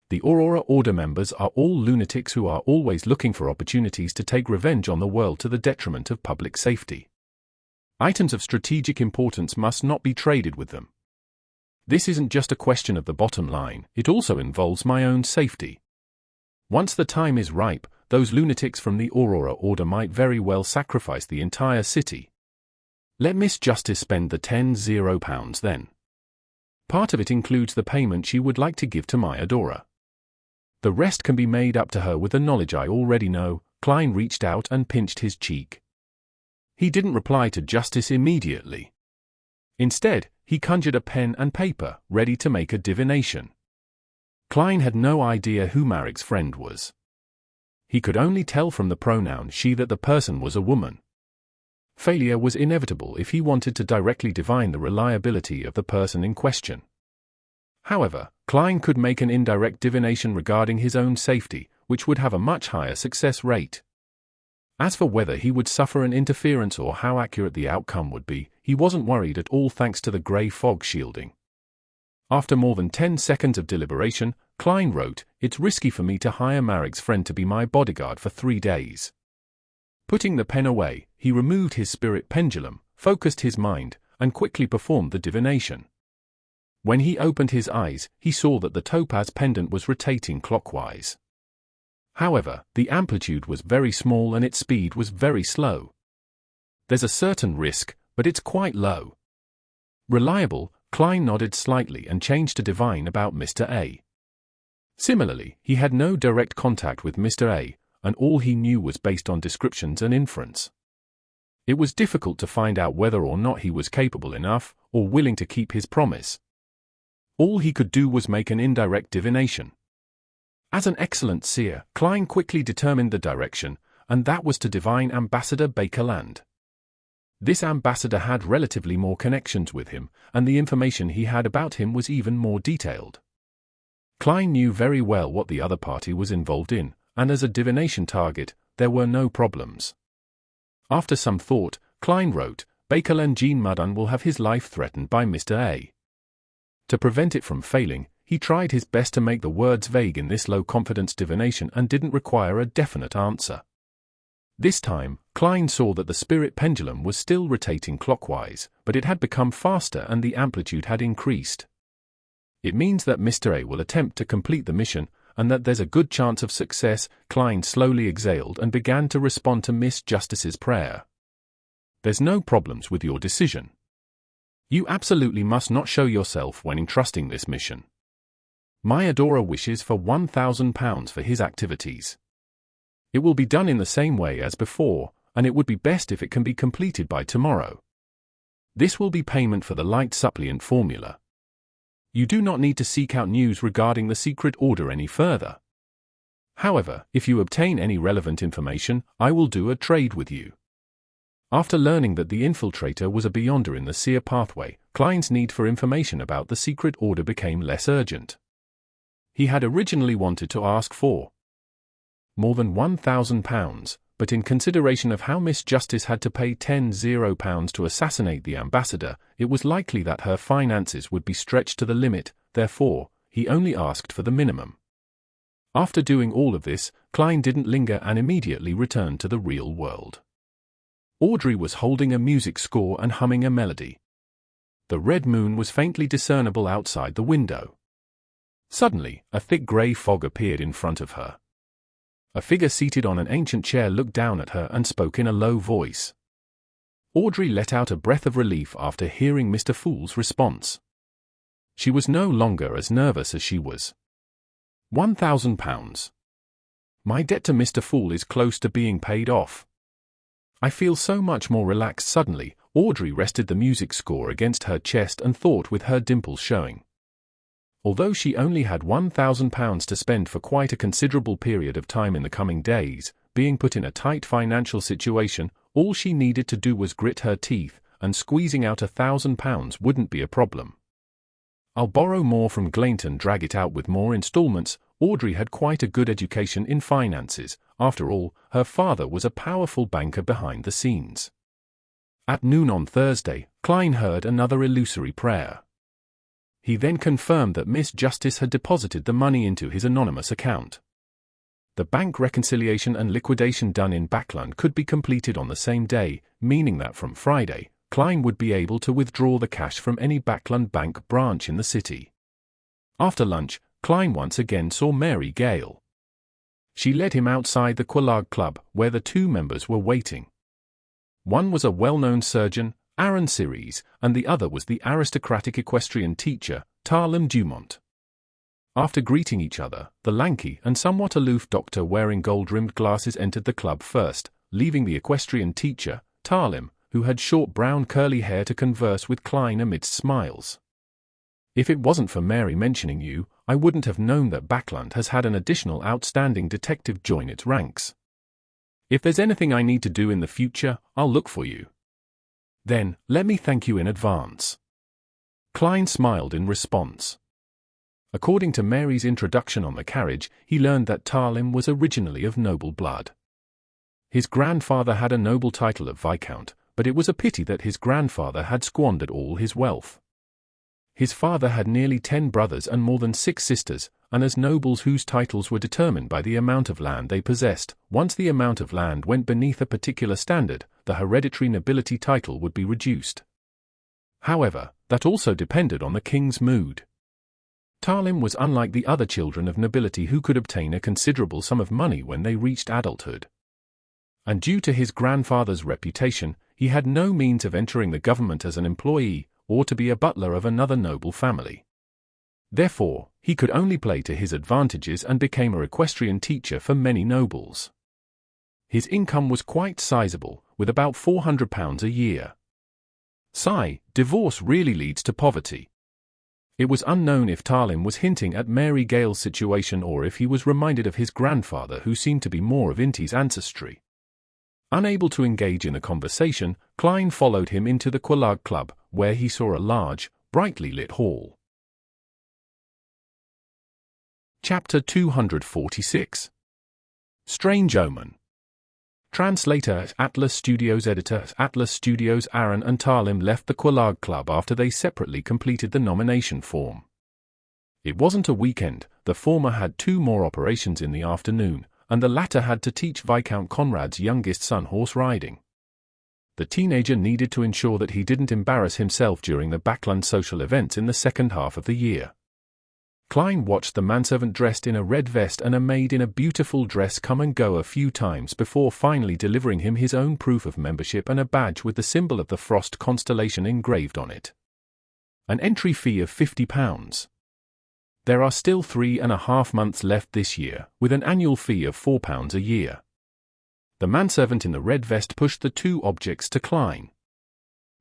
The Aurora Order members are all lunatics who are always looking for opportunities to take revenge on the world to the detriment of public safety. Items of strategic importance must not be traded with them. This isn't just a question of the bottom line, it also involves my own safety. Once the time is ripe, those lunatics from the Aurora Order might very well sacrifice the entire city. Let Miss Justice spend the £10 then. Part of it includes the payment she would like to give to my adorer. The rest can be made up to her with the knowledge I already know. Klein reached out and pinched his cheek. He didn't reply to Justice immediately. Instead, he conjured a pen and paper, ready to make a divination. Klein had no idea who Marek's friend was. He could only tell from the pronoun she that the person was a woman. Failure was inevitable if he wanted to directly divine the reliability of the person in question. However, Klein could make an indirect divination regarding his own safety, which would have a much higher success rate. As for whether he would suffer an interference or how accurate the outcome would be, he wasn't worried at all thanks to the grey fog shielding. After more than 10 seconds of deliberation, Klein wrote, "It's risky for me to hire Marek's friend to be my bodyguard for 3 days." Putting the pen away, he removed his spirit pendulum, focused his mind, and quickly performed the divination. When he opened his eyes, he saw that the topaz pendant was rotating clockwise. However, the amplitude was very small and its speed was very slow. There's a certain risk, but it's quite low. Reliable, Klein nodded slightly and changed to divine about Mr. A. Similarly, he had no direct contact with Mr. A, and all he knew was based on descriptions and inference. It was difficult to find out whether or not he was capable enough, or willing to keep his promise. All he could do was make an indirect divination. As an excellent seer, Klein quickly determined the direction, and that was to divine Ambassador Bakerland. This ambassador had relatively more connections with him, and the information he had about him was even more detailed. Klein knew very well what the other party was involved in, and as a divination target, there were no problems. After some thought, Klein wrote, "Bakerland Jean Mudun will have his life threatened by Mr. A." To prevent it from failing, he tried his best to make the words vague in this low-confidence divination and didn't require a definite answer. This time, Klein saw that the spirit pendulum was still rotating clockwise, but it had become faster and the amplitude had increased. It means that Mr. A will attempt to complete the mission, and that there's a good chance of success. Klein slowly exhaled and began to respond to Miss Justice's prayer. "There's no problems with your decision. You absolutely must not show yourself when entrusting this mission. My adorer wishes for £1,000 for his activities. It will be done in the same way as before, and it would be best if it can be completed by tomorrow. This will be payment for the light suppliant formula. You do not need to seek out news regarding the secret order any further. However, if you obtain any relevant information, I will do a trade with you." After learning that the infiltrator was a beyonder in the seer pathway, Klein's need for information about the secret order became less urgent. He had originally wanted to ask for more than £1,000, but in consideration of how Miss Justice had to pay £10 to assassinate the ambassador, it was likely that her finances would be stretched to the limit. Therefore, he only asked for the minimum. After doing all of this, Klein didn't linger and immediately returned to the real world. Audrey was holding a music score and humming a melody. The red moon was faintly discernible outside the window. Suddenly, a thick grey fog appeared in front of her. A figure seated on an ancient chair looked down at her and spoke in a low voice. Audrey let out a breath of relief after hearing Mr. Fool's response. She was no longer as nervous as she was. £1,000. My debt to Mr. Fool is close to being paid off. I feel so much more relaxed suddenly. Audrey rested the music score against her chest and thought with her dimples showing. Although she only had £1,000 to spend for quite a considerable period of time in the coming days, being put in a tight financial situation, all she needed to do was grit her teeth, and squeezing out £1,000 wouldn't be a problem. I'll borrow more from Kleins and drag it out with more installments. Audrey had quite a good education in finances. After all, her father was a powerful banker behind the scenes. At noon on Thursday, Klein heard another illusory prayer. He then confirmed that Miss Justice had deposited the money into his anonymous account. The bank reconciliation and liquidation done in Bakerland could be completed on the same day, meaning that from Friday, Klein would be able to withdraw the cash from any Bakerland bank branch in the city. After lunch, Klein once again saw Mary Gale. She led him outside the Quelaag Club, where the two members were waiting. One was a well-known surgeon, Aaron Ceres, and the other was the aristocratic equestrian teacher, Talim Dumont. After greeting each other, the lanky and somewhat aloof doctor wearing gold-rimmed glasses entered the club first, leaving the equestrian teacher, Talim, who had short brown curly hair, to converse with Klein amidst smiles. "If it wasn't for Mary mentioning you, I wouldn't have known that Bakerland has had an additional outstanding detective join its ranks. If there's anything I need to do in the future, I'll look for you." "Then, let me thank you in advance." Klein smiled in response. According to Mary's introduction on the carriage, he learned that Talim was originally of noble blood. His grandfather had a noble title of Viscount, but it was a pity that his grandfather had squandered all his wealth. His father had nearly 10 brothers and more than 6 sisters, and as nobles whose titles were determined by the amount of land they possessed, once the amount of land went beneath a particular standard, the hereditary nobility title would be reduced. However, that also depended on the king's mood. Talim was unlike the other children of nobility who could obtain a considerable sum of money when they reached adulthood. And due to his grandfather's reputation, he had no means of entering the government as an employee, or to be a butler of another noble family. Therefore, he could only play to his advantages and became a equestrian teacher for many nobles. His income was quite sizable, with about £400 a year. Divorce really leads to poverty. It was unknown if Talim was hinting at Mary Gale's situation or if he was reminded of his grandfather, who seemed to be more of Inti's ancestry. Unable to engage in a conversation, Klein followed him into the Quelaag Club, where he saw a large, brightly lit hall. Chapter 246. Strange Omen. Translator at Atlas Studios. Editor at Atlas Studios. Aaron and Talim left the Quelaag Club after they separately completed the nomination form. It wasn't a weekend, the former had 2 more operations in the afternoon, and the latter had to teach Viscount Conrad's youngest son horse riding. The teenager needed to ensure that he didn't embarrass himself during the Bakerland social events in the second half of the year. Klein watched the manservant dressed in a red vest and a maid in a beautiful dress come and go a few times before finally delivering him his own proof of membership and a badge with the symbol of the Frost constellation engraved on it. An entry fee of £50. There are still 3.5 months left this year, with an annual fee of £4 a year. The manservant in the red vest pushed the 2 objects to Klein.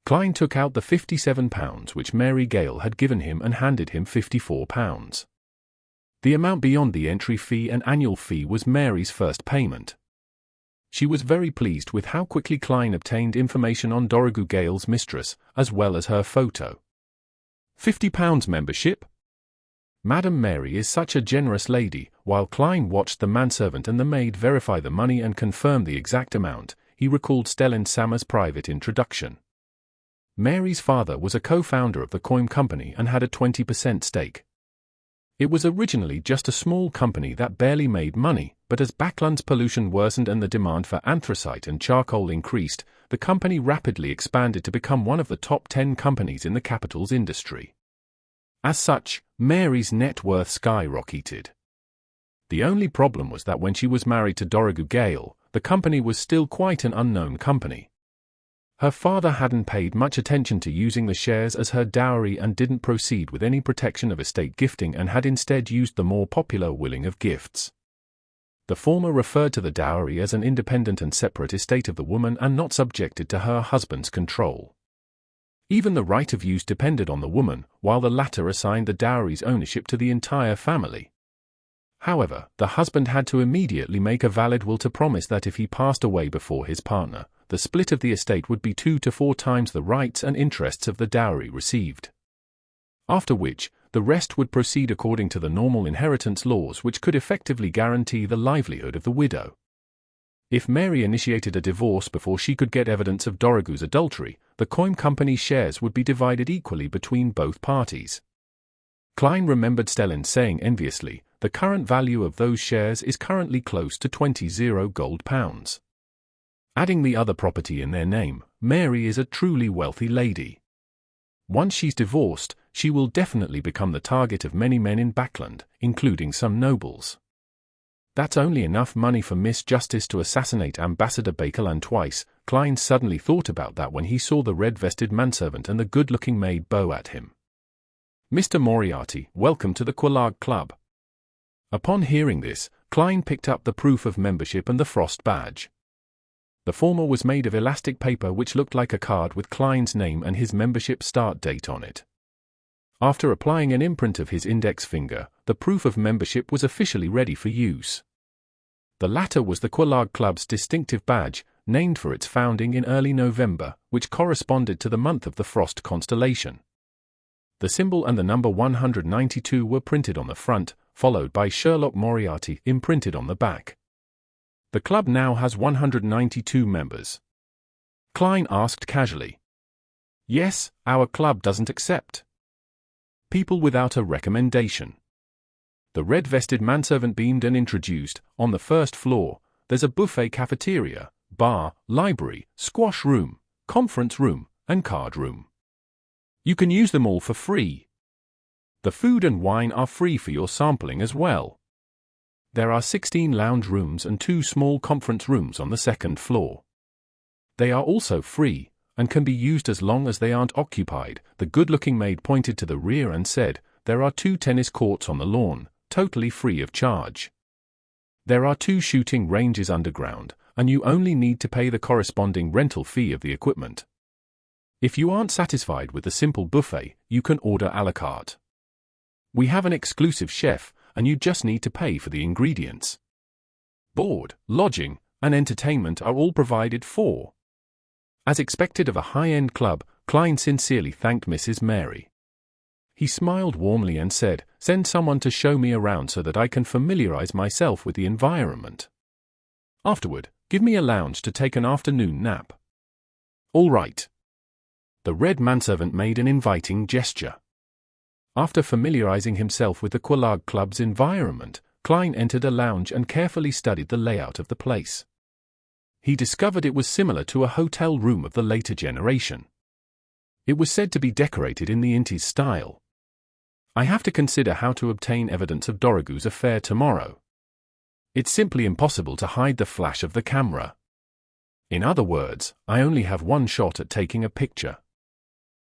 Klein took out the £57 which Mary Gale had given him and handed him £54. The amount beyond the entry fee and annual fee was Mary's first payment. She was very pleased with how quickly Klein obtained information on Dorigu Gale's mistress, as well as her photo. £50 membership? Madam Mary is such a generous lady. While Klein watched the manservant and the maid verify the money and confirm the exact amount, he recalled Stellan Sammer's private introduction. Mary's father was a co-founder of the Coim Company and had a 20% stake. It was originally just a small company that barely made money, but as Bakerland's pollution worsened and the demand for anthracite and charcoal increased, the company rapidly expanded to become one of the top 10 companies in the capital's industry. As such, Mary's net worth skyrocketed. The only problem was that when she was married to Dorigu Gale, the company was still quite an unknown company. Her father hadn't paid much attention to using the shares as her dowry and didn't proceed with any protection of estate gifting and had instead used the more popular willing of gifts. The former referred to the dowry as an independent and separate estate of the woman and not subjected to her husband's control. Even the right of use depended on the woman, while the latter assigned the dowry's ownership to the entire family. However, the husband had to immediately make a valid will to promise that if he passed away before his partner, the split of the estate would be 2 to 4 times the rights and interests of the dowry received. After which, the rest would proceed according to the normal inheritance laws which could effectively guarantee the livelihood of the widow. If Mary initiated a divorce before she could get evidence of Dorigu's adultery, the Coim Company's shares would be divided equally between both parties. Klein remembered Stellan saying enviously, "The current value of those shares is currently close to 20 gold pounds. Adding the other property in their name, Mary is a truly wealthy lady. Once she's divorced, she will definitely become the target of many men in Bakerland, including some nobles. That's only enough money for Miss Justice to assassinate Ambassador Bakerland twice. Kleins suddenly thought about that when he saw the red-vested manservant and the good-looking maid bow at him. "Mr. Moriarty, welcome to the Quelaag Club." Upon hearing this, Klein picked up the proof of membership and the frost badge. The former was made of elastic paper which looked like a card with Klein's name and his membership start date on it. After applying an imprint of his index finger, the proof of membership was officially ready for use. The latter was the Quelaag Club's distinctive badge, named for its founding in early November, which corresponded to the month of the Frost constellation. The symbol and the number 192 were printed on the front, followed by Sherlock Moriarty imprinted on the back. The club now has 192 members. Klein asked casually. "Yes, our club doesn't accept people without a recommendation." The red-vested manservant beamed and introduced, "On the first floor, there's a buffet cafeteria, bar, library, squash room, conference room, and card room. You can use them all for free. The food and wine are free for your sampling as well. There are 16 lounge rooms and 2 small conference rooms on the second floor. They are also free, and can be used as long as they aren't occupied." The good-looking maid pointed to the rear and said, "There are 2 tennis courts on the lawn, totally free of charge. There are 2 shooting ranges underground, and you only need to pay the corresponding rental fee of the equipment. If you aren't satisfied with the simple buffet, you can order à la carte. We have an exclusive chef, and you just need to pay for the ingredients. Board, lodging, and entertainment are all provided for." As expected of a high-end club, Klein sincerely thanked Mrs. Mary. He smiled warmly and said, "Send someone to show me around so that I can familiarize myself with the environment. Afterward, give me a lounge to take an afternoon nap." "All right." The red manservant made an inviting gesture. After familiarizing himself with the Quelaag Club's environment, Klein entered a lounge and carefully studied the layout of the place. He discovered it was similar to a hotel room of the later generation. It was said to be decorated in the Intis style. "I have to consider how to obtain evidence of Dorigu's affair tomorrow. It's simply impossible to hide the flash of the camera. In other words, I only have one shot at taking a picture.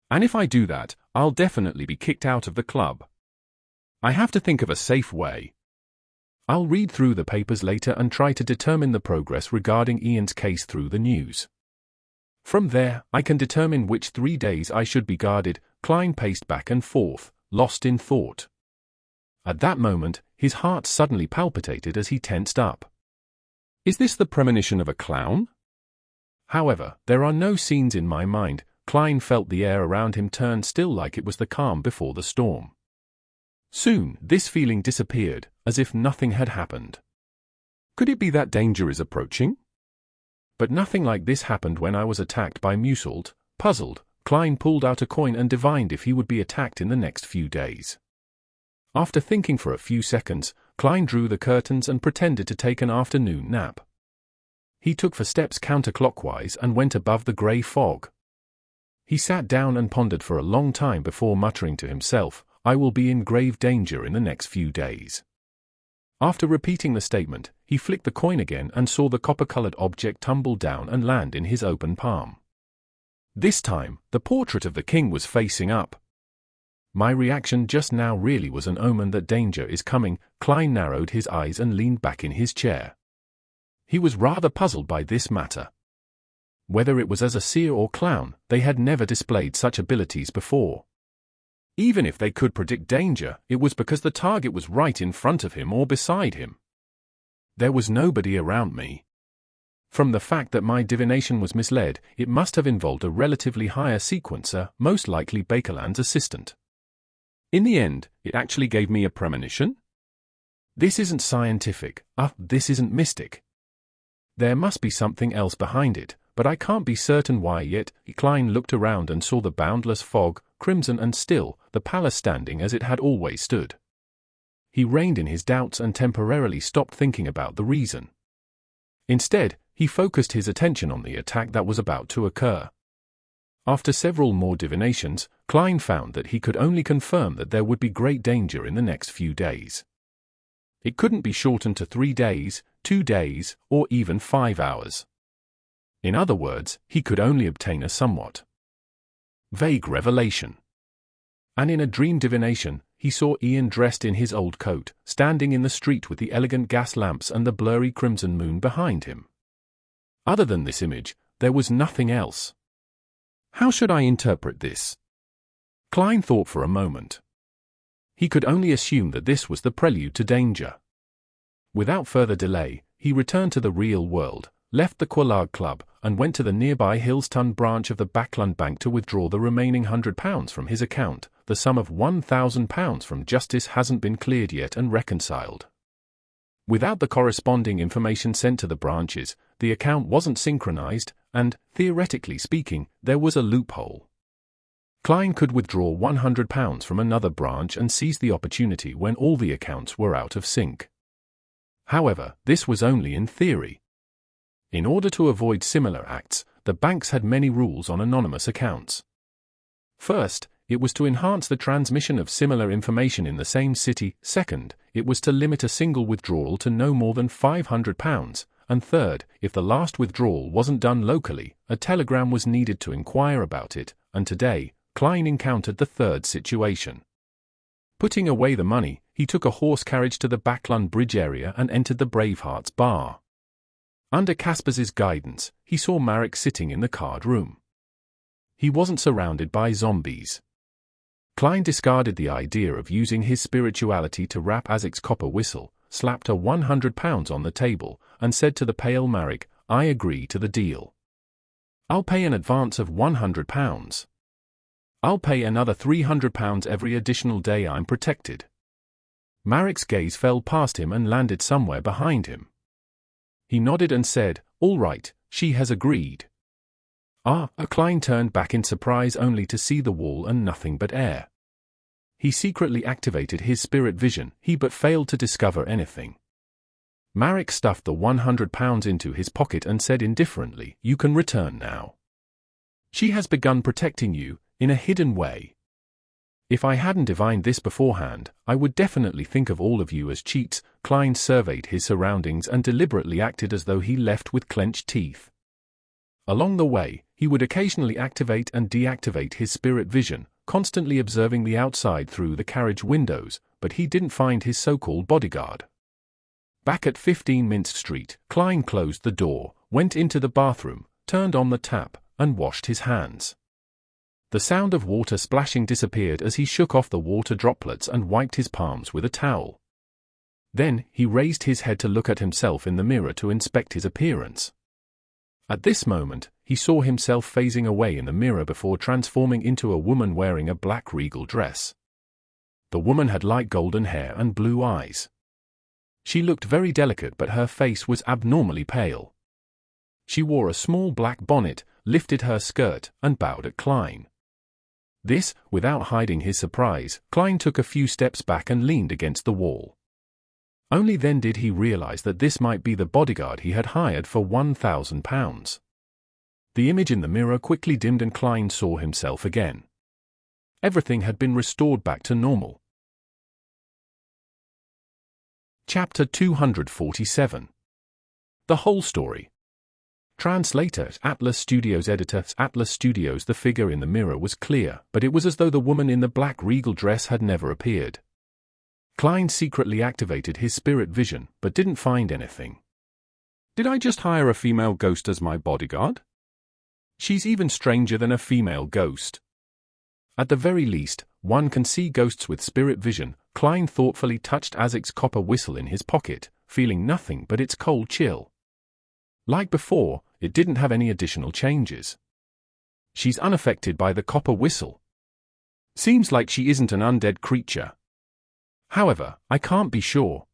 And if I do that, I'll definitely be kicked out of the club. I have to think of a safe way. I'll read through the papers later and try to determine the progress regarding Ian's case through the news. From there, I can determine which 3 days I should be guarded." Klein paced back and forth, lost in thought. At that moment, his heart suddenly palpitated as he tensed up. Is this the premonition of a clown? However, there are no scenes in my mind. Klein felt the air around him turn still like it was the calm before the storm. Soon, this feeling disappeared, as if nothing had happened. Could it be that danger is approaching? But nothing like this happened when I was attacked by Mutant. Puzzled, Klein pulled out a coin and divined if he would be attacked in the next few days. After thinking for a few seconds, Klein drew the curtains and pretended to take an afternoon nap. He took 4 steps counterclockwise and went above the grey fog. He sat down and pondered for a long time before muttering to himself, "I will be in grave danger in the next few days." After repeating the statement, he flicked the coin again and saw the copper-colored object tumble down and land in his open palm. This time, the portrait of the king was facing up. My reaction just now really was an omen that danger is coming. Klein narrowed his eyes and leaned back in his chair. He was rather puzzled by this matter. Whether it was as a seer or clown, they had never displayed such abilities before. Even if they could predict danger, it was because the target was right in front of him or beside him. There was nobody around me. From the fact that my divination was misled, it must have involved a relatively higher sequencer, most likely Bakerland's assistant. In the end, it actually gave me a premonition? This isn't scientific, this isn't mystic. There must be something else behind it, but I can't be certain why yet. Klein looked around and saw the boundless fog, crimson and still, the palace standing as it had always stood. He reined in his doubts and temporarily stopped thinking about the reason. Instead, he focused his attention on the attack that was about to occur. After several more divinations, Klein found that he could only confirm that there would be great danger in the next few days. It couldn't be shortened to 3 days, 2 days, or even 5 hours. In other words, he could only obtain a somewhat vague revelation. And in a dream divination, he saw Ian dressed in his old coat, standing in the street with the elegant gas lamps and the blurry crimson moon behind him. Other than this image, there was nothing else. How should I interpret this? Klein thought for a moment. He could only assume that this was the prelude to danger. Without further delay, he returned to the real world, left the Quelaag Club, and went to the nearby Hillston branch of the Bakerland Bank to withdraw the remaining £100 from his account. The sum of £1,000 from Justice hasn't been cleared yet and reconciled. Without the corresponding information sent to the branches, the account wasn't synchronized, and, theoretically speaking, there was a loophole. Klein could withdraw £100 from another branch and seize the opportunity when all the accounts were out of sync. However, this was only in theory. In order to avoid similar acts, the banks had many rules on anonymous accounts. First, it was to enhance the transmission of similar information in the same city. Second, it was to limit a single withdrawal to no more than £500. And third, if the last withdrawal wasn't done locally, a telegram was needed to inquire about it, and today, Klein encountered the third situation. Putting away the money, he took a horse carriage to the Bakerland Bridge area and entered the Bravehearts Bar. Under Caspers's guidance, he saw Marek sitting in the card room. He wasn't surrounded by zombies. Klein discarded the idea of using his spirituality to wrap Azek's copper whistle, slapped a £100 on the table, and said to the pale Marek, "I agree to the deal. I'll pay an advance of £100. I'll pay another £300 every additional day I'm protected." Marek's gaze fell past him and landed somewhere behind him. He nodded and said, "All right, she has agreed." Klein turned back in surprise only to see the wall and nothing but air. He secretly activated his spirit vision, but failed to discover anything. Marek stuffed the £100 into his pocket and said indifferently, "You can return now. She has begun protecting you, in a hidden way. If I hadn't divined this beforehand, I would definitely think of all of you as cheats." Klein surveyed his surroundings and deliberately acted as though he left with clenched teeth. Along the way, he would occasionally activate and deactivate his spirit vision, constantly observing the outside through the carriage windows, but he didn't find his so-called bodyguard. Back at 15 Minsk Street, Klein closed the door, went into the bathroom, turned on the tap, and washed his hands. The sound of water splashing disappeared as he shook off the water droplets and wiped his palms with a towel. Then, he raised his head to look at himself in the mirror to inspect his appearance. At this moment, he saw himself phasing away in the mirror before transforming into a woman wearing a black regal dress. The woman had light golden hair and blue eyes. She looked very delicate, but her face was abnormally pale. She wore a small black bonnet, lifted her skirt, and bowed at Klein. This, without hiding his surprise, Klein took a few steps back and leaned against the wall. Only then did he realize that this might be the bodyguard he had hired for £1,000. The image in the mirror quickly dimmed and Klein saw himself again. Everything had been restored back to normal. Chapter 247. The whole story. Translator, Atlas Studios. Editor, Atlas Studios. The figure in the mirror was clear, but it was as though the woman in the black regal dress had never appeared. Klein secretly activated his spirit vision, but didn't find anything. Did I just hire a female ghost as my bodyguard? She's even stranger than a female ghost. At the very least, one can see ghosts with spirit vision. Klein thoughtfully touched Azek's copper whistle in his pocket, feeling nothing but its cold chill. Like before, it didn't have any additional changes. She's unaffected by the copper whistle. Seems like she isn't an undead creature. However, I can't be sure.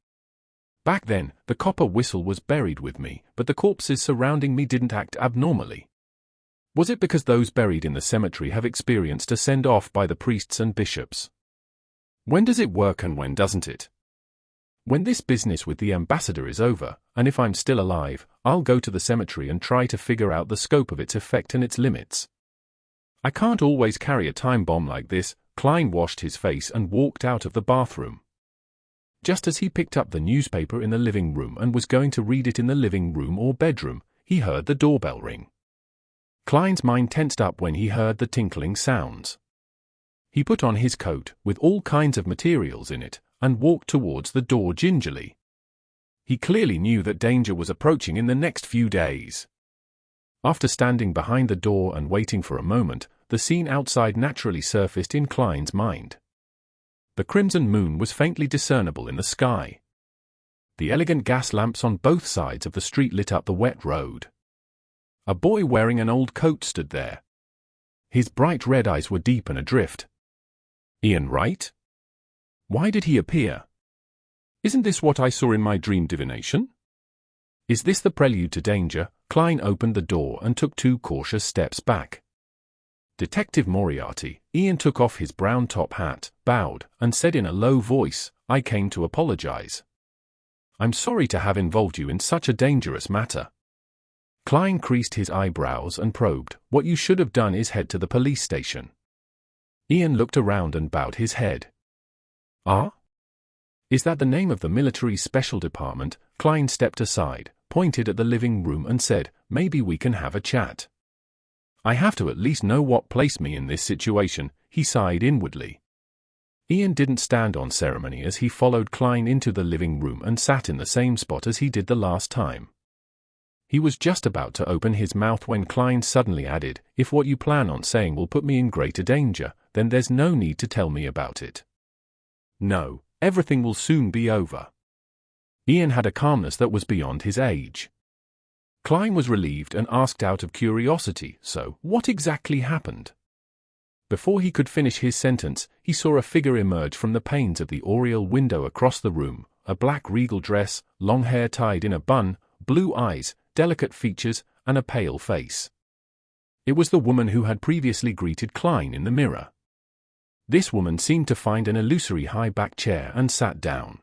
Back then, the copper whistle was buried with me, but the corpses surrounding me didn't act abnormally. Was it because those buried in the cemetery have experienced a send-off by the priests and bishops? When does it work and when doesn't it? When this business with the ambassador is over, and if I'm still alive, I'll go to the cemetery and try to figure out the scope of its effect and its limits. I can't always carry a time bomb like this. Klein washed his face and walked out of the bathroom. Just as he picked up the newspaper in the living room and was going to read it in the living room or bedroom, he heard the doorbell ring. Klein's mind tensed up when he heard the tinkling sounds. He put on his coat, with all kinds of materials in it, and walked towards the door gingerly. He clearly knew that danger was approaching in the next few days. After standing behind the door and waiting for a moment, the scene outside naturally surfaced in Klein's mind. The crimson moon was faintly discernible in the sky. The elegant gas lamps on both sides of the street lit up the wet road. A boy wearing an old coat stood there. His bright red eyes were deep and adrift. Ian Wright? Why did he appear? Isn't this what I saw in my dream divination? Is this the prelude to danger? Klein opened the door and took 2 cautious steps back. Detective Moriarty. Ian took off his brown top hat, bowed, and said in a low voice, "I came to apologize. I'm sorry to have involved you in such a dangerous matter." Klein creased his eyebrows and probed, "What you should have done is head to the police station." Ian looked around and bowed his head. "Ah? Is that the name of the military special department?" Klein stepped aside, pointed at the living room and said, "Maybe we can have a chat. I have to at least know what placed me in this situation." He sighed inwardly. Ian didn't stand on ceremony as he followed Klein into the living room and sat in the same spot as he did the last time. He was just about to open his mouth when Klein suddenly added, "If what you plan on saying will put me in greater danger, then there's no need to tell me about it. No, everything will soon be over." Ian had a calmness that was beyond his age. Klein was relieved and asked out of curiosity, "So, what exactly happened?" Before he could finish his sentence, he saw a figure emerge from the panes of the oriel window across the room, a black regal dress, long hair tied in a bun, blue eyes, delicate features, and a pale face. It was the woman who had previously greeted Klein in the mirror. This woman seemed to find an illusory high-back chair and sat down.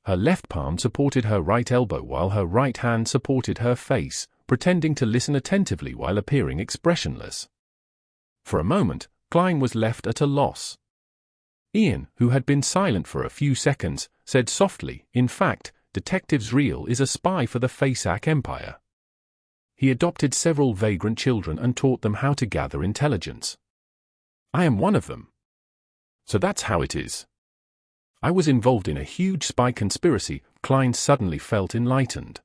Her left palm supported her right elbow while her right hand supported her face, pretending to listen attentively while appearing expressionless. For a moment, Klein was left at a loss. Ian, who had been silent for a few seconds, said softly, "In fact, Detective Xio is a spy for the Faceac Empire. He adopted several vagrant children and taught them how to gather intelligence. I am one of them. So that's how it is. I was involved in a huge spy conspiracy." Klein suddenly felt enlightened.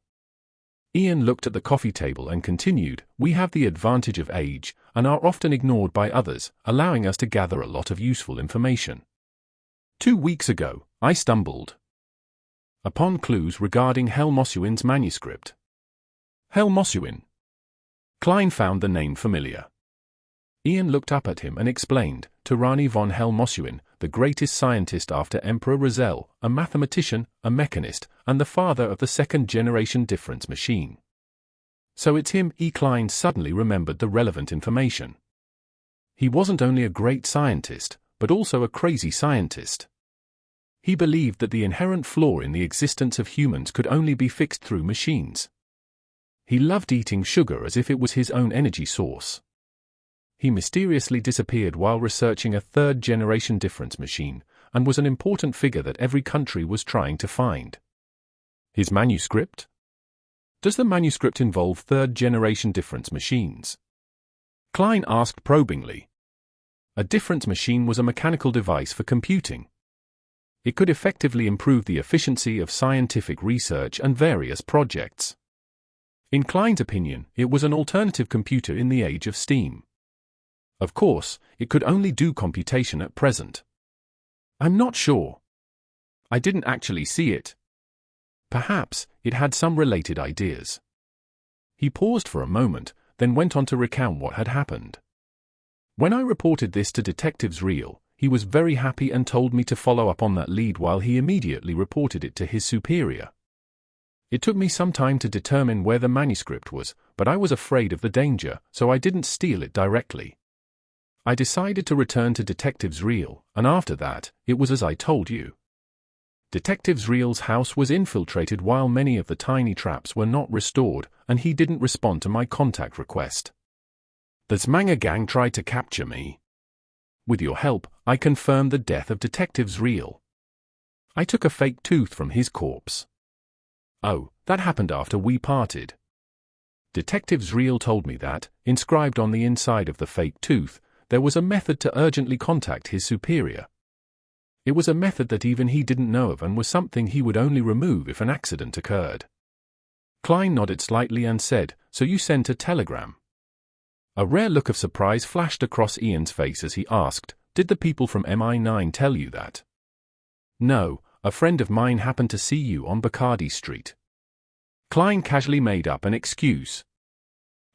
Ian looked at the coffee table and continued, "We have the advantage of age, and are often ignored by others, allowing us to gather a lot of useful information. 2 weeks ago, I stumbled upon clues regarding Helmosuin's manuscript." Helmosuin. Klein found the name familiar. Ian looked up at him and explained, "Tirani von Helmosuin, the greatest scientist after Emperor Rozelle, a mathematician, a mechanist, and the father of the second-generation difference machine." So it's him. Klein suddenly remembered the relevant information. He wasn't only a great scientist, but also a crazy scientist. He believed that the inherent flaw in the existence of humans could only be fixed through machines. He loved eating sugar as if it was his own energy source. He mysteriously disappeared while researching a third-generation difference machine, and was an important figure that every country was trying to find. His manuscript? Does the manuscript involve third-generation difference machines? Klein asked probingly. A difference machine was a mechanical device for computing. It could effectively improve the efficiency of scientific research and various projects. In Klein's opinion, it was an alternative computer in the age of steam. Of course, it could only do computation at present. I'm not sure. I didn't actually see it. Perhaps it had some related ideas. He paused for a moment, then went on to recount what had happened. When I reported this to Detective Xio, he was very happy and told me to follow up on that lead while he immediately reported it to his superior. It took me some time to determine where the manuscript was, but I was afraid of the danger, so I didn't steal it directly. I decided to return to Detective Xio, and after that, it was as I told you. Detective Zreal's house was infiltrated while many of the tiny traps were not restored, and he didn't respond to my contact request. The Zmanga gang tried to capture me. With your help, I confirmed the death of Detective Zreal. I took a fake tooth from his corpse. Oh, that happened after we parted. Detective Zreal told me that, inscribed on the inside of the fake tooth, there was a method to urgently contact his superior. It was a method that even he didn't know of and was something he would only remove if an accident occurred. Klein nodded slightly and said, "So you sent a telegram?" A rare look of surprise flashed across Ian's face as he asked, "Did the people from MI9 tell you that?" "No, a friend of mine happened to see you on Bacardi Street." Klein casually made up an excuse.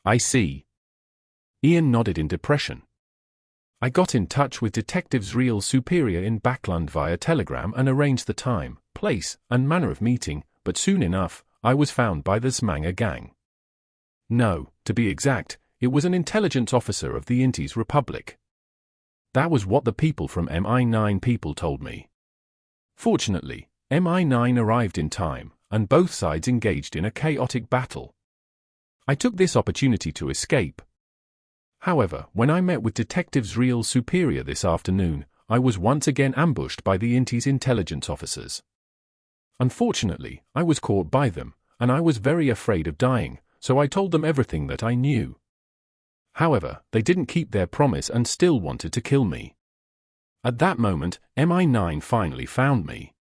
"I see." Ian nodded in depression. I got in touch with Detective Zreal's superior in Bakerland via telegram and arranged the time, place, and manner of meeting, but soon enough, I was found by the Zmanga gang. No, to be exact, it was an intelligence officer of the Intis Republic. That was what the people from MI9 people told me. Fortunately, MI9 arrived in time, and both sides engaged in a chaotic battle. I took this opportunity to escape. However, when I met with Detective Zreal's superior this afternoon, I was once again ambushed by the Intis intelligence officers. Unfortunately, I was caught by them, and I was very afraid of dying, so I told them everything that I knew. However, they didn't keep their promise and still wanted to kill me. At that moment, MI9 finally found me.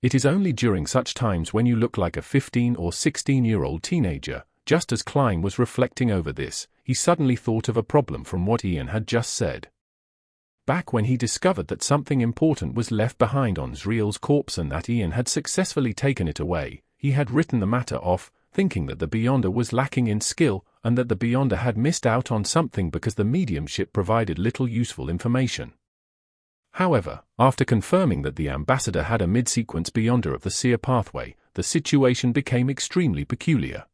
It is only during such times when you look like a 15 or 16-year-old teenager. Just as Klein was reflecting over this, he suddenly thought of a problem from what Ian had just said. Back when he discovered that something important was left behind on Zreal's corpse and that Ian had successfully taken it away, he had written the matter off, thinking that the Beyonder was lacking in skill and that the Beyonder had missed out on something because the mediumship provided little useful information. However, after confirming that the ambassador had a mid-sequence Beyonder of the seer pathway, the situation became extremely peculiar.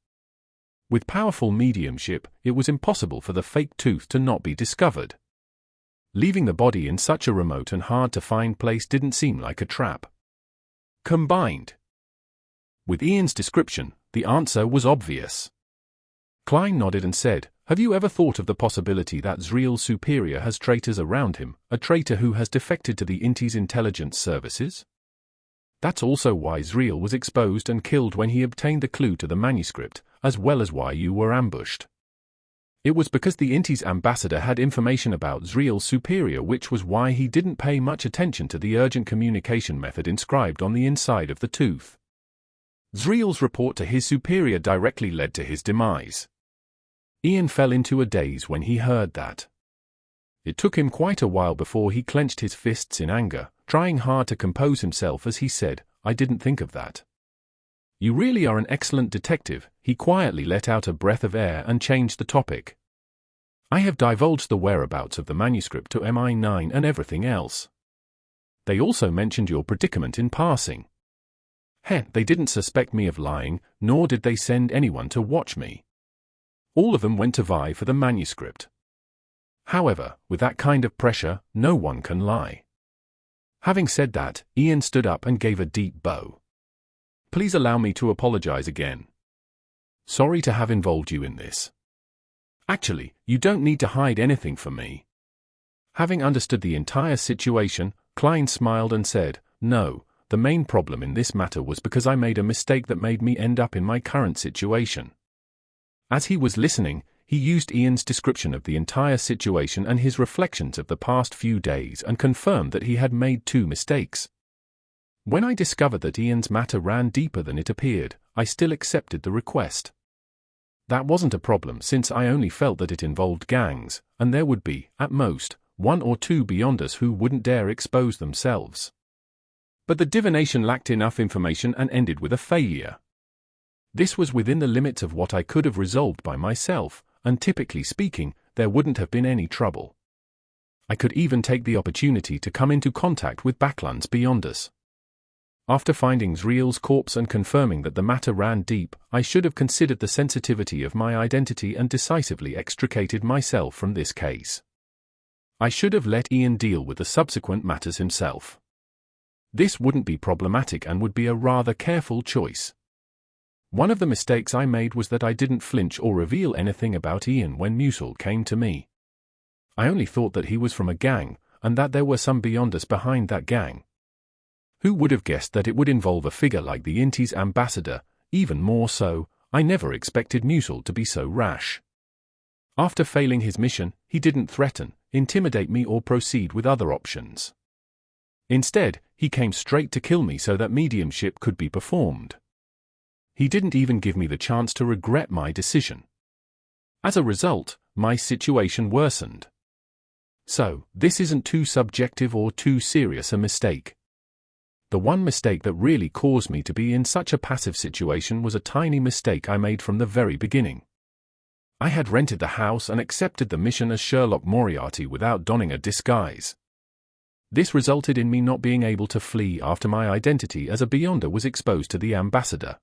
With powerful mediumship, it was impossible for the fake tooth to not be discovered. Leaving the body in such a remote and hard-to-find place didn't seem like a trap. Combined with Ian's description, the answer was obvious. Klein nodded and said, "Have you ever thought of the possibility that Zreal's superior has traitors around him, a traitor who has defected to the Intis intelligence services? That's also why Zreal was exposed and killed when he obtained the clue to the manuscript, as well as why you were ambushed. It was because the Intis ambassador had information about Zreal's superior, which was why he didn't pay much attention to the urgent communication method inscribed on the inside of the tooth. Zreal's report to his superior directly led to his demise." Ian fell into a daze when he heard that. It took him quite a while before he clenched his fists in anger, trying hard to compose himself as he said, "I didn't think of that." "You really are an excellent detective," he quietly let out a breath of air and changed the topic. "I have divulged the whereabouts of the manuscript to MI9 and everything else. They also mentioned your predicament in passing. They didn't suspect me of lying, nor did they send anyone to watch me. All of them went to vie for the manuscript. However, with that kind of pressure, no one can lie." Having said that, Ian stood up and gave a deep bow. "Please allow me to apologize again. Sorry to have involved you in this. Actually, you don't need to hide anything from me." Having understood the entire situation, Klein smiled and said, "No, the main problem in this matter was because I made a mistake that made me end up in my current situation." As he was listening, he used Ian's description of the entire situation and his reflections of the past few days and confirmed that he had made two mistakes. "When I discovered that Ian's matter ran deeper than it appeared, I still accepted the request. That wasn't a problem since I only felt that it involved gangs, and there would be, at most, one or two Beyonders who wouldn't dare expose themselves. But the divination lacked enough information and ended with a failure. This was within the limits of what I could have resolved by myself, and typically speaking, there wouldn't have been any trouble. I could even take the opportunity to come into contact with Bakeland's Beyonders. After finding Zreal's corpse and confirming that the matter ran deep, I should have considered the sensitivity of my identity and decisively extricated myself from this case. I should have let Ian deal with the subsequent matters himself. this wouldn't be problematic and would be a rather careful choice. One of the mistakes I made was that I didn't flinch or reveal anything about Ian when Musil came to me. I only thought that he was from a gang, and that there were some Beyonders behind that gang. Who would have guessed that it would involve a figure like the Inti's ambassador? Even more so, I never expected Musil to be so rash. After failing his mission, he didn't threaten, intimidate me or proceed with other options. Instead, he came straight to kill me so that mediumship could be performed. He didn't even give me the chance to regret my decision. As a result, my situation worsened. So, this isn't too subjective or too serious a mistake. The one mistake that really caused me to be in such a passive situation was a tiny mistake I made from the very beginning. I had rented the house and accepted the mission as Sherlock Moriarty without donning a disguise. This resulted in me not being able to flee after my identity as a Beyonder was exposed to the ambassador.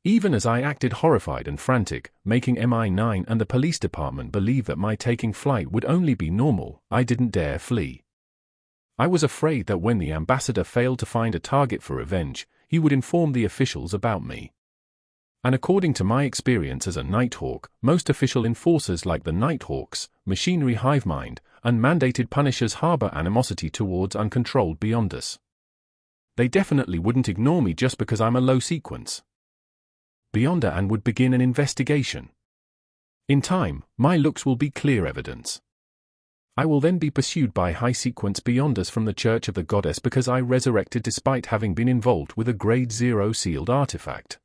Even as I acted horrified and frantic, making MI9 and the police department believe that my taking flight would only be normal, I didn't dare flee. I was afraid that when the ambassador failed to find a target for revenge, he would inform the officials about me. And according to my experience as a Nighthawk, most official enforcers like the Nighthawks, machinery hive mind, and mandated punishers harbor animosity towards uncontrolled Beyonders. They definitely wouldn't ignore me just because I'm a low sequence Beyonder and would begin an investigation. In time, my looks will be clear evidence. I will then be pursued by high-sequence Beyonders from the Church of the Goddess because I resurrected despite having been involved with a Grade 0 sealed artifact.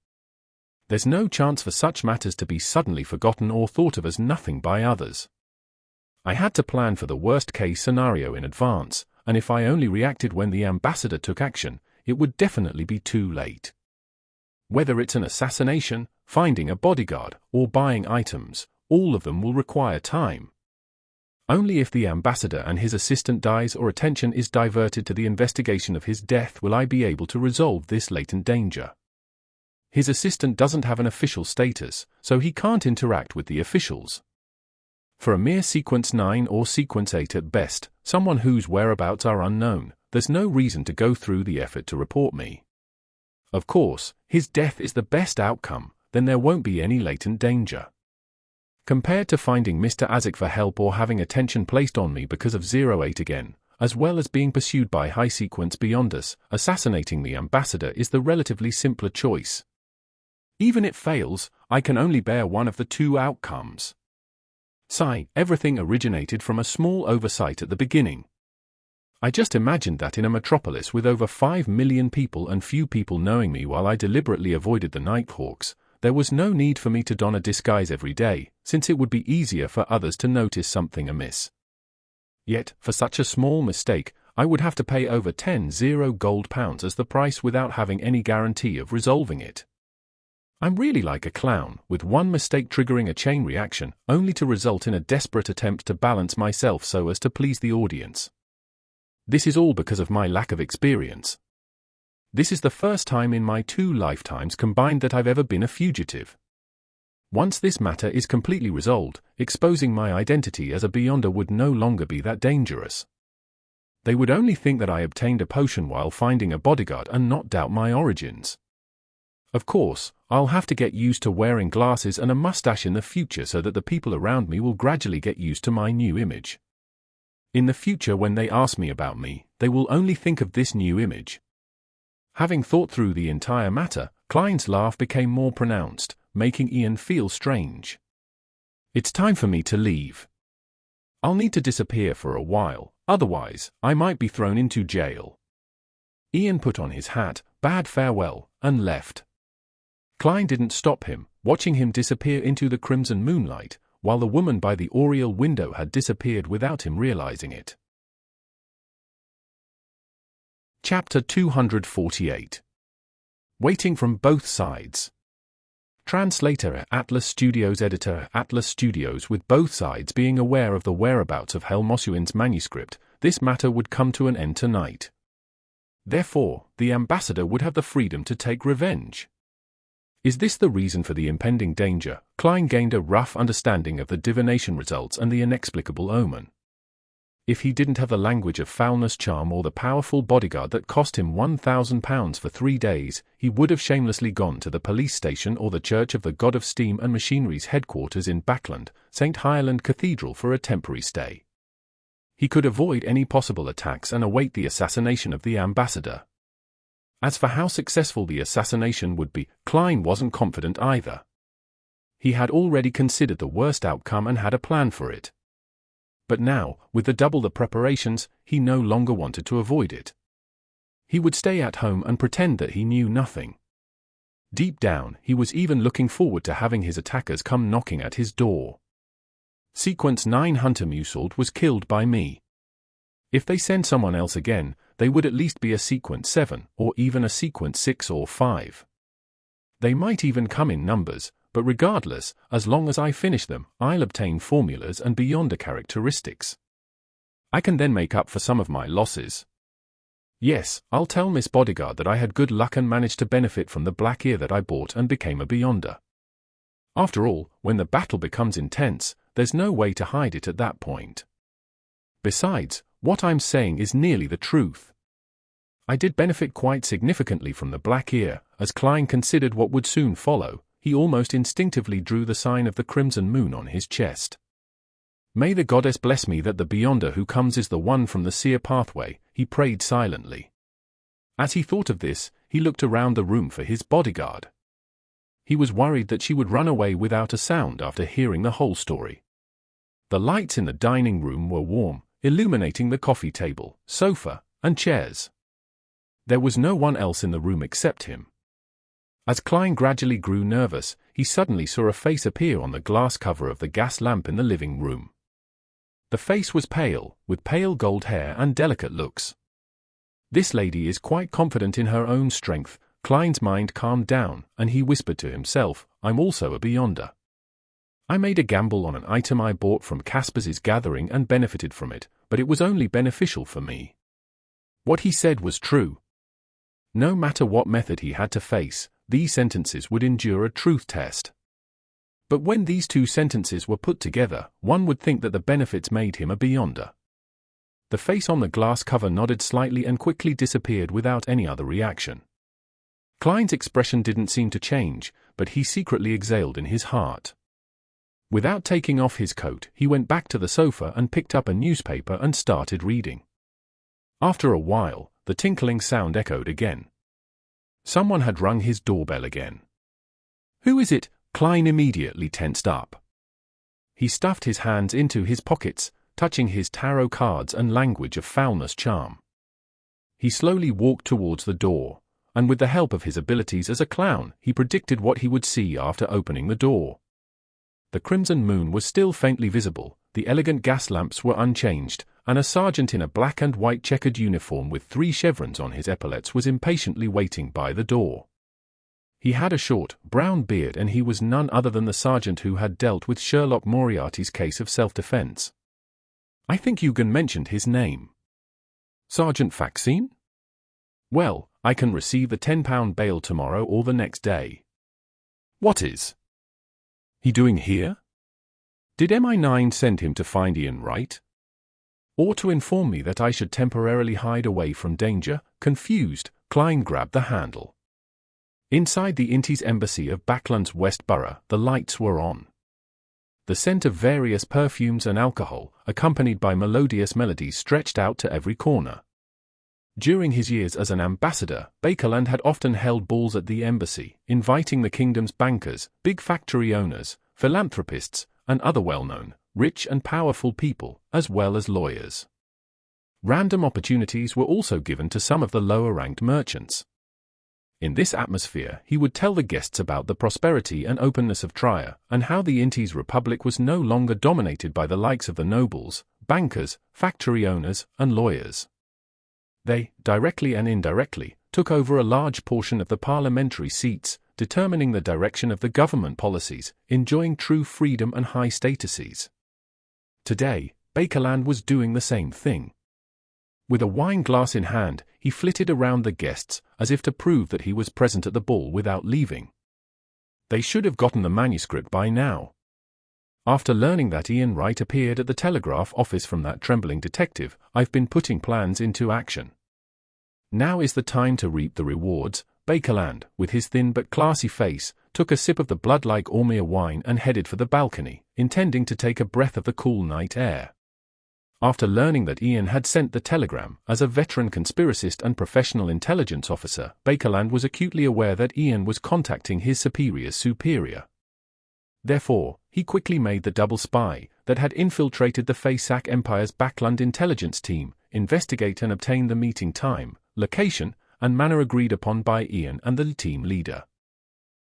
There's no chance for such matters to be suddenly forgotten or thought of as nothing by others. I had to plan for the worst-case scenario in advance, and if I only reacted when the ambassador took action, it would definitely be too late. Whether it's an assassination, finding a bodyguard, or buying items, all of them will require time. Only if the ambassador and his assistant dies or attention is diverted to the investigation of his death will I be able to resolve this latent danger. His assistant doesn't have an official status, so he can't interact with the officials. For a mere Sequence 9 or Sequence 8 at best, someone whose whereabouts are unknown, there's no reason to go through the effort to report me. Of course, his death is the best outcome, then there won't be any latent danger. Compared to finding Mr. Azek for help or having attention placed on me because of 08 again, as well as being pursued by high-sequence Beyonders, assassinating the ambassador is the relatively simpler choice. Even if it fails, I can only bear one of the two outcomes. Everything originated from a small oversight at the beginning. I just imagined that in a metropolis with over 5 million people and few people knowing me while I deliberately avoided the Nighthawks, there was no need for me to don a disguise every day, since it would be easier for others to notice something amiss. Yet, for such a small mistake, I would have to pay over 10 gold pounds as the price without having any guarantee of resolving it. I'm really like a clown, with one mistake triggering a chain reaction, only to result in a desperate attempt to balance myself so as to please the audience. This is all because of my lack of experience. This is the first time in my 2 lifetimes combined that I've ever been a fugitive. Once this matter is completely resolved, exposing my identity as a Beyonder would no longer be that dangerous. They would only think that I obtained a potion while finding a bodyguard and not doubt my origins. Of course, I'll have to get used to wearing glasses and a mustache in the future so that the people around me will gradually get used to my new image. In the future when they ask me about me, they will only think of this new image. Having thought through the entire matter, Kleins' laugh became more pronounced, making Ian feel strange. It's time for me to leave. I'll need to disappear for a while, otherwise, I might be thrown into jail. Ian put on his hat, bade farewell, and left. Klein didn't stop him, watching him disappear into the crimson moonlight, while the woman by the oriel window had disappeared without him realizing it. Chapter 248. Waiting from Both Sides. Translator Atlas Studios. Editor Atlas Studios. With both sides being aware of the whereabouts of Helmosuin's manuscript, this matter would come to an end tonight. Therefore, the ambassador would have the freedom to take revenge. Is this the reason for the impending danger? Klein gained a rough understanding of the divination results and the inexplicable omen. If he didn't have the language of Foulness charm or the powerful bodyguard that cost him £1,000 for 3 days, he would have shamelessly gone to the police station or the Church of the God of Steam and Machinery's headquarters in Bakerland, St. Hireland Cathedral for a temporary stay. He could avoid any possible attacks and await the assassination of the ambassador. As for how successful the assassination would be, Klein wasn't confident either. He had already considered the worst outcome and had a plan for it. But now, with double the preparations, he no longer wanted to avoid it. He would stay at home and pretend that he knew nothing. Deep down, he was even looking forward to having his attackers come knocking at his door. Sequence 9 Hunter Musault was killed by me. If they send someone else again, they would at least be a Sequence 7, or even a Sequence 6 or 5. They might even come in numbers, but regardless, as long as I finish them, I'll obtain formulas and Beyonder characteristics. I can then make up for some of my losses. Yes, I'll tell Miss Bodyguard that I had good luck and managed to benefit from the black ear that I bought and became a Beyonder. After all, when the battle becomes intense, there's no way to hide it at that point. Besides, what I'm saying is nearly the truth. I did benefit quite significantly from the black ear. As Klein considered what would soon follow, he almost instinctively drew the sign of the crimson moon on his chest. May the goddess bless me that the Beyonder who comes is the one from the seer pathway, he prayed silently. As he thought of this, he looked around the room for his bodyguard. He was worried that she would run away without a sound after hearing the whole story. The lights in the dining room were warm, illuminating the coffee table, sofa, and chairs. There was no one else in the room except him. As Klein gradually grew nervous, he suddenly saw a face appear on the glass cover of the gas lamp in the living room. The face was pale, with pale gold hair and delicate looks. This lady is quite confident in her own strength. Klein's mind calmed down, and he whispered to himself, I'm also a Beyonder. I made a gamble on an item I bought from Casper's gathering and benefited from it, but it was only beneficial for me. What he said was true. No matter what method he had to face, these sentences would endure a truth test. But when these two sentences were put together, one would think that the benefits made him a Beyonder. The face on the glass cover nodded slightly and quickly disappeared without any other reaction. Klein's expression didn't seem to change, but he secretly exhaled in his heart. Without taking off his coat, he went back to the sofa and picked up a newspaper and started reading. After a while, the tinkling sound echoed again. Someone had rung his doorbell again. Who is it? Klein immediately tensed up. He stuffed his hands into his pockets, touching his tarot cards and language of Foulness charm. He slowly walked towards the door, and with the help of his abilities as a clown, he predicted what he would see after opening the door. The crimson moon was still faintly visible, the elegant gas lamps were unchanged, and a sergeant in a black and white checkered uniform with 3 chevrons on his epaulets was impatiently waiting by the door. He had a short, brown beard and he was none other than the sergeant who had dealt with Sherlock Moriarty's case of self-defense. I think Eugen mentioned his name. Sergeant Faxine? Well, I can receive the £10 bail tomorrow or the next day. What is he doing here? Did MI9 send him to find Ian Wright? Or to inform me that I should temporarily hide away from danger? Confused, Klein grabbed the handle. Inside the Inti's embassy of Backland's West Borough, the lights were on. The scent of various perfumes and alcohol, accompanied by melodious melodies, stretched out to every corner. During his years as an ambassador, Bakerland had often held balls at the embassy, inviting the kingdom's bankers, big factory owners, philanthropists, and other well-known, rich and powerful people, as well as lawyers. Random opportunities were also given to some of the lower-ranked merchants. In this atmosphere, he would tell the guests about the prosperity and openness of Trier, and how the Inti's republic was no longer dominated by the likes of the nobles, bankers, factory owners, and lawyers. They, directly and indirectly, took over a large portion of the parliamentary seats, determining the direction of the government policies, enjoying true freedom and high statuses. Today, Bakerland was doing the same thing. With a wine glass in hand, he flitted around the guests, as if to prove that he was present at the ball without leaving. They should have gotten the manuscript by now. After learning that Ian Wright appeared at the telegraph office from that trembling detective, I've been putting plans into action. Now is the time to reap the rewards. Bakerland, with his thin but classy face, took a sip of the blood-like Ormea wine and headed for the balcony, intending to take a breath of the cool night air. After learning that Ian had sent the telegram, as a veteran conspiracist and professional intelligence officer, Bakerland was acutely aware that Ian was contacting his superior's superior. Therefore, he quickly made the double spy that had infiltrated the Fasak Empire's Backland intelligence team investigate and obtain the meeting time, location, and manner agreed upon by Ian and the team leader.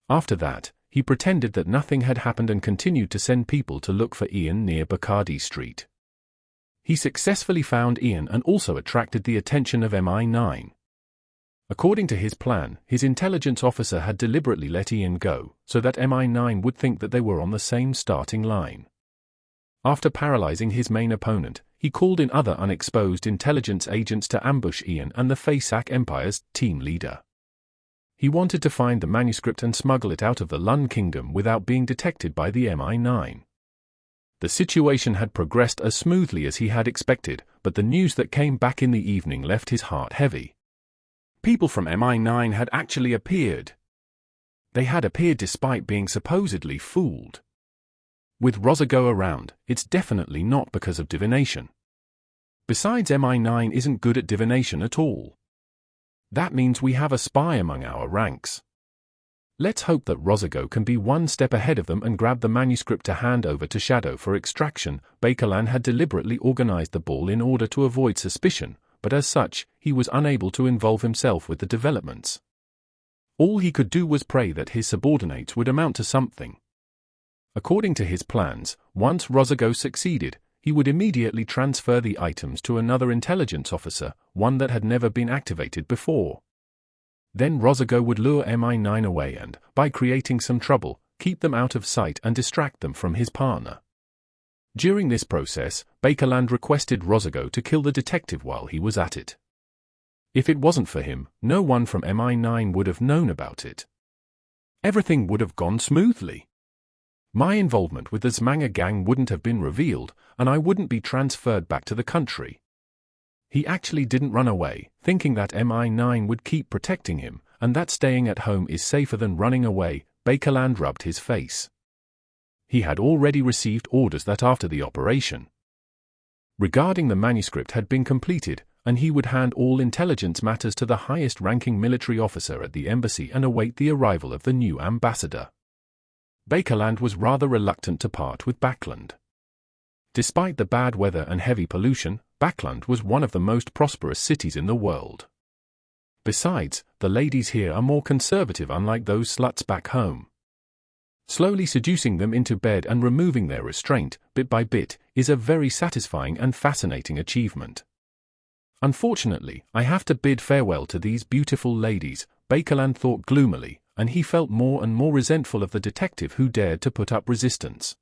After that, he pretended that nothing had happened and continued to send people to look for Ian near Bacardi Street. He successfully found Ian and also attracted the attention of MI9. According to his plan, his intelligence officer had deliberately let Ian go, so that MI9 would think that they were on the same starting line. After paralyzing his main opponent, he called in other unexposed intelligence agents to ambush Ian and the Fasak Empire's team leader. He wanted to find the manuscript and smuggle it out of the Lun Kingdom without being detected by the MI9. The situation had progressed as smoothly as he had expected, but the news that came back in the evening left his heart heavy. People from MI9 had actually appeared. They had appeared despite being supposedly fooled. With Rosago around, it's definitely not because of divination. Besides, MI9 isn't good at divination at all. That means we have a spy among our ranks. Let's hope that Rosago can be one step ahead of them and grab the manuscript to hand over to Shadow for extraction. Bakerland had deliberately organized the ball in order to avoid suspicion, but as such, he was unable to involve himself with the developments. All he could do was pray that his subordinates would amount to something. According to his plans, once Rosago succeeded, he would immediately transfer the items to another intelligence officer, one that had never been activated before. Then Rosago would lure MI9 away and, by creating some trouble, keep them out of sight and distract them from his partner. During this process, Bakerland requested Rosago to kill the detective while he was at it. If it wasn't for him, no one from MI9 would have known about it. Everything would have gone smoothly. My involvement with the Zmanga gang wouldn't have been revealed, and I wouldn't be transferred back to the country. He actually didn't run away, thinking that MI9 would keep protecting him, and that staying at home is safer than running away. Bakerland rubbed his face. He had already received orders that after the operation regarding the manuscript had been completed, and he would hand all intelligence matters to the highest-ranking military officer at the embassy and await the arrival of the new ambassador. Bakerland was rather reluctant to part with Backland. Despite the bad weather and heavy pollution, Backland was one of the most prosperous cities in the world. Besides, the ladies here are more conservative, unlike those sluts back home. Slowly seducing them into bed and removing their restraint, bit by bit, is a very satisfying and fascinating achievement. Unfortunately, I have to bid farewell to these beautiful ladies, Bakerland thought gloomily, and he felt more and more resentful of the detective who dared to put up resistance.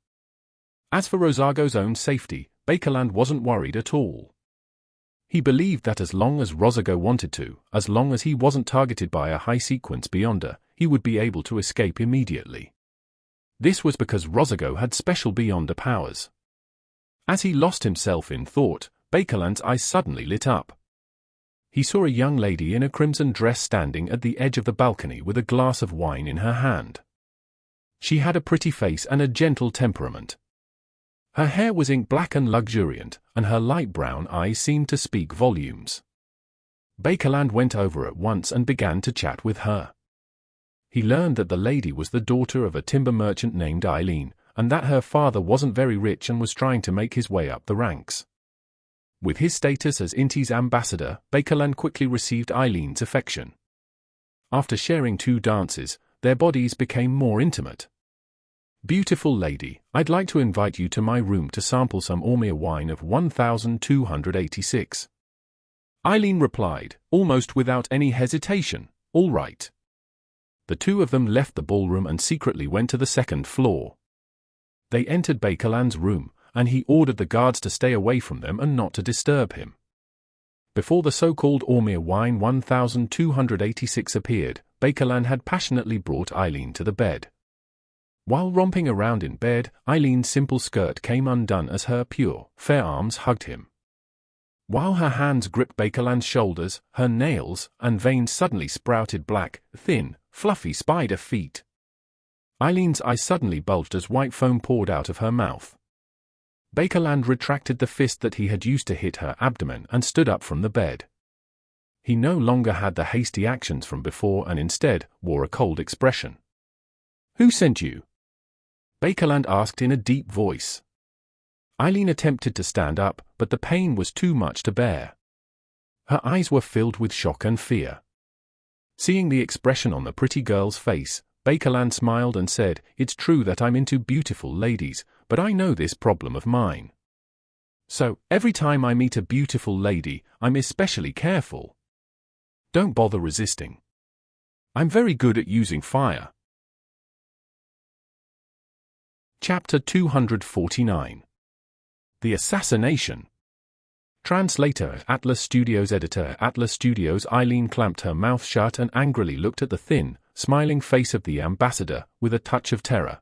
As for Rosago's own safety, Bakerland wasn't worried at all. He believed that as long as Rosago wanted to, as long as he wasn't targeted by a high-sequence Beyonder, he would be able to escape immediately. This was because Rosago had special Beyonder powers. As he lost himself in thought, Bakerland's eyes suddenly lit up. He saw a young lady in a crimson dress standing at the edge of the balcony with a glass of wine in her hand. She had a pretty face and a gentle temperament. Her hair was ink black and luxuriant, and her light brown eyes seemed to speak volumes. Bakerland went over at once and began to chat with her. He learned that the lady was the daughter of a timber merchant named Eileen, and that her father wasn't very rich and was trying to make his way up the ranks. With his status as Inti's ambassador, Bakerland quickly received Eileen's affection. After sharing 2 dances, their bodies became more intimate. "Beautiful lady, I'd like to invite you to my room to sample some Ormea wine of 1286. Eileen replied, almost without any hesitation, "All right." The 2 of them left the ballroom and secretly went to the 2nd floor. They entered Bakerland's room, and he ordered the guards to stay away from them and not to disturb him. Before the so-called Ormea wine 1286 appeared, Bakerland had passionately brought Eileen to the bed. While romping around in bed, Eileen's simple skirt came undone as her pure, fair arms hugged him. While her hands gripped Bakerland's shoulders, her nails and veins suddenly sprouted black, thin, fluffy spider feet. Eileen's eyes suddenly bulged as white foam poured out of her mouth. Bakerland retracted the fist that he had used to hit her abdomen and stood up from the bed. He no longer had the hasty actions from before and instead wore a cold expression. "Who sent you?" Bakerland asked in a deep voice. Eileen attempted to stand up, but the pain was too much to bear. Her eyes were filled with shock and fear. Seeing the expression on the pretty girl's face, Bakerland smiled and said, "It's true that I'm into beautiful ladies, but I know this problem of mine. So, every time I meet a beautiful lady, I'm especially careful. Don't bother resisting. I'm very good at using fire." Chapter 249. The Assassination. Translator, Atlas Studios. Editor, Atlas Studios. Eileen clamped her mouth shut and angrily looked at the thin, smiling face of the ambassador, with a touch of terror.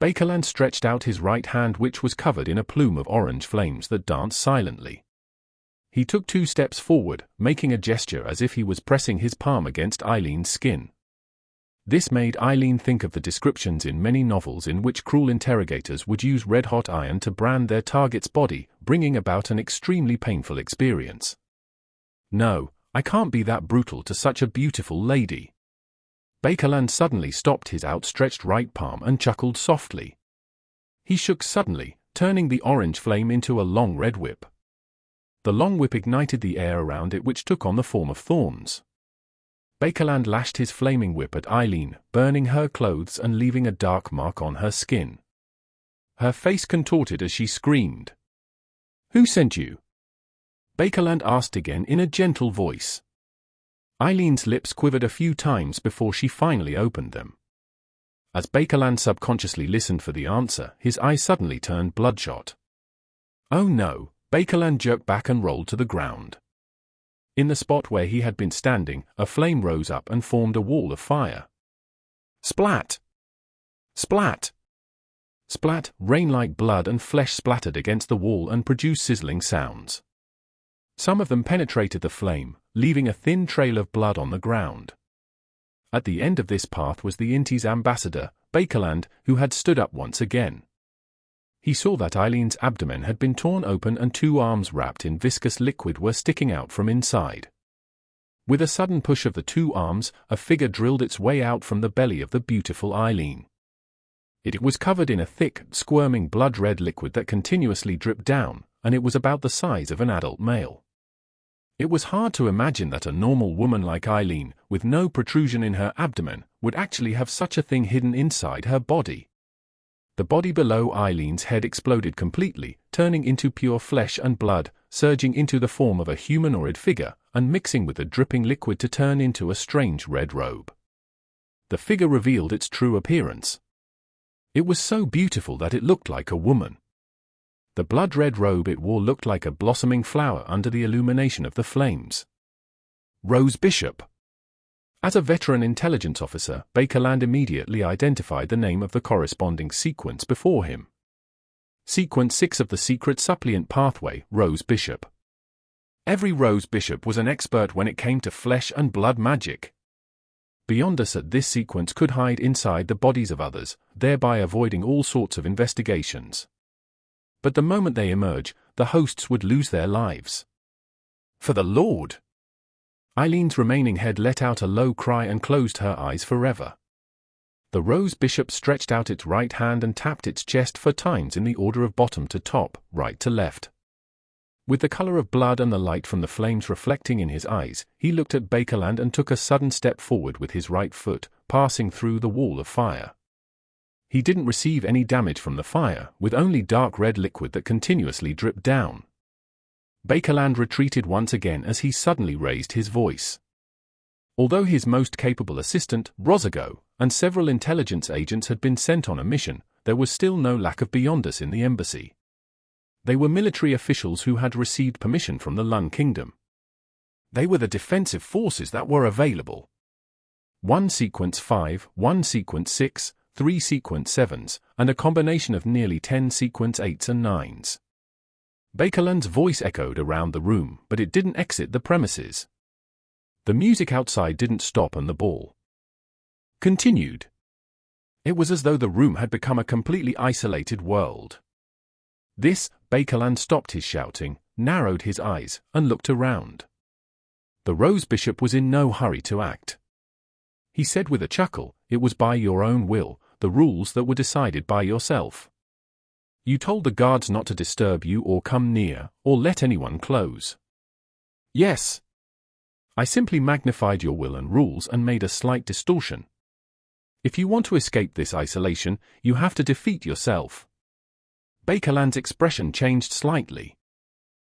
Bakerland stretched out his right hand, which was covered in a plume of orange flames that danced silently. He took 2 steps forward, making a gesture as if he was pressing his palm against Eileen's skin. This made Eileen think of the descriptions in many novels in which cruel interrogators would use red-hot iron to brand their target's body, bringing about an extremely painful experience. "No, I can't be that brutal to such a beautiful lady." Bakerland suddenly stopped his outstretched right palm and chuckled softly. He shook suddenly, turning the orange flame into a long red whip. The long whip ignited the air around it, which took on the form of thorns. Bakerland lashed his flaming whip at Eileen, burning her clothes and leaving a dark mark on her skin. Her face contorted as she screamed. "Who sent you?" Bakerland asked again in a gentle voice. Eileen's lips quivered a few times before she finally opened them. As Bakerland subconsciously listened for the answer, his eyes suddenly turned bloodshot. "Oh no!" Bakerland jerked back and rolled to the ground. In the spot where he had been standing, a flame rose up and formed a wall of fire. Splat! Splat! Splat! Rain-like blood and flesh splattered against the wall and produced sizzling sounds. Some of them penetrated the flame, leaving a thin trail of blood on the ground. At the end of this path was the Inti's ambassador, Bakerland, who had stood up once again. He saw that Eileen's abdomen had been torn open and 2 arms wrapped in viscous liquid were sticking out from inside. With a sudden push of the 2 arms, a figure drilled its way out from the belly of the beautiful Eileen. It was covered in a thick, squirming blood-red liquid that continuously dripped down, and it was about the size of an adult male. It was hard to imagine that a normal woman like Eileen, with no protrusion in her abdomen, would actually have such a thing hidden inside her body. The body below Eileen's head exploded completely, turning into pure flesh and blood, surging into the form of a humanoid figure, and mixing with the dripping liquid to turn into a strange red robe. The figure revealed its true appearance. It was so beautiful that it looked like a woman. The blood-red robe it wore looked like a blossoming flower under the illumination of the flames. Rose Bishop. As a veteran intelligence officer, Bakerland immediately identified the name of the corresponding sequence before him. Sequence 6 of the secret suppliant pathway, Rose Bishop. Every Rose Bishop was an expert when it came to flesh and blood magic. Beyond us at this sequence could hide inside the bodies of others, thereby avoiding all sorts of investigations. But the moment they emerge, the hosts would lose their lives. For the Lord! Eileen's remaining head let out a low cry and closed her eyes forever. The Rose Bishop stretched out its right hand and tapped its chest 4 times in the order of bottom to top, right to left. With the color of blood and the light from the flames reflecting in his eyes, he looked at Bakerland and took a sudden step forward with his right foot, passing through the wall of fire. He didn't receive any damage from the fire, with only dark red liquid that continuously dripped down. Bakerland retreated once again as he suddenly raised his voice. Although his most capable assistant, Rosago, and several intelligence agents had been sent on a mission, there was still no lack of beyond us in the embassy. They were military officials who had received permission from the Lun Kingdom. They were the defensive forces that were available. 1 Sequence 5, 1 Sequence 6, 3 sequence 7s, and a combination of nearly 10 sequence 8s and 9s. Bakerland's voice echoed around the room, but it didn't exit the premises. The music outside didn't stop and the ball continued. It was as though the room had become a completely isolated world. Bakerland stopped his shouting, narrowed his eyes, and looked around. The Rose Bishop was in no hurry to act. He said with a chuckle, "It was by your own will, the rules that were decided by yourself. You told the guards not to disturb you or come near, or let anyone close. Yes. I simply magnified your will and rules and made a slight distortion. If you want to escape this isolation, you have to defeat yourself." Bakerland's expression changed slightly.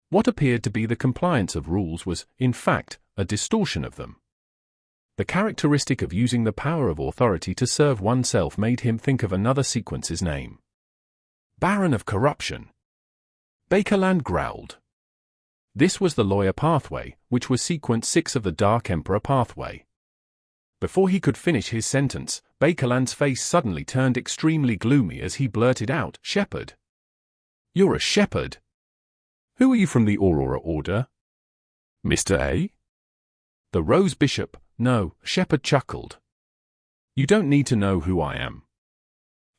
What appeared to be the compliance of rules was, in fact, a distortion of them. The characteristic of using the power of authority to serve oneself made him think of another sequence's name. Baron of Corruption. Bakerland growled. This was the lawyer pathway, which was sequence 6 of the Dark Emperor pathway. Before he could finish his sentence, Bakerland's face suddenly turned extremely gloomy as he blurted out, "Shepherd. You're a shepherd. Who are you, from the Aurora Order?" "Mr. A?" The Rose Bishop, "No," Shepherd chuckled. "You don't need to know who I am.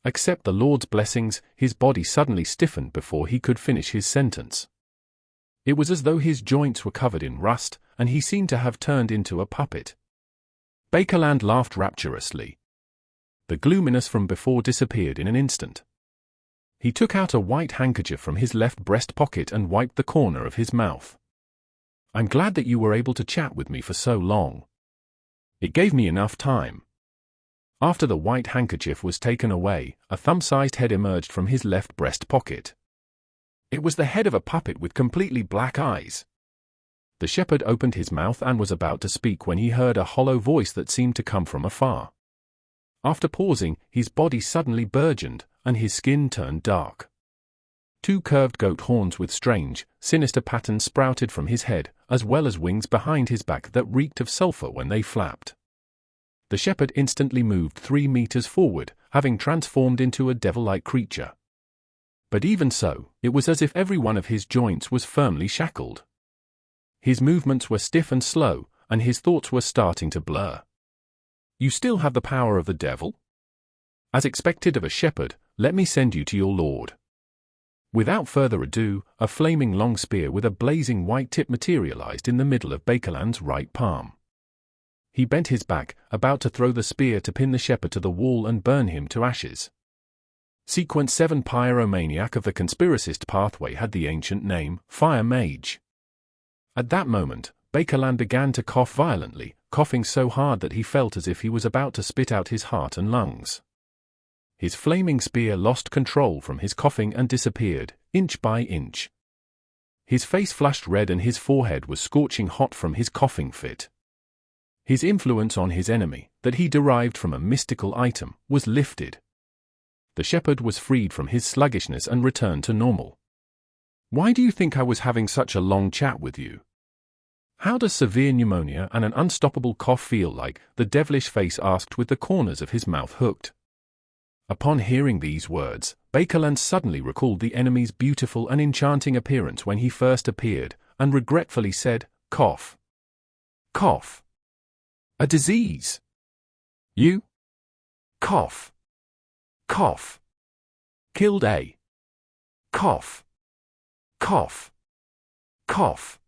Accept the Lord's blessings." His body suddenly stiffened before he could finish his sentence. It was as though his joints were covered in rust, and he seemed to have turned into a puppet. Bakerland laughed rapturously. The gloominess from before disappeared in an instant. He took out a white handkerchief from his left breast pocket and wiped the corner of his mouth. "I'm glad that you were able to chat with me for so long. It gave me enough time." After the white handkerchief was taken away, a thumb-sized head emerged from his left breast pocket. It was the head of a puppet with completely black eyes. The shepherd opened his mouth and was about to speak when he heard a hollow voice that seemed to come from afar. After pausing, his body suddenly burgeoned, and his skin turned dark. 2 curved goat horns with strange, sinister patterns sprouted from his head, as well as wings behind his back that reeked of sulfur when they flapped. The shepherd instantly moved 3 meters forward, having transformed into a devil-like creature. But even so, it was as if every one of his joints was firmly shackled. His movements were stiff and slow, and his thoughts were starting to blur. "You still have the power of the devil? As expected of a shepherd, let me send you to your lord." Without further ado, a flaming long spear with a blazing white tip materialized in the middle of Bakerland's right palm. He bent his back, about to throw the spear to pin the shepherd to the wall and burn him to ashes. Sequence 7 Pyromaniac of the Conspiracist pathway had the ancient name, Fire Mage. At that moment, Bakerland began to cough violently, coughing so hard that he felt as if he was about to spit out his heart and lungs. His flaming spear lost control from his coughing and disappeared, inch by inch. His face flushed red and his forehead was scorching hot from his coughing fit. His influence on his enemy, that he derived from a mystical item, was lifted. The shepherd was freed from his sluggishness and returned to normal. "Why do you think I was having such a long chat with you? How does severe pneumonia and an unstoppable cough feel like?" the devilish face asked with the corners of his mouth hooked. Upon hearing these words, Bakerland suddenly recalled the enemy's beautiful and enchanting appearance when he first appeared, and regretfully said, "Cough. Cough. A disease. You? Cough. Cough. Killed a. Cough. Cough. Cough.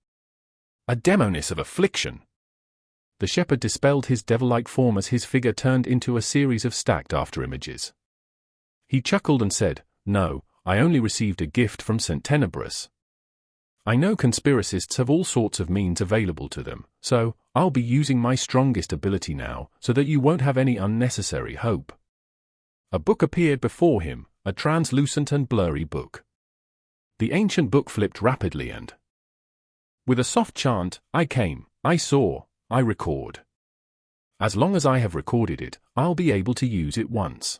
A demoness of affliction." The shepherd dispelled his devil-like form as his figure turned into a series of stacked afterimages. He chuckled and said, "No, I only received a gift from St. Tenebrous. I know conspiracists have all sorts of means available to them, so I'll be using my strongest ability now, so that you won't have any unnecessary hope." A book appeared before him, a translucent and blurry book. The ancient book flipped rapidly and, with a soft chant, "I came, I saw, I record. As long as I have recorded it, I'll be able to use it once.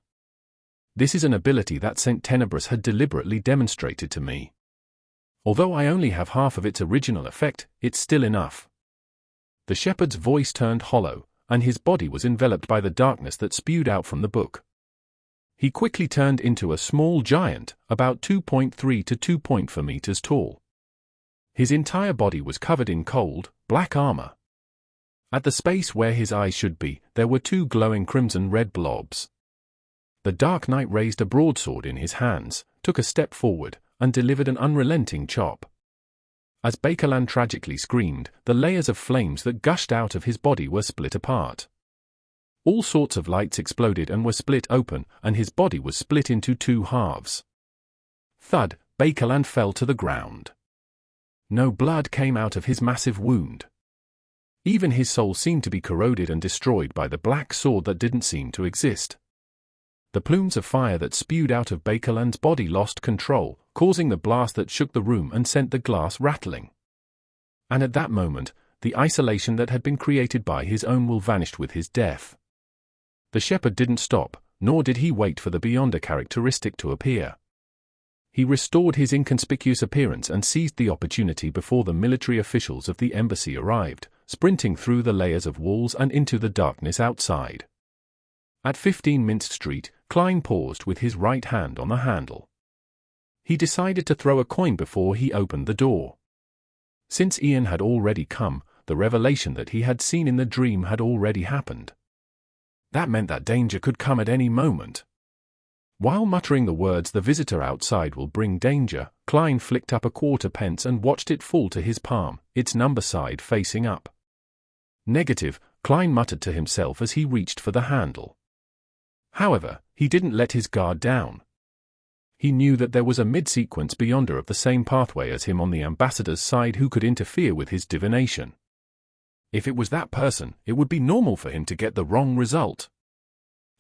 This is an ability that St. Tenebrous had deliberately demonstrated to me. Although I only have half of its original effect, it's still enough." The shepherd's voice turned hollow, and his body was enveloped by the darkness that spewed out from the book. He quickly turned into a small giant, about 2.3 to 2.4 meters tall. His entire body was covered in cold, black armor. At the space where his eyes should be, there were two glowing crimson-red blobs. The Dark Knight raised a broadsword in his hands, took a step forward, and delivered an unrelenting chop. As Bakerland tragically screamed, the layers of flames that gushed out of his body were split apart. All sorts of lights exploded and were split open, and his body was split into two halves. Thud, Bakerland fell to the ground. No blood came out of his massive wound. Even his soul seemed to be corroded and destroyed by the black sword that didn't seem to exist. The plumes of fire that spewed out of Bakerland's body lost control, causing the blast that shook the room and sent the glass rattling. And at that moment, the isolation that had been created by his own will vanished with his death. The shepherd didn't stop, nor did he wait for the Beyonder characteristic to appear. He restored his inconspicuous appearance and seized the opportunity before the military officials of the embassy arrived, sprinting through the layers of walls and into the darkness outside. At 15 Minst Street, Klein paused with his right hand on the handle. He decided to throw a coin before he opened the door. Since Ian had already come, the revelation that he had seen in the dream had already happened. That meant that danger could come at any moment. While muttering the words "the visitor outside will bring danger," Klein flicked up a quarter pence and watched it fall to his palm, its number side facing up. Negative, Klein muttered to himself as he reached for the handle. However, he didn't let his guard down. He knew that there was a mid-sequence Beyonder of the same pathway as him on the ambassador's side who could interfere with his divination. If it was that person, it would be normal for him to get the wrong result.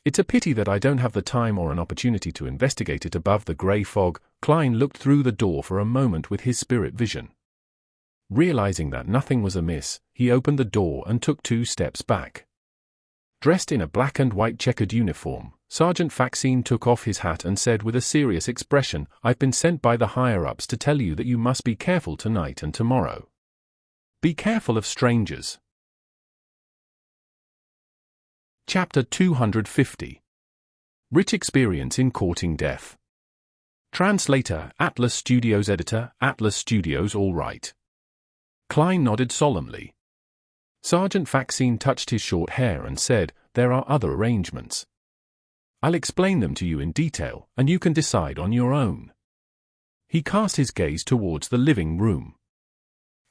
It's a pity that I don't have the time or an opportunity to investigate it. Above the grey fog, Klein looked through the door for a moment with his spirit vision. Realizing that nothing was amiss, he opened the door and took 2 steps back. Dressed in a black and white checkered uniform, Sergeant Faxine took off his hat and said with a serious expression, "I've been sent by the higher-ups to tell you that you must be careful tonight and tomorrow. Be careful of strangers." Chapter 250. Rich Experience in Courting Death. Translator, Atlas Studios. Editor, Atlas Studios. All right. Klein nodded solemnly. Sergeant Faxine touched his short hair and said, "There are other arrangements. I'll explain them to you in detail, and you can decide on your own." He cast his gaze towards the living room.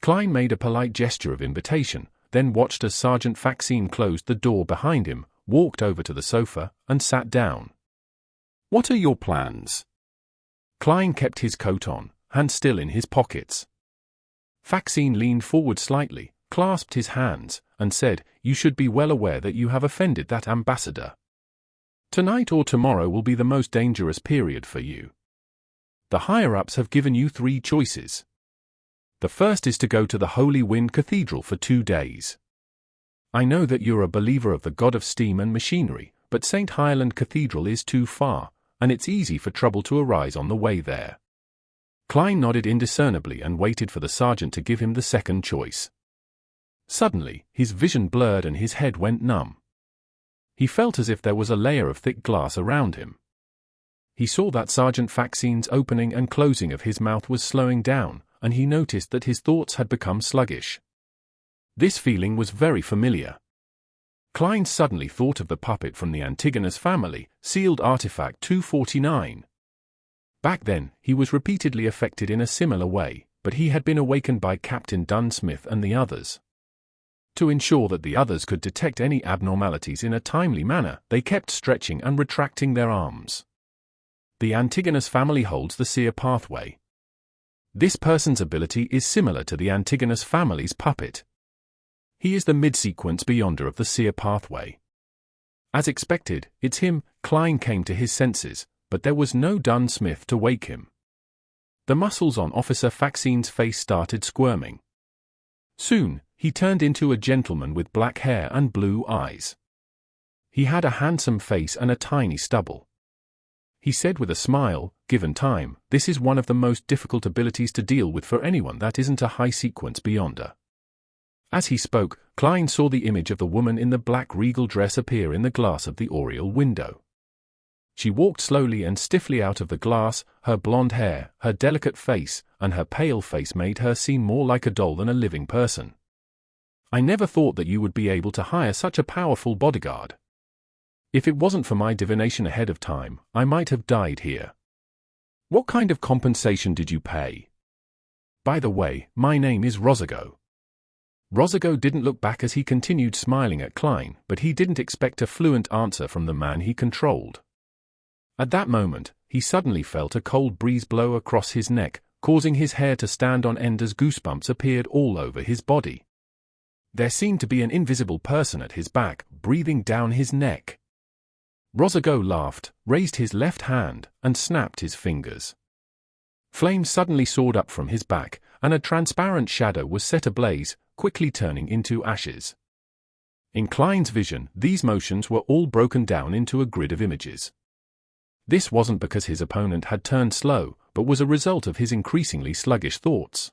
Klein made a polite gesture of invitation, then watched as Sergeant Faxine closed the door behind him, walked over to the sofa, and sat down. "What are your plans?" Klein kept his coat on, hands still in his pockets. Faxine leaned forward slightly, clasped his hands, and said, "You should be well aware that you have offended that ambassador. Tonight or tomorrow will be the most dangerous period for you. The higher-ups have given you 3 choices. The first is to go to the Holy Wind Cathedral for 2 days. I know that you're a believer of the god of steam and machinery, but St. Highland Cathedral is too far, and it's easy for trouble to arise on the way there." Klein nodded indiscernibly and waited for the sergeant to give him the second choice. Suddenly, his vision blurred and his head went numb. He felt as if there was a layer of thick glass around him. He saw that Sergeant Faxine's opening and closing of his mouth was slowing down, and he noticed that his thoughts had become sluggish. This feeling was very familiar. Klein suddenly thought of the puppet from the Antigonus family, sealed artifact 249. Back then, he was repeatedly affected in a similar way, but he had been awakened by Captain Dunsmith and the others. To ensure that the others could detect any abnormalities in a timely manner, they kept stretching and retracting their arms. The Antigonus family holds the seer pathway. This person's ability is similar to the Antigonus family's puppet. He is the mid-sequence Beyonder of the seer pathway. As expected, it's him. Klein came to his senses, but there was no Dunsmith to wake him. The muscles on Officer Faxine's face started squirming. Soon, he turned into a gentleman with black hair and blue eyes. He had a handsome face and a tiny stubble. He said with a smile, "Given time, this is one of the most difficult abilities to deal with for anyone that isn't a high-sequence Beyonder." As he spoke, Klein saw the image of the woman in the black regal dress appear in the glass of the oriel window. She walked slowly and stiffly out of the glass, her blonde hair, her delicate face, and her pale face made her seem more like a doll than a living person. I never thought that you would be able to hire such a powerful bodyguard. If it wasn't for my divination ahead of time, I might have died here. What kind of compensation did you pay? By the way, my name is Rozigo. Rozigo didn't look back as he continued smiling at Klein, but he didn't expect a fluent answer from the man he controlled. At that moment, he suddenly felt a cold breeze blow across his neck, causing his hair to stand on end as goosebumps appeared all over his body. There seemed to be an invisible person at his back, breathing down his neck. Rozigo laughed, raised his left hand, and snapped his fingers. Flames suddenly soared up from his back, and a transparent shadow was set ablaze, quickly turning into ashes. In Klein's vision, these motions were all broken down into a grid of images. This wasn't because his opponent had turned slow, but was a result of his increasingly sluggish thoughts.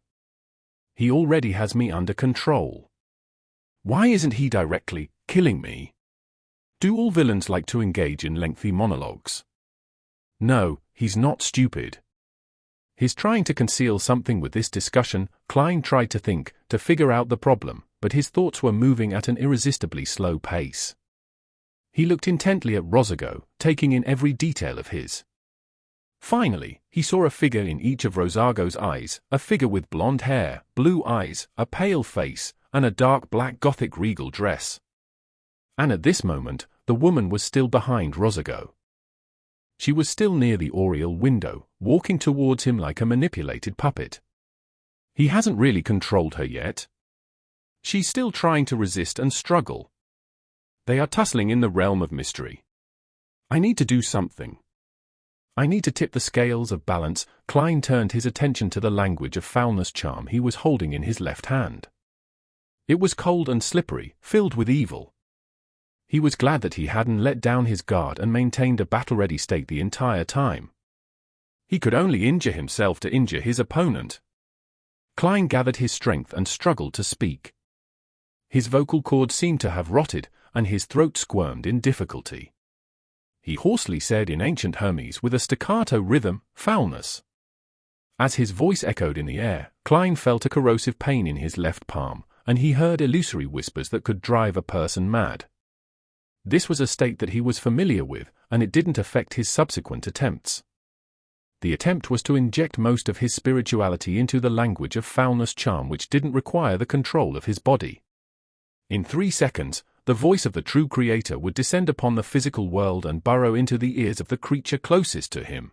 He already has me under control. Why isn't he directly killing me? Do all villains like to engage in lengthy monologues? No, he's not stupid. He's trying to conceal something with this discussion. Klein tried to think, to figure out the problem, but his thoughts were moving at an irresistibly slow pace. He looked intently at Rozigo, taking in every detail of his. Finally, he saw a figure in each of Rozigo's eyes, a figure with blonde hair, blue eyes, a pale face, and a dark black Gothic regal dress. And at this moment, the woman was still behind Rozigo. She was still near the oriel window, walking towards him like a manipulated puppet. He hasn't really controlled her yet. She's still trying to resist and struggle. They are tussling in the realm of mystery. I need to do something. I need to tip the scales of balance. Klein turned his attention to the language of Foulness charm he was holding in his left hand. It was cold and slippery, filled with evil. He was glad that he hadn't let down his guard and maintained a battle-ready state the entire time. He could only injure himself to injure his opponent. Klein gathered his strength and struggled to speak. His vocal cords seemed to have rotted, and his throat squirmed in difficulty. He hoarsely said in ancient Hermes with a staccato rhythm, "Foulness." As his voice echoed in the air, Klein felt a corrosive pain in his left palm, and he heard illusory whispers that could drive a person mad. This was a state that he was familiar with, and it didn't affect his subsequent attempts. The attempt was to inject most of his spirituality into the language of Foulness charm, which didn't require the control of his body. In 3 seconds, the voice of the true creator would descend upon the physical world and burrow into the ears of the creature closest to him.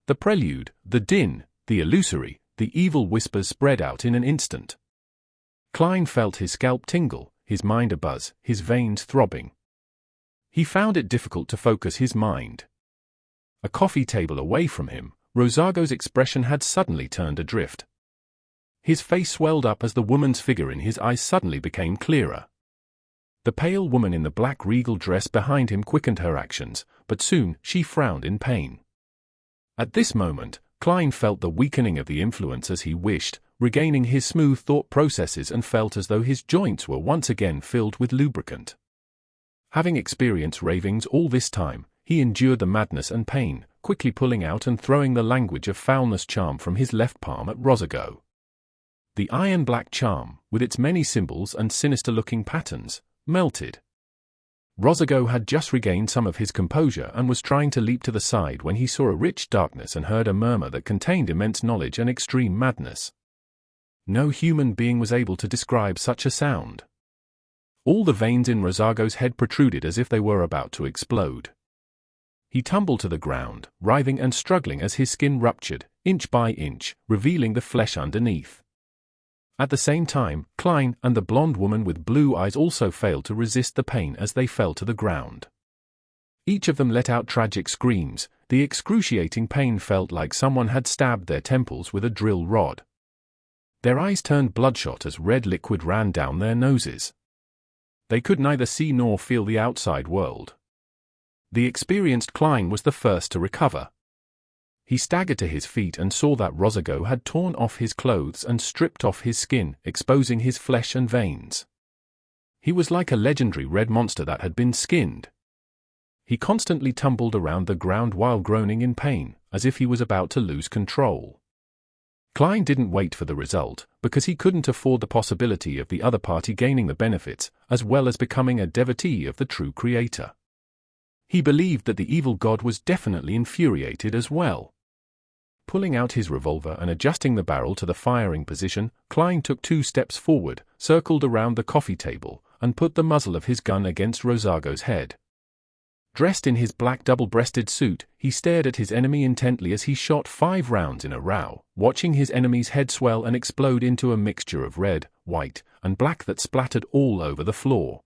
The prelude, the din, the illusory, the evil whispers spread out in an instant. Klein felt his scalp tingle, his mind abuzz, his veins throbbing. He found it difficult to focus his mind. A coffee table away from him, Rozigo's expression had suddenly turned adrift. His face swelled up as the woman's figure in his eyes suddenly became clearer. The pale woman in the black regal dress behind him quickened her actions, but soon she frowned in pain. At this moment, Klein felt the weakening of the influence as he wished, regaining his smooth thought processes, and felt as though his joints were once again filled with lubricant. Having experienced ravings all this time, he endured the madness and pain, quickly pulling out and throwing the language of Foulness charm from his left palm at Rozigo. The iron-black charm, with its many symbols and sinister-looking patterns, melted. Rozigo had just regained some of his composure and was trying to leap to the side when he saw a rich darkness and heard a murmur that contained immense knowledge and extreme madness. No human being was able to describe such a sound. All the veins in Rozigo's head protruded as if they were about to explode. He tumbled to the ground, writhing and struggling as his skin ruptured, inch by inch, revealing the flesh underneath. At the same time, Klein and the blonde woman with blue eyes also failed to resist the pain as they fell to the ground. Each of them let out tragic screams. The excruciating pain felt like someone had stabbed their temples with a drill rod. Their eyes turned bloodshot as red liquid ran down their noses. They could neither see nor feel the outside world. The experienced Klein was the first to recover. He staggered to his feet and saw that Rozigo had torn off his clothes and stripped off his skin, exposing his flesh and veins. He was like a legendary red monster that had been skinned. he constantly tumbled around the ground while groaning in pain, as if he was about to lose control. Klein didn't wait for the result, because he couldn't afford the possibility of the other party gaining the benefits, as well as becoming a devotee of the true creator. He believed that the evil god was definitely infuriated as well. Pulling out his revolver and adjusting the barrel to the firing position, Klein took 2 steps forward, circled around the coffee table, and put the muzzle of his gun against Rosago's head. Dressed in his black double-breasted suit, he stared at his enemy intently as he shot 5 rounds in a row, watching his enemy's head swell and explode into a mixture of red, white, and black that splattered all over the floor.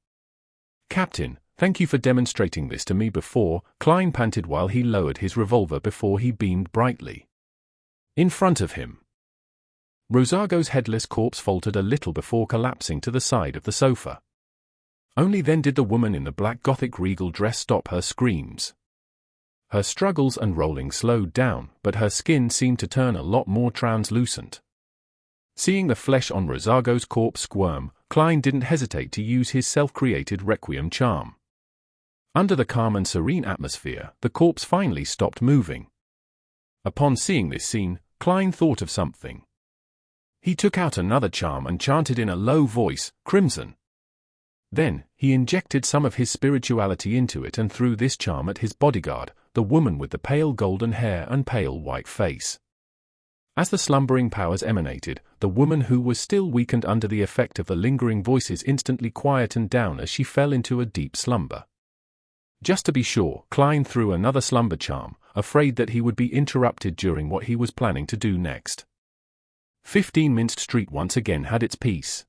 "Captain, thank you for demonstrating this to me before," Klein panted while he lowered his revolver before he beamed brightly. In front of him, Rosago's headless corpse faltered a little before collapsing to the side of the sofa. Only then did the woman in the black Gothic regal dress stop her screams. Her struggles and rolling slowed down, but her skin seemed to turn a lot more translucent. Seeing the flesh on Rosago's corpse squirm, Klein didn't hesitate to use his self-created Requiem charm. Under the calm and serene atmosphere, the corpse finally stopped moving. Upon seeing this scene, Klein thought of something. He took out another charm and chanted in a low voice, "Crimson." Then, he injected some of his spirituality into it and threw this charm at his bodyguard, the woman with the pale golden hair and pale white face. As the slumbering powers emanated, the woman who was still weakened under the effect of the lingering voices instantly quietened down as she fell into a deep slumber. Just to be sure, Klein threw another slumber charm, afraid that he would be interrupted during what he was planning to do next. 15 Minst Street once again had its peace.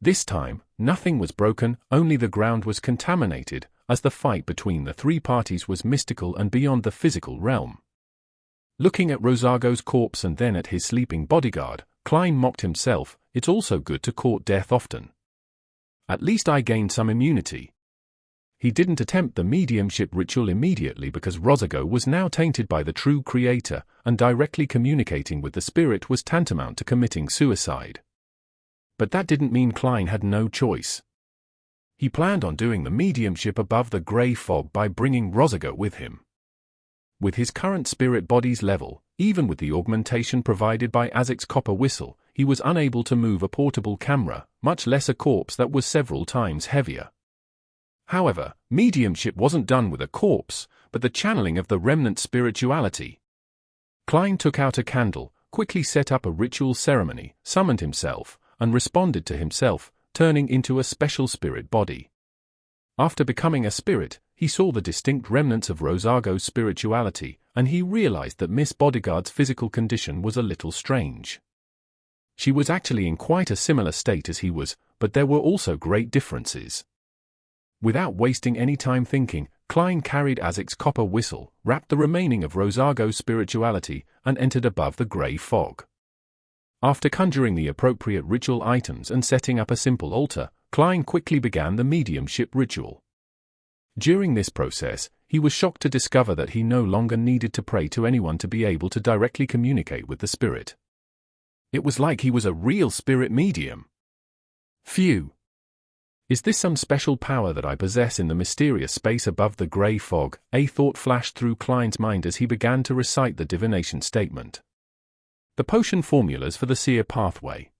This time, nothing was broken, only the ground was contaminated, as the fight between the 3 parties was mystical and beyond the physical realm. Looking at Rosago's corpse and then at his sleeping bodyguard, Klein mocked himself, "It's also good to court death often. At least I gained some immunity." He didn't attempt the mediumship ritual immediately because Rosago was now tainted by the true creator, and directly communicating with the spirit was tantamount to committing suicide. But that didn't mean Klein had no choice. He planned on doing the mediumship above the grey fog by bringing Rosago with him. With his current spirit body's level, even with the augmentation provided by Azek's copper whistle, he was unable to move a portable camera, much less a corpse that was several times heavier. However, mediumship wasn't done with a corpse, but the channeling of the remnant spirituality. Klein took out a candle, quickly set up a ritual ceremony, summoned himself, and responded to himself, turning into a special spirit body. After becoming a spirit, he saw the distinct remnants of Rosago's spirituality, and he realized that Miss Bodyguard's physical condition was a little strange. She was actually in quite a similar state as he was, but there were also great differences. Without wasting any time thinking, Klein carried Azek's copper whistle, wrapped the remaining of Rosago's spirituality, and entered above the grey fog. After conjuring the appropriate ritual items and setting up a simple altar, Klein quickly began the mediumship ritual. During this process, he was shocked to discover that he no longer needed to pray to anyone to be able to directly communicate with the spirit. It was like he was a real spirit medium. Phew! Is this some special power that I possess in the mysterious space above the grey fog? A thought flashed through Klein's mind as he began to recite the divination statement. The potion formulas for the seer pathway.